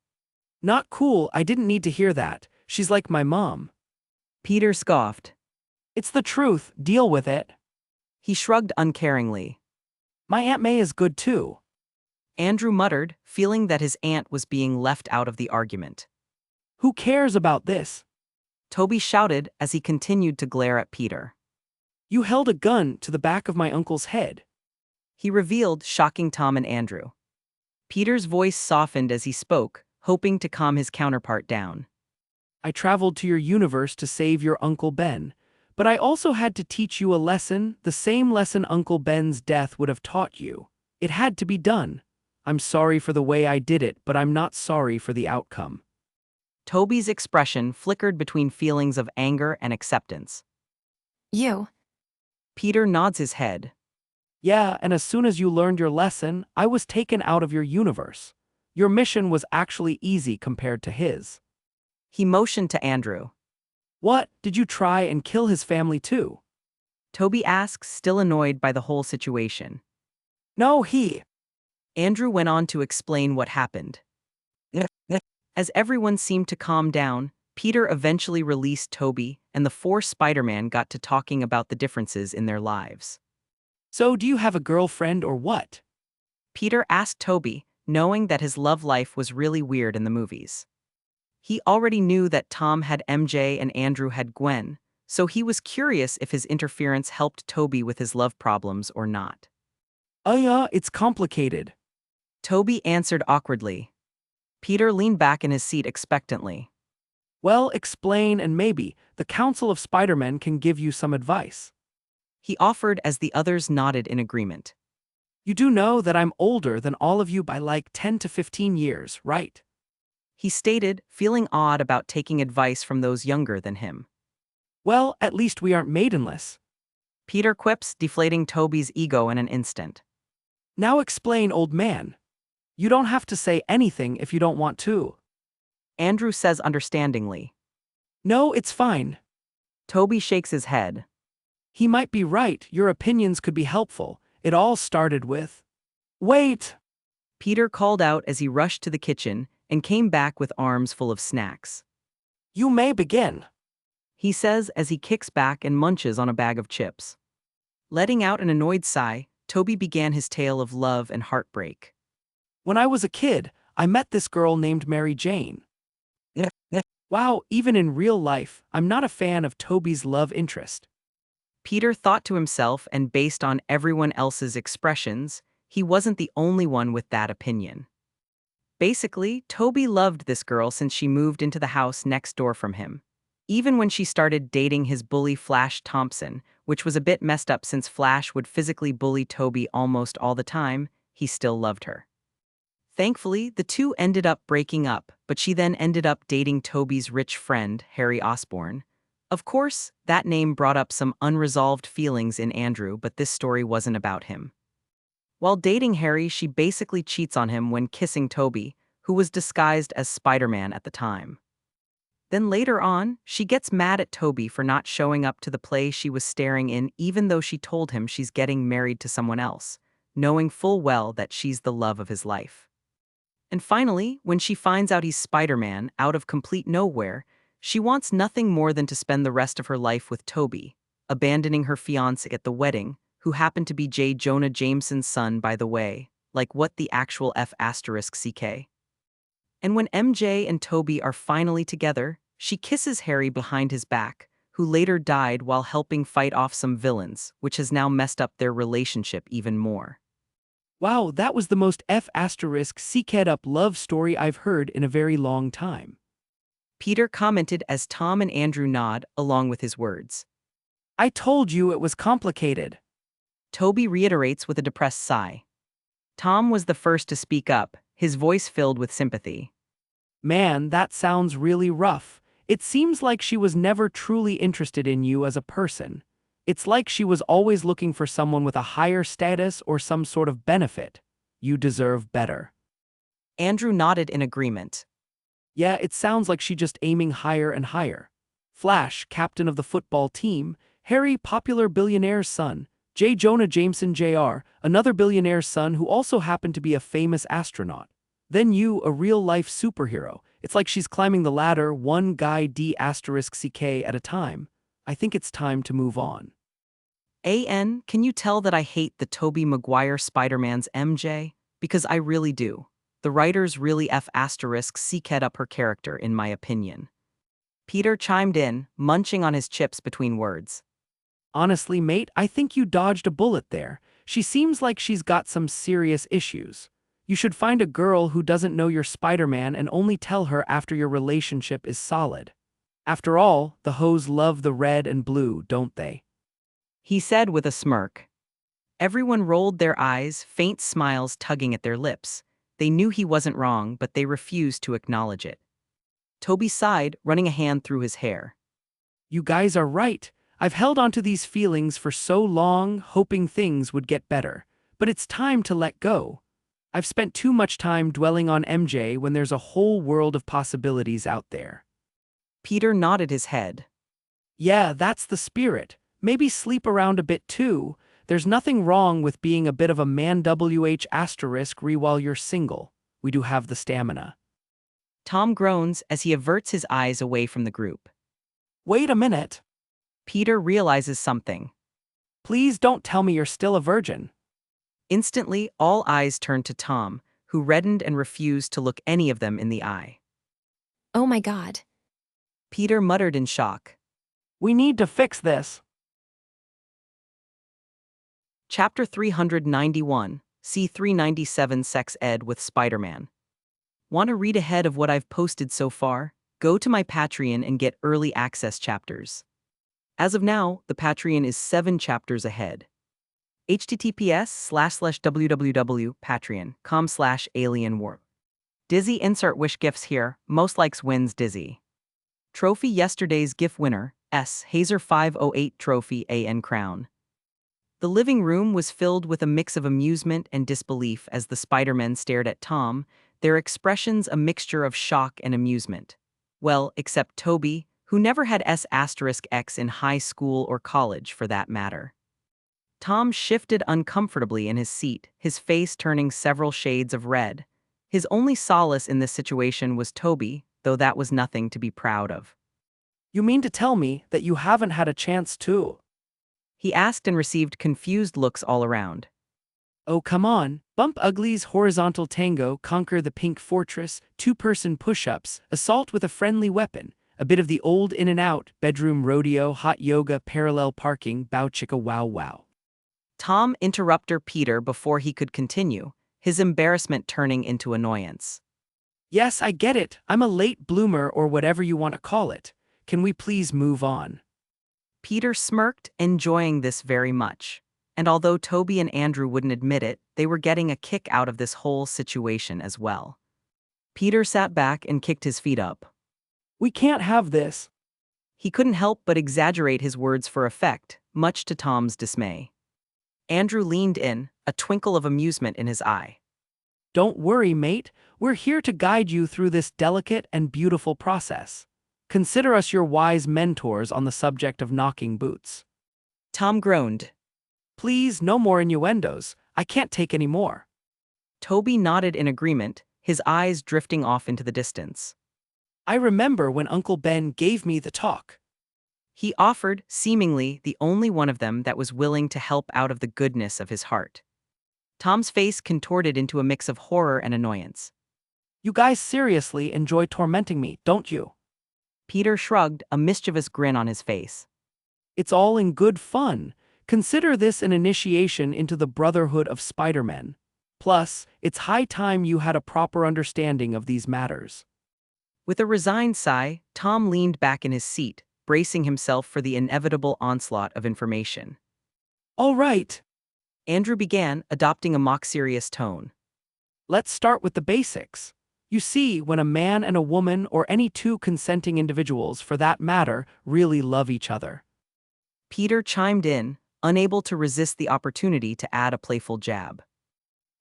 Not cool, I didn't need to hear that. She's like my mom. Peter scoffed. It's the truth, deal with it. He shrugged uncaringly. My Aunt May is good too. Andrew muttered, feeling that his aunt was being left out of the argument. Who cares about this? Toby shouted as he continued to glare at Peter. You held a gun to the back of my uncle's head. He revealed, shocking Tom and Andrew. Peter's voice softened as he spoke, hoping to calm his counterpart down. I traveled to your universe to save your Uncle Ben, but I also had to teach you a lesson, the same lesson Uncle Ben's death would have taught you. It had to be done. I'm sorry for the way I did it, but I'm not sorry for the outcome. Toby's expression flickered between feelings of anger and acceptance. You. Peter nods his head. Yeah, and as soon as you learned your lesson, I was taken out of your universe. Your mission was actually easy compared to his. He motioned to Andrew. What, did you try and kill his family too? Toby asks, still annoyed by the whole situation. No, he. Andrew went on to explain what happened. As everyone seemed to calm down, Peter eventually released Toby, and the four Spider-Man got to talking about the differences in their lives. So do you have a girlfriend or what? Peter asked Toby, knowing that his love life was really weird in the movies. He already knew that Tom had MJ and Andrew had Gwen, so he was curious if his interference helped Toby with his love problems or not. Oh yeah, it's complicated. Toby answered awkwardly. Peter leaned back in his seat expectantly. Well, explain and maybe the Council of Spider-Men can give you some advice. He offered as the others nodded in agreement. You do know that I'm older than all of you by like 10 to 15 years, right? He stated, feeling odd about taking advice from those younger than him. Well, at least we aren't maidenless. Peter quips, deflating Toby's ego in an instant. Now explain, old man. You don't have to say anything if you don't want to. Andrew says understandingly. No, it's fine. Toby shakes his head. He might be right, your opinions could be helpful. It all started with... Wait! Peter called out as he rushed to the kitchen and came back with arms full of snacks. You may begin. He says as he kicks back and munches on a bag of chips. Letting out an annoyed sigh, Toby began his tale of love and heartbreak. When I was a kid, I met this girl named Mary Jane. Wow, even in real life, I'm not a fan of Toby's love interest. Peter thought to himself, and based on everyone else's expressions, he wasn't the only one with that opinion. Basically, Toby loved this girl since she moved into the house next door from him. Even when she started dating his bully Flash Thompson, which was a bit messed up since Flash would physically bully Toby almost all the time, he still loved her. Thankfully, the two ended up breaking up, but she then ended up dating Toby's rich friend, Harry Osborn. Of course, that name brought up some unresolved feelings in Andrew, but this story wasn't about him. While dating Harry, she basically cheats on him when kissing Toby, who was disguised as Spider-Man at the time. Then later on, she gets mad at Toby for not showing up to the play she was staring in even though she told him she's getting married to someone else, knowing full well that she's the love of his life. And finally, when she finds out he's Spider-Man out of complete nowhere, she wants nothing more than to spend the rest of her life with Toby, abandoning her fiancé at the wedding, who happened to be J. Jonah Jameson's son, by the way, like what the actual F***CK. And when MJ and Toby are finally together, she kisses Harry behind his back, who later died while helping fight off some villains, which has now messed up their relationship even more. Wow, that was the most F***cked up love story I've heard in a very long time. Peter commented as Tom and Andrew nod along with his words. I told you it was complicated. Toby reiterates with a depressed sigh. Tom was the first to speak up, his voice filled with sympathy. Man, that sounds really rough. It seems like she was never truly interested in you as a person. It's like she was always looking for someone with a higher status or some sort of benefit. You deserve better. Andrew nodded in agreement. Yeah, it sounds like she just aiming higher and higher. Flash, captain of the football team, Harry, popular billionaire's son, J. Jonah Jameson Jr., another billionaire's son who also happened to be a famous astronaut. Then you, a real-life superhero. It's like she's climbing the ladder one guy D***ck at a time. I think it's time to move on. AN, can you tell that I hate the Tobey Maguire Spider-Man's MJ? Because I really do. The writers really F***cked up her character, in my opinion. Peter chimed in, munching on his chips between words. Honestly, mate, I think you dodged a bullet there. She seems like she's got some serious issues. You should find a girl who doesn't know you're Spider-Man and only tell her after your relationship is solid. After all, the hoes love the red and blue, don't they? He said with a smirk. Everyone rolled their eyes, faint smiles tugging at their lips. They knew he wasn't wrong, but they refused to acknowledge it. Toby sighed, running a hand through his hair. You guys are right. I've held onto these feelings for so long, hoping things would get better. But it's time to let go. I've spent too much time dwelling on MJ when there's a whole world of possibilities out there. Peter nodded his head. Yeah, that's the spirit. Maybe sleep around a bit too. There's nothing wrong with being a bit of a man WH*re while you're single. We do have the stamina. Tom groans as he averts his eyes away from the group. Wait a minute. Peter realizes something. Please don't tell me you're still a virgin. Instantly, all eyes turned to Tom, who reddened and refused to look any of them in the eye. Oh my God. Peter muttered in shock. We need to fix this. Chapter 391, C397 Sex Ed with Spiderman. Want to read ahead of what I've posted so far? Go to my Patreon and get early access chapters. As of now, the Patreon is 7 chapters ahead. https://www.patreon.com/alienwarp. Dizzy insert wish gifts here, most likes wins Dizzy. Trophy yesterday's GIF winner, Hazer 508 Trophy AN Crown. The living room was filled with a mix of amusement and disbelief as the Spidermen stared at Tom, their expressions a mixture of shock and amusement. Well, except Toby, who never had S*X in high school or college for that matter. Tom shifted uncomfortably in his seat, his face turning several shades of red. His only solace in this situation was Toby, though that was nothing to be proud of. You mean to tell me that you haven't had a chance to? He asked and received confused looks all around. Oh come on, Bump Ugly's horizontal tango, conquer the pink fortress, 2-person push-ups, assault with a friendly weapon, a bit of the old in and out, bedroom rodeo, hot yoga, parallel parking, bow chicka wow wow. Tom interrupted Peter before he could continue, his embarrassment turning into annoyance. Yes, I get it, I'm a late bloomer or whatever you want to call it. Can we please move on? Peter smirked, enjoying this very much. And although Toby and Andrew wouldn't admit it, they were getting a kick out of this whole situation as well. Peter sat back and kicked his feet up. We can't have this. He couldn't help but exaggerate his words for effect, much to Tom's dismay. Andrew leaned in, a twinkle of amusement in his eye. Don't worry, mate. We're here to guide you through this delicate and beautiful process. Consider us your wise mentors on the subject of knocking boots. Tom groaned. Please, no more innuendos. I can't take any more. Toby nodded in agreement, his eyes drifting off into the distance. I remember when Uncle Ben gave me the talk. He offered, seemingly the only one of them that was willing to help out of the goodness of his heart. Tom's face contorted into a mix of horror and annoyance. You guys seriously enjoy tormenting me, don't you? Peter shrugged, a mischievous grin on his face. It's all in good fun. Consider this an initiation into the Brotherhood of Spidermen. Plus, it's high time you had a proper understanding of these matters. With a resigned sigh, Tom leaned back in his seat, bracing himself for the inevitable onslaught of information. All right. Andrew began, adopting a mock-serious tone. Let's start with the basics. You see, when a man and a woman, or any two consenting individuals for that matter, really love each other. Peter chimed in, unable to resist the opportunity to add a playful jab.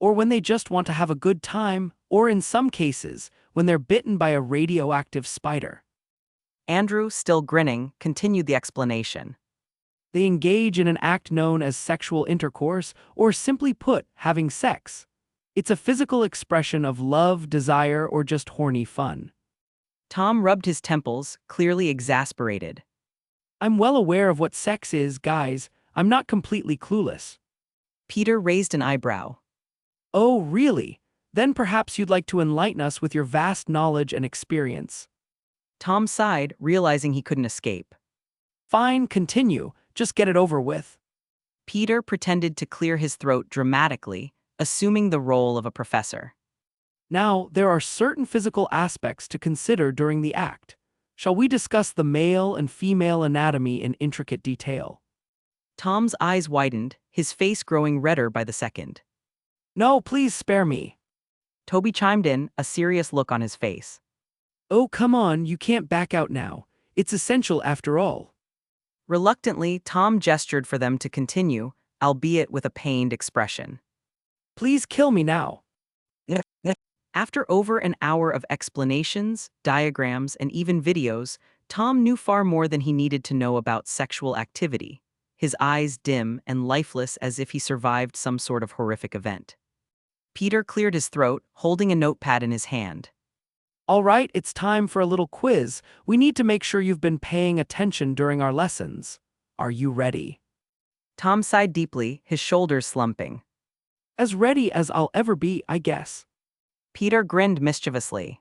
Or when they just want to have a good time, or in some cases, when they're bitten by a radioactive spider. Andrew, still grinning, continued the explanation. They engage in an act known as sexual intercourse, or simply put, having sex. It's a physical expression of love, desire, or just horny fun. Tom rubbed his temples, clearly exasperated. I'm well aware of what sex is, guys. I'm not completely clueless. Peter raised an eyebrow. Oh, really? Then perhaps you'd like to enlighten us with your vast knowledge and experience. Tom sighed, realizing he couldn't escape. Fine, continue. Just get it over with. Peter pretended to clear his throat dramatically, assuming the role of a professor. Now, there are certain physical aspects to consider during the act. Shall we discuss the male and female anatomy in intricate detail? Tom's eyes widened, his face growing redder by the second. No, please spare me. Toby chimed in, a serious look on his face. Oh, come on, you can't back out now. It's essential after all. Reluctantly, Tom gestured for them to continue, albeit with a pained expression. Please kill me now. After over an hour of explanations, diagrams, and even videos, Tom knew far more than he needed to know about sexual activity, his eyes dim and lifeless as if he survived some sort of horrific event. Peter cleared his throat, holding a notepad in his hand. All right, it's time for a little quiz. We need to make sure you've been paying attention during our lessons. Are you ready? Tom sighed deeply, his shoulders slumping. As ready as I'll ever be, I guess. Peter grinned mischievously.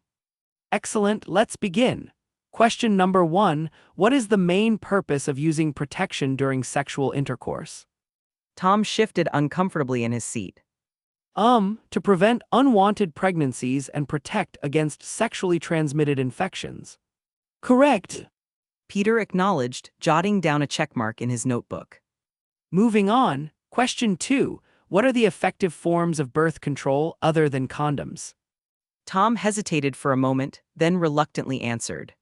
Excellent, let's begin. Question number 1. What is the main purpose of using protection during sexual intercourse? Tom shifted uncomfortably in his seat. To prevent unwanted pregnancies and protect against sexually transmitted infections. Correct. Peter acknowledged, jotting down a checkmark in his notebook. Moving on, question 2. What are the effective forms of birth control other than condoms? Tom hesitated for a moment, then reluctantly answered.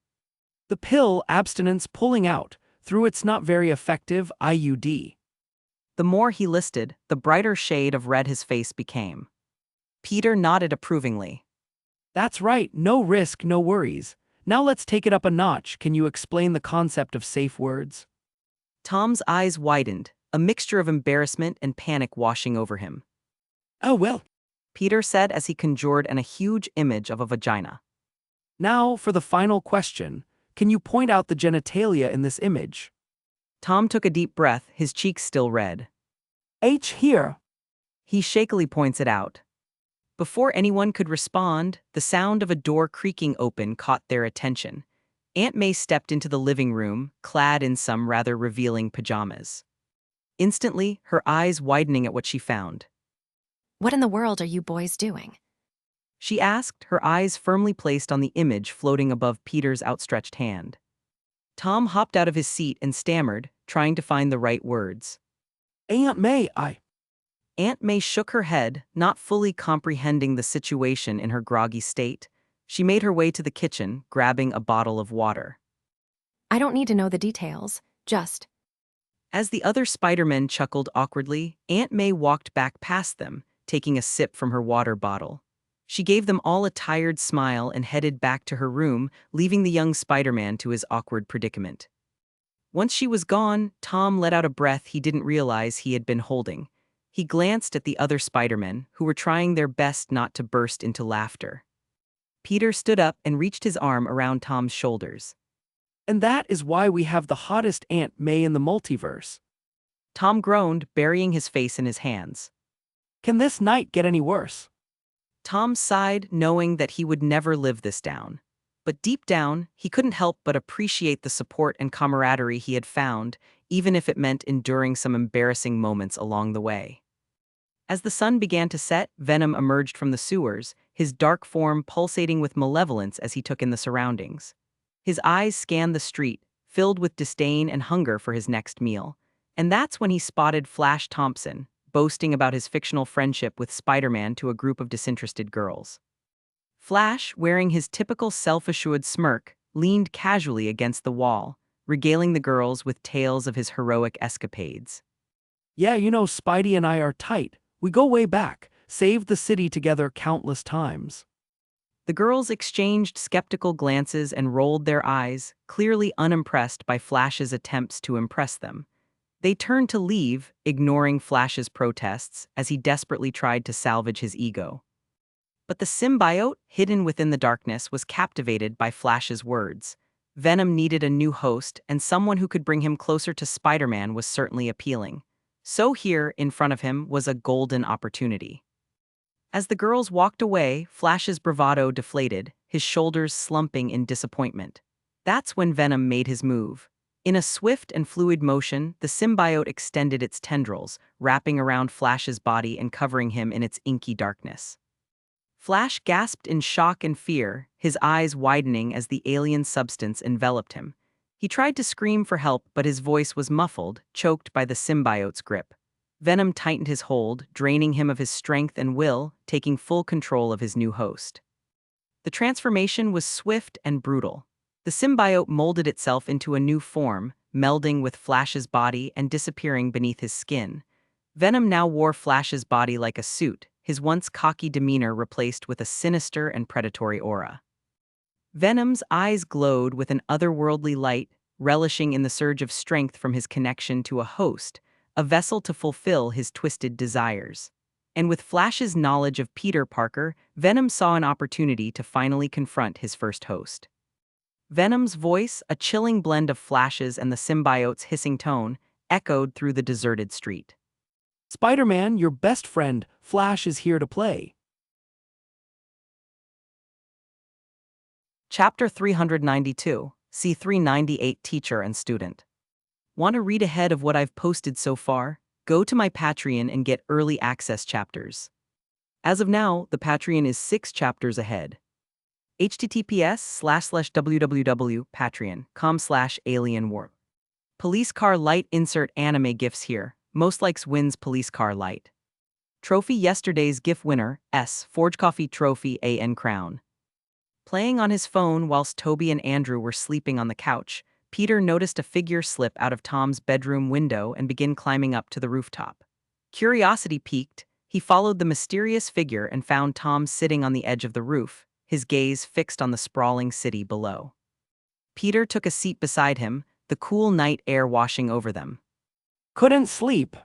The pill abstinence pulling out through its not very effective IUD. The more he listed, the brighter shade of red his face became. Peter nodded approvingly. That's right, no risk, no worries. Now let's take it up a notch. Can you explain the concept of safe words? Tom's eyes widened, a mixture of embarrassment and panic washing over him. Oh well. Peter said as he conjured a huge image of a vagina. Now for the final question. Can you point out the genitalia in this image? Tom took a deep breath, his cheeks still red. H here. He shakily points it out. Before anyone could respond, the sound of a door creaking open caught their attention. Aunt May stepped into the living room, clad in some rather revealing pajamas. Instantly, her eyes widening at what she found. What in the world are you boys doing? She asked, her eyes firmly placed on the image floating above Peter's outstretched hand. Tom hopped out of his seat and stammered, trying to find the right words. Aunt May, Aunt May shook her head, not fully comprehending the situation in her groggy state. She made her way to the kitchen, grabbing a bottle of water. I don't need to know the details, just. As the other Spidermen chuckled awkwardly, Aunt May walked back past them, taking a sip from her water bottle. She gave them all a tired smile and headed back to her room, leaving the young Spider-Man to his awkward predicament. Once she was gone, Tom let out a breath he didn't realize he had been holding. He glanced at the other Spider-Men, who were trying their best not to burst into laughter. Peter stood up and reached his arm around Tom's shoulders. And that is why we have the hottest Aunt May in the multiverse. Tom groaned, burying his face in his hands. Can this night get any worse? Tom sighed, knowing that he would never live this down. But deep down, he couldn't help but appreciate the support and camaraderie he had found, even if it meant enduring some embarrassing moments along the way. As the sun began to set, Venom emerged from the sewers, his dark form pulsating with malevolence as he took in the surroundings. His eyes scanned the street, filled with disdain and hunger for his next meal. And that's when he spotted Flash Thompson, boasting about his fictional friendship with Spider-Man to a group of disinterested girls. Flash, wearing his typical self-assured smirk, leaned casually against the wall, regaling the girls with tales of his heroic escapades. Yeah, Spidey and I are tight. We go way back, saved the city together countless times. The girls exchanged skeptical glances and rolled their eyes, clearly unimpressed by Flash's attempts to impress them. They turned to leave, ignoring Flash's protests as he desperately tried to salvage his ego. But the symbiote, hidden within the darkness, was captivated by Flash's words. Venom needed a new host, and someone who could bring him closer to Spider-Man was certainly appealing. So here, in front of him, was a golden opportunity. As the girls walked away, Flash's bravado deflated, his shoulders slumping in disappointment. That's when Venom made his move. In a swift and fluid motion, the symbiote extended its tendrils, wrapping around Flash's body and covering him in its inky darkness. Flash gasped in shock and fear, his eyes widening as the alien substance enveloped him. He tried to scream for help, but his voice was muffled, choked by the symbiote's grip. Venom tightened his hold, draining him of his strength and will, taking full control of his new host. The transformation was swift and brutal. The symbiote molded itself into a new form, melding with Flash's body and disappearing beneath his skin. Venom now wore Flash's body like a suit, his once cocky demeanor replaced with a sinister and predatory aura. Venom's eyes glowed with an otherworldly light, relishing in the surge of strength from his connection to a host, a vessel to fulfill his twisted desires. And with Flash's knowledge of Peter Parker, Venom saw an opportunity to finally confront his first host. Venom's voice, a chilling blend of Flash's and the symbiote's hissing tone, echoed through the deserted street. Spider-Man, your best friend, Flash is here to play. Chapter 392, C398 Teacher and Student. Want to read ahead of what I've posted so far? Go to my Patreon and get early access chapters. As of now, the Patreon is 6 chapters ahead. https://www.patreon.com/alienwarp. Police car light insert anime gifs here. Most likes wins police car light. Trophy yesterday's GIF winner, S. Forge Coffee Trophy AN Crown. Playing on his phone whilst Toby and Andrew were sleeping on the couch, Peter noticed a figure slip out of Tom's bedroom window and begin climbing up to the rooftop. Curiosity piqued, he followed the mysterious figure and found Tom sitting on the edge of the roof, his gaze fixed on the sprawling city below. Peter took a seat beside him, the cool night air washing over them. Couldn't sleep.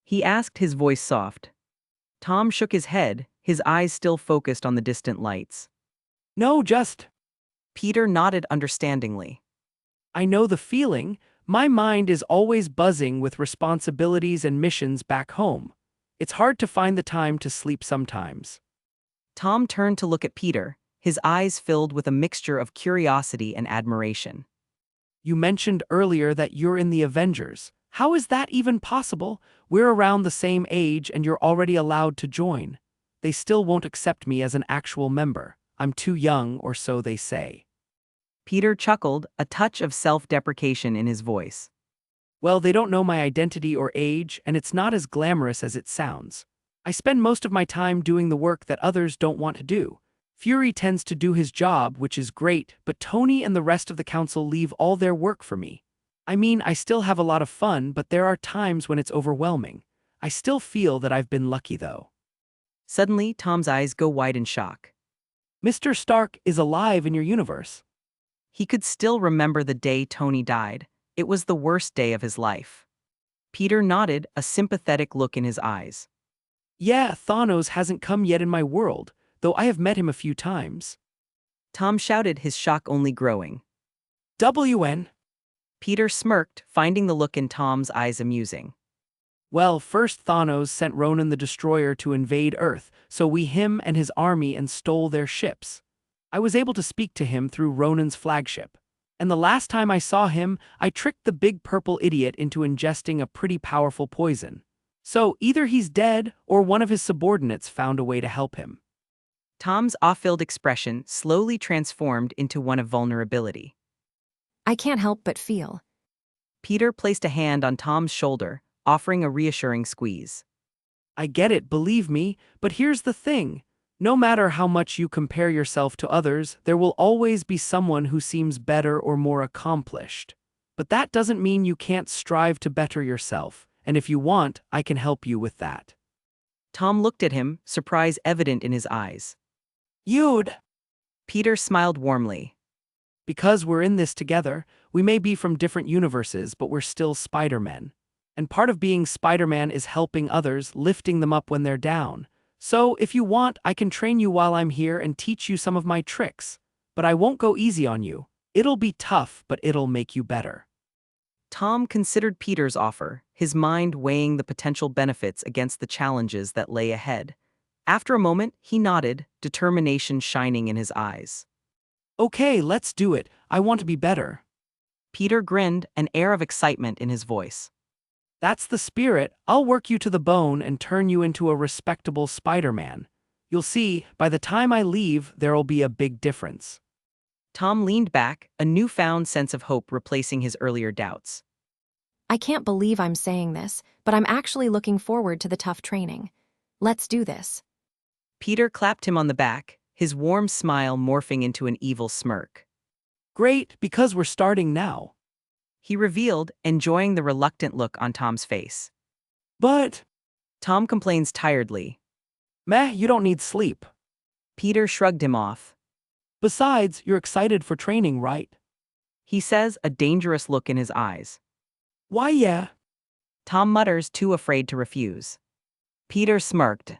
He asked, his voice soft. Tom shook his head, his eyes still focused on the distant lights. No, just. Peter nodded understandingly. I know the feeling. My mind is always buzzing with responsibilities and missions back home. It's hard to find the time to sleep sometimes. Tom turned to look at Peter, his eyes filled with a mixture of curiosity and admiration. You mentioned earlier that you're in the Avengers. How is that even possible? We're around the same age and you're already allowed to join. They still won't accept me as an actual member. I'm too young, or so they say. Peter chuckled, a touch of self-deprecation in his voice. Well, they don't know my identity or age, and it's not as glamorous as it sounds. I spend most of my time doing the work that others don't want to do. Fury tends to do his job, which is great, but Tony and the rest of the council leave all their work for me. I mean, I still have a lot of fun, but there are times when it's overwhelming. I still feel that I've been lucky, though. Suddenly, Tom's eyes go wide in shock. Mr. Stark is alive in your universe. He could still remember the day Tony died. It was the worst day of his life. Peter nodded, a sympathetic look in his eyes. Yeah, Thanos hasn't come yet in my world, though I have met him a few times. Tom shouted, his shock only growing. WN. Peter smirked, finding the look in Tom's eyes amusing. Well, first Thanos sent Ronan the Destroyer to invade Earth, so him and his army and stole their ships. I was able to speak to him through Ronan's flagship. And the last time I saw him, I tricked the big purple idiot into ingesting a pretty powerful poison. So either he's dead or one of his subordinates found a way to help him. Tom's awe-filled expression slowly transformed into one of vulnerability. I can't help but feel. Peter placed a hand on Tom's shoulder, offering a reassuring squeeze. I get it, believe me, but here's the thing. No matter how much you compare yourself to others, there will always be someone who seems better or more accomplished. But that doesn't mean you can't strive to better yourself, and if you want, I can help you with that. Tom looked at him, surprise evident in his eyes. You'd. Peter smiled warmly. Because we're in this together, we may be from different universes, but we're still Spider-Men. And part of being Spider-Man is helping others, lifting them up when they're down. So, if you want, I can train you while I'm here and teach you some of my tricks. But I won't go easy on you. It'll be tough, but it'll make you better. Tom considered Peter's offer, his mind weighing the potential benefits against the challenges that lay ahead. After a moment, he nodded, determination shining in his eyes. Okay, let's do it. I want to be better. Peter grinned, an air of excitement in his voice. That's the spirit. I'll work you to the bone and turn you into a respectable Spider-Man. You'll see, by the time I leave, there'll be a big difference. Tom leaned back, a newfound sense of hope replacing his earlier doubts. I can't believe I'm saying this, but I'm actually looking forward to the tough training. Let's do this. Peter clapped him on the back, his warm smile morphing into an evil smirk. Great, because we're starting now. He revealed, enjoying the reluctant look on Tom's face. But, Tom complains tiredly. meh, you don't need sleep. Peter shrugged him off. Besides, you're excited for training, right? He says, a dangerous look in his eyes. Why, yeah. Tom mutters, too afraid to refuse. Peter smirked.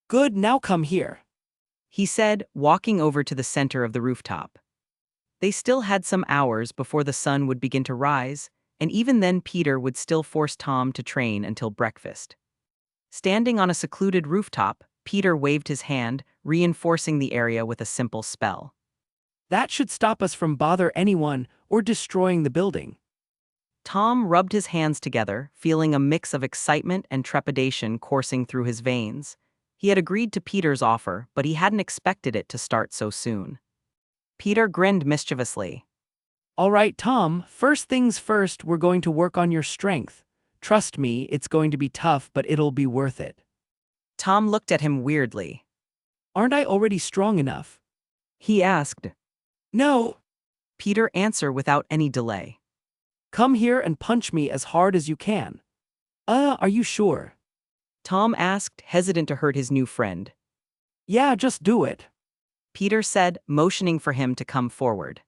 Good, now come here. He said, walking over to the center of the rooftop. They still had some hours before the sun would begin to rise, and even then Peter would still force Tom to train until breakfast. Standing on a secluded rooftop, Peter waved his hand, reinforcing the area with a simple spell. That should stop us from bother anyone or destroying the building. Tom rubbed his hands together, feeling a mix of excitement and trepidation coursing through his veins. He had agreed to Peter's offer, but he hadn't expected it to start so soon. Peter grinned mischievously. All right, Tom, first things first, we're going to work on your strength. Trust me, it's going to be tough, but it'll be worth it. Tom looked at him weirdly. Aren't I already strong enough? He asked. No. Peter answered without any delay. Come here and punch me as hard as you can. Are you sure? Tom asked, hesitant to hurt his new friend. Yeah, just do it. Peter said, motioning for him to come forward.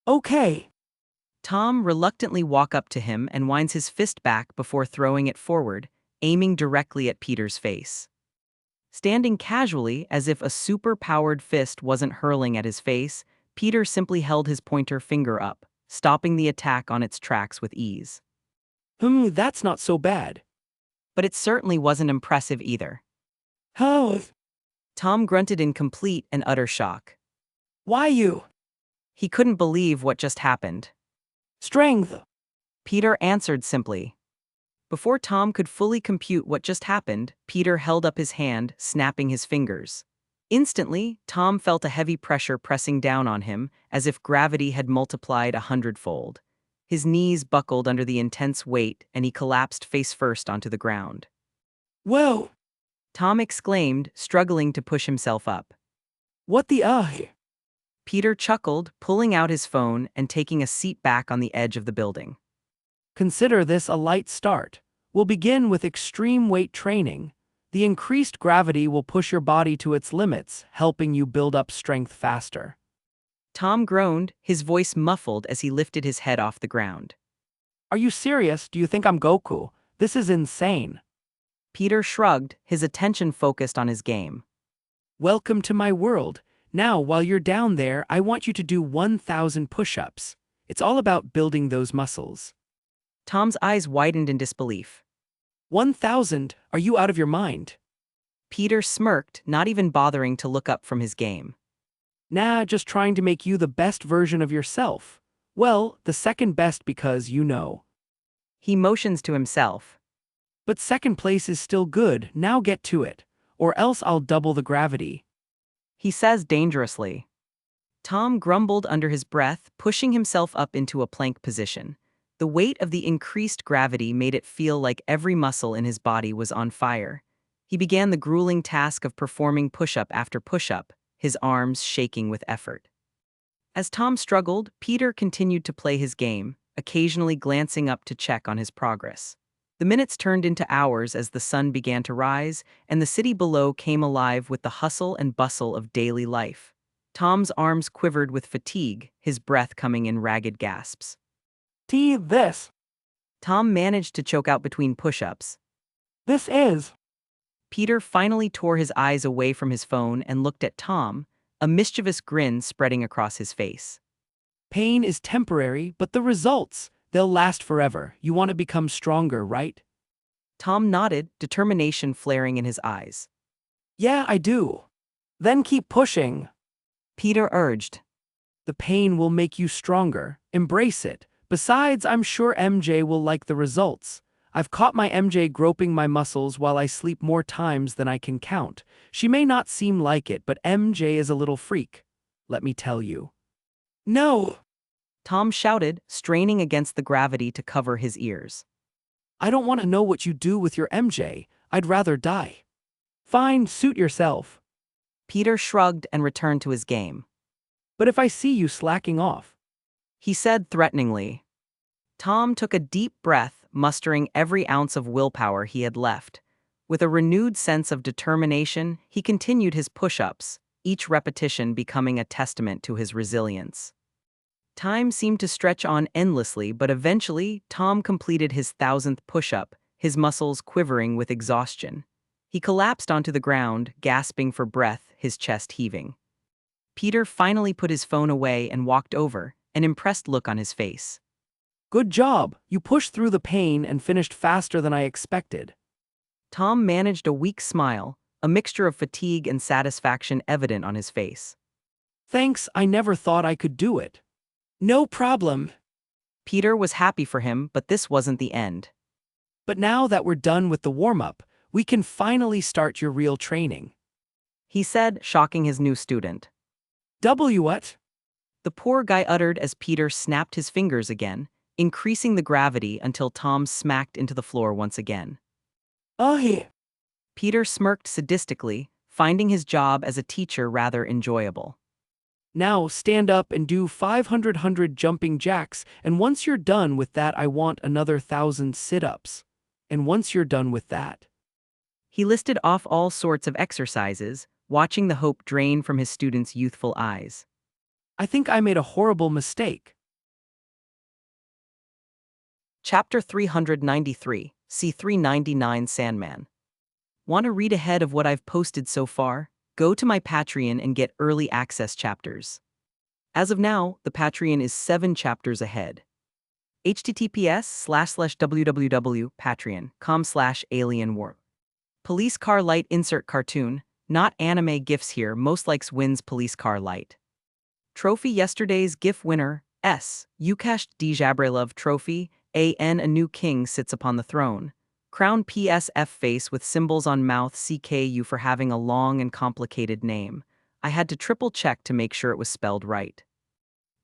Okay. Tom reluctantly walks up to him and winds his fist back before throwing it forward, aiming directly at Peter's face. Standing casually, as if a super-powered fist wasn't hurling at his face, Peter simply held his pointer finger up, stopping the attack on its tracks with ease. That's not so bad. But it certainly wasn't impressive either. How? Tom grunted in complete and utter shock. Why you? He couldn't believe what just happened. Strength. Peter answered simply. Before Tom could fully compute what just happened, Peter held up his hand, snapping his fingers. Instantly, Tom felt a heavy pressure pressing down on him, as if gravity had multiplied 100-fold. His knees buckled under the intense weight, and he collapsed face-first onto the ground. Whoa! Tom exclaimed, struggling to push himself up. What the Peter chuckled, pulling out his phone and taking a seat back on the edge of the building. Consider this a light start. We'll begin with extreme weight training. The increased gravity will push your body to its limits, helping you build up strength faster. Tom groaned, his voice muffled as he lifted his head off the ground. Are you serious? Do you think I'm Goku? This is insane. Peter shrugged, his attention focused on his game. Welcome to my world. Now, while you're down there, I want you to do 1,000 push-ups. It's all about building those muscles. Tom's eyes widened in disbelief. 1,000? Are you out of your mind? Peter smirked, not even bothering to look up from his game. Nah, just trying to make you the best version of yourself. Well, the second best because you know. He motions to himself. But second place is still good, now get to it. Or else I'll double the gravity. He says dangerously. Tom grumbled under his breath, pushing himself up into a plank position. The weight of the increased gravity made it feel like every muscle in his body was on fire. He began the grueling task of performing push-up after push-up, his arms shaking with effort. As Tom struggled, Peter continued to play his game, occasionally glancing up to check on his progress. The minutes turned into hours as the sun began to rise, and the city below came alive with the hustle and bustle of daily life. Tom's arms quivered with fatigue, his breath coming in ragged gasps. This. Tom managed to choke out between push-ups. This is. Peter finally tore his eyes away from his phone and looked at Tom, a mischievous grin spreading across his face. Pain is temporary, but the results, they'll last forever. You want to become stronger, right? Tom nodded, determination flaring in his eyes. Yeah, I do. Then keep pushing. Peter urged. The pain will make you stronger. Embrace it. Besides, I'm sure MJ will like the results. I've caught my MJ groping my muscles while I sleep more times than I can count. She may not seem like it, but MJ is a little freak. Let me tell you. No! Tom shouted, straining against the gravity to cover his ears. I don't want to know what you do with your MJ. I'd rather die. Fine, suit yourself. Peter shrugged and returned to his game. But if I see you slacking off, He said threateningly. Tom took a deep breath, mustering every ounce of willpower he had left. With a renewed sense of determination, he continued his push-ups, each repetition becoming a testament to his resilience. Time seemed to stretch on endlessly, but eventually, Tom completed his 1,000th push-up, his muscles quivering with exhaustion. He collapsed onto the ground, gasping for breath, his chest heaving. Peter finally put his phone away and walked over, an impressed look on his face. good job, you pushed through the pain and finished faster than I expected. Tom managed a weak smile, a mixture of fatigue and satisfaction evident on his face. Thanks, I never thought I could do it. No problem. Peter was happy for him, but this wasn't the end. But now that we're done with the warm-up, we can finally start your real training. He said, shocking his new student. What? The poor guy uttered as Peter snapped his fingers again, increasing the gravity until Tom smacked into the floor once again. Here. Peter smirked sadistically, finding his job as a teacher rather enjoyable. Now stand up and do 500 jumping jacks, and once you're done with that I want another 1,000 sit-ups. And once you're done with that. He listed off all sorts of exercises, watching the hope drain from his students' youthful eyes. I think I made a horrible mistake. Chapter 393, C399 Sandman. Want to read ahead of what I've posted so far? Go to my Patreon and get early access chapters. As of now, the Patreon is 7 chapters ahead. https://www.patreon.com/alienwarp. Police car light insert cartoon, not anime gifs here, most likes wins police car light. Trophy yesterday's GIF winner, S. Ukash Djabrelov Trophy, a new king sits upon the throne. Crown PSF face with symbols on mouth CKU for having a long and complicated name. I had to triple check to make sure it was spelled right.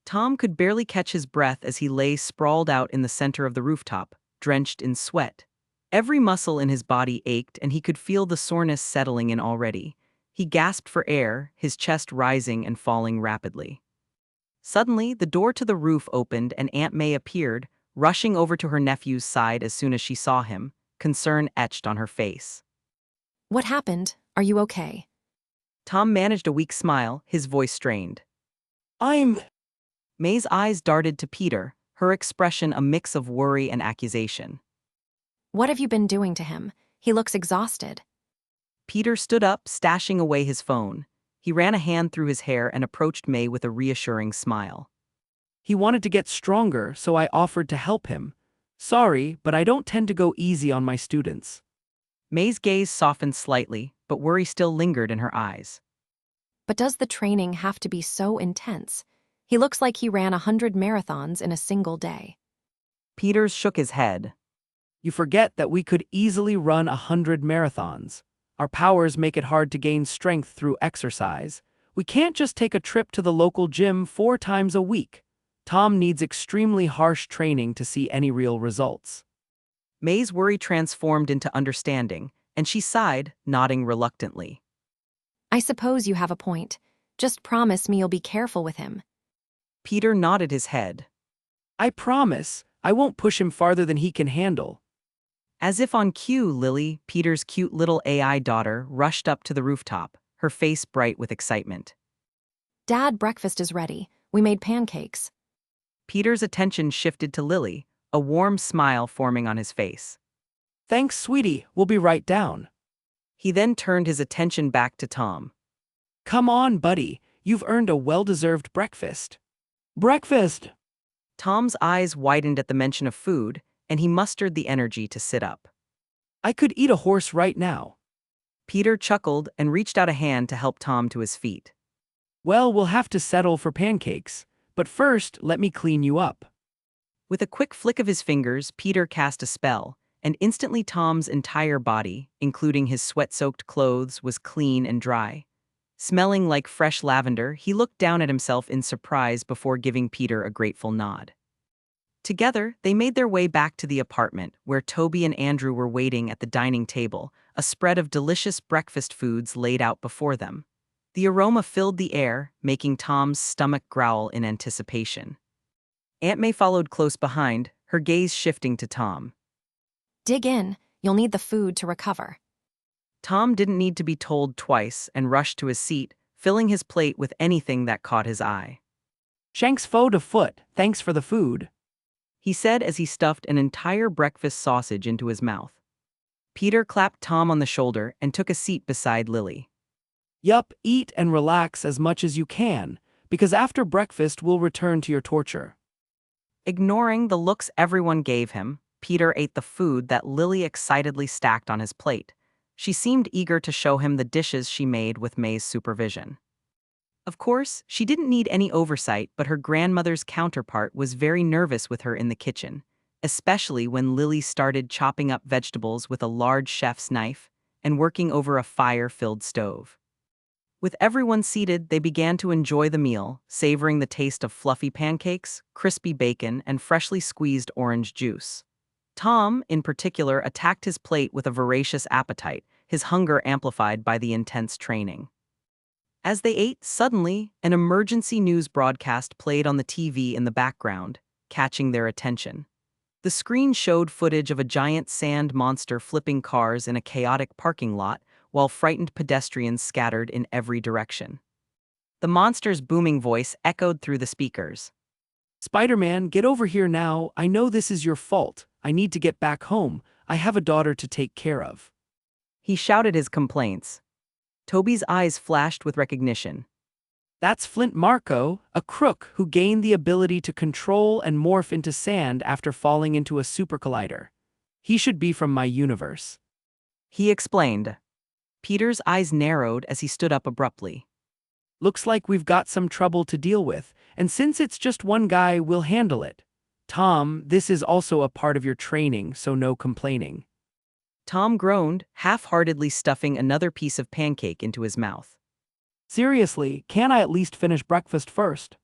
Tom could barely catch his breath as he lay sprawled out in the center of the rooftop, drenched in sweat. Every muscle in his body ached and he could feel the soreness settling in already. He gasped for air, his chest rising and falling rapidly. Suddenly, the door to the roof opened and Aunt May appeared, rushing over to her nephew's side as soon as she saw him, concern etched on her face. What happened? Are you okay? Tom managed a weak smile, his voice strained. I'm... May's eyes darted to Peter, her expression a mix of worry and accusation. What have you been doing to him? He looks exhausted. Peter stood up, stashing away his phone. He ran a hand through his hair and approached May with a reassuring smile. He wanted to get stronger, so I offered to help him. Sorry, but I don't tend to go easy on my students. May's gaze softened slightly, but worry still lingered in her eyes. But does the training have to be so intense? He looks like he ran 100 marathons in a single day. Peters shook his head. You forget that we could easily run 100 marathons. Our powers make it hard to gain strength through exercise. We can't just take a trip to the local gym 4 times a week. Tom needs extremely harsh training to see any real results. May's worry transformed into understanding, and she sighed, nodding reluctantly. I suppose you have a point. Just promise me you'll be careful with him. Peter nodded his head. I promise, I won't push him farther than he can handle. As if on cue, Lily, Peter's cute little AI daughter, rushed up to the rooftop, her face bright with excitement. Dad, breakfast is ready. We made pancakes. Peter's attention shifted to Lily, a warm smile forming on his face. Thanks, sweetie, we'll be right down. He then turned his attention back to Tom. Come on, buddy, you've earned a well-deserved breakfast. Breakfast! Tom's eyes widened at the mention of food, and he mustered the energy to sit up. I could eat a horse right now. Peter chuckled and reached out a hand to help Tom to his feet. Well, we'll have to settle for pancakes, but first, let me clean you up. With a quick flick of his fingers, Peter cast a spell, and instantly Tom's entire body, including his sweat-soaked clothes, was clean and dry. Smelling like fresh lavender, he looked down at himself in surprise before giving Peter a grateful nod. Together, they made their way back to the apartment, where Toby and Andrew were waiting at the dining table, a spread of delicious breakfast foods laid out before them. The aroma filled the air, making Tom's stomach growl in anticipation. Aunt May followed close behind, her gaze shifting to Tom. Dig in, you'll need the food to recover. Tom didn't need to be told twice and rushed to his seat, filling his plate with anything that caught his eye. Shanks foe to foot, thanks for the food. He said as he stuffed an entire breakfast sausage into his mouth. Peter clapped Tom on the shoulder and took a seat beside Lily. Yup, eat and relax as much as you can, because after breakfast we'll return to your torture. Ignoring the looks everyone gave him, Peter ate the food that Lily excitedly stacked on his plate. She seemed eager to show him the dishes she made with May's supervision. Of course, she didn't need any oversight, but her grandmother's counterpart was very nervous with her in the kitchen, especially when Lily started chopping up vegetables with a large chef's knife and working over a fire-filled stove. With everyone seated, they began to enjoy the meal, savoring the taste of fluffy pancakes, crispy bacon, and freshly squeezed orange juice. Tom, in particular, attacked his plate with a voracious appetite, his hunger amplified by the intense training. As they ate, suddenly, an emergency news broadcast played on the TV in the background, catching their attention. The screen showed footage of a giant sand monster flipping cars in a chaotic parking lot, while frightened pedestrians scattered in every direction. The monster's booming voice echoed through the speakers. Spider-Man, get over here now. I know this is your fault. I need to get back home. I have a daughter to take care of. He shouted his complaints. Toby's eyes flashed with recognition. That's Flint Marko, a crook who gained the ability to control and morph into sand after falling into a super collider. He should be from my universe. He explained. Peter's eyes narrowed as he stood up abruptly. Looks like we've got some trouble to deal with, and since it's just one guy, we'll handle it. Tom, this is also a part of your training, so no complaining. Tom groaned, half-heartedly stuffing another piece of pancake into his mouth. Seriously, can't I at least finish breakfast first?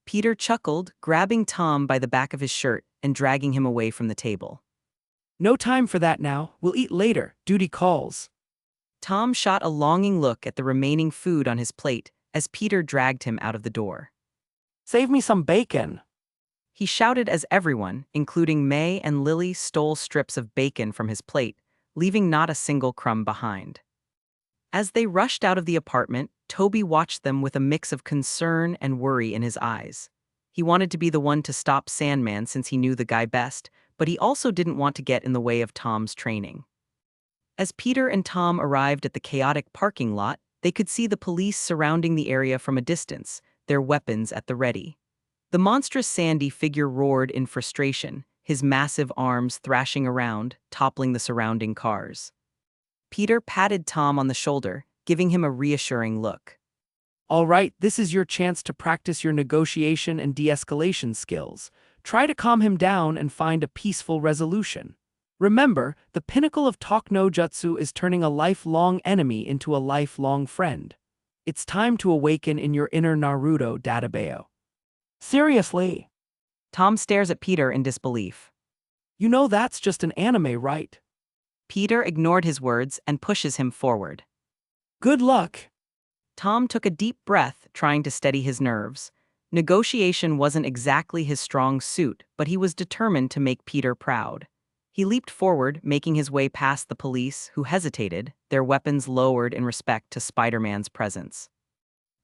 Peter chuckled, grabbing Tom by the back of his shirt and dragging him away from the table. No time for that now. We'll eat later. Duty calls. Tom shot a longing look at the remaining food on his plate as Peter dragged him out of the door. Save me some bacon. He shouted as everyone, including May and Lily, stole strips of bacon from his plate, leaving not a single crumb behind. As they rushed out of the apartment, Toby watched them with a mix of concern and worry in his eyes. He wanted to be the one to stop Sandman since he knew the guy best, but he also didn't want to get in the way of Tom's training. As Peter and Tom arrived at the chaotic parking lot, they could see the police surrounding the area from a distance, their weapons at the ready. The monstrous Sandy figure roared in frustration, his massive arms thrashing around, toppling the surrounding cars. Peter patted Tom on the shoulder, giving him a reassuring look. All right, this is your chance to practice your negotiation and de-escalation skills. Try to calm him down and find a peaceful resolution. Remember, the pinnacle of talk no jutsu is turning a lifelong enemy into a lifelong friend. It's time to awaken in your inner Naruto database. Seriously? Tom stares at Peter in disbelief. You know that's just an anime, right? Peter ignored his words and pushes him forward. Good luck. Tom took a deep breath, trying to steady his nerves. Negotiation wasn't exactly his strong suit, but he was determined to make Peter proud. He leaped forward, making his way past the police, who hesitated, their weapons lowered in respect to Spider-Man's presence.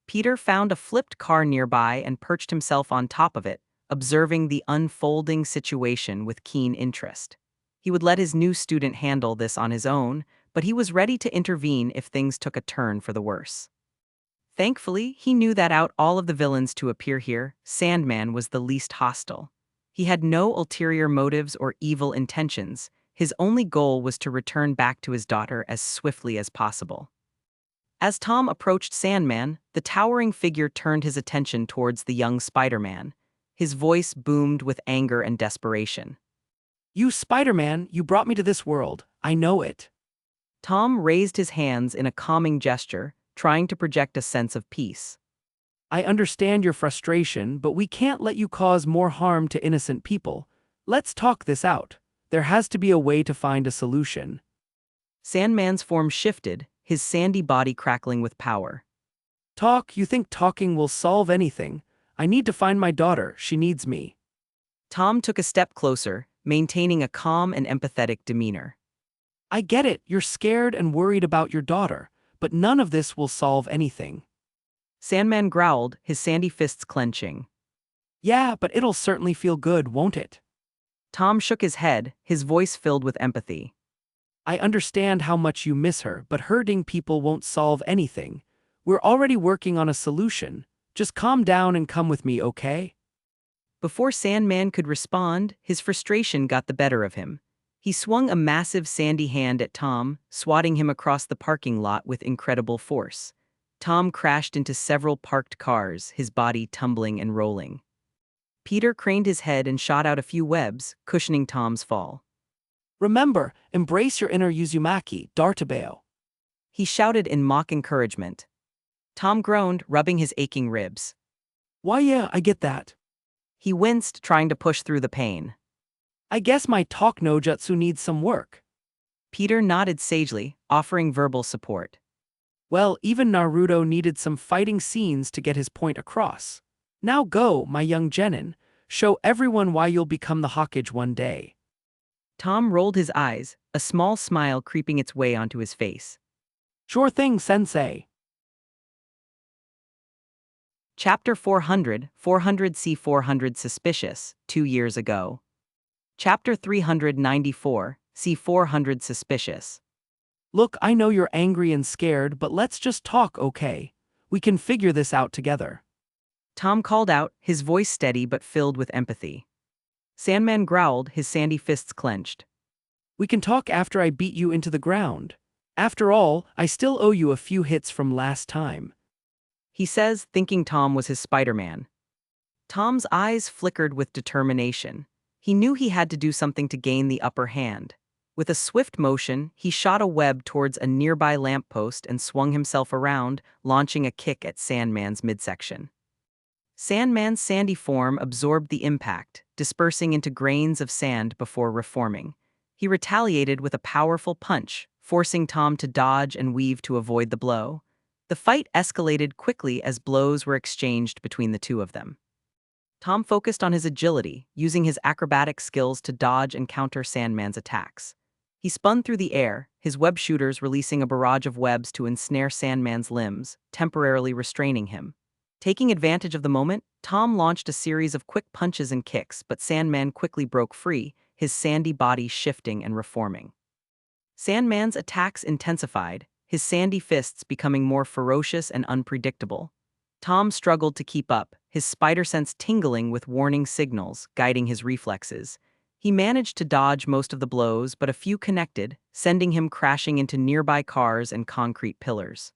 Peter found a flipped car nearby and perched himself on top of it, observing the unfolding situation with keen interest. He would let his new student handle this on his own, but he was ready to intervene if things took a turn for the worse. Thankfully, he knew that out all of the villains to appear here, Sandman was the least hostile. He had no ulterior motives or evil intentions. His only goal was to return back to his daughter as swiftly as possible. As Tom approached Sandman, the towering figure turned his attention towards the young Spider-Man. His voice boomed with anger and desperation. You Spider-Man, you brought me to this world. I know it. Tom raised his hands in a calming gesture, trying to project a sense of peace. I understand your frustration, but we can't let you cause more harm to innocent people. Let's talk this out. There has to be a way to find a solution. Sandman's form shifted, his sandy body crackling with power. Talk, you think talking will solve anything? I need to find my daughter, she needs me. Tom took a step closer, maintaining a calm and empathetic demeanor. I get it, you're scared and worried about your daughter, but none of this will solve anything. Sandman growled, his sandy fists clenching. Yeah, but it'll certainly feel good, won't it? Tom shook his head, his voice filled with empathy. I understand how much you miss her, but hurting people won't solve anything. We're already working on a solution. Just calm down and come with me, okay? Before Sandman could respond, his frustration got the better of him. He swung a massive sandy hand at Tom, swatting him across the parking lot with incredible force. Tom crashed into several parked cars, his body tumbling and rolling. Peter craned his head and shot out a few webs, cushioning Tom's fall. Remember, embrace your inner Uzumaki, Dartabeo. He shouted in mock encouragement. Tom groaned, rubbing his aching ribs. Why yeah, I get that. He winced, trying to push through the pain. I guess my talk no jutsu needs some work. Peter nodded sagely, offering verbal support. Well, even Naruto needed some fighting scenes to get his point across. Now go, my young genin, show everyone why you'll become the Hokage one day. Tom rolled his eyes, a small smile creeping its way onto his face. Sure thing, sensei. Chapter 400, 400 Suspicious, 2 years ago. Chapter 394, C400 Suspicious. Look, I know you're angry and scared, but let's just talk, okay? We can figure this out together. Tom called out, his voice steady but filled with empathy. Sandman growled, his sandy fists clenched. We can talk after I beat you into the ground. After all, I still owe you a few hits from last time. He says, thinking Tom was his Spiderman. Tom's eyes flickered with determination. He knew he had to do something to gain the upper hand. With a swift motion, he shot a web towards a nearby lamppost and swung himself around, launching a kick at Sandman's midsection. Sandman's sandy form absorbed the impact, dispersing into grains of sand before reforming. He retaliated with a powerful punch, forcing Tom to dodge and weave to avoid the blow. The fight escalated quickly as blows were exchanged between the two of them. Tom focused on his agility, using his acrobatic skills to dodge and counter Sandman's attacks. He spun through the air, his web shooters releasing a barrage of webs to ensnare Sandman's limbs, temporarily restraining him. Taking advantage of the moment, Tom launched a series of quick punches and kicks, but Sandman quickly broke free, his sandy body shifting and reforming. Sandman's attacks intensified, his sandy fists becoming more ferocious and unpredictable. Tom struggled to keep up, his spider sense tingling with warning signals, guiding his reflexes. He managed to dodge most of the blows, but a few connected, sending him crashing into nearby cars and concrete pillars.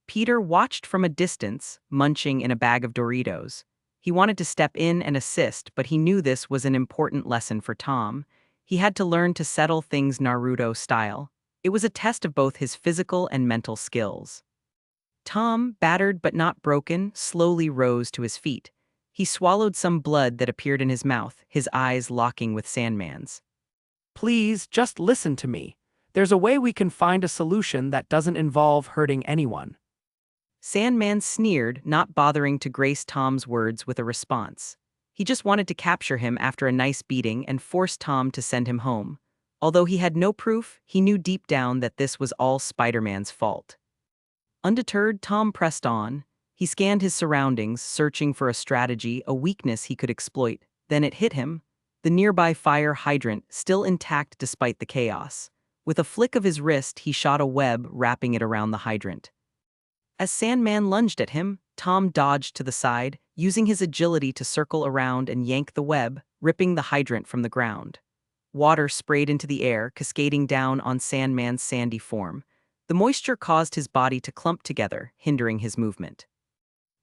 Peter watched from a distance, munching in a bag of Doritos. He wanted to step in and assist, but he knew this was an important lesson for Tom. He had to learn to settle things Naruto style. It was a test of both his physical and mental skills. Tom, battered but not broken, slowly rose to his feet. He swallowed some blood that appeared in his mouth, his eyes locking with Sandman's. Please, just listen to me. There's a way we can find a solution that doesn't involve hurting anyone. Sandman sneered, not bothering to grace Tom's words with a response. He just wanted to capture him after a nice beating and force Tom to send him home. Although he had no proof, he knew deep down that this was all Spider-Man's fault. Undeterred, Tom pressed on. He scanned his surroundings, searching for a strategy, a weakness he could exploit. Then it hit him. The nearby fire hydrant, still intact despite the chaos. With a flick of his wrist, he shot a web, wrapping it around the hydrant. As Sandman lunged at him, Tom dodged to the side, using his agility to circle around and yank the web, ripping the hydrant from the ground. Water sprayed into the air, cascading down on Sandman's sandy form. The moisture caused his body to clump together, hindering his movement.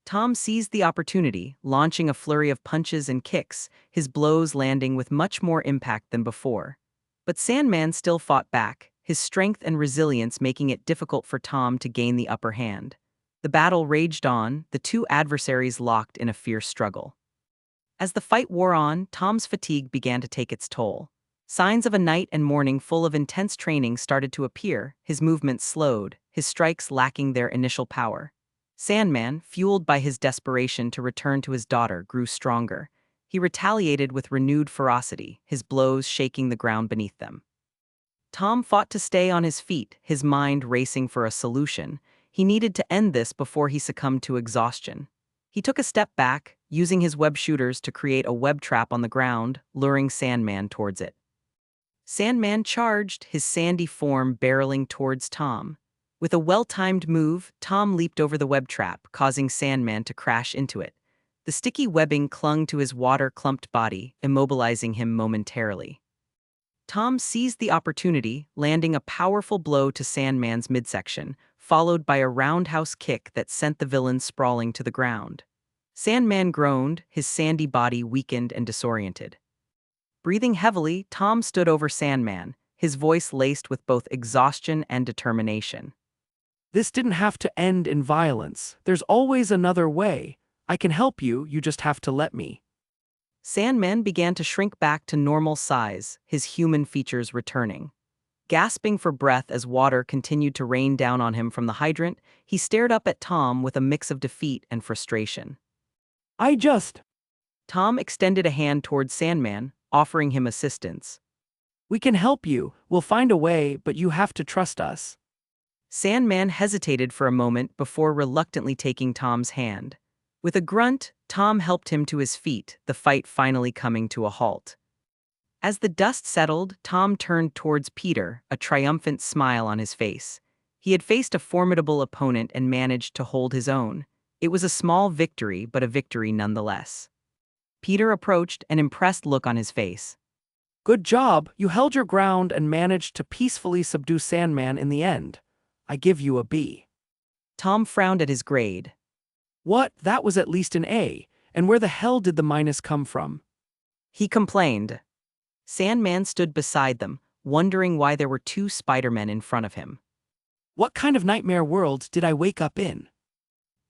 Tom seized the opportunity, launching a flurry of punches and kicks, his blows landing with much more impact than before. But Sandman still fought back, his strength and resilience making it difficult for Tom to gain the upper hand. The battle raged on, the two adversaries locked in a fierce struggle. As the fight wore on, Tom's fatigue began to take its toll. Signs of a night and morning full of intense training started to appear, his movements slowed, his strikes lacking their initial power. Sandman, fueled by his desperation to return to his daughter, grew stronger. He retaliated with renewed ferocity, his blows shaking the ground beneath them. Tom fought to stay on his feet, his mind racing for a solution. He needed to end this before he succumbed to exhaustion. He took a step back, using his web shooters to create a web trap on the ground, luring Sandman towards it. Sandman charged, his sandy form barreling towards Tom. With a well-timed move, Tom leaped over the web trap, causing Sandman to crash into it. The sticky webbing clung to his water-clumped body, immobilizing him momentarily. Tom seized the opportunity, landing a powerful blow to Sandman's midsection, followed by a roundhouse kick that sent the villain sprawling to the ground. Sandman groaned, his sandy body weakened and disoriented. Breathing heavily, Tom stood over Sandman, his voice laced with both exhaustion and determination. This didn't have to end in violence. There's always another way. I can help you, you just have to let me. Sandman began to shrink back to normal size, his human features returning. Gasping for breath as water continued to rain down on him from the hydrant, he stared up at Tom with a mix of defeat and frustration. Tom extended a hand towards Sandman, offering him assistance. We can help you. We'll find a way, but you have to trust us. Sandman hesitated for a moment before reluctantly taking Tom's hand. With a grunt, Tom helped him to his feet, the fight finally coming to a halt. As the dust settled, Tom turned towards Peter, a triumphant smile on his face. He had faced a formidable opponent and managed to hold his own. It was a small victory, but a victory nonetheless. Peter approached, an impressed look on his face. Good job, you held your ground and managed to peacefully subdue Sandman in the end. I give you a B. Tom frowned at his grade. What? That was at least an A. And where the hell did the minus come from? He complained. Sandman stood beside them, wondering why there were two Spidermen in front of him. What kind of nightmare world did I wake up in?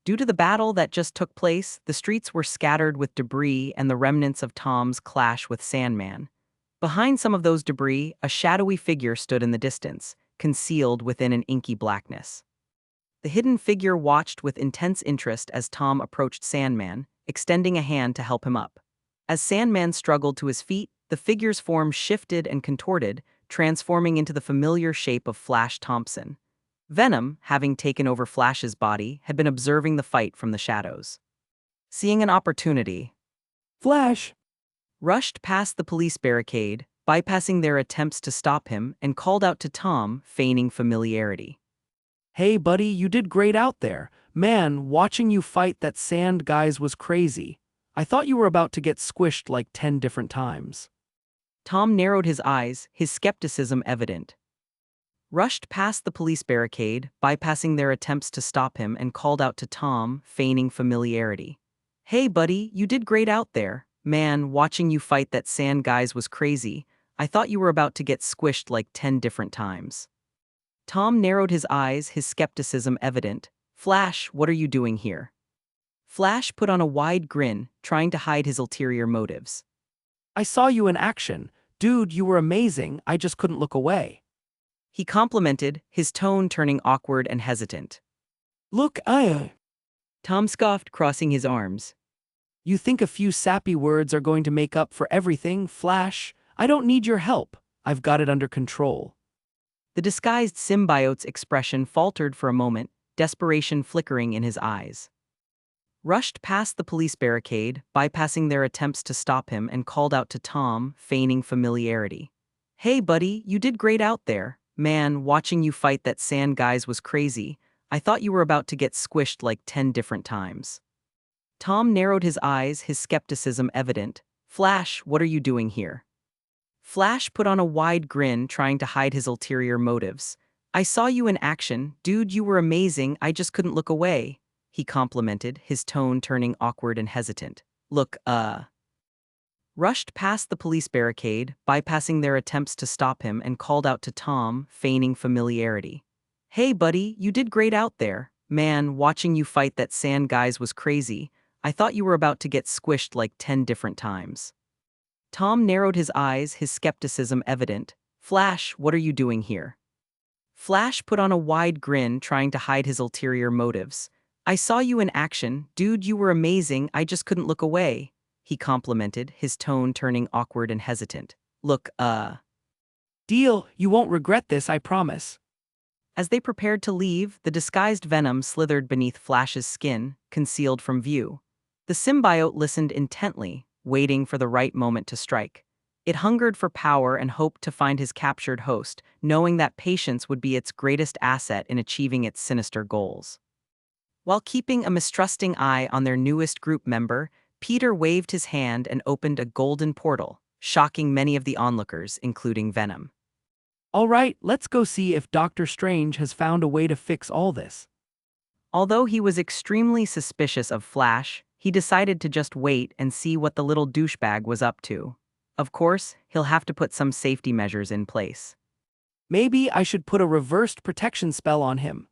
Due to the battle that just took place, the streets were scattered with debris and the remnants of Tom's clash with Sandman. Behind some of those debris, a shadowy figure stood in the distance, concealed within an inky blackness. The hidden figure watched with intense interest as Tom approached Sandman, extending a hand to help him up. As Sandman struggled to his feet, the figure's form shifted and contorted, transforming into the familiar shape of Flash Thompson. Venom, having taken over Flash's body, had been observing the fight from the shadows. Seeing an opportunity, Flash rushed past the police barricade, bypassing their attempts to stop him, and called out to Tom, feigning familiarity. Hey buddy, you did great out there. Man, watching you fight that sand guys was crazy. I thought you were about to get squished like 10 different times. Tom narrowed his eyes, his skepticism evident. Rushed past the police barricade, bypassing their attempts to stop him, and called out to Tom, feigning familiarity. Hey buddy, you did great out there. Man, watching you fight that sand guys was crazy. I thought you were about to get squished like 10 different times. Tom narrowed his eyes, his skepticism evident. Flash, what are you doing here? Flash put on a wide grin, trying to hide his ulterior motives. I saw you in action. Dude, you were amazing, I just couldn't look away. He complimented, his tone turning awkward and hesitant. Look, Tom scoffed, crossing his arms. You think a few sappy words are going to make up for everything, Flash? I don't need your help. I've got it under control. The disguised symbiote's expression faltered for a moment, desperation flickering in his eyes. Rushed past the police barricade, bypassing their attempts to stop him, and called out to Tom, feigning familiarity. Hey buddy, you did great out there. Man, watching you fight that sand guys was crazy. I thought you were about to get squished like 10 different times. Tom narrowed his eyes, his skepticism evident. Flash, what are you doing here? Flash put on a wide grin, trying to hide his ulterior motives. I saw you in action. Dude, you were amazing, I just couldn't look away. He complimented, his tone turning awkward and hesitant. Look, Rushed past the police barricade, bypassing their attempts to stop him, and called out to Tom, feigning familiarity. Hey buddy, you did great out there. Man, watching you fight that sand guys was crazy. I thought you were about to get squished like 10 different times. Tom narrowed his eyes, his skepticism evident. Flash, what are you doing here? Flash put on a wide grin, trying to hide his ulterior motives. I saw you in action. Dude, you were amazing. I just couldn't look away. He complimented, his tone turning awkward and hesitant. Look, Deal, you won't regret this, I promise. As they prepared to leave, the disguised venom slithered beneath Flash's skin, concealed from view. The symbiote listened intently, waiting for the right moment to strike. It hungered for power and hoped to find his captured host, knowing that patience would be its greatest asset in achieving its sinister goals. While keeping a mistrusting eye on their newest group member, Peter waved his hand and opened a golden portal, shocking many of the onlookers, including Venom. All right, let's go see if Doctor Strange has found a way to fix all this. Although he was extremely suspicious of Flash, he decided to just wait and see what the little douchebag was up to. Of course, he'll have to put some safety measures in place. Maybe I should put a reversed protection spell on him.